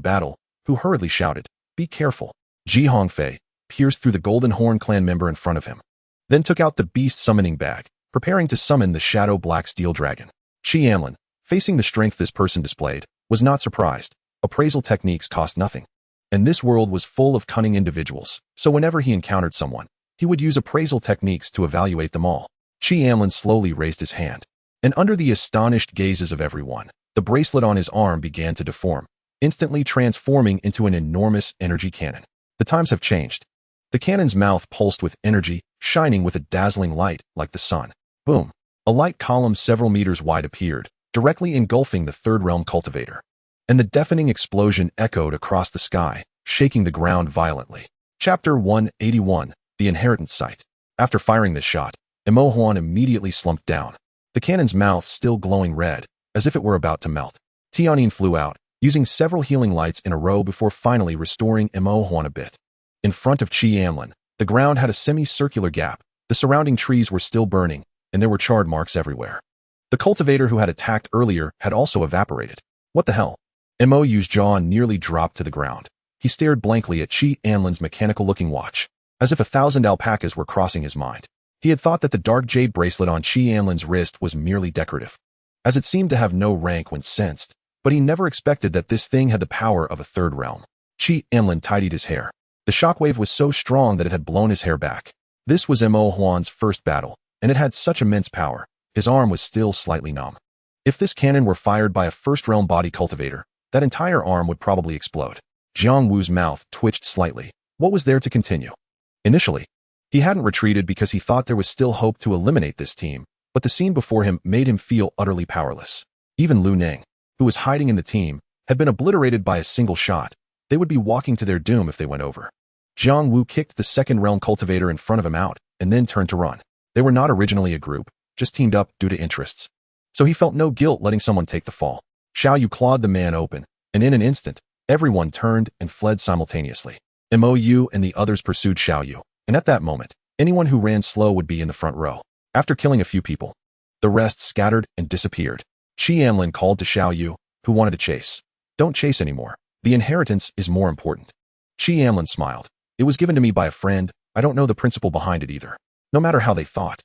battle, who hurriedly shouted, "Be careful." Hongfei pierced through the Golden Horn clan member in front of him, then took out the beast summoning bag, preparing to summon the shadow black steel dragon. Anlin, facing the strength this person displayed, was not surprised. Appraisal techniques cost nothing. And this world was full of cunning individuals, so whenever he encountered someone, he would use appraisal techniques to evaluate them all. Anlin slowly raised his hand, and under the astonished gazes of everyone, the bracelet on his arm began to deform, instantly transforming into an enormous energy cannon. The times have changed. The cannon's mouth pulsed with energy, shining with a dazzling light like the sun. Boom! A light column several meters wide appeared, directly engulfing the Third Realm cultivator. And the deafening explosion echoed across the sky, shaking the ground violently. Chapter 181, The Inheritance Site. After firing this shot, Emo Huan immediately slumped down, the cannon's mouth still glowing red, as if it were about to melt. Tianyin flew out, using several healing lights in a row before finally restoring Emo Huan a bit. In front of Anlin, the ground had a semicircular gap, the surrounding trees were still burning, and there were charred marks everywhere. The cultivator who had attacked earlier had also evaporated. What the hell? Mo Yu's jaw nearly dropped to the ground. He stared blankly at Anlin's mechanical-looking watch, as if 1,000 alpacas were crossing his mind. He had thought that the dark jade bracelet on Anlin's wrist was merely decorative, as it seemed to have no rank when sensed, but he never expected that this thing had the power of a third realm. Anlin tidied his hair. The shockwave was so strong that it had blown his hair back. This was Mo Huan's first battle, and it had such immense power. His arm was still slightly numb. If this cannon were fired by a first-realm body cultivator, that entire arm would probably explode. Jiang Wu's mouth twitched slightly. What was there to continue? Initially, he hadn't retreated because he thought there was still hope to eliminate this team, but the scene before him made him feel utterly powerless. Even Lu Ning, who was hiding in the team, had been obliterated by a single shot. They would be walking to their doom if they went over. Jiang Wu kicked the second-realm cultivator in front of him out, and then turned to run. They were not originally a group, just teamed up due to interests. So he felt no guilt letting someone take the fall. Xiao Yu clawed the man open, and in an instant, everyone turned and fled simultaneously. Mo Yu and the others pursued Xiao Yu, and at that moment, anyone who ran slow would be in the front row. After killing a few people, the rest scattered and disappeared. Anlin called to Xiao Yu, who wanted to chase. Don't chase anymore. The inheritance is more important. Anlin smiled. It was given to me by a friend. I don't know the principle behind it either. No matter how they thought,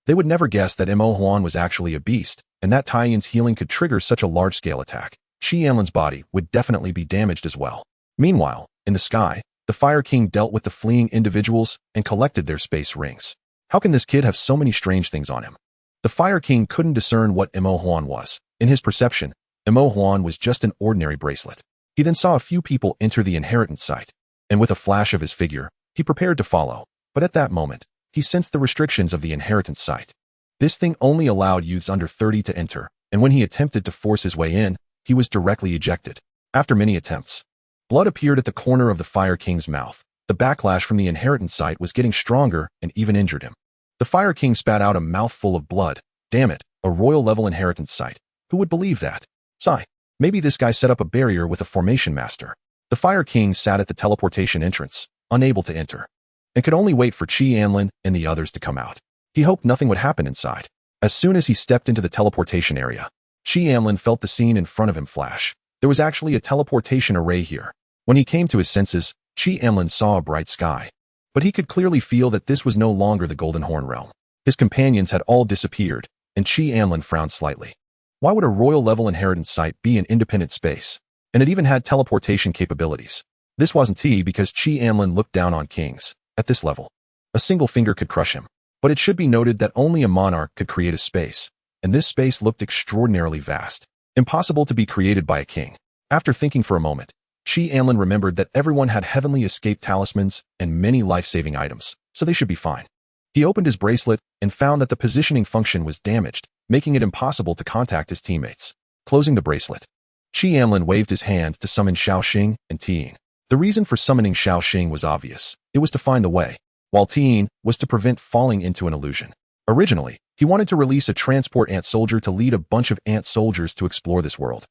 they would never guess that Mo Huan was actually a beast, and that Tian's healing could trigger such a large-scale attack. Anlin's body would definitely be damaged as well. Meanwhile, in the sky, the Fire King dealt with the fleeing individuals and collected their space rings. How can this kid have so many strange things on him? The Fire King couldn't discern what Mo Huan was. In his perception, Mo Huan was just an ordinary bracelet. He then saw a few people enter the inheritance site, and with a flash of his figure, he prepared to follow. But at that moment, he sensed the restrictions of the inheritance site. This thing only allowed youths under 30 to enter, and when he attempted to force his way in, he was directly ejected. After many attempts, blood appeared at the corner of the Fire King's mouth. The backlash from the inheritance site was getting stronger and even injured him. The Fire King spat out a mouthful of blood. Damn it, a royal-level inheritance site. Who would believe that? Sigh. Maybe this guy set up a barrier with a formation master. The Fire King sat at the teleportation entrance, unable to enter, and could only wait for Anlin and the others to come out. He hoped nothing would happen inside. As soon as he stepped into the teleportation area, Anlin felt the scene in front of him flash. There was actually a teleportation array here. When he came to his senses, Anlin saw a bright sky. But he could clearly feel that this was no longer the Golden Horn realm. His companions had all disappeared, and Anlin frowned slightly. Why would a royal-level inheritance site be an independent space? And it even had teleportation capabilities. This wasn't because Anlin looked down on kings. At this level, a single finger could crush him. But it should be noted that only a monarch could create a space, and this space looked extraordinarily vast, impossible to be created by a king. After thinking for a moment, Anlin remembered that everyone had heavenly escape talismans and many life-saving items, so they should be fine. He opened his bracelet and found that the positioning function was damaged, making it impossible to contact his teammates. Closing the bracelet, Anlin waved his hand to summon Xiaoxing and Tianyin. The reason for summoning Xiaoxing was obvious. It was to find the way, while Tianyin was to prevent falling into an illusion. Originally, he wanted to release a transport ant soldier to lead a bunch of ant soldiers to explore this world.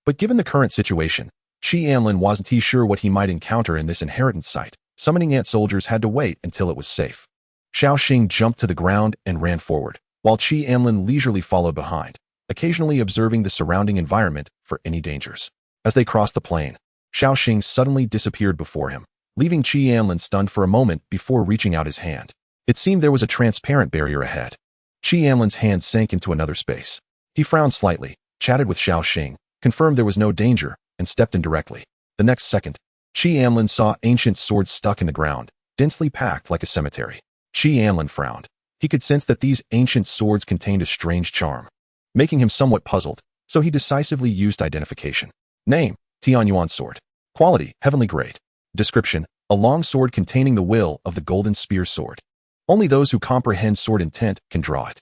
But given the current situation, Anlin wasn't sure what he might encounter in this inheritance site. Summoning ant soldiers had to wait until it was safe. Xiaoxing jumped to the ground and ran forward, while Anlin leisurely followed behind, occasionally observing the surrounding environment for any dangers. As they crossed the plain, Xiaoxing suddenly disappeared before him. leaving Qi Anlin stunned for a moment before reaching out his hand. It seemed there was a transparent barrier ahead. Qi Anlin's hand sank into another space. He frowned slightly, chatted with Xiao Xing, confirmed there was no danger, and stepped in directly. The next second, Qi Anlin saw ancient swords stuck in the ground, densely packed like a cemetery. Qi Anlin frowned. He could sense that these ancient swords contained a strange charm, making him somewhat puzzled, so he decisively used identification. Name: Tianyuan sword. Quality: heavenly grade. Description: a long sword containing the will of the golden spear sword. Only those who comprehend sword intent can draw it.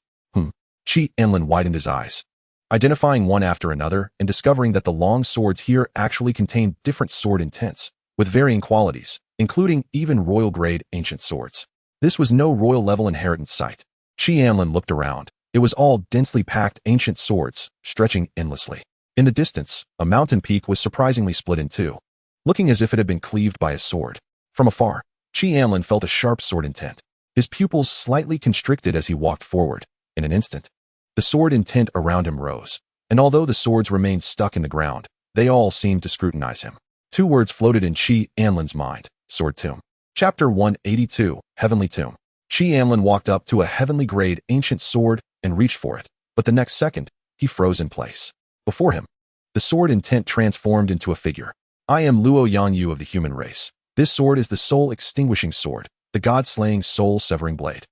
Qi Anlin widened his eyes, identifying one after another and discovering that the long swords here actually contained different sword intents, with varying qualities, including even royal-grade ancient swords. This was no royal-level inheritance site. Qi Anlin looked around. It was all densely packed ancient swords, stretching endlessly. In the distance, a mountain peak was surprisingly split in two, looking as if it had been cleaved by a sword. From afar, Qi Anlin felt a sharp sword intent. His pupils slightly constricted as he walked forward. In an instant, the sword intent around him rose, and although the swords remained stuck in the ground, they all seemed to scrutinize him. Two words floated in Qi Anlin's mind: Sword Tomb. Chapter 182, Heavenly Tomb. Qi Anlin walked up to a heavenly-grade ancient sword and reached for it, but the next second, he froze in place. Before him, the sword intent transformed into a figure. I am Luo Yangyu of the human race. This sword is the soul-extinguishing sword, the god-slaying soul-severing blade.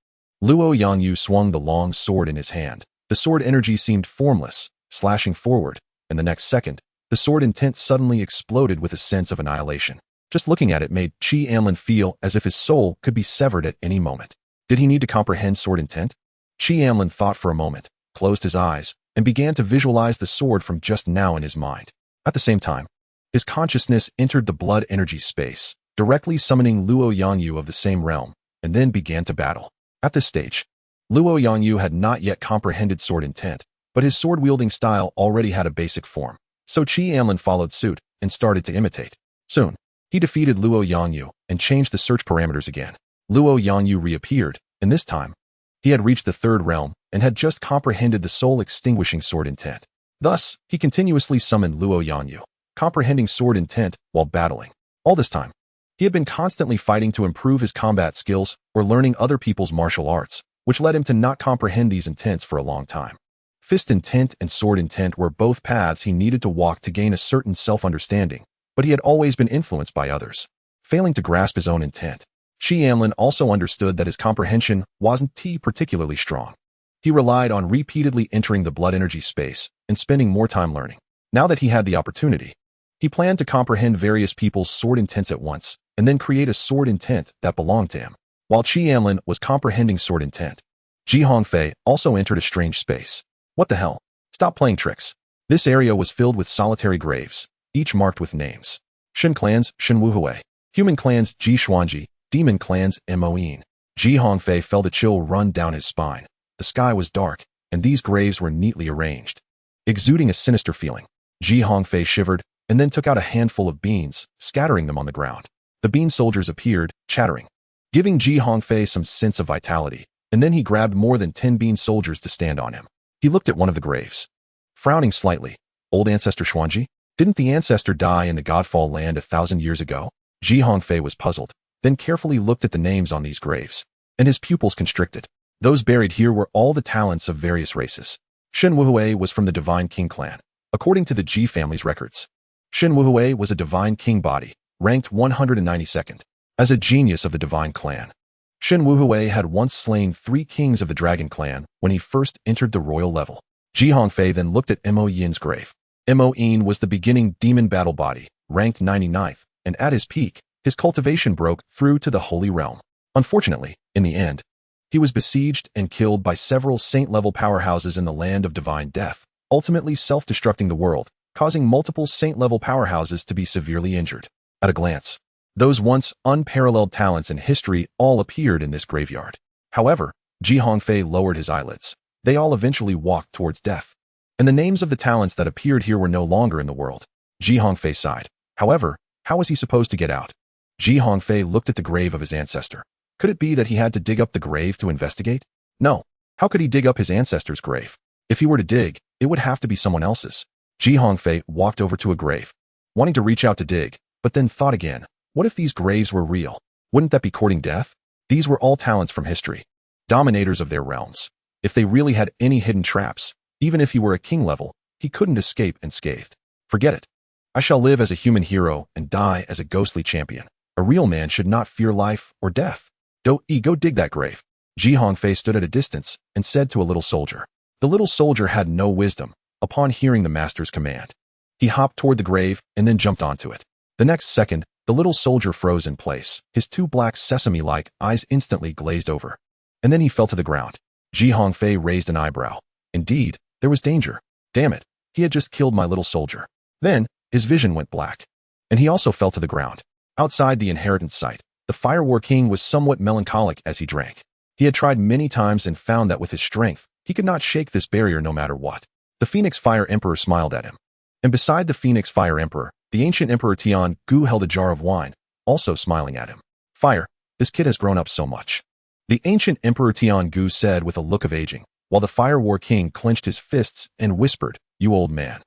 Luo Yangyu swung the long sword in his hand. The sword energy seemed formless, slashing forward, and the next second, the sword intent suddenly exploded with a sense of annihilation. Just looking at it made Qi Anlin feel as if his soul could be severed at any moment. Did he need to comprehend sword intent? Qi Anlin thought for a moment, closed his eyes, and began to visualize the sword from just now in his mind. At the same time, his consciousness entered the blood energy space, directly summoning Luo Yangyu of the same realm, and then began to battle. At this stage, Luo Yangyu had not yet comprehended sword intent, but his sword-wielding style already had a basic form, so Qi Anlin followed suit and started to imitate. Soon, he defeated Luo Yangyu and changed the search parameters again. Luo Yangyu reappeared, and this time, he had reached the third realm and had just comprehended the soul-extinguishing sword intent. Thus, he continuously summoned Luo Yangyu, comprehending sword intent while battling. All this time, he had been constantly fighting to improve his combat skills or learning other people's martial arts, which led him to not comprehend these intents for a long time. Fist intent and sword intent were both paths he needed to walk to gain a certain self-understanding, but he had always been influenced by others, failing to grasp his own intent. Qi Anlin also understood that his comprehension wasn't particularly strong. He relied on repeatedly entering the blood energy space and spending more time learning. Now that he had the opportunity, he planned to comprehend various people's sword intents at once, and then create a sword intent that belonged to him. While Qi Anlin was comprehending sword intent, Ji Hongfei also entered a strange space. What the hell? Stop playing tricks. This area was filled with solitary graves, each marked with names. Shen clans, Shen Wuhui. Human clans, Ji Xuanji. Demon clans, Moin. Ji Hongfei felt a chill run down his spine. The sky was dark, and these graves were neatly arranged. Exuding a sinister feeling, Ji Hongfei shivered, and then took out a handful of beans, scattering them on the ground. The bean soldiers appeared, chattering, giving Ji Hongfei some sense of vitality, and then he grabbed more than 10 bean soldiers to stand on him. He looked at one of the graves, frowning slightly. Old ancestor Xuanji? Didn't the ancestor die in the Godfall land 1,000 years ago? Ji Hongfei was puzzled, then carefully looked at the names on these graves, and his pupils constricted. Those buried here were all the talents of various races. Shen Wuhui was from the Divine King clan, according to the Ji family's records. Shen Wuhui was a Divine King body, ranked 192nd. As a genius of the Divine Clan, Shen Wuhui had once slain 3 kings of the Dragon Clan when he first entered the royal level. Ji Hongfei then looked at Mo Yin's grave. Mo Yin was the beginning demon battle body, ranked 99th, and at his peak, his cultivation broke through to the Holy Realm. Unfortunately, in the end, he was besieged and killed by several saint-level powerhouses in the land of divine death, ultimately self-destructing the world, causing multiple saint-level powerhouses to be severely injured. At a glance, those once unparalleled talents in history all appeared in this graveyard. However, Ji Hongfei lowered his eyelids. They all eventually walked towards death. And the names of the talents that appeared here were no longer in the world. Ji Hongfei sighed. However, how was he supposed to get out? Ji Hongfei looked at the grave of his ancestor. Could it be that he had to dig up the grave to investigate? No. How could he dig up his ancestor's grave? If he were to dig, it would have to be someone else's. Ji Hongfei walked over to a grave, wanting to reach out to dig, but then thought again. What if these graves were real? Wouldn't that be courting death? These were all talents from history, dominators of their realms. If they really had any hidden traps, even if he were a king level, he couldn't escape unscathed. Forget it. I shall live as a human hero and die as a ghostly champion. A real man should not fear life or death. Go dig that grave. Hongfei stood at a distance and said to a little soldier. The little soldier had no wisdom. Upon hearing the master's command, he hopped toward the grave and then jumped onto it. The next second, the little soldier froze in place. His two black sesame-like eyes instantly glazed over. And then he fell to the ground. Hongfei raised an eyebrow. Indeed, there was danger. Damn it, he had just killed my little soldier. Then, his vision went black. And he also fell to the ground. Outside the inheritance site, the Fire War King was somewhat melancholic as he drank. He had tried many times and found that with his strength, he could not shake this barrier no matter what. The Phoenix Fire Emperor smiled at him. And beside the Phoenix Fire Emperor, the ancient Emperor Tian Gu held a jar of wine, also smiling at him. Fire, this kid has grown up so much. The ancient Emperor Tian Gu said with a look of aging, while the Fire War King clenched his fists and whispered, "You old man.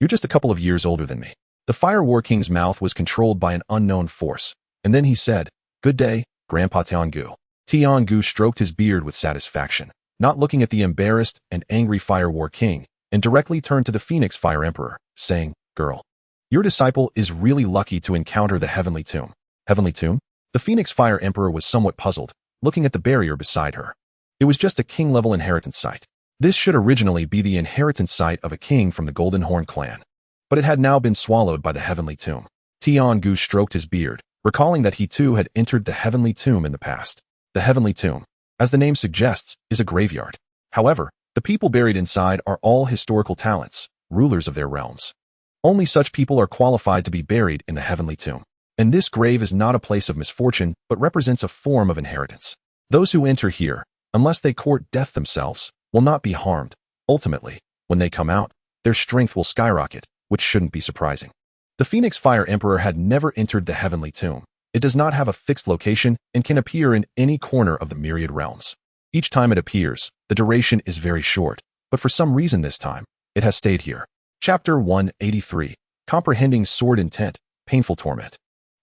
You're just a couple of years older than me." The Fire War King's mouth was controlled by an unknown force, and then he said, "Good day, Grandpa Tian Gu." Tian Gu stroked his beard with satisfaction, not looking at the embarrassed and angry Fire War King, and directly turned to the Phoenix Fire Emperor, saying, "Girl, your disciple is really lucky to encounter the Heavenly Tomb." Heavenly Tomb? The Phoenix Fire Emperor was somewhat puzzled, looking at the barrier beside her. It was just a king-level inheritance site. This should originally be the inheritance site of a king from the Golden Horn clan, but it had now been swallowed by the Heavenly Tomb. Tian Gu stroked his beard, recalling that he too had entered the Heavenly Tomb in the past. The Heavenly Tomb, as the name suggests, is a graveyard. However, the people buried inside are all historical talents, rulers of their realms. Only such people are qualified to be buried in the Heavenly Tomb. And this grave is not a place of misfortune, but represents a form of inheritance. Those who enter here, unless they court death themselves, will not be harmed. Ultimately, when they come out, their strength will skyrocket, which shouldn't be surprising. The Phoenix Fire Emperor had never entered the Heavenly Tomb. It does not have a fixed location and can appear in any corner of the myriad realms. Each time it appears, the duration is very short, but for some reason this time, it has stayed here. Chapter 183, Comprehending Sword Intent, Painful Torment.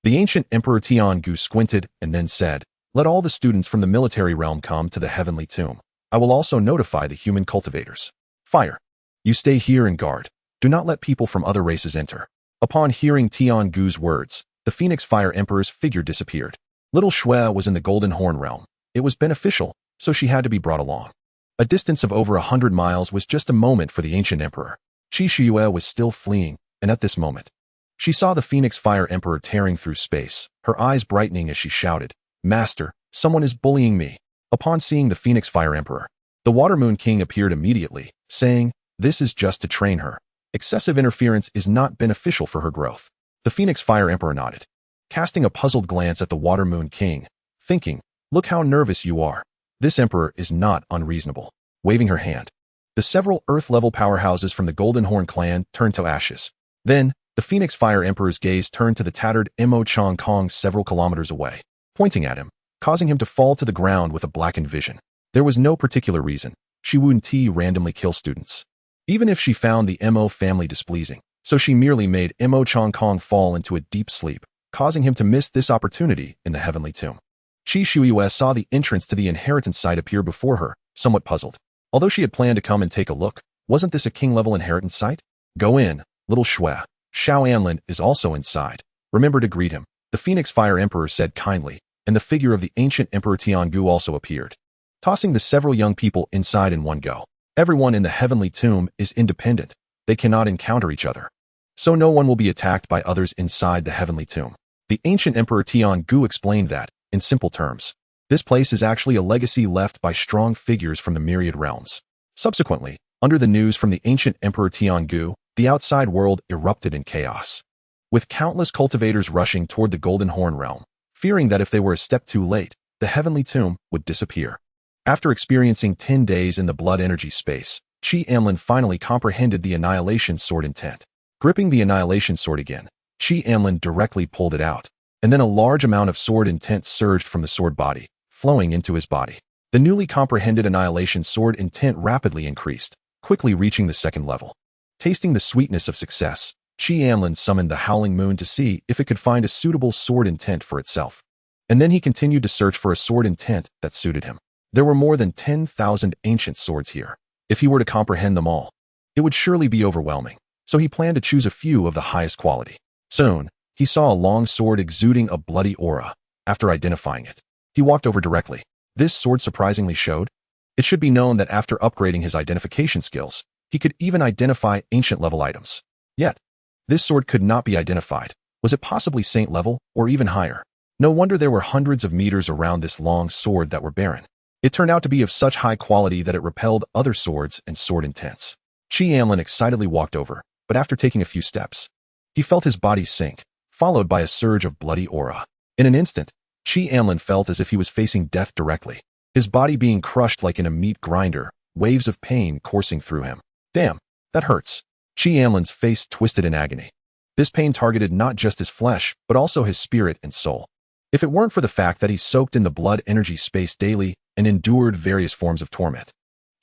The ancient Emperor Tian Gu squinted and then said, "Let all the students from the military realm come to the Heavenly Tomb. I will also notify the human cultivators. Fire, you stay here and guard. Do not let people from other races enter." Upon hearing Tian Gu's words, the Phoenix Fire Emperor's figure disappeared. Little Shui was in the Golden Horn realm. It was beneficial, so she had to be brought along. A distance of over 100 miles was just a moment for the ancient emperor. Qi Shuye was still fleeing, and at this moment, she saw the Phoenix Fire Emperor tearing through space, her eyes brightening as she shouted, "Master, someone is bullying me." Upon seeing the Phoenix Fire Emperor, the Water Moon King appeared immediately, saying, "This is just to train her. Excessive interference is not beneficial for her growth." The Phoenix Fire Emperor nodded, casting a puzzled glance at the Water Moon King, thinking, "Look how nervous you are. This emperor is not unreasonable." Waving her hand, the several Earth-level powerhouses from the Golden Horn clan turned to ashes. Then, the Phoenix Fire Emperor's gaze turned to the tattered Mo Chong Kong several kilometers away, pointing at him, causing him to fall to the ground with a blackened vision. There was no particular reason. She wouldn't randomly kill students, even if she found the Mo family displeasing. So she merely made Mo Chong Kong fall into a deep sleep, causing him to miss this opportunity in the Heavenly Tomb. Qi Shuye saw the entrance to the inheritance site appear before her, somewhat puzzled. Although she had planned to come and take a look, wasn't this a king-level inheritance site? "Go in, little Shui. Xiao Anlin is also inside. Remember to greet him," the Phoenix Fire Emperor said kindly, and the figure of the ancient Emperor Tian Gu also appeared, tossing the several young people inside in one go. Everyone in the Heavenly Tomb is independent. They cannot encounter each other, so no one will be attacked by others inside the Heavenly Tomb. The ancient Emperor Tian Gu explained that, in simple terms, this place is actually a legacy left by strong figures from the myriad realms. Subsequently, under the news from the ancient Emperor Tian Gu, the outside world erupted in chaos, with countless cultivators rushing toward the Golden Horn realm, fearing that if they were a step too late, the Heavenly Tomb would disappear. After experiencing 10 days in the blood energy space, Qi Anlin finally comprehended the Annihilation Sword intent. Gripping the Annihilation Sword again, Qi Anlin directly pulled it out, and then a large amount of sword intent surged from the sword body, flowing into his body. The newly comprehended Annihilation Sword intent rapidly increased, quickly reaching the second level. Tasting the sweetness of success, Qi Anlin summoned the Howling Moon to see if it could find a suitable sword intent for itself. And then he continued to search for a sword intent that suited him. There were more than 10,000 ancient swords here. If he were to comprehend them all, it would surely be overwhelming, so he planned to choose a few of the highest quality. Soon, he saw a long sword exuding a bloody aura. After identifying it, he walked over directly. This sword surprisingly showed. It should be known that after upgrading his identification skills, he could even identify ancient-level items. Yet, this sword could not be identified. Was it possibly saint level, or even higher? No wonder there were hundreds of meters around this long sword that were barren. It turned out to be of such high quality that it repelled other swords and sword intents. Qi Anlin excitedly walked over, but after taking a few steps, he felt his body sink, followed by a surge of bloody aura. In an instant, Qi Anlin felt as if he was facing death directly, his body being crushed like in a meat grinder, waves of pain coursing through him. Damn, that hurts. Qi Anlin's face twisted in agony. This pain targeted not just his flesh, but also his spirit and soul. If it weren't for the fact that he soaked in the blood energy space daily and endured various forms of torment,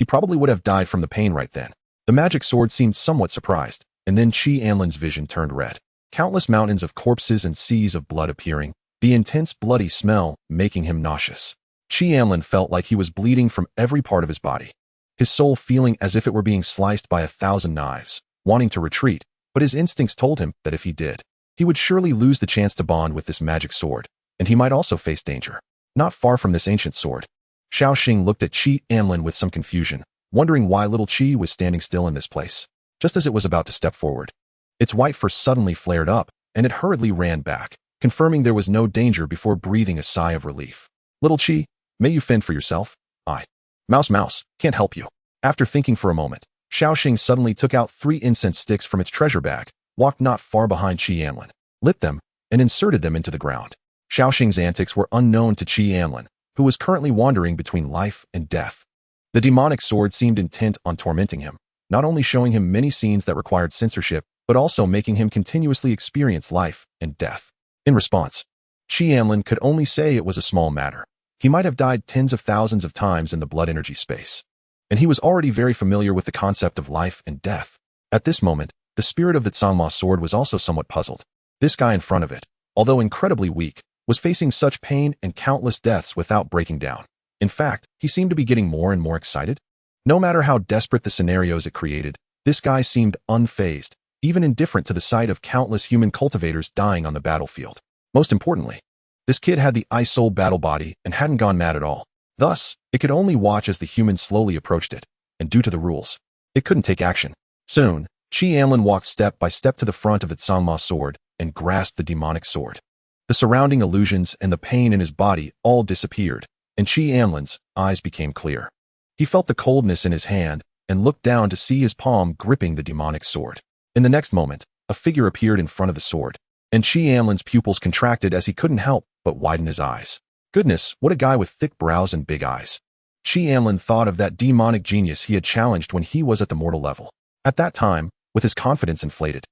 he probably would have died from the pain right then. The magic sword seemed somewhat surprised, and then Qi Anlin's vision turned red. Countless mountains of corpses and seas of blood appearing, the intense bloody smell making him nauseous. Qi Anlin felt like he was bleeding from every part of his body, his soul feeling as if it were being sliced by 1,000 knives, wanting to retreat, but his instincts told him that if he did, he would surely lose the chance to bond with this magic sword, and he might also face danger. Not far from this ancient sword, Xiaoxing looked at Qi Anlin with some confusion, wondering why little Qi was standing still in this place. Just as it was about to step forward, its white fur suddenly flared up, and it hurriedly ran back, confirming there was no danger before breathing a sigh of relief. Little Qi, may you fend for yourself? I. Mouse, can't help you. After thinking for a moment, Xiaoxing suddenly took out 3 incense sticks from its treasure bag, walked not far behind Qi Anlin, lit them, and inserted them into the ground. Xiaoxing's antics were unknown to Qi Anlin, who was currently wandering between life and death. The demonic sword seemed intent on tormenting him, not only showing him many scenes that required censorship, but also making him continuously experience life and death. In response, Qi Anlin could only say it was a small matter. He might have died tens of thousands of times in the blood energy space, and he was already very familiar with the concept of life and death. At this moment, the spirit of the Zangma sword was also somewhat puzzled. This guy in front of it, although incredibly weak, was facing such pain and countless deaths without breaking down. In fact, he seemed to be getting more and more excited. No matter how desperate the scenarios it created, this guy seemed unfazed, even indifferent to the sight of countless human cultivators dying on the battlefield. Most importantly, this kid had the I-Soul battle body and hadn't gone mad at all. Thus, it could only watch as the humans slowly approached it, and due to the rules, it couldn't take action. Soon, Qi Anlin walked step by step to the front of the Zangma sword and grasped the demonic sword. The surrounding illusions and the pain in his body all disappeared, and Qi Anlin's eyes became clear. He felt the coldness in his hand and looked down to see his palm gripping the demonic sword. In the next moment, a figure appeared in front of the sword, and Qi Anlin's pupils contracted as he couldn't help but widen his eyes. Goodness, what a guy with thick brows and big eyes. Qi Anlin thought of that demonic genius he had challenged when he was at the mortal level. At that time, with his confidence inflated,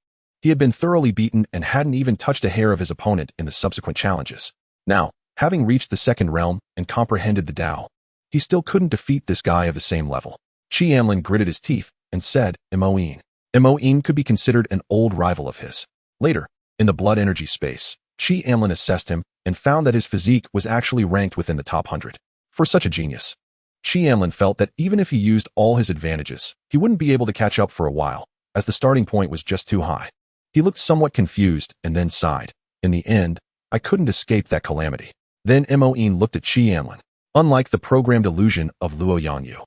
he had been thoroughly beaten and hadn't even touched a hair of his opponent in the subsequent challenges. Now, having reached the second realm and comprehended the Tao, he still couldn't defeat this guy of the same level. Qi Anlin gritted his teeth and said, Moin. Moin could be considered an old rival of his. Later, in the blood energy space, Qi Anlin assessed him and found that his physique was actually ranked within the top 100. For such a genius, Qi Anlin felt that even if he used all his advantages, he wouldn't be able to catch up for a while, as the starting point was just too high. He looked somewhat confused and then sighed. In the end, I couldn't escape that calamity. Then Moin looked at Qi Anlin. Unlike the programmed illusion of Luo Yangyu,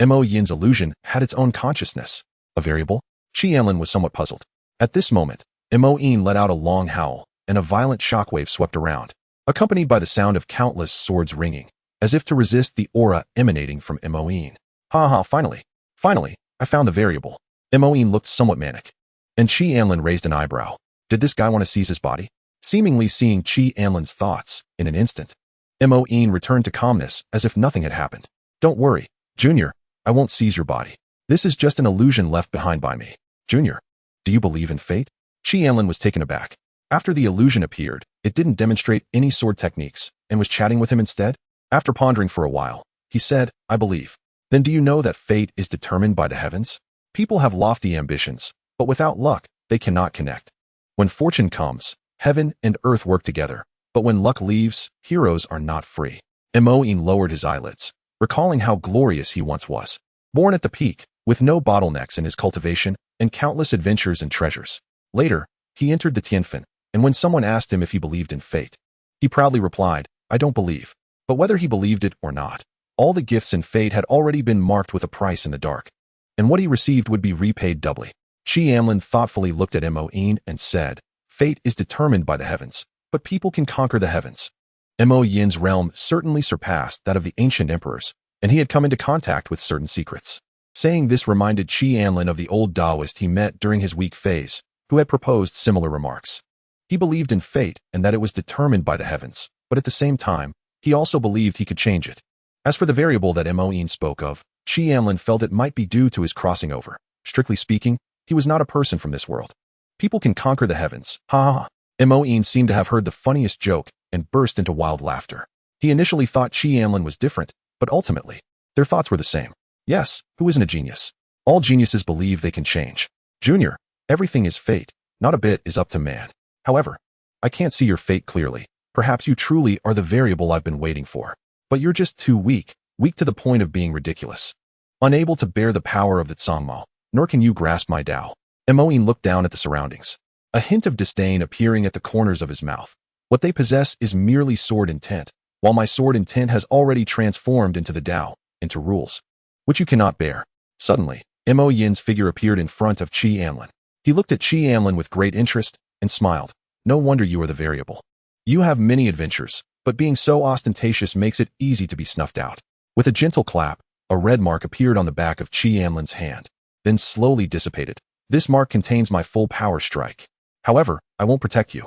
Moin's illusion had its own consciousness, a variable. Qi Anlin was somewhat puzzled. At this moment, Moin let out a long howl, and a violent shockwave swept around, accompanied by the sound of countless swords ringing, as if to resist the aura emanating from Moin. Finally, I found the variable. Moin looked somewhat manic, and Qi Anlin raised an eyebrow. Did this guy want to seize his body? Seemingly seeing Qi Anlin's thoughts in an instant, Moin returned to calmness as if nothing had happened. Don't worry, Junior, I won't seize your body. This is just an illusion left behind by me. Junior, do you believe in fate? Qi Anlin was taken aback. After the illusion appeared, it didn't demonstrate any sword techniques and was chatting with him instead. After pondering for a while, he said, I believe. Then do you know that fate is determined by the heavens? People have lofty ambitions, but without luck, they cannot connect. When fortune comes, heaven and earth work together, but when luck leaves, heroes are not free. Moin lowered his eyelids, recalling how glorious he once was. Born at the peak, with no bottlenecks in his cultivation, and countless adventures and treasures. Later, he entered the Tianfen, and when someone asked him if he believed in fate, he proudly replied, "I don't believe." But whether he believed it or not, all the gifts and fate had already been marked with a price in the dark, and what he received would be repaid doubly. Anlin thoughtfully looked at Moin and said, "Fate is determined by the heavens, but people can conquer the heavens." Moin's realm certainly surpassed that of the ancient emperors, and he had come into contact with certain secrets. Saying this reminded Anlin of the old Taoist he met during his weak phase, who had proposed similar remarks. He believed in fate and that it was determined by the heavens, but at the same time, he also believed he could change it. As for the variable that Moin spoke of, Anlin felt it might be due to his crossing over. Strictly speaking, he was not a person from this world. People can conquer the heavens. Ha ha ha. Moin seemed to have heard the funniest joke and burst into wild laughter. He initially thought Anlin was different, but ultimately, their thoughts were the same. Yes, who isn't a genius? All geniuses believe they can change. Junior, everything is fate, not a bit is up to man. However, I can't see your fate clearly. Perhaps you truly are the variable I've been waiting for. But you're just too weak to the point of being ridiculous. Unable to bear the power of the Tsangmo, nor can you grasp my Tao. Moin looked down at the surroundings, a hint of disdain appearing at the corners of his mouth. What they possess is merely sword intent, while my sword intent has already transformed into the Tao, into rules, which you cannot bear. Suddenly, Moin's figure appeared in front of Anlin. He looked at Anlin with great interest and smiled. No wonder you are the variable. You have many adventures, but being so ostentatious makes it easy to be snuffed out. With a gentle clap, a red mark appeared on the back of Anlin's hand, then slowly dissipated. This mark contains my full power strike. However, I won't protect you.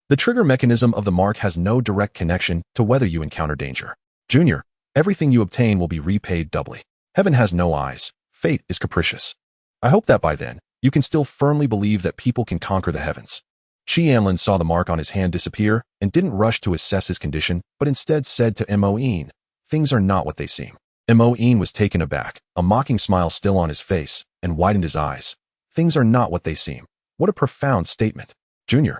The trigger mechanism of the mark has no direct connection to whether you encounter danger. Junior, everything you obtain will be repaid doubly. Heaven has no eyes. Fate is capricious. I hope that by then, you can still firmly believe that people can conquer the heavens. Anlin saw the mark on his hand disappear and didn't rush to assess his condition, but instead said to Moin, "Things are not what they seem." Moin was taken aback, a mocking smile still on his face, and widened his eyes. Things are not what they seem. What a profound statement. Junior,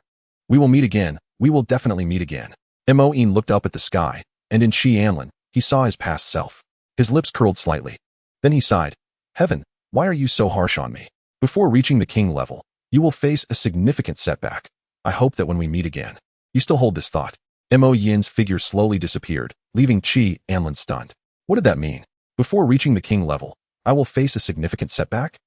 we will meet again. We will definitely meet again. Moin looked up at the sky, and in Anlin, he saw his past self. His lips curled slightly. Then he sighed. Heaven, why are you so harsh on me? Before reaching the king level, you will face a significant setback. I hope that when we meet again, you still hold this thought. Moin's figure slowly disappeared, leaving Anlin stunned. What did that mean? Before reaching the king level, I will face a significant setback?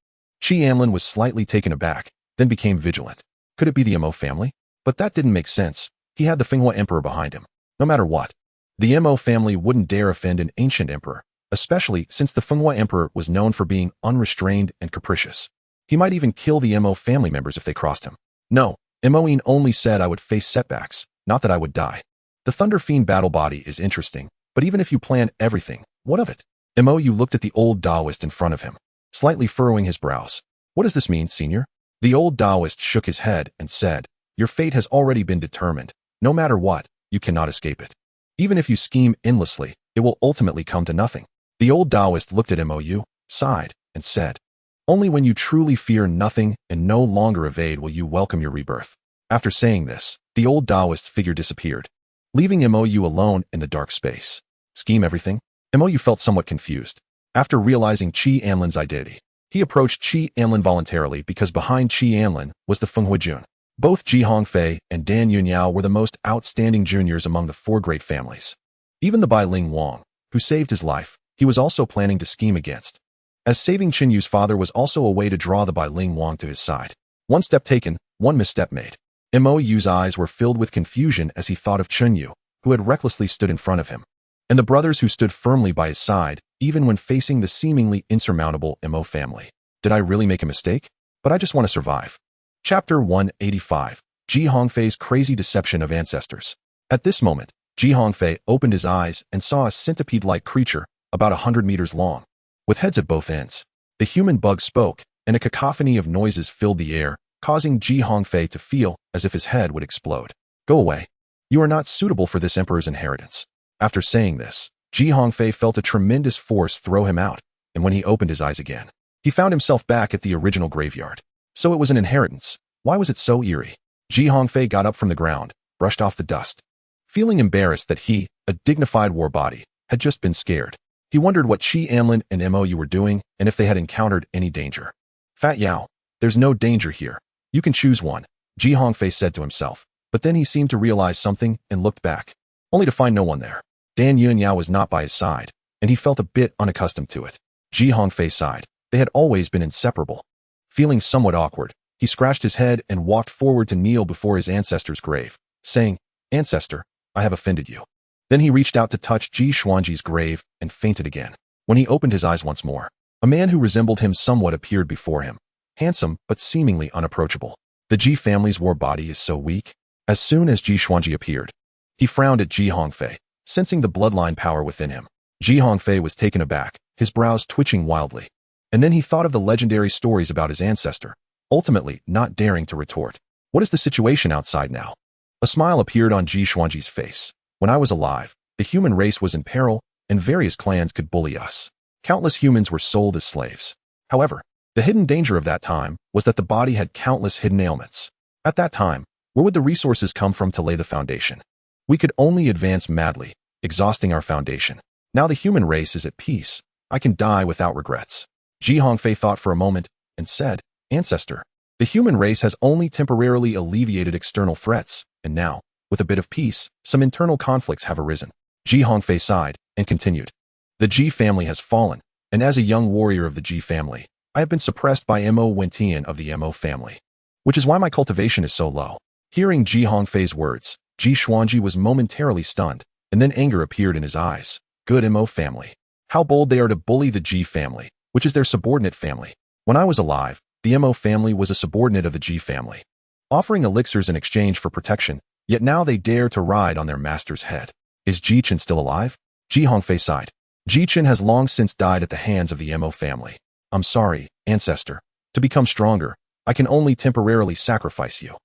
Anlin was slightly taken aback, then became vigilant. Could it be the Mo family? But that didn't make sense. He had the Fenghua emperor behind him. No matter what, the Mo family wouldn't dare offend an ancient emperor, especially since the Fenghua emperor was known for being unrestrained and capricious. He might even kill the Mo family members if they crossed him. No, Moin only said I would face setbacks, not that I would die. The Thunder Fiend battle body is interesting, but even if you plan everything, what of it? You looked at the old Taoist in front of him, slightly furrowing his brows. What does this mean, senior? The old Taoist shook his head and said, your fate has already been determined. No matter what, you cannot escape it. Even if you scheme endlessly, it will ultimately come to nothing. The old Taoist looked at Mou, sighed, and said, only when you truly fear nothing and no longer evade will you welcome your rebirth. After saying this, the old Taoist's figure disappeared, leaving Mou alone in the dark space. Scheme everything? Mou felt somewhat confused. After realizing Anlin's identity, he approached Anlin voluntarily because behind Anlin was the Fenghua Jun. Both Hongfei and Dan Yunyao were the most outstanding juniors among the four great families. Even the Bai Ling Wang, who saved his life, he was also planning to scheme against, as saving Qinyu's father was also a way to draw the Bai Ling Wang to his side. One step taken, one misstep made. Mou's eyes were filled with confusion as he thought of Qinyu, who had recklessly stood in front of him, and the brothers who stood firmly by his side, even when facing the seemingly insurmountable Mo family. Did I really make a mistake? But I just want to survive. Chapter 185, Hongfei's Crazy Deception of Ancestors. At this moment, Hongfei opened his eyes and saw a centipede-like creature about 100 meters long, with heads at both ends. The human bug spoke, and a cacophony of noises filled the air, causing Hongfei to feel as if his head would explode. Go away. You are not suitable for this emperor's inheritance. After saying this, Hongfei felt a tremendous force throw him out, and when he opened his eyes again, he found himself back at the original graveyard. So it was an inheritance. Why was it so eerie? Ji Hongfei got up from the ground, brushed off the dust. Feeling embarrassed that he, a dignified war body, had just been scared. He wondered what Qi Anlin and Mo were doing and if they had encountered any danger. Fat Yao, there's no danger here. You can choose one, Ji Hongfei said to himself, but then he seemed to realize something and looked back, only to find no one there. Dan Yun Yao was not by his side, and he felt a bit unaccustomed to it. Ji Hongfei sighed. They had always been inseparable. Feeling somewhat awkward, he scratched his head and walked forward to kneel before his ancestor's grave, saying, "Ancestor, I have offended you." Then he reached out to touch Ji Xuanji's grave and fainted again. When he opened his eyes once more, a man who resembled him somewhat appeared before him, handsome but seemingly unapproachable. The Ji family's war body is so weak. As soon as Ji Xuanji appeared, he frowned at Ji Hongfei, sensing the bloodline power within him. Ji Hongfei was taken aback, his brows twitching wildly. And then he thought of the legendary stories about his ancestor, ultimately not daring to retort. What is the situation outside now? A smile appeared on Ji Xuanji's face. When I was alive, the human race was in peril, and various clans could bully us. Countless humans were sold as slaves. However, the hidden danger of that time was that the body had countless hidden ailments. At that time, where would the resources come from to lay the foundation? We could only advance madly, exhausting our foundation. Now the human race is at peace. I can die without regrets. Ji Hongfei thought for a moment and said, "Ancestor, the human race has only temporarily alleviated external threats, and now, with a bit of peace, some internal conflicts have arisen." Ji Hongfei sighed and continued. "The Ji family has fallen, and as a young warrior of the Ji family, I have been suppressed by Mo Wentian of the Mo family, which is why my cultivation is so low." Hearing Ji Hongfei's words, Ji Xuanji was momentarily stunned, and then anger appeared in his eyes. Good Mo family. How bold they are to bully the Ji family, which is their subordinate family. When I was alive, the Mo family was a subordinate of the Ji family, offering elixirs in exchange for protection, yet now they dare to ride on their master's head. Is Ji Chen still alive? Ji Hongfei sighed. Ji Chen has long since died at the hands of the Mo family. I'm sorry, ancestor. To become stronger, I can only temporarily sacrifice you.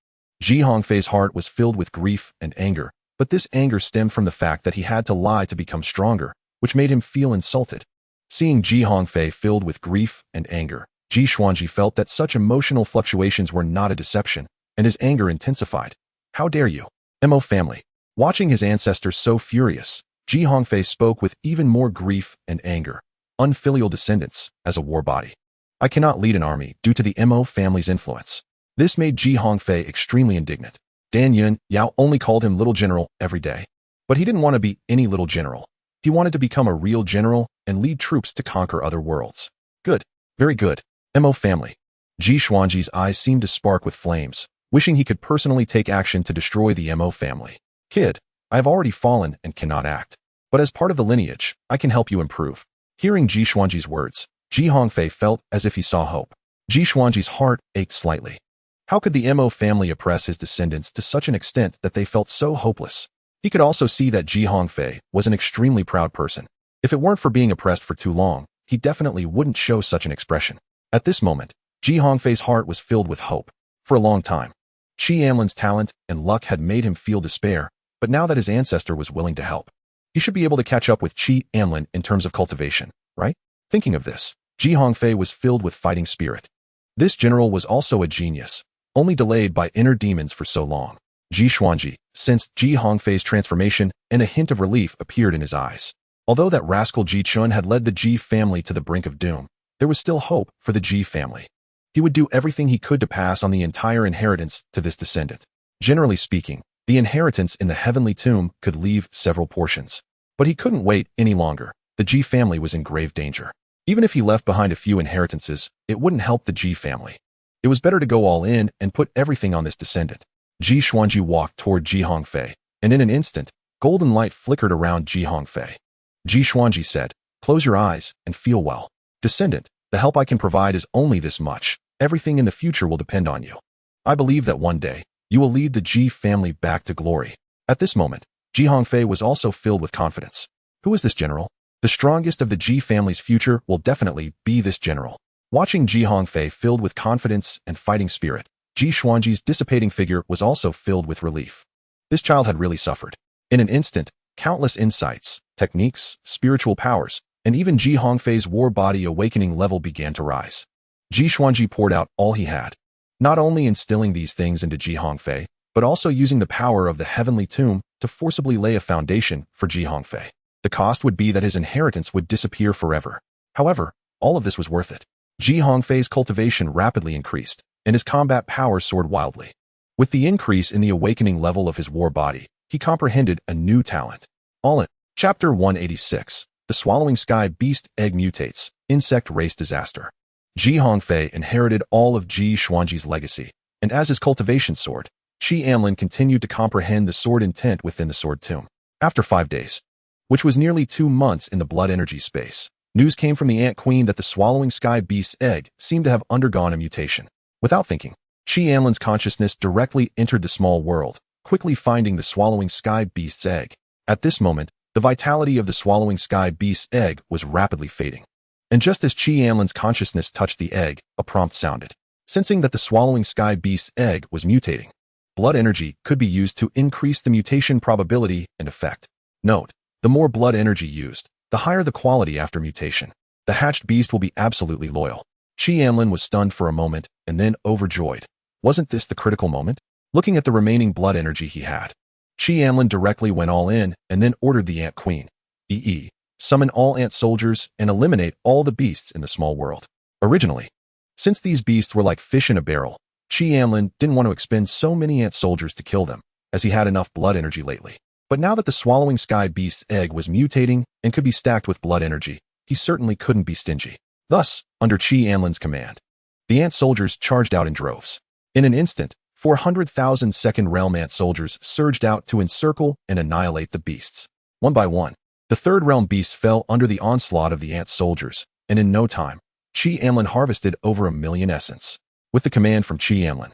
Ji Hongfei's heart was filled with grief and anger, but this anger stemmed from the fact that he had to lie to become stronger, which made him feel insulted. Seeing Ji Hongfei filled with grief and anger, Ji Xuanji felt that such emotional fluctuations were not a deception, and his anger intensified. How dare you? Mo family. Watching his ancestors so furious, Ji Hongfei spoke with even more grief and anger. Unfilial descendants, as a war body. I cannot lead an army due to the Mo family's influence. This made Ji Hongfei extremely indignant. Dan Yun Yao only called him Little General every day. But he didn't want to be any little general. He wanted to become a real general and lead troops to conquer other worlds. Good. Very good. Mo family. Ji Xuanji's eyes seemed to spark with flames, wishing he could personally take action to destroy the Mo family. Kid, I have already fallen and cannot act. But as part of the lineage, I can help you improve. Hearing Ji Xuanji's words, Ji Hongfei felt as if he saw hope. Ji Xuanji's heart ached slightly. How could the Mo family oppress his descendants to such an extent that they felt so hopeless? He could also see that Ji Hongfei was an extremely proud person. If it weren't for being oppressed for too long, he definitely wouldn't show such an expression. At this moment, Ji Hongfei's heart was filled with hope. For a long time, Qi Anlin's talent and luck had made him feel despair, but now that his ancestor was willing to help, he should be able to catch up with Qi Anlin in terms of cultivation, right? Thinking of this, Ji Hongfei was filled with fighting spirit. This general was also a genius, only delayed by inner demons for so long. Ji Xuanji sensed Ji Hongfei's transformation, and a hint of relief appeared in his eyes. Although that rascal Ji Chun had led the Ji family to the brink of doom, there was still hope for the Ji family. He would do everything he could to pass on the entire inheritance to this descendant. Generally speaking, the inheritance in the heavenly tomb could leave several portions. But he couldn't wait any longer. The Ji family was in grave danger. Even if he left behind a few inheritances, it wouldn't help the Ji family. It was better to go all in and put everything on this descendant. Ji Xuanji walked toward Ji Hongfei, and in an instant, golden light flickered around Ji Hongfei. Ji Xuanji said, "Close your eyes and feel well. Descendant, the help I can provide is only this much. Everything in the future will depend on you. I believe that one day, you will lead the Ji family back to glory." At this moment, Ji Hongfei was also filled with confidence. Who is this general? The strongest of the Ji family's future will definitely be this general. Watching Ji Hongfei filled with confidence and fighting spirit, Ji Xuanji's dissipating figure was also filled with relief. This child had really suffered. In an instant, countless insights, techniques, spiritual powers, and even Ji Hongfei's war body awakening level began to rise. Ji Xuanji poured out all he had. not only instilling these things into Ji Hongfei, but also using the power of the heavenly tomb to forcibly lay a foundation for Ji Hongfei. The cost would be that his inheritance would disappear forever. However, all of this was worth it. Ji Hongfei's cultivation rapidly increased, and his combat power soared wildly. With the increase in the awakening level of his war body, he comprehended a new talent. Anlin. Chapter 186. The Swallowing Sky Beast Egg Mutates, Insect Race Disaster. Ji Hongfei inherited all of Ji Xuanji's legacy, and as his cultivation soared, Qi Anlin continued to comprehend the sword intent within the sword tomb. After 5 days, which was nearly 2 months in the blood energy space, news came from the Ant Queen that the Swallowing Sky Beast's egg seemed to have undergone a mutation. Without thinking, Qi Anlin's consciousness directly entered the small world, quickly finding the Swallowing Sky Beast's egg. At this moment, the vitality of the Swallowing Sky Beast's egg was rapidly fading. And just as Qi Anlin's consciousness touched the egg, a prompt sounded. Sensing that the Swallowing Sky Beast's egg was mutating, blood energy could be used to increase the mutation probability and effect. Note, the more blood energy used, the higher the quality after mutation. The hatched beast will be absolutely loyal. Qi Anlin was stunned for a moment and then overjoyed. Wasn't this the critical moment? Looking at the remaining blood energy he had, Qi Anlin directly went all in and then ordered the Ant Queen, summon all ant soldiers and eliminate all the beasts in the small world. Originally, since these beasts were like fish in a barrel, Qi Anlin didn't want to expend so many ant soldiers to kill them, as he had enough blood energy lately. But now that the Swallowing Sky Beast's egg was mutating and could be stacked with blood energy, he certainly couldn't be stingy. Thus, under Qi Anlin's command, the ant soldiers charged out in droves. In an instant, 400,000 Second Realm ant soldiers surged out to encircle and annihilate the beasts. One by one, the Third Realm beasts fell under the onslaught of the ant soldiers, and in no time, Qi Anlin harvested over 1 million essence. With the command from Qi Anlin,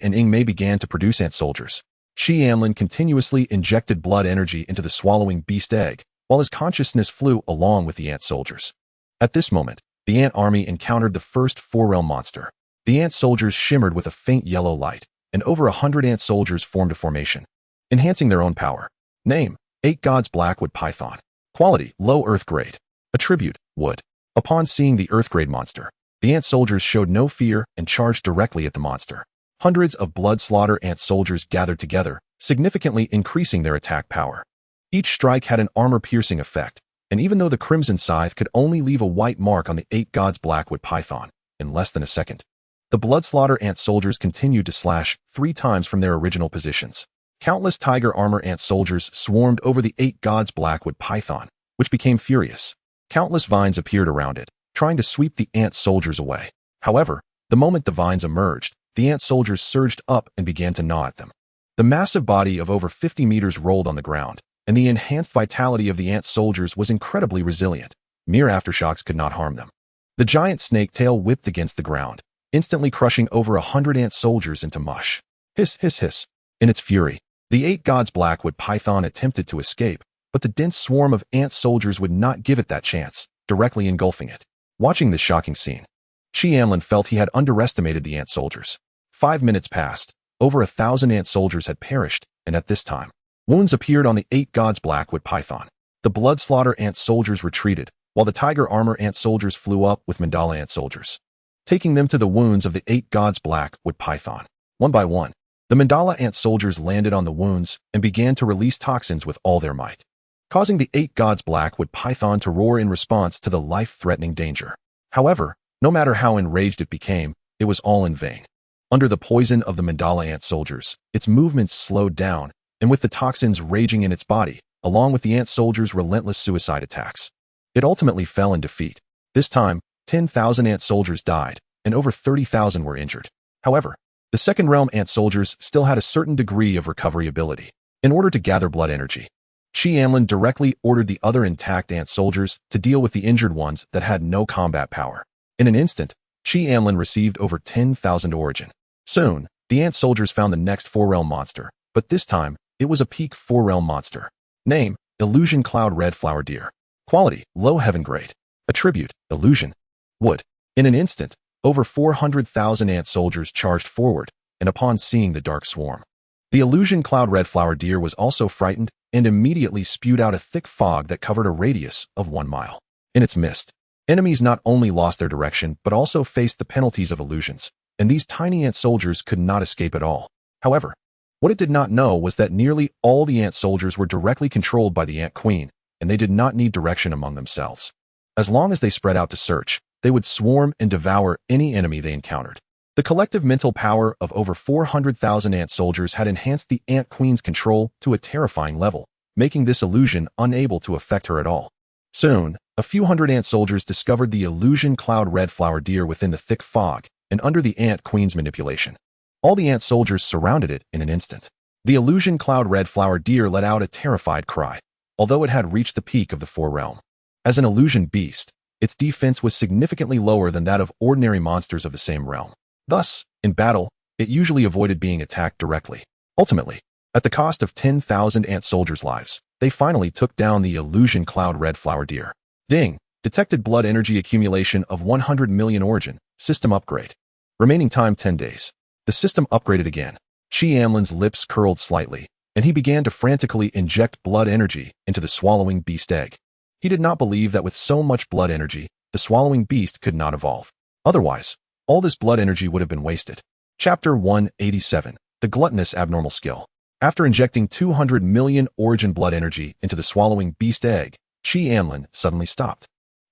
and Ingmei began to produce ant soldiers. Qi Anlin continuously injected blood energy into the swallowing beast egg, while his consciousness flew along with the ant soldiers. At this moment, the ant army encountered the first 4-realm monster. The ant soldiers shimmered with a faint yellow light, and over 100 ant soldiers formed a formation, enhancing their own power. Name: 8 Gods Blackwood Python. Quality: low earth grade. Attribute: wood. Upon seeing the earth grade monster, the ant soldiers showed no fear and charged directly at the monster. Hundreds of blood slaughter ant soldiers gathered together, significantly increasing their attack power. Each strike had an armor-piercing effect, and even though the Crimson Scythe could only leave a white mark on the 8 Gods Blackwood Python in less than a second, the blood slaughter ant soldiers continued to slash 3 times from their original positions. Countless tiger armor ant soldiers swarmed over the 8 Gods Blackwood Python, which became furious. Countless vines appeared around it, trying to sweep the ant soldiers away. However, the moment the vines emerged, the ant soldiers surged up and began to gnaw at them. The massive body of over 50 meters rolled on the ground, and the enhanced vitality of the ant soldiers was incredibly resilient. Mere aftershocks could not harm them. The giant snake tail whipped against the ground, instantly crushing over 100 ant soldiers into mush. Hiss, hiss, hiss. In its fury, the 8 Gods Blackwood Python attempted to escape, but the dense swarm of ant soldiers would not give it that chance, directly engulfing it. Watching this shocking scene, Qi Anlin felt he had underestimated the ant soldiers. 5 minutes passed, over 1,000 ant soldiers had perished, and at this time, wounds appeared on the 8 Gods Blackwood Python. The blood slaughter ant soldiers retreated, while the tiger armor ant soldiers flew up with mandala ant soldiers, taking them to the wounds of the 8 Gods Blackwood Python. One by one, the mandala ant soldiers landed on the wounds and began to release toxins with all their might, causing the 8 Gods Blackwood Python to roar in response to the life-threatening danger. However, no matter how enraged it became, it was all in vain. Under the poison of the mandala ant soldiers, its movements slowed down, and with the toxins raging in its body, along with the ant soldiers' relentless suicide attacks, it ultimately fell in defeat. This time, 10,000 ant soldiers died, and over 30,000 were injured. However, the Second Realm ant soldiers still had a certain degree of recovery ability. In order to gather blood energy, Qi Anlin directly ordered the other intact ant soldiers to deal with the injured ones that had no combat power. In an instant, Qi Anlin received over 10,000 origin. Soon, the ant soldiers found the next 4-realm monster, but this time, it was a peak 4-realm monster. Name: Illusion Cloud Red Flower Deer. Quality: low heaven grade. Attribute: illusion. Wood. In an instant, over 400,000 ant soldiers charged forward, and upon seeing the dark swarm, the Illusion Cloud Red Flower Deer was also frightened and immediately spewed out a thick fog that covered a radius of 1 mile. In its midst, enemies not only lost their direction but also faced the penalties of illusions. and these tiny ant soldiers could not escape at all. However, what it did not know was that nearly all the ant soldiers were directly controlled by the Ant Queen, and they did not need direction among themselves. As long as they spread out to search, they would swarm and devour any enemy they encountered. The collective mental power of over 400,000 ant soldiers had enhanced the Ant Queen's control to a terrifying level, making this illusion unable to affect her at all. Soon, a few hundred ant soldiers discovered the illusion cloud red flower deer within the thick fog and under the Ant Queen's manipulation. All the ant soldiers surrounded it in an instant. The illusion cloud red flower deer let out a terrified cry, although it had reached the peak of the forerealm. As an illusion beast, its defense was significantly lower than that of ordinary monsters of the same realm. Thus, in battle, it usually avoided being attacked directly. Ultimately, at the cost of 10,000 ant soldiers' lives, they finally took down the illusion cloud red flower deer. Ding! Detected blood energy accumulation of 100 million origin. System upgrade. Remaining time 10 days. The system upgraded again. Anlin's lips curled slightly, and he began to frantically inject blood energy into the swallowing beast egg. He did not believe that with so much blood energy, the swallowing beast could not evolve. Otherwise, all this blood energy would have been wasted. Chapter 187. The Gluttonous Abnormal Skill. After injecting 200 million origin blood energy into the swallowing beast egg, Anlin suddenly stopped.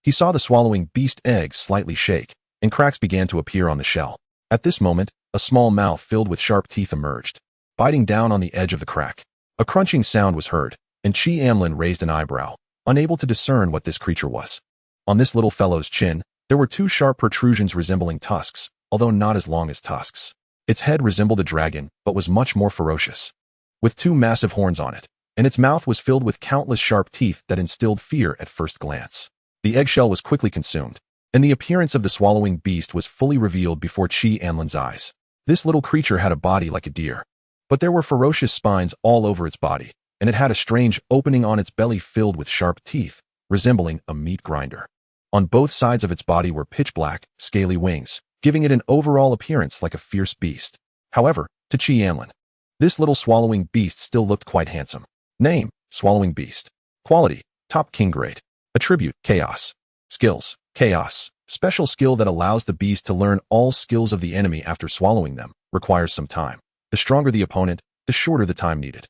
He saw the swallowing beast egg slightly shake, and cracks began to appear on the shell. At this moment, a small mouth filled with sharp teeth emerged, biting down on the edge of the crack. A crunching sound was heard, and Anlin raised an eyebrow, unable to discern what this creature was. On this little fellow's chin, there were two sharp protrusions resembling tusks, although not as long as tusks. Its head resembled a dragon, but was much more ferocious, with two massive horns on it, and its mouth was filled with countless sharp teeth that instilled fear at first glance. The eggshell was quickly consumed, and the appearance of the swallowing beast was fully revealed before Anlin's eyes. This little creature had a body like a deer, but there were ferocious spines all over its body, and it had a strange opening on its belly filled with sharp teeth, resembling a meat grinder. On both sides of its body were pitch-black, scaly wings, giving it an overall appearance like a fierce beast. However, to Anlin, this little swallowing beast still looked quite handsome. Name: Swallowing Beast. Quality: Top King Grade. Attribute: Chaos. Skills: Chaos. Special skill that allows the beast to learn all skills of the enemy after swallowing them. Requires some time. The stronger the opponent, the shorter the time needed.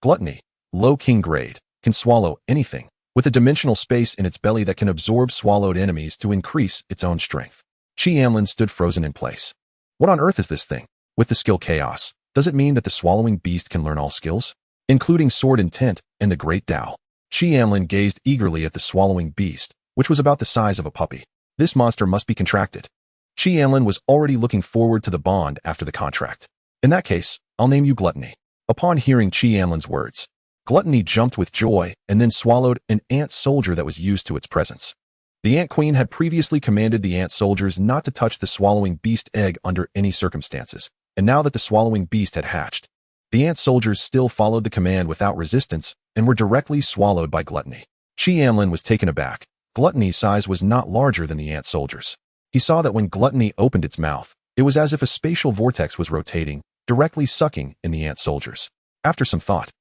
Gluttony. Low King Grade. Can swallow anything, with a dimensional space in its belly that can absorb swallowed enemies to increase its own strength. Anlin stood frozen in place. What on earth is this thing? With the skill Chaos, does it mean that the swallowing beast can learn all skills, including Sword Intent and the Great Tao? Anlin gazed eagerly at the swallowing beast, which was about the size of a puppy. This monster must be contracted. Anlin was already looking forward to the bond after the contract. In that case, I'll name you Gluttony. Upon hearing Anlin's words, Gluttony jumped with joy and then swallowed an ant soldier that was used to its presence. The Ant Queen had previously commanded the ant soldiers not to touch the swallowing beast egg under any circumstances, and now that the swallowing beast had hatched, the ant soldiers still followed the command without resistance and were directly swallowed by Gluttony. Anlin was taken aback. Gluttony's size was not larger than the ant soldiers. He saw that when Gluttony opened its mouth, it was as if a spatial vortex was rotating, directly sucking in the ant soldiers. After some thought,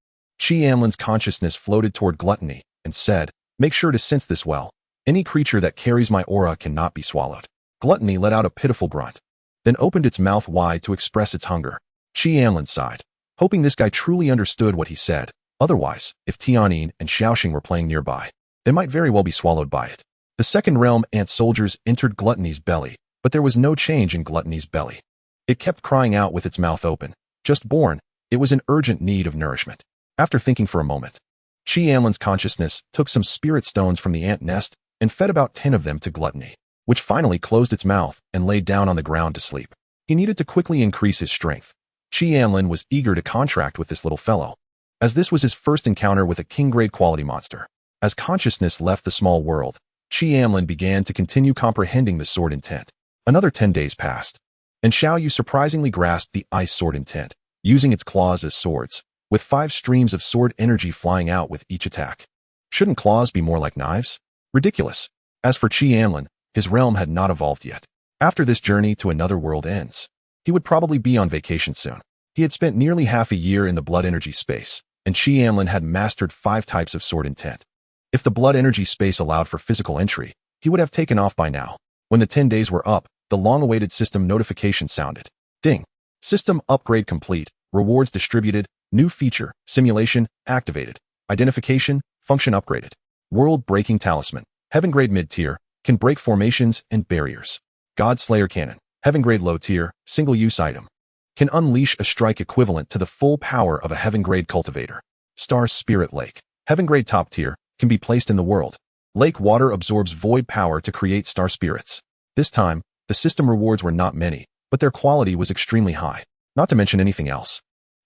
Anlin's consciousness floated toward Gluttony and said, "Make sure to sense this well. Any creature that carries my aura cannot be swallowed." Gluttony let out a pitiful grunt, then opened its mouth wide to express its hunger. Anlin sighed, hoping this guy truly understood what he said. Otherwise, if Tianyin and Xiaoxing were playing nearby, they might very well be swallowed by it. The second realm ant soldiers entered Gluttony's belly, but there was no change in Gluttony's belly. It kept crying out with its mouth open. Just born, it was in urgent need of nourishment. After thinking for a moment, Anlin's consciousness took some spirit stones from the ant nest and fed about 10 of them to Gluttony, which finally closed its mouth and lay down on the ground to sleep. He needed to quickly increase his strength. Anlin was eager to contract with this little fellow, as this was his first encounter with a king-grade quality monster. As consciousness left the small world, Anlin began to continue comprehending the sword intent. Another 10 days passed, and Xiaoyu surprisingly grasped the ice sword intent, using its claws as swords, with 5 streams of sword energy flying out with each attack. Shouldn't claws be more like knives? Ridiculous. As for Anlin, his realm had not evolved yet. After this journey to another world ends, he would probably be on vacation soon. He had spent nearly half a year in the blood energy space, and Anlin had mastered 5 types of sword intent. If the blood energy space allowed for physical entry, he would have taken off by now. When the 10 days were up, the long-awaited system notification sounded. Ding. System upgrade complete. Rewards distributed. New feature. Simulation activated. Identification function upgraded. World-breaking talisman. Heaven grade mid-tier. Can break formations and barriers. God Slayer cannon. Heaven grade low tier. Single-use item. Can unleash a strike equivalent to the full power of a heaven grade cultivator. Star Spirit Lake. Heaven grade top tier. Can be placed in the world. Lake water absorbs void power to create star spirits. This time, the system rewards were not many, but their quality was extremely high, not to mention anything else.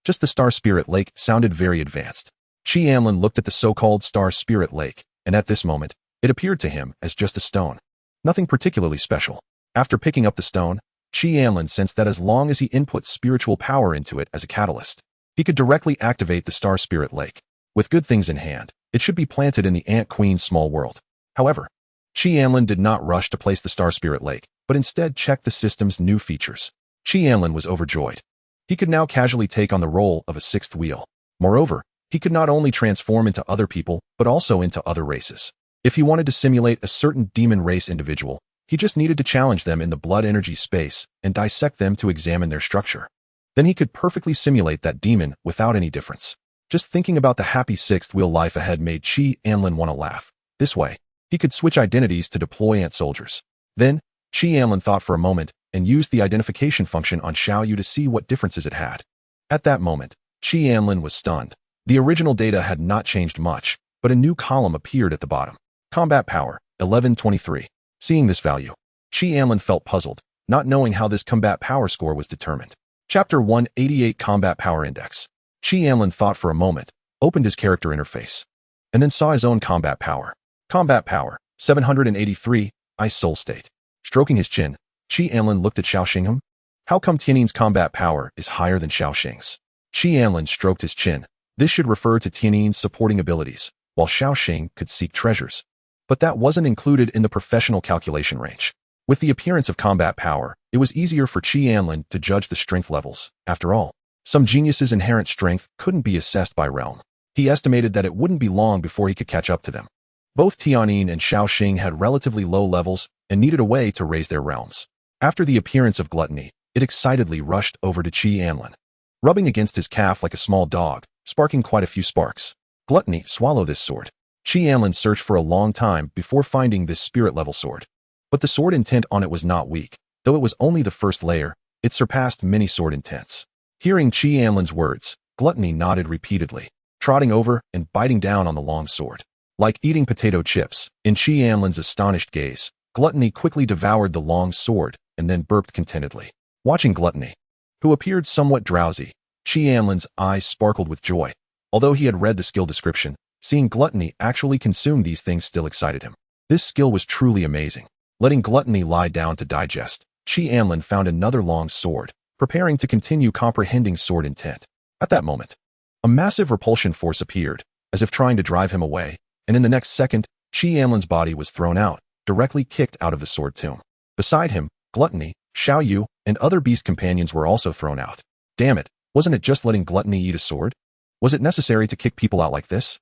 Just the Star Spirit Lake sounded very advanced. Anlin looked at the so-called Star Spirit Lake, and at this moment, it appeared to him as just a stone. Nothing particularly special. After picking up the stone, Anlin sensed that as long as he inputs spiritual power into it as a catalyst, he could directly activate the Star Spirit Lake. With good things in hand, it should be planted in the Ant Queen's small world. However, Anlin did not rush to place the Star Spirit Lake, but instead checked the system's new features. Anlin was overjoyed. He could now casually take on the role of a sixth wheel. Moreover, he could not only transform into other people, but also into other races. If he wanted to simulate a certain demon race individual, he just needed to challenge them in the blood energy space and dissect them to examine their structure. Then he could perfectly simulate that demon without any difference. Just thinking about the happy sixth wheel life ahead made Anlin want to laugh. This way, he could switch identities to deploy ant soldiers. Then, Anlin thought for a moment and used the identification function on Xiaoyu to see what differences it had. At that moment, Anlin was stunned. The original data had not changed much, but a new column appeared at the bottom. Combat power, 1123. Seeing this value, Anlin felt puzzled, not knowing how this combat power score was determined. Chapter 188 Combat Power Index. Anlin thought for a moment, opened his character interface, and then saw his own combat power. Combat power, 783, Ice Soul State. Stroking his chin, Anlin looked at Xiaoxing. How come Tianin's combat power is higher than Xiaoxing's? Anlin stroked his chin. This should refer to Tianin's supporting abilities, while Xiaoxing could seek treasures. But that wasn't included in the professional calculation range. With the appearance of combat power, it was easier for Anlin to judge the strength levels. After all, some geniuses' inherent strength couldn't be assessed by realm. He estimated that it wouldn't be long before he could catch up to them. Both Tianin and Xiaoxing had relatively low levels and needed a way to raise their realms. After the appearance of gluttony, it excitedly rushed over to Anlin, rubbing against his calf like a small dog, sparking quite a few sparks. Gluttony, swallow this sword. Anlin searched for a long time before finding this spirit-level sword. But the sword intent on it was not weak. Though it was only the first layer, it surpassed many sword intents. Hearing Anlin's words, Gluttony nodded repeatedly, trotting over and biting down on the long sword. Like eating potato chips, in Anlin's astonished gaze, Gluttony quickly devoured the long sword and then burped contentedly. Watching Gluttony, who appeared somewhat drowsy, Anlin's eyes sparkled with joy. Although he had read the skill description, seeing Gluttony actually consume these things still excited him. This skill was truly amazing. Letting Gluttony lie down to digest, Anlin found another long sword, preparing to continue comprehending sword intent. At that moment, a massive repulsion force appeared, as if trying to drive him away, and in the next second, Anlin's body was thrown out, directly kicked out of the sword tomb. Beside him, Gluttony, Xiaoyu, and other beast companions were also thrown out. Damn it, wasn't it just letting Gluttony eat a sword? Was it necessary to kick people out like this?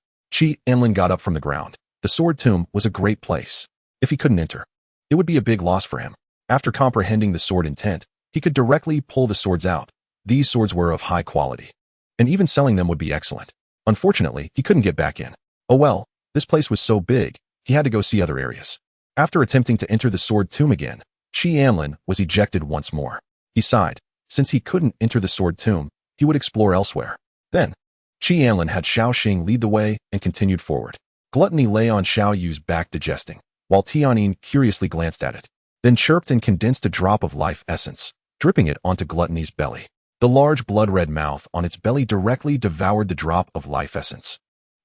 Anlin got up from the ground. The sword tomb was a great place. If he couldn't enter, it would be a big loss for him. After comprehending the sword intent, he could directly pull the swords out. These swords were of high quality, and even selling them would be excellent. Unfortunately, he couldn't get back in. Oh well, this place was so big, he had to go see other areas. After attempting to enter the sword tomb again, Anlin was ejected once more. He sighed. Since he couldn't enter the sword tomb, he would explore elsewhere. Then, Anlin had Xiaoxing lead the way and continued forward. Gluttony lay on Xiaoyu's back digesting, while Tianin curiously glanced at it, then chirped and condensed a drop of life essence, dripping it onto Gluttony's belly. The large blood-red mouth on its belly directly devoured the drop of life essence.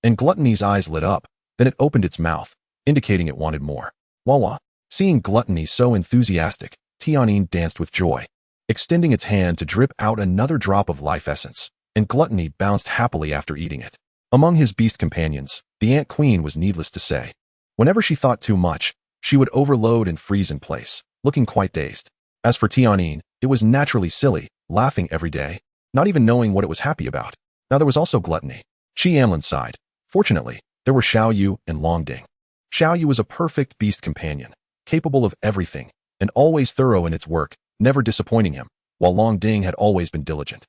And Gluttony's eyes lit up, then it opened its mouth, indicating it wanted more. Wah-wah. Seeing Gluttony so enthusiastic, Tianin danced with joy, extending its hand to drip out another drop of life essence, and Gluttony bounced happily after eating it. Among his beast companions, the Ant Queen was needless to say. Whenever she thought too much, she would overload and freeze in place, looking quite dazed. As for Tianin, it was naturally silly, laughing every day, not even knowing what it was happy about. Now there was also Gluttony. Anlin sighed. Fortunately, there were Xiaoyu and Longding. Xiaoyu was a perfect beast companion, capable of everything, and always thorough in its work, never disappointing him, while Long Ding had always been diligent.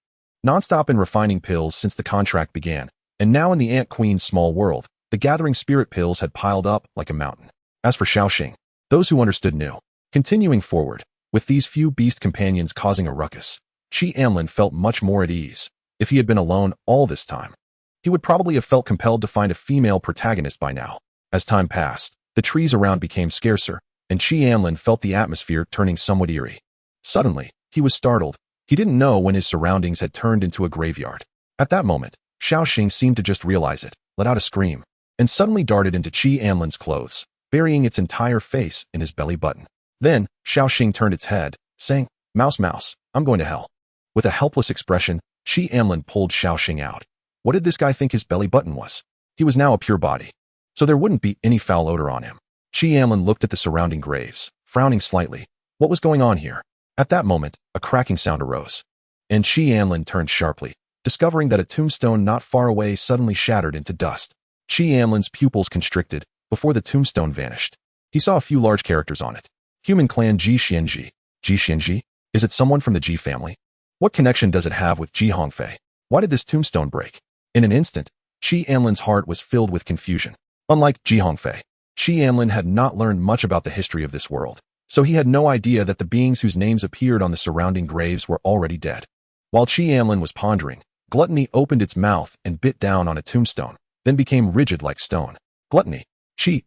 Nonstop in refining pills since the contract began, and now in the Ant Queen's small world, the gathering spirit pills had piled up like a mountain. As for Xiaoxing, those who understood knew. Continuing forward, with these few beast companions causing a ruckus, Anlin felt much more at ease. If he had been alone all this time, he would probably have felt compelled to find a female protagonist by now. As time passed, the trees around became scarcer, and Anlin felt the atmosphere turning somewhat eerie. Suddenly, he was startled. He didn't know when his surroundings had turned into a graveyard. At that moment, Xiaoxing seemed to just realize it, let out a scream, and suddenly darted into Anlin's clothes, burying its entire face in his belly button. Then, Xiaoxing turned its head, saying, "Mouse, mouse, I'm going to hell." With a helpless expression, Anlin pulled Xiaoxing out. What did this guy think his belly button was? He was now a pure body, so there wouldn't be any foul odor on him. Anlin looked at the surrounding graves, frowning slightly. What was going on here? At that moment, a cracking sound arose, and Anlin turned sharply, discovering that a tombstone not far away suddenly shattered into dust. Anlin's pupils constricted before the tombstone vanished. He saw a few large characters on it. Human clan Ji Xianji. Ji Xianji? Is it someone from the Ji family? What connection does it have with Ji Hongfei? Why did this tombstone break? In an instant, Anlin's heart was filled with confusion. Unlike Ji Hongfei, Anlin had not learned much about the history of this world, so he had no idea that the beings whose names appeared on the surrounding graves were already dead. While Anlin was pondering, Gluttony opened its mouth and bit down on a tombstone, then became rigid like stone. Gluttony.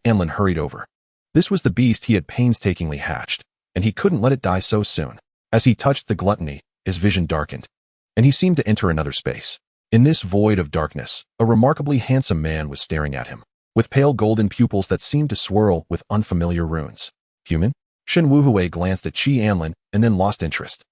Anlin hurried over. This was the beast he had painstakingly hatched, and he couldn't let it die so soon. As he touched the Gluttony, his vision darkened, and he seemed to enter another space. In this void of darkness, a remarkably handsome man was staring at him, with pale golden pupils that seemed to swirl with unfamiliar runes. Human? Shen Wuhui glanced at Anlin and then lost interest.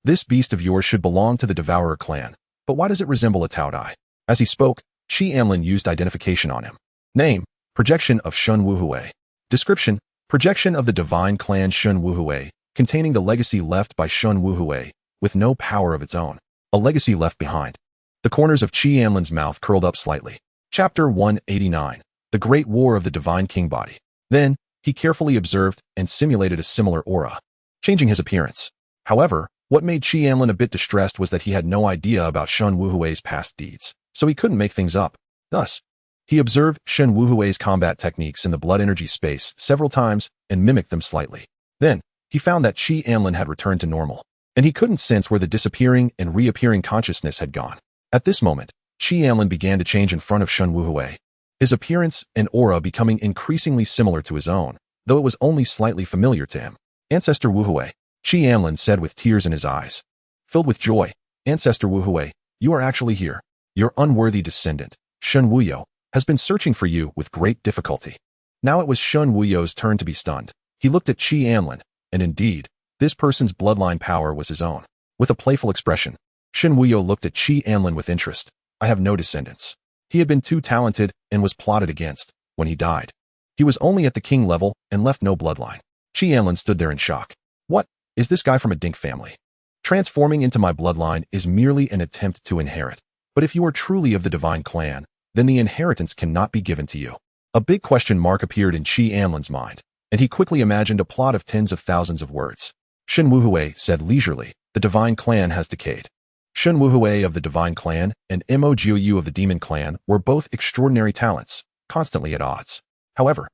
This beast of yours should belong to the Devourer clan, but why does it resemble a Taodai? As he spoke, Anlin used identification on him. Name: Projection of Shen Wuhui. Description: Projection of the divine clan Shen Wuhui, containing the legacy left by Shen Wuhui, with no power of its own. A legacy left behind. The corners of Anlin's mouth curled up slightly. Chapter 189. The Great War of the Divine King Body. Then, he carefully observed and simulated a similar aura, changing his appearance. However, what made Anlin a bit distressed was that he had no idea about Shen Wuhui's past deeds, so he couldn't make things up. Thus, he observed Shen Wuhui's combat techniques in the blood energy space several times and mimicked them slightly. Then, he found that Anlin had returned to normal, and he couldn't sense where the disappearing and reappearing consciousness had gone. At this moment, Anlin began to change in front of Shen Wuhui, his appearance and aura becoming increasingly similar to his own, though it was only slightly familiar to him. Ancestor Wuhui, Anlin said with tears in his eyes. Filled with joy, Ancestor Wuhui, you are actually here. Your unworthy descendant, Shen Wuyo, has been searching for you with great difficulty. Now it was Shen Wuyo's turn to be stunned. He looked at Anlin, and indeed, this person's bloodline power was his own. With a playful expression, Shen Wuyo looked at Anlin with interest. I have no descendants. He had been too talented and was plotted against when he died. He was only at the king level and left no bloodline. Anlin stood there in shock. What? Is this guy from a dink family? Transforming into my bloodline is merely an attempt to inherit. But if you are truly of the divine clan, then the inheritance cannot be given to you. A big question mark appeared in Anlin's mind, and he quickly imagined a plot of tens of thousands of words. Shen Wuhui said leisurely, the divine clan has decayed. Shen Wuhui of the divine clan and Mogou of the demon clan were both extraordinary talents, constantly at odds. However,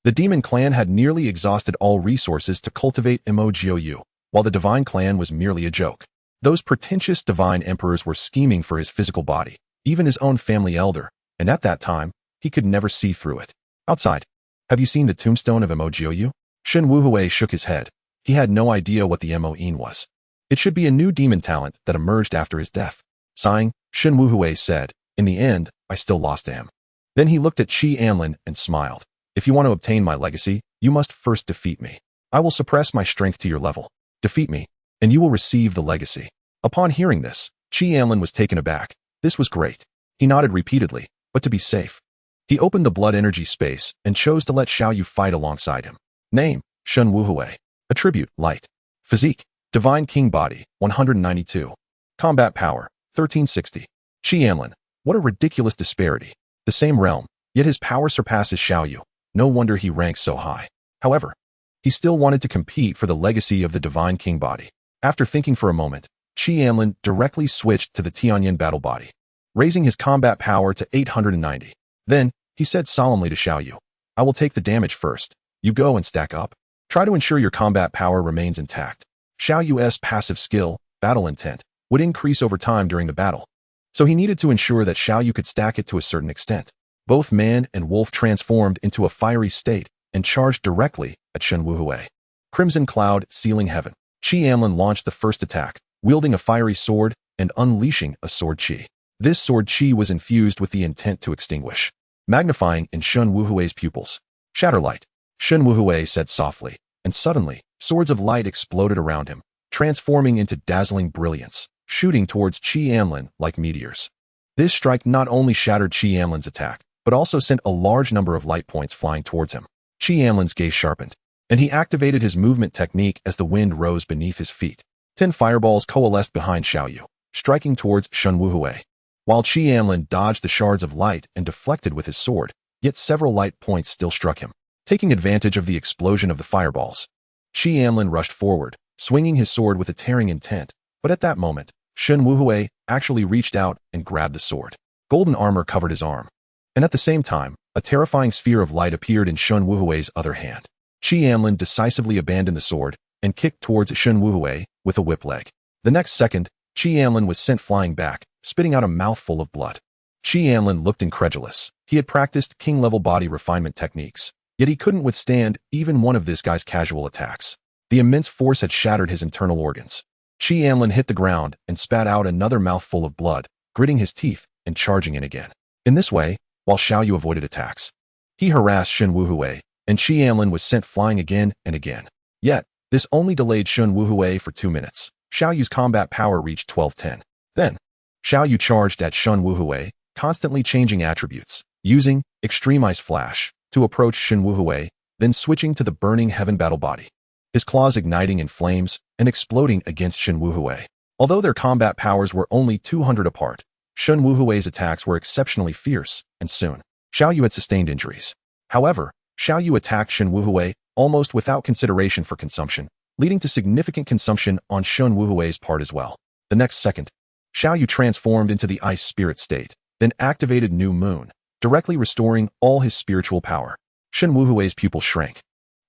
the demon clan had nearly exhausted all resources to cultivate Mogou, while the divine clan was merely a joke. Those pretentious divine emperors were scheming for his physical body, even his own family elder, and at that time, he could never see through it. Outside, have you seen the tombstone of Mogou? Shen Wuhui shook his head. He had no idea what the Moin was. It should be a new demon talent that emerged after his death. Sighing, Shen Wuhui said, in the end, I still lost to him. Then he looked at Anlin and smiled. If you want to obtain my legacy, you must first defeat me. I will suppress my strength to your level. Defeat me, and you will receive the legacy. Upon hearing this, Anlin was taken aback. This was great. He nodded repeatedly, but to be safe, he opened the blood energy space and chose to let Xiaoyu fight alongside him. Name: Shen Wuhui. Attribute: Light. Physique: Divine King Body, 192. Combat Power, 1360. Anlin. What a ridiculous disparity. The same realm, yet his power surpasses Xiaoyu. No wonder he ranks so high. However, He still wanted to compete for the legacy of the Divine King body. After thinking for a moment, Anlin directly switched to the Tianyan battle body, raising his combat power to 890. Then, he said solemnly to Xiaoyu, I will take the damage first. You go and stack up. Try to ensure your combat power remains intact. Xiaoyu's passive skill, battle intent, would increase over time during the battle, so he needed to ensure that Xiaoyu could stack it to a certain extent. Both man and wolf transformed into a fiery state and charged directly at Shen Wuhui. Crimson cloud sealing heaven. Anlin launched the first attack, wielding a fiery sword and unleashing a sword chi. This sword chi was infused with the intent to extinguish, magnifying in Shen Wuhui's pupils. Shatterlight. Shen Wuhui said softly, and suddenly, swords of light exploded around him, transforming into dazzling brilliance, shooting towards Anlin like meteors. This strike not only shattered Anlin's attack, but also sent a large number of light points flying towards him. Anlin's gaze sharpened, and he activated his movement technique as the wind rose beneath his feet. 10 fireballs coalesced behind Xiaoyu, striking towards Shen Wuhui. While Anlin dodged the shards of light and deflected with his sword, yet several light points still struck him. Taking advantage of the explosion of the fireballs, Anlin rushed forward, swinging his sword with a tearing intent, but at that moment, Shen Wuhui actually reached out and grabbed the sword. Golden armor covered his arm, and at the same time, a terrifying sphere of light appeared in Shen Wuhui's other hand. Anlin decisively abandoned the sword and kicked towards Shen Wuhui with a whip leg. The next second, Anlin was sent flying back, spitting out a mouthful of blood. Anlin looked incredulous. He had practiced king-level body refinement techniques, yet he couldn't withstand even one of this guy's casual attacks. The immense force had shattered his internal organs. Anlin hit the ground and spat out another mouthful of blood, gritting his teeth and charging in again. In this way, while Xiaoyu avoided attacks, he harassed Shen Wuhui, and Anlin was sent flying again and again. Yet, this only delayed Shen Wuhui for 2 minutes. Xiaoyu's combat power reached 1210. Then, Xiaoyu charged at Shen Wuhui, constantly changing attributes, using Extreme Ice Flash to approach Shen Wuhui, then switching to the Burning Heaven battle body, his claws igniting in flames and exploding against Shen Wuhui. Although their combat powers were only 200 apart, Shen Wuhui's attacks were exceptionally fierce, and soon, Xiaoyu had sustained injuries. However, Xiaoyu attacked Shen Wuhui almost without consideration for consumption, leading to significant consumption on Shen Wuhui's part as well. The next second, Xiaoyu transformed into the ice spirit state, then activated New Moon, directly restoring all his spiritual power. Shen Wuhui's pupil shrank,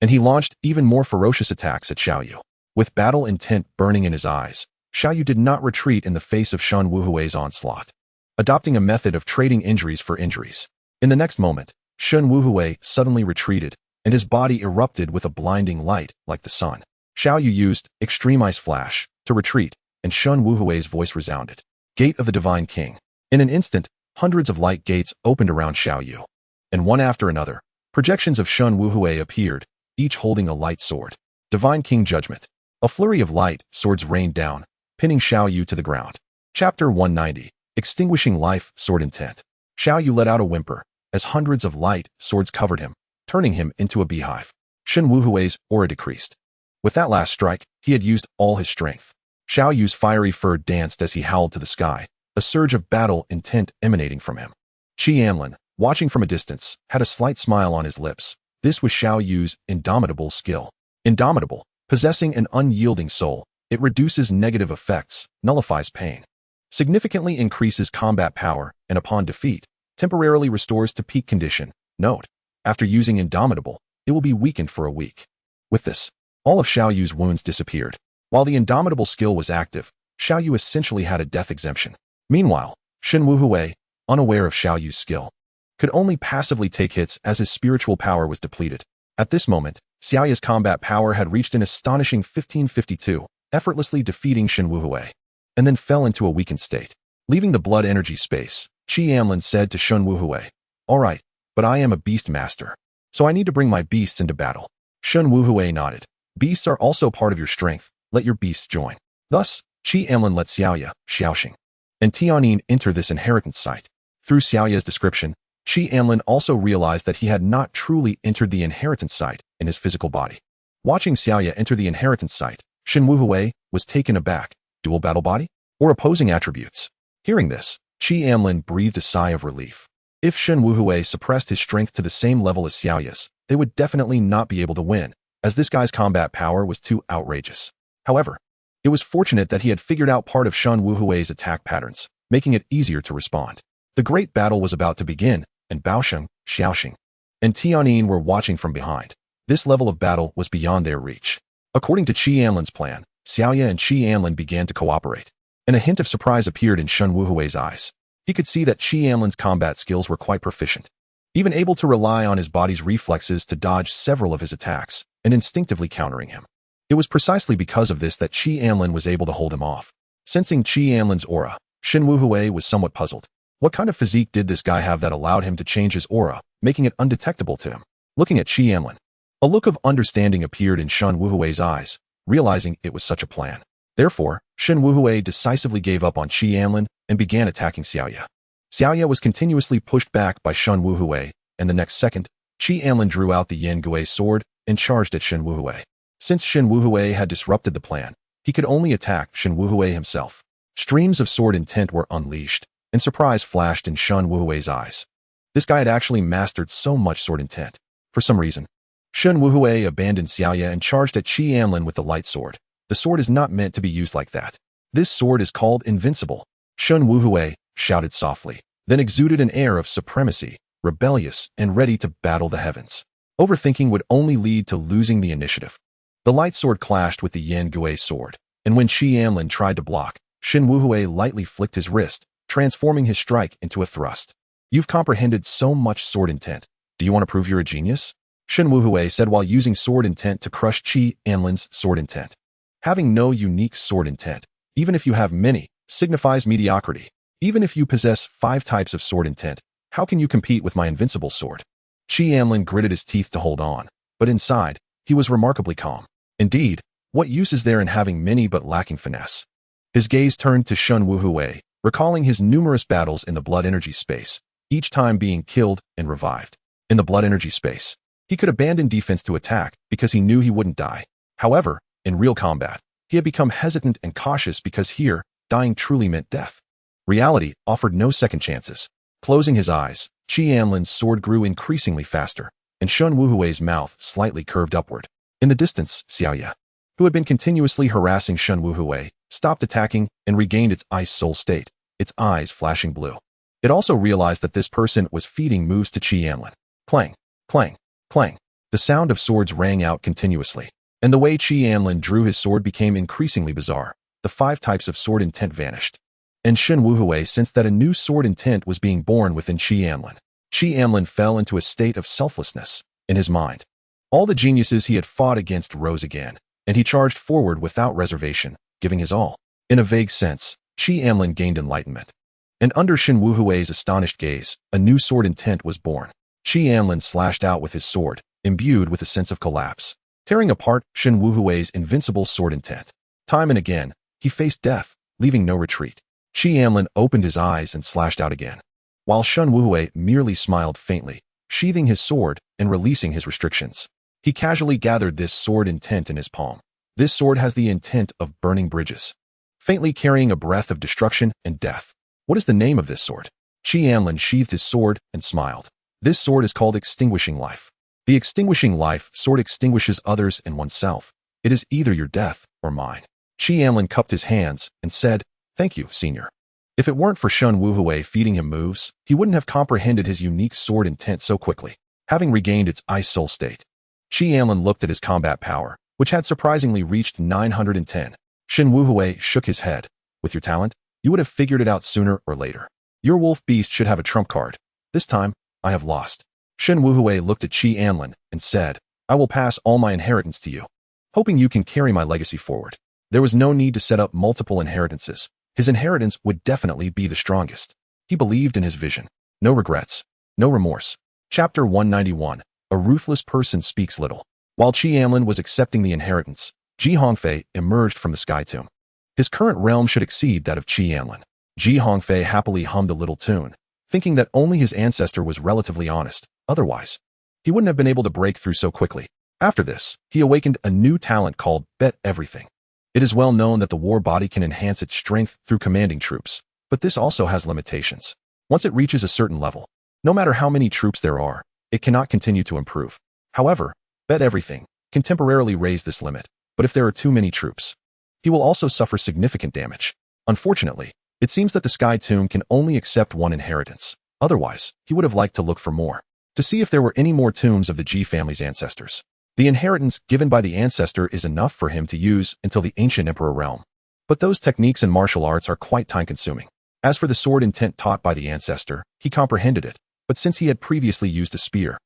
and he launched even more ferocious attacks at Xiaoyu. With battle intent burning in his eyes, Xiaoyu did not retreat in the face of Shen Wuhui's onslaught, adopting a method of trading injuries for injuries. In the next moment, Shen Wuhui suddenly retreated, and his body erupted with a blinding light like the sun. Xiaoyu used Extreme Ice Flash to retreat, and Shen Wuhui's voice resounded. Gate of the Divine King. In an instant, hundreds of light gates opened around Xiaoyu, and one after another, projections of Shen Wuhui appeared, each holding a light sword. Divine King Judgment. A flurry of light swords rained down, pinning Xiaoyu to the ground. Chapter 190. Extinguishing Life Sword Intent. Xiaoyu let out a whimper, as hundreds of light swords covered him, turning him into a beehive. Shen Wuhui's aura decreased. With that last strike, he had used all his strength. Xiaoyu's fiery fur danced as he howled to the sky, a surge of battle intent emanating from him. Anlin, watching from a distance, had a slight smile on his lips. This was Xiaoyu's indomitable skill. Indomitable, possessing an unyielding soul, it reduces negative effects, nullifies pain, significantly increases combat power, and upon defeat, temporarily restores to peak condition. Note: after using Indomitable, it will be weakened for a week. With this, all of Xiaoyu's wounds disappeared. While the Indomitable skill was active, Xiaoyu essentially had a death exemption. Meanwhile, Shen Wuhui, unaware of Xiaoyu's skill, could only passively take hits as his spiritual power was depleted. At this moment, Xiaoya's combat power had reached an astonishing 1552, effortlessly defeating Shen Wuhui, and then fell into a weakened state. Leaving the blood energy space, Anlin said to Shen Wuhui, "All right, but I am a beast master, so I need to bring my beasts into battle." Shen Wuhui nodded. "Beasts are also part of your strength. Let your beasts join." Thus, Anlin let Xiaoya, Xiaoxing, and Tianyin enter this inheritance site. Through Xiaoya's description, Anlin also realized that he had not truly entered the inheritance site in his physical body. Watching Xiaoya enter the inheritance site, Shen Wuhui was taken aback. Dual battle body? Or opposing attributes? Hearing this, Anlin breathed a sigh of relief. If Shen Wuhui suppressed his strength to the same level as Xiaoya's, they would definitely not be able to win, as this guy's combat power was too outrageous. However, it was fortunate that he had figured out part of Shen Wuhui's attack patterns, making it easier to respond. The great battle was about to begin, and Baosheng, Xiaoxing, and Tianyin were watching from behind. This level of battle was beyond their reach. According to Qi Anlin's plan, Xiaoya and Qi Anlin began to cooperate, and a hint of surprise appeared in Shen Wuhui's eyes. He could see that Qi Anlin's combat skills were quite proficient, even able to rely on his body's reflexes to dodge several of his attacks, and instinctively countering him. It was precisely because of this that Qi Anlin was able to hold him off. Sensing Qi Anlin's aura, Shen Wuhui was somewhat puzzled. What kind of physique did this guy have that allowed him to change his aura, making it undetectable to him? Looking at Qi Anlin, a look of understanding appeared in Shen Wuhui's eyes, realizing it was such a plan. Therefore, Shen Wuhui decisively gave up on Qi Anlin and began attacking Xiaoya. Xiaoya was continuously pushed back by Shen Wuhui, and the next second, Qi Anlin drew out the Yan Gui sword and charged at Shen Wuhui. Since Shen Wuhui had disrupted the plan, he could only attack Shen Wuhui himself. Streams of sword intent were unleashed, and surprise flashed in Shen Wuhui's eyes. This guy had actually mastered so much sword intent. For some reason, Shen Wuhui abandoned Xiaoya and charged at Qi Anlin with the light sword. The sword is not meant to be used like that. This sword is called invincible. Shen Wuhui shouted softly, then exuded an air of supremacy, rebellious and ready to battle the heavens. Overthinking would only lead to losing the initiative. The light sword clashed with the Yan Gui sword, and when Qi Anlin tried to block, Shen Wuhui lightly flicked his wrist, transforming his strike into a thrust. You've comprehended so much sword intent. Do you want to prove you're a genius? Shen Wuhui said while using sword intent to crush Qi Anlin's sword intent. Having no unique sword intent, even if you have many, signifies mediocrity. Even if you possess 5 types of sword intent, how can you compete with my invincible sword? Qi Anlin gritted his teeth to hold on, but inside, he was remarkably calm. Indeed, what use is there in having many but lacking finesse? His gaze turned to Shen Wuhui, recalling his numerous battles in the blood energy space, each time being killed and revived. In the blood energy space, he could abandon defense to attack because he knew he wouldn't die. However, in real combat, he had become hesitant and cautious because here, dying truly meant death. Reality offered no second chances. Closing his eyes, Qi Anlin's sword grew increasingly faster, and Shen Wuhui's mouth slightly curved upward. In the distance, Xiaoya, who had been continuously harassing Shen Wuhui, stopped attacking and regained its ice soul state, its eyes flashing blue. It also realized that this person was feeding moves to Qi Anlin. Clang, clang, clang. The sound of swords rang out continuously, and the way Qi Anlin drew his sword became increasingly bizarre. The 5 types of sword intent vanished, and Shen Wuhui sensed that a new sword intent was being born within Qi Anlin. Qi Anlin fell into a state of selflessness in his mind. All the geniuses he had fought against rose again, and he charged forward without reservation, giving his all. In a vague sense, Qi Anlin gained enlightenment. And under Shen Wuhui's astonished gaze, a new sword intent was born. Qi Anlin slashed out with his sword, imbued with a sense of collapse, tearing apart Shen Wuhui's invincible sword intent. Time and again, he faced death, leaving no retreat. Qi Anlin opened his eyes and slashed out again, while Shen Wuhui merely smiled faintly, sheathing his sword and releasing his restrictions. He casually gathered this sword intent in his palm. This sword has the intent of burning bridges, faintly carrying a breath of destruction and death. What is the name of this sword? Qi Anlin sheathed his sword and smiled. This sword is called Extinguishing Life. The Extinguishing Life sword extinguishes others and oneself. It is either your death or mine. Qi Anlin cupped his hands and said, "Thank you, senior." If it weren't for Shen Wuhui feeding him moves, he wouldn't have comprehended his unique sword intent so quickly. Having regained its ice soul state, Qi Anlin looked at his combat power, which had surprisingly reached 910. Shen Wuhui shook his head. With your talent, you would have figured it out sooner or later. Your wolf beast should have a trump card. This time, I have lost. Shen Wuhui looked at Qi Anlin and said, I will pass all my inheritance to you, hoping you can carry my legacy forward. There was no need to set up multiple inheritances. His inheritance would definitely be the strongest. He believed in his vision. No regrets. No remorse. Chapter 191. A ruthless person speaks little. While Qi Anlin was accepting the inheritance, Ji Hongfei emerged from the sky tomb. His current realm should exceed that of Qi Anlin. Ji Hongfei happily hummed a little tune, thinking that only his ancestor was relatively honest. Otherwise, he wouldn't have been able to break through so quickly. After this, he awakened a new talent called Bet Everything. It is well known that the war body can enhance its strength through commanding troops, but this also has limitations. Once it reaches a certain level, no matter how many troops there are, it cannot continue to improve. However, Bet Everything, can temporarily raise this limit, but if there are too many troops, he will also suffer significant damage. Unfortunately, it seems that the Sky Tomb can only accept one inheritance. Otherwise, he would have liked to look for more, to see if there were any more tombs of the Ji family's ancestors. The inheritance given by the ancestor is enough for him to use until the ancient emperor realm. But those techniques and martial arts are quite time-consuming. As for the sword intent taught by the ancestor, he comprehended it, but since he had previously used a spear,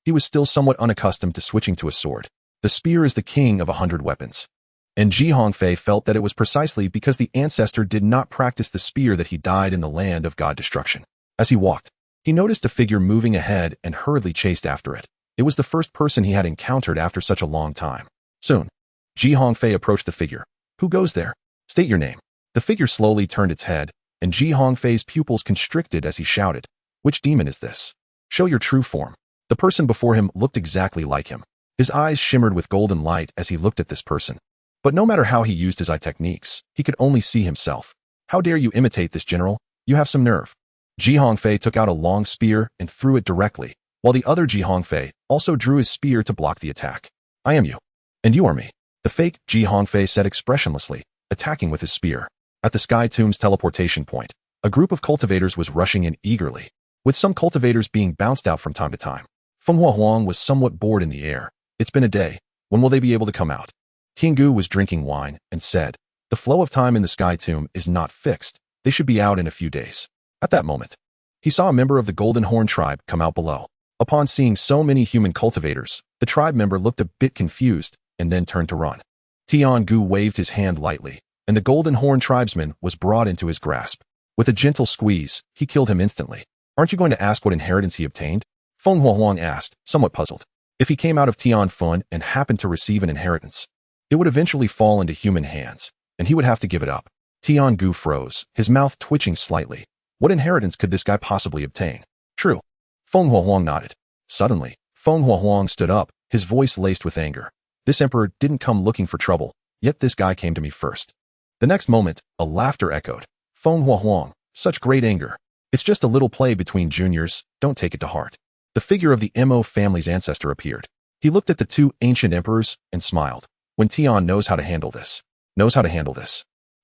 he was still somewhat unaccustomed to switching to a sword. The spear is the king of 100 weapons. And Ji Hongfei felt that it was precisely because the ancestor did not practice the spear that he died in the land of God destruction. As he walked, he noticed a figure moving ahead and hurriedly chased after it. It was the first person he had encountered after such a long time. Soon, Ji Hongfei approached the figure. "Who goes there? State your name." The figure slowly turned its head, and Ji Hongfei's pupils constricted as he shouted, "Which demon is this? Show your true form." The person before him looked exactly like him. His eyes shimmered with golden light as he looked at this person. But no matter how he used his eye techniques, he could only see himself. "How dare you imitate this general? You have some nerve." Ji Hongfei took out a long spear and threw it directly, while the other Ji Hongfei also drew his spear to block the attack. "I am you. And you are me," the fake Ji Hongfei said expressionlessly, attacking with his spear. At the Sky Tomb's teleportation point, a group of cultivators was rushing in eagerly, with some cultivators being bounced out from time to time. Feng Huang was somewhat bored in the air. "It's been a day. When will they be able to come out?" Tiangu was drinking wine and said, "The flow of time in the Sky Tomb is not fixed. They should be out in a few days." At that moment, he saw a member of the Golden Horn tribe come out below. Upon seeing so many human cultivators, the tribe member looked a bit confused and then turned to run. Tiangu waved his hand lightly, and the Golden Horn tribesman was brought into his grasp. With a gentle squeeze, he killed him instantly. "Aren't you going to ask what inheritance he obtained?" Feng Huang asked, somewhat puzzled. If he came out of Tianfun and happened to receive an inheritance, it would eventually fall into human hands, and he would have to give it up. Tiangu froze, his mouth twitching slightly. What inheritance could this guy possibly obtain? True. Feng Huang nodded. Suddenly, Feng Huang stood up, his voice laced with anger. "This emperor didn't come looking for trouble, yet this guy came to me first." The next moment, a laughter echoed. "Feng Huang, such great anger. It's just a little play between juniors, don't take it to heart." The figure of the Mo family's ancestor appeared. He looked at the two ancient emperors and smiled. "When Tian knows how to handle this.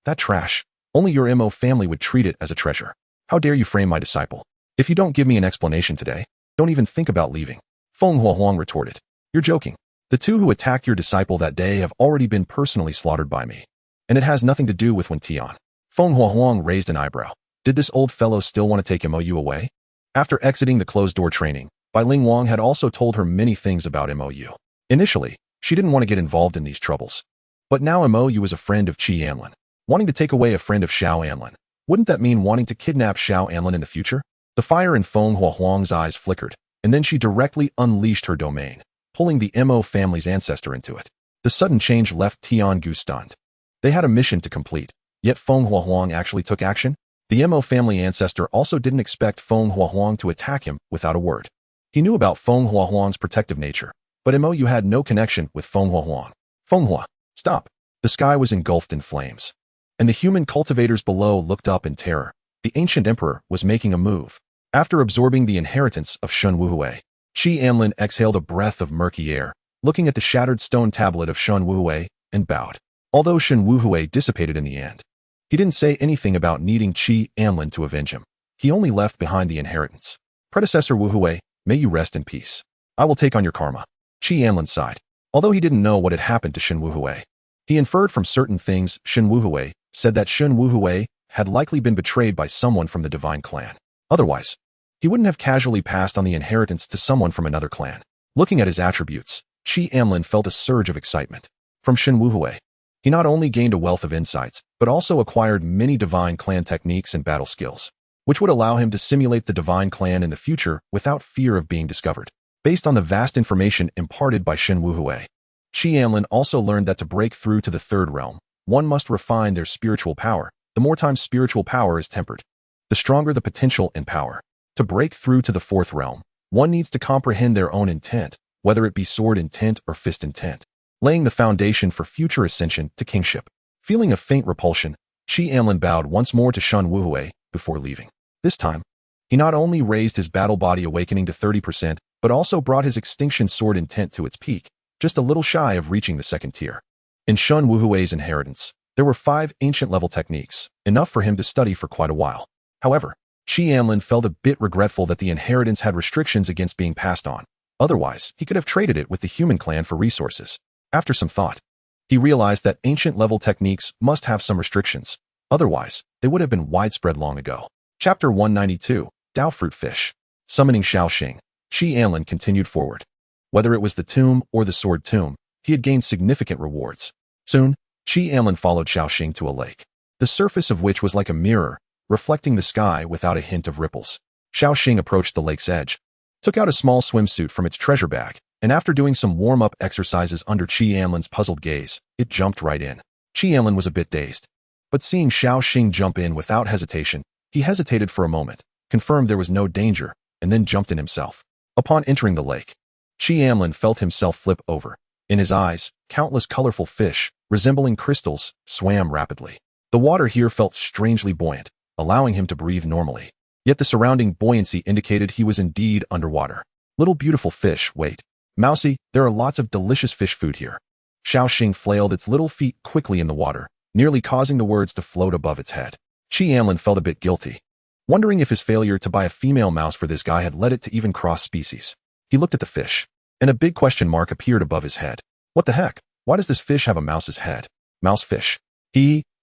That trash. Only your Mo family would treat it as a treasure. How dare you frame my disciple? If you don't give me an explanation today, don't even think about leaving." Feng Huang retorted. "You're joking. The two who attacked your disciple that day have already been personally slaughtered by me. And it has nothing to do with when Tian." Feng Huang raised an eyebrow. Did this old fellow still want to take MOU away? After exiting the closed-door training, Bai Ling Wang had also told her many things about MOU. Initially, she didn't want to get involved in these troubles. But now MOU is a friend of Qi Anlin. Wanting to take away a friend of Xiao Anlin, wouldn't that mean wanting to kidnap Xiao Anlin in the future? The fire in Feng Huang's eyes flickered, and then she directly unleashed her domain, pulling the Mo family's ancestor into it. The sudden change left Tiangu stunned. They had a mission to complete, yet Feng Huang actually took action? The Mo family ancestor also didn't expect Feng Huang to attack him without a word. He knew about Feng Huang's protective nature, but MOU had no connection with Feng Huang. "Feng Hua, stop." The sky was engulfed in flames, and the human cultivators below looked up in terror. The ancient emperor was making a move. After absorbing the inheritance of Shun Wuhui, Qi Anlin exhaled a breath of murky air, looking at the shattered stone tablet of Shun Wuhui, and bowed. Although Shun Wuhui dissipated in the end, he didn't say anything about needing Qi Anlin to avenge him. He only left behind the inheritance. "Predecessor Wuhui, may you rest in peace. I will take on your karma." Qi Anlin sighed. Although he didn't know what had happened to Shun Wuhui, he inferred from certain things Shun Wuhui said that Shun Wuhui had likely been betrayed by someone from the divine clan. Otherwise, he wouldn't have casually passed on the inheritance to someone from another clan. Looking at his attributes, Qi Anlin felt a surge of excitement. From Shun Wuhui, he not only gained a wealth of insights, but also acquired many divine clan techniques and battle skills, which would allow him to simulate the divine clan in the future without fear of being discovered. Based on the vast information imparted by Shun Wuhui, Qi Anlin also learned that to break through to the third realm, one must refine their spiritual power. The more time spiritual power is tempered, the stronger the potential and power. To break through to the fourth realm, one needs to comprehend their own intent, whether it be sword intent or fist intent, laying the foundation for future ascension to kingship. Feeling a faint repulsion, Qi Anlin bowed once more to Shun Wuhui before leaving. This time, he not only raised his battle body awakening to 30%, but also brought his extinction sword intent to its peak. just a little shy of reaching the second tier. In Shun Wuhui's inheritance, there were 5 ancient-level techniques, enough for him to study for quite a while. However, Anlin felt a bit regretful that the inheritance had restrictions against being passed on. Otherwise, he could have traded it with the human clan for resources. After some thought, he realized that ancient-level techniques must have some restrictions. Otherwise, they would have been widespread long ago. Chapter 192, Dao Fruit Fish. Summoning Xiaoxing, Anlin continued forward. Whether it was the tomb or the sword tomb, he had gained significant rewards. Soon, Anlin followed Xiaoxing to a lake, the surface of which was like a mirror, reflecting the sky without a hint of ripples. Xiaoxing approached the lake's edge, took out a small swimsuit from its treasure bag, and after doing some warm-up exercises under Anlin's puzzled gaze, it jumped right in. Anlin was a bit dazed, but seeing Xiaoxing jump in without hesitation, he hesitated for a moment, confirmed there was no danger, and then jumped in himself. Upon entering the lake, Anlin felt himself flip over. In his eyes, countless colorful fish, resembling crystals, swam rapidly. The water here felt strangely buoyant, allowing him to breathe normally. Yet the surrounding buoyancy indicated he was indeed underwater. Little beautiful fish, wait. Mousy, there are lots of delicious fish food here. Xiaoxing flailed its little feet quickly in the water, nearly causing the words to float above its head. Anlin felt a bit guilty, wondering if his failure to buy a female mouse for this guy had led it to even cross species. He looked at the fish, and a big question mark appeared above his head. What the heck? Why does this fish have a mouse's head? Mouse fish.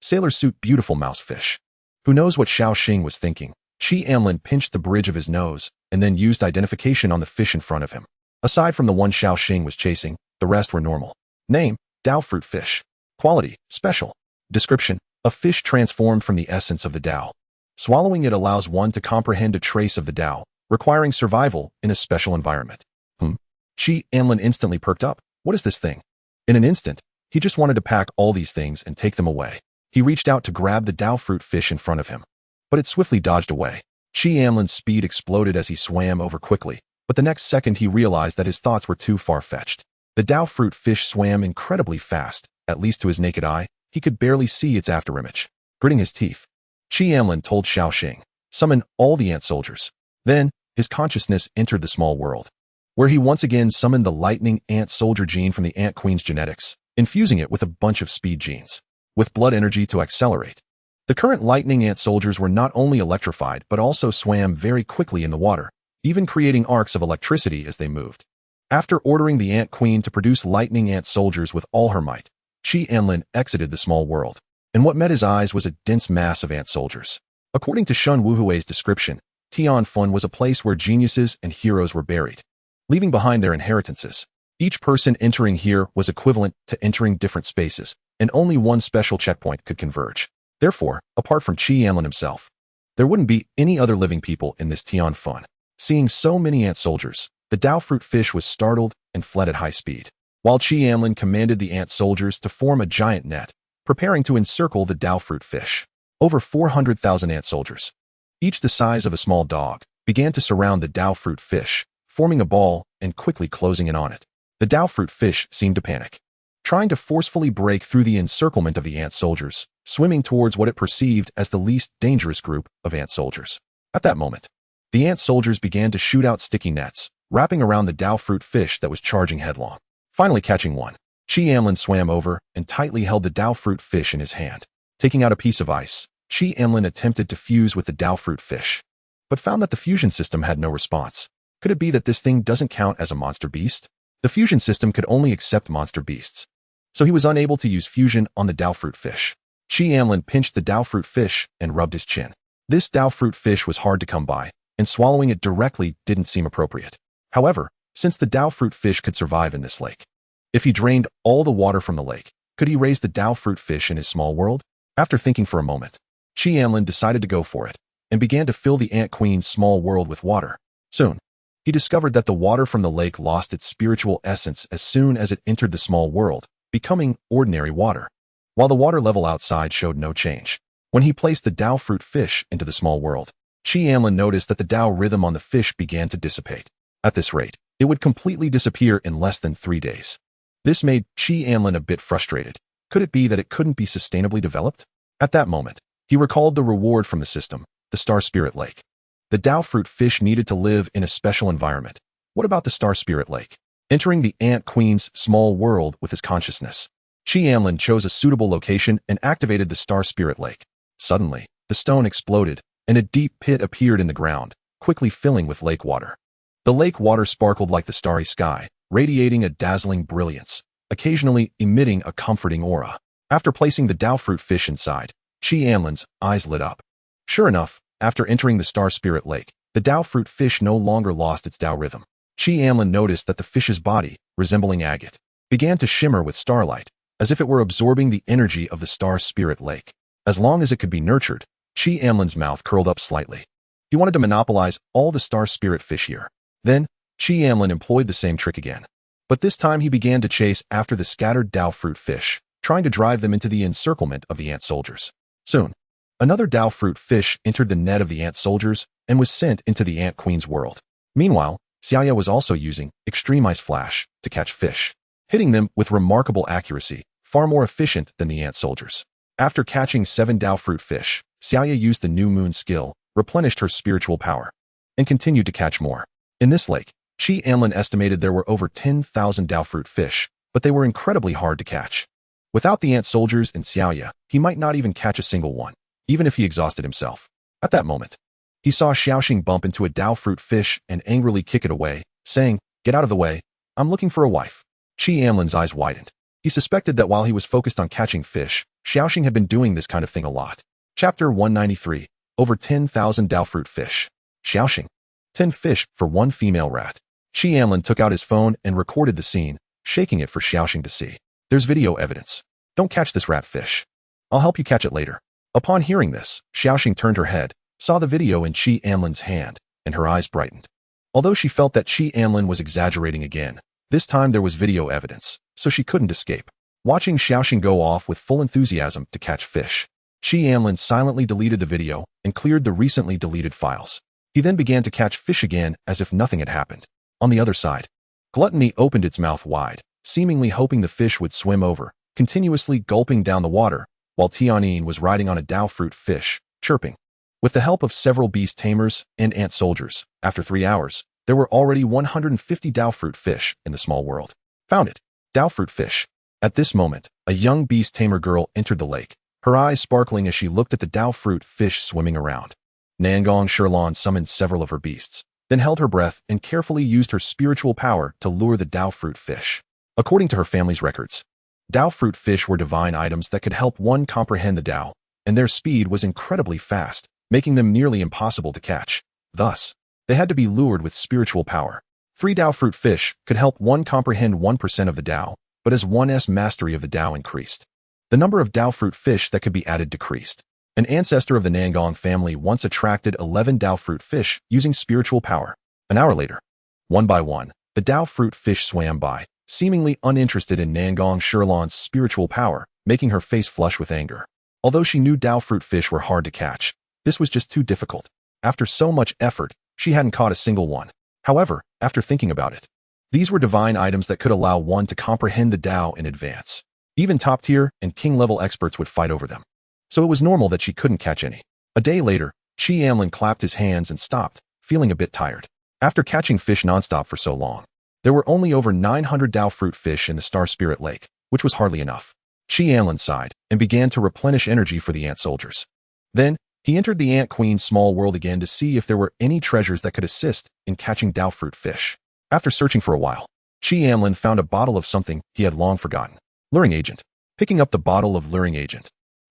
Sailor suit beautiful mouse fish. Who knows what Xiaoxing was thinking? Anlin pinched the bridge of his nose, and then used identification on the fish in front of him. Aside from the one Xiaoxing was chasing, the rest were normal. Name, Dao Fruit Fish. Quality, Special. Description, a fish transformed from the essence of the Dao. Swallowing it allows one to comprehend a trace of the Dao, requiring survival in a special environment. Anlin instantly perked up. What is this thing? In an instant, he just wanted to pack all these things and take them away. He reached out to grab the Dao Fruit Fish in front of him, but it swiftly dodged away. Anlin's speed exploded as he swam over quickly, but the next second he realized that his thoughts were too far-fetched. The Dao Fruit Fish swam incredibly fast, at least to his naked eye. He could barely see its afterimage. Gritting his teeth, Anlin told Xiaoxing, summon all the ant soldiers. Then, his consciousness entered the small world, where he once again summoned the lightning ant soldier gene from the ant queen's genetics, infusing it with a bunch of speed genes, with blood energy to accelerate. The current lightning ant soldiers were not only electrified but also swam very quickly in the water, even creating arcs of electricity as they moved. After ordering the ant queen to produce lightning ant soldiers with all her might, Anlin exited the small world, and what met his eyes was a dense mass of ant soldiers. According to Shun Wuhui's description, Tianfun was a place where geniuses and heroes were buried, leaving behind their inheritances. Each person entering here was equivalent to entering different spaces, and only one special checkpoint could converge. Therefore, apart from Anlin himself, there wouldn't be any other living people in this Tianfun. Seeing so many ant soldiers, the Dao Fruit Fish was startled and fled at high speed, while Anlin commanded the ant soldiers to form a giant net, preparing to encircle the Dao Fruit Fish. Over 400,000 ant soldiers, each the size of a small dog, began to surround the Dao Fruit Fish, forming a ball and quickly closing in on it. The Dao Fruit Fish seemed to panic, trying to forcefully break through the encirclement of the ant soldiers, swimming towards what it perceived as the least dangerous group of ant soldiers. At that moment, the ant soldiers began to shoot out sticky nets, wrapping around the Dao Fruit Fish that was charging headlong. Finally catching one, Anlin swam over and tightly held the Dao Fruit Fish in his hand. Taking out a piece of ice, Anlin attempted to fuse with the Dao Fruit Fish, but found that the fusion system had no response. Could it be that this thing doesn't count as a monster beast? The fusion system could only accept monster beasts, so he was unable to use fusion on the Dao Fruit Fish. Anlin pinched the Dao Fruit Fish and rubbed his chin. This Dao Fruit Fish was hard to come by, and swallowing it directly didn't seem appropriate. However, since the Dao Fruit Fish could survive in this lake, if he drained all the water from the lake, could he raise the Dao Fruit Fish in his small world? After thinking for a moment, Anlin decided to go for it, and began to fill the Ant Queen's small world with water. Soon, he discovered that the water from the lake lost its spiritual essence as soon as it entered the small world, becoming ordinary water, while the water level outside showed no change. When he placed the Dao Fruit Fish into the small world, Anlin noticed that the Dao rhythm on the fish began to dissipate. At this rate, it would completely disappear in less than 3 days. This made Anlin a bit frustrated. Could it be that it couldn't be sustainably developed? At that moment, he recalled the reward from the system, the Star Spirit Lake. The Dao Fruit Fish needed to live in a special environment. What about the Star Spirit Lake? entering the Ant Queen's small world with his consciousness. Anlin chose a suitable location and activated the Star Spirit Lake. Suddenly, the stone exploded, and a deep pit appeared in the ground, quickly filling with lake water. The lake water sparkled like the starry sky, radiating a dazzling brilliance, occasionally emitting a comforting aura. After placing the Dao Fruit fish inside, Anlin's eyes lit up. Sure enough, after entering the Star Spirit Lake, the Dao Fruit fish no longer lost its Dao rhythm. Anlin noticed that the fish's body, resembling agate, began to shimmer with starlight, as if it were absorbing the energy of the Star Spirit Lake. As long as it could be nurtured, Anlin's mouth curled up slightly. He wanted to monopolize all the Star Spirit fish here. Then, Anlin employed the same trick again. But this time he began to chase after the scattered Dao Fruit fish, trying to drive them into the encirclement of the ant soldiers. Soon, another Dao Fruit fish entered the net of the ant soldiers and was sent into the Ant Queen's world. Meanwhile, Xiaoya was also using Extreme Ice Flash to catch fish, hitting them with remarkable accuracy, far more efficient than the ant soldiers. After catching 7 Dao Fruit fish, Xiaoya used the New Moon skill, replenished her spiritual power, and continued to catch more. In this lake, Anlin estimated there were over 10,000 Dao Fruit fish, but they were incredibly hard to catch. Without the ant soldiers and Xiaoya, he might not even catch a single one, even if he exhausted himself. At that moment, he saw Xiaoxing bump into a Dao Fruit fish and angrily kick it away, saying, "Get out of the way, I'm looking for a wife." Anlin's eyes widened. He suspected that while he was focused on catching fish, Xiaoxing had been doing this kind of thing a lot. Chapter 193, Over 10,000 Dao Fruit Fish. Xiaoxing. 10 fish for 1 female rat. Anlin took out his phone and recorded the scene, shaking it for Xiaoxing to see. "There's video evidence. Don't catch this rat fish. I'll help you catch it later." Upon hearing this, Xiaoxing turned her head, saw the video in Anlin's hand, and her eyes brightened. Although she felt that Anlin was exaggerating again, this time there was video evidence, so she couldn't escape. Watching Xiaoxing go off with full enthusiasm to catch fish, Anlin silently deleted the video and cleared the recently deleted files. He then began to catch fish again as if nothing had happened. On the other side, Gluttony opened its mouth wide, seemingly hoping the fish would swim over, continuously gulping down the water, while Tianyin was riding on a Dao Fruit fish, chirping. With the help of several beast tamers and ant soldiers, after 3 hours, there were already 150 Dao Fruit fish in the small world. Found it. Dao Fruit fish. At this moment, a young beast tamer girl entered the lake, her eyes sparkling as she looked at the Dao Fruit fish swimming around. Nangong Shirlan summoned several of her beasts, then held her breath and carefully used her spiritual power to lure the Dao Fruit fish. According to her family's records, Dao Fruit fish were divine items that could help one comprehend the Dao, and their speed was incredibly fast, making them nearly impossible to catch. Thus, they had to be lured with spiritual power. 3 Dao Fruit fish could help one comprehend 1% of the Dao, but as one's mastery of the Dao increased, the number of Dao Fruit fish that could be added decreased. An ancestor of the Nangong family once attracted 11 Dao Fruit fish using spiritual power. An hour later, one by one, the Dao Fruit fish swam by, seemingly uninterested in Nangong Shirlan's spiritual power, making her face flush with anger. Although she knew Dao Fruit fish were hard to catch, this was just too difficult. After so much effort, she hadn't caught a single one. However, after thinking about it, these were divine items that could allow one to comprehend the Dao in advance. Even top-tier and king-level experts would fight over them. So it was normal that she couldn't catch any. A day later, Anlin clapped his hands and stopped, feeling a bit tired. After catching fish nonstop for so long, there were only over 900 Dao Fruit fish in the Star Spirit Lake, which was hardly enough. Anlin sighed and began to replenish energy for the ant soldiers. Then, he entered the Ant Queen's small world again to see if there were any treasures that could assist in catching Dao Fruit fish. After searching for a while, Anlin found a bottle of something he had long forgotten. Luring Agent. Picking up the bottle of Luring Agent,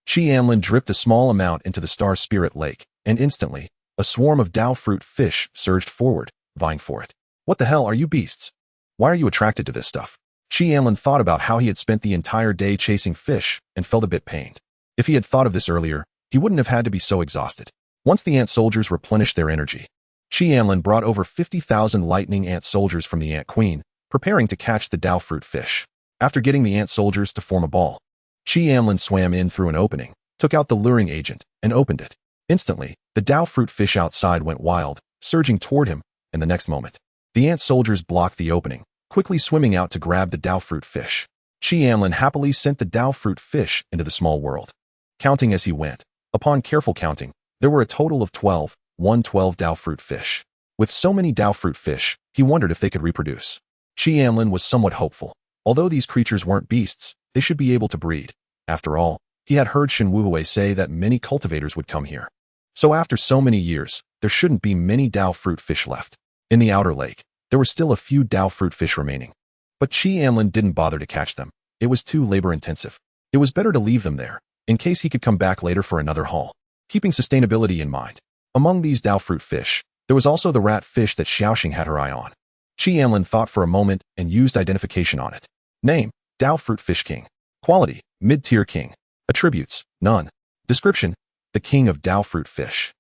Anlin dripped a small amount into the Star Spirit Lake, and instantly, a swarm of Dao Fruit fish surged forward, vying for it. "What the hell are you beasts? Why are you attracted to this stuff?" Anlin thought about how he had spent the entire day chasing fish and felt a bit pained. If he had thought of this earlier, he wouldn't have had to be so exhausted. Once the ant soldiers replenished their energy, Anlin brought over 50,000 lightning ant soldiers from the Ant Queen, preparing to catch the Dao Fruit fish. After getting the ant soldiers to form a ball, Anlin swam in through an opening, took out the Luring Agent, and opened it. Instantly, the Dao Fruit fish outside went wild, surging toward him, and the next moment, the ant soldiers blocked the opening, quickly swimming out to grab the Dao Fruit fish. Anlin happily sent the Dao Fruit fish into the small world, counting as he went. Upon careful counting, there were a total of 12 Dao Fruit fish. With so many Dao Fruit fish, he wondered if they could reproduce. Anlin was somewhat hopeful. Although these creatures weren't beasts, they should be able to breed. After all, he had heard Shen Wuhui say that many cultivators would come here. So after so many years, there shouldn't be many Dao fruit fish left. In the outer lake, there were still a few Dao fruit fish remaining. But Anlin didn't bother to catch them. It was too labor-intensive. It was better to leave them there, in case he could come back later for another haul. Keeping sustainability in mind, among these Dao fruit fish, there was also the rat fish that Xiaoxing had her eye on. Anlin thought for a moment and used identification on it. Name, Dao fruit fish king. Quality, mid-tier king. Attributes, none. Description, the king of Dao fruit fish.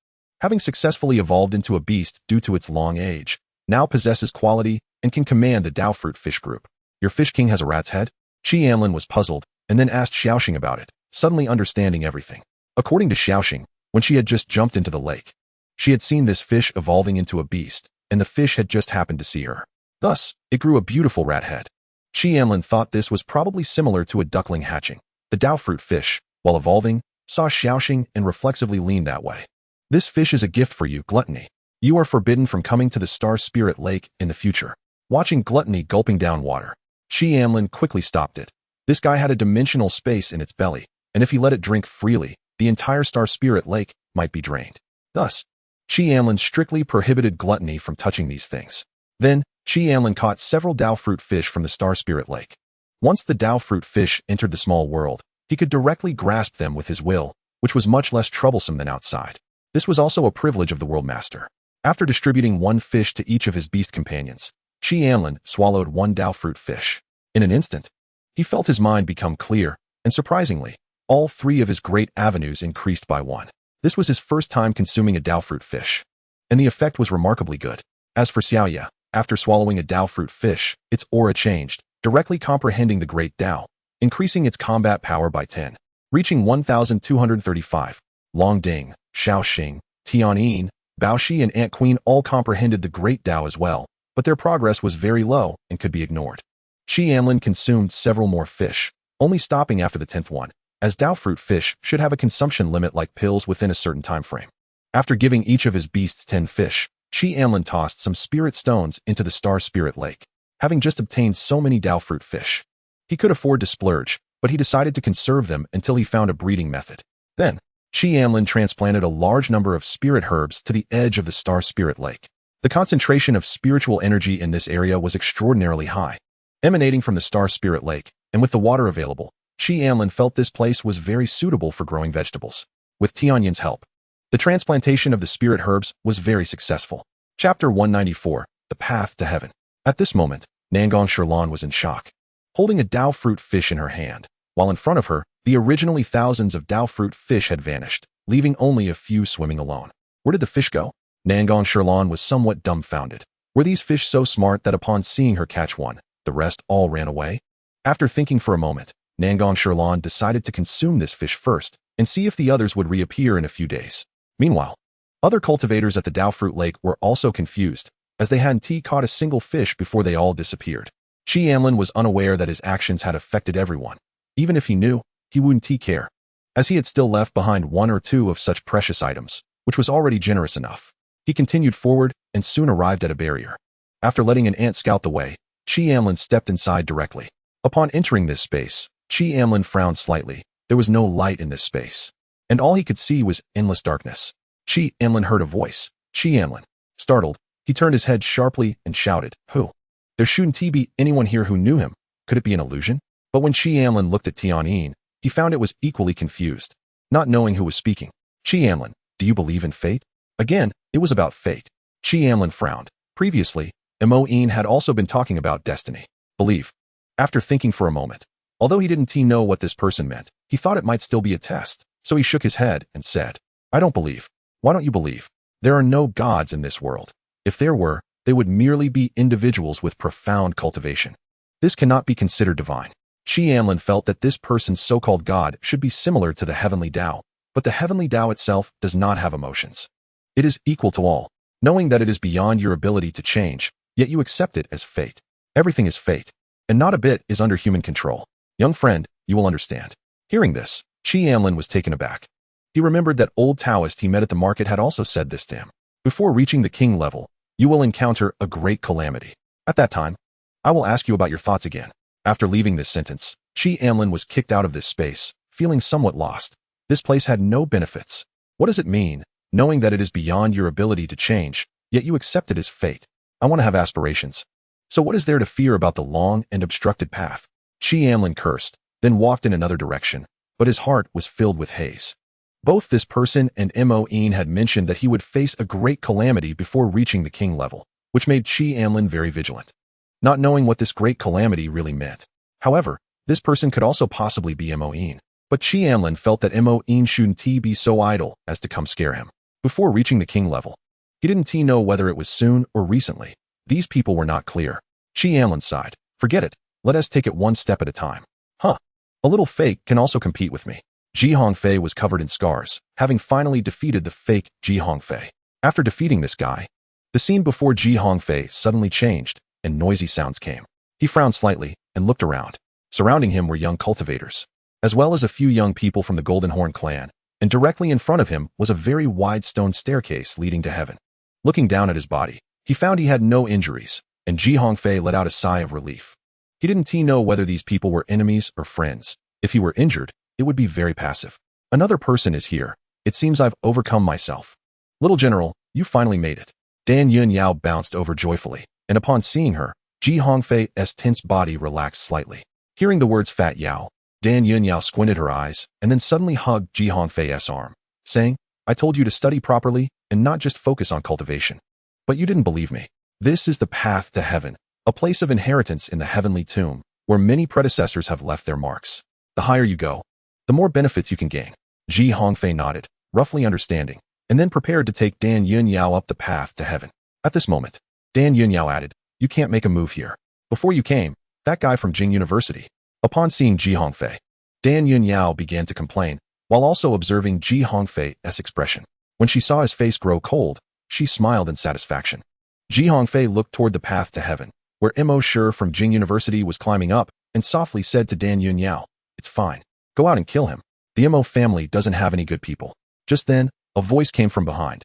Having successfully evolved into a beast due to its long age, now possesses quality and can command the Dao fruit fish group. Your fish king has a rat's head? Anlin was puzzled and then asked Xiaoxing about it, suddenly understanding everything. According to Xiaoxing, when she had just jumped into the lake, she had seen this fish evolving into a beast, and the fish had just happened to see her. Thus, it grew a beautiful rat head. Anlin thought this was probably similar to a duckling hatching. The Dao fruit fish, while evolving, saw Xiaoxing and reflexively leaned that way. This fish is a gift for you, Gluttony. You are forbidden from coming to the Star Spirit Lake in the future. Watching Gluttony gulping down water, Anlin quickly stopped it. This guy had a dimensional space in its belly, and if he let it drink freely, the entire Star Spirit Lake might be drained. Thus, Anlin strictly prohibited Gluttony from touching these things. Then, Anlin caught several Dao fruit fish from the Star Spirit Lake. Once the Dao fruit fish entered the small world, he could directly grasp them with his will, which was much less troublesome than outside. This was also a privilege of the World Master. After distributing one fish to each of his beast companions, Anlin swallowed one Dao fruit fish. In an instant, he felt his mind become clear, and surprisingly, all three of his great avenues increased by one. This was his first time consuming a Dao fruit fish, and the effect was remarkably good. As for Xiaoya, after swallowing a Dao fruit fish, its aura changed, directly comprehending the great Dao, increasing its combat power by 10, reaching 1,235. Long Ding, Xiaoxing, Tianyin, Baoshi and Ant Queen all comprehended the great Dao as well, but their progress was very low and could be ignored. Anlin consumed several more fish, only stopping after the 10th one, as Dao fruit fish should have a consumption limit like pills within a certain time frame. After giving each of his beasts 10 fish, Anlin tossed some spirit stones into the Star Spirit Lake. Having just obtained so many Dao fruit fish, he could afford to splurge, but he decided to conserve them until he found a breeding method. Then, Anlin transplanted a large number of spirit herbs to the edge of the Star Spirit Lake. The concentration of spiritual energy in this area was extraordinarily high. Emanating from the Star Spirit Lake, and with the water available, Anlin felt this place was very suitable for growing vegetables. With Tianyin's help, the transplantation of the spirit herbs was very successful. Chapter 194, The Path to Heaven. At this moment, Nangong Shirlan was in shock, holding a Dao fruit fish in her hand, while in front of her, the originally thousands of Dao fruit fish had vanished, leaving only a few swimming alone. Where did the fish go? Nangong Shirlan was somewhat dumbfounded. Were these fish so smart that upon seeing her catch one, the rest all ran away? After thinking for a moment, Nangong Shirlan decided to consume this fish first and see if the others would reappear in a few days. Meanwhile, other cultivators at the Dao fruit lake were also confused, as they hadn't caught a single fish before they all disappeared. Anlin was unaware that his actions had affected everyone. Even if he knew, he wouldn't care, as he had still left behind one or two of such precious items, which was already generous enough. He continued forward and soon arrived at a barrier. After letting an ant scout the way, Anlin stepped inside directly. Upon entering this space, Anlin frowned slightly. There was no light in this space, and all he could see was endless darkness. Anlin heard a voice. Anlin. Startled, he turned his head sharply and shouted, "Who? There shouldn't be anyone here who knew him. Could it be an illusion?" But when Anlin looked at Tianyin, he found it was equally confused, not knowing who was speaking. Anlin, do you believe in fate? Again, it was about fate. Anlin frowned. Previously, Moin had also been talking about destiny. Believe. After thinking for a moment, although he didn't know what this person meant, he thought it might still be a test, so he shook his head and said, "I don't believe." "Why don't you believe?" "There are no gods in this world. If there were, they would merely be individuals with profound cultivation. This cannot be considered divine." Anlin felt that this person's so-called God should be similar to the heavenly Tao, but the heavenly Tao itself does not have emotions. It is equal to all, knowing that it is beyond your ability to change, yet you accept it as fate. Everything is fate, and not a bit is under human control. Young friend, you will understand. Hearing this, Anlin was taken aback. He remembered that old Taoist he met at the market had also said this to him. Before reaching the king level, you will encounter a great calamity. At that time, I will ask you about your thoughts again. After leaving this sentence, Anlin was kicked out of this space, feeling somewhat lost. This place had no benefits. What does it mean, knowing that it is beyond your ability to change, yet you accept it as fate? I want to have aspirations. So what is there to fear about the long and obstructed path? Anlin cursed, then walked in another direction, but his heart was filled with haze. Both this person and Moen had mentioned that he would face a great calamity before reaching the king level, which made Anlin very vigilant, not knowing what this great calamity really meant. However, this person could also possibly be Moen, but Anlin felt that Moen shouldn't be so idle as to come scare him. Before reaching the king level, he didn't know whether it was soon or recently. These people were not clear. Anlin sighed. Forget it. Let us take it one step at a time. Huh. A little fake can also compete with me. Hongfei was covered in scars, having finally defeated the fake Hongfei. After defeating this guy, the scene before Hongfei suddenly changed, and noisy sounds came. He frowned slightly and looked around. Surrounding him were young cultivators, as well as a few young people from the Golden Horn clan, and directly in front of him was a very wide stone staircase leading to heaven. Looking down at his body, he found he had no injuries, and Hongfei let out a sigh of relief. He didn't know whether these people were enemies or friends. If he were injured, it would be very passive. Another person is here. It seems I've overcome myself. Little General, you finally made it. Dan Yunyao bounced over joyfully, and upon seeing her, Hongfei's tense body relaxed slightly. Hearing the words Fat Yao, Dan Yunyao squinted her eyes and then suddenly hugged Hongfei's arm, saying, I told you to study properly and not just focus on cultivation. But you didn't believe me. This is the path to heaven, a place of inheritance in the heavenly tomb, where many predecessors have left their marks. The higher you go, the more benefits you can gain. Hongfei nodded, roughly understanding, and then prepared to take Dan Yunyao up the path to heaven. At this moment, Dan Yunyao added, You can't make a move here. Before you came, that guy from Jing University. Upon seeing Hongfei, Dan Yunyao began to complain, while also observing Hongfei's expression. When she saw his face grow cold, she smiled in satisfaction. Hongfei looked toward the path to heaven, where Mo Shi from Jing University was climbing up, and softly said to Dan Yunyao, It's fine. Go out and kill him. The Mo family doesn't have any good people. Just then, a voice came from behind.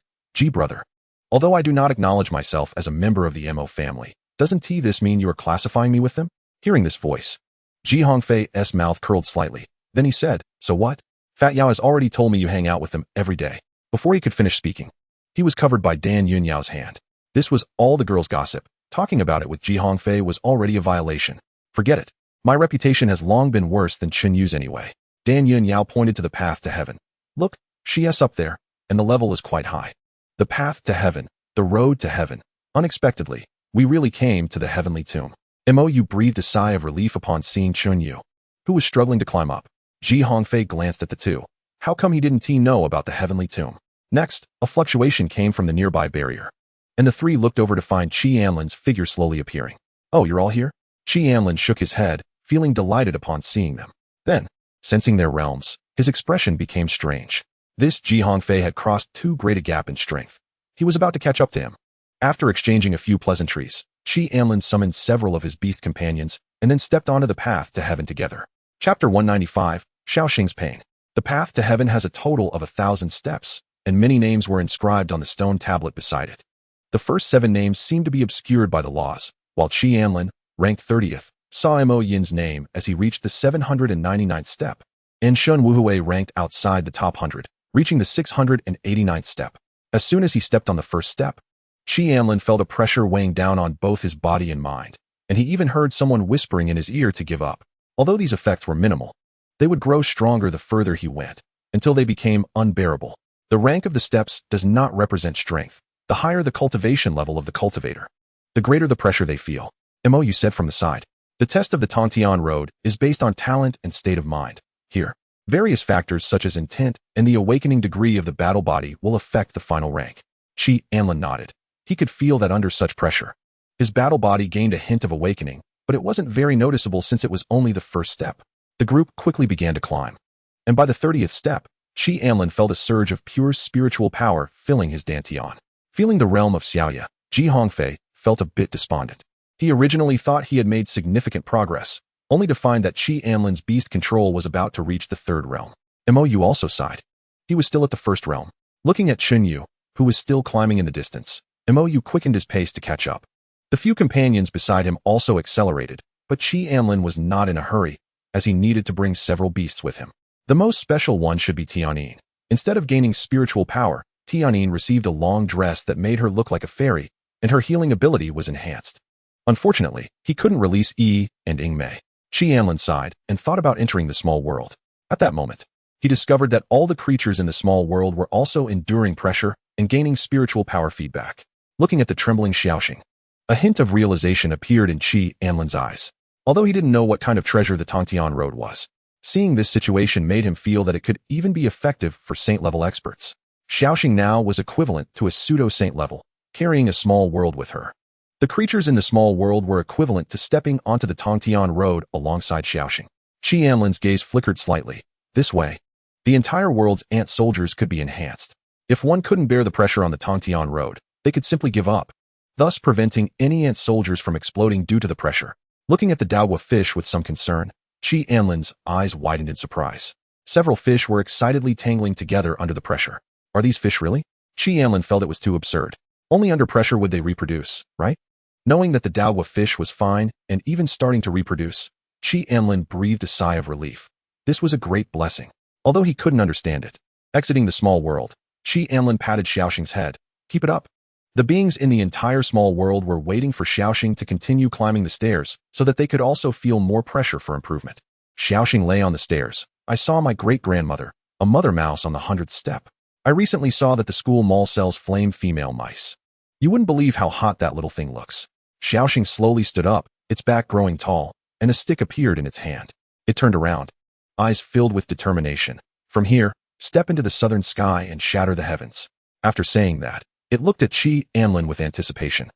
Brother. Although I do not acknowledge myself as a member of the Mo family, doesn't this mean you are classifying me with them? Hearing this voice, Hongfei's mouth curled slightly. Then he said, So what? Fat Yao has already told me you hang out with them every day. Before he could finish speaking, he was covered by Dan Yunyao's hand. This was all the girls' gossip. Talking about it with Hongfei was already a violation. Forget it. My reputation has long been worse than Chen Yu's anyway. Dan Yunyao pointed to the path to heaven. Look, she's up there, and the level is quite high. The path to heaven, the road to heaven. Unexpectedly, we really came to the heavenly tomb. Mou breathed a sigh of relief upon seeing Chen Yu, who was struggling to climb up. Hongfei glanced at the two. How come he didn't know about the heavenly tomb? Next, a fluctuation came from the nearby barrier, and the three looked over to find Anlin's figure slowly appearing. Oh, you're all here? Anlin shook his head, feeling delighted upon seeing them. Then, sensing their realms, his expression became strange. This Hongfei had crossed too great a gap in strength. He was about to catch up to him. After exchanging a few pleasantries, Anlin summoned several of his beast companions and then stepped onto the path to heaven together. Chapter 195, Shaoxing's Pain. The path to heaven has a total of 1,000 steps, and many names were inscribed on the stone tablet beside it. The first 7 names seemed to be obscured by the laws, while Anlin, ranked 30th, saw Mo Yin's name as he reached the 799th step, and Shun Wuhui ranked outside the top 100, reaching the 689th step. As soon as he stepped on the first step, Anlin felt a pressure weighing down on both his body and mind, and he even heard someone whispering in his ear to give up. Although these effects were minimal, they would grow stronger the further he went, until they became unbearable. The rank of the steps does not represent strength. The higher the cultivation level of the cultivator, the greater the pressure they feel. Mou said from the side. The test of the Tongtian Road is based on talent and state of mind. Here, various factors such as intent and the awakening degree of the battle body will affect the final rank. Anlin nodded. He could feel that under such pressure, his battle body gained a hint of awakening, but it wasn't very noticeable since it was only the first step. The group quickly began to climb, and by the 30th step, Anlin felt a surge of pure spiritual power filling his dantian. Feeling the realm of Xiaoya, Hongfei felt a bit despondent. He originally thought he had made significant progress, only to find that Anlin's beast control was about to reach the 3rd realm. Mou also sighed. He was still at the 1st realm. Looking at Chen Yu, who was still climbing in the distance, Mou quickened his pace to catch up. The few companions beside him also accelerated, but Qi Anlin was not in a hurry, as he needed to bring several beasts with him. The most special one should be Tianyin. Instead of gaining spiritual power, Tianyin received a long dress that made her look like a fairy, and her healing ability was enhanced. Unfortunately, he couldn't release Yi and Yingmei. Qi Anlin sighed and thought about entering the small world. At that moment, he discovered that all the creatures in the small world were also enduring pressure and gaining spiritual power feedback. Looking at the trembling Xiaoxing, a hint of realization appeared in Qi Anlin's eyes. Although he didn't know what kind of treasure the Tongtian Road was, seeing this situation made him feel that it could even be effective for saint-level experts. Xiaoxing now was equivalent to a pseudo-saint level, carrying a small world with her. The creatures in the small world were equivalent to stepping onto the Tongtian Road alongside Xiaoxing. Qi Anlin's gaze flickered slightly. This way, the entire world's ant soldiers could be enhanced. If one couldn't bear the pressure on the Tongtian Road, they could simply give up, thus preventing any ant soldiers from exploding due to the pressure. Looking at the Daowa fish with some concern, Qi Anlin's eyes widened in surprise. Several fish were excitedly tangling together under the pressure. Are these fish really? Qi Anlin felt it was too absurd. Only under pressure would they reproduce, right? Knowing that the Daowa fish was fine and even starting to reproduce, Qi Anlin breathed a sigh of relief. This was a great blessing, although he couldn't understand it. Exiting the small world, Qi Anlin patted Xiaoxing's head. Keep it up. The beings in the entire small world were waiting for Xiaoxing to continue climbing the stairs so that they could also feel more pressure for improvement. Xiaoxing lay on the stairs. I saw my great-grandmother, a mother mouse on the 100th step. I recently saw that the school mall sells flame female mice. You wouldn't believe how hot that little thing looks. Xiaoxing slowly stood up, its back growing tall, and a stick appeared in its hand. It turned around, eyes filled with determination. From here, step into the southern sky and shatter the heavens. After saying that, it looked at Qi Anlin with anticipation,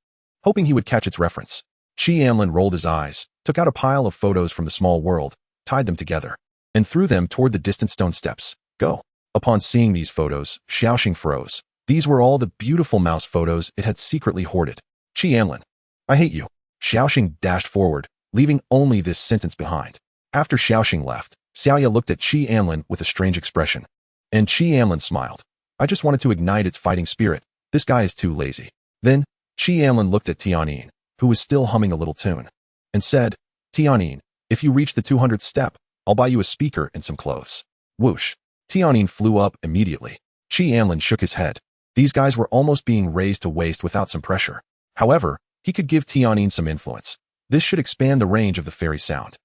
hoping he would catch its reference. Qi Anlin rolled his eyes, took out a pile of photos from the small world, tied them together, and threw them toward the distant stone steps. Go. Upon seeing these photos, Xiaoxing froze. These were all the beautiful mouse photos it had secretly hoarded. Qi Anlin, I hate you. Xiaoxing dashed forward, leaving only this sentence behind. After Xiaoxing left, Xiaoya looked at Qi Anlin with a strange expression. And Qi Anlin smiled. I just wanted to ignite its fighting spirit. This guy is too lazy. Then, Qi Anlin looked at Tianyin, who was still humming a little tune, and said, Tianyin, if you reach the 200th step, I'll buy you a speaker and some clothes. Whoosh. Tianyin flew up immediately. Qi Anlin shook his head. These guys were almost being raised to waste without some pressure. However, he could give Tianyin some influence. This should expand the range of the fairy sound.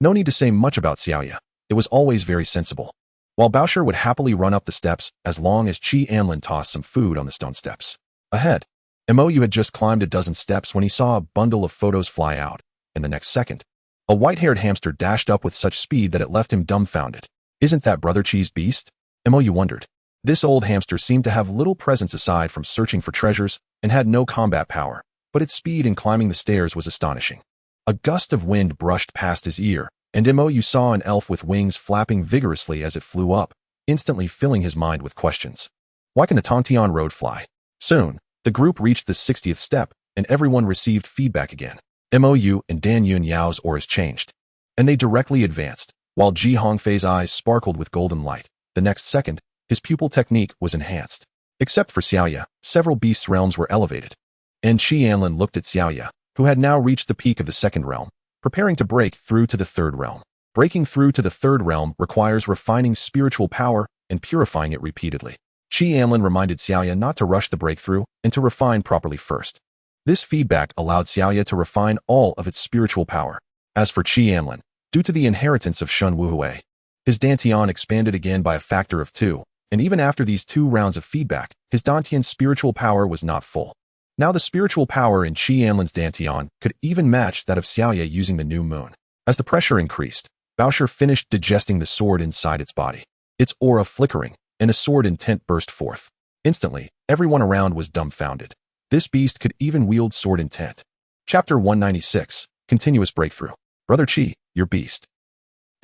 No need to say much about Xiaoya. It was always very sensible. While Baosher would happily run up the steps as long as Qi Anlin tossed some food on the stone steps. Ahead, Mou had just climbed a dozen steps when he saw a bundle of photos fly out. In the next second, a white-haired hamster dashed up with such speed that it left him dumbfounded. Isn't that Brother Qi's beast? Mou wondered. This old hamster seemed to have little presence aside from searching for treasures and had no combat power, but its speed in climbing the stairs was astonishing. A gust of wind brushed past his ear, and Mou saw an elf with wings flapping vigorously as it flew up, instantly filling his mind with questions. Why can the Tongtian Road fly? Soon, the group reached the 60th step, and everyone received feedback again. Mou and Dan Yun Yao's auras changed, and they directly advanced, while Ji Hongfei's eyes sparkled with golden light. The next second, his pupil technique was enhanced. Except for Xiaoya, several beasts' realms were elevated. And Qi Anlin looked at Xiaoya, who had now reached the peak of the second realm, preparing to break through to the third realm. Breaking through to the third realm requires refining spiritual power and purifying it repeatedly. Qi Anlin reminded Xiaoya not to rush the breakthrough and to refine properly first. This feedback allowed Xiaoya to refine all of its spiritual power. As for Qi Anlin, due to the inheritance of Shun Wuhui, his Dantian expanded again by a factor of 2, and even after these 2 rounds of feedback, his Dantian's spiritual power was not full. Now the spiritual power in Qi Anlin's Dantian could even match that of Xiaoya using the new moon. As the pressure increased, Baosher finished digesting the sword inside its body. Its aura flickering, and a sword intent burst forth. Instantly, everyone around was dumbfounded. This beast could even wield sword intent. Chapter 196, Continuous Breakthrough. Brother Qi, your beast.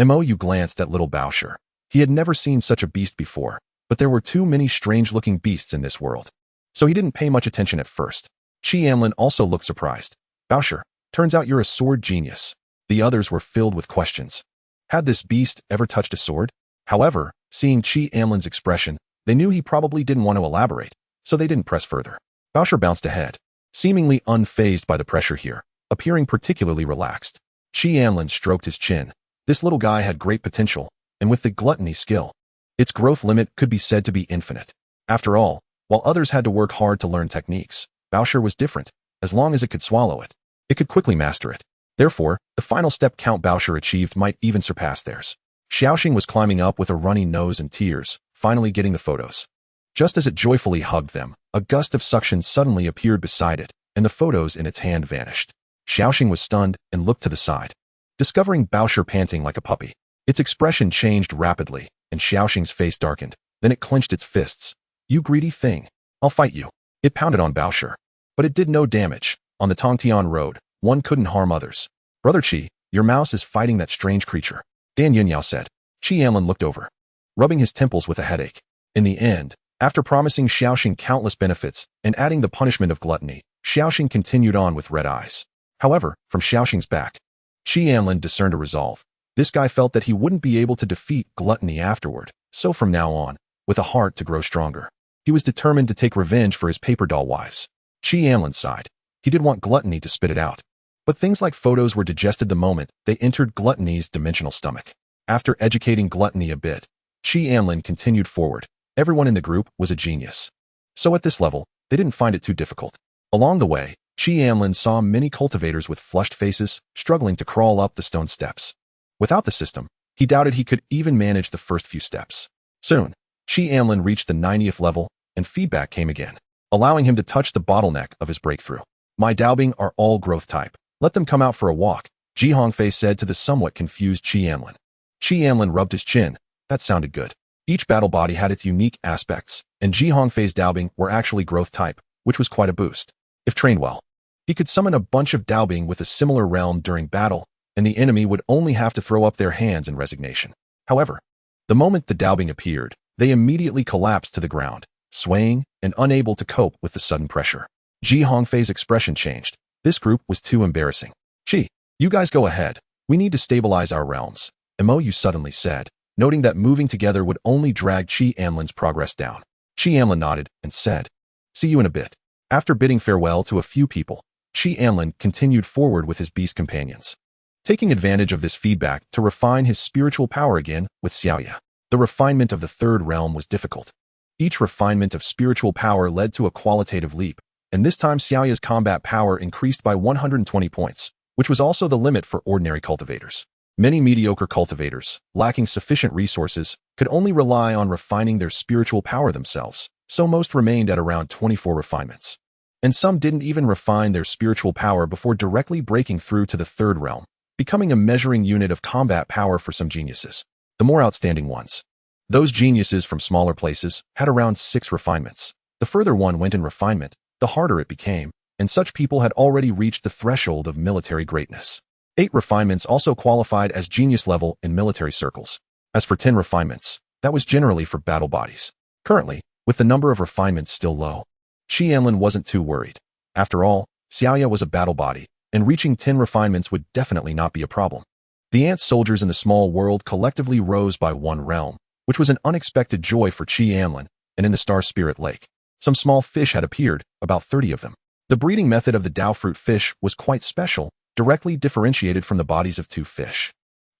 Mou glanced at little Baosher. He had never seen such a beast before, but there were too many strange-looking beasts in this world, so he didn't pay much attention at first. Qi Anlin also looked surprised. Baosher, turns out you're a sword genius. The others were filled with questions. Had this beast ever touched a sword? However, seeing Qi Anlin's expression, they knew he probably didn't want to elaborate, so they didn't press further. Baosher bounced ahead. seemingly unfazed by the pressure here, appearing particularly relaxed. Anlin stroked his chin. This little guy had great potential, and with the gluttony skill, its growth limit could be said to be infinite. After all, while others had to work hard to learn techniques, Baosher was different. As long as it could swallow it, it could quickly master it. Therefore, the final step Count Baosher achieved might even surpass theirs. Xiaoxing was climbing up with a runny nose and tears, finally getting the photos. Just as it joyfully hugged them, a gust of suction suddenly appeared beside it, and the photos in its hand vanished. Xiaoxing was stunned and looked to the side, discovering Baosher panting like a puppy. Its expression changed rapidly, and Xiaoxing's face darkened. Then it clenched its fists. "You greedy thing. I'll fight you." It pounded on Baosher. But it did no damage. On the Tongtian road, one couldn't harm others. "Brother Qi, your mouse is fighting that strange creature," Dan Yunyao said. Anlin looked over, rubbing his temples with a headache. In the end, after promising Xiaoxing countless benefits and adding the punishment of gluttony, Xiaoxing continued on with red eyes. However, from Xiaoxing's back, Anlin discerned a resolve. This guy felt that he wouldn't be able to defeat gluttony afterward, so from now on, with a heart to grow stronger, he was determined to take revenge for his paper doll wives. Anlin sighed. He did want gluttony to spit it out. But things like photos were digested the moment they entered gluttony's dimensional stomach. After educating gluttony a bit, Anlin continued forward. Everyone in the group was a genius. So at this level, they didn't find it too difficult. Along the way, Anlin saw many cultivators with flushed faces struggling to crawl up the stone steps. Without the system, he doubted he could even manage the first few steps. Soon, Anlin reached the 90th level, and feedback came again, allowing him to touch the bottleneck of his breakthrough. "My Daobing are all growth type. Let them come out for a walk," Hongfei said to the somewhat confused Anlin. Anlin rubbed his chin. That sounded good. Each battle body had its unique aspects, and Hongfei's Daobing were actually growth type, which was quite a boost. If trained well, he could summon a bunch of Daobing with a similar realm during battle, and the enemy would only have to throw up their hands in resignation. However, the moment the Daobing appeared, they immediately collapsed to the ground, swaying and unable to cope with the sudden pressure. Hongfei's expression changed. This group was too embarrassing. "Qi, you guys go ahead. We need to stabilize our realms," Yu suddenly said, noting that moving together would only drag Anlin's progress down. Anlin nodded and said, "See you in a bit." After bidding farewell to a few people, Anlin continued forward with his beast companions, taking advantage of this feedback to refine his spiritual power again with Xiaoya. The refinement of the third realm was difficult. Each refinement of spiritual power led to a qualitative leap, and this time Xiaoya's combat power increased by 120 points, which was also the limit for ordinary cultivators. Many mediocre cultivators, lacking sufficient resources, could only rely on refining their spiritual power themselves, so most remained at around 24 refinements. And some didn't even refine their spiritual power before directly breaking through to the third realm, becoming a measuring unit of combat power for some geniuses. The more outstanding ones, those geniuses from smaller places, had around 6 refinements. The further one went in refinement, the harder it became, and such people had already reached the threshold of military greatness. 8 refinements also qualified as genius level in military circles. As for 10 refinements, that was generally for battle bodies. Currently, with the number of refinements still low, Anlin wasn't too worried. After all, Xiaoya was a battle body, and reaching 10 refinements would definitely not be a problem. The ant soldiers in the small world collectively rose by 1 realm, which was an unexpected joy for Anlin, and in the Star Spirit Lake, some small fish had appeared, about 30 of them. The breeding method of the Dao fruit fish was quite special, directly differentiated from the bodies of 2 fish.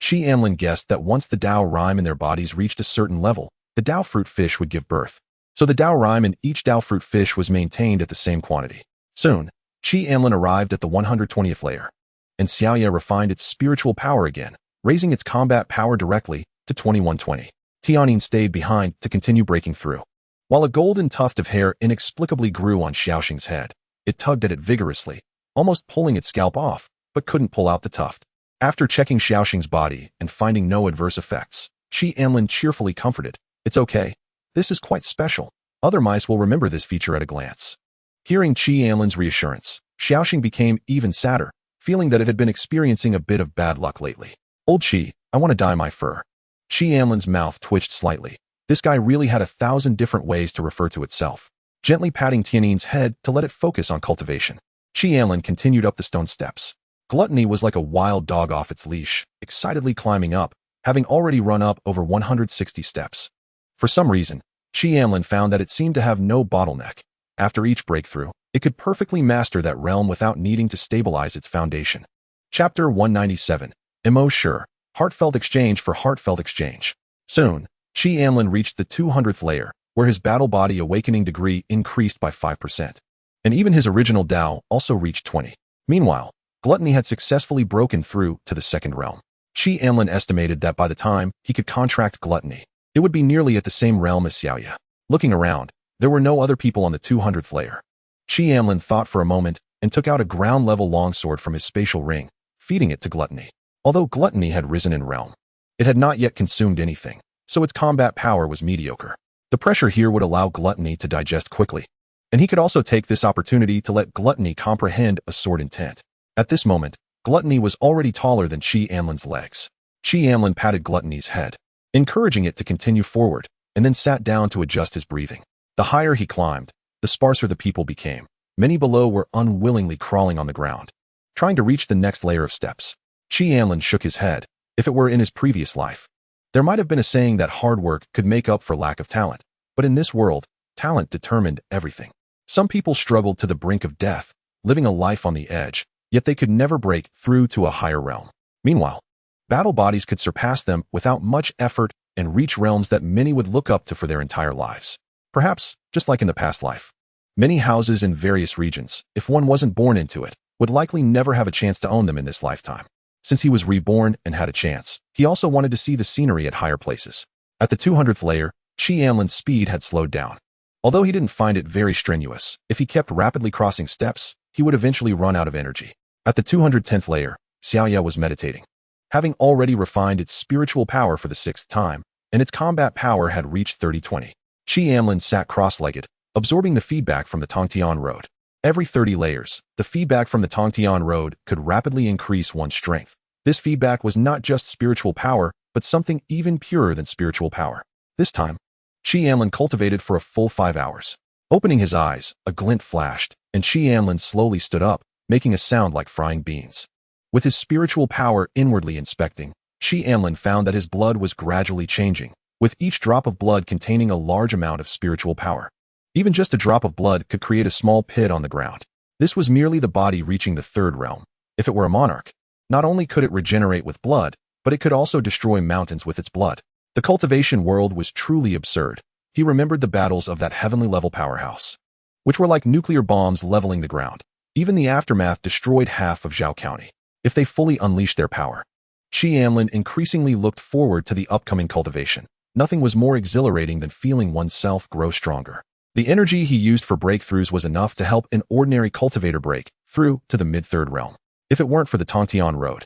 Anlin guessed that once the Dao rhyme in their bodies reached a certain level, the Dao fruit fish would give birth. So the Dao rhyme in each Dao fruit fish was maintained at the same quantity. Soon, Anlin arrived at the 120th layer, and Xiaoya refined its spiritual power again, raising its combat power directly to 2120. Tianyin stayed behind to continue breaking through. While a golden tuft of hair inexplicably grew on Xiaoxing's head, it tugged at it vigorously, almost pulling its scalp off, but couldn't pull out the tuft. After checking Xiaoxing's body and finding no adverse effects, Anlin cheerfully comforted, "It's okay. This is quite special. Other mice will remember this feature at a glance." Hearing Anlin's reassurance, Xiaoxing became even sadder, feeling that it had been experiencing a bit of bad luck lately. "Old Qi, I want to dye my fur." Anlin's mouth twitched slightly. This guy really had 1,000 different ways to refer to itself. Gently patting Tianyin's head to let it focus on cultivation, Anlin continued up the stone steps. Gluttony was like a wild dog off its leash, excitedly climbing up, having already run up over 160 steps. For some reason, Anlin found that it seemed to have no bottleneck. After each breakthrough, It could perfectly master that realm without needing to stabilize its foundation. Chapter 197. Mo Sure. Heartfelt Exchange for Heartfelt Exchange. Soon, Chi Anlin reached the 200th layer, where his battle body awakening degree increased by 5%. And even his original Tao also reached 20. Meanwhile, Gluttony had successfully broken through to the second realm. Chi Anlin estimated that by the time he could contract Gluttony, it would be nearly at the same realm as Xiaoya. Looking around, there were no other people on the 200th layer. Chi Anlin thought for a moment and took out a ground-level longsword from his spatial ring, feeding it to Gluttony. Although Gluttony had risen in realm, it had not yet consumed anything, so its combat power was mediocre. The pressure here would allow Gluttony to digest quickly, and he could also take this opportunity to let Gluttony comprehend a sword intent. At this moment, Gluttony was already taller than Chi Anlin's legs. Chi Anlin patted Gluttony's head, encouraging it to continue forward, and then sat down to adjust his breathing. The higher he climbed, the sparser the people became. Many below were unwillingly crawling on the ground, trying to reach the next layer of steps. Chi Anlin shook his head. If it were in his previous life, there might have been a saying that hard work could make up for lack of talent, but in this world, talent determined everything. Some people struggled to the brink of death, living a life on the edge, yet they could never break through to a higher realm. Meanwhile, battle bodies could surpass them without much effort and reach realms that many would look up to for their entire lives. Perhaps, just like in the past life, many houses in various regions, if one wasn't born into it, would likely never have a chance to own them in this lifetime. Since he was reborn and had a chance, he also wanted to see the scenery at higher places. At the 200th layer, Chi Anlin's speed had slowed down. Although he didn't find it very strenuous, if he kept rapidly crossing steps, he would eventually run out of energy. At the 210th layer, Xiaoya was meditating. Having already refined its spiritual power for the 6th time, and its combat power had reached 30-20. Chi Anlin sat cross-legged, absorbing the feedback from the Tongtian Road. Every 30 layers, the feedback from the Tongtian Road could rapidly increase one's strength. This feedback was not just spiritual power, but something even purer than spiritual power. This time, Chi Anlin cultivated for a full 5 hours. Opening his eyes, a glint flashed, and Chi Anlin slowly stood up, making a sound like frying beans. With his spiritual power inwardly inspecting, Chi Anlin found that his blood was gradually changing, with each drop of blood containing a large amount of spiritual power. Even just a drop of blood could create a small pit on the ground. This was merely the body reaching the 3rd realm. If it were a monarch, not only could it regenerate with blood, but it could also destroy mountains with its blood. The cultivation world was truly absurd. He remembered the battles of that heavenly level powerhouse, which were like nuclear bombs leveling the ground. Even the aftermath destroyed half of Zhao County. If they fully unleashed their power, Chi Anlin increasingly looked forward to the upcoming cultivation. Nothing was more exhilarating than feeling oneself grow stronger. The energy he used for breakthroughs was enough to help an ordinary cultivator break through to the mid-3rd realm. If it weren't for the Tongtian Road,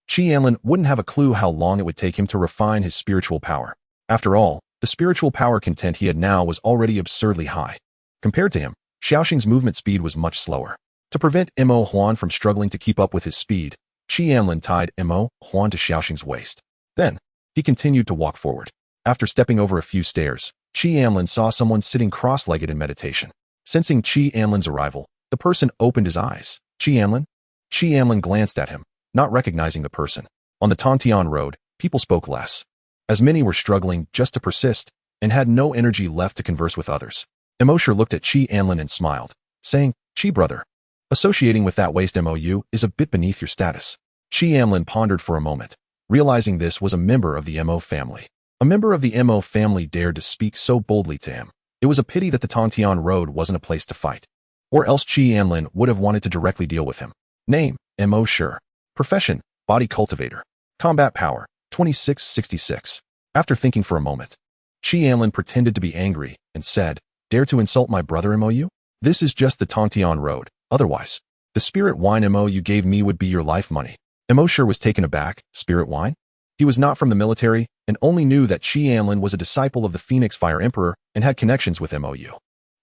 Chi Anlin wouldn't have a clue how long it would take him to refine his spiritual power. After all, the spiritual power content he had now was already absurdly high. Compared to him, Xiaoxing's movement speed was much slower. To prevent Mo Huan from struggling to keep up with his speed, Chi Anlin tied Mo Huan to Xiaoxing's waist. Then, he continued to walk forward. After stepping over a few stairs, Chi Anlin saw someone sitting cross-legged in meditation. Sensing Chi Anlin's arrival, the person opened his eyes. Chi Anlin? Chi Anlin glanced at him, not recognizing the person. On the Tongtian Road, people spoke less, as many were struggling just to persist and had no energy left to converse with others. Emosher looked at Chi Anlin and smiled, saying, "Chi brother, associating with that waste MOU is a bit beneath your status." Chi Anlin pondered for a moment, realizing this was a member of the Mo family. A member of the Mo family dared to speak so boldly to him. It was a pity that the Tongtian Road wasn't a place to fight, or else Chi Anlin would have wanted to directly deal with him. Name, Mo Sure. Profession, body cultivator. Combat power, 2666. After thinking for a moment, Chi Anlin pretended to be angry and said, "Dare to insult my brother MOU? This is just the Tongtian Road. Otherwise, the spirit wine MO you gave me would be your life money." Mo Sure was taken aback. Spirit wine? He was not from the military and only knew that Chi Anlin was a disciple of the Phoenix Fire Emperor and had connections with MOU.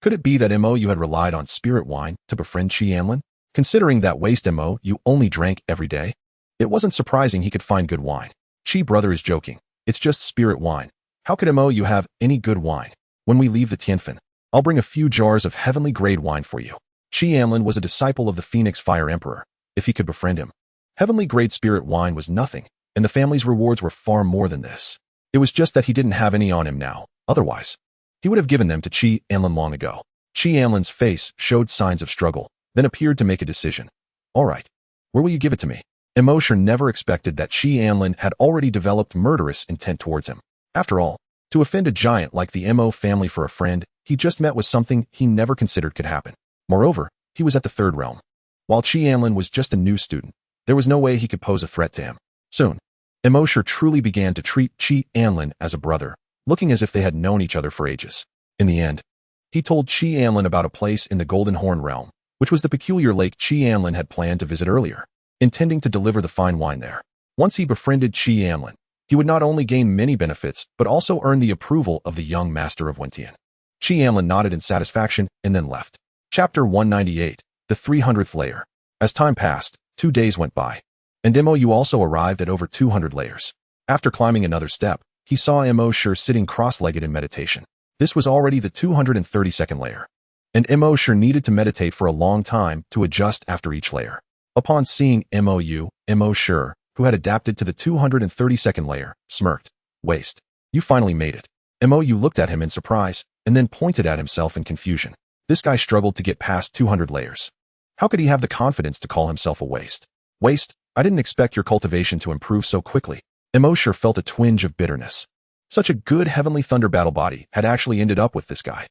Could it be that MOU had relied on spirit wine to befriend Chi Anlin? Considering that waste MOU only drank every day, it wasn't surprising he could find good wine. Chi brother is joking. It's just spirit wine. How could MOU have any good wine? When we leave the Tianfen, I'll bring a few jars of heavenly grade wine for you. Chi Anlin was a disciple of the Phoenix Fire Emperor. If he could befriend him, heavenly grade spirit wine was nothing, and the family's rewards were far more than this. It was just that he didn't have any on him now. Otherwise, he would have given them to Chi Anlin long ago. Anlin's face showed signs of struggle, then appeared to make a decision. All right. Where will you give it to me? Sure never expected that Anlin had already developed murderous intent towards him. After all, to offend a giant like the family for a friend he just met was something he never considered could happen. Moreover, he was at the third realm. While Anlin was just a new student, there was no way he could pose a threat to him. Soon, Sure truly began to treat Anlin as a brother, looking as if they had known each other for ages. In the end, he told Anlin about a place in the Golden Horn realm, which was the peculiar lake Anlin had planned to visit earlier, intending to deliver the fine wine there. Once he befriended Anlin, he would not only gain many benefits, but also earn the approval of the young master of Wentian. Anlin nodded in satisfaction and then left. Chapter 198, the 300th layer. As time passed, 2 days went by, and Sure also arrived at over 200 layers. After climbing another step, he saw Sure sitting cross-legged in meditation. This was already the 232nd layer, and Sure needed to meditate for a long time to adjust after each layer. Upon seeing Sure, who had adapted to the 232nd layer, smirked. Waste. You finally made it. Looked at him in surprise, and then pointed at himself in confusion. This guy struggled to get past 200 layers. How could he have the confidence to call himself a waste? Waste, I didn't expect your cultivation to improve so quickly. Sure felt a twinge of bitterness. Such a good heavenly thunder battle body had actually ended up with this guy.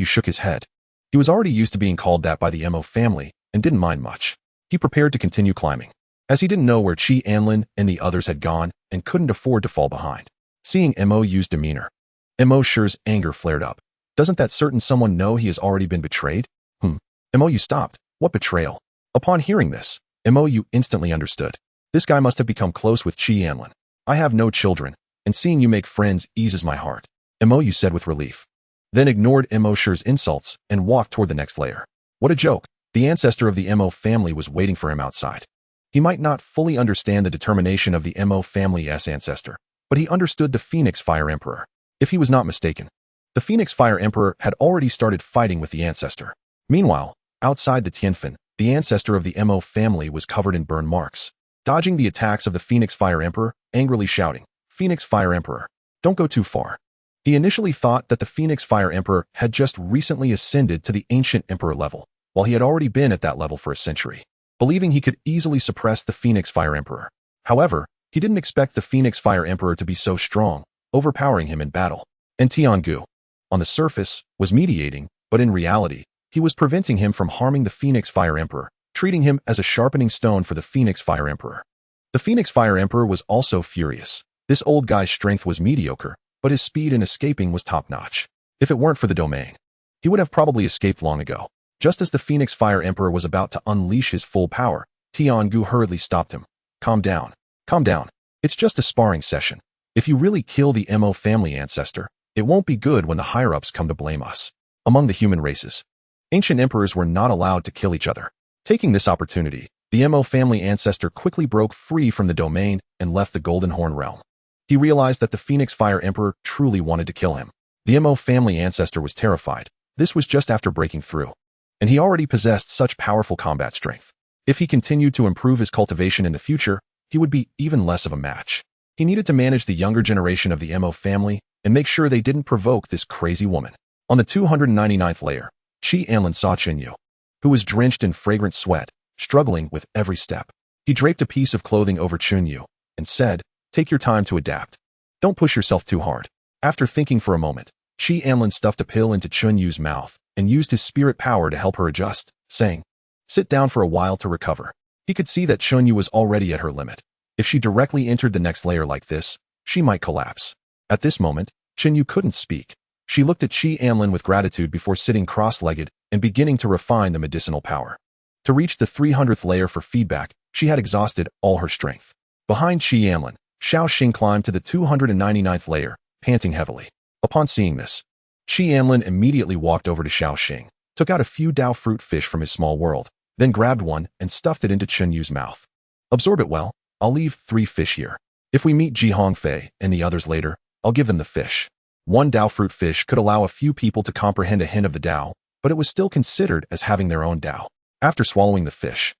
Shook his head. He was already used to being called that by the family, and didn't mind much. He prepared to continue climbing, as he didn't know where Anlin and the others had gone and couldn't afford to fall behind. Seeing U's demeanor, Sure's anger flared up. Doesn't that certain someone know he has already been betrayed? You stopped. What betrayal? Upon hearing this, You instantly understood. This guy must have become close with Anlin. I have no children, and seeing you make friends eases my heart, You said with relief. Then ignored Sure's insults and walked toward the next layer. What a joke. The ancestor of the family was waiting for him outside. He might not fully understand the determination of the family's ancestor, but he understood the Phoenix Fire Emperor. If he was not mistaken, the Phoenix Fire Emperor had already started fighting with the ancestor. Meanwhile, outside the Tianfen, the ancestor of the family was covered in burn marks, dodging the attacks of the Phoenix Fire Emperor, angrily shouting, Phoenix Fire Emperor, don't go too far. He initially thought that the Phoenix Fire Emperor had just recently ascended to the Ancient Emperor level, while he had already been at that level for a century, believing he could easily suppress the Phoenix Fire Emperor. However, he didn't expect the Phoenix Fire Emperor to be so strong, overpowering him in battle. And Tiangu, on the surface, was mediating, but in reality, he was preventing him from harming the Phoenix Fire Emperor, treating him as a sharpening stone for the Phoenix Fire Emperor. The Phoenix Fire Emperor was also furious. This old guy's strength was mediocre, but his speed in escaping was top-notch. If it weren't for the domain, he would have probably escaped long ago. Just as the Phoenix Fire Emperor was about to unleash his full power, Tiangu hurriedly stopped him. Calm down. Calm down. It's just a sparring session. If you really kill the family ancestor, it won't be good when the higher-ups come to blame us. Among the human races, ancient emperors were not allowed to kill each other. Taking this opportunity, the family ancestor quickly broke free from the domain and left the Golden Horn realm. He realized that the Phoenix Fire Emperor truly wanted to kill him. The family ancestor was terrified. This was just after breaking through, and he already possessed such powerful combat strength. If he continued to improve his cultivation in the future, he would be even less of a match. He needed to manage the younger generation of the family and make sure they didn't provoke this crazy woman. On the 299th layer, Anlin saw Yu, who was drenched in fragrant sweat, struggling with every step. He draped a piece of clothing over Yu and said, Take your time to adapt. Don't push yourself too hard. After thinking for a moment, Anlin stuffed a pill into Yu's mouth and used his spirit power to help her adjust, saying, Sit down for a while to recover. He could see that Yu was already at her limit. If she directly entered the next layer like this, she might collapse. At this moment, Yu couldn't speak. She looked at Anlin with gratitude before sitting cross-legged and beginning to refine the medicinal power. To reach the 300th layer for feedback, she had exhausted all her strength. Behind Anlin, Xiaoxing climbed to the 299th layer, panting heavily. Upon seeing this, Anlin immediately walked over to Xiaoxing, took out a few Dao fruit fish from his small world, then grabbed one and stuffed it into Yu's mouth. Absorb it well. I'll leave 3 fish here. If we meet Hongfei and the others later, I'll give them the fish. 1 Dao fruit fish could allow a few people to comprehend a hint of the Dao, but it was still considered as having their own Dao. After swallowing the fish,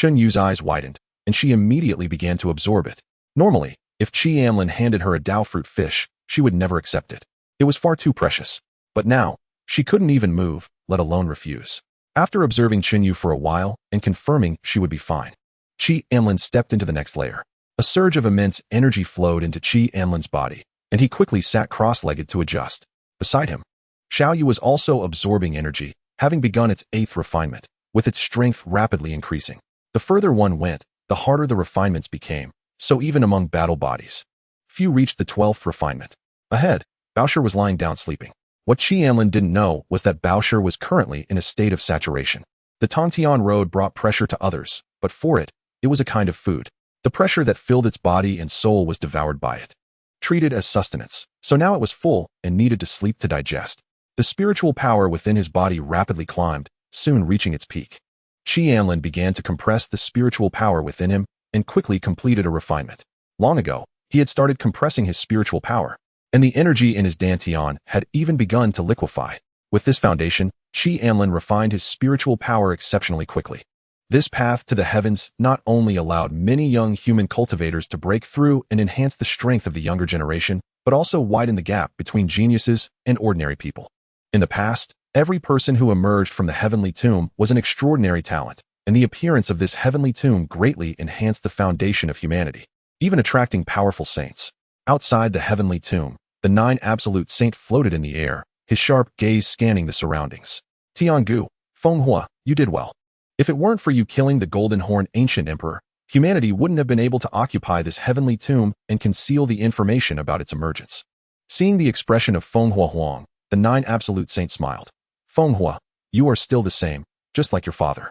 Yu's eyes widened, and she immediately began to absorb it. Normally, if Anlin handed her a Dao fruit fish, she would never accept it. It was far too precious. But now, She couldn't even move, let alone refuse. After observing Chinyu for a while and confirming she would be fine, Anlin stepped into the next layer. A surge of immense energy flowed into Anlin's body, and he quickly sat cross-legged to adjust. Beside him, Xiaoyu was also absorbing energy, having begun its 8th refinement, with its strength rapidly increasing. The further one went, the harder the refinements became, so even among battle bodies, few reached the 12th refinement. Ahead, Baosher was lying down sleeping. What Anlin didn't know was that Baosher was currently in a state of saturation. The Tongtian road brought pressure to others, but for it was a kind of food. The pressure that filled its body and soul was devoured by it, treated as sustenance, so now it was full and needed to sleep to digest. The spiritual power within his body rapidly climbed, soon reaching its peak. Anlin began to compress the spiritual power within him and quickly completed a refinement. Long ago, he had started compressing his spiritual power, and the energy in his dantian had even begun to liquefy. With this foundation, Anlin refined his spiritual power exceptionally quickly. This path to the heavens not only allowed many young human cultivators to break through and enhance the strength of the younger generation, but also widened the gap between geniuses and ordinary people. In the past, every person who emerged from the heavenly tomb was an extraordinary talent, and the appearance of this heavenly tomb greatly enhanced the foundation of humanity, even attracting powerful saints. Outside the heavenly tomb, the 9 Absolute Saint floated in the air, his sharp gaze scanning the surroundings. Tiangu, Fenghua, you did well. If it weren't for you killing the Golden Horn Ancient Emperor, humanity wouldn't have been able to occupy this heavenly tomb and conceal the information about its emergence. Seeing the expression of Fenghua Huang, the 9 Absolute Saint smiled. Fenghua, you are still the same, just like your father.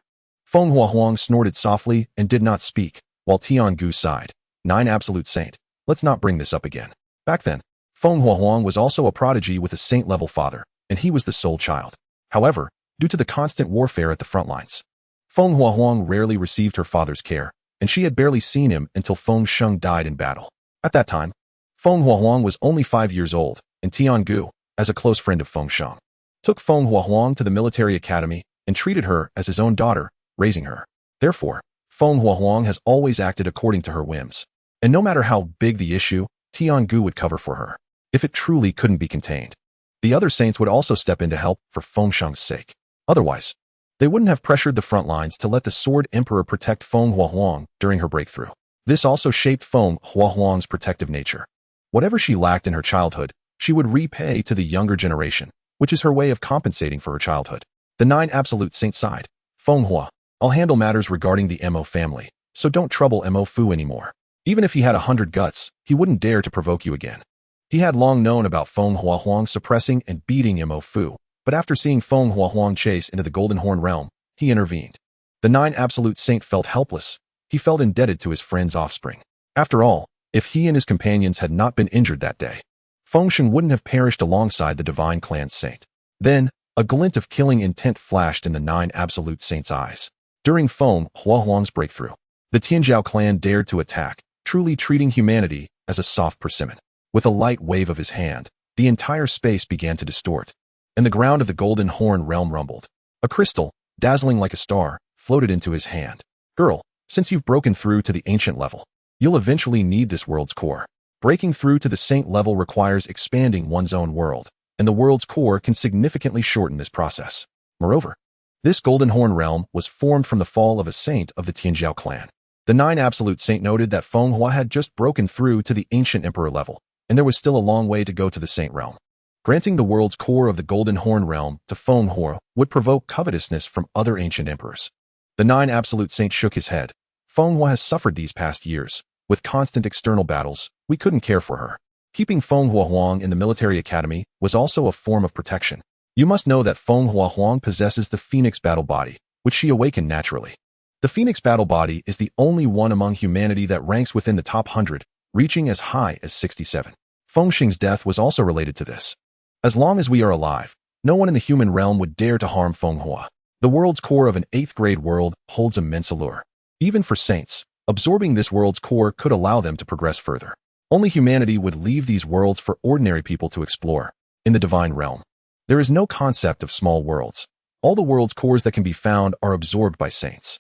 Fenghua Huang snorted softly and did not speak, while Tiangu sighed. 9 Absolute Saint, let's not bring this up again. Back then, Fenghua Huang was also a prodigy with a saint-level father, and he was the sole child. However, due to the constant warfare at the front lines, Fenghua Huang rarely received her father's care, and she had barely seen him until Feng Sheng died in battle. At that time, Fenghua Huang was only 5 years old, and Tiangu, as a close friend of Feng Sheng, took Fenghua Huang to the military academy and treated her as his own daughter, raising her. Therefore, Fenghua Huang has always acted according to her whims, and no matter how big the issue, Tiangu would cover for her, if it truly couldn't be contained. The other saints would also step in to help for Feng Sheng's sake. Otherwise, they wouldn't have pressured the front lines to let the Sword Emperor protect Fenghua Huang during her breakthrough. This also shaped Fenghua Huang's protective nature. Whatever she lacked in her childhood, she would repay to the younger generation, which is her way of compensating for her childhood. The 9 Absolute Saints sighed. Fenghua, I'll handle matters regarding the Mo family, so don't trouble Mo Fu anymore. Even if he had 100 guts, he wouldn't dare to provoke you again. He had long known about Fenghua Huang suppressing and beating Mo Fu, but after seeing Fenghua Huang chase into the Golden Horn realm, he intervened. The 9 Absolute Saint felt helpless. He felt indebted to his friend's offspring. After all, if he and his companions had not been injured that day, Feng Sheng wouldn't have perished alongside the Divine Clan's saint. Then, a glint of killing intent flashed in the 9 Absolute Saints' eyes. During Fenghua Huang's breakthrough, the Tianjiao clan dared to attack, truly treating humanity as a soft persimmon. With a light wave of his hand, the entire space began to distort, and the ground of the Golden Horn realm rumbled. A crystal, dazzling like a star, floated into his hand. Girl, since you've broken through to the ancient level, you'll eventually need this world's core. Breaking through to the saint level requires expanding one's own world, and the world's core can significantly shorten this process. Moreover, this Golden Horn realm was formed from the fall of a saint of the Tianjiao clan. The 9 Absolute Saint noted that Fenghua had just broken through to the ancient emperor level, and there was still a long way to go to the saint realm. Granting the world's core of the Golden Horn realm to Fenghua would provoke covetousness from other ancient emperors. The 9 Absolute Saint shook his head. Fenghua has suffered these past years. With constant external battles, we couldn't care for her. Keeping Fenghua Huang in the military academy was also a form of protection. You must know that Fenghua Huang possesses the Phoenix battle body, which she awakened naturally. The Phoenix battle body is the only one among humanity that ranks within the top 100, reaching as high as 67. Feng Sheng's death was also related to this. As long as we are alive, no one in the human realm would dare to harm Fenghua. The world's core of an 8th grade world holds immense allure. Even for saints, absorbing this world's core could allow them to progress further. Only humanity would leave these worlds for ordinary people to explore. In the divine realm, there is no concept of small worlds. All the world's cores that can be found are absorbed by saints.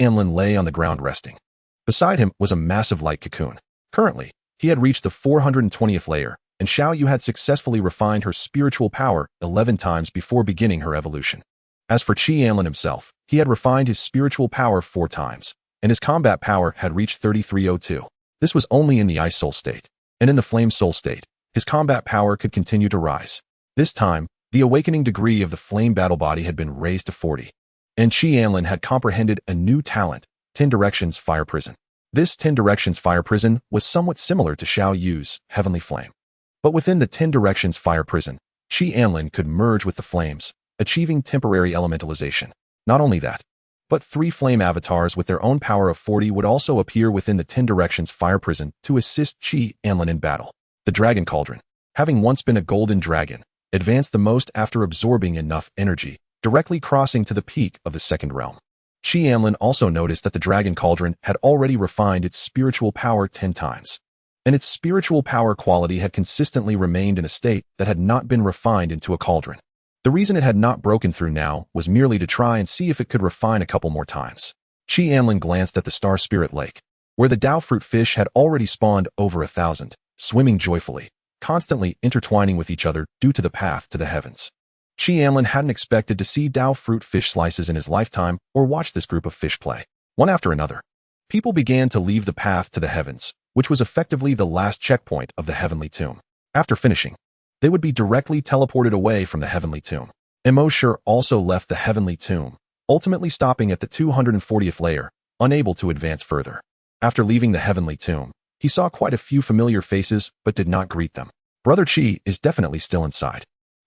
Anlin lay on the ground resting. Beside him was a massive light cocoon. Currently, he had reached the 420th layer, and Xiao Yu had successfully refined her spiritual power 11 times before beginning her evolution. As for Qi Anlin himself, he had refined his spiritual power 4 times, and his combat power had reached 3302. This was only in the Ice Soul state, and in the Flame Soul state, his combat power could continue to rise. This time, the awakening degree of the Flame Battle Body had been raised to 40, and Qi Anlin had comprehended a new talent, 10 Directions Fire Prison. This 10 Directions Fire Prison was somewhat similar to Xiao Yu's Heavenly Flame. But within the 10 Directions Fire Prison, Qi Anlin could merge with the flames, achieving temporary elementalization. Not only that, but 3 flame avatars with their own power of 40 would also appear within the 10 Directions Fire Prison to assist Qi Anlin in battle. The Dragon Cauldron, having once been a golden dragon, advanced the most after absorbing enough energy, directly crossing to the peak of the second realm. Qi Anlin also noticed that the Dragon Cauldron had already refined its spiritual power 10 times, and its spiritual power quality had consistently remained in a state that had not been refined into a cauldron. The reason it had not broken through now was merely to try and see if it could refine a couple more times. Qi Anlin glanced at the Star Spirit Lake, where the Dao fruit fish had already spawned over 1,000, swimming joyfully, constantly intertwining with each other due to the path to the heavens. Qi Anlin hadn't expected to see Dao fruit fish slices in his lifetime or watch this group of fish play. One after another, people began to leave the path to the heavens, which was effectively the last checkpoint of the Heavenly Tomb. After finishing, they would be directly teleported away from the Heavenly Tomb. Mosher also left the Heavenly Tomb, ultimately stopping at the 240th layer, unable to advance further. After leaving the Heavenly Tomb, he saw quite a few familiar faces but did not greet them. Brother Qi is definitely still inside.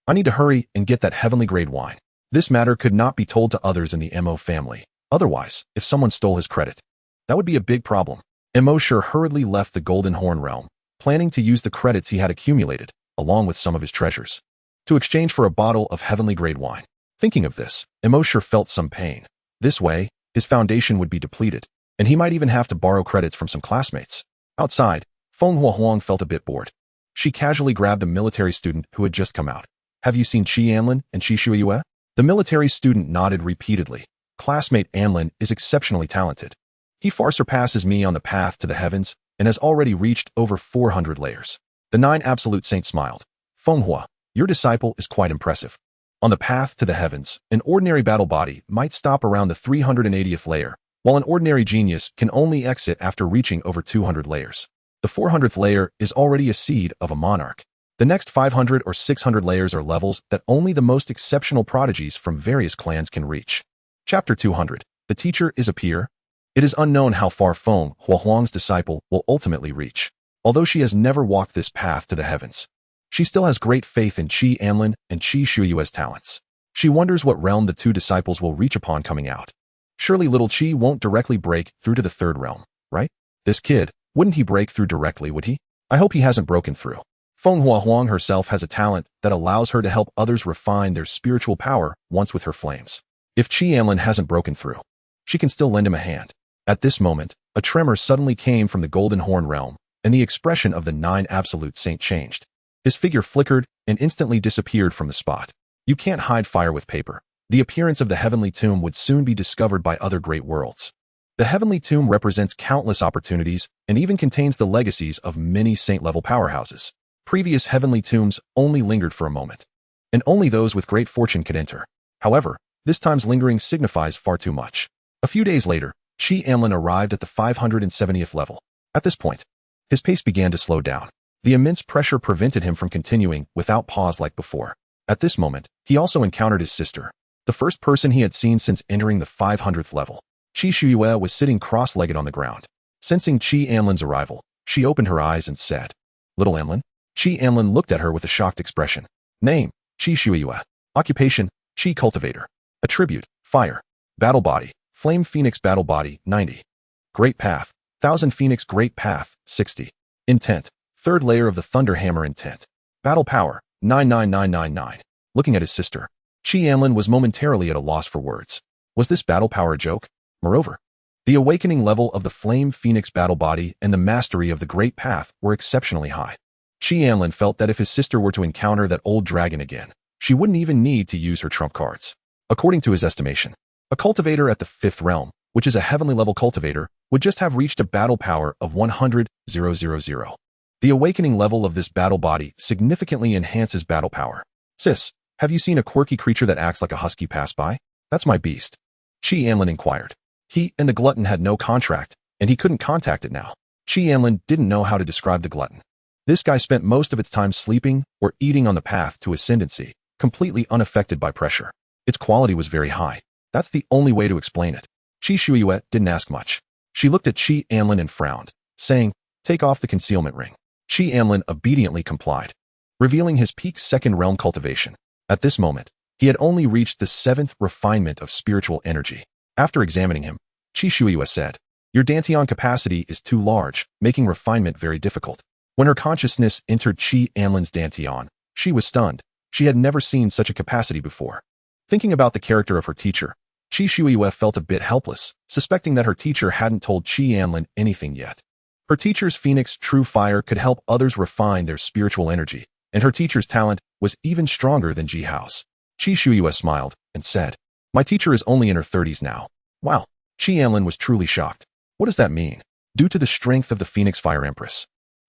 I need to hurry and get that heavenly grade wine. This matter could not be told to others in the Mo family. Otherwise, if someone stole his credit, that would be a big problem. Mosher hurriedly left the Golden Horn realm, planning to use the credits he had accumulated, along with some of his treasures, to exchange for a bottle of heavenly grade wine. Thinking of this, Mosher felt some pain. This way, his foundation would be depleted, and he might even have to borrow credits from some classmates. Outside, Feng Huang felt a bit bored. She casually grabbed a military student who had just come out. Have you seen Qi Anlin and Qi Shuiyue? The military student nodded repeatedly. Classmate Anlin is exceptionally talented. He far surpasses me on the path to the heavens and has already reached over 400 layers. The 9 Absolute Saints smiled. Fenghua, your disciple is quite impressive. On the path to the heavens, an ordinary battle body might stop around the 380th layer, while an ordinary genius can only exit after reaching over 200 layers. The 400th layer is already a seed of a monarch. The next 500 or 600 layers are levels that only the most exceptional prodigies from various clans can reach. Chapter 200. The teacher is a peer. It is unknown how far Feng Huang's disciple will ultimately reach. Although she has never walked this path to the heavens, she still has great faith in Qi Anlin and Qi Shuiyue's talents. She wonders what realm the 2 disciples will reach upon coming out. Surely little Qi won't directly break through to the 3rd realm, right? This kid, wouldn't he break through directly, would he? I hope he hasn't broken through. Feng Huang herself has a talent that allows her to help others refine their spiritual power once with her flames. If Qi Anlin hasn't broken through, she can still lend him a hand. At this moment, a tremor suddenly came from the Golden Horn realm, and the expression of the 9 Absolute Saint changed. His figure flickered and instantly disappeared from the spot. You can't hide fire with paper. The appearance of the Heavenly Tomb would soon be discovered by other great worlds. The Heavenly Tomb represents countless opportunities and even contains the legacies of many saint-level powerhouses. Previous Heavenly Tombs only lingered for a moment, and only those with great fortune could enter. However, this time's lingering signifies far too much. A few days later, Qi Anlin arrived at the 570th level. At this point, his pace began to slow down. The immense pressure prevented him from continuing without pause like before. At this moment, he also encountered his sister, the first person he had seen since entering the 500th level. Qi Shuiyue was sitting cross-legged on the ground. Sensing Qi Anlin's arrival, she opened her eyes and said, "Little Anlin?" Qi Anlin looked at her with a shocked expression. Name, Qi Shuiyue. Occupation, Qi Cultivator. Attribute, Fire. Battle Body, Flame Phoenix Battle Body, 90. Great Path, 1000 Phoenix Great Path, 60. Intent, 3rd layer of the Thunder Hammer Intent. Battle Power, 99999. Looking at his sister, Qi Anlin was momentarily at a loss for words. Was this battle power a joke? Moreover, the awakening level of the Flame Phoenix Battle Body and the mastery of the Great Path were exceptionally high. Qi Anlin felt that if his sister were to encounter that old dragon again, she wouldn't even need to use her trump cards. According to his estimation, a cultivator at the 5th realm, which is a heavenly level cultivator, would just have reached a battle power of 100,000. The awakening level of this battle body significantly enhances battle power. Sis, have you seen a quirky creature that acts like a husky pass by? That's my beast. Anlin inquired. He and the glutton had no contract, and he couldn't contact it now. Anlin didn't know how to describe the glutton. This guy spent most of its time sleeping or eating on the path to ascendancy, completely unaffected by pressure. Its quality was very high. That's the only way to explain it. Shuiyue didn't ask much. She looked at Anlin and frowned, saying, "Take off the concealment ring." Anlin obediently complied, revealing his peak second realm cultivation. At this moment, he had only reached the 7th refinement of spiritual energy. After examining him, Shuiyue said, "Your dantian capacity is too large, making refinement very difficult." When her consciousness entered Anlin's dantian, she was stunned. She had never seen such a capacity before. Thinking about the character of her teacher, Shuiyue felt a bit helpless, suspecting that her teacher hadn't told Anlin anything yet. Her teacher's Phoenix True Fire could help others refine their spiritual energy, and her teacher's talent was even stronger than Hao's. Shuiyue smiled and said, "My teacher is only in her 30s now." Wow. Anlin was truly shocked. What does that mean? Due to the strength of the Phoenix Fire Empress.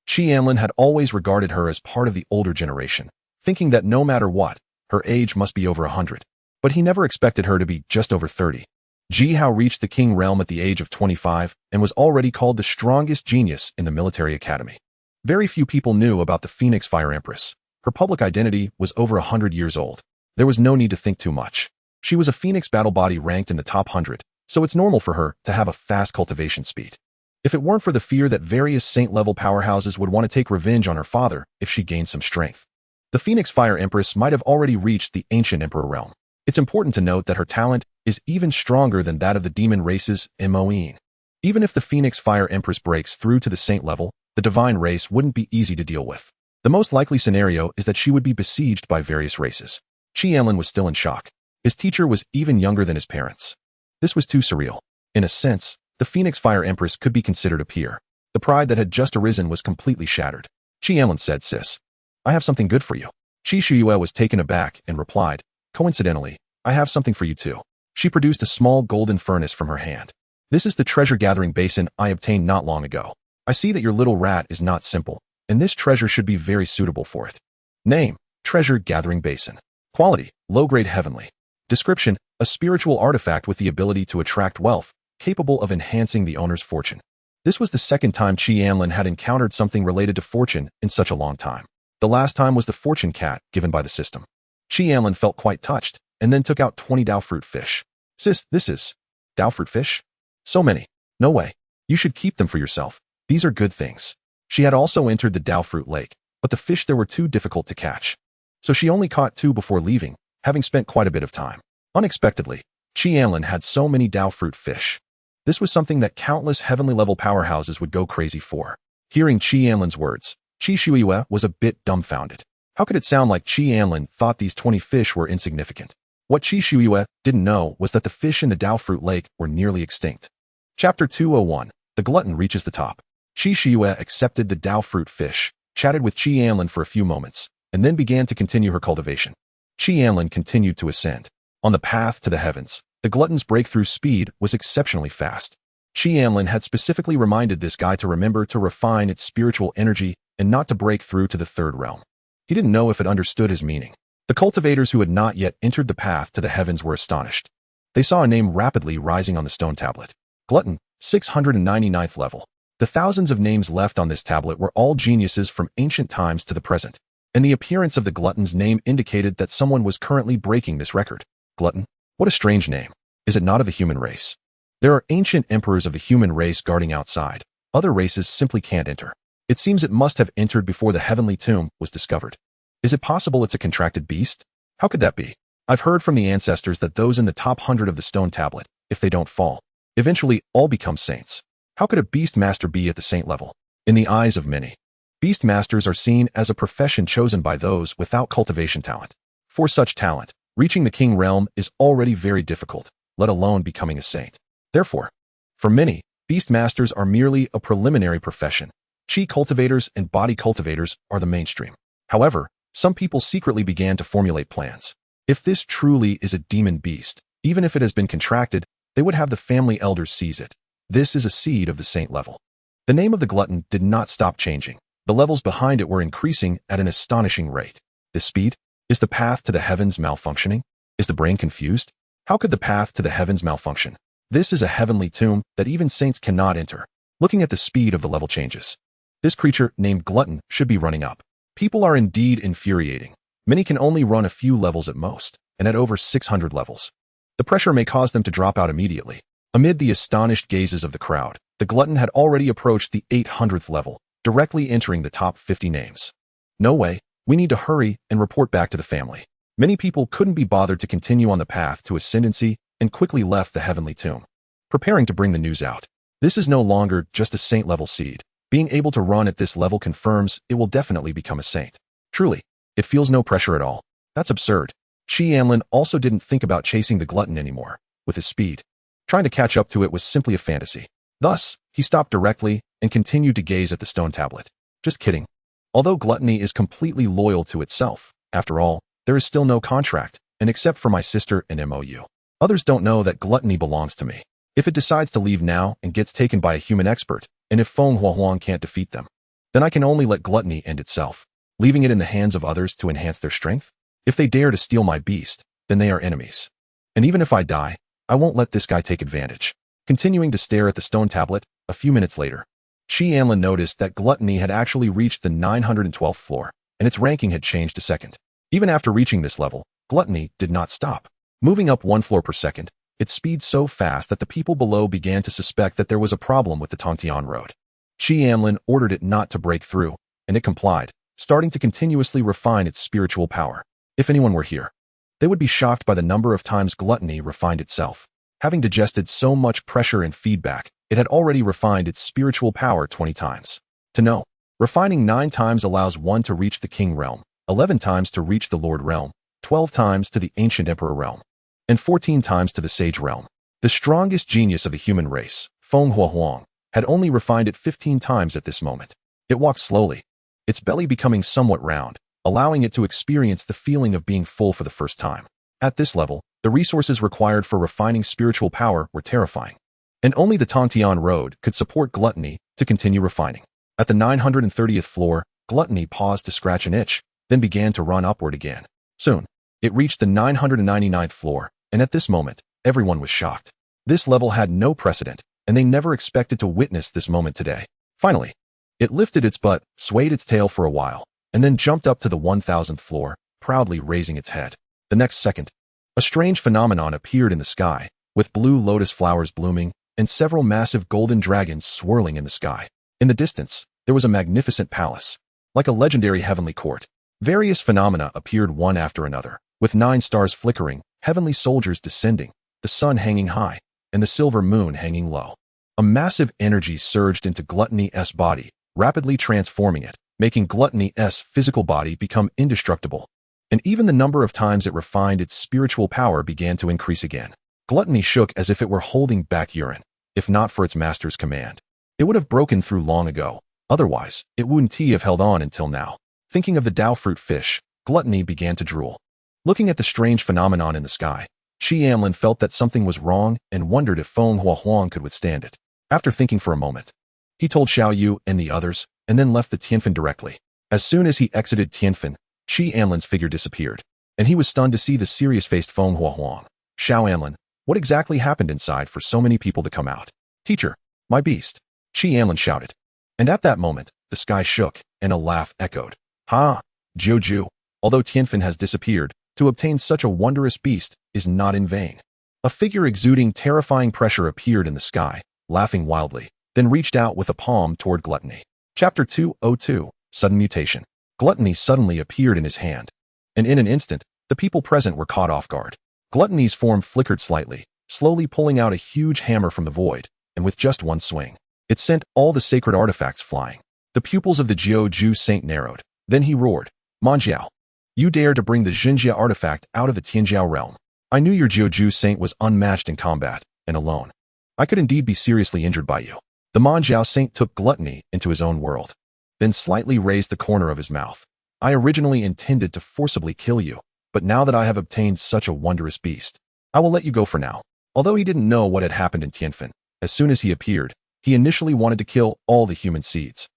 Anlin had always regarded her as part of the older generation, thinking that no matter what, her age must be over 100. But he never expected her to be just over 30. Hao reached the King Realm at the age of 25 and was already called the strongest genius in the military academy. Very few people knew about the Phoenix Fire Empress. Her public identity was over 100 years old. There was no need to think too much. She was a Phoenix battle body ranked in the top 100, so it's normal for her to have a fast cultivation speed. If it weren't for the fear that various saint-level powerhouses would want to take revenge on her father if she gained some strength, the Phoenix Fire Empress might have already reached the Ancient Emperor realm. It's important to note that her talent is even stronger than that of the demon races Moine. Even if the Phoenix Fire Empress breaks through to the saint level, the divine race wouldn't be easy to deal with. The most likely scenario is that she would be besieged by various races. Anlin was still in shock. His teacher was even younger than his parents. This was too surreal. In a sense, the Phoenix Fire Empress could be considered a peer. The pride that had just arisen was completely shattered. Anlin said, "Sis, I have something good for you." Shuiyue was taken aback and replied, "Coincidentally, I have something for you too." She produced a small golden furnace from her hand. "This is the treasure-gathering basin I obtained not long ago. I see that your little rat is not simple, and this treasure should be very suitable for it." Name: Treasure-gathering basin. Quality: low-grade heavenly. Description: a spiritual artifact with the ability to attract wealth, capable of enhancing the owner's fortune. This was the second time Anlin had encountered something related to fortune in such a long time. The last time was the fortune cat given by the system. Anlin felt quite touched, and then took out 20 Dao fruit fish. "Sis, this is Dao fruit fish? So many. No way. You should keep them for yourself. These are good things." She had also entered the Dao fruit lake, but the fish there were too difficult to catch. So she only caught 2 before leaving, having spent quite a bit of time. Unexpectedly, Anlin had so many Dao fruit fish. This was something that countless heavenly-level powerhouses would go crazy for. Hearing Anlin's words, Shuiyue was a bit dumbfounded. How could it sound like Anlin thought these 20 fish were insignificant? What Shuiyue didn't know was that the fish in the Dao fruit lake were nearly extinct. Chapter 201. The Glutton Reaches the Top. Shuiyue accepted the Dao fruit fish, chatted with Anlin for a few moments, and then began to continue her cultivation. Anlin continued to ascend. On the path to the heavens, the glutton's breakthrough speed was exceptionally fast. Anlin had specifically reminded this guy to remember to refine its spiritual energy and not to break through to the 3rd realm. He didn't know if it understood his meaning. The cultivators who had not yet entered the path to the heavens were astonished. They saw a name rapidly rising on the stone tablet. Glutton, 699th level. The thousands of names left on this tablet were all geniuses from ancient times to the present, and the appearance of the glutton's name indicated that someone was currently breaking this record. Glutton? What a strange name. Is it not of the human race? There are ancient emperors of the human race guarding outside. Other races simply can't enter. It seems it must have entered before the heavenly tomb was discovered. Is it possible it's a contracted beast? How could that be? I've heard from the ancestors that those in the top 100 of the stone tablet, if they don't fall, eventually all become saints. How could a beast master be at the saint level? In the eyes of many, beast masters are seen as a profession chosen by those without cultivation talent. For such talent, reaching the king realm is already very difficult, let alone becoming a saint. Therefore, for many, beast masters are merely a preliminary profession. Chi cultivators and body cultivators are the mainstream. However, some people secretly began to formulate plans. If this truly is a demon beast, even if it has been contracted, they would have the family elders seize it. This is a seed of the saint level. The name of the glutton did not stop changing. The levels behind it were increasing at an astonishing rate. This speed? Is the path to the heavens malfunctioning? Is the brain confused? How could the path to the heavens malfunction? This is a heavenly tomb that even saints cannot enter. Looking at the speed of the level changes, this creature named Glutton should be running up. People are indeed infuriating. Many can only run a few levels at most, and at over 600 levels. The pressure may cause them to drop out immediately. Amid the astonished gazes of the crowd, the Glutton had already approached the 800th level, directly entering the top 50 names. No way, we need to hurry and report back to the family. Many people couldn't be bothered to continue on the path to ascendancy and quickly left the heavenly tomb, preparing to bring the news out. This is no longer just a saint-level seed. Being able to run at this level confirms it will definitely become a saint. Truly, it feels no pressure at all. That's absurd. Anlin also didn't think about chasing the Glutton anymore. With his speed, trying to catch up to it was simply a fantasy. Thus, he stopped directly and continued to gaze at the stone tablet. Just kidding. Although gluttony is completely loyal to itself, after all, there is still no contract, and except for my sister and MOU. Others don't know that gluttony belongs to me. If it decides to leave now and gets taken by a human expert, and if Feng Huahuang can't defeat them, then I can only let gluttony end itself, leaving it in the hands of others to enhance their strength. If they dare to steal my beast, then they are enemies. And even if I die, I won't let this guy take advantage. Continuing to stare at the stone tablet, a few minutes later, Anlin noticed that gluttony had actually reached the 912th floor, and its ranking had changed to second. Even after reaching this level, gluttony did not stop. Moving up 1 floor per second, its speed so fast that the people below began to suspect that there was a problem with the Tongtian road. Anlin ordered it not to break through, and it complied, starting to continuously refine its spiritual power. If anyone were here, they would be shocked by the number of times gluttony refined itself. Having digested so much pressure and feedback, it had already refined its spiritual power 20 times. To know, refining 9 times allows one to reach the King realm, 11 times to reach the Lord realm, 12 times to the Ancient Emperor realm, and 14 times to the Sage realm. The strongest genius of the human race, Feng Huahuang, had only refined it 15 times at this moment. It walked slowly, its belly becoming somewhat round, allowing it to experience the feeling of being full for the first time. At this level, the resources required for refining spiritual power were terrifying, and only the Tongtian road could support gluttony to continue refining. At the 930th floor, gluttony paused to scratch an itch, then began to run upward again. Soon, it reached the 999th floor, and at this moment, everyone was shocked. This level had no precedent, and they never expected to witness this moment today. Finally, it lifted its butt, swayed its tail for a while, and then jumped up to the 1000th floor, proudly raising its head. The next second, a strange phenomenon appeared in the sky, with blue lotus flowers blooming and several massive golden dragons swirling in the sky. In the distance, there was a magnificent palace, like a legendary heavenly court. Various phenomena appeared one after another, with 9 stars flickering, heavenly soldiers descending, the sun hanging high, and the silver moon hanging low. A massive energy surged into Gluttony's body, rapidly transforming it, making Gluttony's physical body become indestructible. And even the number of times it refined its spiritual power began to increase again. Gluttony shook as if it were holding back urine. If not for its master's command, it would have broken through long ago. Otherwise, it wouldn't have held on until now. Thinking of the Dao fruit fish, Gluttony began to drool. Looking at the strange phenomenon in the sky, Anlin felt that something was wrong and wondered if Feng Huahuang could withstand it. After thinking for a moment, he told Xiao Yu and the others, and then left the Tianfan directly. As soon as he exited Tianfan, Anlin's figure disappeared, and he was stunned to see the serious-faced Feng Huahuang. Xiao Anlin, what exactly happened inside for so many people to come out? Teacher, my beast, Anlin shouted. And at that moment, the sky shook, and a laugh echoed. Ha! Jiuju, although Tianfan has disappeared, to obtain such a wondrous beast is not in vain. A figure exuding terrifying pressure appeared in the sky, laughing wildly, then reached out with a palm toward Gluttony. Chapter 202, Sudden Mutation. Gluttony suddenly appeared in his hand, and in an instant, the people present were caught off guard. Gluttony's form flickered slightly, slowly pulling out a huge hammer from the void, and with just one swing, it sent all the sacred artifacts flying. The pupils of the Jiu-Ju saint narrowed. Then he roared, Manjiao, you dare to bring the Jinjia artifact out of the Tianjiao realm. I knew your Jiu-Ju saint was unmatched in combat, and alone. I could indeed be seriously injured by you. The Manjiao saint took Gluttony into his own world, then slightly raised the corner of his mouth. I originally intended to forcibly kill you, but now that I have obtained such a wondrous beast, I will let you go for now. Although he didn't know what had happened in Tianfan, as soon as he appeared, he initially wanted to kill all the human seeds.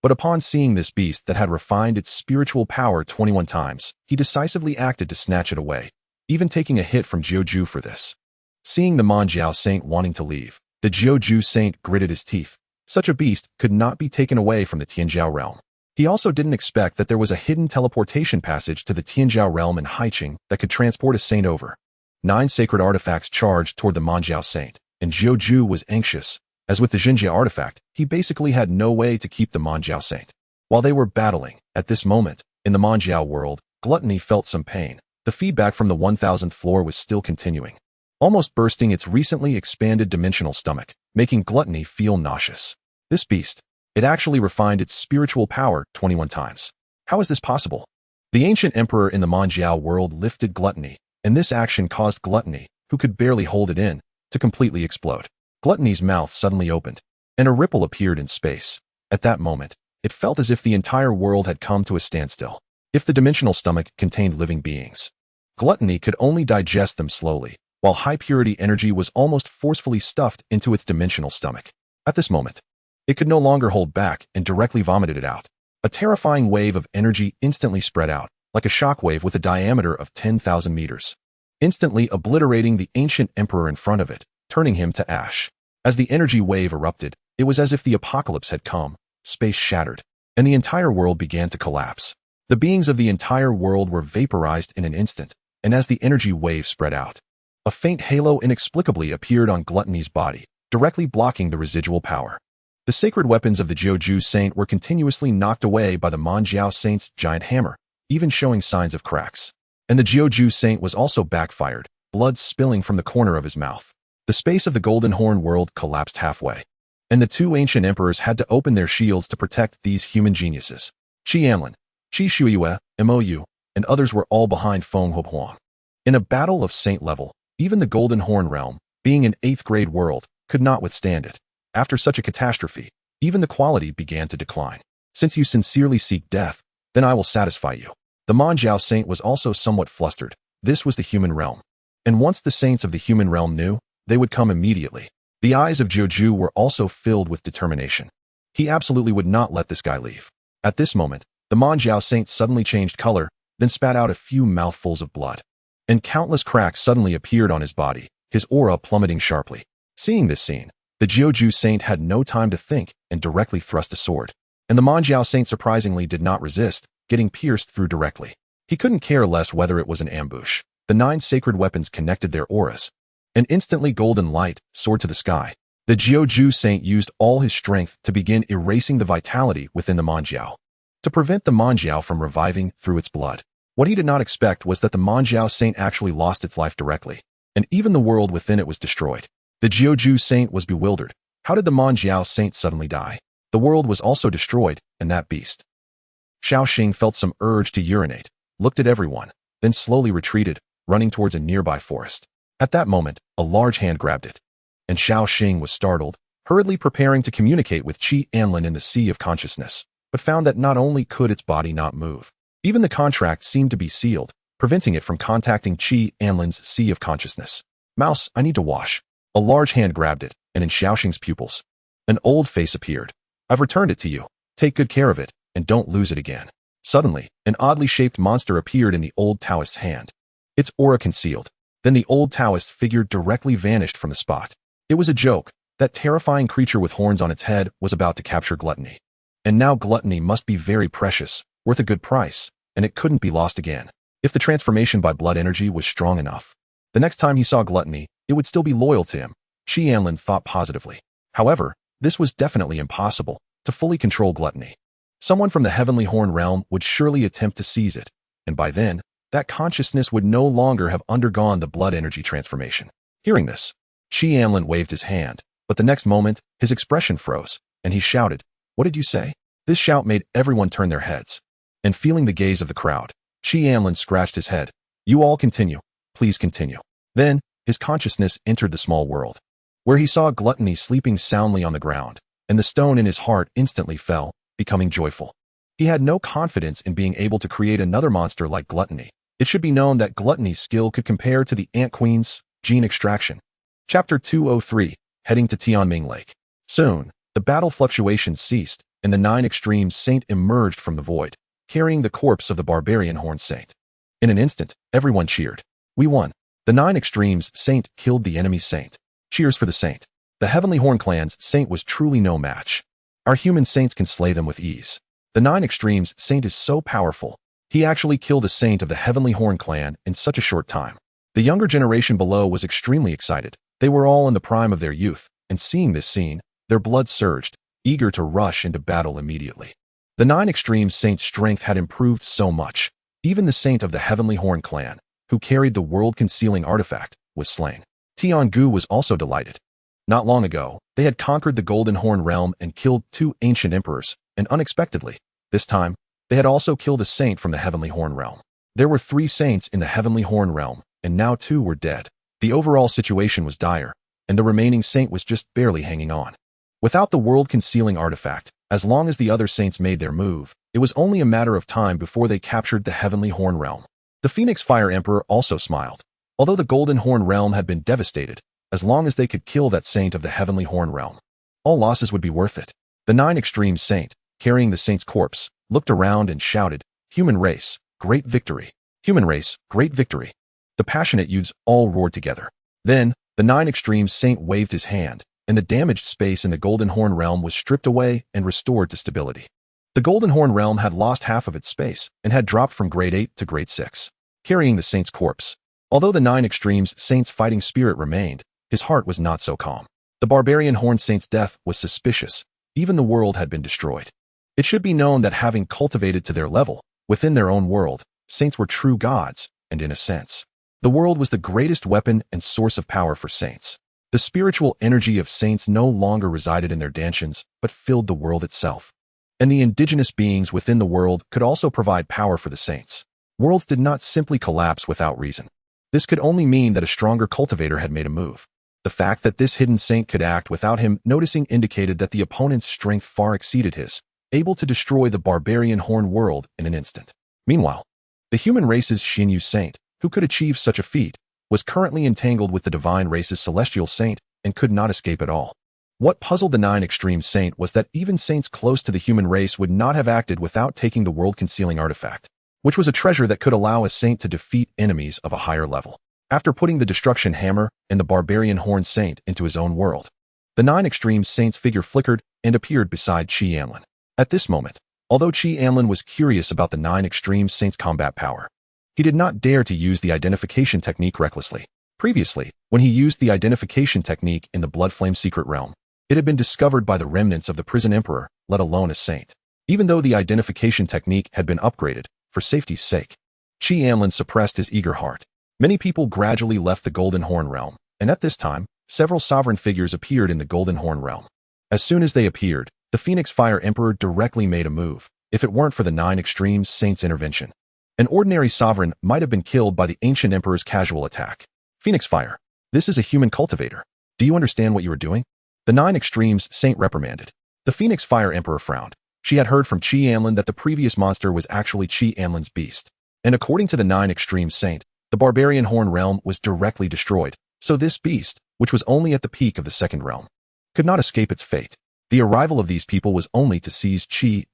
But upon seeing this beast that had refined its spiritual power 21 times, he decisively acted to snatch it away, even taking a hit from Jiuju for this. Seeing the Manjiao Saint wanting to leave, the Jiuju Saint gritted his teeth. Such a beast could not be taken away from the Tianjiao realm. He also didn't expect that there was a hidden teleportation passage to the Tianjiao realm in Haiqing that could transport a saint over. 9 sacred artifacts charged toward the Manjiao Saint, and Jiuju was anxious. As with the Xinjia artifact, he basically had no way to keep the Manjiao Saint. While they were battling, at this moment, in the Manjiao world, Gluttony felt some pain. The feedback from the 1000th floor was still continuing, almost bursting its recently expanded dimensional stomach, making Gluttony feel nauseous. This beast, it actually refined its spiritual power 21 times. How is this possible? The ancient emperor in the Manjiao world lifted Gluttony, and this action caused Gluttony, who could barely hold it in, to completely explode. Gluttony's mouth suddenly opened, and a ripple appeared in space. At that moment, it felt as if the entire world had come to a standstill. If the dimensional stomach contained living beings, Gluttony could only digest them slowly, while high-purity energy was almost forcefully stuffed into its dimensional stomach. At this moment, it could no longer hold back and directly vomited it out. A terrifying wave of energy instantly spread out, like a shockwave with a diameter of 10,000 meters, instantly obliterating the ancient emperor in front of it, turning him to ash. As the energy wave erupted, it was as if the apocalypse had come, space shattered, and the entire world began to collapse. The beings of the entire world were vaporized in an instant, and as the energy wave spread out, a faint halo inexplicably appeared on Gluttony's body, directly blocking the residual power. The sacred weapons of the Jiuju Saint were continuously knocked away by the Manjiao Saint's giant hammer, even showing signs of cracks. And the Jiuju Saint was also backfired, blood spilling from the corner of his mouth. The space of the Golden Horn world collapsed halfway, and the 2 ancient emperors had to open their shields to protect these human geniuses. Qi Anlin, Qi Shuiyue, Mou, and others were all behind Feng Huohuang. In a battle of saint level, even the Golden Horn realm, being an 8th grade world, could not withstand it. After such a catastrophe, even the quality began to decline. Since you sincerely seek death, then I will satisfy you. The Manjiao Saint was also somewhat flustered. This was the human realm. And once the saints of the human realm knew, they would come immediately. The eyes of Jiuju were also filled with determination. He absolutely would not let this guy leave. At this moment, the Manjiao Saint suddenly changed color, then spat out a few mouthfuls of blood. And countless cracks suddenly appeared on his body, his aura plummeting sharply. Seeing this scene, the Jiuju Saint had no time to think and directly thrust a sword. And the Manjiao Saint surprisingly did not resist, getting pierced through directly. He couldn't care less whether it was an ambush. The 9 sacred weapons connected their auras, and instantly golden light soared to the sky. The Jiuju Saint used all his strength to begin erasing the vitality within the Manjiao, to prevent the Manjiao from reviving through its blood. What he did not expect was that the Manjiao Saint actually lost its life directly, and even the world within it was destroyed. The Jiuju Saint was bewildered. How did the Manjiao Saint suddenly die? The world was also destroyed, and that beast. Xiaoxing felt some urge to urinate, looked at everyone, then slowly retreated, running towards a nearby forest. At that moment, a large hand grabbed it, and Xiaoxing was startled, hurriedly preparing to communicate with Qi Anlin in the Sea of Consciousness, but found that not only could its body not move, even the contract seemed to be sealed, preventing it from contacting Qi Anlin's Sea of Consciousness. Mouse, I need to wash. A large hand grabbed it, and in Xiaoxing's pupils, an old face appeared. I've returned it to you. Take good care of it, and don't lose it again. Suddenly, an oddly shaped monster appeared in the old Taoist's hand, its aura concealed. Then the old Taoist figure directly vanished from the spot. It was a joke. That terrifying creature with horns on its head was about to capture Gluttony. And now Gluttony must be very precious, worth a good price, and it couldn't be lost again. If the transformation by blood energy was strong enough, the next time he saw Gluttony, it would still be loyal to him. Qi Anlin thought positively. However, this was definitely impossible, to fully control Gluttony. Someone from the Heavenly Horn realm would surely attempt to seize it, and by then, that consciousness would no longer have undergone the blood energy transformation. Hearing this, Qi Anlin waved his hand, but the next moment, his expression froze, and he shouted, "What did you say?" This shout made everyone turn their heads, and feeling the gaze of the crowd, Qi Anlin scratched his head. "You all continue. Please continue." Then, his consciousness entered the small world, where he saw Gluttony sleeping soundly on the ground, and the stone in his heart instantly fell, becoming joyful. He had no confidence in being able to create another monster like Gluttony. It should be known that Gluttony's skill could compare to the Ant Queen's gene extraction. Chapter 203, Heading to Tianming Lake. Soon, the battle fluctuations ceased, and the 9 Extremes Saint emerged from the void, carrying the corpse of the barbarian Horn Saint. In an instant, everyone cheered. We won. The 9 Extremes Saint killed the enemy Saint. Cheers for the Saint. The Heavenly Horn clan's Saint was truly no match. Our human Saints can slay them with ease. The 9 Extremes Saint is so powerful. He actually killed a Saint of the Heavenly Horn clan in such a short time. The younger generation below was extremely excited. They were all in the prime of their youth, and seeing this scene, their blood surged, eager to rush into battle immediately. The 9 Extremes Saint's strength had improved so much. Even the Saint of the Heavenly Horn clan, who carried the world-concealing artifact, was slain. Tiangu was also delighted. Not long ago, they had conquered the Golden Horn realm and killed 2 ancient emperors, and unexpectedly, this time, they had also killed a Saint from the Heavenly Horn realm. There were 3 Saints in the Heavenly Horn realm, and now 2 were dead. The overall situation was dire, and the remaining Saint was just barely hanging on. Without the world-concealing artifact, as long as the other Saints made their move, it was only a matter of time before they captured the Heavenly Horn realm. The Phoenix Fire Emperor also smiled. Although the Golden Horn realm had been devastated, as long as they could kill that Saint of the Heavenly Horn realm, all losses would be worth it. The 9 Extremes Saint, carrying the Saint's corpse, looked around and shouted, "Human race, great victory! Human race, great victory!" The passionate youths all roared together. Then, the 9 Extremes Saint waved his hand, and the damaged space in the Golden Horn realm was stripped away and restored to stability. The Golden Horn realm had lost half of its space and had dropped from Grade 8 to Grade 6, carrying the Saint's corpse. Although the 9 Extremes Saint's fighting spirit remained, his heart was not so calm. The barbarian Horn Saint's death was suspicious. Even the world had been destroyed. It should be known that having cultivated to their level, within their own world, Saints were true gods, and in a sense, the world was the greatest weapon and source of power for Saints. The spiritual energy of Saints no longer resided in their dantions, but filled the world itself. And the indigenous beings within the world could also provide power for the Saints. Worlds did not simply collapse without reason. This could only mean that a stronger cultivator had made a move. The fact that this hidden Saint could act without him noticing indicated that the opponent's strength far exceeded his, able to destroy the barbarian Horn world in an instant. Meanwhile, the human race's Xinyu Saint, who could achieve such a feat, was currently entangled with the divine race's celestial Saint and could not escape at all. What puzzled the 9 Extremes Saint was that even Saints close to the human race would not have acted without taking the world-concealing artifact, which was a treasure that could allow a Saint to defeat enemies of a higher level. After putting the destruction hammer and the barbarian Horn Saint into his own world, the 9 Extremes Saint's figure flickered and appeared beside Anlin. At this moment, although Anlin was curious about the 9 Extremes Saint's combat power, he did not dare to use the identification technique recklessly. Previously, when he used the identification technique in the Bloodflame Secret Realm, it had been discovered by the remnants of the Prison Emperor, let alone a Saint. Even though the identification technique had been upgraded, for safety's sake, Anlin suppressed his eager heart. Many people gradually left the Golden Horn realm, and at this time, several sovereign figures appeared in the Golden Horn realm. As soon as they appeared, the Phoenix Fire Emperor directly made a move, if it weren't for the 9 Extremes Saint's intervention. An ordinary sovereign might have been killed by the ancient emperor's casual attack. Phoenix Fire, this is a human cultivator. Do you understand what you are doing? The 9 Extremes Saint reprimanded. The Phoenix Fire Emperor frowned. She had heard from Anlin that the previous monster was actually Anlin's beast. And according to the 9 Extremes Saint, the barbarian Horn realm was directly destroyed, so this beast, which was only at the peak of the second realm, could not escape its fate. The arrival of these people was only to seize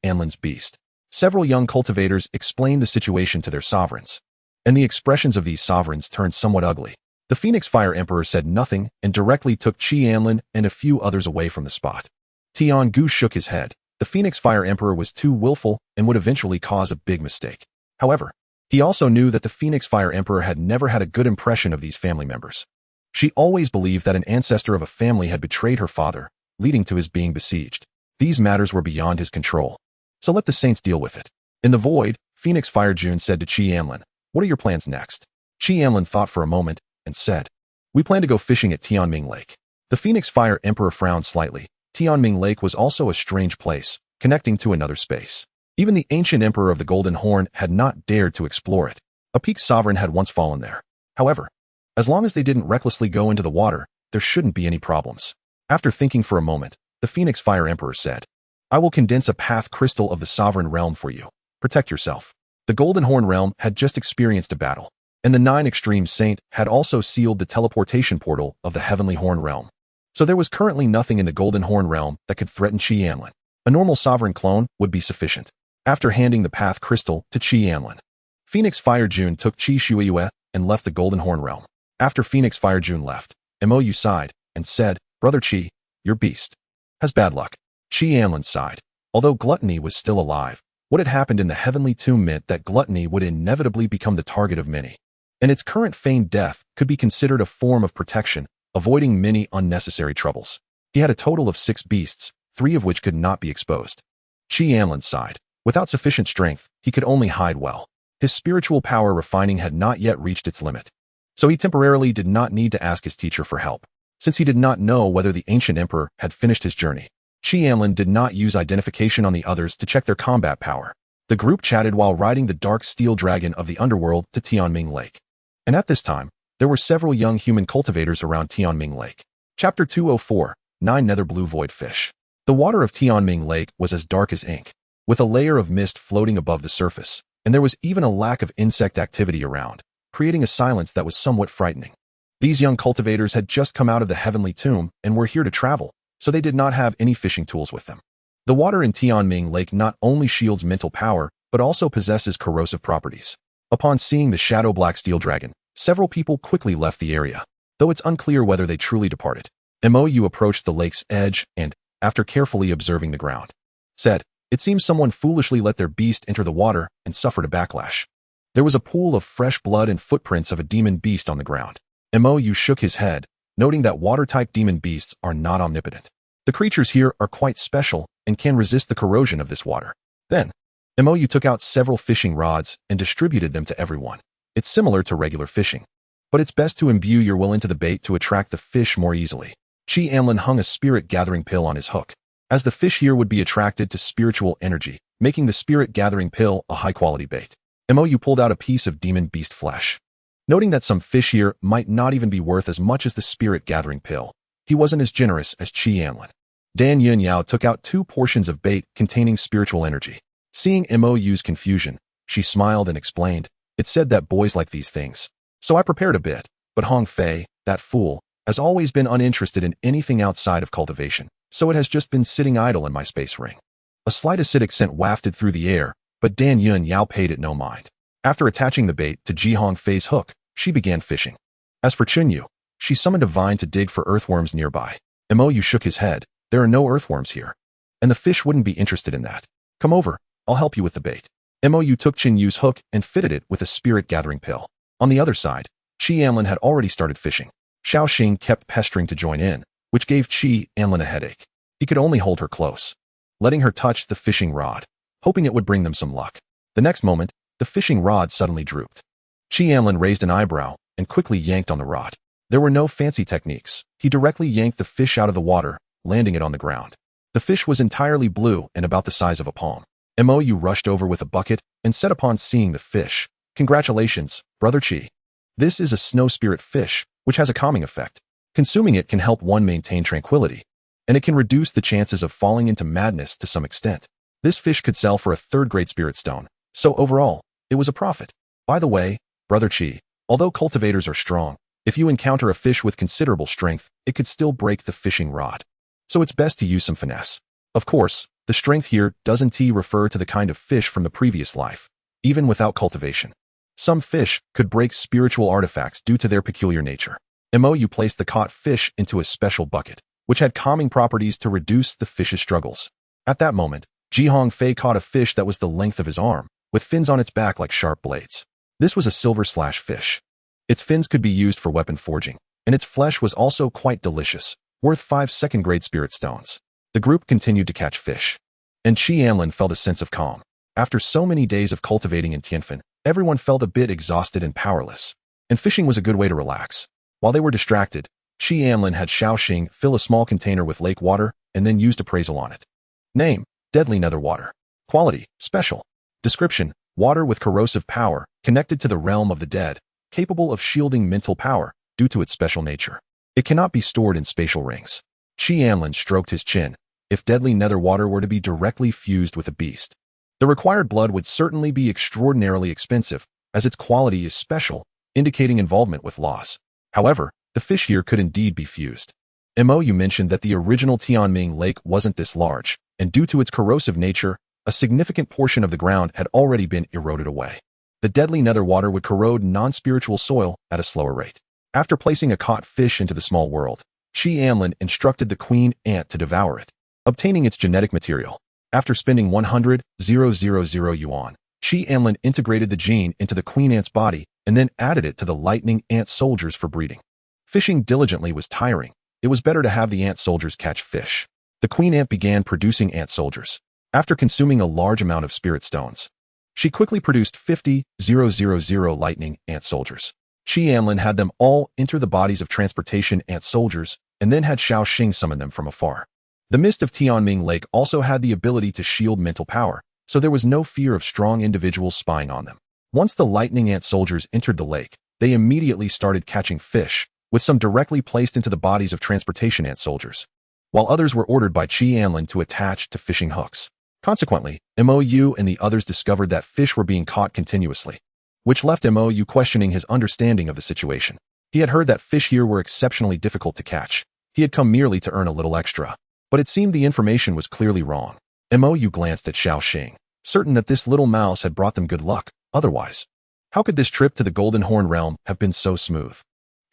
Anlin's beast. Several young cultivators explained the situation to their sovereigns, and the expressions of these sovereigns turned somewhat ugly. The Phoenix Fire Emperor said nothing and directly took Anlin and a few others away from the spot. Tiangu shook his head. The Phoenix Fire Emperor was too willful and would eventually cause a big mistake. However, he also knew that the Phoenix Fire Emperor had never had a good impression of these family members. She always believed that an ancestor of a family had betrayed her father, leading to his being besieged. These matters were beyond his control, so let the Saints deal with it. In the void, Phoenix Fire June said to Anlin, "What are your plans next?" Anlin thought for a moment and said, "We plan to go fishing at Tianming Lake." The Phoenix Fire Emperor frowned slightly. Tianming Lake was also a strange place, connecting to another space. Even the ancient emperor of the Golden Horn had not dared to explore it. A peak sovereign had once fallen there. However, as long as they didn't recklessly go into the water, there shouldn't be any problems. After thinking for a moment, the Phoenix Fire Emperor said, "I will condense a path crystal of the sovereign realm for you. Protect yourself." The Golden Horn realm had just experienced a battle, and the 9 Extremes Saint had also sealed the teleportation portal of the Heavenly Horn realm. So there was currently nothing in the Golden Horn realm that could threaten Anlin. A normal sovereign clone would be sufficient. After handing the path crystal to Qi Anlin, Phoenix Fire Jun took Qi Shuiyue and left the Golden Horn realm. After Phoenix Fire Jun left, Mou sighed and said, "Brother Qi, your beast has bad luck." Qi Anlin sighed. Although gluttony was still alive, what had happened in the heavenly tomb meant that gluttony would inevitably become the target of many, and its current feigned death could be considered a form of protection, avoiding many unnecessary troubles. He had a total of 6 beasts, 3 of which could not be exposed. Qi Anlin sighed. Without sufficient strength, he could only hide well. His spiritual power refining had not yet reached its limit, so he temporarily did not need to ask his teacher for help, since he did not know whether the ancient emperor had finished his journey. Qi Anlin did not use identification on the others to check their combat power. The group chatted while riding the dark steel dragon of the underworld to Tianming Lake. And at this time, there were several young human cultivators around Tianming Lake. Chapter 204, 9 Nether Blue Void Fish. The water of Tianming Lake was as dark as ink, with a layer of mist floating above the surface, and there was even a lack of insect activity around, creating a silence that was somewhat frightening. These young cultivators had just come out of the heavenly tomb and were here to travel, so they did not have any fishing tools with them. The water in Tianming Lake not only shields mental power, but also possesses corrosive properties. Upon seeing the shadow black steel dragon, several people quickly left the area, though it's unclear whether they truly departed. Mou approached the lake's edge and, after carefully observing the ground, said, "It seems someone foolishly let their beast enter the water and suffered a backlash." There was a pool of fresh blood and footprints of a demon beast on the ground. Mou shook his head, noting that water-type demon beasts are not omnipotent. The creatures here are quite special and can resist the corrosion of this water. Then, Mou took out several fishing rods and distributed them to everyone. It's similar to regular fishing, but it's best to imbue your will into the bait to attract the fish more easily. Qi Anlin hung a spirit-gathering pill on his hook, as the fish here would be attracted to spiritual energy, making the spirit-gathering pill a high-quality bait. Mou pulled out a piece of demon beast flesh. Noting that some fish here might not even be worth as much as the spirit-gathering pill, he wasn't as generous as Qi Anlin. Dan Yun Yao took out 2 portions of bait containing spiritual energy. Seeing Mou's confusion, she smiled and explained, "It said that boys like these things, so I prepared a bit, but Hongfei, that fool, has always been uninterested in anything outside of cultivation, so it has just been sitting idle in my space ring." A slight acidic scent wafted through the air, but Dan Yun Yao paid it no mind. After attaching the bait to Ji Hongfei's hook, she began fishing. As for Chunyu, she summoned a vine to dig for earthworms nearby. Mou shook his head. "There are no earthworms here, and the fish wouldn't be interested in that. Come over, I'll help you with the bait." Mou took Chunyu's hook and fitted it with a spirit-gathering pill. On the other side, Qi Anlin had already started fishing. Xiao Xing kept pestering to join in, which gave Qi Anlin a headache. He could only hold her close, letting her touch the fishing rod, hoping it would bring them some luck. The next moment, the fishing rod suddenly drooped. Qi Anlin raised an eyebrow and quickly yanked on the rod. There were no fancy techniques. He directly yanked the fish out of the water, landing it on the ground. The fish was entirely blue and about the size of a palm. Mou rushed over with a bucket and said upon seeing the fish, "Congratulations, Brother Qi. This is a snow spirit fish, which has a calming effect. Consuming it can help one maintain tranquility, and it can reduce the chances of falling into madness to some extent. This fish could sell for a 3rd-grade spirit stone, so overall, it was a profit. By the way, Brother Qi, although cultivators are strong, if you encounter a fish with considerable strength, it could still break the fishing rod. So it's best to use some finesse. Of course, the strength here doesn't refer to the kind of fish from the previous life, even without cultivation. Some fish could break spiritual artifacts due to their peculiar nature." Mou placed the caught fish into a special bucket, which had calming properties to reduce the fish's struggles. At that moment, Ji Hongfei caught a fish that was the length of his arm, with fins on its back like sharp blades. This was a silver slash fish. Its fins could be used for weapon forging, and its flesh was also quite delicious, worth 5 2nd-grade spirit stones. The group continued to catch fish, and Qi Anlin felt a sense of calm. After so many days of cultivating in Tianfan, everyone felt a bit exhausted and powerless, and fishing was a good way to relax. While they were distracted, Qi Anlin had Xiao Xing fill a small container with lake water and then used appraisal on it. Name: Deadly Nether Water. Quality: Special. Description: Water with corrosive power, connected to the realm of the dead, capable of shielding mental power due to its special nature. It cannot be stored in spatial rings. Qi Anlin stroked his chin. If deadly nether water were to be directly fused with a beast, the required blood would certainly be extraordinarily expensive, as its quality is special, indicating involvement with laws. However, the fish here could indeed be fused. Mou mentioned that the original Tianming Lake wasn't this large, and due to its corrosive nature, a significant portion of the ground had already been eroded away. The deadly nether water would corrode non-spiritual soil at a slower rate. After placing a caught fish into the small world, Anlin instructed the queen ant to devour it, obtaining its genetic material. After spending 100,000 yuan, Anlin integrated the gene into the queen ant's body and then added it to the lightning ant soldiers for breeding. Fishing diligently was tiring. It was better to have the ant soldiers catch fish. The queen ant began producing ant soldiers. After consuming a large amount of spirit stones, she quickly produced 50,000 lightning ant soldiers. Anlin had them all enter the bodies of transportation ant soldiers and then had Xiaoxing summon them from afar. The mist of Tianming Lake also had the ability to shield mental power, so there was no fear of strong individuals spying on them. Once the lightning ant soldiers entered the lake, they immediately started catching fish, with some directly placed into the bodies of transportation ant soldiers, while others were ordered by Anlin to attach to fishing hooks. Consequently, Mou and the others discovered that fish were being caught continuously, which left Mou questioning his understanding of the situation. He had heard that fish here were exceptionally difficult to catch. He had come merely to earn a little extra, but it seemed the information was clearly wrong. Mou glanced at Xiaoxing, certain that this little mouse had brought them good luck. Otherwise, how could this trip to the Golden Horn Realm have been so smooth?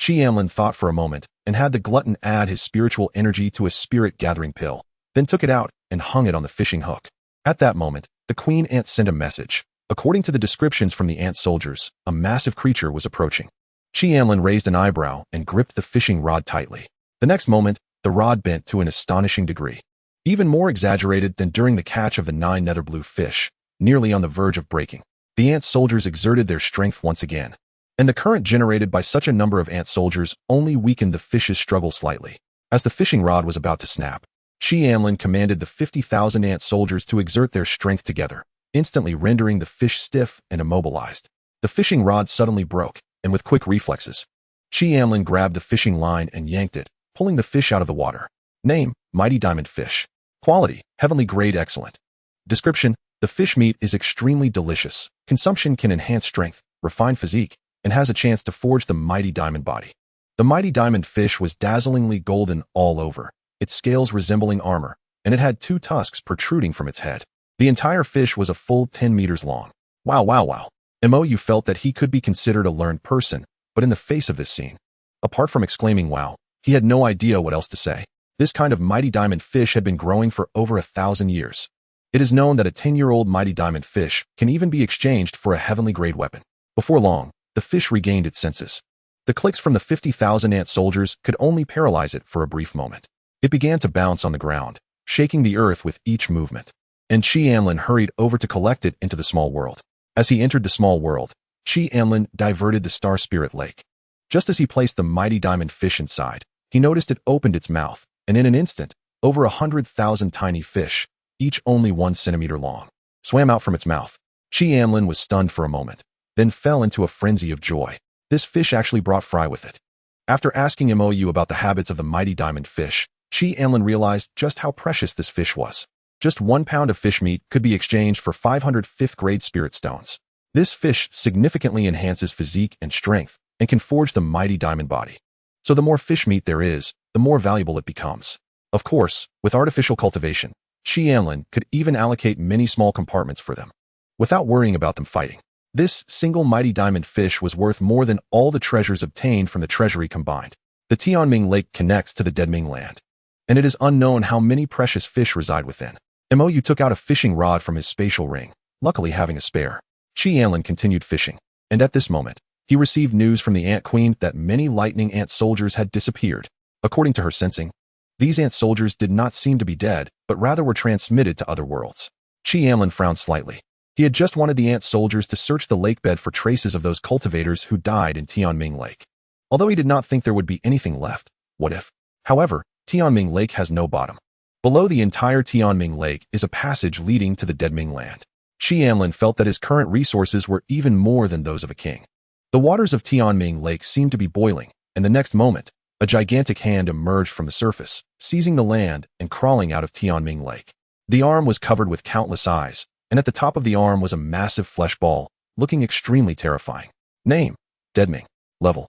Anlin thought for a moment and had the glutton add his spiritual energy to a spirit-gathering pill, then took it out and hung it on the fishing hook. At that moment, the queen ant sent a message. According to the descriptions from the ant soldiers, a massive creature was approaching. Anlin raised an eyebrow and gripped the fishing rod tightly. The next moment, the rod bent to an astonishing degree, even more exaggerated than during the catch of the 9 nether blue fish, nearly on the verge of breaking. The ant soldiers exerted their strength once again, and the current generated by such a number of ant soldiers only weakened the fish's struggle slightly. As the fishing rod was about to snap, Anlin commanded the 50,000 ant soldiers to exert their strength together, instantly rendering the fish stiff and immobilized. The fishing rod suddenly broke, and with quick reflexes, Anlin grabbed the fishing line and yanked it, pulling the fish out of the water. Name: Mighty Diamond Fish. Quality: Heavenly Grade Excellent. Description: the fish meat is extremely delicious. Consumption can enhance strength, refine physique, and has a chance to forge the mighty diamond body. The mighty diamond fish was dazzlingly golden all over, its scales resembling armor, and it had 2 tusks protruding from its head. The entire fish was a full 10 meters long. Wow, wow, wow. Mou felt that he could be considered a learned person, but in the face of this scene, apart from exclaiming wow, he had no idea what else to say. This kind of mighty diamond fish had been growing for over 1,000 years. It is known that a 10-year-old mighty diamond fish can even be exchanged for a heavenly grade weapon. Before long, the fish regained its senses. The clicks from the 50,000 ant soldiers could only paralyze it for a brief moment. It began to bounce on the ground, shaking the earth with each movement, and Anlin hurried over to collect it into the small world. As he entered the small world, Anlin diverted the star spirit lake. Just as he placed the mighty diamond fish inside, he noticed it opened its mouth, and in an instant, over 100,000 tiny fish, each only 1 centimeter long, swam out from its mouth. Anlin was stunned for a moment, then fell into a frenzy of joy. This fish actually brought Fry with it. After asking Mou about the habits of the mighty diamond fish, Anlin realized just how precious this fish was. Just 1 pound of fish meat could be exchanged for 500 5th-grade spirit stones. This fish significantly enhances physique and strength and can forge the mighty diamond body. So the more fish meat there is, the more valuable it becomes. Of course, with artificial cultivation, Anlin could even allocate many small compartments for them, without worrying about them fighting. This single mighty diamond fish was worth more than all the treasures obtained from the treasury combined. The Tianming Lake connects to the Deadming land, and it is unknown how many precious fish reside within. Mou took out a fishing rod from his spatial ring, luckily having a spare. Anlin continued fishing, and at this moment, he received news from the Ant Queen that many lightning ant soldiers had disappeared. According to her sensing, these ant soldiers did not seem to be dead, but rather were transmitted to other worlds. Anlin frowned slightly. He had just wanted the ant soldiers to search the lake bed for traces of those cultivators who died in Tianming Lake. Although he did not think there would be anything left, what if? However, Tianming Lake has no bottom. Below the entire Tianming Lake is a passage leading to the Deadming land. Anlin felt that his current resources were even more than those of a king. The waters of Tianming Lake seemed to be boiling, and the next moment, a gigantic hand emerged from the surface, seizing the land and crawling out of Tianming Lake. The arm was covered with countless eyes, and at the top of the arm was a massive flesh ball, looking extremely terrifying. Name: Deadming. Level: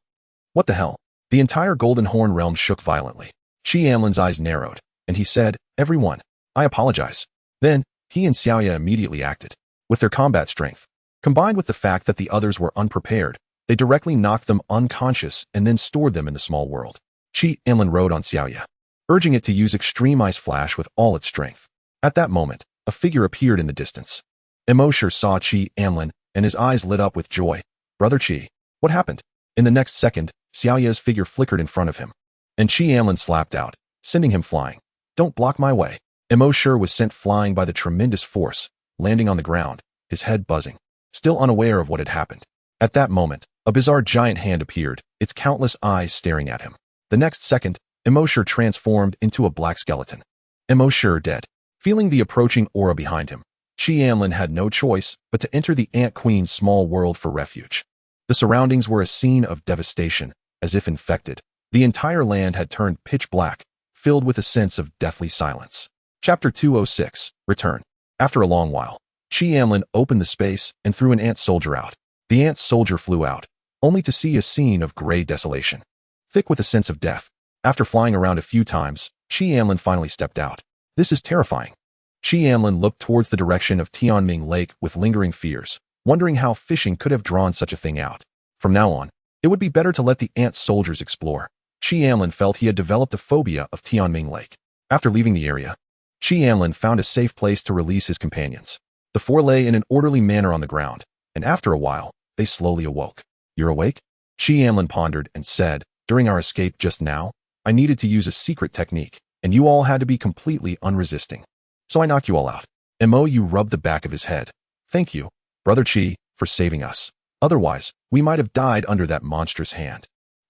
what the hell? The entire Golden Horn realm shook violently. Anlin's eyes narrowed, and he said, "Everyone, I apologize. Then, he and Xiaoya immediately acted. With their combat strength, combined with the fact that the others were unprepared, they directly knocked them unconscious and then stored them in the small world. Anlin rode on Xiaoya, urging it to use Extreme Ice Flash with all its strength. At that moment, a figure appeared in the distance. Emosher saw Anlin, and his eyes lit up with joy. Brother Qi, what happened? In the next second, Xiaoya's figure flickered in front of him, and Anlin slapped out, sending him flying. Don't block my way. Emosher was sent flying by the tremendous force, landing on the ground, his head buzzing, still unaware of what had happened. At that moment, a bizarre giant hand appeared, its countless eyes staring at him. The next second, Emosher transformed into a black skeleton. Emosher dead. Feeling the approaching aura behind him, Anlin had no choice but to enter the Ant Queen's small world for refuge. The surroundings were a scene of devastation, as if infected. The entire land had turned pitch black, filled with a sense of deathly silence. Chapter 206, Return. After a long while, Anlin opened the space and threw an ant soldier out. The ant soldier flew out, only to see a scene of gray desolation, thick with a sense of death. After flying around a few times, Anlin finally stepped out. This is terrifying. Anlin looked towards the direction of Tianming Lake with lingering fears, wondering how fishing could have drawn such a thing out. From now on, it would be better to let the ant soldiers explore. Anlin felt he had developed a phobia of Tianming Lake. After leaving the area, Anlin found a safe place to release his companions. The four lay in an orderly manner on the ground, and after a while, they slowly awoke. You're awake? Anlin pondered and said, during our escape just now, I needed to use a secret technique, and you all had to be completely unresisting. So I knocked you all out. Mo rubbed the back of his head. Thank you, Brother Qi, for saving us. Otherwise, we might have died under that monstrous hand.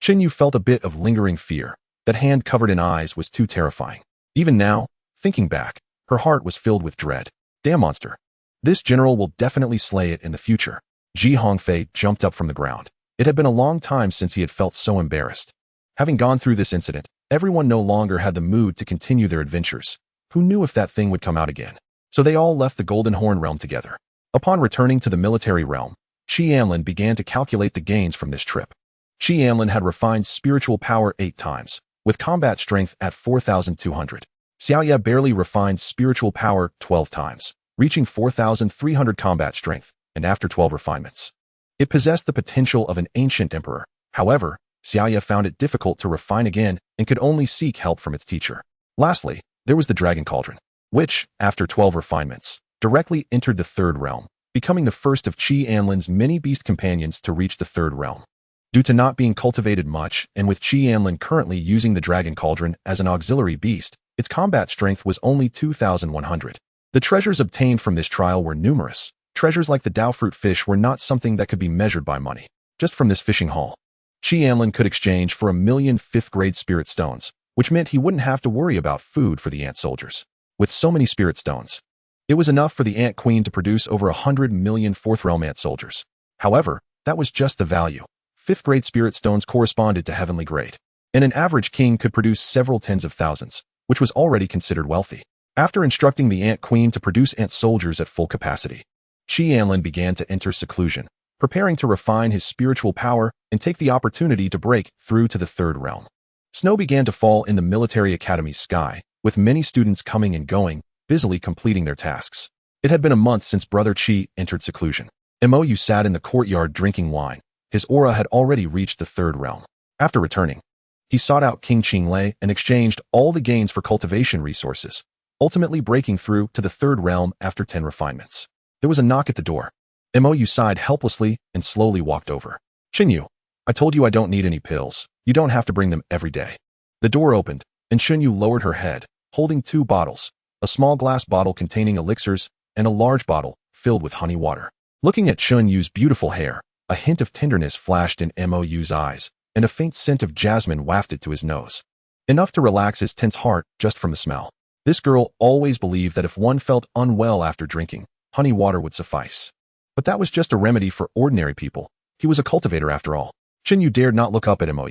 Yu felt a bit of lingering fear. That hand covered in eyes was too terrifying. Even now, thinking back, her heart was filled with dread. Damn monster. This general will definitely slay it in the future. Hongfei jumped up from the ground. It had been a long time since he had felt so embarrassed. Having gone through this incident, everyone no longer had the mood to continue their adventures. Who knew if that thing would come out again? So they all left the Golden Horn realm together. Upon returning to the military realm, Anlin began to calculate the gains from this trip. Anlin had refined spiritual power 8 times, with combat strength at 4,200. Xiaoya barely refined spiritual power 12 times, reaching 4,300 combat strength, and after 12 refinements, it possessed the potential of an ancient emperor. However, Xiaoya found it difficult to refine again and could only seek help from its teacher. Lastly, there was the Dragon Cauldron, which, after 12 refinements, directly entered the 3rd realm, becoming the first of Anlin's many beast companions to reach the 3rd realm. Due to not being cultivated much, and with Anlin currently using the Dragon Cauldron as an auxiliary beast, its combat strength was only 2,100. The treasures obtained from this trial were numerous. Treasures like the Dao fruit fish were not something that could be measured by money. Just from this fishing haul, Anlin could exchange for 1,000,000 5th-grade spirit stones, which meant he wouldn't have to worry about food for the ant soldiers. With so many spirit stones, it was enough for the Ant Queen to produce over 100 million 4th realm ant soldiers. However, that was just the value. 5th-grade spirit stones corresponded to heavenly grade, and an average king could produce several tens of thousands, which was already considered wealthy. After instructing the Ant Queen to produce ant soldiers at full capacity, Anlin began to enter seclusion, preparing to refine his spiritual power and take the opportunity to break through to the 3rd realm. Snow began to fall in the military academy's sky, with many students coming and going, busily completing their tasks. It had been a month since Brother Qi entered seclusion. Mo sat in the courtyard drinking wine. His aura had already reached the 3rd realm. After returning, he sought out King Qinglei and exchanged all the gains for cultivation resources, ultimately breaking through to the 3rd realm after 10 refinements. There was a knock at the door. Mo sighed helplessly and slowly walked over. Xinyu, I told you I don't need any pills. You don't have to bring them every day. The door opened, and Xinyu lowered her head, holding 2 bottles, a small glass bottle containing elixirs and a large bottle filled with honey water. Looking at Xunyu's beautiful hair, a hint of tenderness flashed in Mo's eyes, and a faint scent of jasmine wafted to his nose. Enough to relax his tense heart just from the smell. This girl always believed that if one felt unwell after drinking, honey water would suffice. But that was just a remedy for ordinary people. He was a cultivator after all. Xinyu dared not look up at Mo.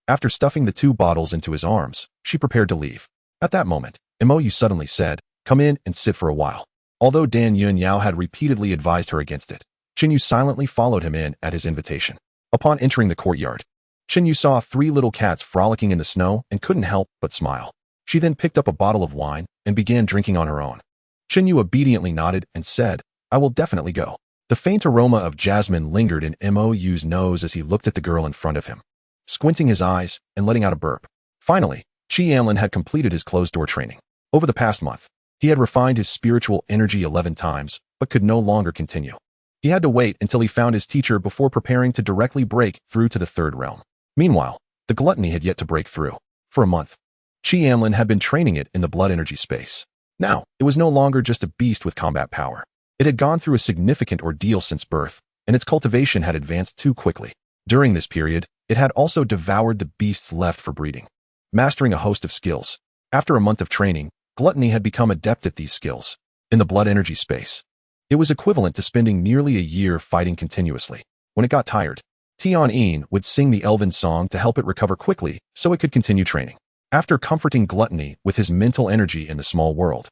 After stuffing the 2 bottles into his arms, she prepared to leave. At that moment, Mo suddenly said, "Come in and sit for a while." Although Dan Yunyao had repeatedly advised her against it, Xinyu silently followed him in at his invitation. Upon entering the courtyard, Xinyu saw 3 little cats frolicking in the snow and couldn't help but smile. She then picked up a bottle of wine and began drinking on her own. Yu obediently nodded and said, "I will definitely go." The faint aroma of jasmine lingered in Mou's nose as he looked at the girl in front of him, squinting his eyes and letting out a burp. Finally, Anlin had completed his closed-door training. Over the past month, he had refined his spiritual energy 11 times, but could no longer continue. He had to wait until he found his teacher before preparing to directly break through to the third realm. Meanwhile, the gluttony had yet to break through. For a month, Anlin had been training it in the blood energy space. Now, it was no longer just a beast with combat power. It had gone through a significant ordeal since birth, and its cultivation had advanced too quickly. During this period, it had also devoured the beasts left for breeding, mastering a host of skills. After a month of training, Gluttony had become adept at these skills. In the blood energy space, it was equivalent to spending nearly a year fighting continuously. When it got tired, Tian would sing the elven song to help it recover quickly so it could continue training. After comforting Gluttony with his mental energy in the small world,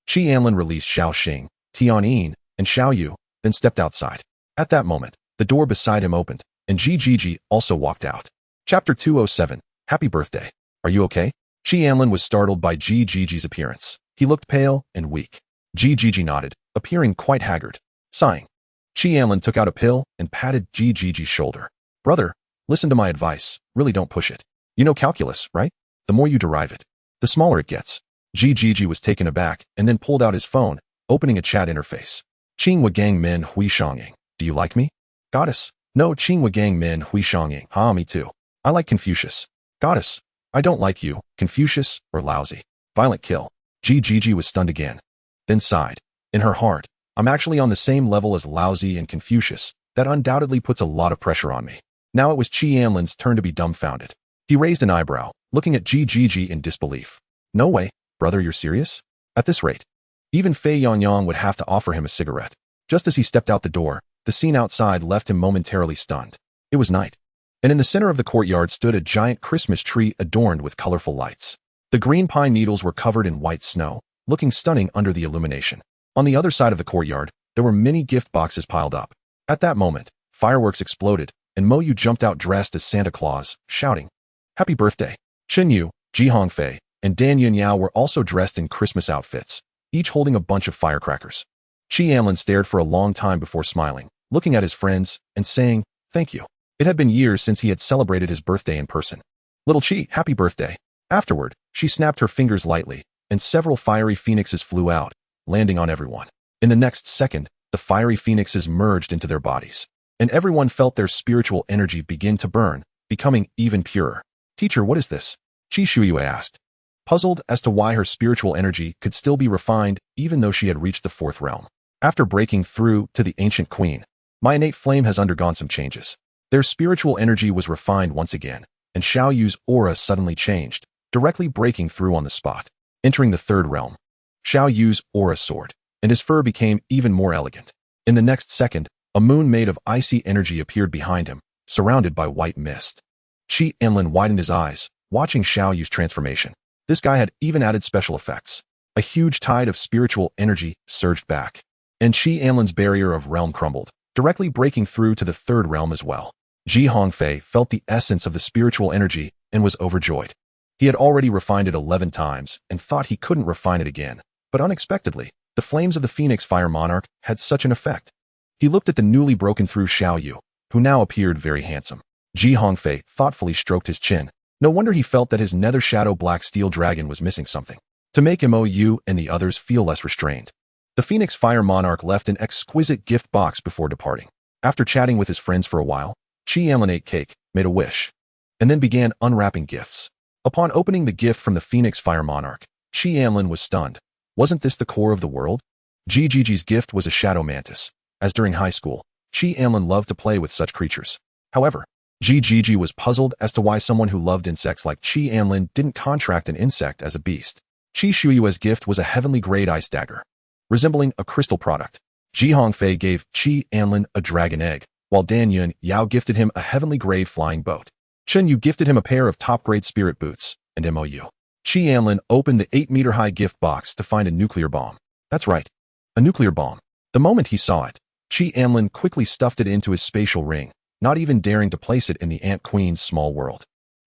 Anlin released Xiao Xing, Tian and Xiao Yu, then stepped outside. At that moment, the door beside him opened, and Gigi also walked out. Chapter 207, Happy Birthday. Are you okay? Anlin was startled by Gigi's appearance. He looked pale and weak. Gigi nodded, appearing quite haggard. Sighing, Anlin took out a pill and patted Gigi's shoulder. Brother, listen to my advice. Really don't push it. You know calculus, right? The more you derive it, the smaller it gets. Gigi was taken aback and then pulled out his phone, opening a chat interface. Qingwa Gang Min Hui Xiangying. Do you like me? Goddess. No, Qingwa Gang Min Hui Xiangying. Ha, me too. I like Confucius. Goddess. I don't like you, Confucius, or lousy. Violent kill. Gigi was stunned again. Then sighed. In her heart, I'm actually on the same level as lousy and Confucius. That undoubtedly puts a lot of pressure on me. Now it was Anlin's turn to be dumbfounded. He raised an eyebrow, looking at Gigi in disbelief. No way, brother, you're serious? At this rate, even Fei Yangyang would have to offer him a cigarette. Just as he stepped out the door, the scene outside left him momentarily stunned. It was night, and in the center of the courtyard stood a giant Christmas tree adorned with colorful lights. The green pine needles were covered in white snow, looking stunning under the illumination. On the other side of the courtyard, there were many gift boxes piled up. At that moment, fireworks exploded, and Mo Yu jumped out dressed as Santa Claus, shouting, "Happy birthday!" Chen Yu, Ji Hongfei, and Dan Yunyao were also dressed in Christmas outfits, each holding a bunch of firecrackers. Anlin stared for a long time before smiling, looking at his friends and saying, "Thank you." It had been years since he had celebrated his birthday in person. Little Chi, happy birthday. Afterward, she snapped her fingers lightly, and several fiery phoenixes flew out, landing on everyone. In the next second, the fiery phoenixes merged into their bodies, and everyone felt their spiritual energy begin to burn, becoming even purer. Teacher, what is this? Chi Shuiyue asked, puzzled as to why her spiritual energy could still be refined even though she had reached the fourth realm. After breaking through to the ancient queen, my innate flame has undergone some changes. Their spiritual energy was refined once again, and Xiao Yu's aura suddenly changed, directly breaking through on the spot. Entering the third realm, Xiao Yu's aura soared, and his fur became even more elegant. In the next second, a moon made of icy energy appeared behind him, surrounded by white mist. Anlin widened his eyes, watching Xiao Yu's transformation. This guy had even added special effects. A huge tide of spiritual energy surged back, and Anlin's barrier of realm crumbled, directly breaking through to the third realm as well. Ji Hongfei felt the essence of the spiritual energy and was overjoyed. He had already refined it 11 times and thought he couldn't refine it again, but unexpectedly, the flames of the Phoenix Fire Monarch had such an effect. He looked at the newly broken through Xiao Yu, who now appeared very handsome. Ji Hongfei thoughtfully stroked his chin. No wonder he felt that his nether shadow black steel dragon was missing something, to make Mou and the others feel less restrained. The Phoenix Fire Monarch left an exquisite gift box before departing. After chatting with his friends for a while, Anlin ate cake, made a wish, and then began unwrapping gifts. Upon opening the gift from the Phoenix Fire Monarch, Anlin was stunned. Wasn't this the core of the world? Gigi's gift was a shadow mantis, as during high school, Anlin loved to play with such creatures. However, Gigi was puzzled as to why someone who loved insects like Anlin didn't contract an insect as a beast. Chi Shuyue's gift was a heavenly grade ice dagger, resembling a crystal product. Ji Hongfei gave Anlin a dragon egg, while Dan Yao gifted him a heavenly grade flying boat. Chen Yu gifted him a pair of top-grade spirit boots, and Mou. Anlin opened the 8-meter-high gift box to find a nuclear bomb. That's right, a nuclear bomb. The moment he saw it, Anlin quickly stuffed it into his spatial ring, not even daring to place it in the Ant Queen's small world.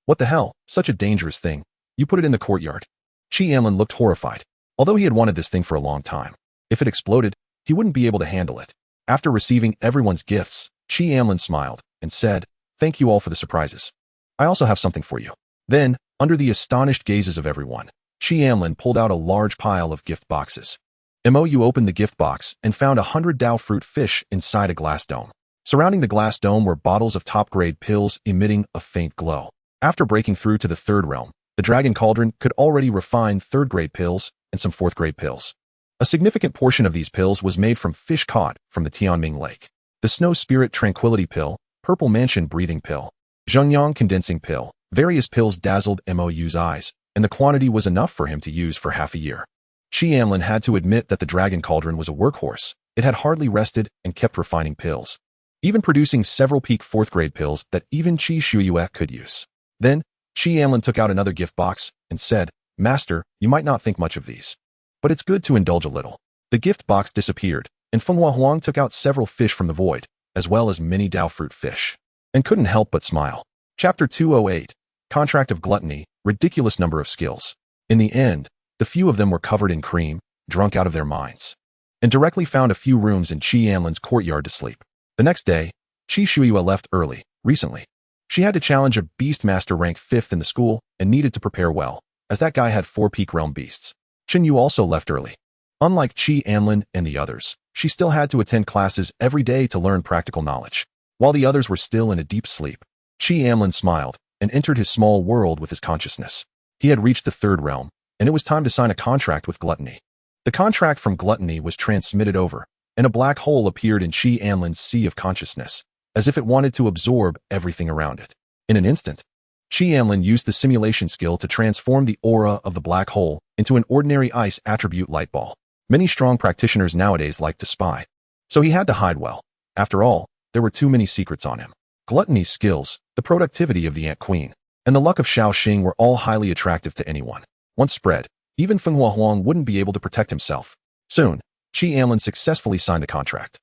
What the hell? Such a dangerous thing. You put it in the courtyard. Chi Anlin looked horrified, although he had wanted this thing for a long time. If it exploded, he wouldn't be able to handle it. After receiving everyone's gifts, Chi Anlin smiled and said, "Thank you all for the surprises. I also have something for you." Then, under the astonished gazes of everyone, Chi Anlin pulled out a large pile of gift boxes. Mou opened the gift box and found 100 Dao fruit fish inside a glass dome. Surrounding the glass dome were bottles of top-grade pills emitting a faint glow. After breaking through to the third realm, the Dragon Cauldron could already refine third-grade pills and some fourth-grade pills. A significant portion of these pills was made from fish caught from the Taming lake. The Snow Spirit Tranquility Pill, Purple Mansion Breathing Pill, Zhengyang Condensing Pill, various pills dazzled Mou's eyes, and the quantity was enough for him to use for half a year. Chi Anlin had to admit that the Dragon Cauldron was a workhorse. It had hardly rested and kept refining pills, even producing several peak fourth-grade pills that even Chi Shuyue could use. Then, Chi Anlin took out another gift box and said, "Master, you might not think much of these, but it's good to indulge a little." The gift box disappeared, and Fenghua Huang took out several fish from the void, as well as many Dao fruit fish, and couldn't help but smile. Chapter 208, Contract of Gluttony, Ridiculous Number of Skills. In the end, the few of them were covered in cream, drunk out of their minds, and directly found a few rooms in Chi Anlin's courtyard to sleep. The next day, Chi Shuyue left early, recently. She had to challenge a beast master ranked 5th in the school and needed to prepare well, as that guy had 4 peak realm beasts. Chen Yu also left early. Unlike Chi Anlin and the others, she still had to attend classes every day to learn practical knowledge. While the others were still in a deep sleep, Chi Anlin smiled and entered his small world with his consciousness. He had reached the third realm, and it was time to sign a contract with Gluttony. The contract from Gluttony was transmitted over, and a black hole appeared in Chi Anlin's sea of consciousness, as if it wanted to absorb everything around it. In an instant, Chi Anlin used the simulation skill to transform the aura of the black hole into an ordinary ice attribute light ball. Many strong practitioners nowadays like to spy, so he had to hide well. After all, there were too many secrets on him. Gluttony's skills, the productivity of the Ant Queen, and the luck of Xiao Xing were all highly attractive to anyone. Once spread, even Fenghua Huang wouldn't be able to protect himself. Soon, Chi Anlin successfully signed the contract,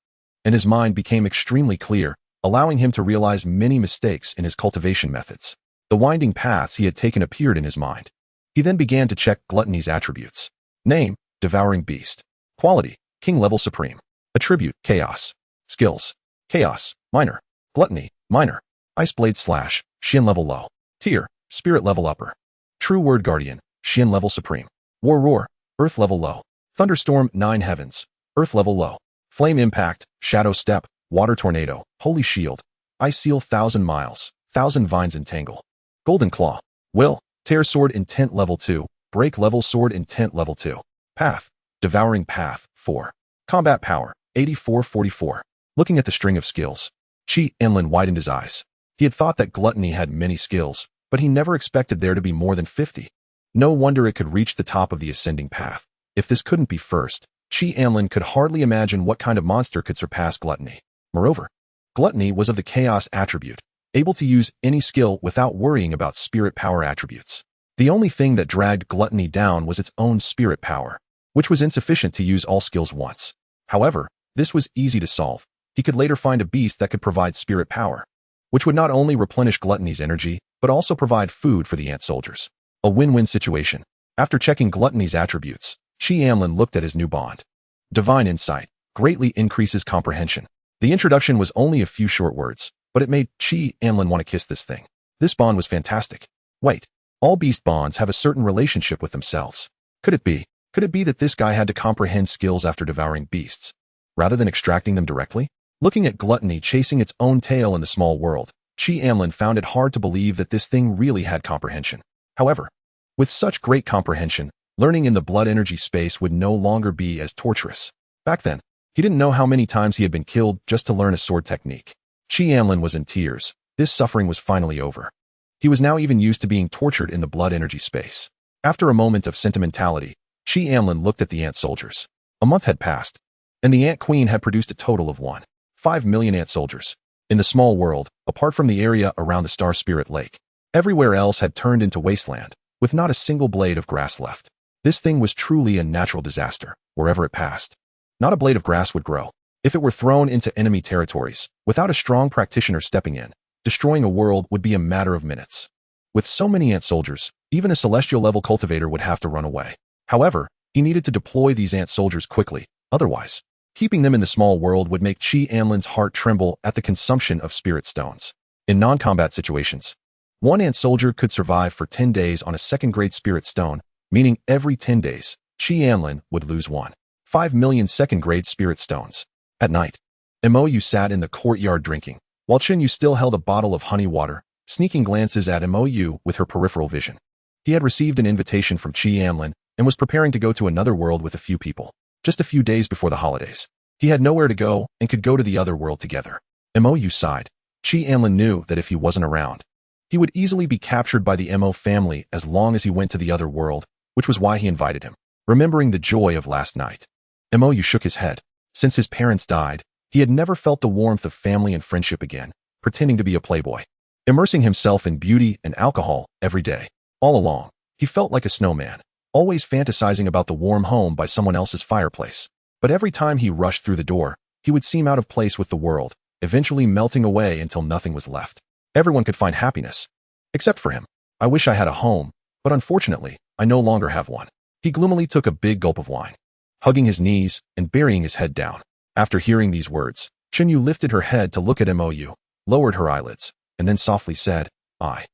and his mind became extremely clear, allowing him to realize many mistakes in his cultivation methods. The winding paths he had taken appeared in his mind. He then began to check Gluttony's attributes. Name, Devouring Beast. Quality, King Level Supreme. Attribute, Chaos. Skills, Chaos, Minor. Gluttony, Minor. Ice Blade Slash, Xian Level Low. Tier, Spirit Level Upper. True Word Guardian, Xian Level Supreme. War Roar, Earth Level Low. Thunderstorm, 9 Heavens, Earth Level Low. Flame Impact, Shadow Step, Water Tornado, Holy Shield. Ice Seal, 1,000 Miles, 1,000 Vines Entangle. Golden Claw. Will, Tear Sword Intent Level 2, Break Level Sword Intent Level 2. Path, Devouring Path, 4. Combat Power, 8444. Looking at the string of skills, Chi Anlin widened his eyes. He had thought that Gluttony had many skills, but he never expected there to be more than 50. No wonder it could reach the top of the ascending path. If this couldn't be first, Chi Anlin could hardly imagine what kind of monster could surpass Gluttony. Moreover, Gluttony was of the Chaos attribute, able to use any skill without worrying about spirit power attributes. The only thing that dragged Gluttony down was its own spirit power, which was insufficient to use all skills once. However, this was easy to solve. He could later find a beast that could provide spirit power, which would not only replenish Gluttony's energy, but also provide food for the ant soldiers. A win-win situation. After checking Gluttony's attributes, Chi Anlin looked at his new bond. Divine Insight greatly increases comprehension. The introduction was only a few short words, but it made Chi Anlin want to kiss this thing. This bond was fantastic. Wait, all beast bonds have a certain relationship with themselves. Could it be that this guy had to comprehend skills after devouring beasts, rather than extracting them directly? Looking at Gluttony chasing its own tail in the small world, Chi Anlin found it hard to believe that this thing really had comprehension. However, with such great comprehension, learning in the blood energy space would no longer be as torturous. Back then, he didn't know how many times he had been killed just to learn a sword technique. Chi Anlin was in tears. This suffering was finally over. He was now even used to being tortured in the blood energy space. After a moment of sentimentality, Chi Anlin looked at the ant soldiers. A month had passed, and the Ant Queen had produced a total of 1.5 million ant soldiers. In the small world, apart from the area around the Star Spirit Lake, everywhere else had turned into wasteland, with not a single blade of grass left. This thing was truly a natural disaster, wherever it passed. Not a blade of grass would grow. If it were thrown into enemy territories, without a strong practitioner stepping in, destroying a world would be a matter of minutes. With so many ant soldiers, Even a celestial-level cultivator would have to run away. However, he needed to deploy these ant soldiers quickly, otherwise, keeping them in the small world would make Anlin's heart tremble at the consumption of spirit stones. In non-combat situations, one ant soldier could survive for 10 days on a second-grade spirit stone, meaning every 10 days, Anlin would lose 1.5 million second-grade spirit stones. At night, Mou sat in the courtyard drinking, while Yu still held a bottle of honey water, sneaking glances at Mou with her peripheral vision. He had received an invitation from Anlin and was preparing to go to another world with a few people, just a few days before the holidays. He had nowhere to go and could go to the other world together. Mou sighed. Anlin knew that if he wasn't around, he would easily be captured by the Mo family as long as he went to the other world, which was why he invited him. Remembering the joy of last night, Mou shook his head. Since his parents died, he had never felt the warmth of family and friendship again, pretending to be a playboy, immersing himself in beauty and alcohol every day. All along, he felt like a snowman, always fantasizing about the warm home by someone else's fireplace. But every time he rushed through the door, he would seem out of place with the world, eventually melting away until nothing was left. Everyone could find happiness, except for him. I wish I had a home, but unfortunately, I no longer have one. He gloomily took a big gulp of wine, hugging his knees and burying his head down. After hearing these words, Yu lifted her head to look at Mou, lowered her eyelids, and then softly said, I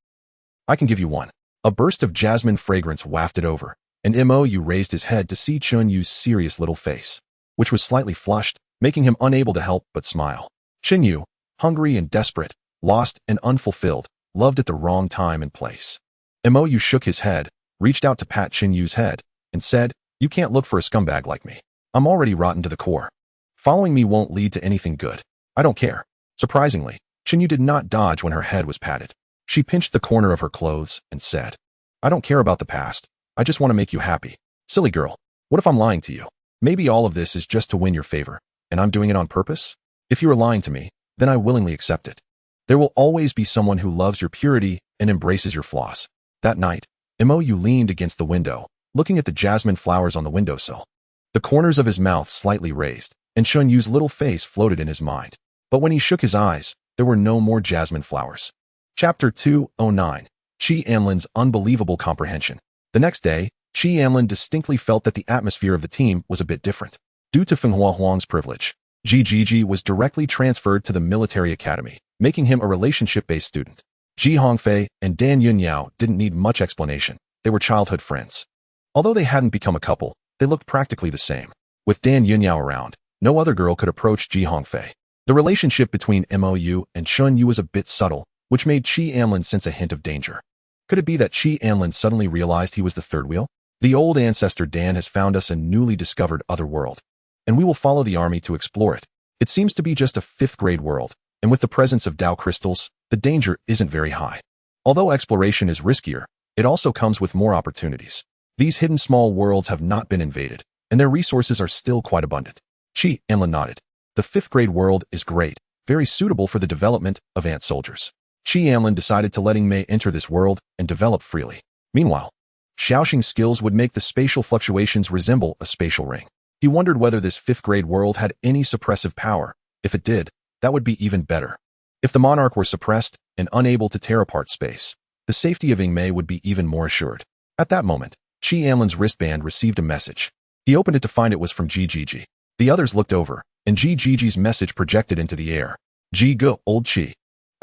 can give you one. A burst of jasmine fragrance wafted over, and Mou raised his head to see Yu's serious little face, which was slightly flushed, making him unable to help but smile. Yu, hungry and desperate, lost and unfulfilled, loved at the wrong time and place. Mou shook his head, reached out to pat Yu's head, and said, You can't look for a scumbag like me. I'm already rotten to the core. Following me won't lead to anything good. I don't care. Surprisingly, Yu did not dodge when her head was patted. She pinched the corner of her clothes and said, I don't care about the past. I just want to make you happy. Silly girl. What if I'm lying to you? Maybe all of this is just to win your favor, and I'm doing it on purpose? If you are lying to me, then I willingly accept it. There will always be someone who loves your purity and embraces your flaws. That night, Mou leaned against the window, looking at the jasmine flowers on the windowsill. The corners of his mouth slightly raised, and Yu's little face floated in his mind. But when he shook his eyes, there were no more jasmine flowers. Chapter 209. Anlin's Unbelievable Comprehension. The next day, Anlin distinctly felt that the atmosphere of the team was a bit different. Due to Fenghua Huang's privilege, Ji was directly transferred to the military academy, making him a relationship-based student. Hongfei and Dan Yunyao didn't need much explanation. They were childhood friends. Although they hadn't become a couple, they looked practically the same. With Dan Yunyao around, no other girl could approach Hongfei. The relationship between Mou and Yu was a bit subtle, which made Anlin sense a hint of danger. Could it be that Anlin suddenly realized he was the third wheel? The old ancestor Dan has found us a newly discovered other world, and we will follow the army to explore it. It seems to be just a fifth-grade world, and with the presence of Dao crystals, the danger isn't very high. Although exploration is riskier, it also comes with more opportunities. These hidden small worlds have not been invaded, and their resources are still quite abundant. Anlin nodded. The fifth-grade world is great, very suitable for the development of ant soldiers. Anlin decided to letting Mei enter this world and develop freely. Meanwhile, Xiaoxing's skills would make the spatial fluctuations resemble a spatial ring. He wondered whether this fifth-grade world had any suppressive power. If it did, that would be even better. If the monarch were suppressed and unable to tear apart space, the safety of Mei would be even more assured. At that moment, Anlin's wristband received a message. He opened it to find it was from Ji. The others looked over, and Ji's message projected into the air. Go, old Qi.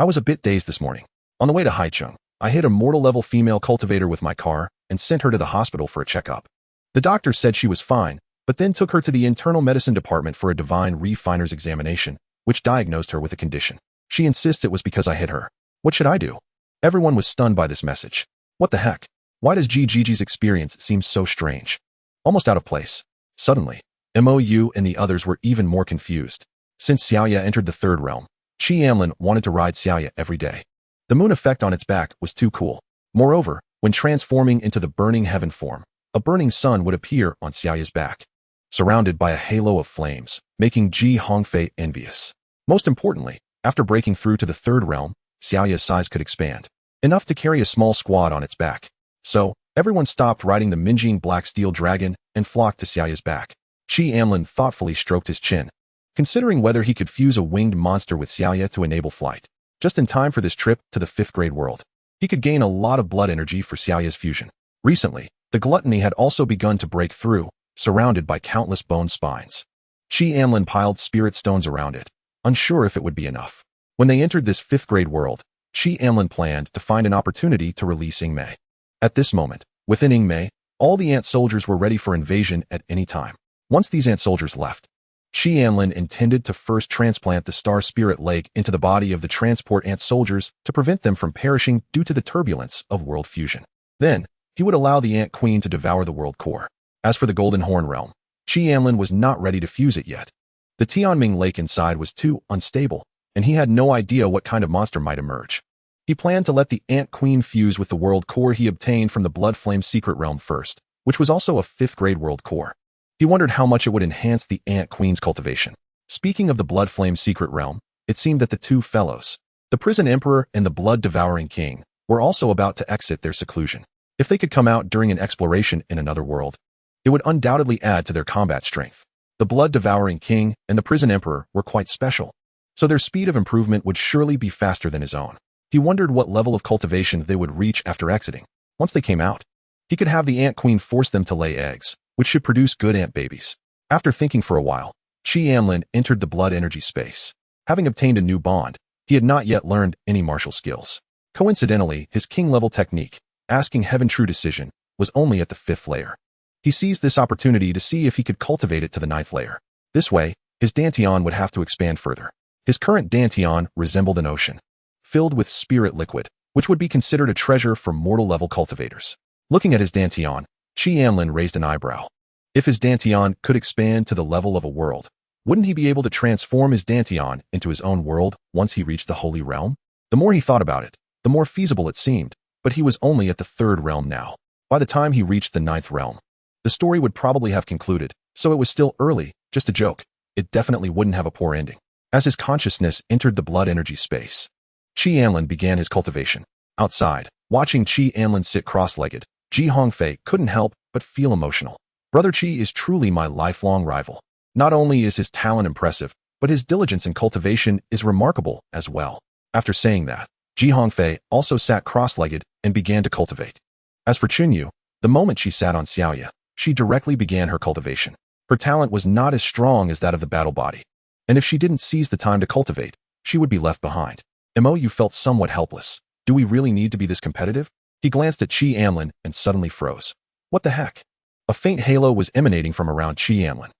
I was a bit dazed this morning. On the way to Haicheng, I hit a mortal-level female cultivator with my car and sent her to the hospital for a checkup. The doctor said she was fine, but then took her to the internal medicine department for a divine refiner's examination, which diagnosed her with a condition. She insists it was because I hit her. What should I do? Everyone was stunned by this message. What the heck? Why does Ji's experience seem so strange? Almost out of place. Suddenly, Mou and the others were even more confused. Since Xiaoya entered the third realm, Anlin wanted to ride Xiaoya every day. The moon effect on its back was too cool. Moreover, when transforming into the burning heaven form, a burning sun would appear on Xiaoya's back, surrounded by a halo of flames, making Hongfei envious. Most importantly, after breaking through to the third realm, Xiaoya's size could expand, enough to carry a small squad on its back. So, everyone stopped riding the Minjing black steel dragon and flocked to Xiaoya's back. Anlin thoughtfully stroked his chin, considering whether he could fuse a winged monster with Xiaoya to enable flight, just in time for this trip to the fifth-grade world. He could gain a lot of blood energy for Xiaoya's fusion. Recently, the gluttony had also begun to break through, surrounded by countless bone spines. Qi Anlin piled spirit stones around it, unsure if it would be enough. When they entered this 5th-grade world, Qi Anlin planned to find an opportunity to release Yingmei. At this moment, within Yingmei, all the ant soldiers were ready for invasion at any time. Once these ant soldiers left, Qi Anlin intended to first transplant the star spirit leg into the body of the transport ant soldiers to prevent them from perishing due to the turbulence of world fusion. Then, he would allow the ant queen to devour the world core. As for the Golden Horn realm, Qi Anlin was not ready to fuse it yet. The Tianming lake inside was too unstable, and he had no idea what kind of monster might emerge. He planned to let the ant queen fuse with the world core he obtained from the Blood Flame secret realm first, which was also a 5th-grade world core. He wondered how much it would enhance the ant queen's cultivation. Speaking of the Blood Flame secret realm, it seemed that the two fellows, the Prison Emperor and the Blood-Devouring King, were also about to exit their seclusion. If they could come out during an exploration in another world, it would undoubtedly add to their combat strength. The Blood-Devouring King and the Prison Emperor were quite special, so their speed of improvement would surely be faster than his own. He wondered what level of cultivation they would reach after exiting. Once they came out, he could have the ant queen force them to lay eggs, which should produce good ant babies. After thinking for a while, Qi Anlin entered the blood energy space. Having obtained a new bond, he had not yet learned any martial skills. Coincidentally, his king-level technique, asking Heaven True Decision, was only at the 5th layer. He seized this opportunity to see if he could cultivate it to the 9th layer. This way, his Dantian would have to expand further. His current Dantian resembled an ocean, filled with spirit liquid, which would be considered a treasure for mortal-level cultivators. Looking at his Dantian, Qi Anlin raised an eyebrow. If his Dantian could expand to the level of a world, wouldn't he be able to transform his Dantian into his own world once he reached the Holy Realm? The more he thought about it, the more feasible it seemed, but he was only at the 3rd realm now. By the time he reached the 9th realm, the story would probably have concluded, so it was still early, just a joke. It definitely wouldn't have a poor ending. As his consciousness entered the blood energy space, Qi Anlin began his cultivation. Outside, watching Qi Anlin sit cross-legged, Ji Hongfei couldn't help but feel emotional. Brother Qi is truly my lifelong rival. Not only is his talent impressive, but his diligence in cultivation is remarkable as well. After saying that, Ji Hongfei also sat cross-legged and began to cultivate. As for Chunyu, the moment she sat on Xiaoya, she directly began her cultivation. Her talent was not as strong as that of the battle body, and if she didn't seize the time to cultivate, she would be left behind. Mou felt somewhat helpless. Do we really need to be this competitive? He glanced at Qi Anlin and suddenly froze. What the heck? A faint halo was emanating from around Qi Anlin.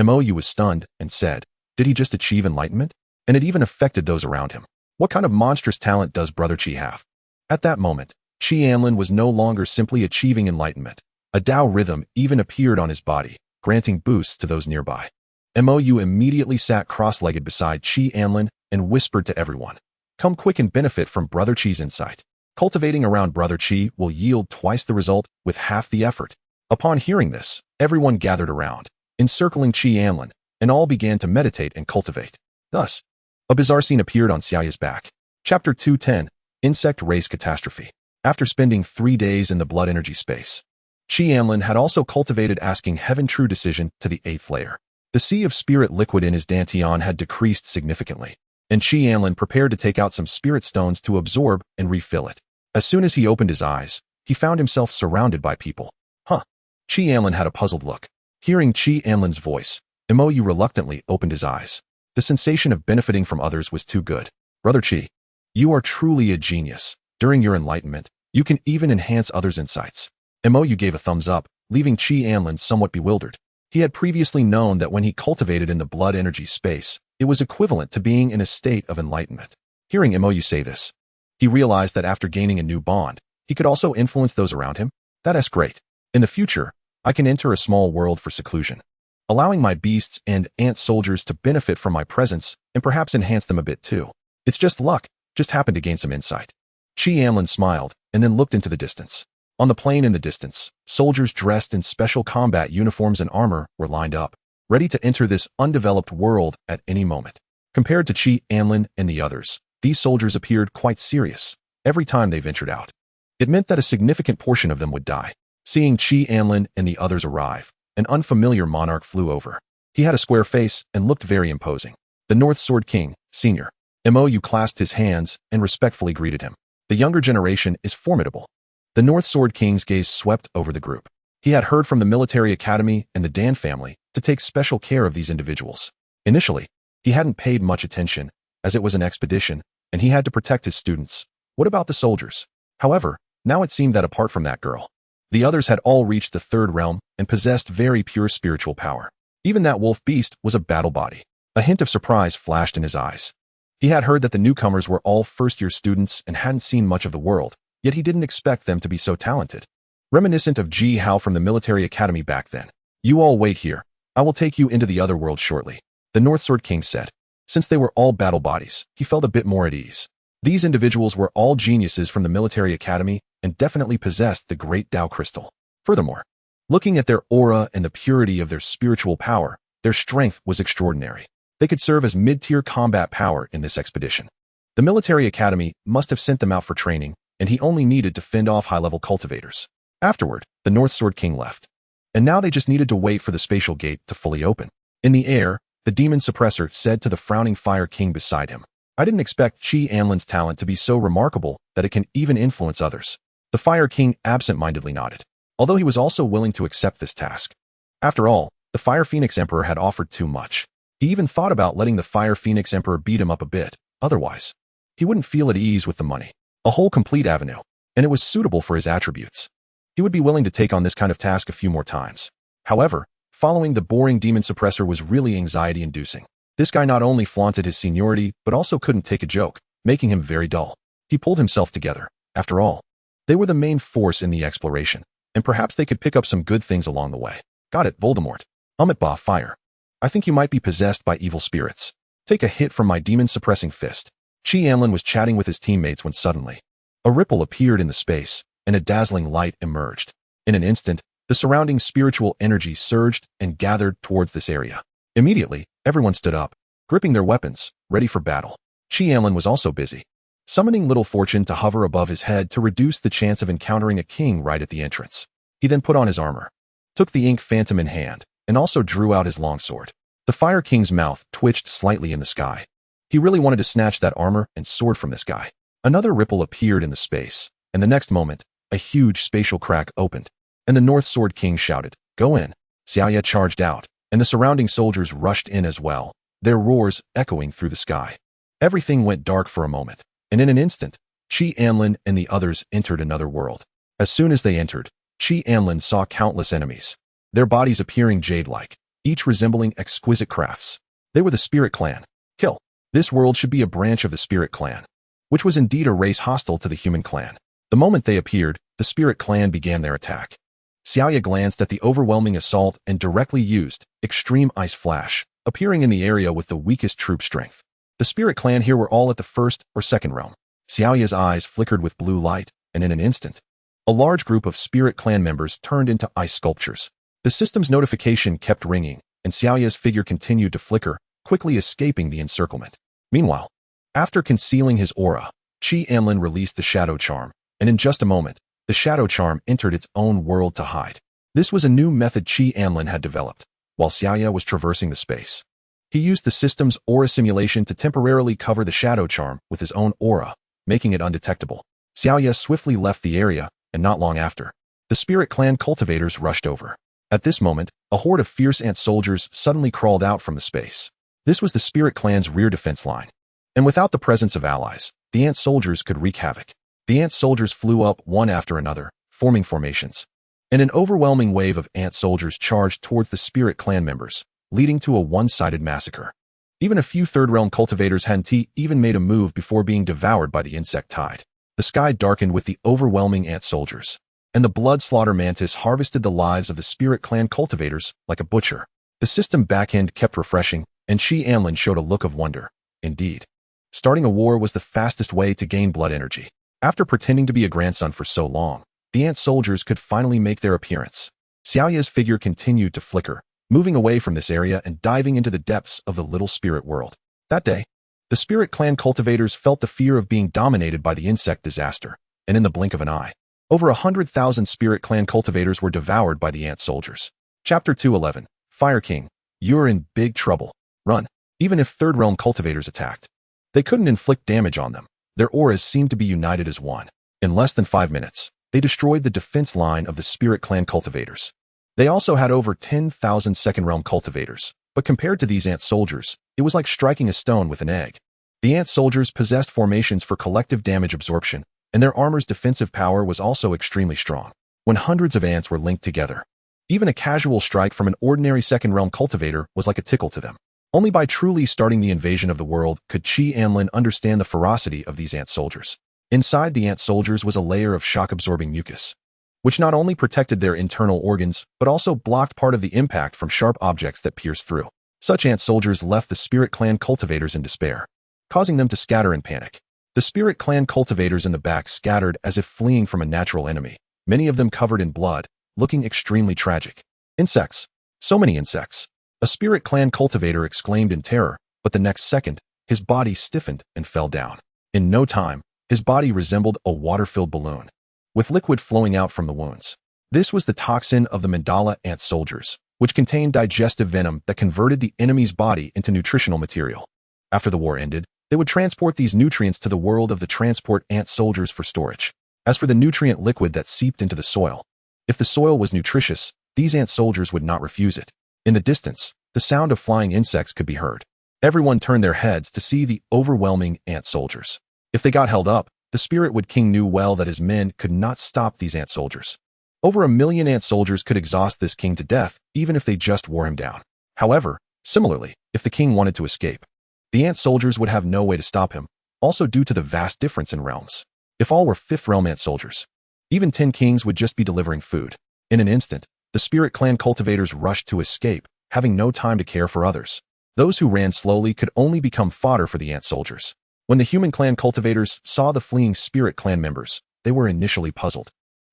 Mou was stunned and said, did he just achieve enlightenment? And it even affected those around him. What kind of monstrous talent does Brother Qi have? At that moment, Qi Anlin was no longer simply achieving enlightenment. A Tao rhythm even appeared on his body, granting boosts to those nearby. Mou immediately sat cross-legged beside Qi Anlin and whispered to everyone, come quick and benefit from Brother Qi's insight. Cultivating around Brother Qi will yield twice the result with half the effort. Upon hearing this, everyone gathered around, encircling Qi Anlin, and all began to meditate and cultivate. Thus, a bizarre scene appeared on Xiaoya's back. Chapter 210, Insect Race Catastrophe. After spending 3 days in the blood energy space, Qi Anlin had also cultivated asking Heaven True Decision to the 8th layer. The sea of spirit liquid in his Dantian had decreased significantly, and Qi Anlin prepared to take out some spirit stones to absorb and refill it. As soon as he opened his eyes, he found himself surrounded by people. Qi Anlin had a puzzled look. Hearing Qi Anlin's voice, Mou reluctantly opened his eyes. The sensation of benefiting from others was too good. Brother Qi, you are truly a genius. During your enlightenment, you can even enhance others' insights. Mou gave a thumbs up, leaving Qi Anlin somewhat bewildered. He had previously known that when he cultivated in the blood energy space, it was equivalent to being in a state of enlightenment. Hearing Mou say this, he realized that after gaining a new bond, he could also influence those around him. That's great. In the future, I can enter a small world for seclusion, allowing my beasts and ant soldiers to benefit from my presence and perhaps enhance them a bit too. It's just luck, just happened to gain some insight. Qi Anlin smiled and then looked into the distance. On the plain in the distance, soldiers dressed in special combat uniforms and armor were lined up, ready to enter this undeveloped world at any moment. Compared to Qi Anlin and the others, these soldiers appeared quite serious every time they ventured out. It meant that a significant portion of them would die. Seeing Qi Anlin and the others arrive, an unfamiliar monarch flew over. He had a square face and looked very imposing. The North Sword King, Senior. Mou clasped his hands and respectfully greeted him. The younger generation is formidable. The North Sword King's gaze swept over the group. He had heard from the military academy and the Dan family to take special care of these individuals. Initially, he hadn't paid much attention, as it was an expedition, and he had to protect his students. What about the soldiers? However, now it seemed that apart from that girl, the others had all reached the third realm and possessed very pure spiritual power. Even that wolf beast was a battle body. A hint of surprise flashed in his eyes. He had heard that the newcomers were all first-year students and hadn't seen much of the world, yet he didn't expect them to be so talented. Reminiscent of Ji Hao from the military academy back then. You all wait here. I will take you into the other world shortly, the North Sword King said. Since they were all battle bodies, he felt a bit more at ease. These individuals were all geniuses from the military academy and definitely possessed the great Tao crystal. Furthermore, looking at their aura and the purity of their spiritual power, their strength was extraordinary. They could serve as mid-tier combat power in this expedition. The military academy must have sent them out for training, and he only needed to fend off high-level cultivators. Afterward, the North Sword King left. And now they just needed to wait for the spatial gate to fully open. In the air, the demon suppressor said to the frowning Fire King beside him, I didn't expect Anlin's talent to be so remarkable that it can even influence others. The Fire King absent-mindedly nodded, although he was also willing to accept this task. After all, the Fire Phoenix Emperor had offered too much. He even thought about letting the Fire Phoenix Emperor beat him up a bit. Otherwise, he wouldn't feel at ease with the money. A whole complete avenue, and it was suitable for his attributes. He would be willing to take on this kind of task a few more times. However, following the boring demon suppressor was really anxiety-inducing. This guy not only flaunted his seniority, but also couldn't take a joke, making him very dull. He pulled himself together. After all, they were the main force in the exploration, and perhaps they could pick up some good things along the way. Got it, Voldemort. Bah, fire. I think you might be possessed by evil spirits. Take a hit from my demon-suppressing fist. Anlin was chatting with his teammates when suddenly, a ripple appeared in the space, and a dazzling light emerged. In an instant, the surrounding spiritual energy surged and gathered towards this area. Immediately, everyone stood up, gripping their weapons, ready for battle. Anlin was also busy, summoning Little Fortune to hover above his head to reduce the chance of encountering a king right at the entrance. He then put on his armor, took the ink phantom in hand, and also drew out his longsword. The Fire King's mouth twitched slightly in the sky. He really wanted to snatch that armor and sword from this guy. Another ripple appeared in the space, and the next moment, a huge spatial crack opened, and the North Sword King shouted, Go in. Xiaoye charged out, and the surrounding soldiers rushed in as well, their roars echoing through the sky. Everything went dark for a moment, and in an instant, Anlin and the others entered another world. As soon as they entered, Anlin saw countless enemies, their bodies appearing jade-like, each resembling exquisite crafts. They were the Spirit Clan. Kill. This world should be a branch of the Spirit Clan, which was indeed a race hostile to the human clan. The moment they appeared, the Spirit Clan began their attack. Xiaoye glanced at the overwhelming assault and directly used Extreme Ice Flash, appearing in the area with the weakest troop strength. The Spirit Clan here were all at the first or second realm. Xiaoye's eyes flickered with blue light, and in an instant, a large group of Spirit Clan members turned into ice sculptures. The system's notification kept ringing, and Xiaoye's figure continued to flicker, quickly escaping the encirclement. Meanwhile, after concealing his aura, Anlin released the Shadow Charm, and in just a moment, the Shadow Charm entered its own world to hide. This was a new method Anlin had developed, while Xiaoye was traversing the space. He used the system's aura simulation to temporarily cover the Shadow Charm with his own aura, making it undetectable. Xiaoye swiftly left the area, and not long after, the Spirit Clan cultivators rushed over. At this moment, a horde of fierce ant soldiers suddenly crawled out from the space. This was the Spirit Clan's rear defense line. And without the presence of allies, the ant soldiers could wreak havoc. The ant soldiers flew up one after another, forming formations. And an overwhelming wave of ant soldiers charged towards the Spirit Clan members, leading to a one-sided massacre. Even a few third-realm cultivators hadn't even made a move before being devoured by the insect tide. The sky darkened with the overwhelming ant soldiers, and the blood slaughter mantis harvested the lives of the Spirit Clan cultivators like a butcher. The system backend kept refreshing, and Anlin showed a look of wonder. Indeed, starting a war was the fastest way to gain blood energy. After pretending to be a grandson for so long, the ant soldiers could finally make their appearance. Xiaoye's figure continued to flicker, moving away from this area and diving into the depths of the little spirit world. That day, the Spirit Clan cultivators felt the fear of being dominated by the insect disaster, and in the blink of an eye, over 100,000 Spirit Clan cultivators were devoured by the ant soldiers. Chapter 211, Fire King, you're in big trouble. Run. Even if Third Realm cultivators attacked, they couldn't inflict damage on them. Their auras seemed to be united as one. In less than 5 minutes, they destroyed the defense line of the Spirit Clan cultivators. They also had over 10,000 Second Realm cultivators, but compared to these ant soldiers, it was like striking a stone with an egg. The ant soldiers possessed formations for collective damage absorption, and their armor's defensive power was also extremely strong. When hundreds of ants were linked together, even a casual strike from an ordinary Second Realm cultivator was like a tickle to them. Only by truly starting the invasion of the world could Anlin understand the ferocity of these ant soldiers. Inside the ant soldiers was a layer of shock-absorbing mucus, which not only protected their internal organs, but also blocked part of the impact from sharp objects that pierced through. Such ant soldiers left the Spirit Clan cultivators in despair, causing them to scatter in panic. The Spirit Clan cultivators in the back scattered as if fleeing from a natural enemy, many of them covered in blood, looking extremely tragic. Insects. So many insects. A Spirit Clan cultivator exclaimed in terror, but the next second, his body stiffened and fell down. In no time, his body resembled a water-filled balloon, with liquid flowing out from the wounds. This was the toxin of the mandala ant soldiers, which contained digestive venom that converted the enemy's body into nutritional material. After the war ended, they would transport these nutrients to the world of the transport ant soldiers for storage. As for the nutrient liquid that seeped into the soil, if the soil was nutritious, these ant soldiers would not refuse it. In the distance, the sound of flying insects could be heard. Everyone turned their heads to see the overwhelming ant soldiers. If they got held up, the Spirit King knew well that his men could not stop these ant soldiers. Over 1 million ant soldiers could exhaust this king to death, even if they just wore him down. However, similarly, if the king wanted to escape, the ant soldiers would have no way to stop him, also due to the vast difference in realms. If all were 5th realm ant soldiers, even 10 kings would just be delivering food. In an instant, the Spirit Clan cultivators rushed to escape, having no time to care for others. Those who ran slowly could only become fodder for the ant soldiers. When the human clan cultivators saw the fleeing Spirit Clan members, they were initially puzzled.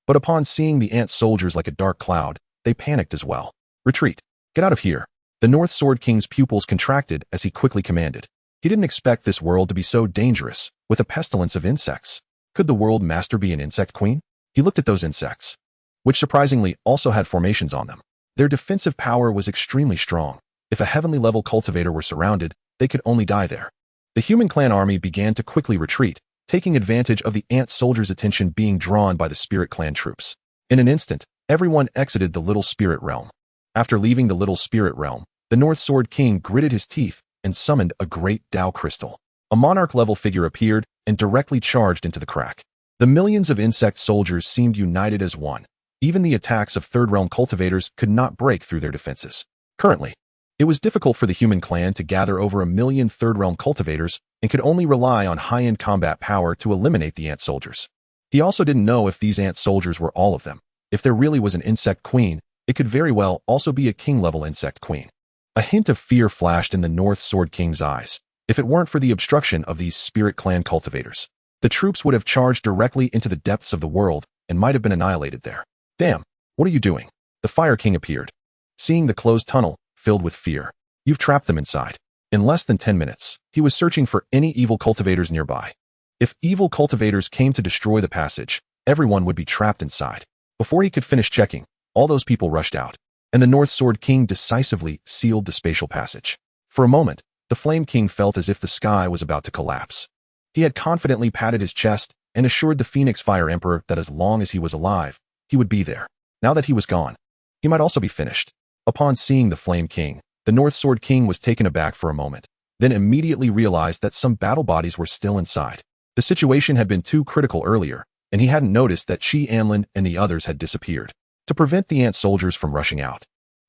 But upon seeing the ant soldiers like a dark cloud, they panicked as well. Retreat. Get out of here. The North Sword King's pupils contracted as he quickly commanded. He didn't expect this world to be so dangerous, with a pestilence of insects. Could the world master be an insect queen? He looked at those insects, which surprisingly also had formations on them. Their defensive power was extremely strong. If a heavenly level cultivator were surrounded, they could only die there. The human clan army began to quickly retreat, taking advantage of the ant soldiers' attention being drawn by the Spirit Clan troops. In an instant, everyone exited the Little Spirit Realm. After leaving the Little Spirit Realm, the North Sword King gritted his teeth and summoned a great Tao crystal. A monarch-level figure appeared and directly charged into the crack. The millions of insect soldiers seemed united as one. Even the attacks of Third Realm cultivators could not break through their defenses. Currently, it was difficult for the human clan to gather over 1 million Third Realm cultivators and could only rely on high-end combat power to eliminate the ant soldiers. He also didn't know if these ant soldiers were all of them. If there really was an insect queen, it could very well also be a king-level insect queen. A hint of fear flashed in the North Sword King's eyes. If it weren't for the obstruction of these Spirit Clan cultivators, the troops would have charged directly into the depths of the world and might have been annihilated there. Damn, what are you doing? The Fire King appeared, seeing the closed tunnel, filled with fear. You've trapped them inside. In less than 10 minutes, he was searching for any evil cultivators nearby. If evil cultivators came to destroy the passage, everyone would be trapped inside. Before he could finish checking, all those people rushed out, and the North Sword King decisively sealed the spatial passage. For a moment, the Flame King felt as if the sky was about to collapse. He had confidently patted his chest and assured the Phoenix Fire Emperor that as long as he was alive, he would be there. Now that he was gone, he might also be finished. Upon seeing the Flame King, the North Sword King was taken aback for a moment, then immediately realized that some battle bodies were still inside. The situation had been too critical earlier, and he hadn't noticed that Anlin and the others had disappeared. To prevent the ant soldiers from rushing out,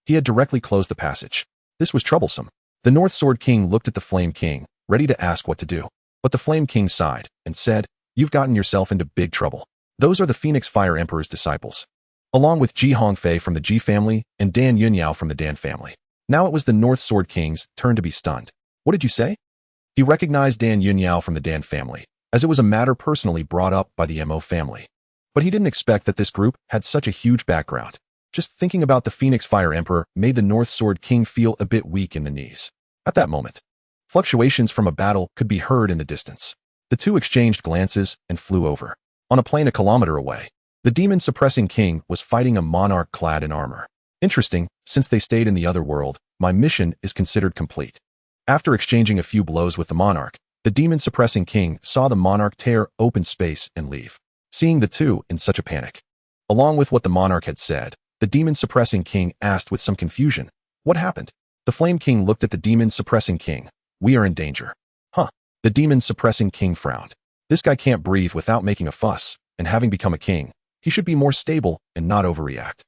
he had directly closed the passage. This was troublesome. The North Sword King looked at the Flame King, ready to ask what to do. But the Flame King sighed and said, "You've gotten yourself into big trouble. Those are the Phoenix Fire Emperor's disciples, along with Ji Hongfei from the Ji family and Dan Yunyao from the Dan family." Now it was the North Sword King's turn to be stunned. What did you say? He recognized Dan Yunyao from the Dan family, as it was a matter personally brought up by the Mo family. But he didn't expect that this group had such a huge background. Just thinking about the Phoenix Fire Emperor made the North Sword King feel a bit weak in the knees. At that moment, fluctuations from a battle could be heard in the distance. The two exchanged glances and flew over. On a plane a kilometer away, the demon-suppressing king was fighting a monarch clad in armor. Interesting, since they stayed in the other world, my mission is considered complete. After exchanging a few blows with the monarch, The demon-suppressing king saw the monarch tear open space and leave, seeing the two in such a panic. Along with what the monarch had said, the demon-suppressing king asked with some confusion, "What happened?" The Flame King looked at the demon-suppressing king. "We are in danger." "Huh." The demon-suppressing king frowned. This guy can't breathe without making a fuss, and having become a king, he should be more stable and not overreact.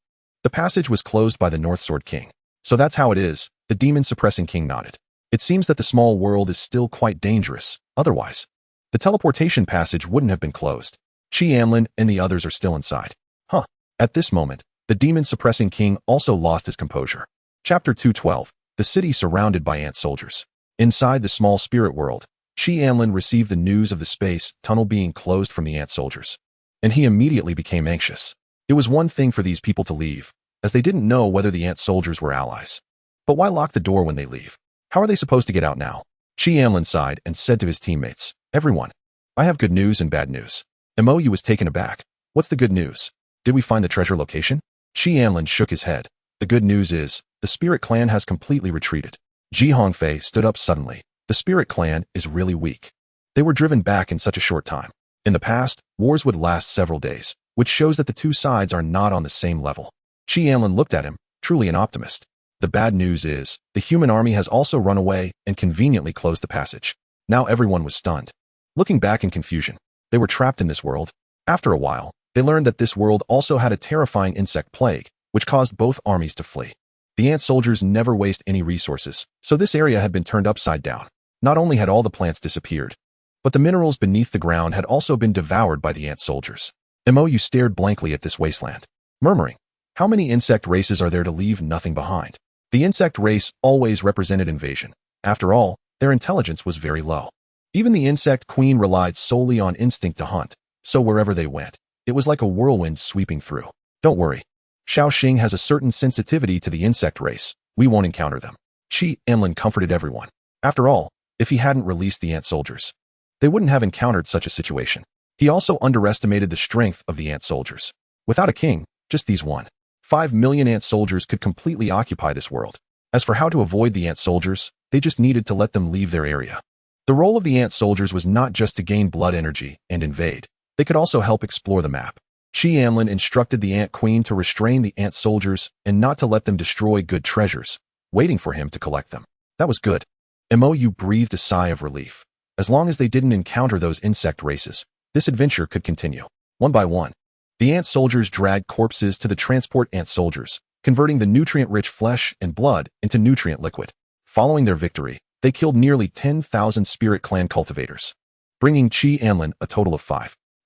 The passage was closed by the North Sword King. "So that's how it is," the demon-suppressing king nodded. "It seems that the small world is still quite dangerous, otherwise the teleportation passage wouldn't have been closed. Anlin and the others are still inside." "Huh." At this moment, the demon-suppressing king also lost his composure. Chapter 212, the city surrounded by ant soldiers. Inside the small spirit world, Anlin received the news of the space tunnel being closed from the ant soldiers, and he immediately became anxious. It was one thing for these people to leave, as they didn't know whether the ant soldiers were allies. But why lock the door when they leave? How are they supposed to get out now? Anlin sighed and said to his teammates, "Everyone, I have good news and bad news." Mou was taken aback. "What's the good news? Did we find the treasure location?" Anlin shook his head. "The good news is, the Spirit Clan has completely retreated." Hongfei stood up suddenly. "The Spirit Clan is really weak. They were driven back in such a short time. In the past, wars would last several days, which shows that the two sides are not on the same level." Anlin looked at him, truly an optimist. "The bad news is, the human army has also run away and conveniently closed the passage." Now everyone was stunned. Looking back in confusion, they were trapped in this world. After a while, they learned that this world also had a terrifying insect plague, which caused both armies to flee. The ant soldiers never waste any resources, so this area had been turned upside down. Not only had all the plants disappeared, but the minerals beneath the ground had also been devoured by the ant soldiers. Mou stared blankly at this wasteland, murmuring, "How many insect races are there to leave nothing behind?" The insect race always represented invasion. After all, their intelligence was very low. Even the insect queen relied solely on instinct to hunt, so wherever they went, it was like a whirlwind sweeping through. "Don't worry. Shaoxing has a certain sensitivity to the insect race. We won't encounter them." Anlin comforted everyone. After all, if he hadn't released the ant soldiers, they wouldn't have encountered such a situation. He also underestimated the strength of the ant soldiers. Without a king, just these 1.5 million ant soldiers could completely occupy this world. As for how to avoid the ant soldiers, they just needed to let them leave their area. The role of the ant soldiers was not just to gain blood energy and invade. They could also help explore the map. Anlin instructed the ant queen to restrain the ant soldiers and not to let them destroy good treasures, waiting for him to collect them. That was good. Mou breathed a sigh of relief. As long as they didn't encounter those insect races, this adventure could continue. One by one, the ant soldiers dragged corpses to the transport ant soldiers, converting the nutrient-rich flesh and blood into nutrient liquid. Following their victory, they killed nearly 10,000 Spirit Clan cultivators, bringing Anlin a total of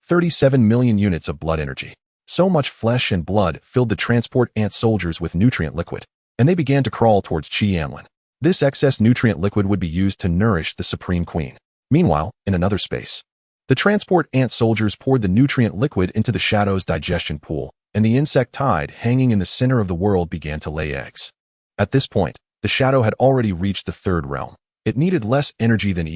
37 million units of blood energy. So much flesh and blood filled the transport ant soldiers with nutrient liquid, and they began to crawl towards Anlin. This excess nutrient liquid would be used to nourish the Supreme Queen. Meanwhile, in another space, the transport ant soldiers poured the nutrient liquid into the Shadow's digestion pool, and the insect tide hanging in the center of the world began to lay eggs. At this point, the Shadow had already reached the third realm. It needed less energy than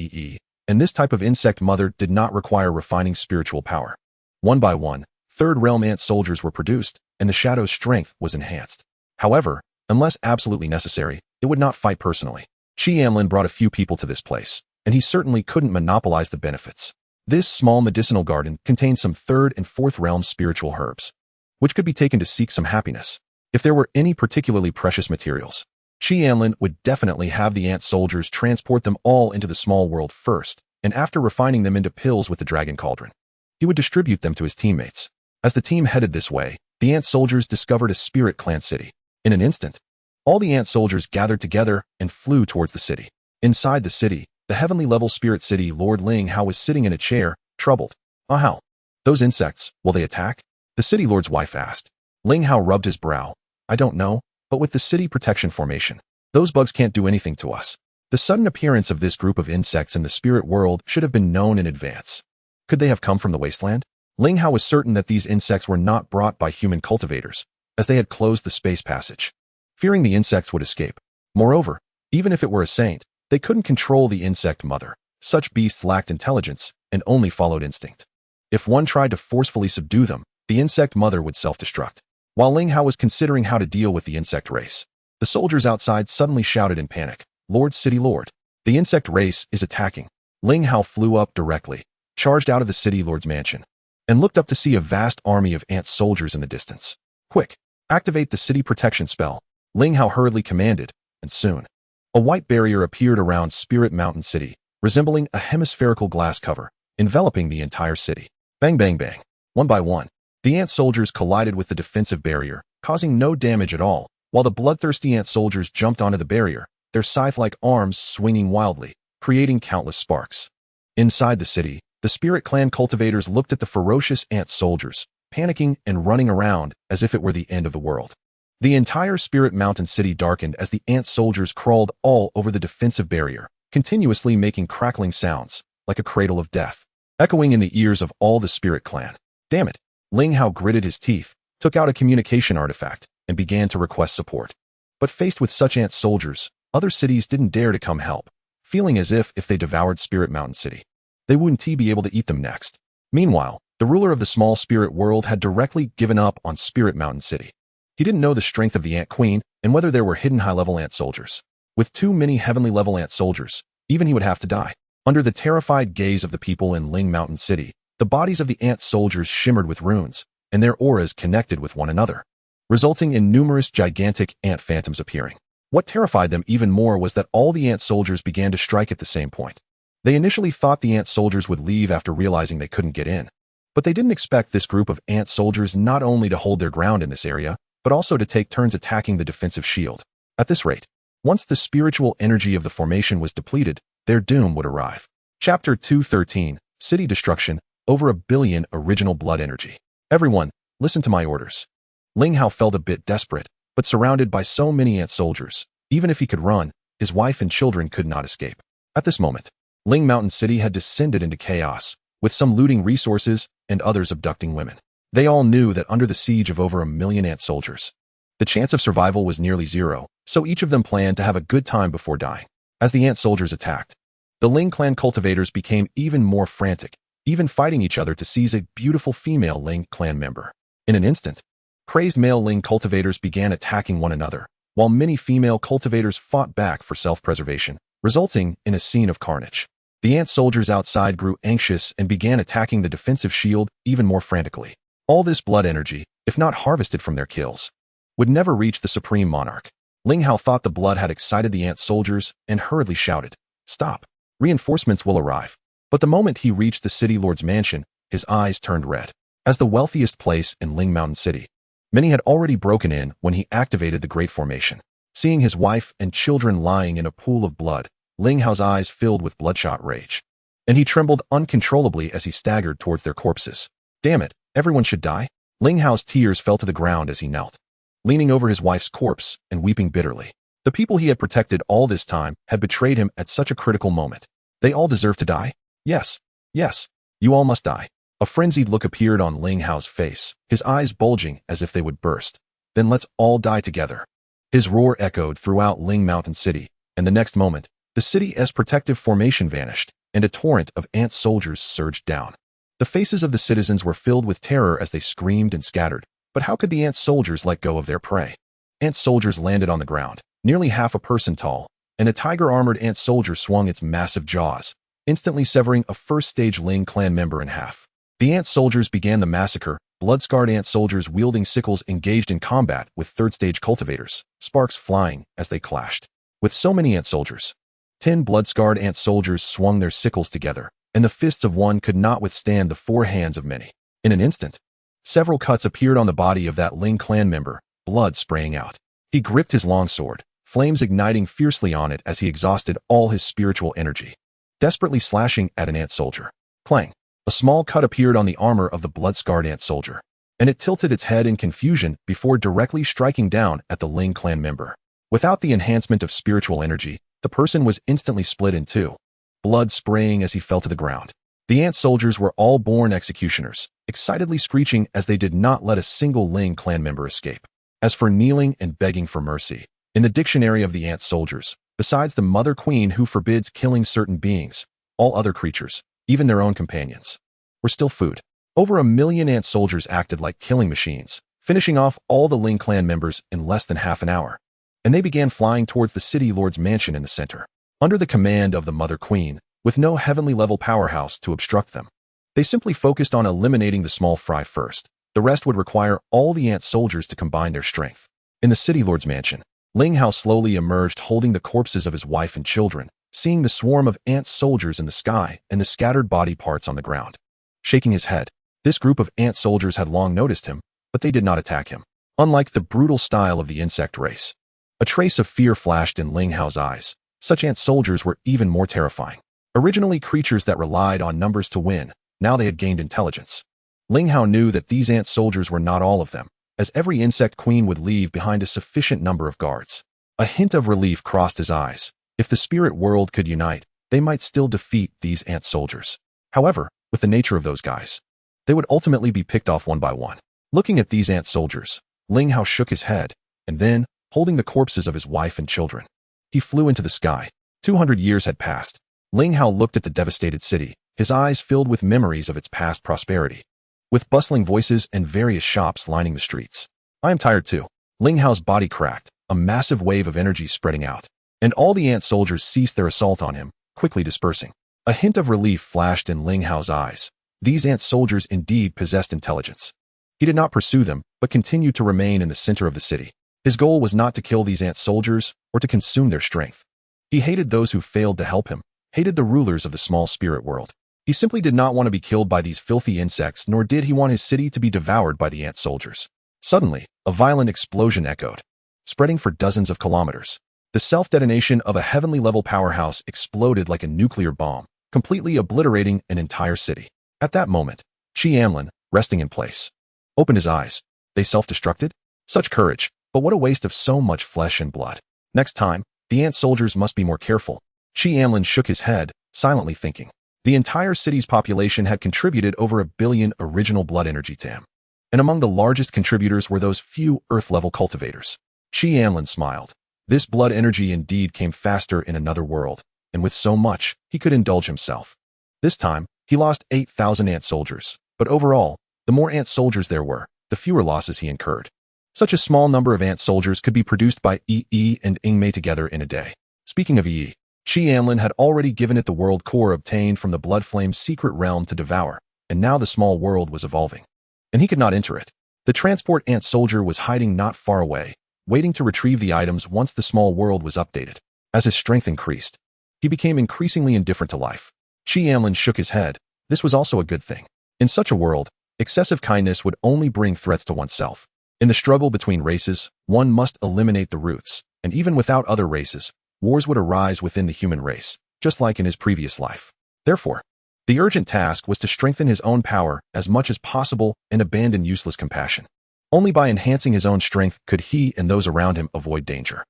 and this type of insect mother did not require refining spiritual power. One by one, third realm ant soldiers were produced, and the Shadow's strength was enhanced. However, unless absolutely necessary, it would not fight personally. Anlin brought a few people to this place, and he certainly couldn't monopolize the benefits. This small medicinal garden contained some third and fourth realm spiritual herbs, which could be taken to seek some happiness. If there were any particularly precious materials, Anlin would definitely have the ant soldiers transport them all into the small world first, and after refining them into pills with the Dragon Cauldron, he would distribute them to his teammates. As the team headed this way, the ant soldiers discovered a Spirit Clan city. In an instant, all the ant soldiers gathered together and flew towards the city. Inside the city, the heavenly level spirit city Lord Ling Hao was sitting in a chair, troubled. How? Those insects, will they attack?" the city lord's wife asked. Ling Hao rubbed his brow. "I don't know, but with the city protection formation, those bugs can't do anything to us." The sudden appearance of this group of insects in the spirit world should have been known in advance. Could they have come from the wasteland? Ling Hao was certain that these insects were not brought by human cultivators, as they had closed the space passage, fearing the insects would escape. Moreover, even if it were a saint, they couldn't control the insect mother. Such beasts lacked intelligence and only followed instinct. If one tried to forcefully subdue them, the insect mother would self-destruct. While Ling Hao was considering how to deal with the insect race, the soldiers outside suddenly shouted in panic, "Lord City Lord! The insect race is attacking!" Ling Hao flew up directly, charged out of the city lord's mansion, and looked up to see a vast army of ant soldiers in the distance. Quick, activate the city protection spell, Ling Hao hurriedly commanded, and soon, a white barrier appeared around Spirit Mountain City, resembling a hemispherical glass cover, enveloping the entire city. Bang bang bang. One by one, the ant soldiers collided with the defensive barrier, causing no damage at all, while the bloodthirsty ant soldiers jumped onto the barrier, their scythe-like arms swinging wildly, creating countless sparks. Inside the city, the Spirit Clan cultivators looked at the ferocious ant soldiers, panicking and running around as if it were the end of the world. The entire Spirit Mountain City darkened as the ant soldiers crawled all over the defensive barrier, continuously making crackling sounds, like a cradle of death, echoing in the ears of all the Spirit Clan. Damn it! Ling Hao gritted his teeth, took out a communication artifact, and began to request support. But faced with such ant soldiers, other cities didn't dare to come help, feeling as if they devoured Spirit Mountain City, they wouldn't be able to eat them next. Meanwhile, the ruler of the small spirit world had directly given up on Spirit Mountain City. He didn't know the strength of the Ant Queen and whether there were hidden high-level ant soldiers. With too many heavenly-level ant soldiers, even he would have to die. Under the terrified gaze of the people in Ling Mountain City, the bodies of the ant soldiers shimmered with runes, and their auras connected with one another, resulting in numerous gigantic ant phantoms appearing. What terrified them even more was that all the ant soldiers began to strike at the same point. They initially thought the ant soldiers would leave after realizing they couldn't get in. But they didn't expect this group of ant soldiers not only to hold their ground in this area, but also to take turns attacking the defensive shield. At this rate, once the spiritual energy of the formation was depleted, their doom would arrive. Chapter 213, City Destruction, over 1 billion original blood energy. Everyone, listen to my orders. Ling Hao felt a bit desperate, but surrounded by so many ant soldiers, even if he could run, his wife and children could not escape. At this moment, Ling Mountain City had descended into chaos, with some looting resources and others abducting women. They all knew that under the siege of over 1 million ant soldiers, the chance of survival was nearly zero, so each of them planned to have a good time before dying. As the ant soldiers attacked, the Ling clan cultivators became even more frantic, even fighting each other to seize a beautiful female Ling clan member. In an instant, crazed male Ling cultivators began attacking one another, while many female cultivators fought back for self-preservation, resulting in a scene of carnage. The ant soldiers outside grew anxious and began attacking the defensive shield even more frantically. All this blood energy, if not harvested from their kills, would never reach the Supreme Monarch. Ling Hao thought the blood had excited the ant soldiers and hurriedly shouted, "Stop! Reinforcements will arrive." But the moment he reached the city lord's mansion, his eyes turned red. As the wealthiest place in Ling Mountain City, many had already broken in when he activated the Great Formation. Seeing his wife and children lying in a pool of blood, Ling Hao's eyes filled with bloodshot rage, and he trembled uncontrollably as he staggered towards their corpses. Damn it, everyone should die? Ling Hao's tears fell to the ground as he knelt, leaning over his wife's corpse and weeping bitterly. The people he had protected all this time had betrayed him at such a critical moment. They all deserve to die? Yes, yes, you all must die. A frenzied look appeared on Ling Hao's face, his eyes bulging as if they would burst. Then let's all die together. His roar echoed throughout Ling Mountain City, and the next moment, the city's protective formation vanished, and a torrent of ant soldiers surged down. The faces of the citizens were filled with terror as they screamed and scattered, but how could the ant soldiers let go of their prey? Ant soldiers landed on the ground, nearly half a person tall, and a tiger-armored ant soldier swung its massive jaws, instantly severing a first-stage Ling clan member in half. The ant soldiers began the massacre. Blood-scarred ant soldiers wielding sickles engaged in combat with third-stage cultivators, sparks flying as they clashed. With so many ant soldiers, 10 blood-scarred ant soldiers swung their sickles together, and the fists of one could not withstand the 4 hands of many. In an instant, several cuts appeared on the body of that Ling clan member, blood spraying out. He gripped his longsword, flames igniting fiercely on it as he exhausted all his spiritual energy, desperately slashing at an ant soldier. Clang! A small cut appeared on the armor of the blood-scarred ant soldier, and it tilted its head in confusion before directly striking down at the Ling clan member. Without the enhancement of spiritual energy, the person was instantly split in two, blood spraying as he fell to the ground. The ant soldiers were all born executioners, excitedly screeching as they did not let a single Ling clan member escape. As for kneeling and begging for mercy, in the dictionary of the ant soldiers, besides the Mother Queen who forbids killing certain beings, all other creatures, even their own companions, were still food. Over 1 million ant soldiers acted like killing machines, finishing off all the Ling clan members in less than half an hour, and they began flying towards the city lord's mansion in the center. Under the command of the Mother Queen, with no heavenly-level powerhouse to obstruct them. They simply focused on eliminating the small fry first. The rest would require all the ant soldiers to combine their strength. In the city lord's mansion, Ling Hao slowly emerged holding the corpses of his wife and children, seeing the swarm of ant soldiers in the sky and the scattered body parts on the ground. Shaking his head, this group of ant soldiers had long noticed him, but they did not attack him. Unlike the brutal style of the insect race, a trace of fear flashed in Ling Hao's eyes. Such ant soldiers were even more terrifying. Originally creatures that relied on numbers to win, now they had gained intelligence. Ling Hao knew that these ant soldiers were not all of them, as every insect queen would leave behind a sufficient number of guards. A hint of relief crossed his eyes. If the spirit world could unite, they might still defeat these ant soldiers. However, with the nature of those guys, they would ultimately be picked off one by one. Looking at these ant soldiers, Ling Hao shook his head, and then, holding the corpses of his wife and children, he flew into the sky. 200 years had passed. Ling Hao looked at the devastated city, his eyes filled with memories of its past prosperity, with bustling voices and various shops lining the streets. I am tired too. Ling Hao's body cracked, a massive wave of energy spreading out, and all the ant soldiers ceased their assault on him, quickly dispersing. A hint of relief flashed in Ling Hao's eyes. These ant soldiers indeed possessed intelligence. He did not pursue them, but continued to remain in the center of the city. His goal was not to kill these ant soldiers or to consume their strength. He hated those who failed to help him, hated the rulers of the small spirit world. He simply did not want to be killed by these filthy insects, nor did he want his city to be devoured by the ant soldiers. Suddenly, a violent explosion echoed, spreading for dozens of kilometers. The self-detonation of a heavenly-level powerhouse exploded like a nuclear bomb, completely obliterating an entire city. At that moment, Anlin, resting in place, opened his eyes. They self-destructed? Such courage, but what a waste of so much flesh and blood. Next time, the ant soldiers must be more careful. Anlin shook his head, silently thinking. The entire city's population had contributed over 1 billion original blood energy to him. And among the largest contributors were those few Earth-level cultivators. Anlin smiled. This blood energy indeed came faster in another world, and with so much, he could indulge himself. This time, he lost 8,000 ant soldiers, but overall, the more ant soldiers there were, the fewer losses he incurred. Such a small number of ant soldiers could be produced by Yi and Ingmei together in a day. Speaking of Yi, Anlin had already given it the world core obtained from the Blood Flame's secret realm to devour, and now the small world was evolving. And he could not enter it. The transport ant soldier was hiding not far away, waiting to retrieve the items once the small world was updated. As his strength increased, he became increasingly indifferent to life. Anlin shook his head. This was also a good thing. In such a world, excessive kindness would only bring threats to oneself. In the struggle between races, one must eliminate the roots, and even without other races, wars would arise within the human race, just like in his previous life. Therefore, the urgent task was to strengthen his own power as much as possible and abandon useless compassion. Only by enhancing his own strength could he and those around him avoid danger.